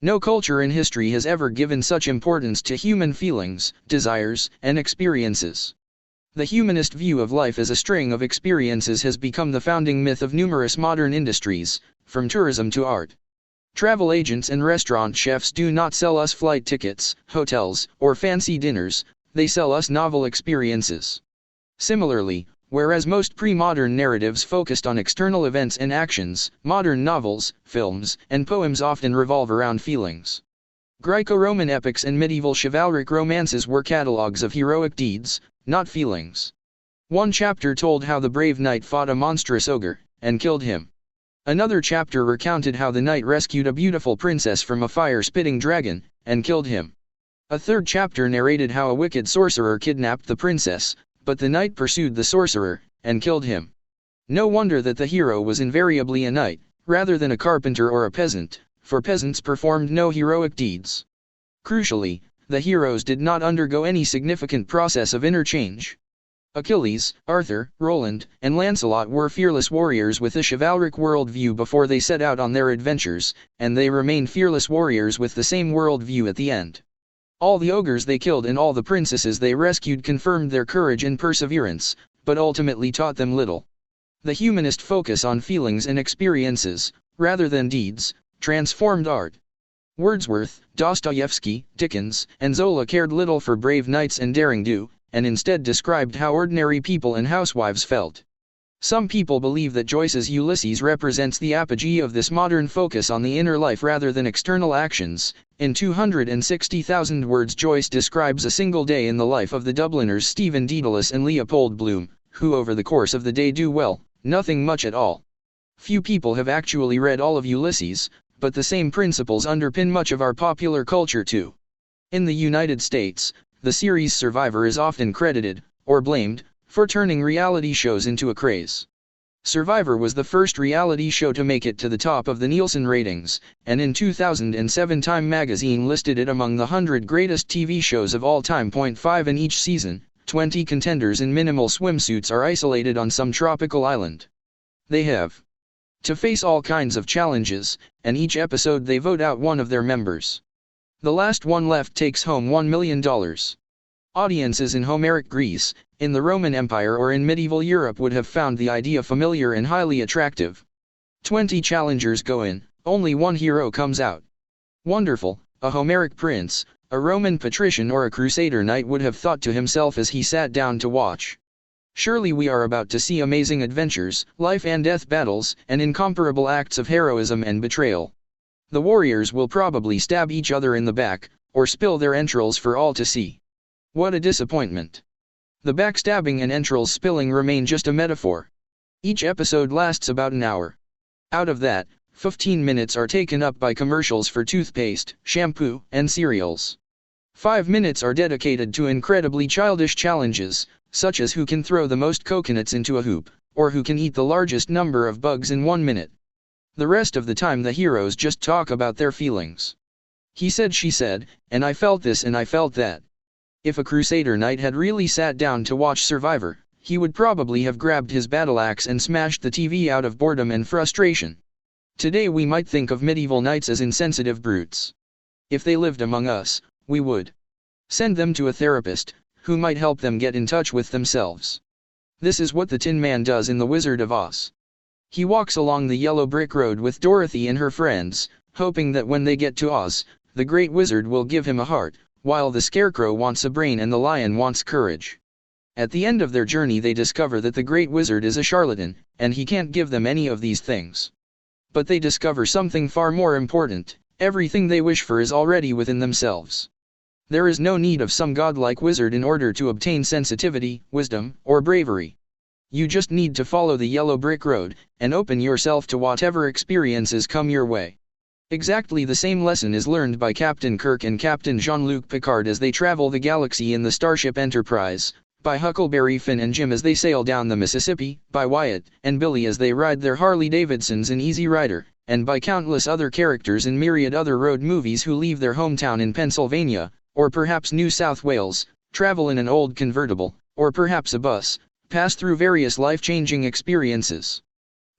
No culture in history has ever given such importance to human feelings, desires, and experiences. The humanist view of life as a string of experiences has become the founding myth of numerous modern industries, from tourism to art. Travel agents and restaurant chefs do not sell us flight tickets, hotels, or fancy dinners, they sell us novel experiences. Similarly, whereas most pre-modern narratives focused on external events and actions, modern novels, films, and poems often revolve around feelings. Greco-Roman epics and medieval chivalric romances were catalogues of heroic deeds, not feelings. One chapter told how the brave knight fought a monstrous ogre, and killed him. Another chapter recounted how the knight rescued a beautiful princess from a fire-spitting dragon, and killed him. A third chapter narrated how a wicked sorcerer kidnapped the princess, but the knight pursued the sorcerer, and killed him. No wonder that the hero was invariably a knight, rather than a carpenter or a peasant, for peasants performed no heroic deeds. Crucially, the heroes did not undergo any significant process of interchange. Achilles, Arthur, Roland, and Lancelot were fearless warriors with a chivalric worldview before they set out on their adventures, and they remained fearless warriors with the same worldview at the end. All the ogres they killed and all the princesses they rescued confirmed their courage and perseverance, but ultimately taught them little. The humanist focus on feelings and experiences, rather than deeds, transformed art. Wordsworth, Dostoevsky, Dickens, and Zola cared little for brave knights and daring-do, and instead described how ordinary people and housewives felt. Some people believe that Joyce's Ulysses represents the apogee of this modern focus on the inner life rather than external actions. In 260,000 words, Joyce describes a single day in the life of the Dubliners Stephen Dedalus and Leopold Bloom, who over the course of the day do well, nothing much at all. Few people have actually read all of Ulysses, but the same principles underpin much of our popular culture too. In the United States, the series Survivor is often credited, or blamed, for turning reality shows into a craze. Survivor was the first reality show to make it to the top of the Nielsen ratings, and in 2007 Time magazine listed it among the 100 greatest TV shows of all time. 5 in each season, 20 contenders in minimal swimsuits are isolated on some tropical island. They have to face all kinds of challenges, and each episode they vote out one of their members. The last one left takes home $1 million. Audiences in Homeric Greece, in the Roman Empire or in medieval Europe would have found the idea familiar and highly attractive. 20 challengers go in, only one hero comes out. Wonderful, a Homeric prince, a Roman patrician or a crusader knight would have thought to himself as he sat down to watch. Surely we are about to see amazing adventures, life and death battles, and incomparable acts of heroism and betrayal. The warriors will probably stab each other in the back, or spill their entrails for all to see. What a disappointment. The backstabbing and entrails spilling remain just a metaphor. Each episode lasts about an hour. Out of that, 15 minutes are taken up by commercials for toothpaste, shampoo, and cereals. 5 minutes are dedicated to incredibly childish challenges, such as who can throw the most coconuts into a hoop, or who can eat the largest number of bugs in 1 minute. The rest of the time the heroes just talk about their feelings. He said, she said, and I felt this and I felt that. If a crusader knight had really sat down to watch Survivor, he would probably have grabbed his battle axe and smashed the TV out of boredom and frustration. Today we might think of medieval knights as insensitive brutes. If they lived among us, we would send them to a therapist, who might help them get in touch with themselves. This is what the Tin Man does in The Wizard of Oz. He walks along the yellow brick road with Dorothy and her friends, hoping that when they get to Oz, the great wizard will give him a heart, while the scarecrow wants a brain and the lion wants courage. At the end of their journey they discover that the great wizard is a charlatan, and he can't give them any of these things. But they discover something far more important: everything they wish for is already within themselves. There is no need of some godlike wizard in order to obtain sensitivity, wisdom, or bravery. You just need to follow the yellow brick road, and open yourself to whatever experiences come your way. Exactly the same lesson is learned by Captain Kirk and Captain Jean-Luc Picard as they travel the galaxy in the Starship Enterprise, by Huckleberry Finn and Jim as they sail down the Mississippi, by Wyatt and Billy as they ride their Harley-Davidsons in Easy Rider, and by countless other characters in myriad other road movies who leave their hometown in Pennsylvania, or perhaps New South Wales, travel in an old convertible, or perhaps a bus, pass through various life-changing experiences,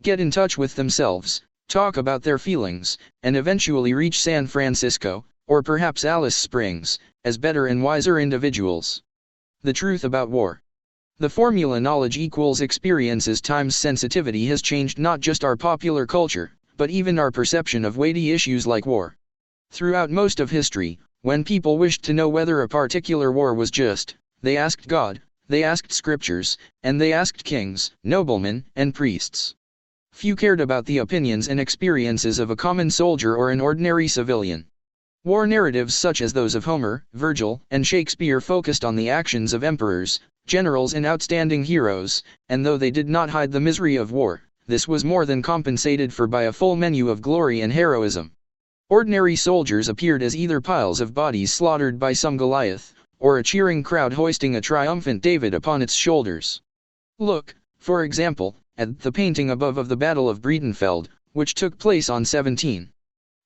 get in touch with themselves, talk about their feelings, and eventually reach San Francisco, or perhaps Alice Springs, as better and wiser individuals. The truth about war. The formula knowledge equals experiences times sensitivity has changed not just our popular culture, but even our perception of weighty issues like war. Throughout most of history, when people wished to know whether a particular war was just, they asked God, they asked scriptures, and they asked kings, noblemen, and priests. Few cared about the opinions and experiences of a common soldier or an ordinary civilian. War narratives such as those of Homer, Virgil, and Shakespeare focused on the actions of emperors, generals and outstanding heroes, and though they did not hide the misery of war, this was more than compensated for by a full menu of glory and heroism. Ordinary soldiers appeared as either piles of bodies slaughtered by some Goliath, or a cheering crowd hoisting a triumphant David upon its shoulders. Look, for example, at the painting above of the Battle of Breitenfeld, which took place on 17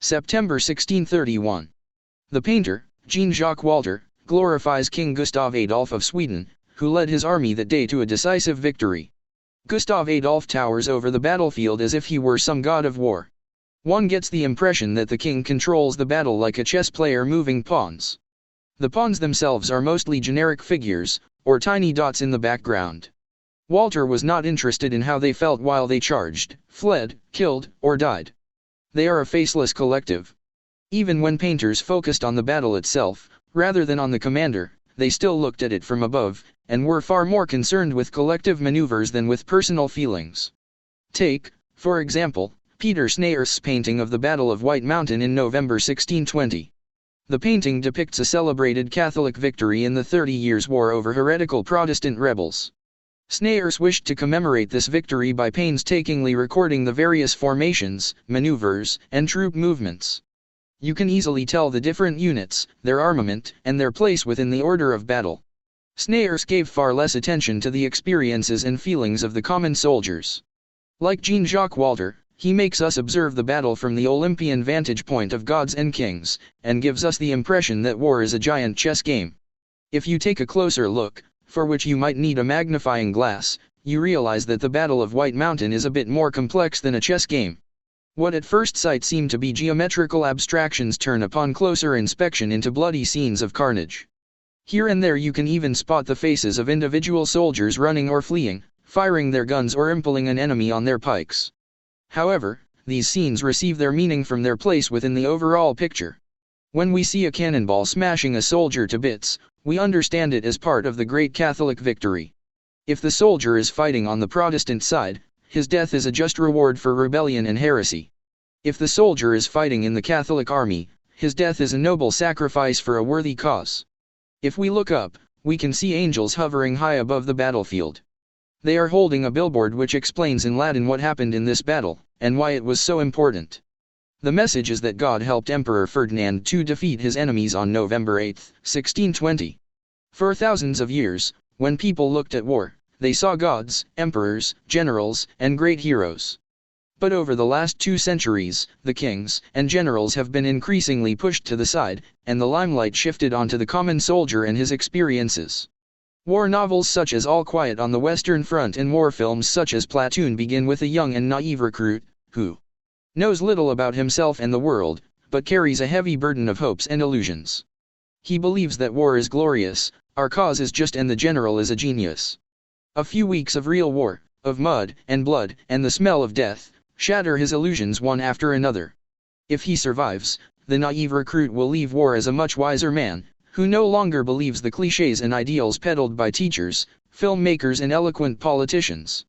September 1631. The painter, Jean-Jacques Walter, glorifies King Gustav Adolf of Sweden, who led his army that day to a decisive victory. Gustav Adolf towers over the battlefield as if he were some god of war. One gets the impression that the king controls the battle like a chess player moving pawns. The pawns themselves are mostly generic figures, or tiny dots in the background. Walter was not interested in how they felt while they charged, fled, killed, or died. They are a faceless collective. Even when painters focused on the battle itself, rather than on the commander, they still looked at it from above, and were far more concerned with collective maneuvers than with personal feelings. Take, for example, Peter Snaer's painting of the Battle of White Mountain in November 1620. The painting depicts a celebrated Catholic victory in the 30 Years' War over heretical Protestant rebels. Snaers wished to commemorate this victory by painstakingly recording the various formations, maneuvers, and troop movements. You can easily tell the different units, their armament, and their place within the order of battle. Snaers gave far less attention to the experiences and feelings of the common soldiers. Like Jean-Jacques Walter, he makes us observe the battle from the Olympian vantage point of gods and kings, and gives us the impression that war is a giant chess game. If you take a closer look, for which you might need a magnifying glass, you realize that the Battle of White Mountain is a bit more complex than a chess game. What at first sight seem to be geometrical abstractions turn upon closer inspection into bloody scenes of carnage. Here and there you can even spot the faces of individual soldiers running or fleeing, firing their guns or impaling an enemy on their pikes. However, these scenes receive their meaning from their place within the overall picture. When we see a cannonball smashing a soldier to bits, we understand it as part of the great Catholic victory. If the soldier is fighting on the Protestant side, his death is a just reward for rebellion and heresy. If the soldier is fighting in the Catholic army, his death is a noble sacrifice for a worthy cause. If we look up, we can see angels hovering high above the battlefield. They are holding a billboard which explains in Latin what happened in this battle, and why it was so important. The message is that God helped Emperor Ferdinand to defeat his enemies on November 8, 1620. For thousands of years, when people looked at war, they saw gods, emperors, generals, and great heroes. But over the last 2 centuries, the kings and generals have been increasingly pushed to the side, and the limelight shifted onto the common soldier and his experiences. War novels such as All Quiet on the Western Front and war films such as Platoon begin with a young and naive recruit, who knows little about himself and the world, but carries a heavy burden of hopes and illusions. He believes that war is glorious, our cause is just, and the general is a genius. A few weeks of real war, of mud and blood and the smell of death, shatter his illusions one after another. If he survives, the naive recruit will leave war as a much wiser man, who no longer believes the cliches and ideals peddled by teachers, filmmakers and eloquent politicians.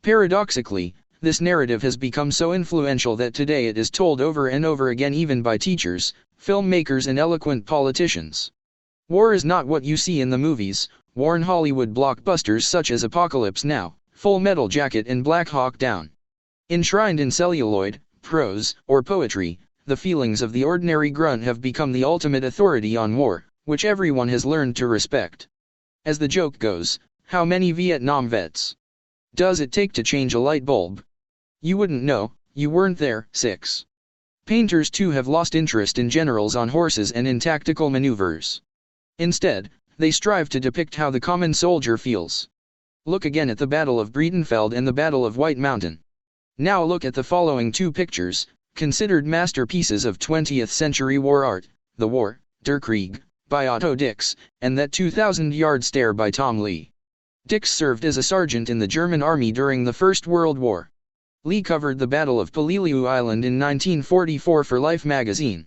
Paradoxically, this narrative has become so influential that today it is told over and over again even by teachers, filmmakers and eloquent politicians. War is not what you see in the movies, worn Hollywood blockbusters such as Apocalypse Now, Full Metal Jacket and Black Hawk Down. Enshrined in celluloid, prose, or poetry, the feelings of the ordinary grunt have become the ultimate authority on war, which everyone has learned to respect. As the joke goes, how many Vietnam vets does it take to change a light bulb? You wouldn't know, you weren't there. 6. Painters too have lost interest in generals on horses and in tactical maneuvers. Instead, they strive to depict how the common soldier feels. Look again at the Battle of Breitenfeld and the Battle of White Mountain. Now look at the following 2 pictures, considered masterpieces of 20th century war art: The War, Der Krieg, by Otto Dix, and That 2,000-Yard Stare by Tom Lee. Dix served as a sergeant in the German army during the First World War. Lee covered the Battle of Peleliu Island in 1944 for Life magazine.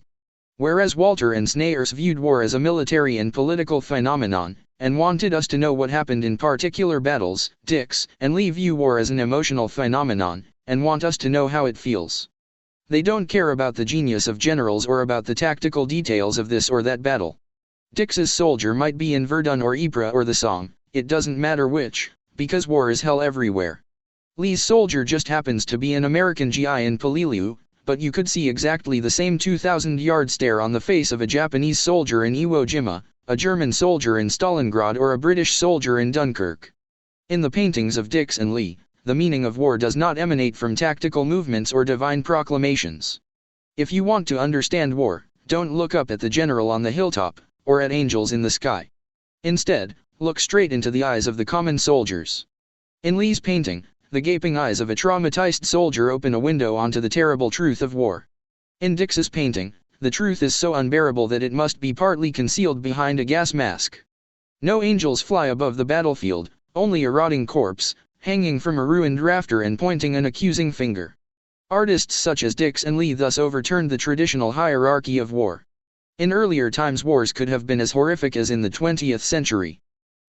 Whereas Walter and Snayers viewed war as a military and political phenomenon, and wanted us to know what happened in particular battles, Dix and Lee view war as an emotional phenomenon, and want us to know how it feels. They don't care about the genius of generals or about the tactical details of this or that battle. Dix's soldier might be in Verdun or Ypres or the Somme, it doesn't matter which, because war is hell everywhere. Lee's soldier just happens to be an American GI in Peleliu, but you could see exactly the same 2,000-yard stare on the face of a Japanese soldier in Iwo Jima, a German soldier in Stalingrad or a British soldier in Dunkirk. In the paintings of Dix and Lee, the meaning of war does not emanate from tactical movements or divine proclamations. If you want to understand war, don't look up at the general on the hilltop, or at angels in the sky. Instead, look straight into the eyes of the common soldiers. In Lee's painting, the gaping eyes of a traumatized soldier open a window onto the terrible truth of war. In Dix's painting, the truth is so unbearable that it must be partly concealed behind a gas mask. No angels fly above the battlefield, only a rotting corpse, hanging from a ruined rafter and pointing an accusing finger. Artists such as Dix and Lee thus overturned the traditional hierarchy of war. In earlier times wars could have been as horrific as in the 20th century.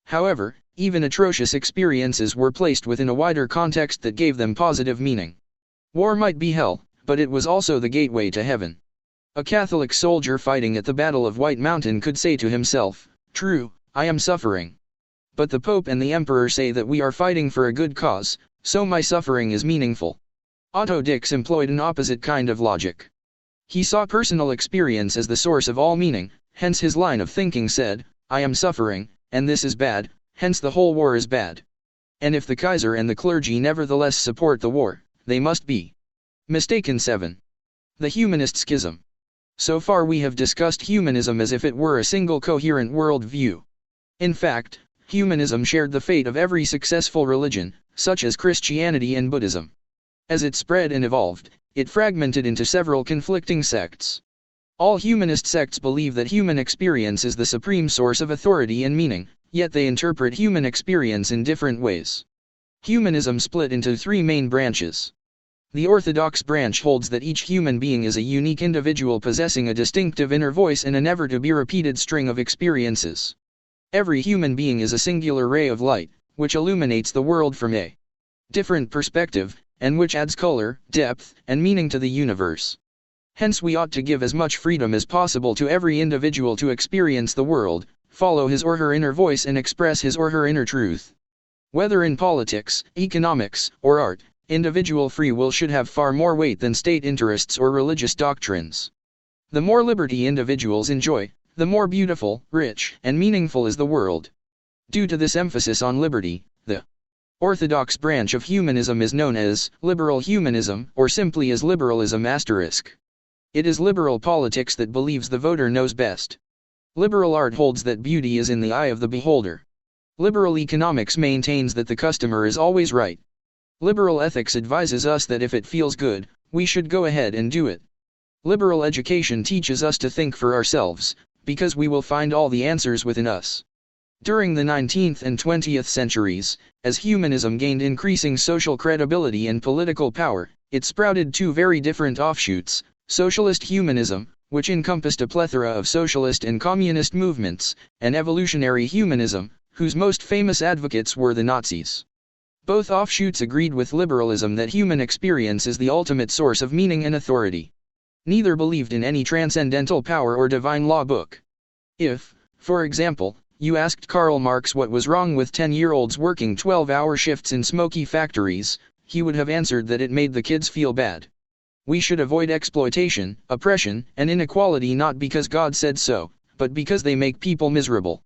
However, even atrocious experiences were placed within a wider context that gave them positive meaning. War might be hell, but it was also the gateway to heaven. A Catholic soldier fighting at the Battle of White Mountain could say to himself, "True, I am suffering. But the Pope and the Emperor say that we are fighting for a good cause, so my suffering is meaningful." Otto Dix employed an opposite kind of logic. He saw personal experience as the source of all meaning, hence his line of thinking said, "I am suffering, and this is bad, hence the whole war is bad. And if the Kaiser and the clergy nevertheless support the war, they must be mistaken." 7. The Humanist Schism. So far we have discussed humanism as if it were a single coherent world view. In fact, humanism shared the fate of every successful religion, such as Christianity and Buddhism. As it spread and evolved, it fragmented into several conflicting sects. All humanist sects believe that human experience is the supreme source of authority and meaning, yet they interpret human experience in different ways. Humanism split into three main branches. The orthodox branch holds that each human being is a unique individual possessing a distinctive inner voice and a never-to-be-repeated string of experiences. Every human being is a singular ray of light, which illuminates the world from a different perspective, and which adds color, depth, and meaning to the universe. Hence we ought to give as much freedom as possible to every individual to experience the world, follow his or her inner voice and express his or her inner truth. Whether in politics, economics, or art, individual free will should have far more weight than state interests or religious doctrines. The more liberty individuals enjoy, the more beautiful, rich, and meaningful is the world. Due to this emphasis on liberty, the orthodox branch of humanism is known as liberal humanism, or simply as liberalism *. It is liberal politics that believes the voter knows best. Liberal art holds that beauty is in the eye of the beholder. Liberal economics maintains that the customer is always right. Liberal ethics advises us that if it feels good, we should go ahead and do it. Liberal education teaches us to think for ourselves, because we will find all the answers within us. During the 19th and 20th centuries, as humanism gained increasing social credibility and political power, it sprouted two very different offshoots: socialist humanism, which encompassed a plethora of socialist and communist movements, and evolutionary humanism, whose most famous advocates were the Nazis. Both offshoots agreed with liberalism that human experience is the ultimate source of meaning and authority. Neither believed in any transcendental power or divine law book. If, for example, you asked Karl Marx what was wrong with 10-year-olds working 12-hour shifts in smoky factories, he would have answered that it made the kids feel bad. We should avoid exploitation, oppression, and inequality not because God said so, but because they make people miserable.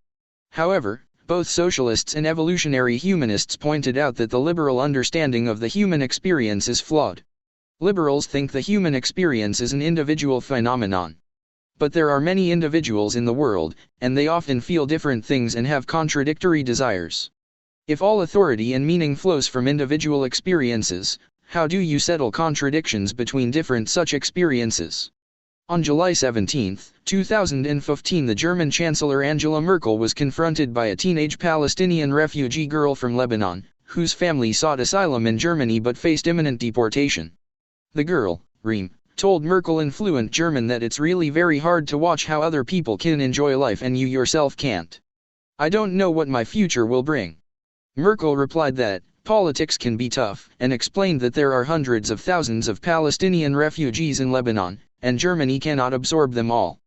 However, both socialists and evolutionary humanists pointed out that the liberal understanding of the human experience is flawed. Liberals think the human experience is an individual phenomenon. But there are many individuals in the world, and they often feel different things and have contradictory desires. If all authority and meaning flows from individual experiences, how do you settle contradictions between different such experiences? On July 17, 2015, the German Chancellor Angela Merkel was confronted by a teenage Palestinian refugee girl from Lebanon, whose family sought asylum in Germany but faced imminent deportation. The girl, Rein, told Merkel in fluent German that it's really very hard to watch how other people can enjoy life and you yourself can't. I don't know what my future will bring. Merkel replied that politics can be tough, and explained that there are hundreds of thousands of Palestinian refugees in Lebanon, and Germany cannot absorb them all.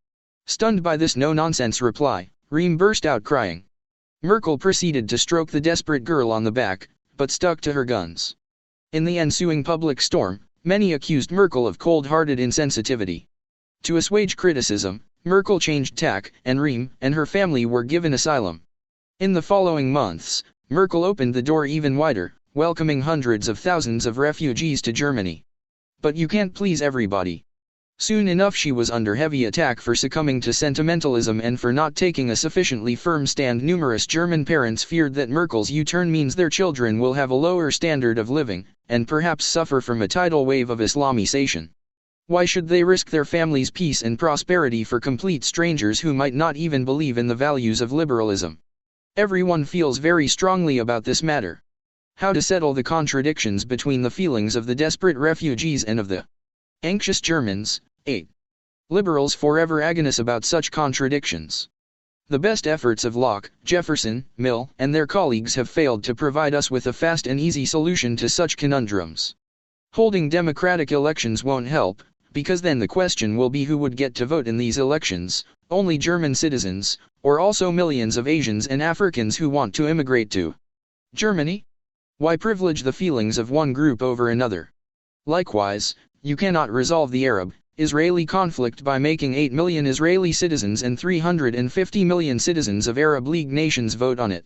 Stunned by this no-nonsense reply, Rein burst out crying. Merkel proceeded to stroke the desperate girl on the back, but stuck to her guns. In the ensuing public storm, many accused Merkel of cold-hearted insensitivity. To assuage criticism, Merkel changed tack, and Rein and her family were given asylum. In the following months, Merkel opened the door even wider, welcoming hundreds of thousands of refugees to Germany. But you can't please everybody. Soon enough she was under heavy attack for succumbing to sentimentalism and for not taking a sufficiently firm stand. Numerous German parents feared that Merkel's U-turn means their children will have a lower standard of living, and perhaps suffer from a tidal wave of Islamization. Why should they risk their family's peace and prosperity for complete strangers who might not even believe in the values of liberalism? Everyone feels very strongly about this matter. How to settle the contradictions between the feelings of the desperate refugees and of the anxious Germans? 8. Liberals forever agonize about such contradictions. The best efforts of Locke, Jefferson, Mill, and their colleagues have failed to provide us with a fast and easy solution to such conundrums. Holding democratic elections won't help, because then the question will be who would get to vote in these elections: only German citizens, or also millions of Asians and Africans who want to immigrate to Germany? Why privilege the feelings of one group over another? Likewise, you cannot resolve the Arab-Israeli conflict by making 8 million Israeli citizens and 350 million citizens of Arab League nations vote on it.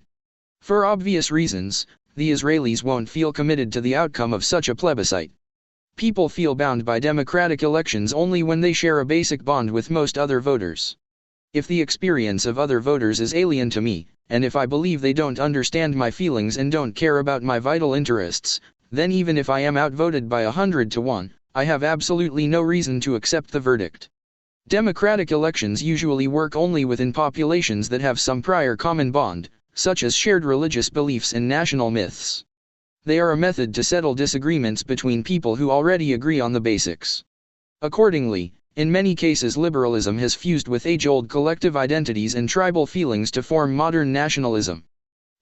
For obvious reasons, the Israelis won't feel committed to the outcome of such a plebiscite. People feel bound by democratic elections only when they share a basic bond with most other voters. If the experience of other voters is alien to me, and if I believe they don't understand my feelings and don't care about my vital interests, then even if I am outvoted by 100 to 1, I have absolutely no reason to accept the verdict. Democratic elections usually work only within populations that have some prior common bond, such as shared religious beliefs and national myths. They are a method to settle disagreements between people who already agree on the basics. Accordingly, in many cases liberalism has fused with age-old collective identities and tribal feelings to form modern nationalism.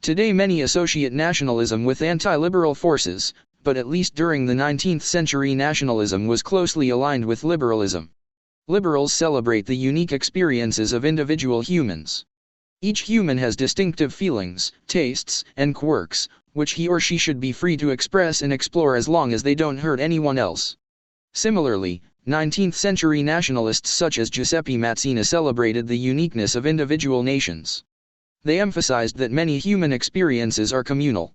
Today many associate nationalism with anti-liberal forces, but at least during the 19th century nationalism was closely aligned with liberalism. Liberals celebrate the unique experiences of individual humans. Each human has distinctive feelings, tastes, and quirks, which he or she should be free to express and explore as long as they don't hurt anyone else. Similarly, 19th century nationalists such as Giuseppe Mazzina celebrated the uniqueness of individual nations. They emphasized that many human experiences are communal.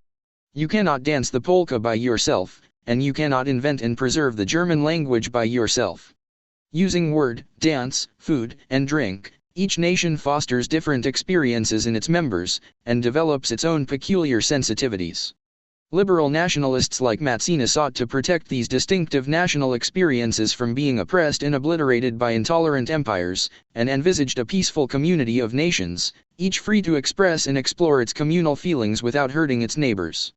You cannot dance the polka by yourself, and you cannot invent and preserve the German language by yourself. Using word, dance, food, and drink, each nation fosters different experiences in its members, and develops its own peculiar sensitivities. Liberal nationalists like Mazzina sought to protect these distinctive national experiences from being oppressed and obliterated by intolerant empires, and envisaged a peaceful community of nations, each free to express and explore its communal feelings without hurting its neighbors.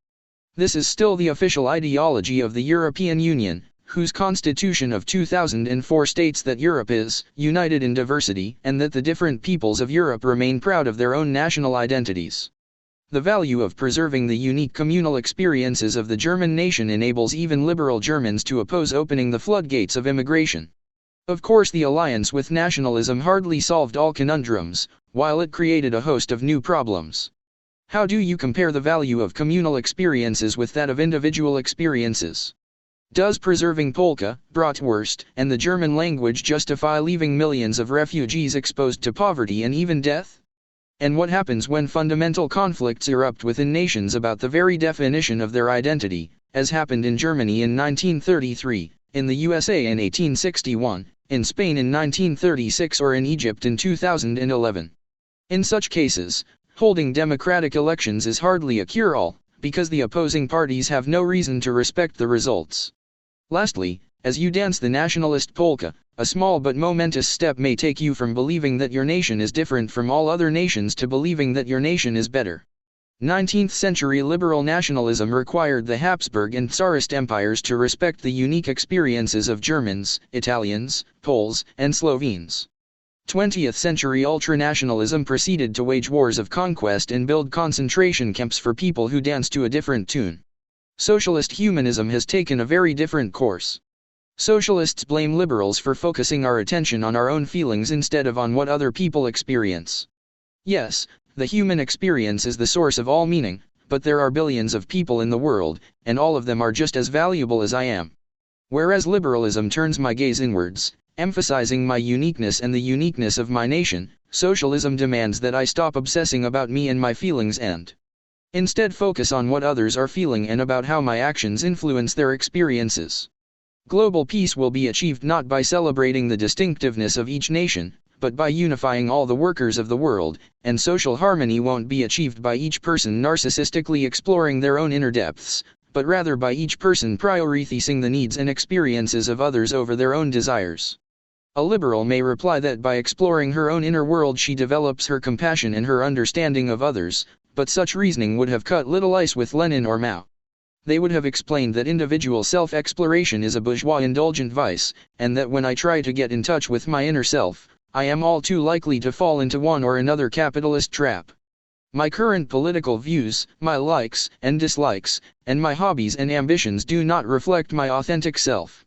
This is still the official ideology of the European Union, whose constitution of 2004 states that Europe is united in diversity and that the different peoples of Europe remain proud of their own national identities. The value of preserving the unique communal experiences of the German nation enables even liberal Germans to oppose opening the floodgates of immigration. Of course, the alliance with nationalism hardly solved all conundrums, while it created a host of new problems. How do you compare the value of communal experiences with that of individual experiences? Does preserving polka, bratwurst, and the German language justify leaving millions of refugees exposed to poverty and even death? And what happens when fundamental conflicts erupt within nations about the very definition of their identity, as happened in Germany in 1933, in the USA in 1861, in Spain in 1936 or in Egypt in 2011? In such cases, holding democratic elections is hardly a cure-all, because the opposing parties have no reason to respect the results. Lastly, as you dance the nationalist polka, a small but momentous step may take you from believing that your nation is different from all other nations to believing that your nation is better. 19th century liberal nationalism required the Habsburg and Tsarist empires to respect the unique experiences of Germans, Italians, Poles, and Slovenes. 20th century ultranationalism proceeded to wage wars of conquest and build concentration camps for people who dance to a different tune. Socialist humanism has taken a very different course. Socialists blame liberals for focusing our attention on our own feelings instead of on what other people experience. Yes, the human experience is the source of all meaning, but there are billions of people in the world, and all of them are just as valuable as I am. Whereas liberalism turns my gaze inwards, emphasizing my uniqueness and the uniqueness of my nation, socialism demands that I stop obsessing about me and my feelings and instead focus on what others are feeling and about how my actions influence their experiences. Global peace will be achieved not by celebrating the distinctiveness of each nation, but by unifying all the workers of the world, and social harmony won't be achieved by each person narcissistically exploring their own inner depths, but rather by each person prioritizing the needs and experiences of others over their own desires. A liberal may reply that by exploring her own inner world she develops her compassion and her understanding of others, but such reasoning would have cut little ice with Lenin or Mao. They would have explained that individual self-exploration is a bourgeois indulgent vice, and that when I try to get in touch with my inner self, I am all too likely to fall into one or another capitalist trap. My current political views, my likes and dislikes, and my hobbies and ambitions do not reflect my authentic self.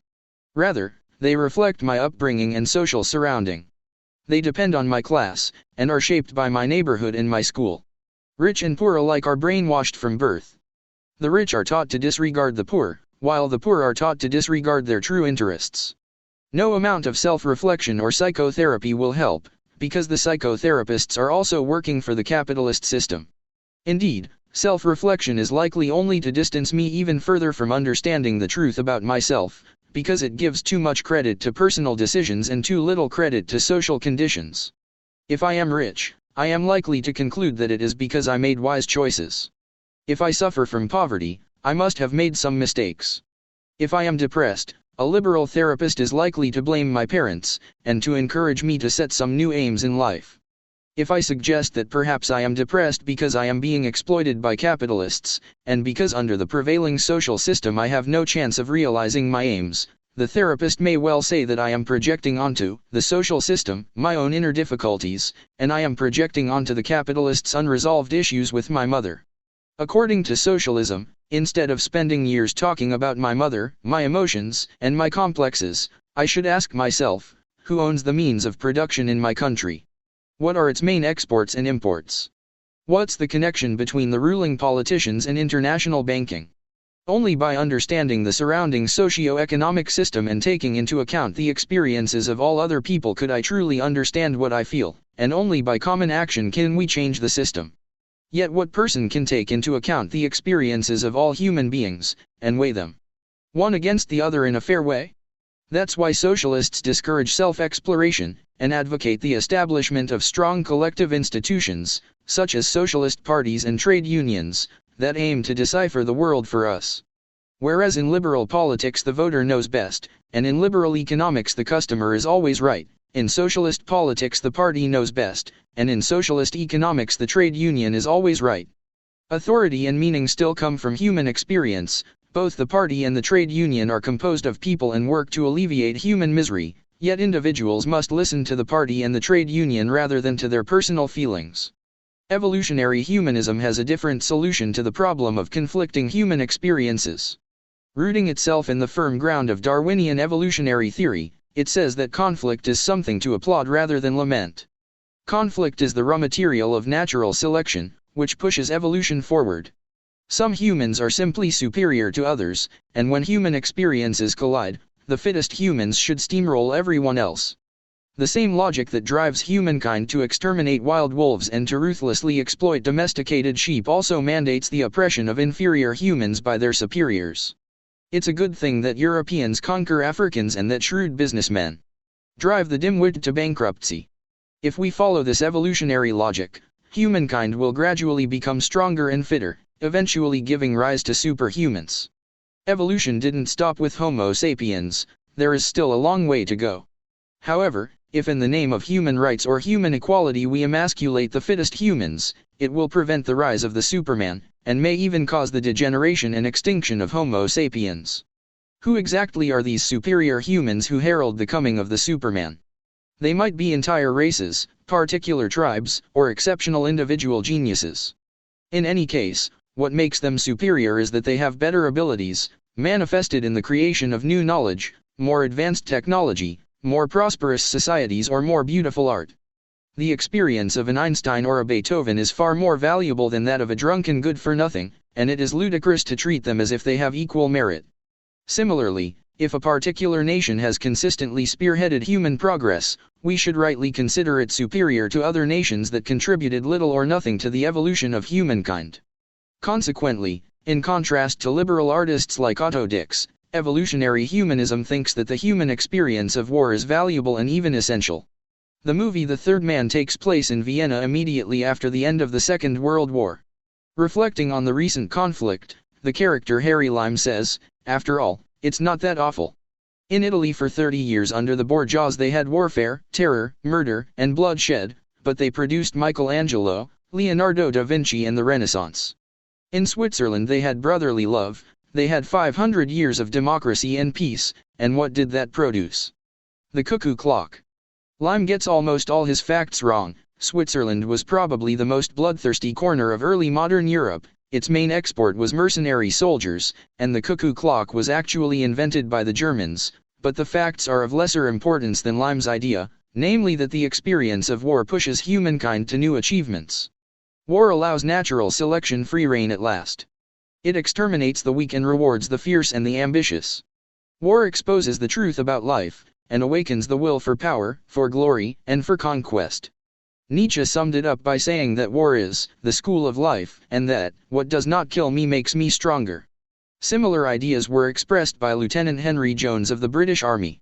Rather, they reflect my upbringing and social surrounding. They depend on my class, and are shaped by my neighborhood and my school. Rich and poor alike are brainwashed from birth. The rich are taught to disregard the poor, while the poor are taught to disregard their true interests. No amount of self-reflection or psychotherapy will help, because the psychotherapists are also working for the capitalist system. Indeed, self-reflection is likely only to distance me even further from understanding the truth about myself, because it gives too much credit to personal decisions and too little credit to social conditions. If I am rich, I am likely to conclude that it is because I made wise choices. If I suffer from poverty, I must have made some mistakes. If I am depressed, a liberal therapist is likely to blame my parents, and to encourage me to set some new aims in life. If I suggest that perhaps I am depressed because I am being exploited by capitalists, and because under the prevailing social system I have no chance of realizing my aims, the therapist may well say that I am projecting onto the social system my own inner difficulties, and I am projecting onto the capitalists' unresolved issues with my mother. According to socialism, instead of spending years talking about my mother, my emotions, and my complexes, I should ask myself, who owns the means of production in my country? What are its main exports and imports? What's the connection between the ruling politicians and international banking? Only by understanding the surrounding socio-economic system and taking into account the experiences of all other people could I truly understand what I feel, and only by common action can we change the system. Yet what person can take into account the experiences of all human beings, and weigh them one against the other in a fair way? That's why socialists discourage self-exploration, and advocate the establishment of strong collective institutions, such as socialist parties and trade unions, that aim to decipher the world for us. Whereas in liberal politics the voter knows best, and in liberal economics the customer is always right, in socialist politics the party knows best, and in socialist economics the trade union is always right. Authority and meaning still come from human experience. Both the party and the trade union are composed of people and work to alleviate human misery, yet individuals must listen to the party and the trade union rather than to their personal feelings. Evolutionary humanism has a different solution to the problem of conflicting human experiences. Rooting itself in the firm ground of Darwinian evolutionary theory, it says that conflict is something to applaud rather than lament. Conflict is the raw material of natural selection, which pushes evolution forward. Some humans are simply superior to others, and when human experiences collide, the fittest humans should steamroll everyone else. The same logic that drives humankind to exterminate wild wolves and to ruthlessly exploit domesticated sheep also mandates the oppression of inferior humans by their superiors. It's a good thing that Europeans conquer Africans and that shrewd businessmen drive the dimwit to bankruptcy. If we follow this evolutionary logic, humankind will gradually become stronger and fitter, eventually giving rise to superhumans. Evolution didn't stop with Homo sapiens, there is still a long way to go. However, if in the name of human rights or human equality we emasculate the fittest humans, it will prevent the rise of the Superman, and may even cause the degeneration and extinction of Homo sapiens. Who exactly are these superior humans who herald the coming of the Superman? They might be entire races, particular tribes, or exceptional individual geniuses. In any case, what makes them superior is that they have better abilities, manifested in the creation of new knowledge, more advanced technology, more prosperous societies or more beautiful art. The experience of an Einstein or a Beethoven is far more valuable than that of a drunken good-for-nothing, and it is ludicrous to treat them as if they have equal merit. Similarly, if a particular nation has consistently spearheaded human progress, we should rightly consider it superior to other nations that contributed little or nothing to the evolution of humankind. Consequently, in contrast to liberal artists like Otto Dix, evolutionary humanism thinks that the human experience of war is valuable and even essential. The movie The Third Man takes place in Vienna immediately after the end of the Second World War. Reflecting on the recent conflict, the character Harry Lime says, "After all, it's not that awful. In Italy for 30 years under the bourgeois they had warfare, terror, murder, and bloodshed, but they produced Michelangelo, Leonardo da Vinci and the Renaissance. In Switzerland they had brotherly love, they had 500 years of democracy and peace, and what did that produce? The cuckoo clock." Lime gets almost all his facts wrong. Switzerland was probably the most bloodthirsty corner of early modern Europe, its main export was mercenary soldiers, and the cuckoo clock was actually invented by the Germans, but the facts are of lesser importance than Lime's idea, namely that the experience of war pushes humankind to new achievements. War allows natural selection free rein at last. It exterminates the weak and rewards the fierce and the ambitious. War exposes the truth about life, and awakens the will for power, for glory, and for conquest. Nietzsche summed it up by saying that war is the school of life, and that what does not kill me makes me stronger. Similar ideas were expressed by Lieutenant Henry Jones of the British Army.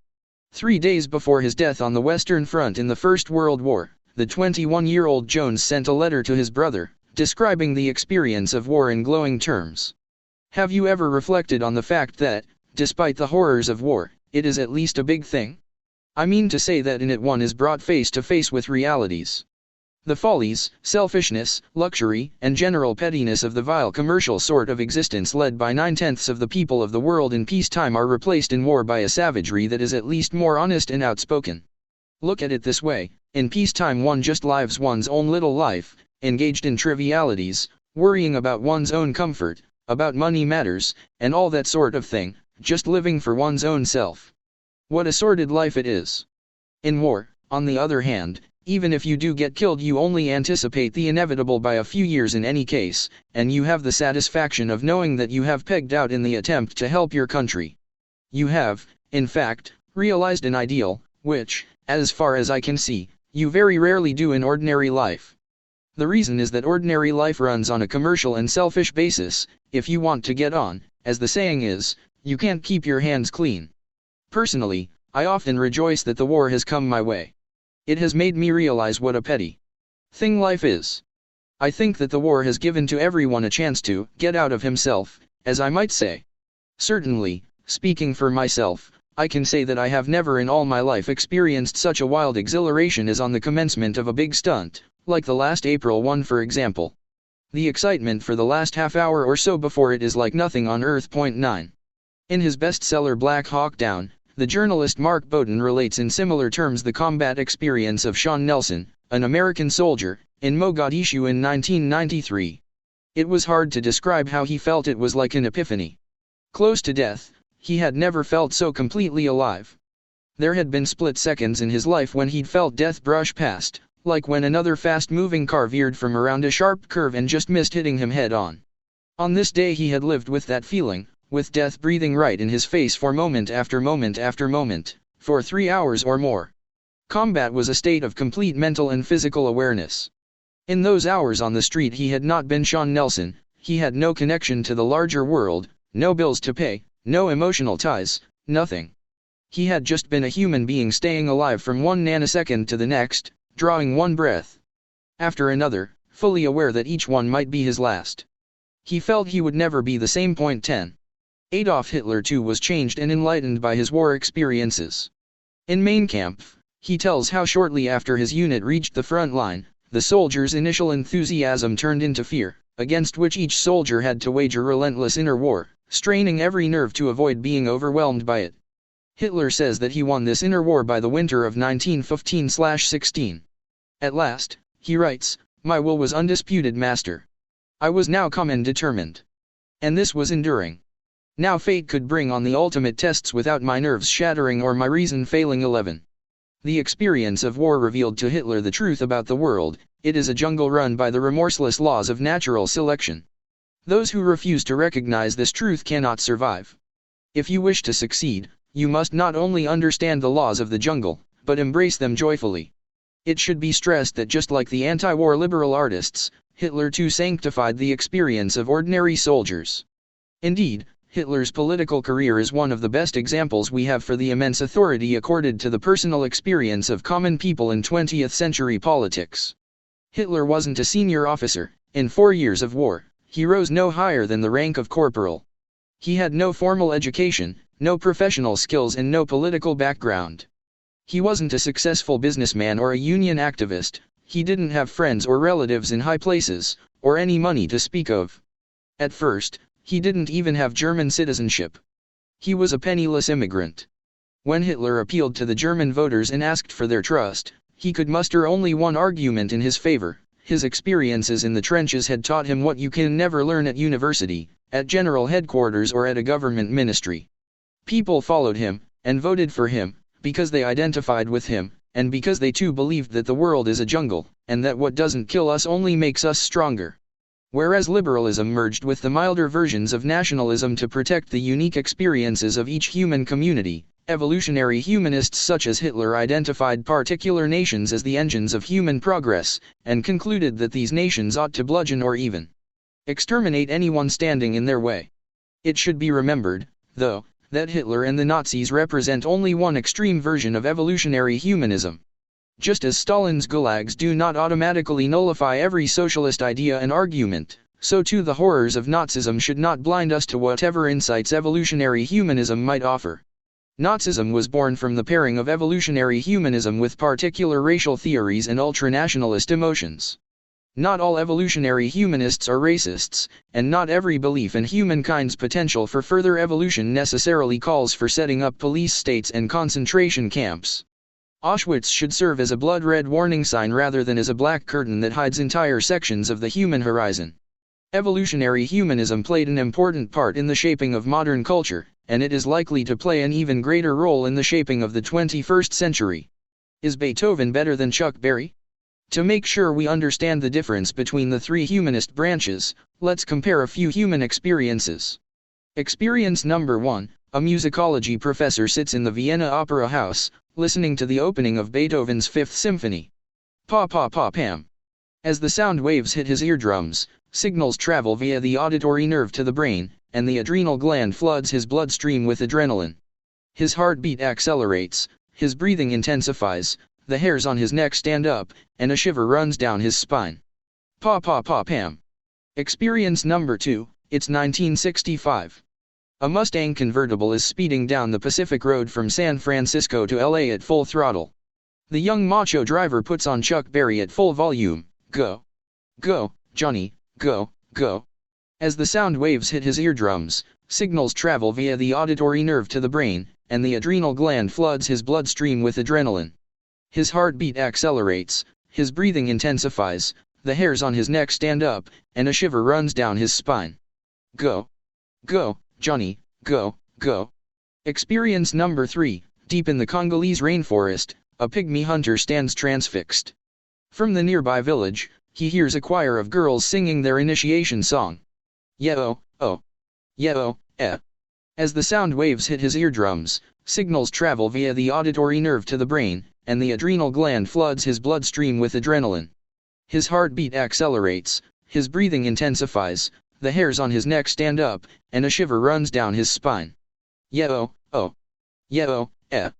3 days before his death on the Western Front in the First World War, the 21-year-old Jones sent a letter to his brother, describing the experience of war in glowing terms. Have you ever reflected on the fact that, despite the horrors of war, it is at least a big thing? I mean to say that in it one is brought face to face with realities. The follies, selfishness, luxury, and general pettiness of the vile commercial sort of existence led by 9/10 of the people of the world in peacetime are replaced in war by a savagery that is at least more honest and outspoken. Look at it this way, in peacetime one just lives one's own little life, engaged in trivialities, worrying about one's own comfort, about money matters, and all that sort of thing, just living for one's own self. What a sordid life it is. In war, on the other hand, even if you do get killed you only anticipate the inevitable by a few years in any case, and you have the satisfaction of knowing that you have pegged out in the attempt to help your country. You have, in fact, realized an ideal, which, as far as I can see, you very rarely do in ordinary life. The reason is that ordinary life runs on a commercial and selfish basis. If you want to get on, as the saying is, you can't keep your hands clean. Personally, I often rejoice that the war has come my way. It has made me realize what a petty thing life is. I think that the war has given to everyone a chance to get out of himself, as I might say. Certainly, speaking for myself, I can say that I have never in all my life experienced such a wild exhilaration as on the commencement of a big stunt, like the last April one for example. The excitement for the last half hour or so before it is like nothing on earth. 9. In his bestseller Black Hawk Down, the journalist Mark Bowden relates in similar terms the combat experience of Sean Nelson, an American soldier, in Mogadishu in 1993. It was hard to describe how he felt. It was like an epiphany. Close to death, he had never felt so completely alive. There had been split seconds in his life when he'd felt death brush past, like when another fast-moving car veered from around a sharp curve and just missed hitting him head-on. On this day he had lived with that feeling, with death breathing right in his face for moment after moment after moment, for 3 hours or more. Combat was a state of complete mental and physical awareness. In those hours on the street he had not been Sean Nelson, he had no connection to the larger world, no bills to pay, no emotional ties, nothing. He had just been a human being staying alive from one nanosecond to the next, drawing one breath after another, fully aware that each one might be his last. He felt he would never be the same. 10. Adolf Hitler too was changed and enlightened by his war experiences. In Mein Kampf, he tells how shortly after his unit reached the front line, the soldiers' initial enthusiasm turned into fear, against which each soldier had to wage a relentless inner war, straining every nerve to avoid being overwhelmed by it. Hitler says that he won this inner war by the winter of 1915/16. At last, he writes, "My will was undisputed master. I was now calm and determined. And this was enduring. Now fate could bring on the ultimate tests without my nerves shattering or my reason failing." 11. The experience of war revealed to Hitler the truth about the world. It is a jungle run by the remorseless laws of natural selection. Those who refuse to recognize this truth cannot survive. If you wish to succeed, you must not only understand the laws of the jungle, but embrace them joyfully. It should be stressed that just like the anti-war liberal artists, Hitler too sanctified the experience of ordinary soldiers. Indeed, Hitler's political career is one of the best examples we have for the immense authority accorded to the personal experience of common people in 20th century politics. Hitler wasn't a senior officer. In 4 years of war, he rose no higher than the rank of corporal. He had no formal education, no professional skills and no political background. He wasn't a successful businessman or a union activist. He didn't have friends or relatives in high places, or any money to speak of. At first, he didn't even have German citizenship. He was a penniless immigrant. When Hitler appealed to the German voters and asked for their trust, he could muster only one argument in his favor. His experiences in the trenches had taught him what you can never learn at university, at general headquarters or at a government ministry. People followed him, and voted for him, because they identified with him, and because they too believed that the world is a jungle, and that what doesn't kill us only makes us stronger. Whereas liberalism merged with the milder versions of nationalism to protect the unique experiences of each human community, evolutionary humanists such as Hitler identified particular nations as the engines of human progress, and concluded that these nations ought to bludgeon or even exterminate anyone standing in their way. It should be remembered, though, that Hitler and the Nazis represent only one extreme version of evolutionary humanism. Just as Stalin's gulags do not automatically nullify every socialist idea and argument, so too the horrors of Nazism should not blind us to whatever insights evolutionary humanism might offer. Nazism was born from the pairing of evolutionary humanism with particular racial theories and ultranationalist emotions. Not all evolutionary humanists are racists, and not every belief in humankind's potential for further evolution necessarily calls for setting up police states and concentration camps. Auschwitz should serve as a blood-red warning sign rather than as a black curtain that hides entire sections of the human horizon. Evolutionary humanism played an important part in the shaping of modern culture, and it is likely to play an even greater role in the shaping of the 21st century. Is Beethoven better than Chuck Berry? To make sure we understand the difference between the three humanist branches, let's compare a few human experiences. Experience number 1, a musicology professor sits in the Vienna Opera House, listening to the opening of Beethoven's Fifth Symphony. Pa pa pa pam. As the sound waves hit his eardrums, signals travel via the auditory nerve to the brain, and the adrenal gland floods his bloodstream with adrenaline. His heartbeat accelerates, his breathing intensifies, the hairs on his neck stand up, and a shiver runs down his spine. Pa pa pa pam. Experience number 2, it's 1965. A Mustang convertible is speeding down the Pacific Road from San Francisco to LA at full throttle. The young macho driver puts on Chuck Berry at full volume. Go. Go, Johnny, go, go. As the sound waves hit his eardrums, signals travel via the auditory nerve to the brain, and the adrenal gland floods his bloodstream with adrenaline. His heartbeat accelerates, his breathing intensifies, the hairs on his neck stand up, and a shiver runs down his spine. Go. Go, Johnny, go, go. Experience number 3, deep in the Congolese rainforest, a pygmy hunter stands transfixed. From the nearby village, he hears a choir of girls singing their initiation song. Yeah-oh, oh. Yeah-oh, eh. As the sound waves hit his eardrums, signals travel via the auditory nerve to the brain, and the adrenal gland floods his bloodstream with adrenaline. His heartbeat accelerates, his breathing intensifies, the hairs on his neck stand up, and a shiver runs down his spine. Yeah-oh, oh. Yeah-oh, eh.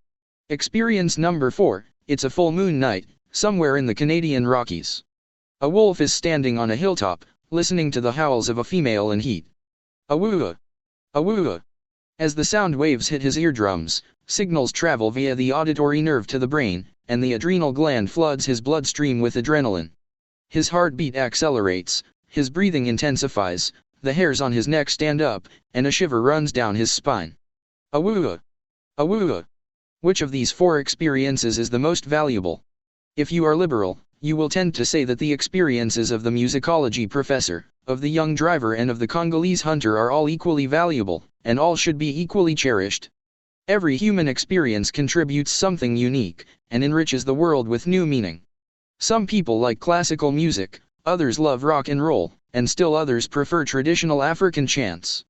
Experience number 4, it's a full moon night, somewhere in the Canadian Rockies. A wolf is standing on a hilltop, listening to the howls of a female in heat. Awoo-ah! Awoo-ah! As the sound waves hit his eardrums, signals travel via the auditory nerve to the brain, and the adrenal gland floods his bloodstream with adrenaline. His heartbeat accelerates, his breathing intensifies, the hairs on his neck stand up, and a shiver runs down his spine. Awoo-ah! Awoo-ah! Which of these 4 experiences is the most valuable? If you are liberal, you will tend to say that the experiences of the musicology professor, of the young driver and of the Congolese hunter are all equally valuable, and all should be equally cherished. Every human experience contributes something unique, and enriches the world with new meaning. Some people like classical music, others love rock and roll, and still others prefer traditional African chants.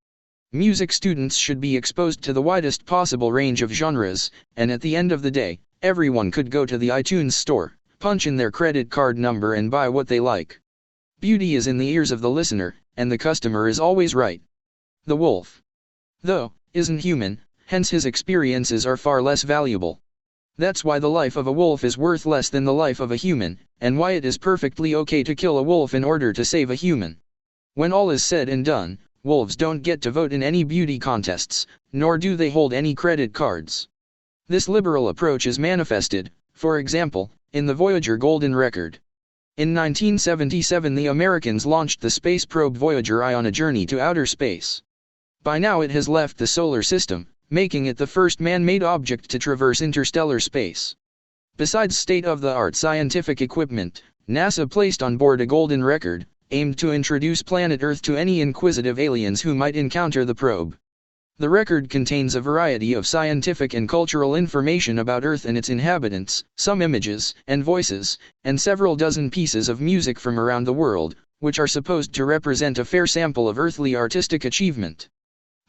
Music students should be exposed to the widest possible range of genres, and at the end of the day, everyone could go to the iTunes store, punch in their credit card number and buy what they like. Beauty is in the ears of the listener, and the customer is always right. The wolf, though, isn't human, hence his experiences are far less valuable. That's why the life of a wolf is worth less than the life of a human, and why it is perfectly okay to kill a wolf in order to save a human. When all is said and done, wolves don't get to vote in any beauty contests, nor do they hold any credit cards. This liberal approach is manifested, for example, in the Voyager Golden Record. In 1977 the Americans launched the space probe Voyager I on a journey to outer space. By now it has left the solar system, making it the first man-made object to traverse interstellar space. Besides state-of-the-art scientific equipment, NASA placed on board a golden record, aimed to introduce planet Earth to any inquisitive aliens who might encounter the probe. The record contains a variety of scientific and cultural information about Earth and its inhabitants, some images and voices, and several dozen pieces of music from around the world, which are supposed to represent a fair sample of earthly artistic achievement.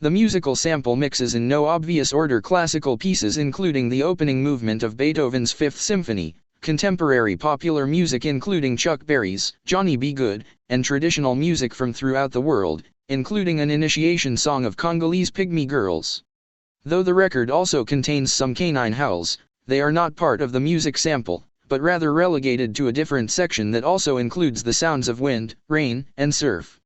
The musical sample mixes in no obvious order classical pieces including the opening movement of Beethoven's Fifth Symphony, contemporary popular music including Chuck Berry's Johnny Be Good, and traditional music from throughout the world, including an initiation song of Congolese pygmy girls. Though the record also contains some canine howls, they are not part of the music sample, but rather relegated to a different section that also includes the sounds of wind, rain, and surf.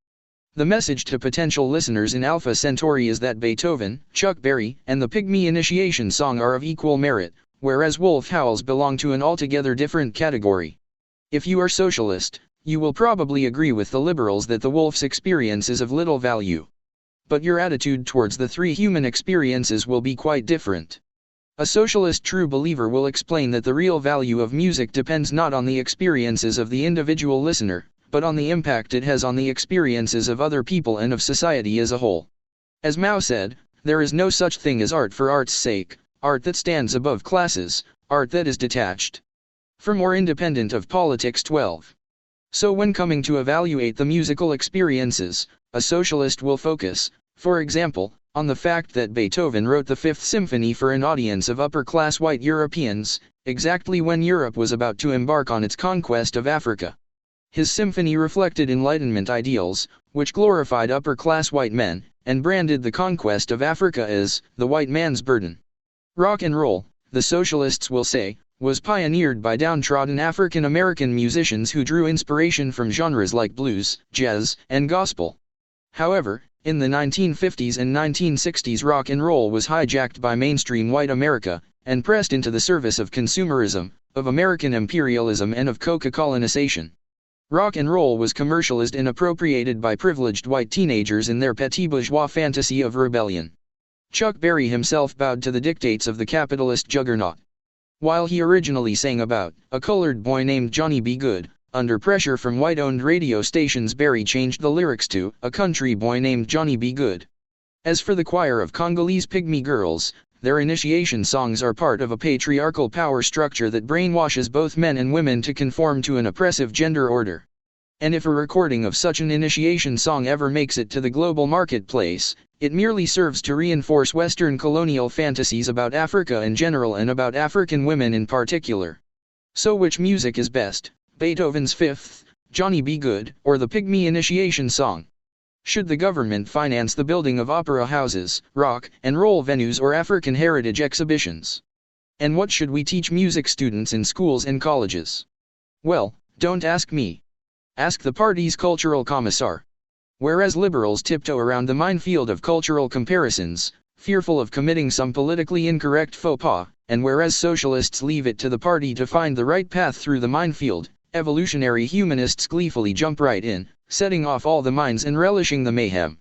The message to potential listeners in Alpha Centauri is that Beethoven, Chuck Berry, and the Pygmy Initiation Song are of equal merit, whereas wolf howls belong to an altogether different category. If you are socialist, you will probably agree with the liberals that the wolf's experience is of little value. But your attitude towards the three human experiences will be quite different. A socialist true believer will explain that the real value of music depends not on the experiences of the individual listener, but on the impact it has on the experiences of other people and of society as a whole. As Mao said, there is no such thing as art for art's sake, art that stands above classes, art that is detached. For more independent of politics 12. So when coming to evaluate the musical experiences, a socialist will focus, for example, on the fact that Beethoven wrote the Fifth Symphony for an audience of upper-class white Europeans, exactly when Europe was about to embark on its conquest of Africa. His symphony reflected Enlightenment ideals, which glorified upper-class white men, and branded the conquest of Africa as the white man's burden. Rock and roll, the socialists will say, was pioneered by downtrodden African American musicians who drew inspiration from genres like blues, jazz, and gospel. However, in the 1950s and 1960s rock and roll was hijacked by mainstream white America, and pressed into the service of consumerism, of American imperialism and of Coca-colonization. Rock and roll was commercialized and appropriated by privileged white teenagers in their petit bourgeois fantasy of rebellion. Chuck Berry himself bowed to the dictates of the capitalist juggernaut. While he originally sang about a colored boy named Johnny B. Good, under pressure from white-owned radio stations Berry changed the lyrics to a country boy named Johnny B. Good. As for the choir of Congolese pygmy girls, their initiation songs are part of a patriarchal power structure that brainwashes both men and women to conform to an oppressive gender order. And if a recording of such an initiation song ever makes it to the global marketplace, it merely serves to reinforce Western colonial fantasies about Africa in general and about African women in particular. So which music is best, Beethoven's Fifth, Johnny B. Good, or the Pygmy Initiation Song? Should the government finance the building of opera houses, rock and roll venues or African heritage exhibitions? And what should we teach music students in schools and colleges? Well, don't ask me. Ask the party's cultural commissar. Whereas liberals tiptoe around the minefield of cultural comparisons, fearful of committing some politically incorrect faux pas, and whereas socialists leave it to the party to find the right path through the minefield, evolutionary humanists gleefully jump right in, setting off all the mines and relishing the mayhem.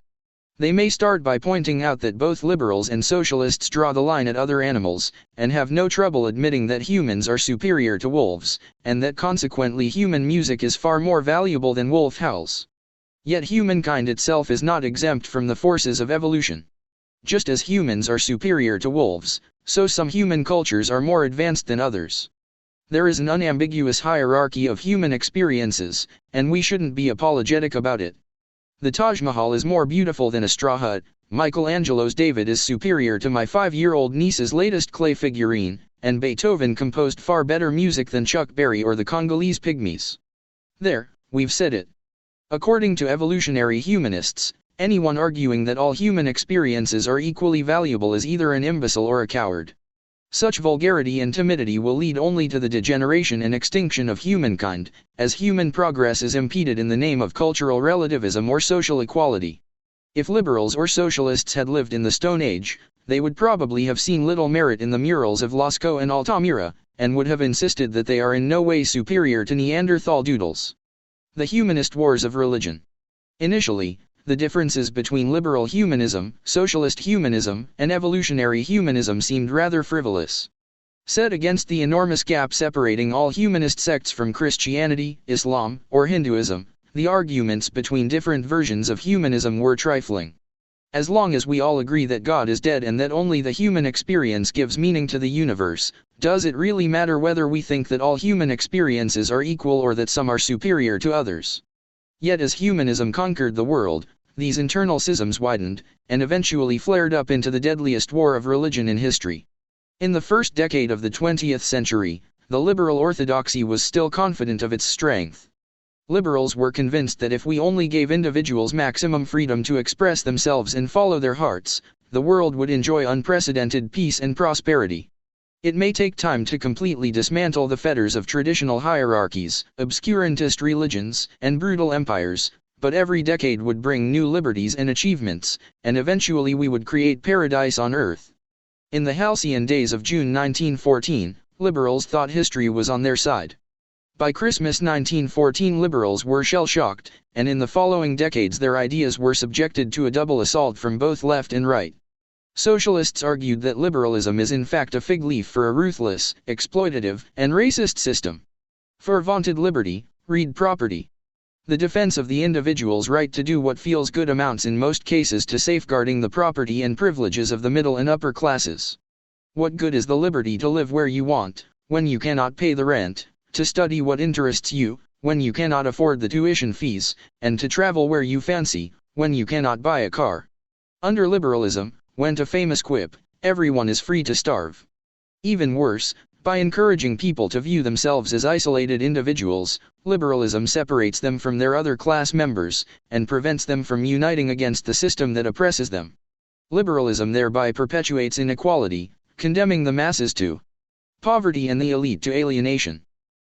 They may start by pointing out that both liberals and socialists draw the line at other animals, and have no trouble admitting that humans are superior to wolves, and that consequently human music is far more valuable than wolf howls. Yet humankind itself is not exempt from the forces of evolution. Just as humans are superior to wolves, so some human cultures are more advanced than others. There is an unambiguous hierarchy of human experiences, and we shouldn't be apologetic about it. The Taj Mahal is more beautiful than a straw hut, Michelangelo's David is superior to my 5-year-old niece's latest clay figurine, and Beethoven composed far better music than Chuck Berry or the Congolese pygmies. There, we've said it. According to evolutionary humanists, anyone arguing that all human experiences are equally valuable is either an imbecile or a coward. Such vulgarity and timidity will lead only to the degeneration and extinction of humankind, as human progress is impeded in the name of cultural relativism or social equality. If liberals or socialists had lived in the Stone Age, they would probably have seen little merit in the murals of Lascaux and Altamira, and would have insisted that they are in no way superior to Neanderthal doodles. The Humanist Wars of Religion. Initially, the differences between liberal humanism, socialist humanism, and evolutionary humanism seemed rather frivolous. Set against the enormous gap separating all humanist sects from Christianity, Islam, or Hinduism, the arguments between different versions of humanism were trifling. As long as we all agree that God is dead and that only the human experience gives meaning to the universe, does it really matter whether we think that all human experiences are equal or that some are superior to others? Yet as humanism conquered the world, these internal schisms widened, and eventually flared up into the deadliest war of religion in history. In the first decade of the 20th century, the liberal orthodoxy was still confident of its strength. Liberals were convinced that if we only gave individuals maximum freedom to express themselves and follow their hearts, the world would enjoy unprecedented peace and prosperity. It may take time to completely dismantle the fetters of traditional hierarchies, obscurantist religions, and brutal empires, but every decade would bring new liberties and achievements, and eventually we would create paradise on earth. In the halcyon days of June 1914, liberals thought history was on their side. By Christmas 1914 liberals were shell-shocked, and in the following decades their ideas were subjected to a double assault from both left and right. Socialists argued that liberalism is in fact a fig leaf for a ruthless, exploitative, and racist system. For vaunted liberty, read property. The defense of the individual's right to do what feels good amounts in most cases to safeguarding the property and privileges of the middle and upper classes. What good is the liberty to live where you want, when you cannot pay the rent, to study what interests you, when you cannot afford the tuition fees, and to travel where you fancy, when you cannot buy a car? Under liberalism, went a famous quip, everyone is free to starve. Even worse, by encouraging people to view themselves as isolated individuals, liberalism separates them from their other class members, and prevents them from uniting against the system that oppresses them. Liberalism thereby perpetuates inequality, condemning the masses to poverty and the elite to alienation.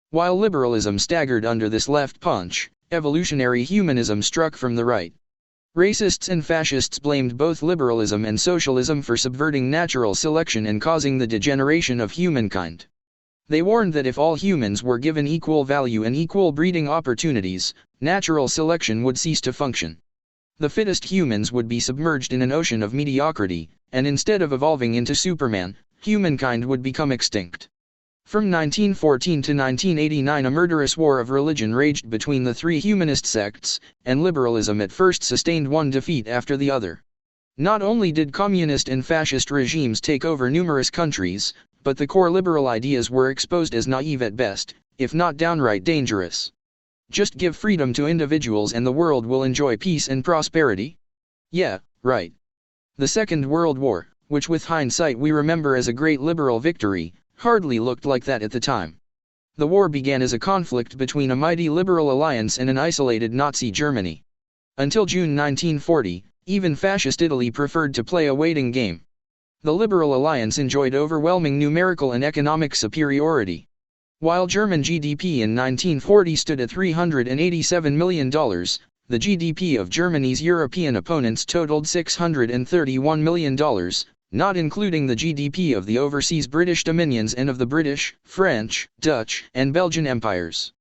While liberalism staggered under this left punch, evolutionary humanism struck from the right. Racists and fascists blamed both liberalism and socialism for subverting natural selection and causing the degeneration of humankind. They warned that if all humans were given equal value and equal breeding opportunities, natural selection would cease to function. The fittest humans would be submerged in an ocean of mediocrity, and instead of evolving into Superman, humankind would become extinct. From 1914 to 1989 a murderous war of religion raged between the three humanist sects, and liberalism at first sustained one defeat after the other. Not only did communist and fascist regimes take over numerous countries, but the core liberal ideas were exposed as naive at best, if not downright dangerous. Just give freedom to individuals and the world will enjoy peace and prosperity? Yeah, right. The Second World War, which with hindsight we remember as a great liberal victory, hardly looked like that at the time. The war began as a conflict between a mighty liberal alliance and an isolated Nazi Germany. Until June 1940, even fascist Italy preferred to play a waiting game. The liberal alliance enjoyed overwhelming numerical and economic superiority. While German GDP in 1940 stood at $387 million, the GDP of Germany's European opponents totaled $631 million, not including the GDP of the overseas British dominions and of the British, French, Dutch, and Belgian empires.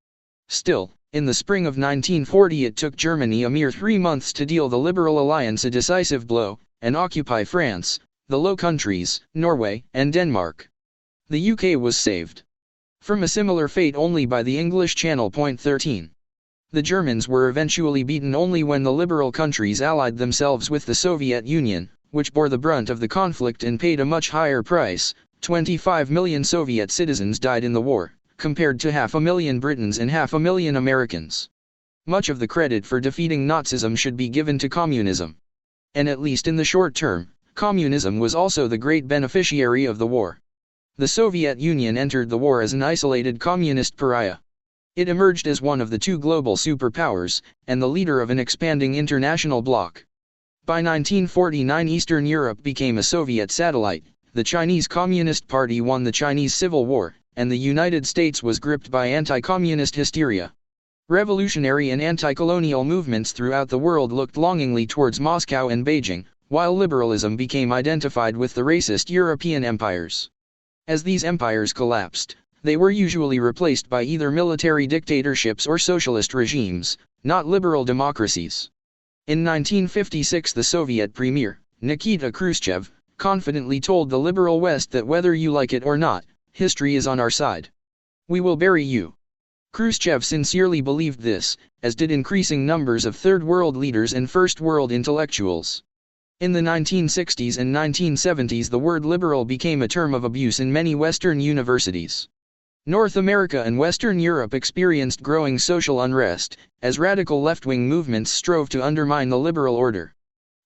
Still, in the spring of 1940 it took Germany a mere 3 months to deal the Liberal Alliance a decisive blow, and occupy France, the Low Countries, Norway, and Denmark. The UK was saved from a similar fate only by the English Channel. 13. The Germans were eventually beaten only when the liberal countries allied themselves with the Soviet Union, which bore the brunt of the conflict and paid a much higher price. 25 million Soviet citizens died in the war, compared to 500,000 Britons and 500,000 Americans. Much of the credit for defeating Nazism should be given to communism. And at least in the short term, communism was also the great beneficiary of the war. The Soviet Union entered the war as an isolated communist pariah. It emerged as one of the two global superpowers, and the leader of an expanding international bloc. By 1949 Eastern Europe became a Soviet satellite, the Chinese Communist Party won the Chinese Civil War, and the United States was gripped by anti-communist hysteria. Revolutionary and anti-colonial movements throughout the world looked longingly towards Moscow and Beijing, while liberalism became identified with the racist European empires. As these empires collapsed, they were usually replaced by either military dictatorships or socialist regimes, not liberal democracies. In 1956 the Soviet premier, Nikita Khrushchev, confidently told the liberal West that whether you like it or not, history is on our side. We will bury you. Khrushchev sincerely believed this, as did increasing numbers of Third World leaders and First World intellectuals. In the 1960s and 1970s the word liberal became a term of abuse in many Western universities. North America and Western Europe experienced growing social unrest, as radical left-wing movements strove to undermine the liberal order.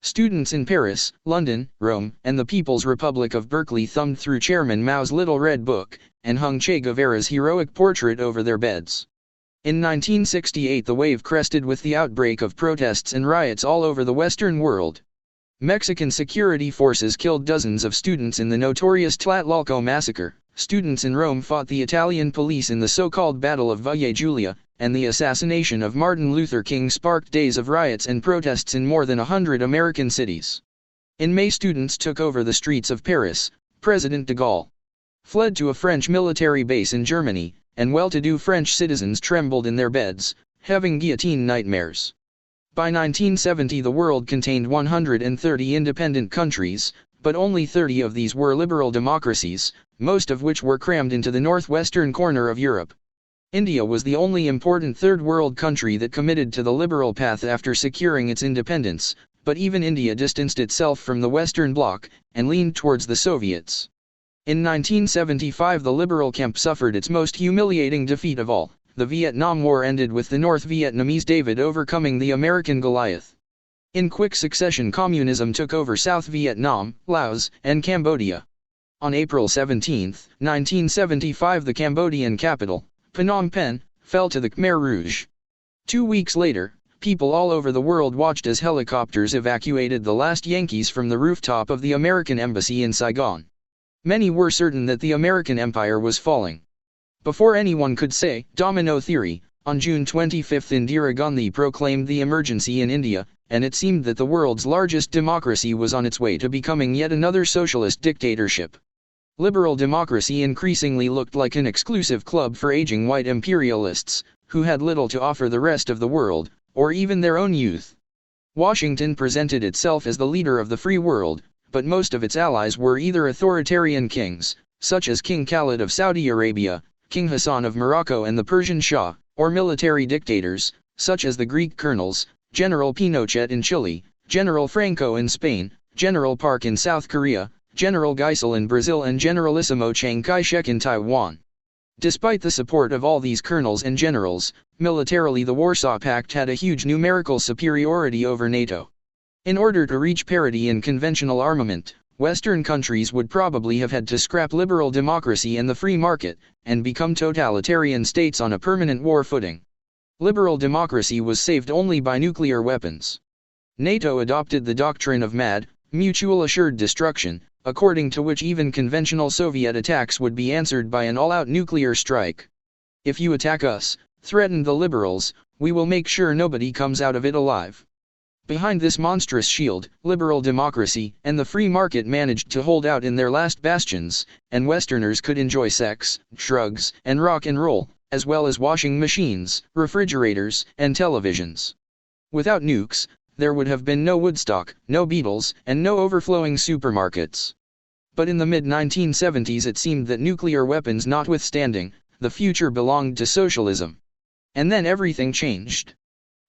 Students in Paris, London, Rome, and the People's Republic of Berkeley thumbed through Chairman Mao's Little Red Book, and hung Che Guevara's heroic portrait over their beds. In 1968 the wave crested with the outbreak of protests and riots all over the Western world. Mexican security forces killed dozens of students in the notorious Tlatelolco massacre, students in Rome fought the Italian police in the so-called Battle of Via Giulia, and the assassination of Martin Luther King sparked days of riots and protests in more than 100 American cities. In May, students took over the streets of Paris. President de Gaulle fled to a French military base in Germany, and well-to-do French citizens trembled in their beds, having guillotine nightmares. By 1970 the world contained 130 independent countries, but only 30 of these were liberal democracies, most of which were crammed into the northwestern corner of Europe. India was the only important third world country that committed to the liberal path after securing its independence, but even India distanced itself from the Western Bloc, and leaned towards the Soviets. In 1975 the liberal camp suffered its most humiliating defeat of all. The Vietnam War ended with the North Vietnamese David overcoming the American Goliath. In quick succession communism took over South Vietnam, Laos, and Cambodia. On April 17, 1975 the Cambodian capital, Phnom Penh, fell to the Khmer Rouge. 2 weeks later, people all over the world watched as helicopters evacuated the last Yankees from the rooftop of the American embassy in Saigon. Many were certain that the American empire was falling. Before anyone could say domino theory, on June 25 Indira Gandhi proclaimed the emergency in India, and it seemed that the world's largest democracy was on its way to becoming yet another socialist dictatorship. Liberal democracy increasingly looked like an exclusive club for aging white imperialists, who had little to offer the rest of the world, or even their own youth. Washington presented itself as the leader of the free world, but most of its allies were either authoritarian kings, such as King Khalid of Saudi Arabia, King Hassan of Morocco and the Persian Shah, or military dictators, such as the Greek colonels, General Pinochet in Chile, General Franco in Spain, General Park in South Korea, General Geisel in Brazil and Generalissimo Chiang Kai-shek in Taiwan. Despite the support of all these colonels and generals, militarily the Warsaw Pact had a huge numerical superiority over NATO. In order to reach parity in conventional armament, Western countries would probably have had to scrap liberal democracy and the free market, and become totalitarian states on a permanent war footing. Liberal democracy was saved only by nuclear weapons. NATO adopted the doctrine of MAD, mutual assured destruction, according to which even conventional Soviet attacks would be answered by an all-out nuclear strike. If you attack us, threatened the liberals, we will make sure nobody comes out of it alive. Behind this monstrous shield, liberal democracy and the free market managed to hold out in their last bastions, and Westerners could enjoy sex, drugs, and rock and roll, as well as washing machines, refrigerators, and televisions. Without nukes, there would have been no Woodstock, no Beatles, and no overflowing supermarkets. But in the mid-1970s it seemed that nuclear weapons notwithstanding, the future belonged to socialism. And then everything changed.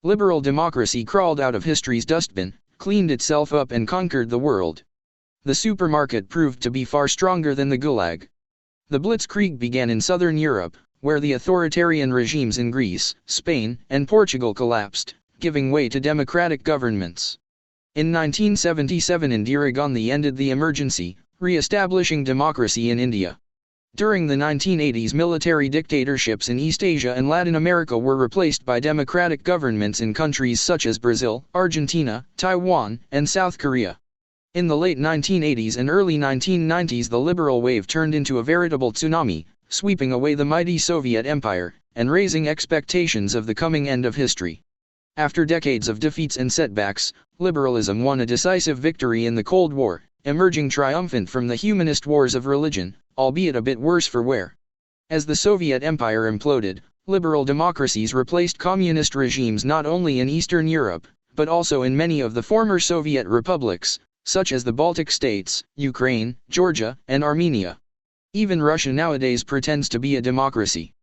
Liberal democracy crawled out of history's dustbin, cleaned itself up and conquered the world. The supermarket proved to be far stronger than the Gulag. The Blitzkrieg began in southern Europe, where the authoritarian regimes in Greece, Spain, and Portugal collapsed, giving way to democratic governments. In 1977 Indira Gandhi ended the emergency, re-establishing democracy in India. During the 1980s military dictatorships in East Asia and Latin America were replaced by democratic governments in countries such as Brazil, Argentina, Taiwan, and South Korea. In the late 1980s and early 1990s the liberal wave turned into a veritable tsunami, sweeping away the mighty Soviet Empire, and raising expectations of the coming end of history. After decades of defeats and setbacks, liberalism won a decisive victory in the Cold War, emerging triumphant from the humanist wars of religion, albeit a bit worse for wear. As the Soviet Empire imploded, liberal democracies replaced communist regimes not only in Eastern Europe, but also in many of the former Soviet republics, such as the Baltic states, Ukraine, Georgia, and Armenia. Even Russia nowadays pretends to be a democracy.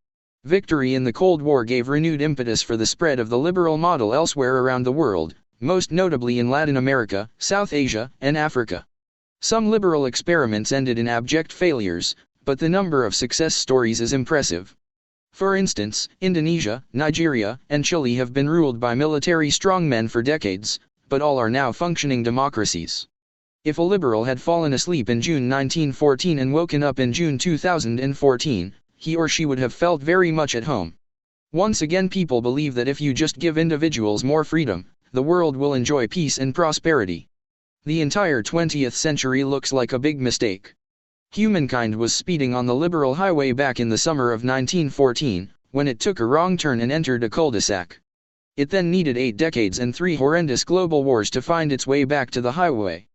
Victory in the Cold War gave renewed impetus for the spread of the liberal model elsewhere around the world, most notably in Latin America, South Asia, and Africa. Some liberal experiments ended in abject failures, but the number of success stories is impressive. For instance, Indonesia, Nigeria, and Chile have been ruled by military strongmen for decades, but all are now functioning democracies. If a liberal had fallen asleep in June 1914 and woken up in June 2014, he or she would have felt very much at home. Once again people believe that if you just give individuals more freedom, the world will enjoy peace and prosperity. The entire 20th century looks like a big mistake. Humankind was speeding on the liberal highway back in the summer of 1914, when it took a wrong turn and entered a cul-de-sac. It then needed 8 decades and 3 horrendous global wars to find its way back to the highway.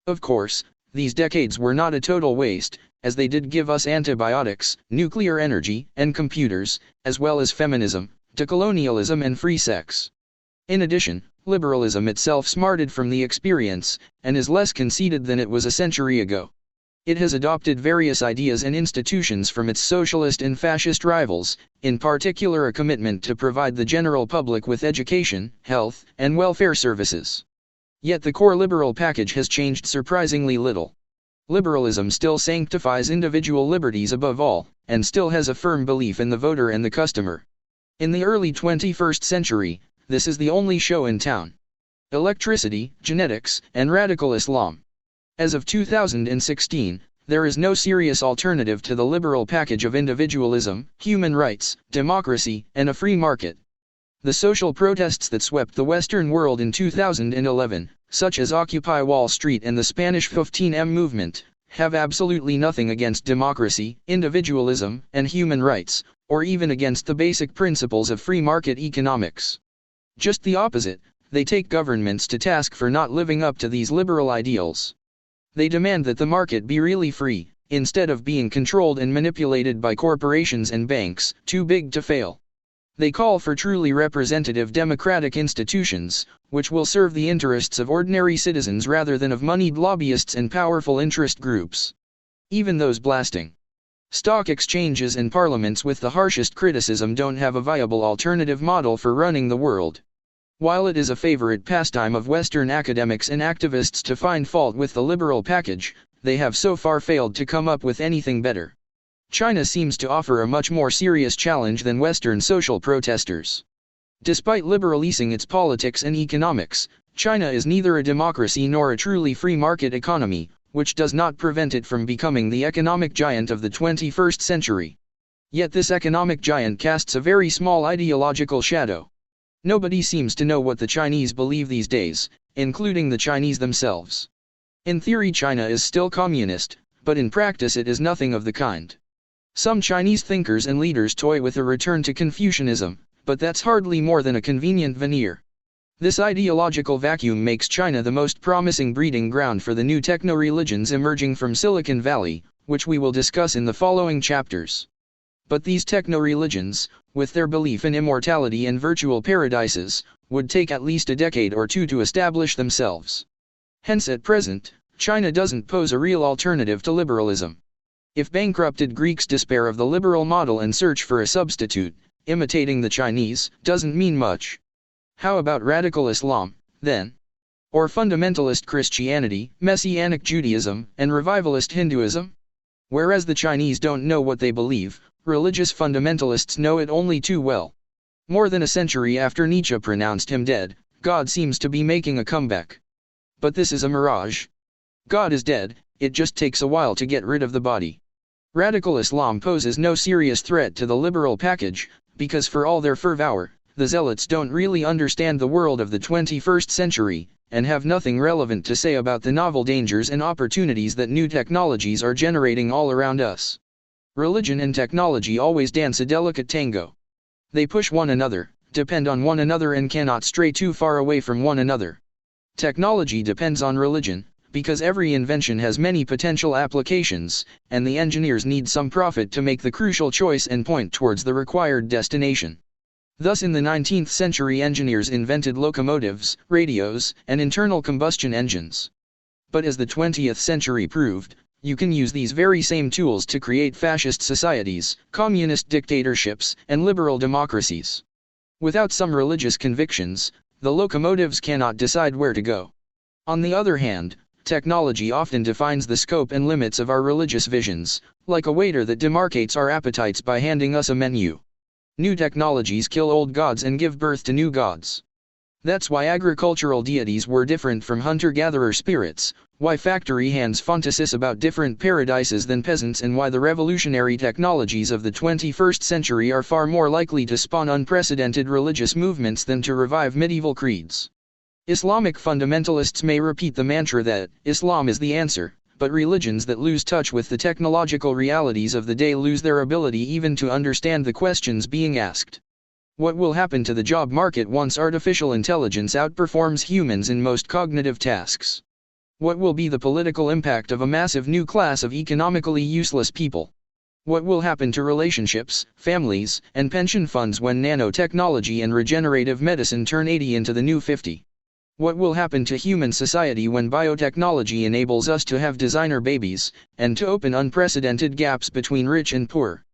Of course, these decades were not a total waste, as they did give us antibiotics, nuclear energy, and computers, as well as feminism, decolonialism and free sex. In addition, liberalism itself smarted from the experience, and is less conceited than it was a century ago. It has adopted various ideas and institutions from its socialist and fascist rivals, in particular a commitment to provide the general public with education, health, and welfare services. Yet the core liberal package has changed surprisingly little. Liberalism still sanctifies individual liberties above all, and still has a firm belief in the voter and the customer. In the early 21st century, this is the only show in town. Electricity, genetics, and radical Islam. As of 2016, there is no serious alternative to the liberal package of individualism, human rights, democracy, and a free market. The social protests that swept the Western world in 2011, such as Occupy Wall Street and the Spanish 15M movement, have absolutely nothing against democracy, individualism, and human rights, or even against the basic principles of free market economics. Just the opposite, they take governments to task for not living up to these liberal ideals. They demand that the market be really free, instead of being controlled and manipulated by corporations and banks, too big to fail. They call for truly representative democratic institutions, which will serve the interests of ordinary citizens rather than of moneyed lobbyists and powerful interest groups. Even those blasting stock exchanges and parliaments with the harshest criticism don't have a viable alternative model for running the world. While it is a favorite pastime of Western academics and activists to find fault with the liberal package, they have so far failed to come up with anything better. China seems to offer a much more serious challenge than Western social protesters. Despite liberalizing its politics and economics, China is neither a democracy nor a truly free market economy, which does not prevent it from becoming the economic giant of the 21st century. Yet this economic giant casts a very small ideological shadow. Nobody seems to know what the Chinese believe these days, including the Chinese themselves. In theory China is still communist, but in practice it is nothing of the kind. Some Chinese thinkers and leaders toy with a return to Confucianism, but that's hardly more than a convenient veneer. This ideological vacuum makes China the most promising breeding ground for the new techno-religions emerging from Silicon Valley, which we will discuss in the following chapters. But these techno-religions, with their belief in immortality and virtual paradises, would take at least a decade or two to establish themselves. Hence at present, China doesn't pose a real alternative to liberalism. If bankrupted Greeks despair of the liberal model and search for a substitute, imitating the Chinese doesn't mean much. How about radical Islam, then? Or fundamentalist Christianity, Messianic Judaism, and revivalist Hinduism? Whereas the Chinese don't know what they believe, religious fundamentalists know it only too well. More than a century after Nietzsche pronounced him dead, God seems to be making a comeback. But this is a mirage. God is dead, it just takes a while to get rid of the body. Radical Islam poses no serious threat to the liberal package, because for all their fervor, the zealots don't really understand the world of the 21st century, and have nothing relevant to say about the novel dangers and opportunities that new technologies are generating all around us. Religion and technology always dance a delicate tango. They push one another, depend on one another and cannot stray too far away from one another. Technology depends on religion, because every invention has many potential applications, and the engineers need some profit to make the crucial choice and point towards the required destination. Thus in the 19th century engineers invented locomotives, radios, and internal combustion engines. But as the 20th century proved, you can use these very same tools to create fascist societies, communist dictatorships, and liberal democracies. Without some religious convictions, the locomotives cannot decide where to go. On the other hand, technology often defines the scope and limits of our religious visions, like a waiter that demarcates our appetites by handing us a menu. New technologies kill old gods and give birth to new gods. That's why agricultural deities were different from hunter-gatherer spirits, why factory hands fantasize about different paradises than peasants, and why the revolutionary technologies of the 21st century are far more likely to spawn unprecedented religious movements than to revive medieval creeds. Islamic fundamentalists may repeat the mantra that Islam is the answer, but religions that lose touch with the technological realities of the day lose their ability even to understand the questions being asked. What will happen to the job market once artificial intelligence outperforms humans in most cognitive tasks? What will be the political impact of a massive new class of economically useless people? What will happen to relationships, families, and pension funds when nanotechnology and regenerative medicine turn 80 into the new 50? What will happen to human society when biotechnology enables us to have designer babies, and to open unprecedented gaps between rich and poor?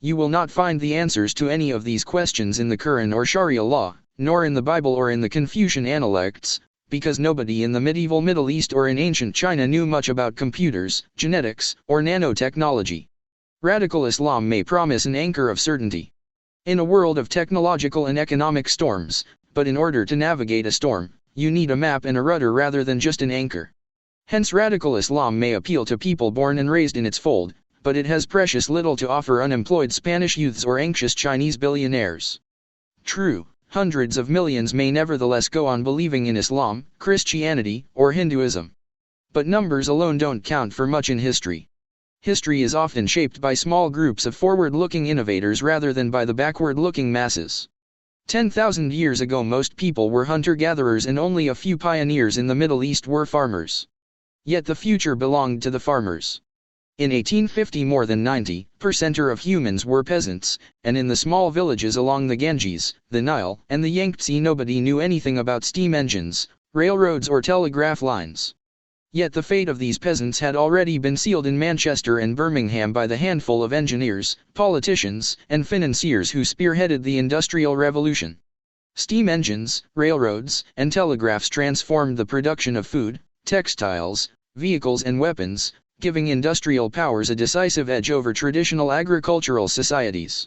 You will not find the answers to any of these questions in the Quran or Sharia law, nor in the Bible or in the Confucian Analects, because nobody in the medieval Middle East or in ancient China knew much about computers, genetics, or nanotechnology. Radical Islam may promise an anchor of certainty in a world of technological and economic storms, but in order to navigate a storm, you need a map and a rudder rather than just an anchor. Hence radical Islam may appeal to people born and raised in its fold, but it has precious little to offer unemployed Spanish youths or anxious Chinese billionaires. True, hundreds of millions may nevertheless go on believing in Islam, Christianity, or Hinduism. But numbers alone don't count for much in history. History is often shaped by small groups of forward-looking innovators rather than by the backward-looking masses. 10,000 years ago most people were hunter-gatherers and only a few pioneers in the Middle East were farmers. Yet the future belonged to the farmers. In 1850 more than 90% of humans were peasants, and in the small villages along the Ganges, the Nile, and the Yangtze nobody knew anything about steam engines, railroads or telegraph lines. Yet the fate of these peasants had already been sealed in Manchester and Birmingham by the handful of engineers, politicians, and financiers who spearheaded the Industrial Revolution. Steam engines, railroads, and telegraphs transformed the production of food, textiles, vehicles and weapons, giving industrial powers a decisive edge over traditional agricultural societies.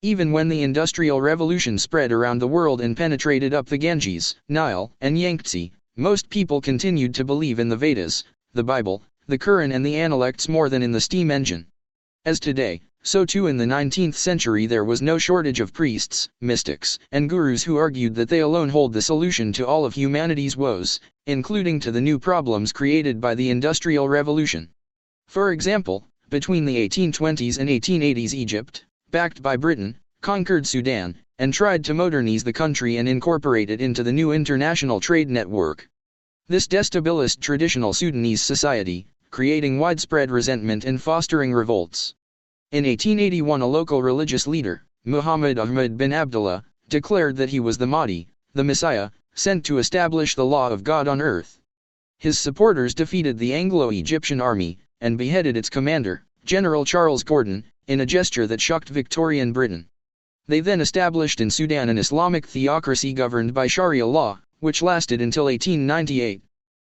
Even when the Industrial Revolution spread around the world and penetrated up the Ganges, Nile, and Yangtze, most people continued to believe in the Vedas, the Bible, the Quran and the Analects more than in the steam engine. As today, so too in the 19th century there was no shortage of priests, mystics, and gurus who argued that they alone hold the solution to all of humanity's woes, including to the new problems created by the Industrial Revolution. For example, between the 1820s and 1880s Egypt, backed by Britain, conquered Sudan, and tried to modernize the country and incorporate it into the new international trade network. This destabilized traditional Sudanese society, creating widespread resentment and fostering revolts. In 1881 a local religious leader, Muhammad Ahmad bin Abdullah, declared that he was the Mahdi, the Messiah, sent to establish the law of God on earth. His supporters defeated the Anglo-Egyptian army, and beheaded its commander, General Charles Gordon, in a gesture that shocked Victorian Britain. They then established in Sudan an Islamic theocracy governed by Sharia law, which lasted until 1898.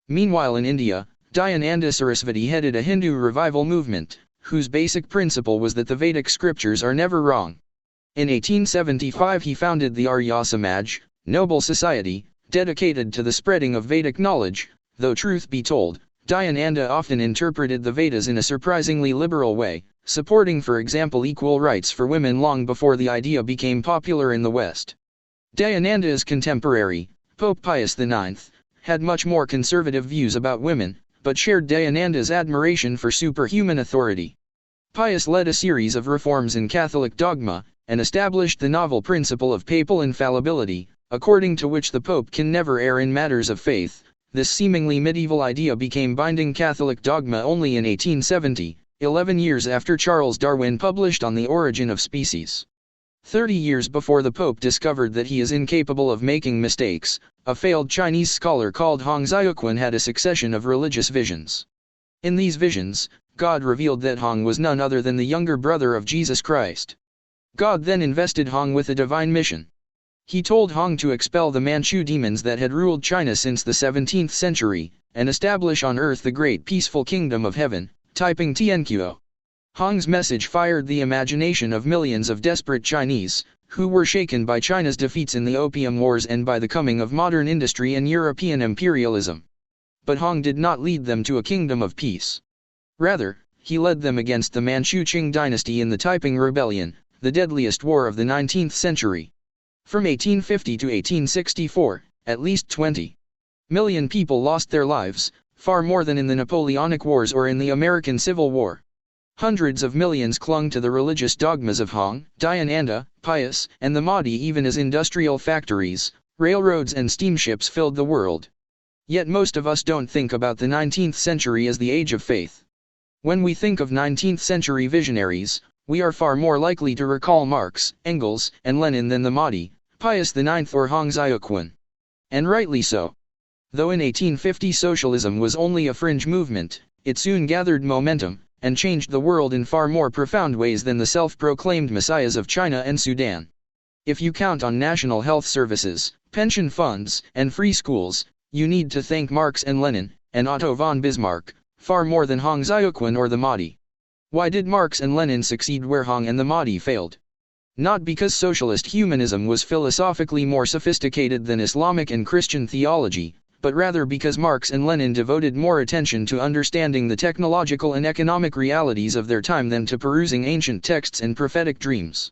Meanwhile in India, Dayananda Sarasvati headed a Hindu revival movement, whose basic principle was that the Vedic scriptures are never wrong. In 1875 he founded the Arya Samaj, noble society, dedicated to the spreading of Vedic knowledge, though truth be told, Dayananda often interpreted the Vedas in a surprisingly liberal way, supporting for example equal rights for women long before the idea became popular in the West. Dayananda's contemporary, Pope Pius IX, had much more conservative views about women, but shared Dayananda's admiration for superhuman authority. Pius led a series of reforms in Catholic dogma, and established the novel principle of papal infallibility, according to which the Pope can never err in matters of faith. This seemingly medieval idea became binding Catholic dogma only in 1870. 11 years after Charles Darwin published On the Origin of Species. 30 years before the Pope discovered that he is incapable of making mistakes, a failed Chinese scholar called Hong Xiuquan had a succession of religious visions. In these visions, God revealed that Hong was none other than the younger brother of Jesus Christ. God then invested Hong with a divine mission. He told Hong to expel the Manchu demons that had ruled China since the 17th century, and establish on earth the great peaceful kingdom of heaven. Typing Tianqiu. Hong's message fired the imagination of millions of desperate Chinese, who were shaken by China's defeats in the Opium Wars and by the coming of modern industry and European imperialism. But Hong did not lead them to a kingdom of peace. Rather, he led them against the Manchu Qing dynasty in the Taiping Rebellion, the deadliest war of the 19th century. From 1850 to 1864, at least 20 million people lost their lives, far more than in the Napoleonic Wars or in the American Civil War. Hundreds of millions clung to the religious dogmas of Hong, Dyananda, Pius, and the Mahdi even as industrial factories, railroads and steamships filled the world. Yet most of us don't think about the 19th century as the age of faith. When we think of 19th century visionaries, we are far more likely to recall Marx, Engels, and Lenin than the Mahdi, Pius IX or Hong Xiuquan. And rightly so. Though in 1850 socialism was only a fringe movement, it soon gathered momentum, and changed the world in far more profound ways than the self-proclaimed messiahs of China and Sudan. If you count on national health services, pension funds, and free schools, you need to thank Marx and Lenin, and Otto von Bismarck, far more than Hong Xiuquan or the Mahdi. Why did Marx and Lenin succeed where Hong and the Mahdi failed? Not because socialist humanism was philosophically more sophisticated than Islamic and Christian theology, but rather because Marx and Lenin devoted more attention to understanding the technological and economic realities of their time than to perusing ancient texts and prophetic dreams.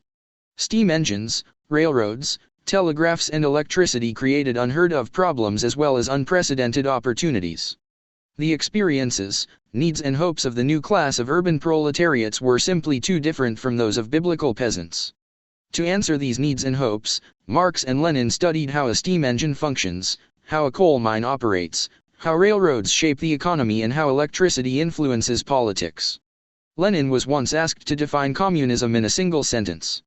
Steam engines, railroads, telegraphs and electricity created unheard-of problems as well as unprecedented opportunities. The experiences, needs and hopes of the new class of urban proletariats were simply too different from those of biblical peasants. To answer these needs and hopes, Marx and Lenin studied how a steam engine functions, how a coal mine operates, how railroads shape the economy and how electricity influences politics. Lenin was once asked to define communism in a single sentence.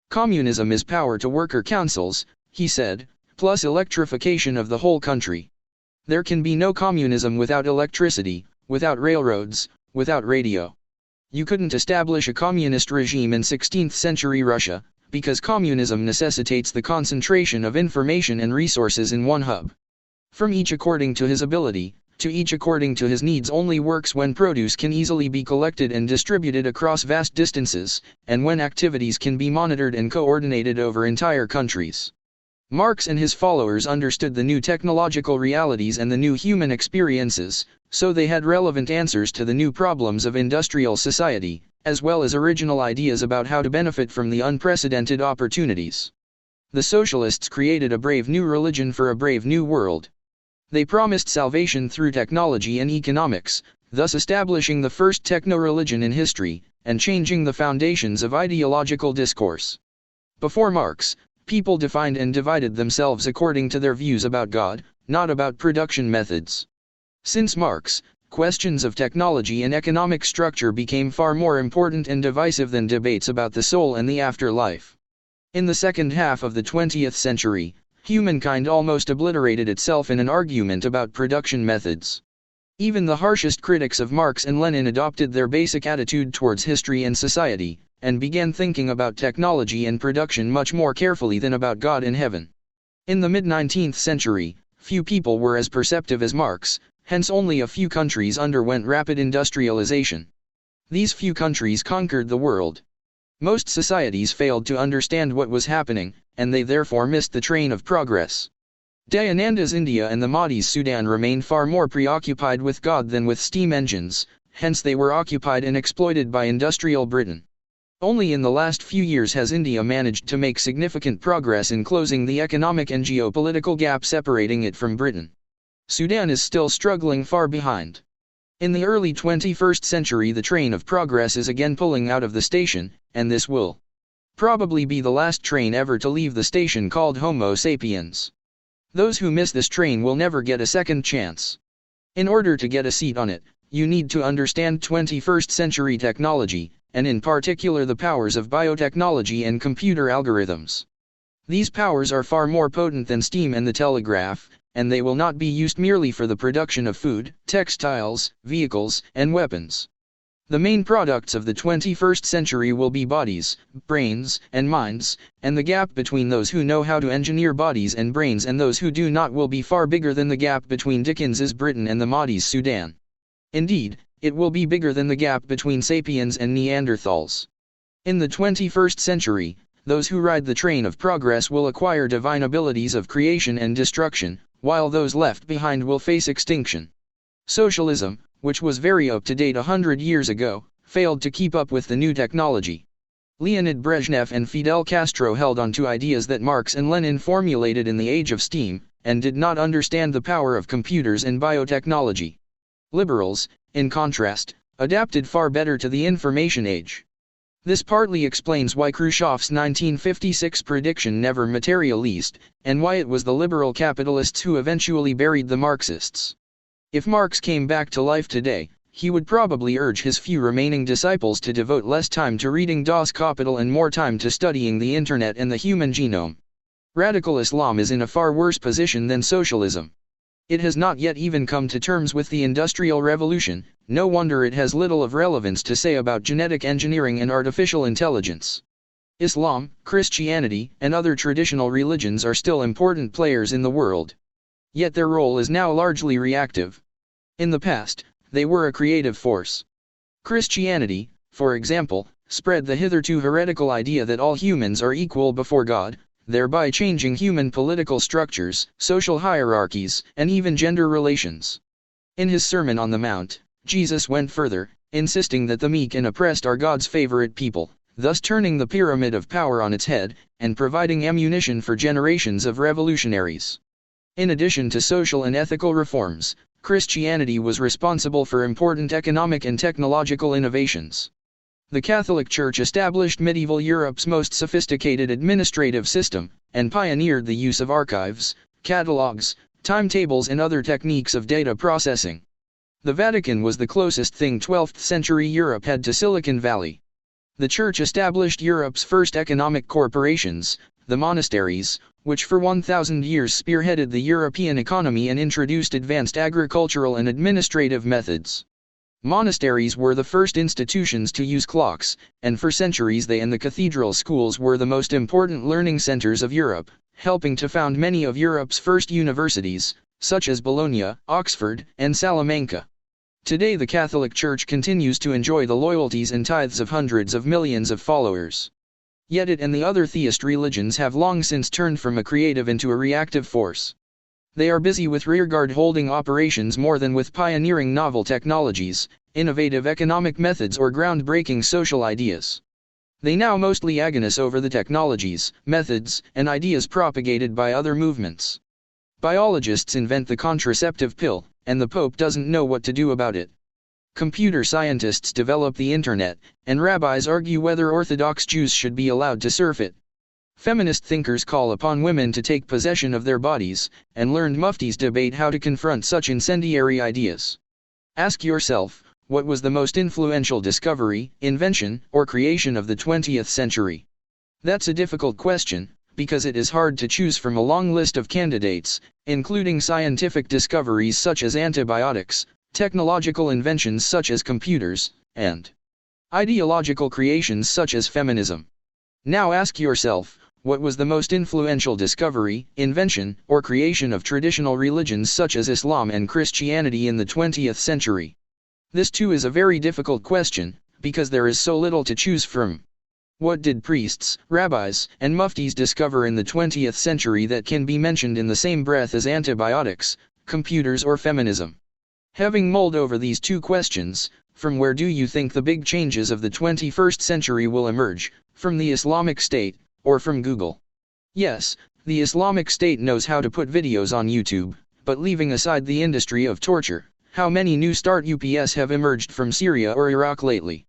Communism is power to worker councils, he said, plus electrification of the whole country. There can be no communism without electricity, without railroads, without radio. You couldn't establish a communist regime in 16th century Russia, because communism necessitates the concentration of information and resources in one hub. From each according to his ability, to each according to his needs only works when produce can easily be collected and distributed across vast distances, and when activities can be monitored and coordinated over entire countries. Marx and his followers understood the new technological realities and the new human experiences, so they had relevant answers to the new problems of industrial society, as well as original ideas about how to benefit from the unprecedented opportunities. The socialists created a brave new religion for a brave new world. They promised salvation through technology and economics, thus establishing the first techno-religion in history, and changing the foundations of ideological discourse. Before Marx, people defined and divided themselves according to their views about God, not about production methods. Since Marx, questions of technology and economic structure became far more important and divisive than debates about the soul and the afterlife. In the second half of the 20th century, humankind almost obliterated itself in an argument about production methods. Even the harshest critics of Marx and Lenin adopted their basic attitude towards history and society, and began thinking about technology and production much more carefully than about God and heaven. In the mid-19th century, few people were as perceptive as Marx, hence only a few countries underwent rapid industrialization. These few countries conquered the world. Most societies failed to understand what was happening, and they therefore missed the train of progress. Dyananda's India and the Mahdi's Sudan remained far more preoccupied with God than with steam engines, hence they were occupied and exploited by industrial Britain. Only in the last few years has India managed to make significant progress in closing the economic and geopolitical gap separating it from Britain. Sudan is still struggling far behind. In the early 21st century the train of progress is again pulling out of the station, and this will probably be the last train ever to leave the station called Homo Sapiens. Those who miss this train will never get a second chance. In order to get a seat on it, you need to understand 21st century technology, and in particular the powers of biotechnology and computer algorithms. These powers are far more potent than steam and the telegraph, and they will not be used merely for the production of food, textiles, vehicles, and weapons. The main products of the 21st century will be bodies, brains, and minds, and the gap between those who know how to engineer bodies and brains and those who do not will be far bigger than the gap between Dickens's Britain and the Mahdi's Sudan. Indeed, it will be bigger than the gap between sapiens and Neanderthals. In the 21st century, those who ride the train of progress will acquire divine abilities of creation and destruction, while those left behind will face extinction. Socialism, which was very up-to-date 100 years ago, failed to keep up with the new technology. Leonid Brezhnev and Fidel Castro held on to ideas that Marx and Lenin formulated in the age of steam, and did not understand the power of computers and biotechnology. Liberals, in contrast, adapted far better to the information age. This partly explains why Khrushchev's 1956 prediction never materialized, and why it was the liberal capitalists who eventually buried the Marxists. If Marx came back to life today, he would probably urge his few remaining disciples to devote less time to reading Das Kapital and more time to studying the internet and the human genome. Radical Islam is in a far worse position than socialism. It has not yet even come to terms with the Industrial Revolution. No wonder it has little of relevance to say about genetic engineering and artificial intelligence. Islam, Christianity, and other traditional religions are still important players in the world. Yet their role is now largely reactive. In the past, they were a creative force. Christianity, for example, spread the hitherto heretical idea that all humans are equal before God, thereby changing human political structures, social hierarchies, and even gender relations. In his Sermon on the Mount, Jesus went further, insisting that the meek and oppressed are God's favorite people, thus turning the pyramid of power on its head, and providing ammunition for generations of revolutionaries. In addition to social and ethical reforms, Christianity was responsible for important economic and technological innovations. The Catholic Church established medieval Europe's most sophisticated administrative system, and pioneered the use of archives, catalogs, timetables and other techniques of data processing. The Vatican was the closest thing 12th century Europe had to Silicon Valley. The Church established Europe's first economic corporations, the monasteries, which for 1,000 years spearheaded the European economy and introduced advanced agricultural and administrative methods. Monasteries were the first institutions to use clocks, and for centuries they and the cathedral schools were the most important learning centers of Europe, helping to found many of Europe's first universities, such as Bologna, Oxford, and Salamanca. Today the Catholic Church continues to enjoy the loyalties and tithes of hundreds of millions of followers. Yet it and the other theist religions have long since turned from a creative into a reactive force. They are busy with rearguard-holding operations more than with pioneering novel technologies, innovative economic methods or groundbreaking social ideas. They now mostly agonize over the technologies, methods, and ideas propagated by other movements. Biologists invent the contraceptive pill, and the Pope doesn't know what to do about it. Computer scientists develop the internet, and rabbis argue whether Orthodox Jews should be allowed to surf it. Feminist thinkers call upon women to take possession of their bodies, and learned muftis debate how to confront such incendiary ideas. Ask yourself, what was the most influential discovery, invention, or creation of the 20th century? That's a difficult question, because it is hard to choose from a long list of candidates, including scientific discoveries such as antibiotics, technological inventions such as computers, and ideological creations such as feminism. Now ask yourself, what was the most influential discovery, invention, or creation of traditional religions such as Islam and Christianity in the 20th century? This too is a very difficult question, because there is so little to choose from. What did priests, rabbis, and muftis discover in the 20th century that can be mentioned in the same breath as antibiotics, computers or feminism? Having mulled over these two questions, from where do you think the big changes of the 21st century will emerge, from the Islamic State, or from Google? Yes, the Islamic State knows how to put videos on YouTube, but leaving aside the industry of torture, how many new start-ups have emerged from Syria or Iraq lately?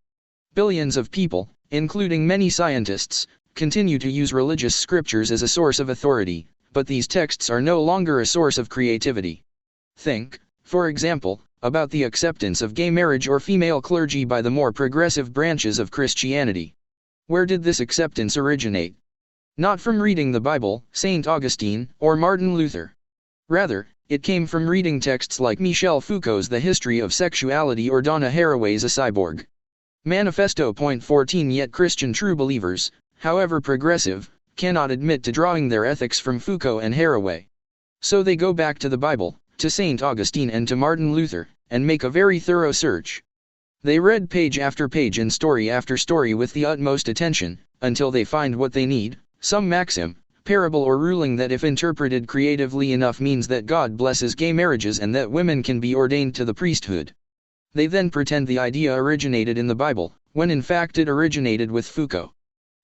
Billions of people, including many scientists, continue to use religious scriptures as a source of authority, but these texts are no longer a source of creativity. Think, for example, about the acceptance of gay marriage or female clergy by the more progressive branches of Christianity. Where did this acceptance originate? Not from reading the Bible, St. Augustine, or Martin Luther. Rather, it came from reading texts like Michel Foucault's The History of Sexuality or Donna Haraway's A Cyborg. Manifesto. 14 Yet Christian true believers, however progressive, cannot admit to drawing their ethics from Foucault and Haraway. So they go back to the Bible, to St. Augustine and to Martin Luther, and make a very thorough search. They read page after page and story after story with the utmost attention, until they find what they need, some maxim, parable or ruling that if interpreted creatively enough means that God blesses gay marriages and that women can be ordained to the priesthood. They then pretend the idea originated in the Bible, when in fact it originated with Foucault.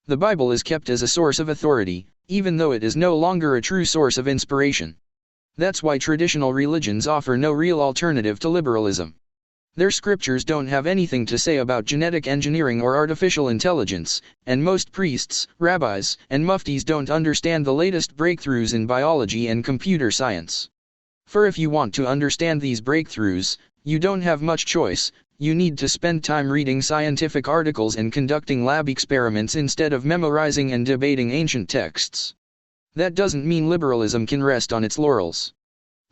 The Bible is kept as a source of authority, even though it is no longer a true source of inspiration. That's why traditional religions offer no real alternative to liberalism. Their scriptures don't have anything to say about genetic engineering or artificial intelligence, and most priests, rabbis, and muftis don't understand the latest breakthroughs in biology and computer science. For if you want to understand these breakthroughs, you don't have much choice. You need to spend time reading scientific articles and conducting lab experiments instead of memorizing and debating ancient texts. That doesn't mean liberalism can rest on its laurels.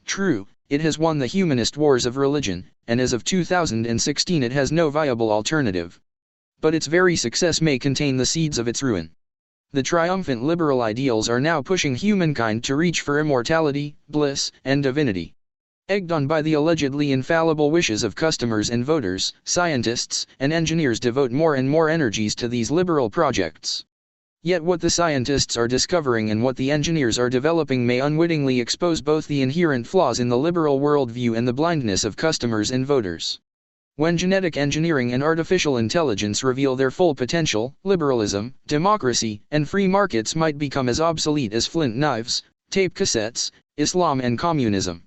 True, it has won the humanist wars of religion, and as of 2016 it has no viable alternative. But its very success may contain the seeds of its ruin. The triumphant liberal ideals are now pushing humankind to reach for immortality, bliss, and divinity. Egged on by the allegedly infallible wishes of customers and voters, scientists and engineers devote more and more energies to these liberal projects. Yet what the scientists are discovering and what the engineers are developing may unwittingly expose both the inherent flaws in the liberal worldview and the blindness of customers and voters. When genetic engineering and artificial intelligence reveal their full potential, liberalism, democracy, and free markets might become as obsolete as flint knives, tape cassettes, Islam and communism.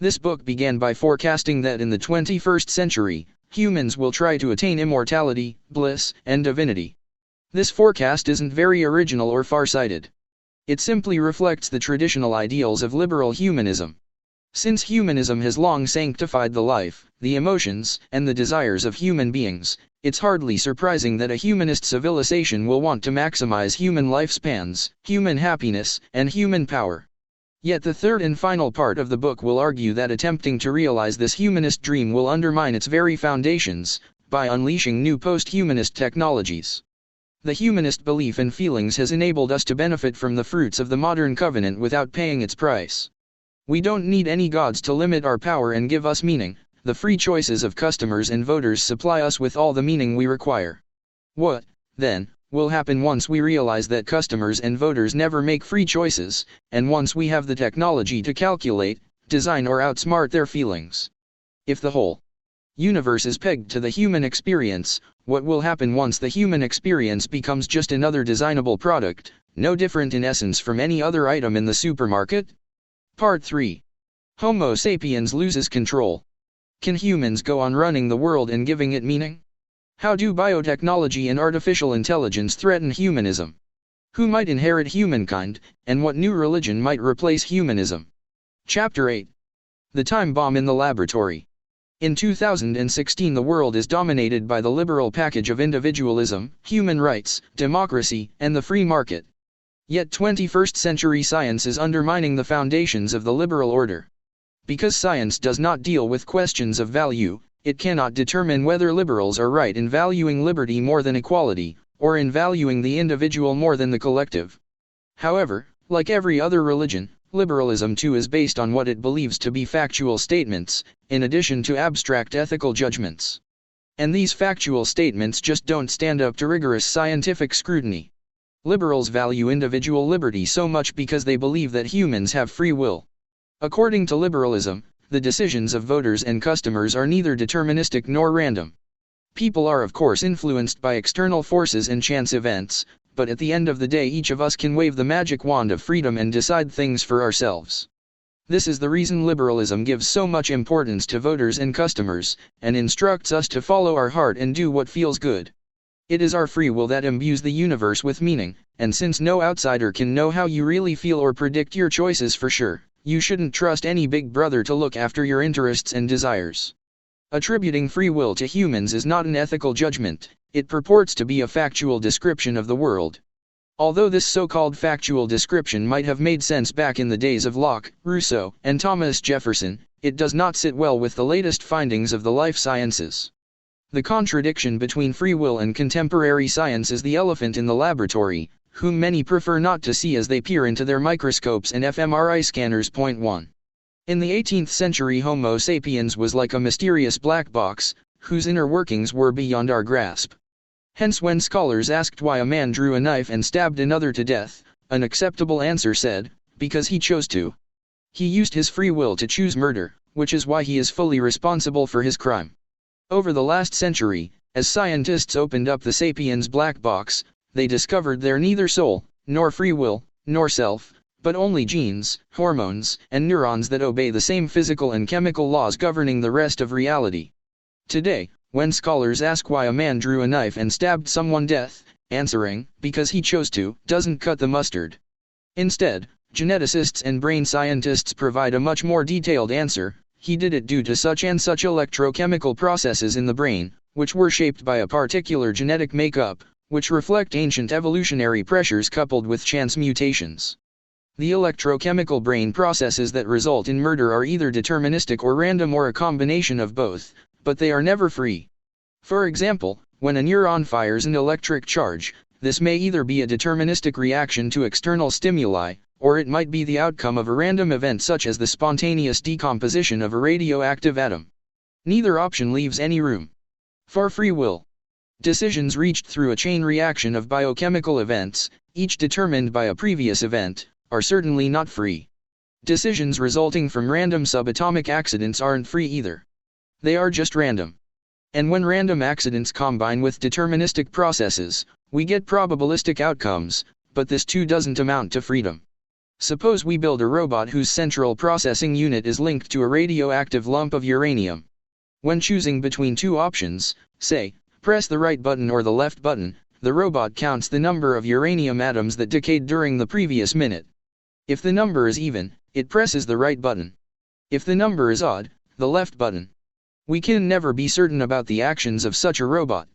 This book began by forecasting that in the 21st century, humans will try to attain immortality, bliss, and divinity. This forecast isn't very original or far-sighted. It simply reflects the traditional ideals of liberal humanism. Since humanism has long sanctified the life, the emotions, and the desires of human beings, it's hardly surprising that a humanist civilization will want to maximize human lifespans, human happiness, and human power. Yet the third and final part of the book will argue that attempting to realize this humanist dream will undermine its very foundations, by unleashing new post-humanist technologies. The humanist belief and feelings has enabled us to benefit from the fruits of the modern covenant without paying its price. We don't need any gods to limit our power and give us meaning. The free choices of customers and voters supply us with all the meaning we require. What, then, will happen once we realize that customers and voters never make free choices, and once we have the technology to calculate, design or outsmart their feelings? If the whole universe is pegged to the human experience, what will happen once the human experience becomes just another designable product, no different in essence from any other item in the supermarket? Part 3. Homo sapiens loses control. Can humans go on running the world and giving it meaning? How do biotechnology and artificial intelligence threaten humanism? Who might inherit humankind, and what new religion might replace humanism? Chapter 8. The Time Bomb in the Laboratory. In 2016 the world is dominated by the liberal package of individualism, human rights, democracy, and the free market. Yet 21st century science is undermining the foundations of the liberal order. Because science does not deal with questions of value, it cannot determine whether liberals are right in valuing liberty more than equality, or in valuing the individual more than the collective. However, like every other religion, liberalism too is based on what it believes to be factual statements, in addition to abstract ethical judgments. And these factual statements just don't stand up to rigorous scientific scrutiny. Liberals value individual liberty so much because they believe that humans have free will. According to liberalism, the decisions of voters and customers are neither deterministic nor random. People are of course influenced by external forces and chance events, but at the end of the day each of us can wave the magic wand of freedom and decide things for ourselves. This is the reason liberalism gives so much importance to voters and customers, and instructs us to follow our heart and do what feels good. It is our free will that imbues the universe with meaning, and since no outsider can know how you really feel or predict your choices for sure, you shouldn't trust any big brother to look after your interests and desires. Attributing free will to humans is not an ethical judgment, it purports to be a factual description of the world. Although this so-called factual description might have made sense back in the days of Locke, Rousseau, and Thomas Jefferson, it does not sit well with the latest findings of the life sciences. The contradiction between free will and contemporary science is the elephant in the laboratory, whom many prefer not to see as they peer into their microscopes and fMRI scanners. Point 1. In the 18th century Homo sapiens was like a mysterious black box, whose inner workings were beyond our grasp. Hence when scholars asked why a man drew a knife and stabbed another to death, an acceptable answer said, because he chose to. He used his free will to choose murder, which is why he is fully responsible for his crime. Over the last century, as scientists opened up the sapiens black box, they discovered there neither soul, nor free will, nor self, but only genes, hormones, and neurons that obey the same physical and chemical laws governing the rest of reality. Today, when scholars ask why a man drew a knife and stabbed someone to death, answering, because he chose to, doesn't cut the mustard. Instead, geneticists and brain scientists provide a much more detailed answer: he did it due to such and such electrochemical processes in the brain, which were shaped by a particular genetic makeup, which reflect ancient evolutionary pressures coupled with chance mutations. The electrochemical brain processes that result in murder are either deterministic or random or a combination of both, but they are never free. For example, when a neuron fires an electric charge, this may either be a deterministic reaction to external stimuli, or it might be the outcome of a random event such as the spontaneous decomposition of a radioactive atom. Neither option leaves any room for free will. Decisions reached through a chain reaction of biochemical events, each determined by a previous event, are certainly not free. Decisions resulting from random subatomic accidents aren't free either. They are just random. And when random accidents combine with deterministic processes, we get probabilistic outcomes, but this too doesn't amount to freedom. Suppose we build a robot whose central processing unit is linked to a radioactive lump of uranium. When choosing between two options, say, press the right button or the left button, the robot counts the number of uranium atoms that decayed during the previous minute. If the number is even, it presses the right button. If the number is odd, the left button. We can never be certain about the actions of such a robot.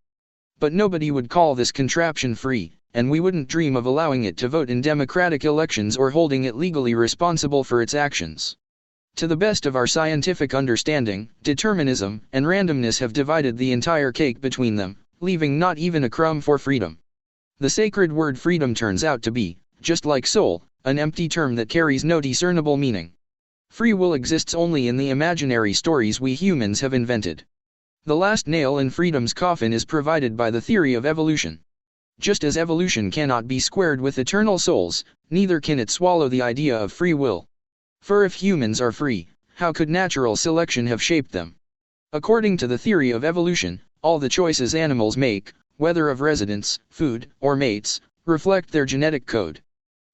But nobody would call this contraption free, and we wouldn't dream of allowing it to vote in democratic elections or holding it legally responsible for its actions. To the best of our scientific understanding, determinism and randomness have divided the entire cake between them, leaving not even a crumb for freedom. The sacred word freedom turns out to be, just like soul, an empty term that carries no discernible meaning. Free will exists only in the imaginary stories we humans have invented. The last nail in freedom's coffin is provided by the theory of evolution. Just as evolution cannot be squared with eternal souls, neither can it swallow the idea of free will. For if humans are free, how could natural selection have shaped them? According to the theory of evolution, all the choices animals make, whether of residence, food, or mates, reflect their genetic code.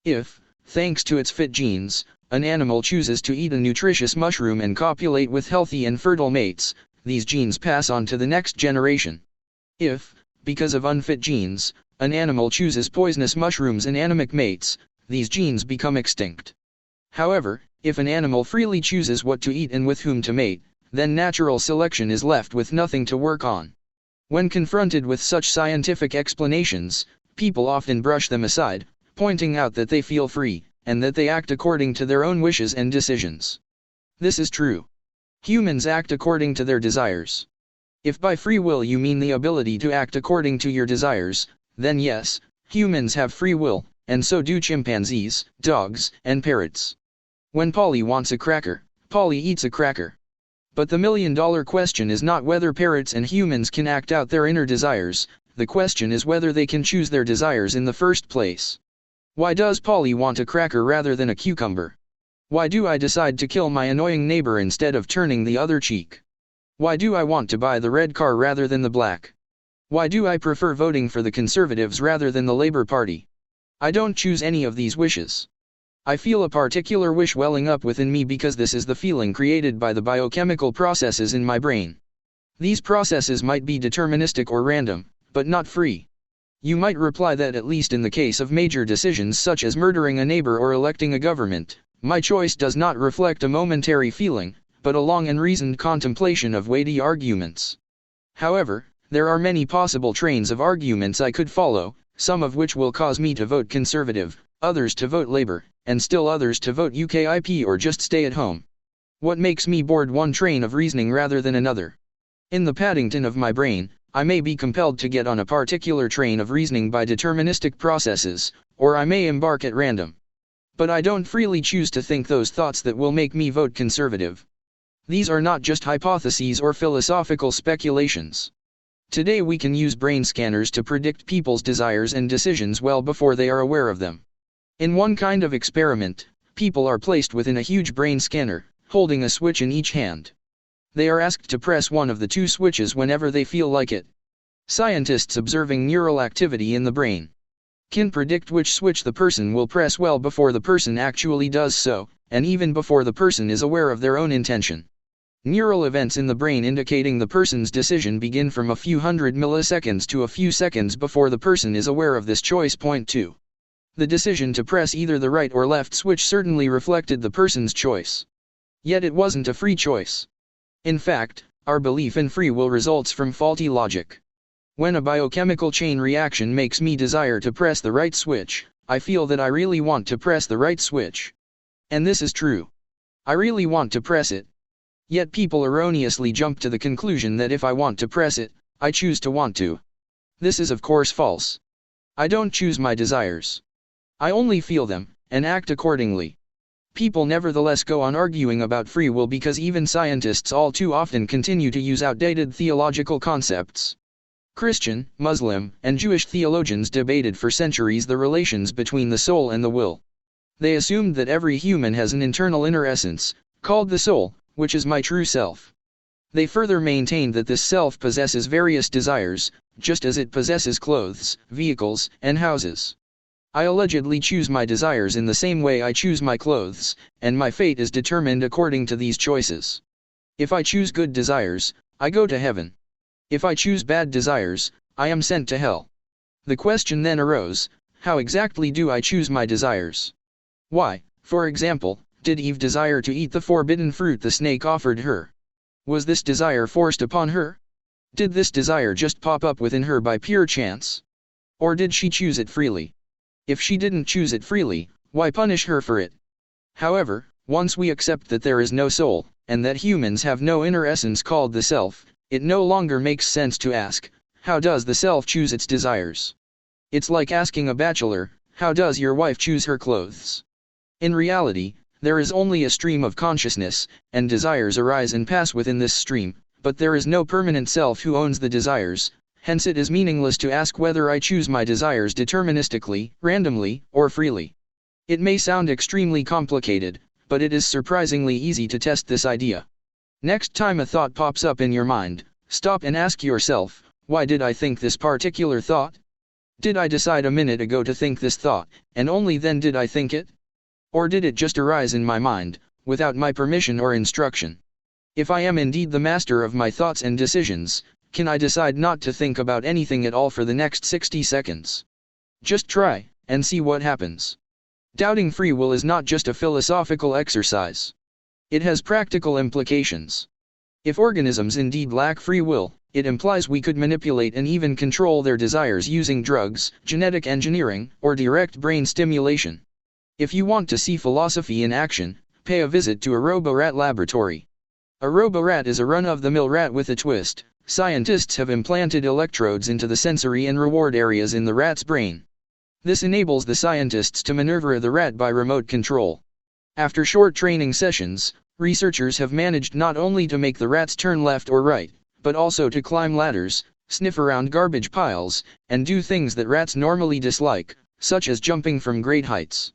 If, thanks to its fit genes, an animal chooses to eat a nutritious mushroom and copulate with healthy and fertile mates, these genes pass on to the next generation. If, because of unfit genes, an animal chooses poisonous mushrooms and anemic mates, these genes become extinct. However, if an animal freely chooses what to eat and with whom to mate, then natural selection is left with nothing to work on. When confronted with such scientific explanations, people often brush them aside, pointing out that they feel free, and that they act according to their own wishes and decisions. This is true. Humans act according to their desires. If by free will you mean the ability to act according to your desires, then yes, humans have free will, and so do chimpanzees, dogs, and parrots. When Polly wants a cracker, Polly eats a cracker. But the million-dollar question is not whether parrots and humans can act out their inner desires, the question is whether they can choose their desires in the first place. Why does Polly want a cracker rather than a cucumber? Why do I decide to kill my annoying neighbor instead of turning the other cheek? Why do I want to buy the red car rather than the black? Why do I prefer voting for the Conservatives rather than the Labour Party? I don't choose any of these wishes. I feel a particular wish welling up within me because this is the feeling created by the biochemical processes in my brain. These processes might be deterministic or random, but not free. You might reply that at least in the case of major decisions such as murdering a neighbor or electing a government, my choice does not reflect a momentary feeling, but a long and reasoned contemplation of weighty arguments. However, there are many possible trains of arguments I could follow, some of which will cause me to vote Conservative, others to vote Labour, and still others to vote UKIP or just stay at home. What makes me board one train of reasoning rather than another? In the Paddington of my brain, I may be compelled to get on a particular train of reasoning by deterministic processes, or I may embark at random. But I don't freely choose to think those thoughts that will make me vote Conservative. These are not just hypotheses or philosophical speculations. Today we can use brain scanners to predict people's desires and decisions well before they are aware of them. In one kind of experiment, people are placed within a huge brain scanner, holding a switch in each hand. They are asked to press one of the two switches whenever they feel like it. Scientists observing neural activity in the brain can predict which switch the person will press well before the person actually does so, and even before the person is aware of their own intention. Neural events in the brain indicating the person's decision begin from a few hundred milliseconds to a few seconds before the person is aware of this choice. Point 2. The decision to press either the right or left switch certainly reflected the person's choice. Yet it wasn't a free choice. In fact, our belief in free will results from faulty logic. When a biochemical chain reaction makes me desire to press the right switch, I feel that I really want to press the right switch. And this is true. I really want to press it. Yet people erroneously jump to the conclusion that if I want to press it, I choose to want to. This is of course false. I don't choose my desires. I only feel them, and act accordingly. People nevertheless go on arguing about free will because even scientists all too often continue to use outdated theological concepts. Christian, Muslim, and Jewish theologians debated for centuries the relations between the soul and the will. They assumed that every human has an internal inner essence, called the soul, which is my true self. They further maintained that this self possesses various desires, just as it possesses clothes, vehicles, and houses. I allegedly choose my desires in the same way I choose my clothes, and my fate is determined according to these choices. If I choose good desires, I go to heaven. If I choose bad desires, I am sent to hell. The question then arose, how exactly do I choose my desires? Why, for example, did Eve desire to eat the forbidden fruit the snake offered her? Was this desire forced upon her? Did this desire just pop up within her by pure chance? Or did she choose it freely? If she didn't choose it freely, why punish her for it? However, once we accept that there is no soul, and that humans have no inner essence called the self, it no longer makes sense to ask, how does the self choose its desires? It's like asking a bachelor, how does your wife choose her clothes? In reality, there is only a stream of consciousness, and desires arise and pass within this stream, but there is no permanent self who owns the desires, hence it is meaningless to ask whether I choose my desires deterministically, randomly, or freely. It may sound extremely complicated, but it is surprisingly easy to test this idea. Next time a thought pops up in your mind, stop and ask yourself, why did I think this particular thought? Did I decide a minute ago to think this thought, and only then did I think it? Or did it just arise in my mind, without my permission or instruction? If I am indeed the master of my thoughts and decisions, can I decide not to think about anything at all for the next 60 seconds? Just try, and see what happens. Doubting free will is not just a philosophical exercise. It has practical implications. If organisms indeed lack free will, it implies we could manipulate and even control their desires using drugs, genetic engineering, or direct brain stimulation. If you want to see philosophy in action, pay a visit to a roborat laboratory. A roborat is a run-of-the-mill rat with a twist. Scientists have implanted electrodes into the sensory and reward areas in the rat's brain. This enables the scientists to maneuver the rat by remote control. After short training sessions, researchers have managed not only to make the rats turn left or right, but also to climb ladders, sniff around garbage piles, and do things that rats normally dislike, such as jumping from great heights.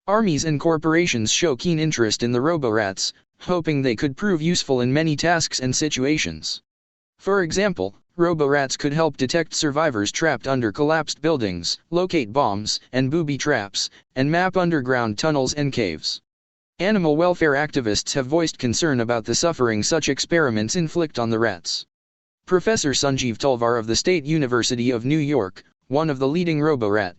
Armies and corporations show keen interest in the roborats, hoping they could prove useful in many tasks and situations. For example, roborats could help detect survivors trapped under collapsed buildings, locate bombs and booby traps, and map underground tunnels and caves. Animal welfare activists have voiced concern about the suffering such experiments inflict on the rats. Professor Sanjeev Talvar of the State University of New York, one of the leading roborat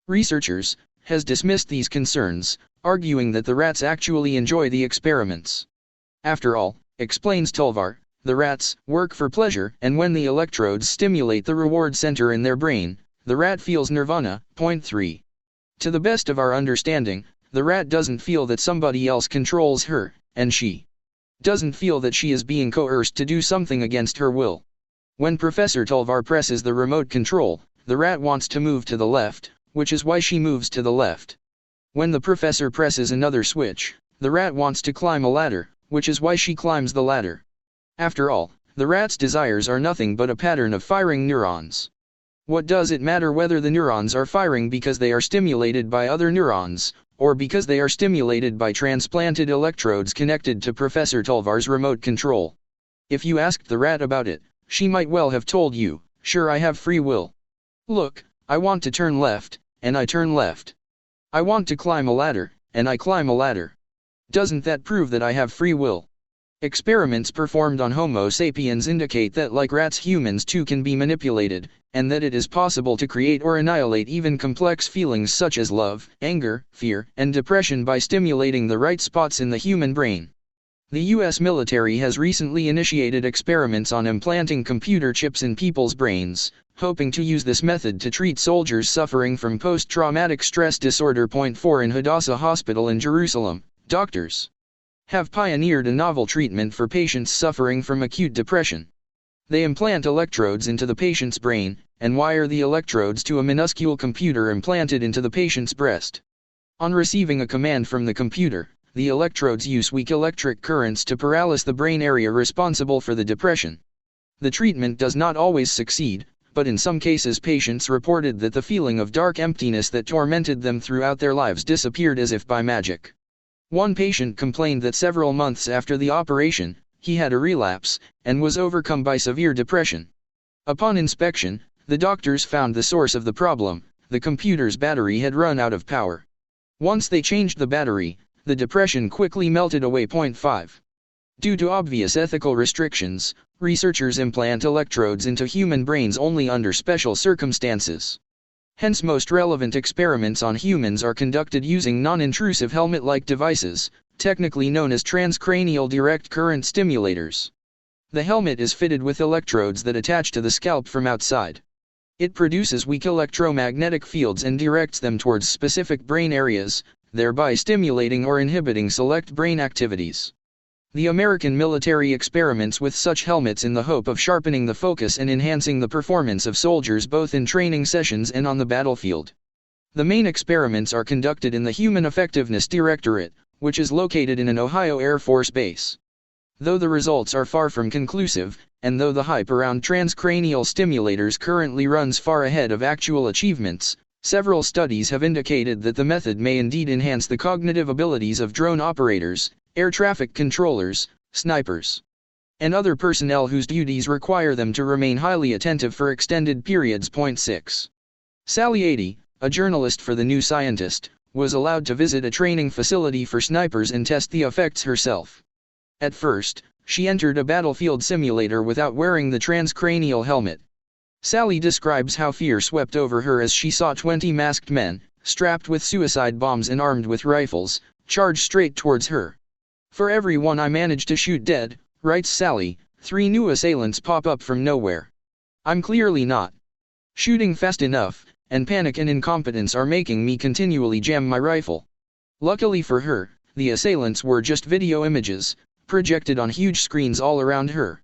researchers, has dismissed these concerns, arguing that the rats actually enjoy the experiments. After all, explains Talvar, the rats work for pleasure, and when the electrodes stimulate the reward center in their brain, the rat feels nirvana. Point 3. To the best of our understanding, the rat doesn't feel that somebody else controls her, and she doesn't feel that she is being coerced to do something against her will. When Professor Talvar presses the remote control, the rat wants to move to the left, which is why she moves to the left. When the professor presses another switch, the rat wants to climb a ladder, which is why she climbs the ladder. After all, the rat's desires are nothing but a pattern of firing neurons. What does it matter whether the neurons are firing because they are stimulated by other neurons, or because they are stimulated by transplanted electrodes connected to Professor Talvar's remote control? If you asked the rat about it, she might well have told you, sure, I have free will. Look, I want to turn left, and I turn left. I want to climb a ladder, and I climb a ladder. Doesn't that prove that I have free will? Experiments performed on Homo sapiens indicate that like rats, humans too can be manipulated, and that it is possible to create or annihilate even complex feelings such as love, anger, fear, and depression by stimulating the right spots in the human brain. The US military has recently initiated experiments on implanting computer chips in people's brains, hoping to use this method to treat soldiers suffering from post-traumatic stress disorder. 4 In Hadassah Hospital in Jerusalem, doctors have pioneered a novel treatment for patients suffering from acute depression. They implant electrodes into the patient's brain, and wire the electrodes to a minuscule computer implanted into the patient's breast. On receiving a command from the computer, the electrodes use weak electric currents to paralyze the brain area responsible for the depression. The treatment does not always succeed, but in some cases patients reported that the feeling of dark emptiness that tormented them throughout their lives disappeared as if by magic. One patient complained that several months after the operation, he had a relapse, and was overcome by severe depression. Upon inspection, the doctors found the source of the problem: the computer's battery had run out of power. Once they changed the battery, the depression quickly melted away. 5. Due to obvious ethical restrictions, researchers implant electrodes into human brains only under special circumstances. Hence most relevant experiments on humans are conducted using non-intrusive helmet-like devices, technically known as transcranial direct current stimulators. The helmet is fitted with electrodes that attach to the scalp from outside. It produces weak electromagnetic fields and directs them towards specific brain areas, thereby stimulating or inhibiting select brain activities. The American military experiments with such helmets in the hope of sharpening the focus and enhancing the performance of soldiers both in training sessions and on the battlefield. The main experiments are conducted in the Human Effectiveness Directorate, which is located in an Ohio Air Force base. Though the results are far from conclusive, and though the hype around transcranial stimulators currently runs far ahead of actual achievements, several studies have indicated that the method may indeed enhance the cognitive abilities of drone operators, air traffic controllers, snipers, and other personnel whose duties require them to remain highly attentive for extended periods. 6. Sally 80, a journalist for The New Scientist, was allowed to visit a training facility for snipers and test the effects herself. At first, she entered a battlefield simulator without wearing the transcranial helmet. Sally describes how fear swept over her as she saw 20 masked men, strapped with suicide bombs and armed with rifles, charge straight towards her. "For every one I managed to shoot dead," writes Sally, 3 new assailants pop up from nowhere. "I'm clearly not shooting fast enough, and panic and incompetence are making me continually jam my rifle." Luckily for her, the assailants were just video images, projected on huge screens all around her.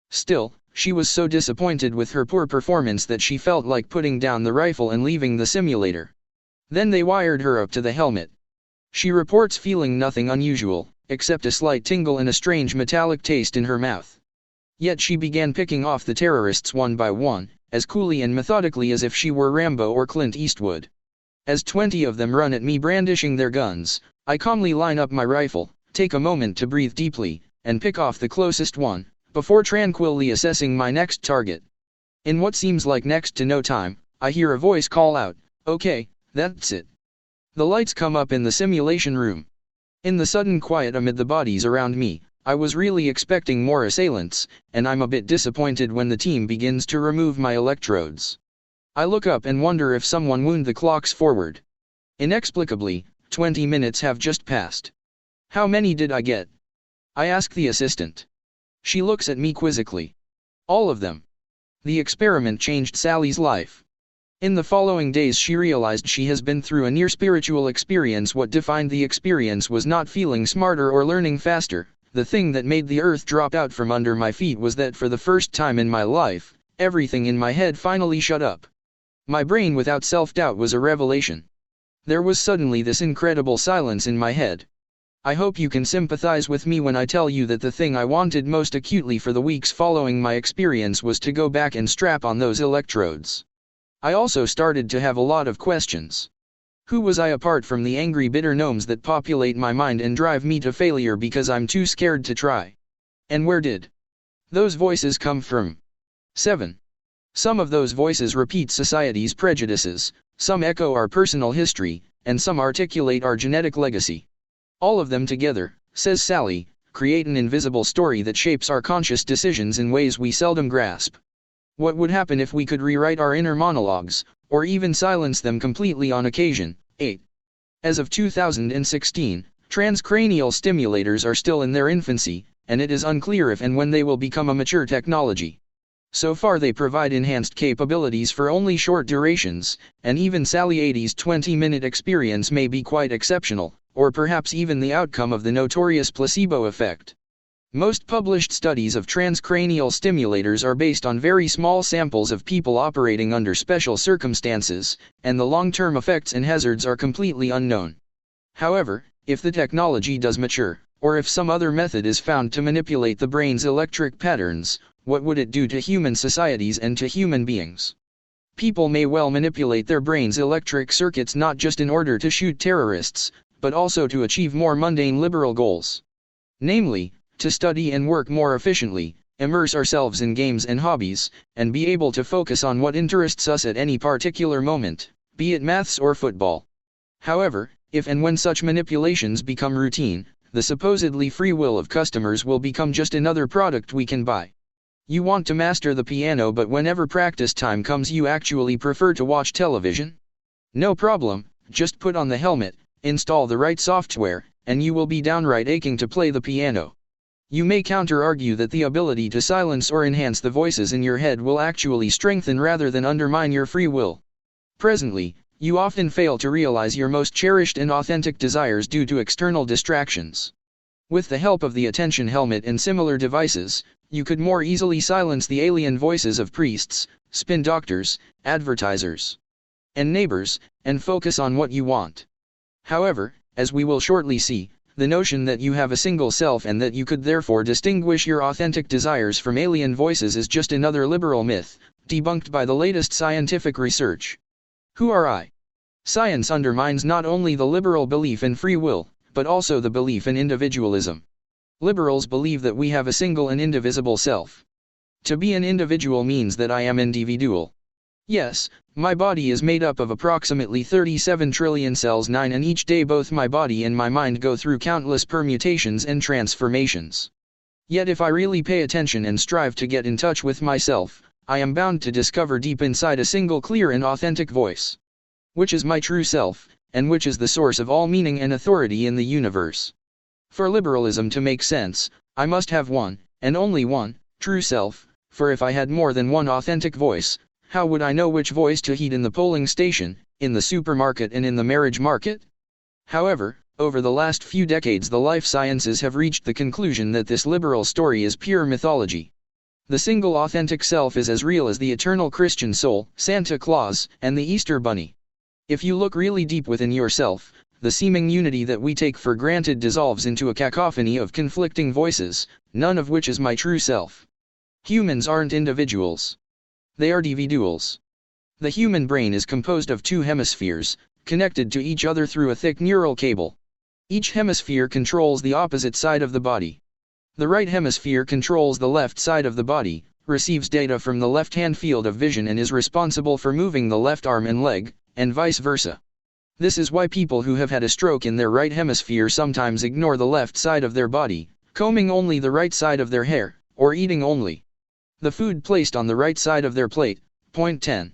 Still, she was so disappointed with her poor performance that she felt like putting down the rifle and leaving the simulator. Then they wired her up to the helmet. She reports feeling nothing unusual, except a slight tingle and a strange metallic taste in her mouth. Yet she began picking off the terrorists one by one, as coolly and methodically as if she were Rambo or Clint Eastwood. As 20 of them run at me brandishing their guns, I calmly line up my rifle, take a moment to breathe deeply, and pick off the closest one, before tranquilly assessing my next target. In what seems like next to no time, I hear a voice call out, "Okay, that's it." The lights come up in the simulation room. In the sudden quiet amid the bodies around me, I was really expecting more assailants, and I'm a bit disappointed when the team begins to remove my electrodes. I look up and wonder if someone wound the clocks forward. Inexplicably, 20 minutes have just passed. "How many did I get?" I ask the assistant. She looks at me quizzically. "All of them." The experiment changed Sally's life. In the following days she realized she has been through a near-spiritual experience. What defined the experience was not feeling smarter or learning faster. The thing that made the earth drop out from under my feet was that for the first time in my life, everything in my head finally shut up. My brain without self-doubt was a revelation. There was suddenly this incredible silence in my head. I hope you can sympathize with me when I tell you that the thing I wanted most acutely for the weeks following my experience was to go back and strap on those electrodes. I also started to have a lot of questions. Who was I apart from the angry bitter gnomes that populate my mind and drive me to failure because I'm too scared to try? And where did those voices come from? 7. Some of those voices repeat society's prejudices, some echo our personal history, and some articulate our genetic legacy. All of them together, says Sally, create an invisible story that shapes our conscious decisions in ways we seldom grasp. What would happen if we could rewrite our inner monologues, or even silence them completely on occasion? 8. As of 2016, transcranial stimulators are still in their infancy, and it is unclear if and when they will become a mature technology. So far they provide enhanced capabilities for only short durations, and even Sally 80's 20-minute experience may be quite exceptional, or perhaps even the outcome of the notorious placebo effect. Most published studies of transcranial stimulators are based on very small samples of people operating under special circumstances, and the long-term effects and hazards are completely unknown. However, if the technology does mature, or if some other method is found to manipulate the brain's electric patterns, what would it do to human societies and to human beings? People may well manipulate their brain's electric circuits not just in order to shoot terrorists, but also to achieve more mundane liberal goals. Namely, to study and work more efficiently, immerse ourselves in games and hobbies, and be able to focus on what interests us at any particular moment, be it maths or football. However, if and when such manipulations become routine, the supposedly free will of customers will become just another product we can buy. You want to master the piano, but whenever practice time comes you actually prefer to watch television? No problem, just put on the helmet, install the right software, and you will be downright aching to play the piano. You may counter-argue that the ability to silence or enhance the voices in your head will actually strengthen rather than undermine your free will. Presently, you often fail to realize your most cherished and authentic desires due to external distractions. With the help of the attention helmet and similar devices, you could more easily silence the alien voices of priests, spin doctors, advertisers, and neighbors, and focus on what you want. However, as we will shortly see, the notion that you have a single self and that you could therefore distinguish your authentic desires from alien voices is just another liberal myth, debunked by the latest scientific research. Who are I? Science undermines not only the liberal belief in free will, but also the belief in individualism. Liberals believe that we have a single and indivisible self. To be an individual means that I am individual. Yes, my body is made up of approximately 37 trillion cells, and each day both my body and my mind go through countless permutations and transformations. Yet if I really pay attention and strive to get in touch with myself, I am bound to discover deep inside a single clear and authentic voice. Which is my true self, and which is the source of all meaning and authority in the universe. For liberalism to make sense, I must have one, and only one, true self, for if I had more than one authentic voice, how would I know which voice to heed in the polling station, in the supermarket and in the marriage market? However, over the last few decades the life sciences have reached the conclusion that this liberal story is pure mythology. The single authentic self is as real as the eternal Christian soul, Santa Claus, and the Easter Bunny. If you look really deep within yourself, the seeming unity that we take for granted dissolves into a cacophony of conflicting voices, none of which is my true self. Humans aren't individuals. They are individuals. The human brain is composed of two hemispheres, connected to each other through a thick neural cable. Each hemisphere controls the opposite side of the body. The right hemisphere controls the left side of the body, receives data from the left-hand field of vision and is responsible for moving the left arm and leg, and vice versa. This is why people who have had a stroke in their right hemisphere sometimes ignore the left side of their body, combing only the right side of their hair, or eating only the food placed on the right side of their plate. Point 10.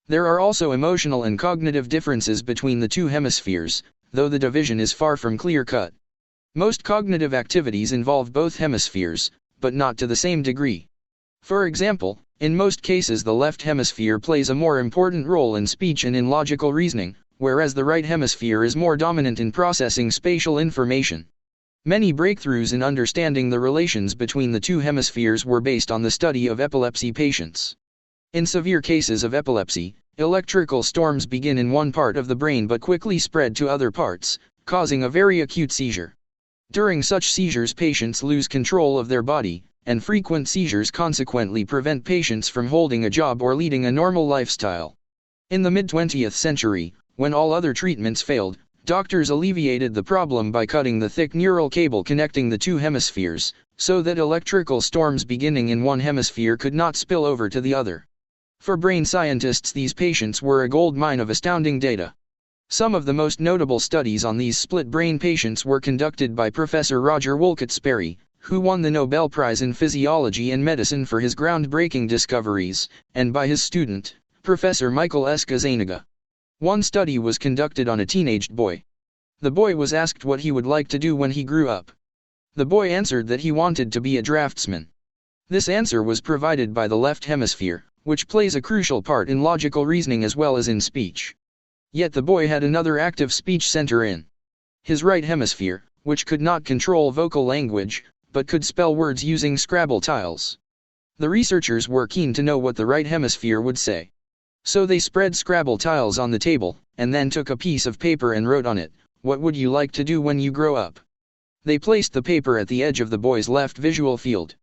There are also emotional and cognitive differences between the two hemispheres, though the division is far from clear-cut. Most cognitive activities involve both hemispheres, but not to the same degree. For example, in most cases the left hemisphere plays a more important role in speech and in logical reasoning, whereas the right hemisphere is more dominant in processing spatial information. Many breakthroughs in understanding the relations between the two hemispheres were based on the study of epilepsy patients. In severe cases of epilepsy, electrical storms begin in one part of the brain but quickly spread to other parts, causing a very acute seizure. During such seizures patients lose control of their body, and frequent seizures consequently prevent patients from holding a job or leading a normal lifestyle. In the mid-20th century, when all other treatments failed, doctors alleviated the problem by cutting the thick neural cable connecting the two hemispheres, so that electrical storms beginning in one hemisphere could not spill over to the other. For brain scientists, these patients were a gold mine of astounding data. Some of the most notable studies on these split-brain patients were conducted by Professor Roger Wolcott-Sperry, who won the Nobel Prize in Physiology and Medicine for his groundbreaking discoveries, and by his student, Professor Michael S. Gazzaniga. One study was conducted on a teenaged boy. The boy was asked what he would like to do when he grew up. The boy answered that he wanted to be a draftsman. This answer was provided by the left hemisphere, which plays a crucial part in logical reasoning as well as in speech. Yet the boy had another active speech center in his right hemisphere, which could not control vocal language, but could spell words using Scrabble tiles. The researchers were keen to know what the right hemisphere would say. So they spread Scrabble tiles on the table, and then took a piece of paper and wrote on it, "What would you like to do when you grow up?" They placed the paper at the edge of the boy's left visual field.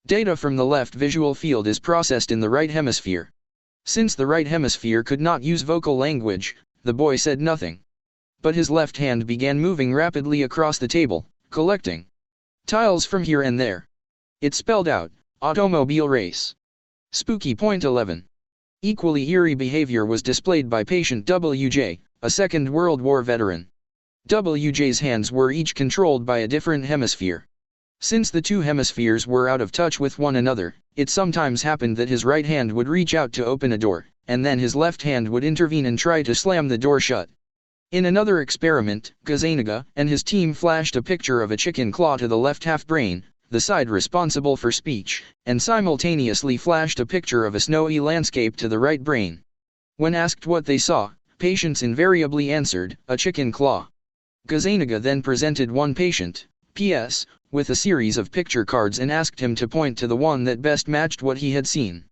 Data from the left visual field is processed in the right hemisphere. Since the right hemisphere could not use vocal language, the boy said nothing. But his left hand began moving rapidly across the table, collecting tiles from here and there. It spelled out, automobile race. Spooky. Point 11. Equally eerie behavior was displayed by patient WJ, a Second World War veteran. WJ's hands were each controlled by a different hemisphere. Since the two hemispheres were out of touch with one another, it sometimes happened that his right hand would reach out to open a door, and then his left hand would intervene and try to slam the door shut. In another experiment, Gazzaniga and his team flashed a picture of a chicken claw to the left half brain, the side responsible for speech, and simultaneously flashed a picture of a snowy landscape to the right brain. When asked what they saw, patients invariably answered, "A chicken claw." Gazzaniga then presented one patient, P.S., with a series of picture cards and asked him to point to the one that best matched what he had seen.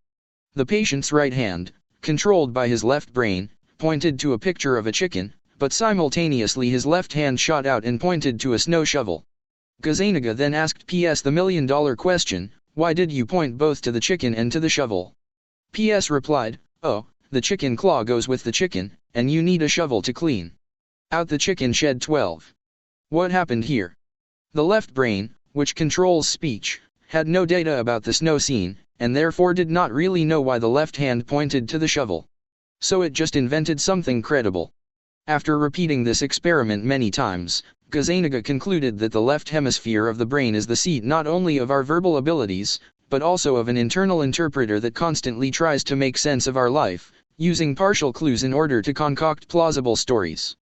The patient's right hand, controlled by his left brain, pointed to a picture of a chicken, but simultaneously his left hand shot out and pointed to a snow shovel. Gazzaniga then asked P.S. the million-dollar question, "Why did you point both to the chicken and to the shovel?" P.S. replied, "Oh, the chicken claw goes with the chicken, and you need a shovel to clean out the chicken shed." 12. What happened here? The left brain, which controls speech, had no data about the snow scene, and therefore did not really know why the left hand pointed to the shovel. So it just invented something credible. After repeating this experiment many times, Gazzaniga concluded that the left hemisphere of the brain is the seat not only of our verbal abilities, but also of an internal interpreter that constantly tries to make sense of our life, using partial clues in order to concoct plausible stories.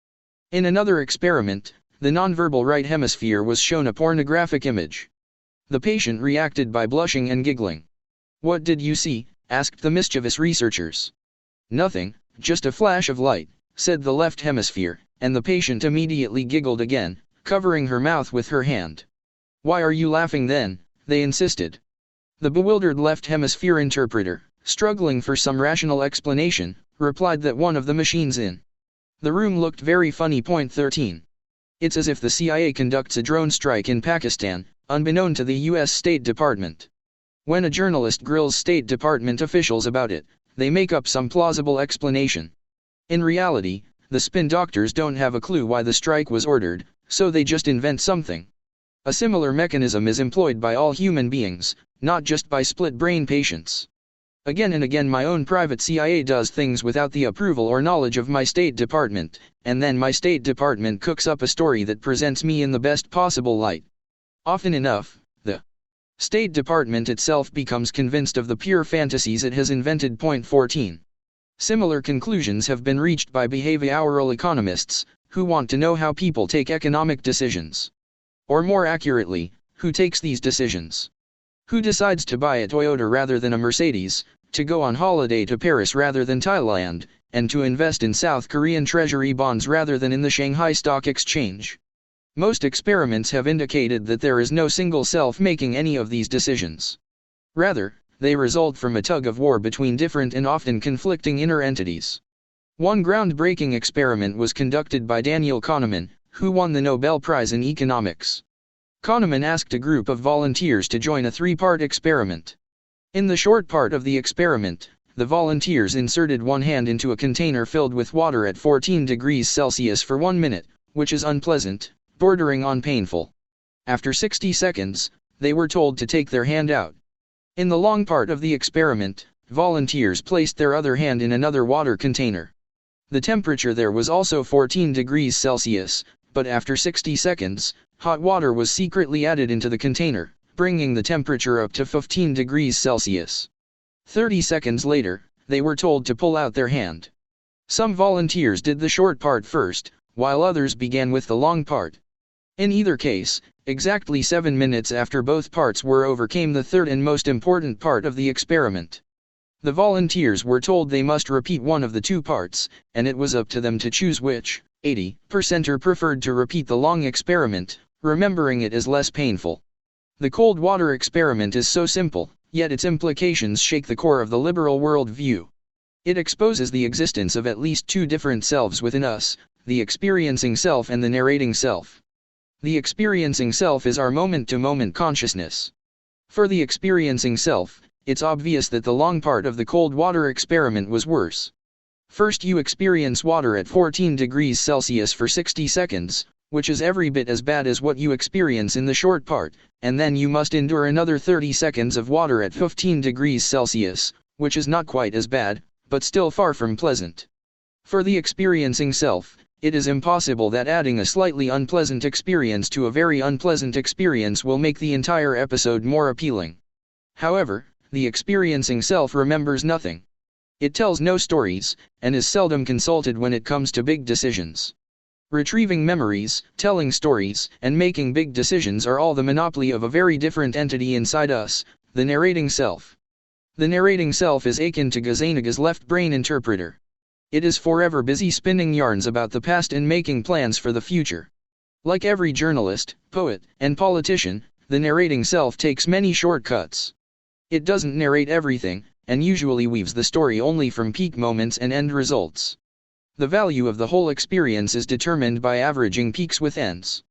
In another experiment, the nonverbal right hemisphere was shown a pornographic image. The patient reacted by blushing and giggling. "What did you see?" asked the mischievous researchers. "Nothing, just a flash of light," said the left hemisphere, and the patient immediately giggled again, covering her mouth with her hand. "Why are you laughing then?" they insisted. The bewildered left hemisphere interpreter, struggling for some rational explanation, replied that one of the machines in the room looked very funny. Point 13. It's as if the CIA conducts a drone strike in Pakistan, unbeknown to the U.S. State Department. When a journalist grills State Department officials about it, they make up some plausible explanation. In reality, the spin doctors don't have a clue why the strike was ordered, so they just invent something. A similar mechanism is employed by all human beings, not just by split-brain patients. Again and again my own private CIA does things without the approval or knowledge of my State Department, and then my State Department cooks up a story that presents me in the best possible light. Often enough, the State Department itself becomes convinced of the pure fantasies it has invented. Point 14. Similar conclusions have been reached by behavioral economists, who want to know how people take economic decisions. Or more accurately, who takes these decisions. Who decides to buy a Toyota rather than a Mercedes, to go on holiday to Paris rather than Thailand, and to invest in South Korean treasury bonds rather than in the Shanghai Stock Exchange. Most experiments have indicated that there is no single self making any of these decisions. Rather, they result from a tug-of-war between different and often conflicting inner entities. One groundbreaking experiment was conducted by Daniel Kahneman, who won the Nobel Prize in Economics. Kahneman asked a group of volunteers to join a three-part experiment. In the short part of the experiment, the volunteers inserted one hand into a container filled with water at 14 degrees Celsius for 1 minute, which is unpleasant, bordering on painful. After 60 seconds, they were told to take their hand out. In the long part of the experiment, volunteers placed their other hand in another water container. The temperature there was also 14 degrees Celsius, but after 60 seconds, hot water was secretly added into the container, bringing the temperature up to 15 degrees Celsius. 30 seconds later, they were told to pull out their hand. Some volunteers did the short part first, while others began with the long part. In either case, exactly 7 minutes after both parts were over came the third and most important part of the experiment. The volunteers were told they must repeat one of the two parts, and it was up to them to choose which. 80% preferred to repeat the long experiment, remembering it as less painful. The cold water experiment is so simple, yet its implications shake the core of the liberal worldview. It exposes the existence of at least two different selves within us, the experiencing self and the narrating self. The experiencing self is our moment-to-moment consciousness. For the experiencing self, it's obvious that the long part of the cold water experiment was worse. First you experience water at 14 degrees Celsius for 60 seconds, which is every bit as bad as what you experience in the short part, and then you must endure another 30 seconds of water at 15 degrees Celsius, which is not quite as bad, but still far from pleasant. For the experiencing self, it is impossible that adding a slightly unpleasant experience to a very unpleasant experience will make the entire episode more appealing. However, the experiencing self remembers nothing. It tells no stories, and is seldom consulted when it comes to big decisions. Retrieving memories, telling stories, and making big decisions are all the monopoly of a very different entity inside us, the narrating self. The narrating self is akin to Gazzaniga's left brain interpreter. It is forever busy spinning yarns about the past and making plans for the future. Like every journalist, poet, and politician, the narrating self takes many shortcuts. It doesn't narrate everything, and usually weaves the story only from peak moments and end results. The value of the whole experience is determined by averaging peaks with ends.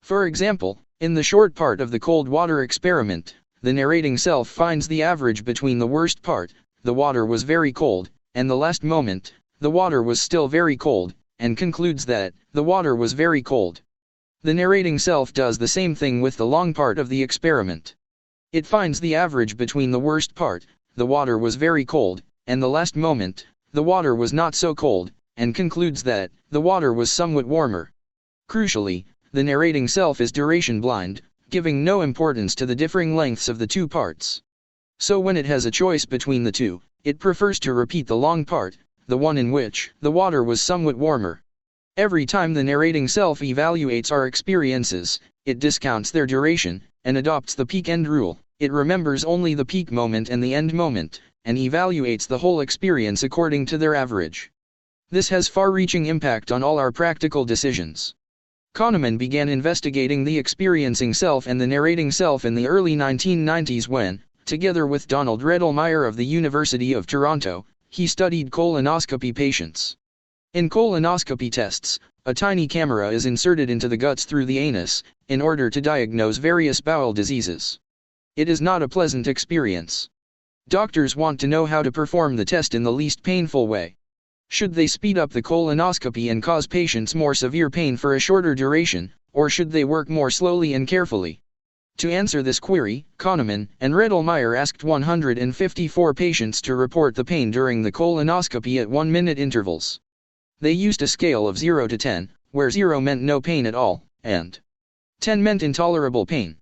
For example, in the short part of the cold water experiment, the narrating self finds the average between the worst part, the water was very cold, and the last moment, the water was still very cold, and concludes that the water was very cold. The narrating self does the same thing with the long part of the experiment. It finds the average between the worst part, the water was very cold, and the last moment, the water was not so cold, and concludes that the water was somewhat warmer. Crucially, the narrating self is duration blind, giving no importance to the differing lengths of the two parts. So when it has a choice between the two, it prefers to repeat the long part, the one in which the water was somewhat warmer. Every time the narrating self evaluates our experiences, it discounts their duration, and adopts the peak-end rule. It remembers only the peak moment and the end moment, and evaluates the whole experience according to their average. This has far-reaching impact on all our practical decisions. Kahneman began investigating the experiencing self and the narrating self in the early 1990s when, together with Donald Riddlemeyer of the University of Toronto, he studied colonoscopy patients. In colonoscopy tests, a tiny camera is inserted into the guts through the anus, in order to diagnose various bowel diseases. It is not a pleasant experience. Doctors want to know how to perform the test in the least painful way. Should they speed up the colonoscopy and cause patients more severe pain for a shorter duration, or should they work more slowly and carefully? To answer this query, Kahneman and Riddlemeyer asked 154 patients to report the pain during the colonoscopy at 1-minute intervals. They used a scale of 0 to 10, where 0 meant no pain at all, and 10 meant intolerable pain.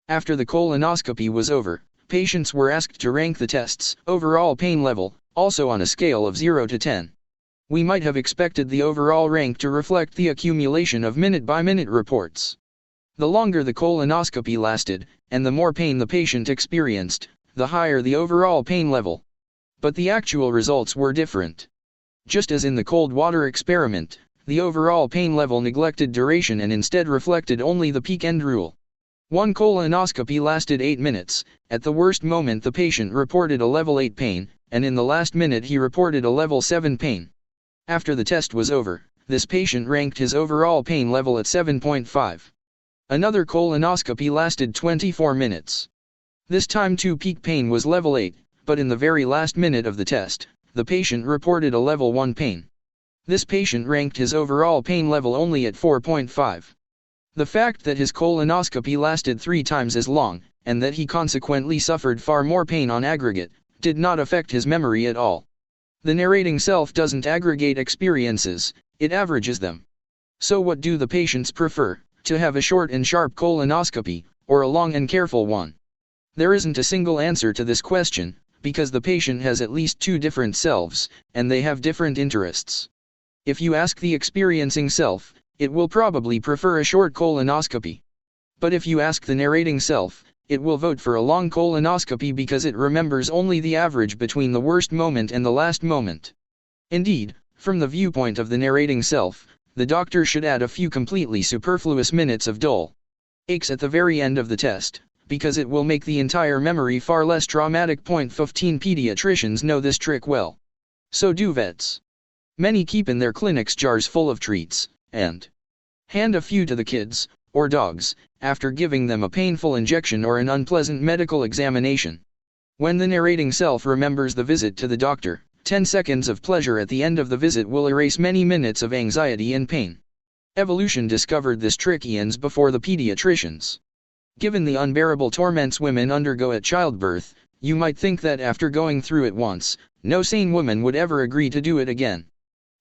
After the colonoscopy was over, patients were asked to rank the test's overall pain level, also on a scale of 0 to 10. We might have expected the overall rank to reflect the accumulation of minute-by-minute reports. The longer the colonoscopy lasted, and the more pain the patient experienced, the higher the overall pain level. But the actual results were different. Just as in the cold water experiment, the overall pain level neglected duration and instead reflected only the peak-end rule. One colonoscopy lasted 8 minutes, at the worst moment the patient reported a level 8 pain, and in the last minute he reported a level 7 pain. After the test was over, this patient ranked his overall pain level at 7.5. Another colonoscopy lasted 24 minutes. This time too peak pain was level 8, but in the very last minute of the test, the patient reported a level 1 pain. This patient ranked his overall pain level only at 4.5. The fact that his colonoscopy lasted 3 times as long, and that he consequently suffered far more pain on aggregate, did not affect his memory at all. The narrating self doesn't aggregate experiences, it averages them. So what do the patients prefer, to have a short and sharp colonoscopy, or a long and careful one? There isn't a single answer to this question, because the patient has at least two different selves, and they have different interests. If you ask the experiencing self, it will probably prefer a short colonoscopy. But if you ask the narrating self, it will vote for a long colonoscopy because it remembers only the average between the worst moment and the last moment. Indeed, from the viewpoint of the narrating self, the doctor should add a few completely superfluous minutes of dull aches at the very end of the test, because it will make the entire memory far less traumatic. 15 Pediatricians know this trick well. So do vets. Many keep in their clinics jars full of treats, and hand a few to the kids, or dogs, after giving them a painful injection or an unpleasant medical examination. When the narrating self remembers the visit to the doctor, 10 seconds of pleasure at the end of the visit will erase many minutes of anxiety and pain. Evolution discovered this trick eons before the pediatricians. Given the unbearable torments women undergo at childbirth, you might think that after going through it once, no sane woman would ever agree to do it again.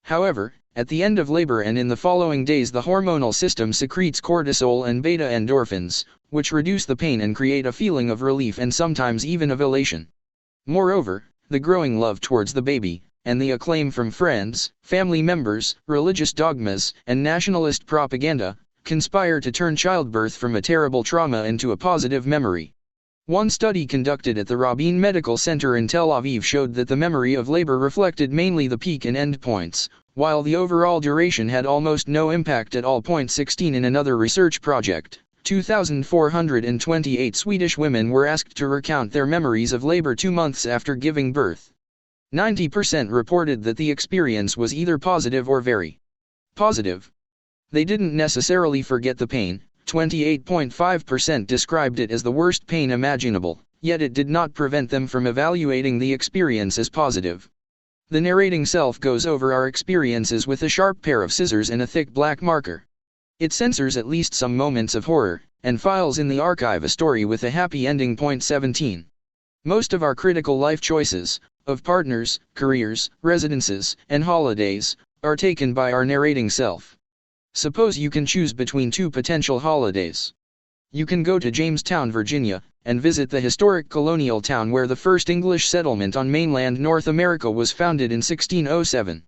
However, at the end of labor and in the following days, the hormonal system secretes cortisol and beta endorphins, which reduce the pain and create a feeling of relief and sometimes even of elation. Moreover, the growing love towards the baby, and the acclaim from friends, family members, religious dogmas, and nationalist propaganda, conspire to turn childbirth from a terrible trauma into a positive memory. One study conducted at the Rabin Medical Center in Tel Aviv showed that the memory of labor reflected mainly the peak and end points, while the overall duration had almost no impact at all. 16 In another research project, 2,428 Swedish women were asked to recount their memories of labor 2 months after giving birth. 90% reported that the experience was either positive or very positive. They didn't necessarily forget the pain. 28.5% described it as the worst pain imaginable, yet it did not prevent them from evaluating the experience as positive. The narrating self goes over our experiences with a sharp pair of scissors and a thick black marker. It censors at least some moments of horror, and files in the archive a story with a happy ending. 17. Most of our critical life choices, of partners, careers, residences, and holidays, are taken by our narrating self. Suppose you can choose between two potential holidays. You can go to Jamestown, Virginia, and visit the historic colonial town where the first English settlement on mainland North America was founded in 1607.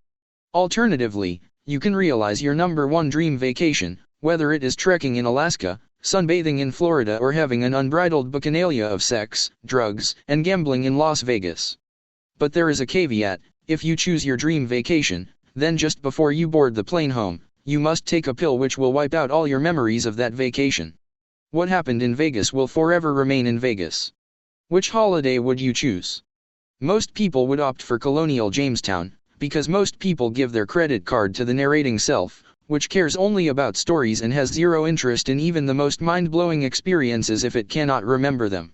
Alternatively, you can realize your number one dream vacation, whether it is trekking in Alaska, sunbathing in Florida, or having an unbridled bacchanalia of sex, drugs, and gambling in Las Vegas. But there is a caveat: if you choose your dream vacation, then just before you board the plane home, you must take a pill which will wipe out all your memories of that vacation. What happened in Vegas will forever remain in Vegas. Which holiday would you choose? Most people would opt for colonial Jamestown, because most people give their credit card to the narrating self, which cares only about stories and has zero interest in even the most mind-blowing experiences if it cannot remember them.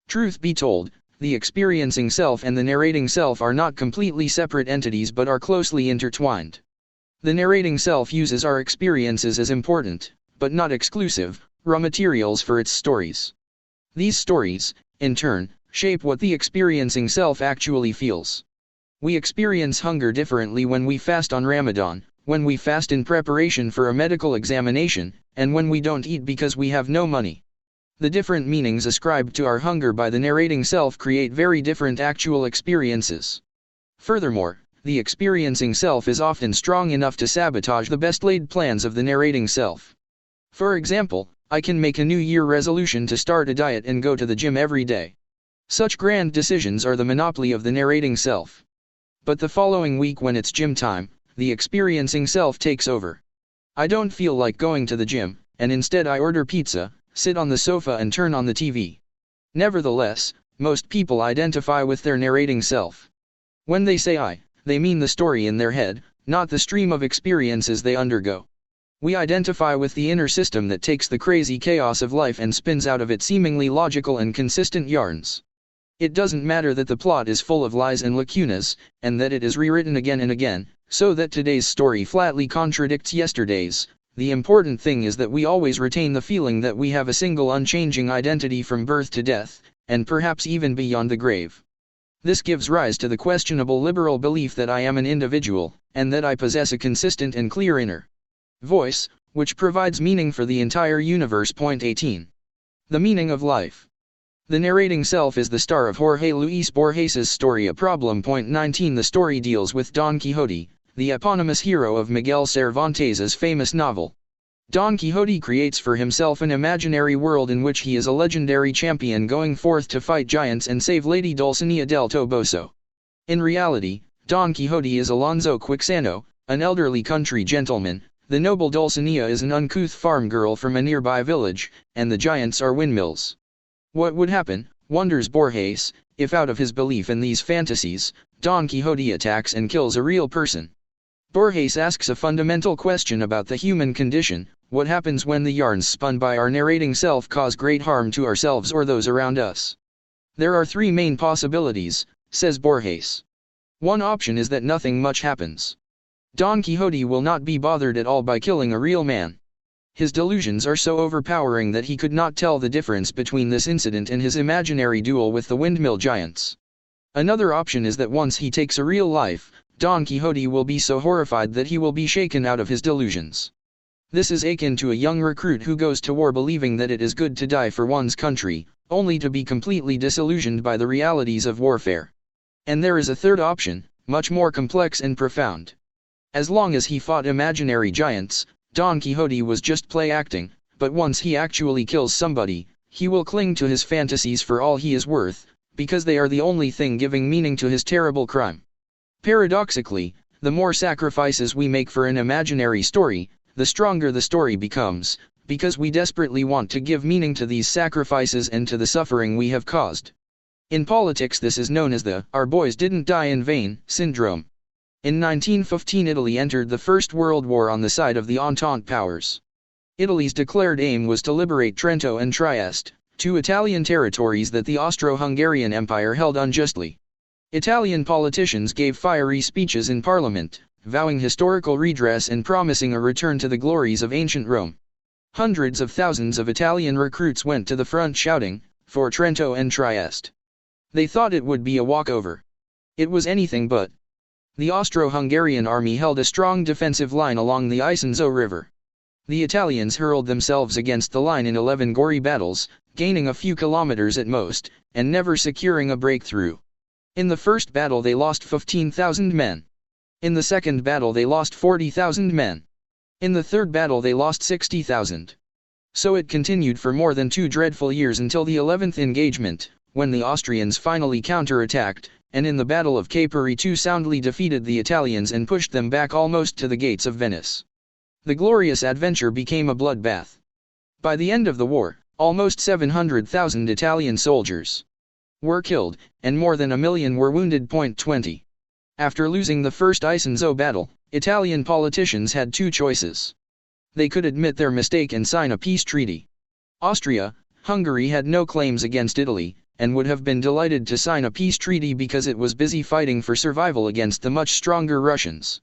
Truth be told, the experiencing self and the narrating self are not completely separate entities but are closely intertwined. The narrating self uses our experiences as important, but not exclusive, raw materials for its stories. These stories, in turn, shape what the experiencing self actually feels. We experience hunger differently when we fast on Ramadan, when we fast in preparation for a medical examination, and when we don't eat because we have no money. The different meanings ascribed to our hunger by the narrating self create very different actual experiences. Furthermore, the experiencing self is often strong enough to sabotage the best-laid plans of the narrating self. For example, I can make a New Year resolution to start a diet and go to the gym every day. Such grand decisions are the monopoly of the narrating self. But the following week, when it's gym time, the experiencing self takes over. I don't feel like going to the gym, and instead I order pizza, sit on the sofa and turn on the TV. Nevertheless, most people identify with their narrating self. When they say I, they mean the story in their head, not the stream of experiences they undergo. We identify with the inner system that takes the crazy chaos of life and spins out of it seemingly logical and consistent yarns. It doesn't matter that the plot is full of lies and lacunas, and that it is rewritten again and again, so that today's story flatly contradicts yesterday's. The important thing is that we always retain the feeling that we have a single unchanging identity from birth to death, and perhaps even beyond the grave. This gives rise to the questionable liberal belief that I am an individual, and that I possess a consistent and clear inner voice, which provides meaning for the entire universe. Point 18. The meaning of life. The narrating self is the star of Jorge Luis Borges' story A Problem. Point 19. The story deals with Don Quixote, the eponymous hero of Miguel Cervantes' famous novel. Don Quixote creates for himself an imaginary world in which he is a legendary champion going forth to fight giants and save Lady Dulcinea del Toboso. In reality, Don Quixote is Alonso Quixano, an elderly country gentleman, the noble Dulcinea is an uncouth farm girl from a nearby village, and the giants are windmills. What would happen, wonders Borges, if out of his belief in these fantasies, Don Quixote attacks and kills a real person? Borges asks a fundamental question about the human condition: what happens when the yarns spun by our narrating self cause great harm to ourselves or those around us? There are three main possibilities, says Borges. One option is that nothing much happens. Don Quixote will not be bothered at all by killing a real man. His delusions are so overpowering that he could not tell the difference between this incident and his imaginary duel with the windmill giants. Another option is that once he takes a real life, Don Quixote will be so horrified that he will be shaken out of his delusions. This is akin to a young recruit who goes to war believing that it is good to die for one's country, only to be completely disillusioned by the realities of warfare. And there is a third option, much more complex and profound. As long as he fought imaginary giants, Don Quixote was just play acting, but once he actually kills somebody, he will cling to his fantasies for all he is worth, because they are the only thing giving meaning to his terrible crime. Paradoxically, the more sacrifices we make for an imaginary story, the stronger the story becomes, because we desperately want to give meaning to these sacrifices and to the suffering we have caused. In politics, this is known as the "our boys didn't die in vain" syndrome. In 1915, Italy entered the First World War on the side of the Entente powers. Italy's declared aim was to liberate Trento and Trieste, two Italian territories that the Austro-Hungarian Empire held unjustly. Italian politicians gave fiery speeches in parliament, vowing historical redress and promising a return to the glories of ancient Rome. Hundreds of thousands of Italian recruits went to the front shouting, "For Trento and Trieste." They thought it would be a walkover. It was anything but. The Austro-Hungarian army held a strong defensive line along the Isonzo River. The Italians hurled themselves against the line in 11 gory battles, gaining a few kilometers at most, and never securing a breakthrough. In the first battle they lost 15,000 men. In the second battle they lost 40,000 men. In the third battle they lost 60,000. So it continued for more than 2 dreadful years until the 11th engagement, when the Austrians finally counterattacked, and in the Battle of Caipari II soundly defeated the Italians and pushed them back almost to the gates of Venice. The glorious adventure became a bloodbath. By the end of the war, almost 700,000 Italian soldiers were killed, and more than 1 million were wounded. Point 20. After losing the first Isonzo battle, Italian politicians had two choices. They could admit their mistake and sign a peace treaty. Austria-Hungary had no claims against Italy, and would have been delighted to sign a peace treaty because it was busy fighting for survival against the much stronger Russians.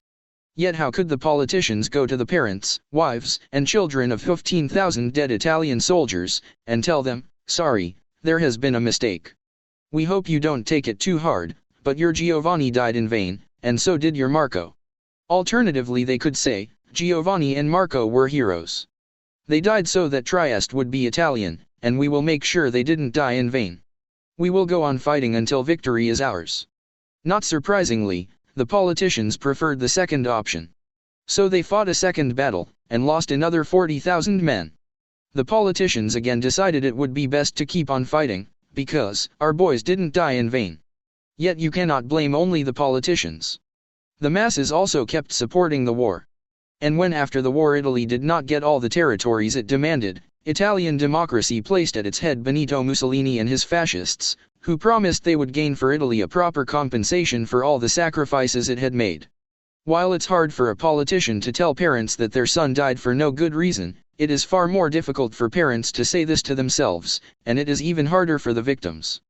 Yet how could the politicians go to the parents, wives, and children of 15,000 dead Italian soldiers, and tell them, "Sorry, there has been a mistake. We hope you don't take it too hard, but your Giovanni died in vain, and so did your Marco." Alternatively, they could say, "Giovanni and Marco were heroes. They died so that Trieste would be Italian, and we will make sure they didn't die in vain. We will go on fighting until victory is ours." Not surprisingly, the politicians preferred the second option. So they fought a second battle, and lost another 40,000 men. The politicians again decided it would be best to keep on fighting, because "our boys didn't die in vain." Yet you cannot blame only the politicians. The masses also kept supporting the war. And when after the war Italy did not get all the territories it demanded, Italian democracy placed at its head Benito Mussolini and his fascists, who promised they would gain for Italy a proper compensation for all the sacrifices it had made. While it's hard for a politician to tell parents that their son died for no good reason, it is far more difficult for parents to say this to themselves, and it is even harder for the victims.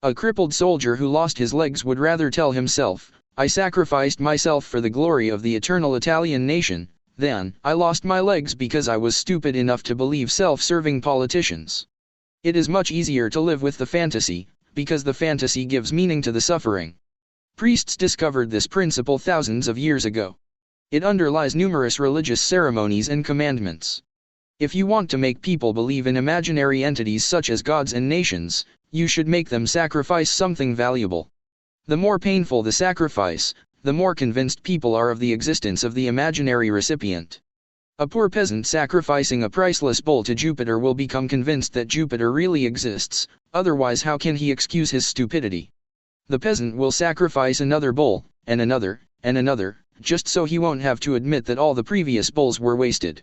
A crippled soldier who lost his legs would rather tell himself, "I sacrificed myself for the glory of the eternal Italian nation," than, "I lost my legs because I was stupid enough to believe self-serving politicians." It is much easier to live with the fantasy, because the fantasy gives meaning to the suffering. Priests discovered this principle thousands of years ago. It underlies numerous religious ceremonies and commandments. If you want to make people believe in imaginary entities such as gods and nations, you should make them sacrifice something valuable. The more painful the sacrifice, the more convinced people are of the existence of the imaginary recipient. A poor peasant sacrificing a priceless bull to Jupiter will become convinced that Jupiter really exists, otherwise how can he excuse his stupidity? The peasant will sacrifice another bull, and another, just so he won't have to admit that all the previous bulls were wasted.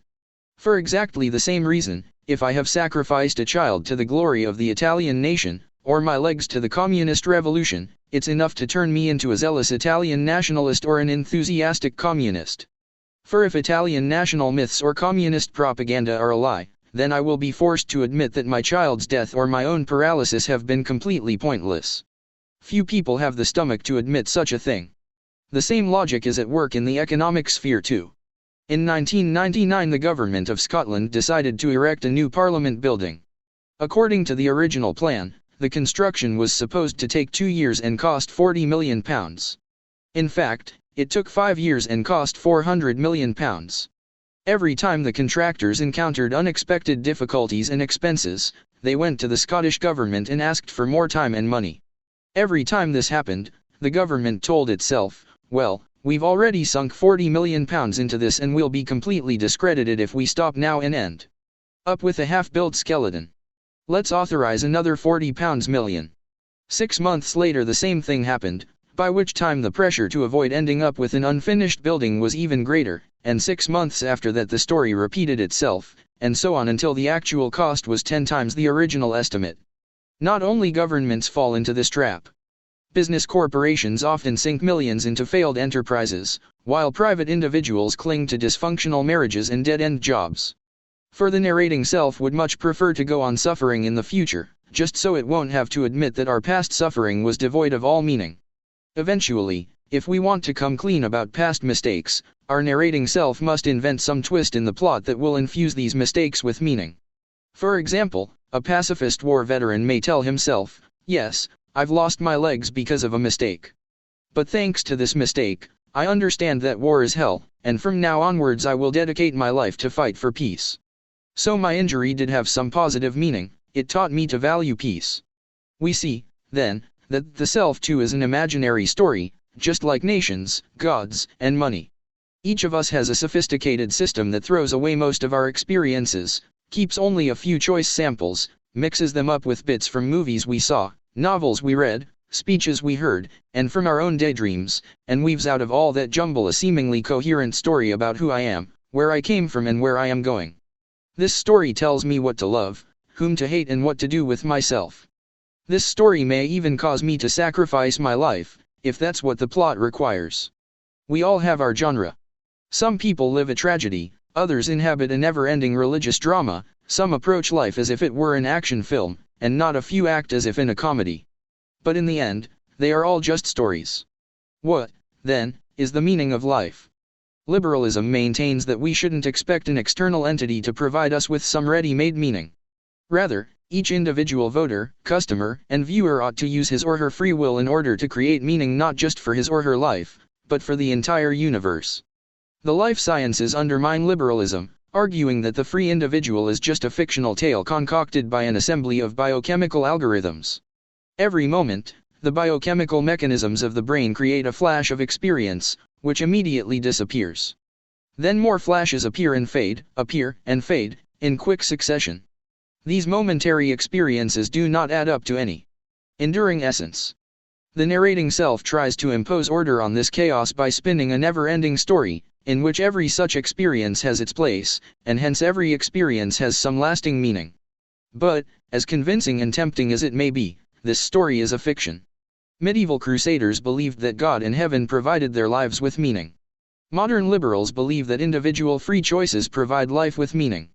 For exactly the same reason, if I have sacrificed a child to the glory of the Italian nation, or my legs to the communist revolution, it's enough to turn me into a zealous Italian nationalist or an enthusiastic communist. For if Italian national myths or communist propaganda are a lie, then I will be forced to admit that my child's death or my own paralysis have been completely pointless. Few people have the stomach to admit such a thing. The same logic is at work in the economic sphere too. In 1999 the government of Scotland decided to erect a new parliament building. According to the original plan, the construction was supposed to take 2 years and cost £40 million. In fact, it took 5 years and cost £400 million. Every time the contractors encountered unexpected difficulties and expenses, they went to the Scottish government and asked for more time and money. Every time this happened, the government told itself, well, we've already sunk £40 million into this and we'll be completely discredited if we stop now and end up with a half-built skeleton. Let's authorize another £40 million. 6 months later the same thing happened, by which time the pressure to avoid ending up with an unfinished building was even greater, and 6 months after that the story repeated itself, and so on until the actual cost was 10 times the original estimate. Not only governments fall into this trap. Business corporations often sink millions into failed enterprises, while private individuals cling to dysfunctional marriages and dead-end jobs. For the narrating self would much prefer to go on suffering in the future, just so it won't have to admit that our past suffering was devoid of all meaning. Eventually, if we want to come clean about past mistakes, our narrating self must invent some twist in the plot that will infuse these mistakes with meaning. For example, a pacifist war veteran may tell himself, yes, I've lost my legs because of a mistake. But thanks to this mistake, I understand that war is hell, and from now onwards I will dedicate my life to fight for peace. So my injury did have some positive meaning, it taught me to value peace. We see, then, that the self too is an imaginary story, just like nations, gods, and money. Each of us has a sophisticated system that throws away most of our experiences, keeps only a few choice samples, mixes them up with bits from movies we saw, novels we read, speeches we heard, and from our own daydreams, and weaves out of all that jumble a seemingly coherent story about who I am, where I came from and where I am going. This story tells me what to love, whom to hate and what to do with myself. This story may even cause me to sacrifice my life, if that's what the plot requires. We all have our genre. Some people live a tragedy, others inhabit a never-ending religious drama, some approach life as if it were an action film, and not a few act as if in a comedy. But in the end, they are all just stories. What, then, is the meaning of life? Liberalism maintains that we shouldn't expect an external entity to provide us with some ready-made meaning. Rather, each individual voter, customer, and viewer ought to use his or her free will in order to create meaning not just for his or her life, but for the entire universe. The life sciences undermine liberalism, arguing that the free individual is just a fictional tale concocted by an assembly of biochemical algorithms. Every moment, the biochemical mechanisms of the brain create a flash of experience, which immediately disappears. Then more flashes appear and fade, in quick succession. These momentary experiences do not add up to any enduring essence. The narrating self tries to impose order on this chaos by spinning a never-ending story, in which every such experience has its place, and hence every experience has some lasting meaning. But, as convincing and tempting as it may be, this story is a fiction. Medieval crusaders believed that God and heaven provided their lives with meaning. Modern liberals believe that individual free choices provide life with meaning.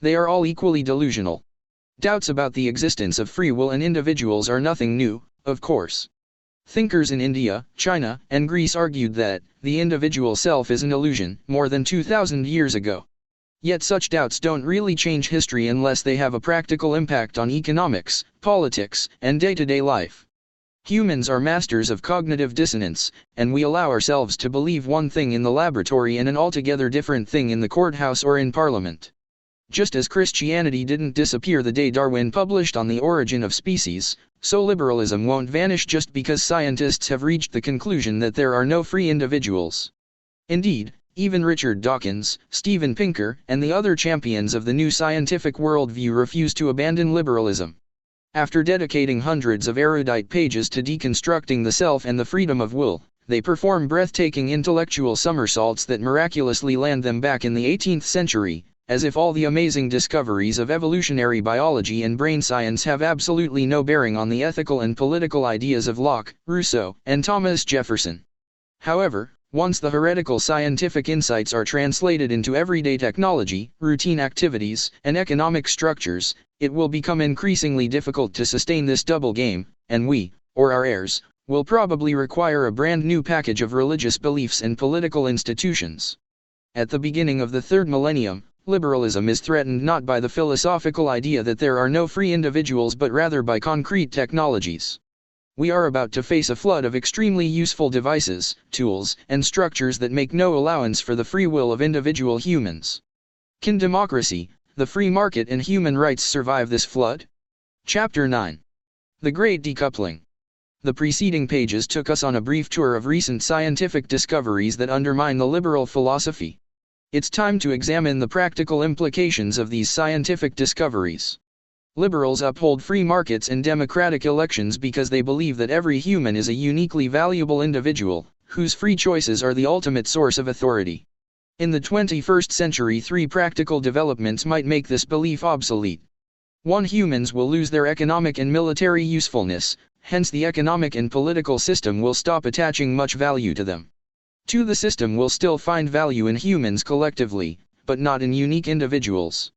They are all equally delusional. Doubts about the existence of free will and individuals are nothing new, of course. Thinkers in India, China, and Greece argued that the individual self is an illusion more than 2,000 years ago. Yet such doubts don't really change history unless they have a practical impact on economics, politics, and day-to-day life. Humans are masters of cognitive dissonance, and we allow ourselves to believe one thing in the laboratory and an altogether different thing in the courthouse or in Parliament. Just as Christianity didn't disappear the day Darwin published On the Origin of Species, so liberalism won't vanish just because scientists have reached the conclusion that there are no free individuals. Indeed, even Richard Dawkins, Steven Pinker, and the other champions of the new scientific worldview refuse to abandon liberalism. After dedicating hundreds of erudite pages to deconstructing the self and the freedom of will, they perform breathtaking intellectual somersaults that miraculously land them back in the 18th century, as if all the amazing discoveries of evolutionary biology and brain science have absolutely no bearing on the ethical and political ideas of Locke, Rousseau, and Thomas Jefferson. However, once the heretical scientific insights are translated into everyday technology, routine activities, and economic structures, it will become increasingly difficult to sustain this double game, and we, or our heirs, will probably require a brand new package of religious beliefs and political institutions. At the beginning of the third millennium, liberalism is threatened not by the philosophical idea that there are no free individuals but rather by concrete technologies. We are about to face a flood of extremely useful devices, tools, and structures that make no allowance for the free will of individual humans. Can democracy, the free market, and human rights survive this flood? Chapter 9. The Great Decoupling. The preceding pages took us on a brief tour of recent scientific discoveries that undermine the liberal philosophy. It's time to examine the practical implications of these scientific discoveries. Liberals uphold free markets and democratic elections because they believe that every human is a uniquely valuable individual, whose free choices are the ultimate source of authority. In the 21st century, three practical developments might make this belief obsolete. 1. Humans will lose their economic and military usefulness, hence the economic and political system will stop attaching much value to them. 2. The system will still find value in humans collectively, but not in unique individuals.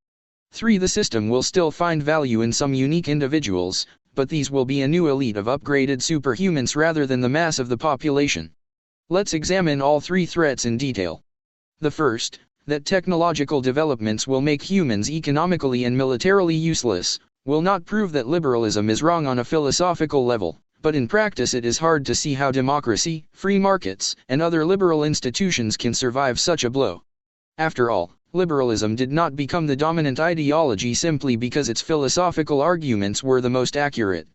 3. The system will still find value in some unique individuals, but these will be a new elite of upgraded superhumans rather than the mass of the population. Let's examine all three threats in detail. The first, that technological developments will make humans economically and militarily useless, will not prove that liberalism is wrong on a philosophical level, but in practice it is hard to see how democracy, free markets, and other liberal institutions can survive such a blow. After all, liberalism did not become the dominant ideology simply because its philosophical arguments were the most accurate.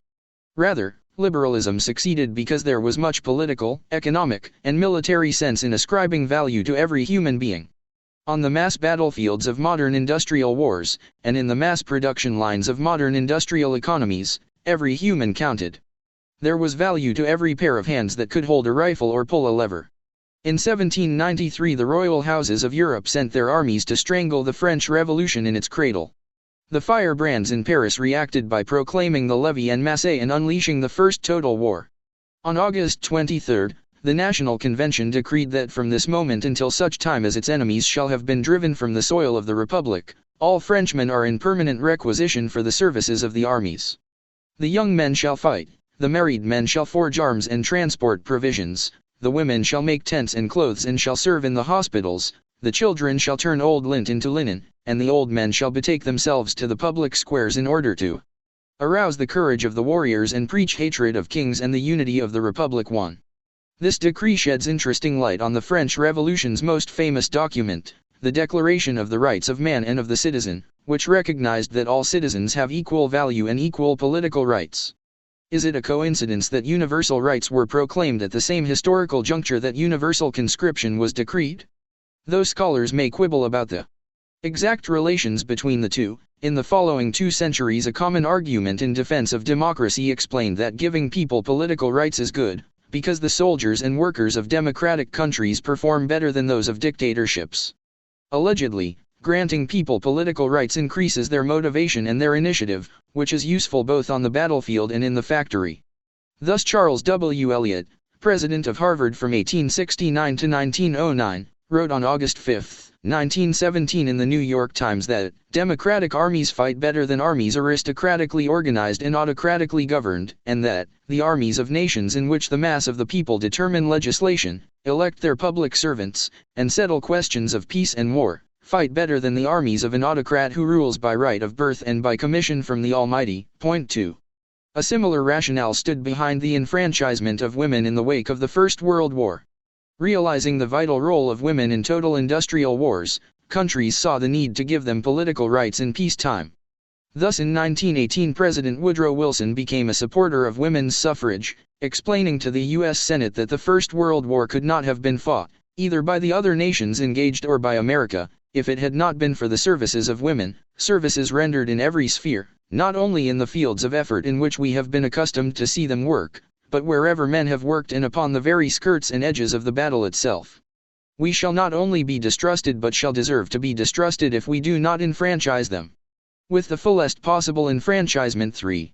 Rather, liberalism succeeded because there was much political, economic, and military sense in ascribing value to every human being. On the mass battlefields of modern industrial wars, and in the mass production lines of modern industrial economies, every human counted. There was value to every pair of hands that could hold a rifle or pull a lever. In 1793 the royal houses of Europe sent their armies to strangle the French Revolution in its cradle. The firebrands in Paris reacted by proclaiming the levée en masse and unleashing the First Total War. On August 23, the National Convention decreed that from this moment until such time as its enemies shall have been driven from the soil of the Republic, all Frenchmen are in permanent requisition for the services of the armies. The young men shall fight, the married men shall forge arms and transport provisions, the women shall make tents and clothes and shall serve in the hospitals, the children shall turn old lint into linen, and the old men shall betake themselves to the public squares in order to arouse the courage of the warriors and preach hatred of kings and the unity of the Republic. 1. This decree sheds interesting light on the French Revolution's most famous document, the Declaration of the Rights of Man and of the Citizen, which recognized that all citizens have equal value and equal political rights. Is it a coincidence that universal rights were proclaimed at the same historical juncture that universal conscription was decreed? Though scholars may quibble about the exact relations between the two, in the following 2 centuries a common argument in defense of democracy explained that giving people political rights is good, because the soldiers and workers of democratic countries perform better than those of dictatorships. Allegedly, granting people political rights increases their motivation and their initiative, which is useful both on the battlefield and in the factory. Thus Charles W. Eliot, president of Harvard from 1869 to 1909, wrote on August 5, 1917 in the New York Times that, "Democratic armies fight better than armies aristocratically organized and autocratically governed, and that, the armies of nations in which the mass of the people determine legislation, elect their public servants, and settle questions of peace and war, fight better than the armies of an autocrat who rules by right of birth and by commission from the Almighty. Point 2. A similar rationale stood behind the enfranchisement of women in the wake of the First World War. Realizing the vital role of women in total industrial wars, countries saw the need to give them political rights in peacetime. Thus in 1918 President Woodrow Wilson became a supporter of women's suffrage, explaining to the U.S. Senate that the First World War could not have been fought, either by the other nations engaged or by America, if it had not been for the services of women, services rendered in every sphere, not only in the fields of effort in which we have been accustomed to see them work, but wherever men have worked and upon the very skirts and edges of the battle itself. We shall not only be distrusted but shall deserve to be distrusted if we do not enfranchise them. With the fullest possible enfranchisement. 3.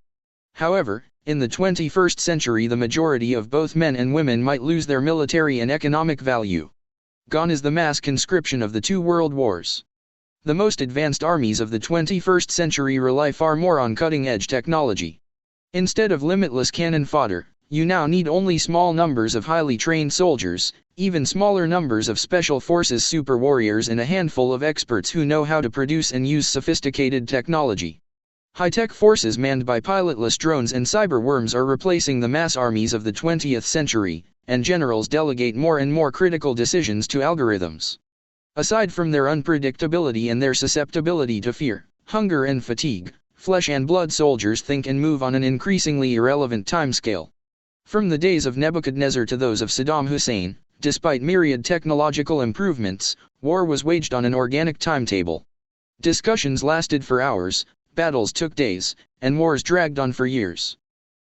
However, in the 21st century the majority of both men and women might lose their military and economic value. Gone is the mass conscription of the two world wars. The most advanced armies of the 21st century rely far more on cutting-edge technology. Instead of limitless cannon fodder, you now need only small numbers of highly trained soldiers, even smaller numbers of special forces super warriors and a handful of experts who know how to produce and use sophisticated technology. High-tech forces manned by pilotless drones and cyber worms are replacing the mass armies of the 20th century, and generals delegate more and more critical decisions to algorithms. Aside from their unpredictability and their susceptibility to fear, hunger and fatigue, flesh and blood soldiers think and move on an increasingly irrelevant timescale. From the days of Nebuchadnezzar to those of Saddam Hussein, despite myriad technological improvements, war was waged on an organic timetable. Discussions lasted for hours, battles took days, and wars dragged on for years.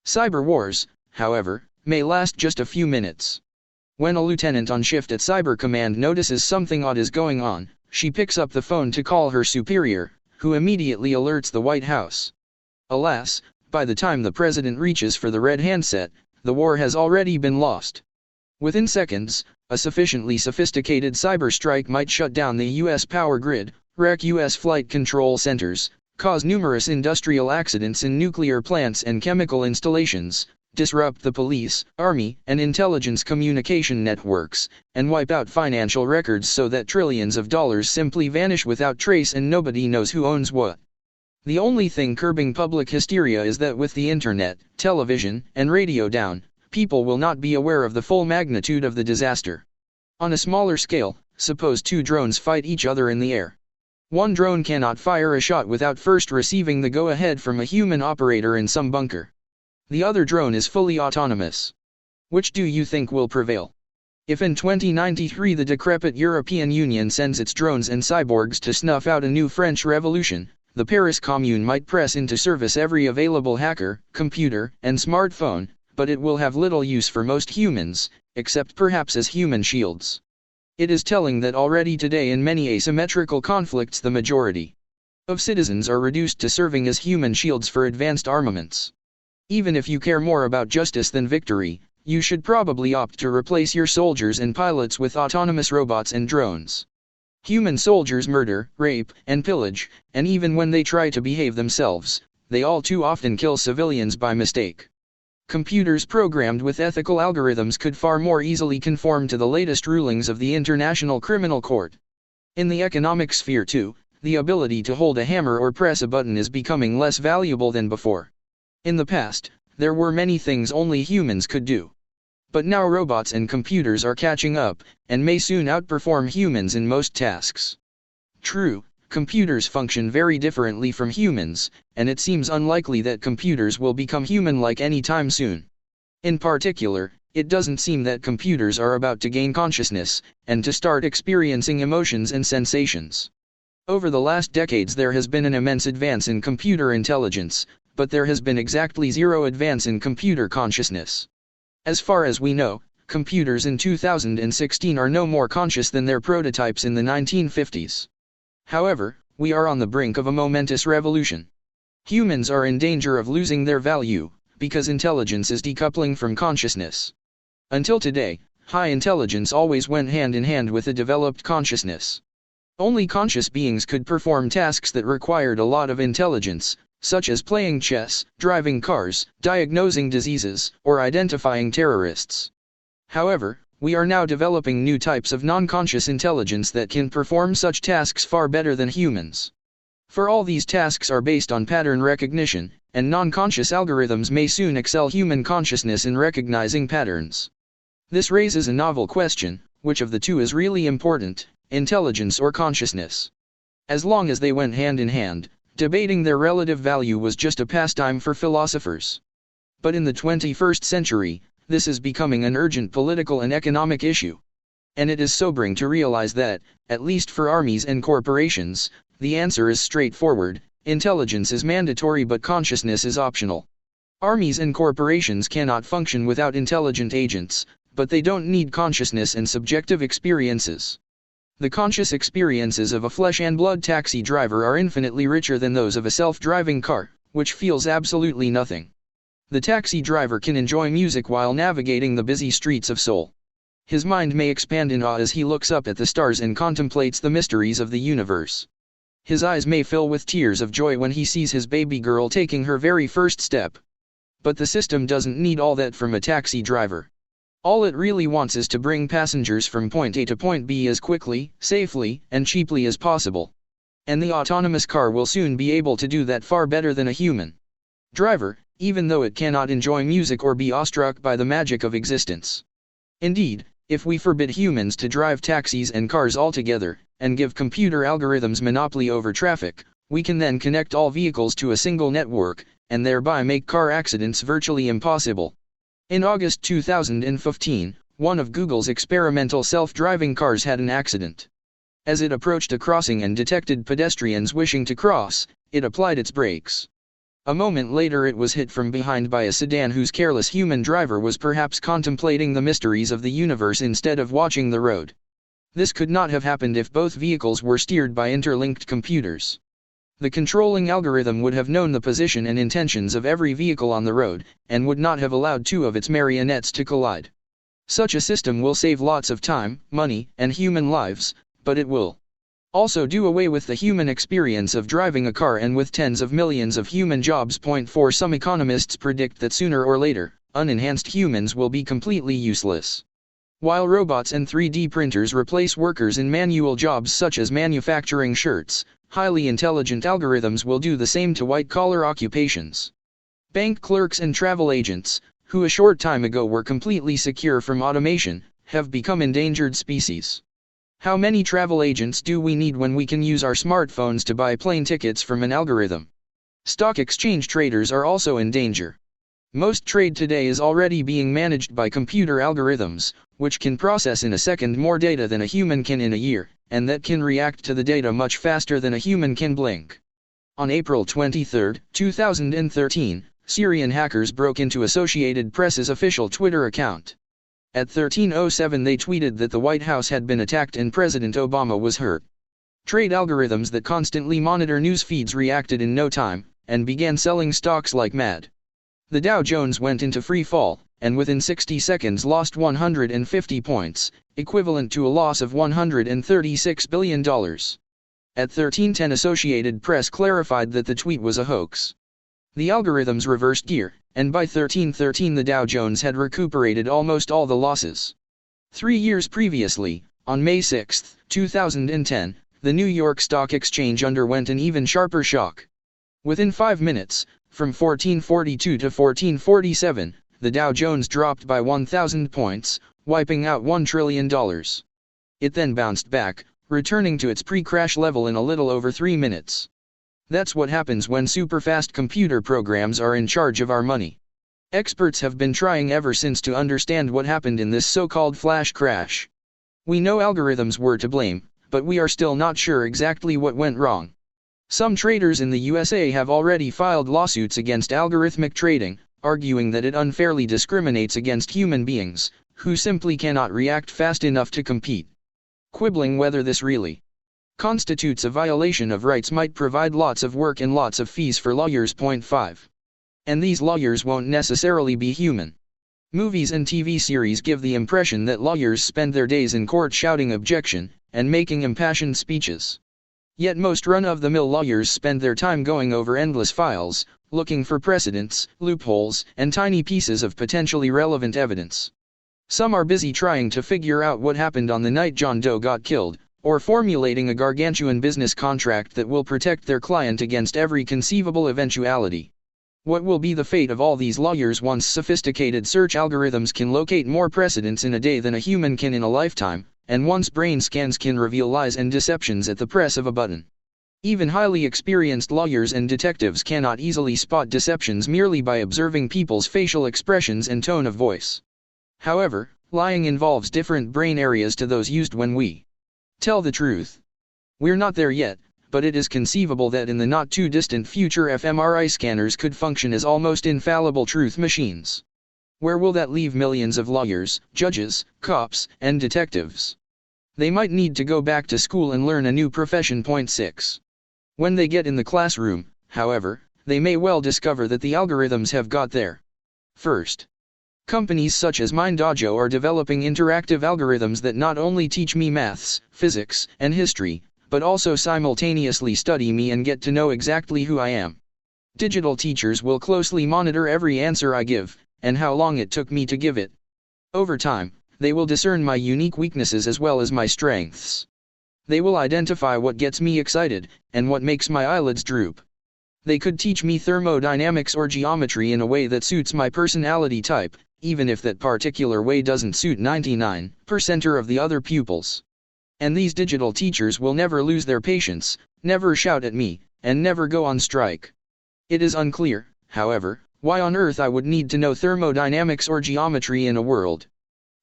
Cyber wars, however, may last just a few minutes. When a lieutenant on shift at Cyber Command notices something odd is going on, she picks up the phone to call her superior, who immediately alerts the White House. Alas, by the time the president reaches for the red handset, the war has already been lost. Within seconds, a sufficiently sophisticated cyber strike might shut down the U.S. power grid, wreck U.S. flight control centers, cause numerous industrial accidents in nuclear plants and chemical installations, disrupt the police, army, and intelligence communication networks, and wipe out financial records so that trillions of dollars simply vanish without trace and nobody knows who owns what. The only thing curbing public hysteria is that with the internet, television, and radio down, people will not be aware of the full magnitude of the disaster. On a smaller scale, suppose two drones fight each other in the air. One drone cannot fire a shot without first receiving the go-ahead from a human operator in some bunker. The other drone is fully autonomous. Which do you think will prevail? If in 2093 the decrepit European Union sends its drones and cyborgs to snuff out a new French Revolution, the Paris Commune might press into service every available hacker, computer, and smartphone, but it will have little use for most humans, except perhaps as human shields. It is telling that already today in many asymmetrical conflicts the majority of citizens are reduced to serving as human shields for advanced armaments. Even if you care more about justice than victory, you should probably opt to replace your soldiers and pilots with autonomous robots and drones. Human soldiers murder, rape, and pillage, and even when they try to behave themselves, they all too often kill civilians by mistake. Computers programmed with ethical algorithms could far more easily conform to the latest rulings of the International Criminal Court. In the economic sphere too, the ability to hold a hammer or press a button is becoming less valuable than before. In the past, there were many things only humans could do. But now robots and computers are catching up, and may soon outperform humans in most tasks. True, computers function very differently from humans, and it seems unlikely that computers will become human-like anytime soon. In particular, it doesn't seem that computers are about to gain consciousness, and to start experiencing emotions and sensations. Over the last decades there has been an immense advance in computer intelligence, but there has been exactly zero advance in computer consciousness. As far as we know, computers in 2016 are no more conscious than their prototypes in the 1950s. However, we are on the brink of a momentous revolution. Humans are in danger of losing their value, because intelligence is decoupling from consciousness. Until today, high intelligence always went hand in hand with a developed consciousness. Only conscious beings could perform tasks that required a lot of intelligence, such as playing chess, driving cars, diagnosing diseases, or identifying terrorists. However, We are now developing new types of non-conscious intelligence that can perform such tasks far better than humans. For all these tasks are based on pattern recognition, and non-conscious algorithms may soon excel human consciousness in recognizing patterns. This raises a novel question: which of the two is really important, intelligence or consciousness? As long as they went hand in hand, debating their relative value was just a pastime for philosophers. But in the 21st century, this is becoming an urgent political and economic issue. And it is sobering to realize that, at least for armies and corporations, the answer is straightforward: intelligence is mandatory but consciousness is optional. Armies and corporations cannot function without intelligent agents, but they don't need consciousness and subjective experiences. The conscious experiences of a flesh and blood taxi driver are infinitely richer than those of a self-driving car, which feels absolutely nothing. The taxi driver can enjoy music while navigating the busy streets of Seoul. His mind may expand in awe as he looks up at the stars and contemplates the mysteries of the universe. His eyes may fill with tears of joy when he sees his baby girl taking her very first step. But the system doesn't need all that from a taxi driver. All it really wants is to bring passengers from point A to point B as quickly, safely, and cheaply as possible. And the autonomous car will soon be able to do that far better than a human driver, even though it cannot enjoy music or be awestruck by the magic of existence. Indeed, if we forbid humans to drive taxis and cars altogether, and give computer algorithms monopoly over traffic, we can then connect all vehicles to a single network, and thereby make car accidents virtually impossible. In August 2015, one of Google's experimental self-driving cars had an accident. As it approached a crossing and detected pedestrians wishing to cross, it applied its brakes. A moment later it was hit from behind by a sedan whose careless human driver was perhaps contemplating the mysteries of the universe instead of watching the road. This could not have happened if both vehicles were steered by interlinked computers. The controlling algorithm would have known the position and intentions of every vehicle on the road, and would not have allowed two of its marionettes to collide. Such a system will save lots of time, money, and human lives, but it will also do away with the human experience of driving a car and with tens of millions of human jobs. For some economists predict that sooner or later, unenhanced humans will be completely useless. While robots and 3D printers replace workers in manual jobs such as manufacturing shirts, highly intelligent algorithms will do the same to white-collar occupations. Bank clerks and travel agents, who a short time ago were completely secure from automation, have become endangered species. How many travel agents do we need when we can use our smartphones to buy plane tickets from an algorithm? Stock exchange traders are also in danger. Most trade today is already being managed by computer algorithms, which can process in a second more data than a human can in a year, and that can react to the data much faster than a human can blink. On April 23, 2013, Syrian hackers broke into Associated Press's official Twitter account. At 13:07 they tweeted that the White House had been attacked and President Obama was hurt. Trade algorithms that constantly monitor news feeds reacted in no time, and began selling stocks like mad. The Dow Jones went into free fall, and within 60 seconds lost 150 points, equivalent to a loss of $136 billion. At 13:10 Associated Press clarified that the tweet was a hoax. The algorithms reversed gear, and by 13:13 the Dow Jones had recuperated almost all the losses. 3 years previously, on May 6, 2010, the New York Stock Exchange underwent an even sharper shock. Within 5 minutes, from 1442 to 1447, the Dow Jones dropped by 1,000 points, wiping out $1 trillion. It then bounced back, returning to its pre-crash level in a little over 3 minutes. That's what happens when super-fast computer programs are in charge of our money. Experts have been trying ever since to understand what happened in this so-called flash crash. We know algorithms were to blame, but we are still not sure exactly what went wrong. Some traders in the USA have already filed lawsuits against algorithmic trading, arguing that it unfairly discriminates against human beings, who simply cannot react fast enough to compete. Quibbling whether this really constitutes a violation of rights might provide lots of work and lots of fees for lawyers. 5. And these lawyers won't necessarily be human. Movies and TV series give the impression that lawyers spend their days in court shouting objection, and making impassioned speeches. Yet most run-of-the-mill lawyers spend their time going over endless files, looking for precedents, loopholes, and tiny pieces of potentially relevant evidence. Some are busy trying to figure out what happened on the night John Doe got killed, or formulating a gargantuan business contract that will protect their client against every conceivable eventuality. What will be the fate of all these lawyers once sophisticated search algorithms can locate more precedents in a day than a human can in a lifetime, and once brain scans can reveal lies and deceptions at the press of a button? Even highly experienced lawyers and detectives cannot easily spot deceptions merely by observing people's facial expressions and tone of voice. However, lying involves different brain areas to those used when we tell the truth. We're not there yet, but it is conceivable that in the not-too-distant future fMRI scanners could function as almost infallible truth machines. Where will that leave millions of lawyers, judges, cops, and detectives? They might need to go back to school and learn a new profession. Point 6. When they get in the classroom, however, they may well discover that the algorithms have got there first. Companies such as MindDojo are developing interactive algorithms that not only teach me maths, physics, and history, but also simultaneously study me and get to know exactly who I am. Digital teachers will closely monitor every answer I give, and how long it took me to give it. Over time, they will discern my unique weaknesses as well as my strengths. They will identify what gets me excited, and what makes my eyelids droop. They could teach me thermodynamics or geometry in a way that suits my personality type, even if that particular way doesn't suit 99% of the other pupils. And these digital teachers will never lose their patience, never shout at me, and never go on strike. It is unclear, however, why on earth I would need to know thermodynamics or geometry in a world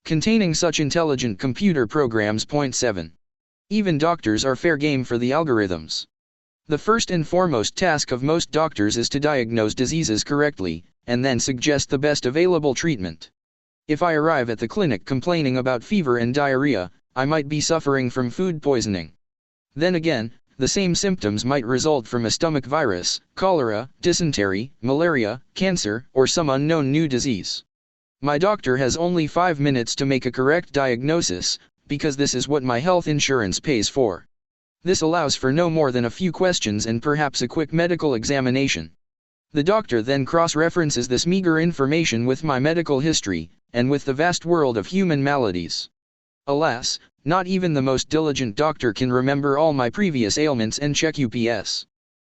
containing such intelligent computer programs. Point 7. Even doctors are fair game for the algorithms. The first and foremost task of most doctors is to diagnose diseases correctly, and then suggest the best available treatment. If I arrive at the clinic complaining about fever and diarrhea, I might be suffering from food poisoning. Then again, the same symptoms might result from a stomach virus, cholera, dysentery, malaria, cancer, or some unknown new disease. My doctor has only 5 minutes to make a correct diagnosis, because this is what my health insurance pays for. This allows for no more than a few questions and perhaps a quick medical examination. The doctor then cross-references this meager information with my medical history, and with the vast world of human maladies. Alas, not even the most diligent doctor can remember all my previous ailments and check UPS.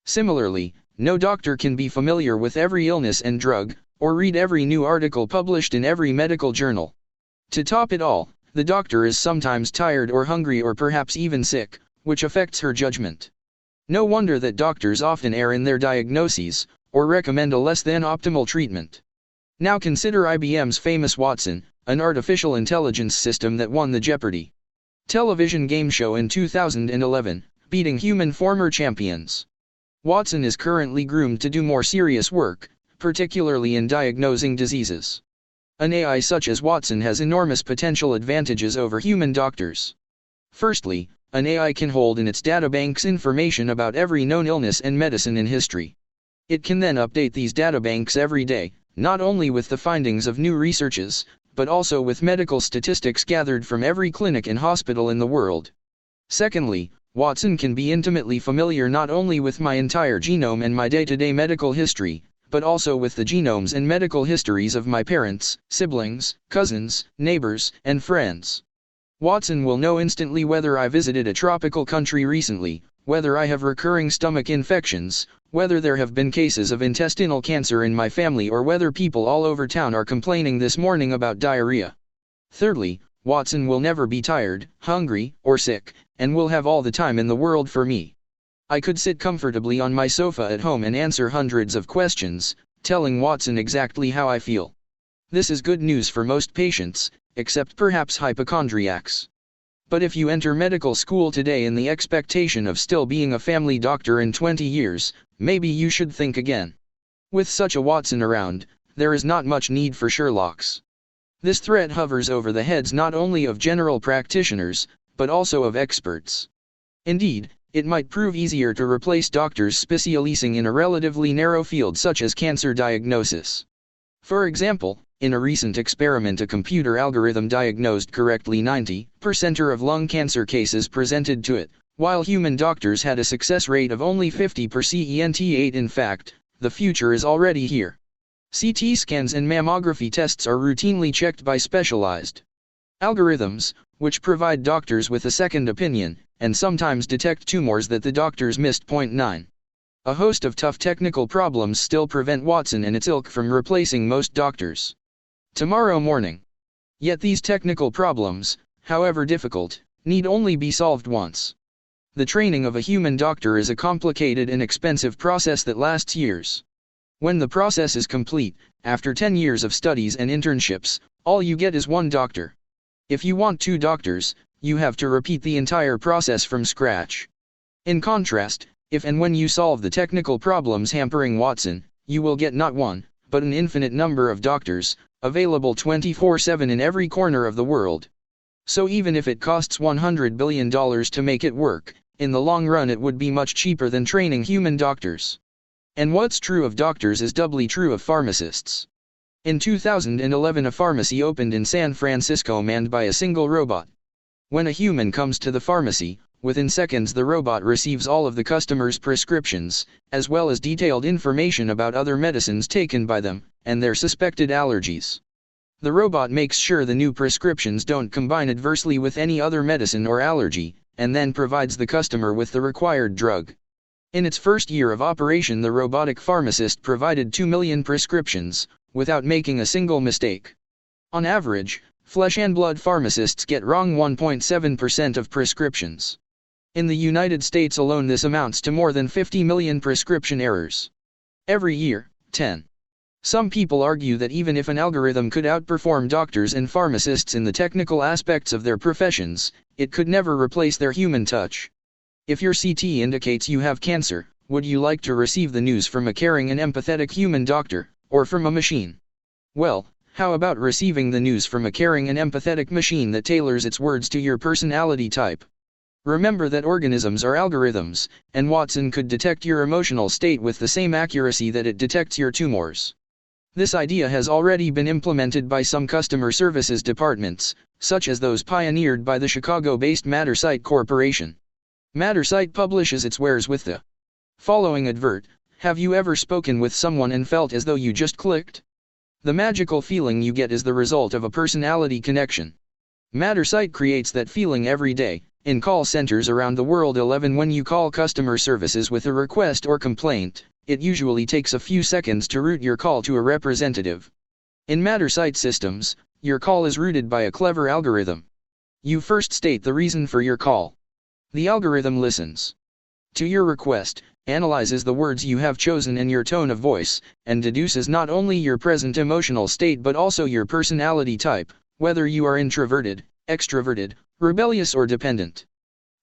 Similarly, no doctor can be familiar with every illness and drug, or read every new article published in every medical journal. To top it all, the doctor is sometimes tired or hungry or perhaps even sick, which affects her judgment. No wonder that doctors often err in their diagnoses, or recommend a less than optimal treatment. Now consider IBM's famous Watson, an artificial intelligence system that won the Jeopardy! Television game show in 2011, beating human former champions. Watson is currently groomed to do more serious work, particularly in diagnosing diseases. An AI such as Watson has enormous potential advantages over human doctors. Firstly, an AI can hold in its databanks information about every known illness and medicine in history. It can then update these databanks every day, not only with the findings of new researches, but also with medical statistics gathered from every clinic and hospital in the world. Secondly, Watson can be intimately familiar not only with my entire genome and my day-to-day medical history, but also with the genomes and medical histories of my parents, siblings, cousins, neighbors, and friends. Watson will know instantly whether I visited a tropical country recently, whether I have recurring stomach infections, whether there have been cases of intestinal cancer in my family, or whether people all over town are complaining this morning about diarrhea. Thirdly, Watson will never be tired, hungry, or sick, and will have all the time in the world for me. I could sit comfortably on my sofa at home and answer hundreds of questions, telling Watson exactly how I feel. This is good news for most patients, except perhaps hypochondriacs. But if you enter medical school today in the expectation of still being a family doctor in 20 years, maybe you should think again. With such a Watson around, there is not much need for Sherlocks. This threat hovers over the heads not only of general practitioners, but also of experts. Indeed, it might prove easier to replace doctors specializing in a relatively narrow field such as cancer diagnosis. For example, in a recent experiment, a computer algorithm diagnosed correctly 90% of lung cancer cases presented to it, while human doctors had a success rate of only 50%. In fact, the future is already here. CT scans and mammography tests are routinely checked by specialized algorithms, which provide doctors with a second opinion, and sometimes detect tumors that the doctors missed. 9. A host of tough technical problems still prevent Watson and its ilk from replacing most doctors tomorrow morning. Yet these technical problems, however difficult, need only be solved once. The training of a human doctor is a complicated and expensive process that lasts years. When the process is complete, after 10 years of studies and internships, all you get is one doctor. If you want 2 doctors, you have to repeat the entire process from scratch. In contrast, if and when you solve the technical problems hampering Watson, you will get not one, but an infinite number of doctors, available 24/7 in every corner of the world. So even if it costs $100 billion to make it work, in the long run it would be much cheaper than training human doctors. And what's true of doctors is doubly true of pharmacists. In 2011 a pharmacy opened in San Francisco manned by a single robot. When a human comes to the pharmacy, within seconds the robot receives all of the customers' prescriptions, as well as detailed information about other medicines taken by them, and their suspected allergies. The robot makes sure the new prescriptions don't combine adversely with any other medicine or allergy, and then provides the customer with the required drug. In its first year of operation the robotic pharmacist provided 2 million prescriptions, without making a single mistake. On average, flesh and blood pharmacists get wrong 1.7% of prescriptions. In the United States alone this amounts to more than 50 million prescription errors every year. 10. Some people argue that even if an algorithm could outperform doctors and pharmacists in the technical aspects of their professions, it could never replace their human touch. If your CT indicates you have cancer, would you like to receive the news from a caring and empathetic human doctor, or from a machine? Well, how about receiving the news from a caring and empathetic machine that tailors its words to your personality type? Remember that organisms are algorithms, and Watson could detect your emotional state with the same accuracy that it detects your tumors. This idea has already been implemented by some customer services departments, such as those pioneered by the Chicago-based Mattersight Corporation. Mattersight publishes its wares with the following advert: have you ever spoken with someone and felt as though you just clicked? The magical feeling you get is the result of a personality connection. Mattersight creates that feeling every day, in call centers around the world. 11 When you call customer services with a request or complaint, it usually takes a few seconds to route your call to a representative. In Mattersight systems, your call is routed by a clever algorithm. You first state the reason for your call. The algorithm listens to your request, analyzes the words you have chosen and your tone of voice, and deduces not only your present emotional state but also your personality type, whether you are introverted, extroverted, rebellious or dependent.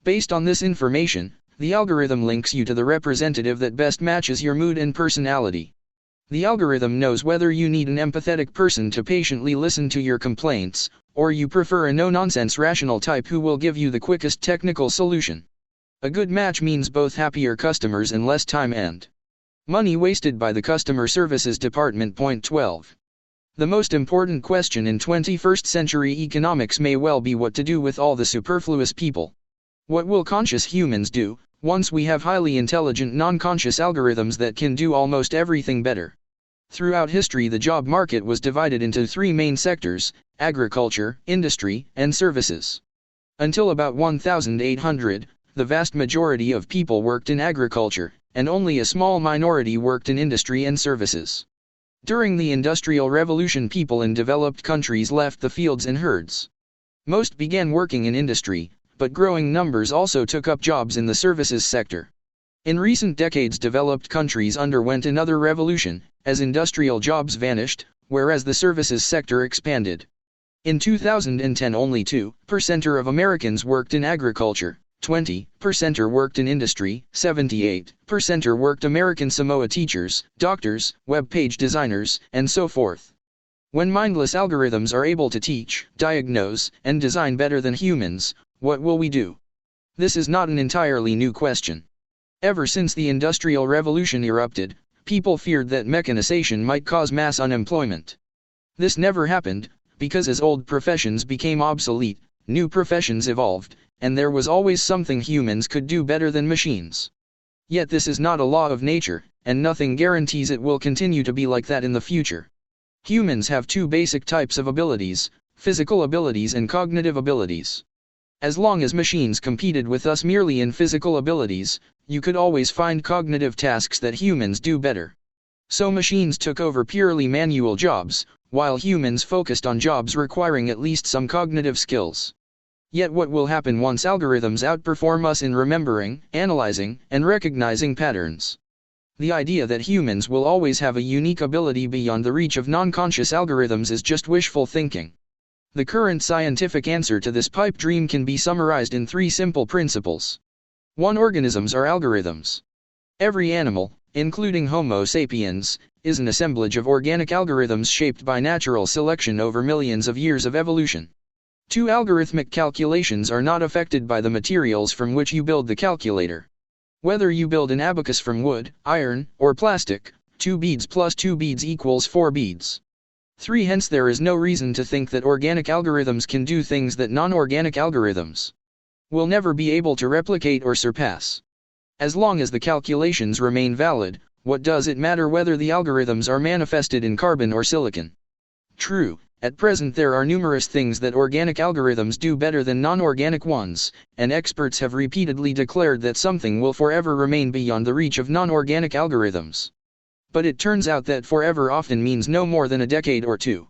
Based on this information, the algorithm links you to the representative that best matches your mood and personality. The algorithm knows whether you need an empathetic person to patiently listen to your complaints, or you prefer a no-nonsense rational type who will give you the quickest technical solution. A good match means both happier customers and less time and money wasted by the customer services department. 12. The most important question in 21st century economics may well be what to do with all the superfluous people. What will conscious humans do, once we have highly intelligent non-conscious algorithms that can do almost everything better? Throughout history the job market was divided into 3 main sectors: agriculture, industry, and services. Until about 1800, the vast majority of people worked in agriculture, and only a small minority worked in industry and services. During the Industrial Revolution people in developed countries left the fields and herds. Most began working in industry, but growing numbers also took up jobs in the services sector. In recent decades developed countries underwent another revolution, as industrial jobs vanished, whereas the services sector expanded. In 2010 only 2% of Americans worked in agriculture, 20% worked in industry, 78% worked American Samoa teachers, doctors, web page designers, and so forth. When mindless algorithms are able to teach, diagnose, and design better than humans, what will we do? This is not an entirely new question. Ever since the Industrial Revolution erupted, people feared that mechanization might cause mass unemployment. This never happened, because as old professions became obsolete, new professions evolved, and there was always something humans could do better than machines. Yet this is not a law of nature, and nothing guarantees it will continue to be like that in the future. Humans have two basic types of abilities: physical abilities and cognitive abilities. As long as machines competed with us merely in physical abilities, you could always find cognitive tasks that humans do better. So machines took over purely manual jobs, while humans focused on jobs requiring at least some cognitive skills. Yet what will happen once algorithms outperform us in remembering, analyzing, and recognizing patterns? The idea that humans will always have a unique ability beyond the reach of non-conscious algorithms is just wishful thinking. The current scientific answer to this pipe dream can be summarized in three simple principles. 1. Organisms are algorithms. Every animal, including Homo sapiens, is an assemblage of organic algorithms shaped by natural selection over millions of years of evolution. 2. Algorithmic calculations are not affected by the materials from which you build the calculator. Whether you build an abacus from wood, iron, or plastic, 2 beads plus 2 beads equals 4 beads. 3. Hence there is no reason to think that organic algorithms can do things that non-organic algorithms will never be able to replicate or surpass. As long as the calculations remain valid, what does it matter whether the algorithms are manifested in carbon or silicon? True, at present there are numerous things that organic algorithms do better than non-organic ones, and experts have repeatedly declared that something will forever remain beyond the reach of non-organic algorithms. But it turns out that forever often means no more than a decade or two.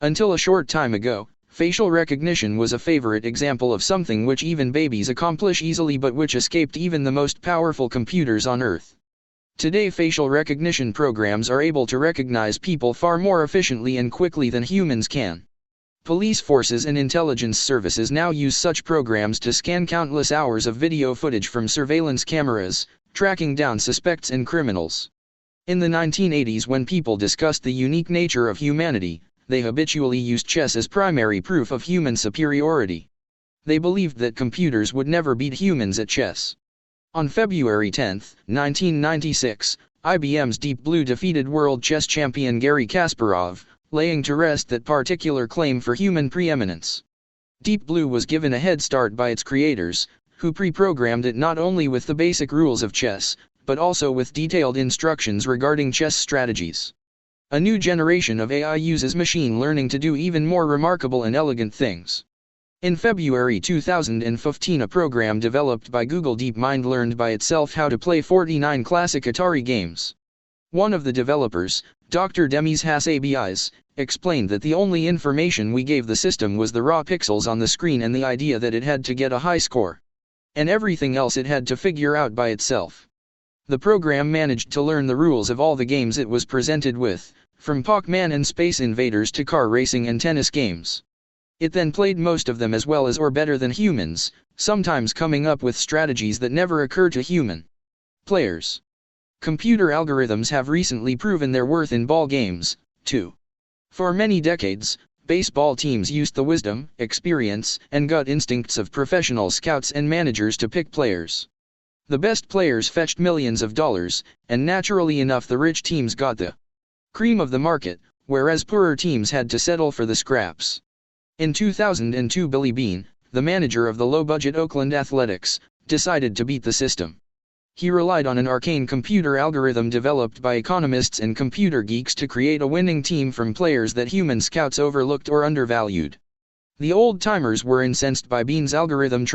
Until a short time ago, facial recognition was a favorite example of something which even babies accomplish easily but which escaped even the most powerful computers on Earth. Today facial recognition programs are able to recognize people far more efficiently and quickly than humans can. Police forces and intelligence services now use such programs to scan countless hours of video footage from surveillance cameras, tracking down suspects and criminals. In the 1980s, when people discussed the unique nature of humanity, they habitually used chess as primary proof of human superiority. They believed that computers would never beat humans at chess. On February 10, 1996, IBM's Deep Blue defeated world chess champion Garry Kasparov, laying to rest that particular claim for human preeminence. Deep Blue was given a head start by its creators, who pre-programmed it not only with the basic rules of chess, but also with detailed instructions regarding chess strategies. A new generation of AI uses machine learning to do even more remarkable and elegant things. In February 2015, a program developed by Google DeepMind learned by itself how to play 49 classic Atari games. One of the developers, Dr. Demis Hassabis, explained that the only information we gave the system was the raw pixels on the screen and the idea that it had to get a high score. And everything else it had to figure out by itself. The program managed to learn the rules of all the games it was presented with, from Pac-Man and Space Invaders to car racing and tennis games. It then played most of them as well as or better than humans, sometimes coming up with strategies that never occur to human players. Computer algorithms have recently proven their worth in ball games, too. For many decades, baseball teams used the wisdom, experience, and gut instincts of professional scouts and managers to pick players. The best players fetched millions of dollars, and naturally enough the rich teams got the cream of the market, whereas poorer teams had to settle for the scraps. In 2002, Billy Beane, the manager of the low-budget Oakland Athletics, decided to beat the system. He relied on an arcane computer algorithm developed by economists and computer geeks to create a winning team from players that human scouts overlooked or undervalued. The old-timers were incensed by Beane's algorithm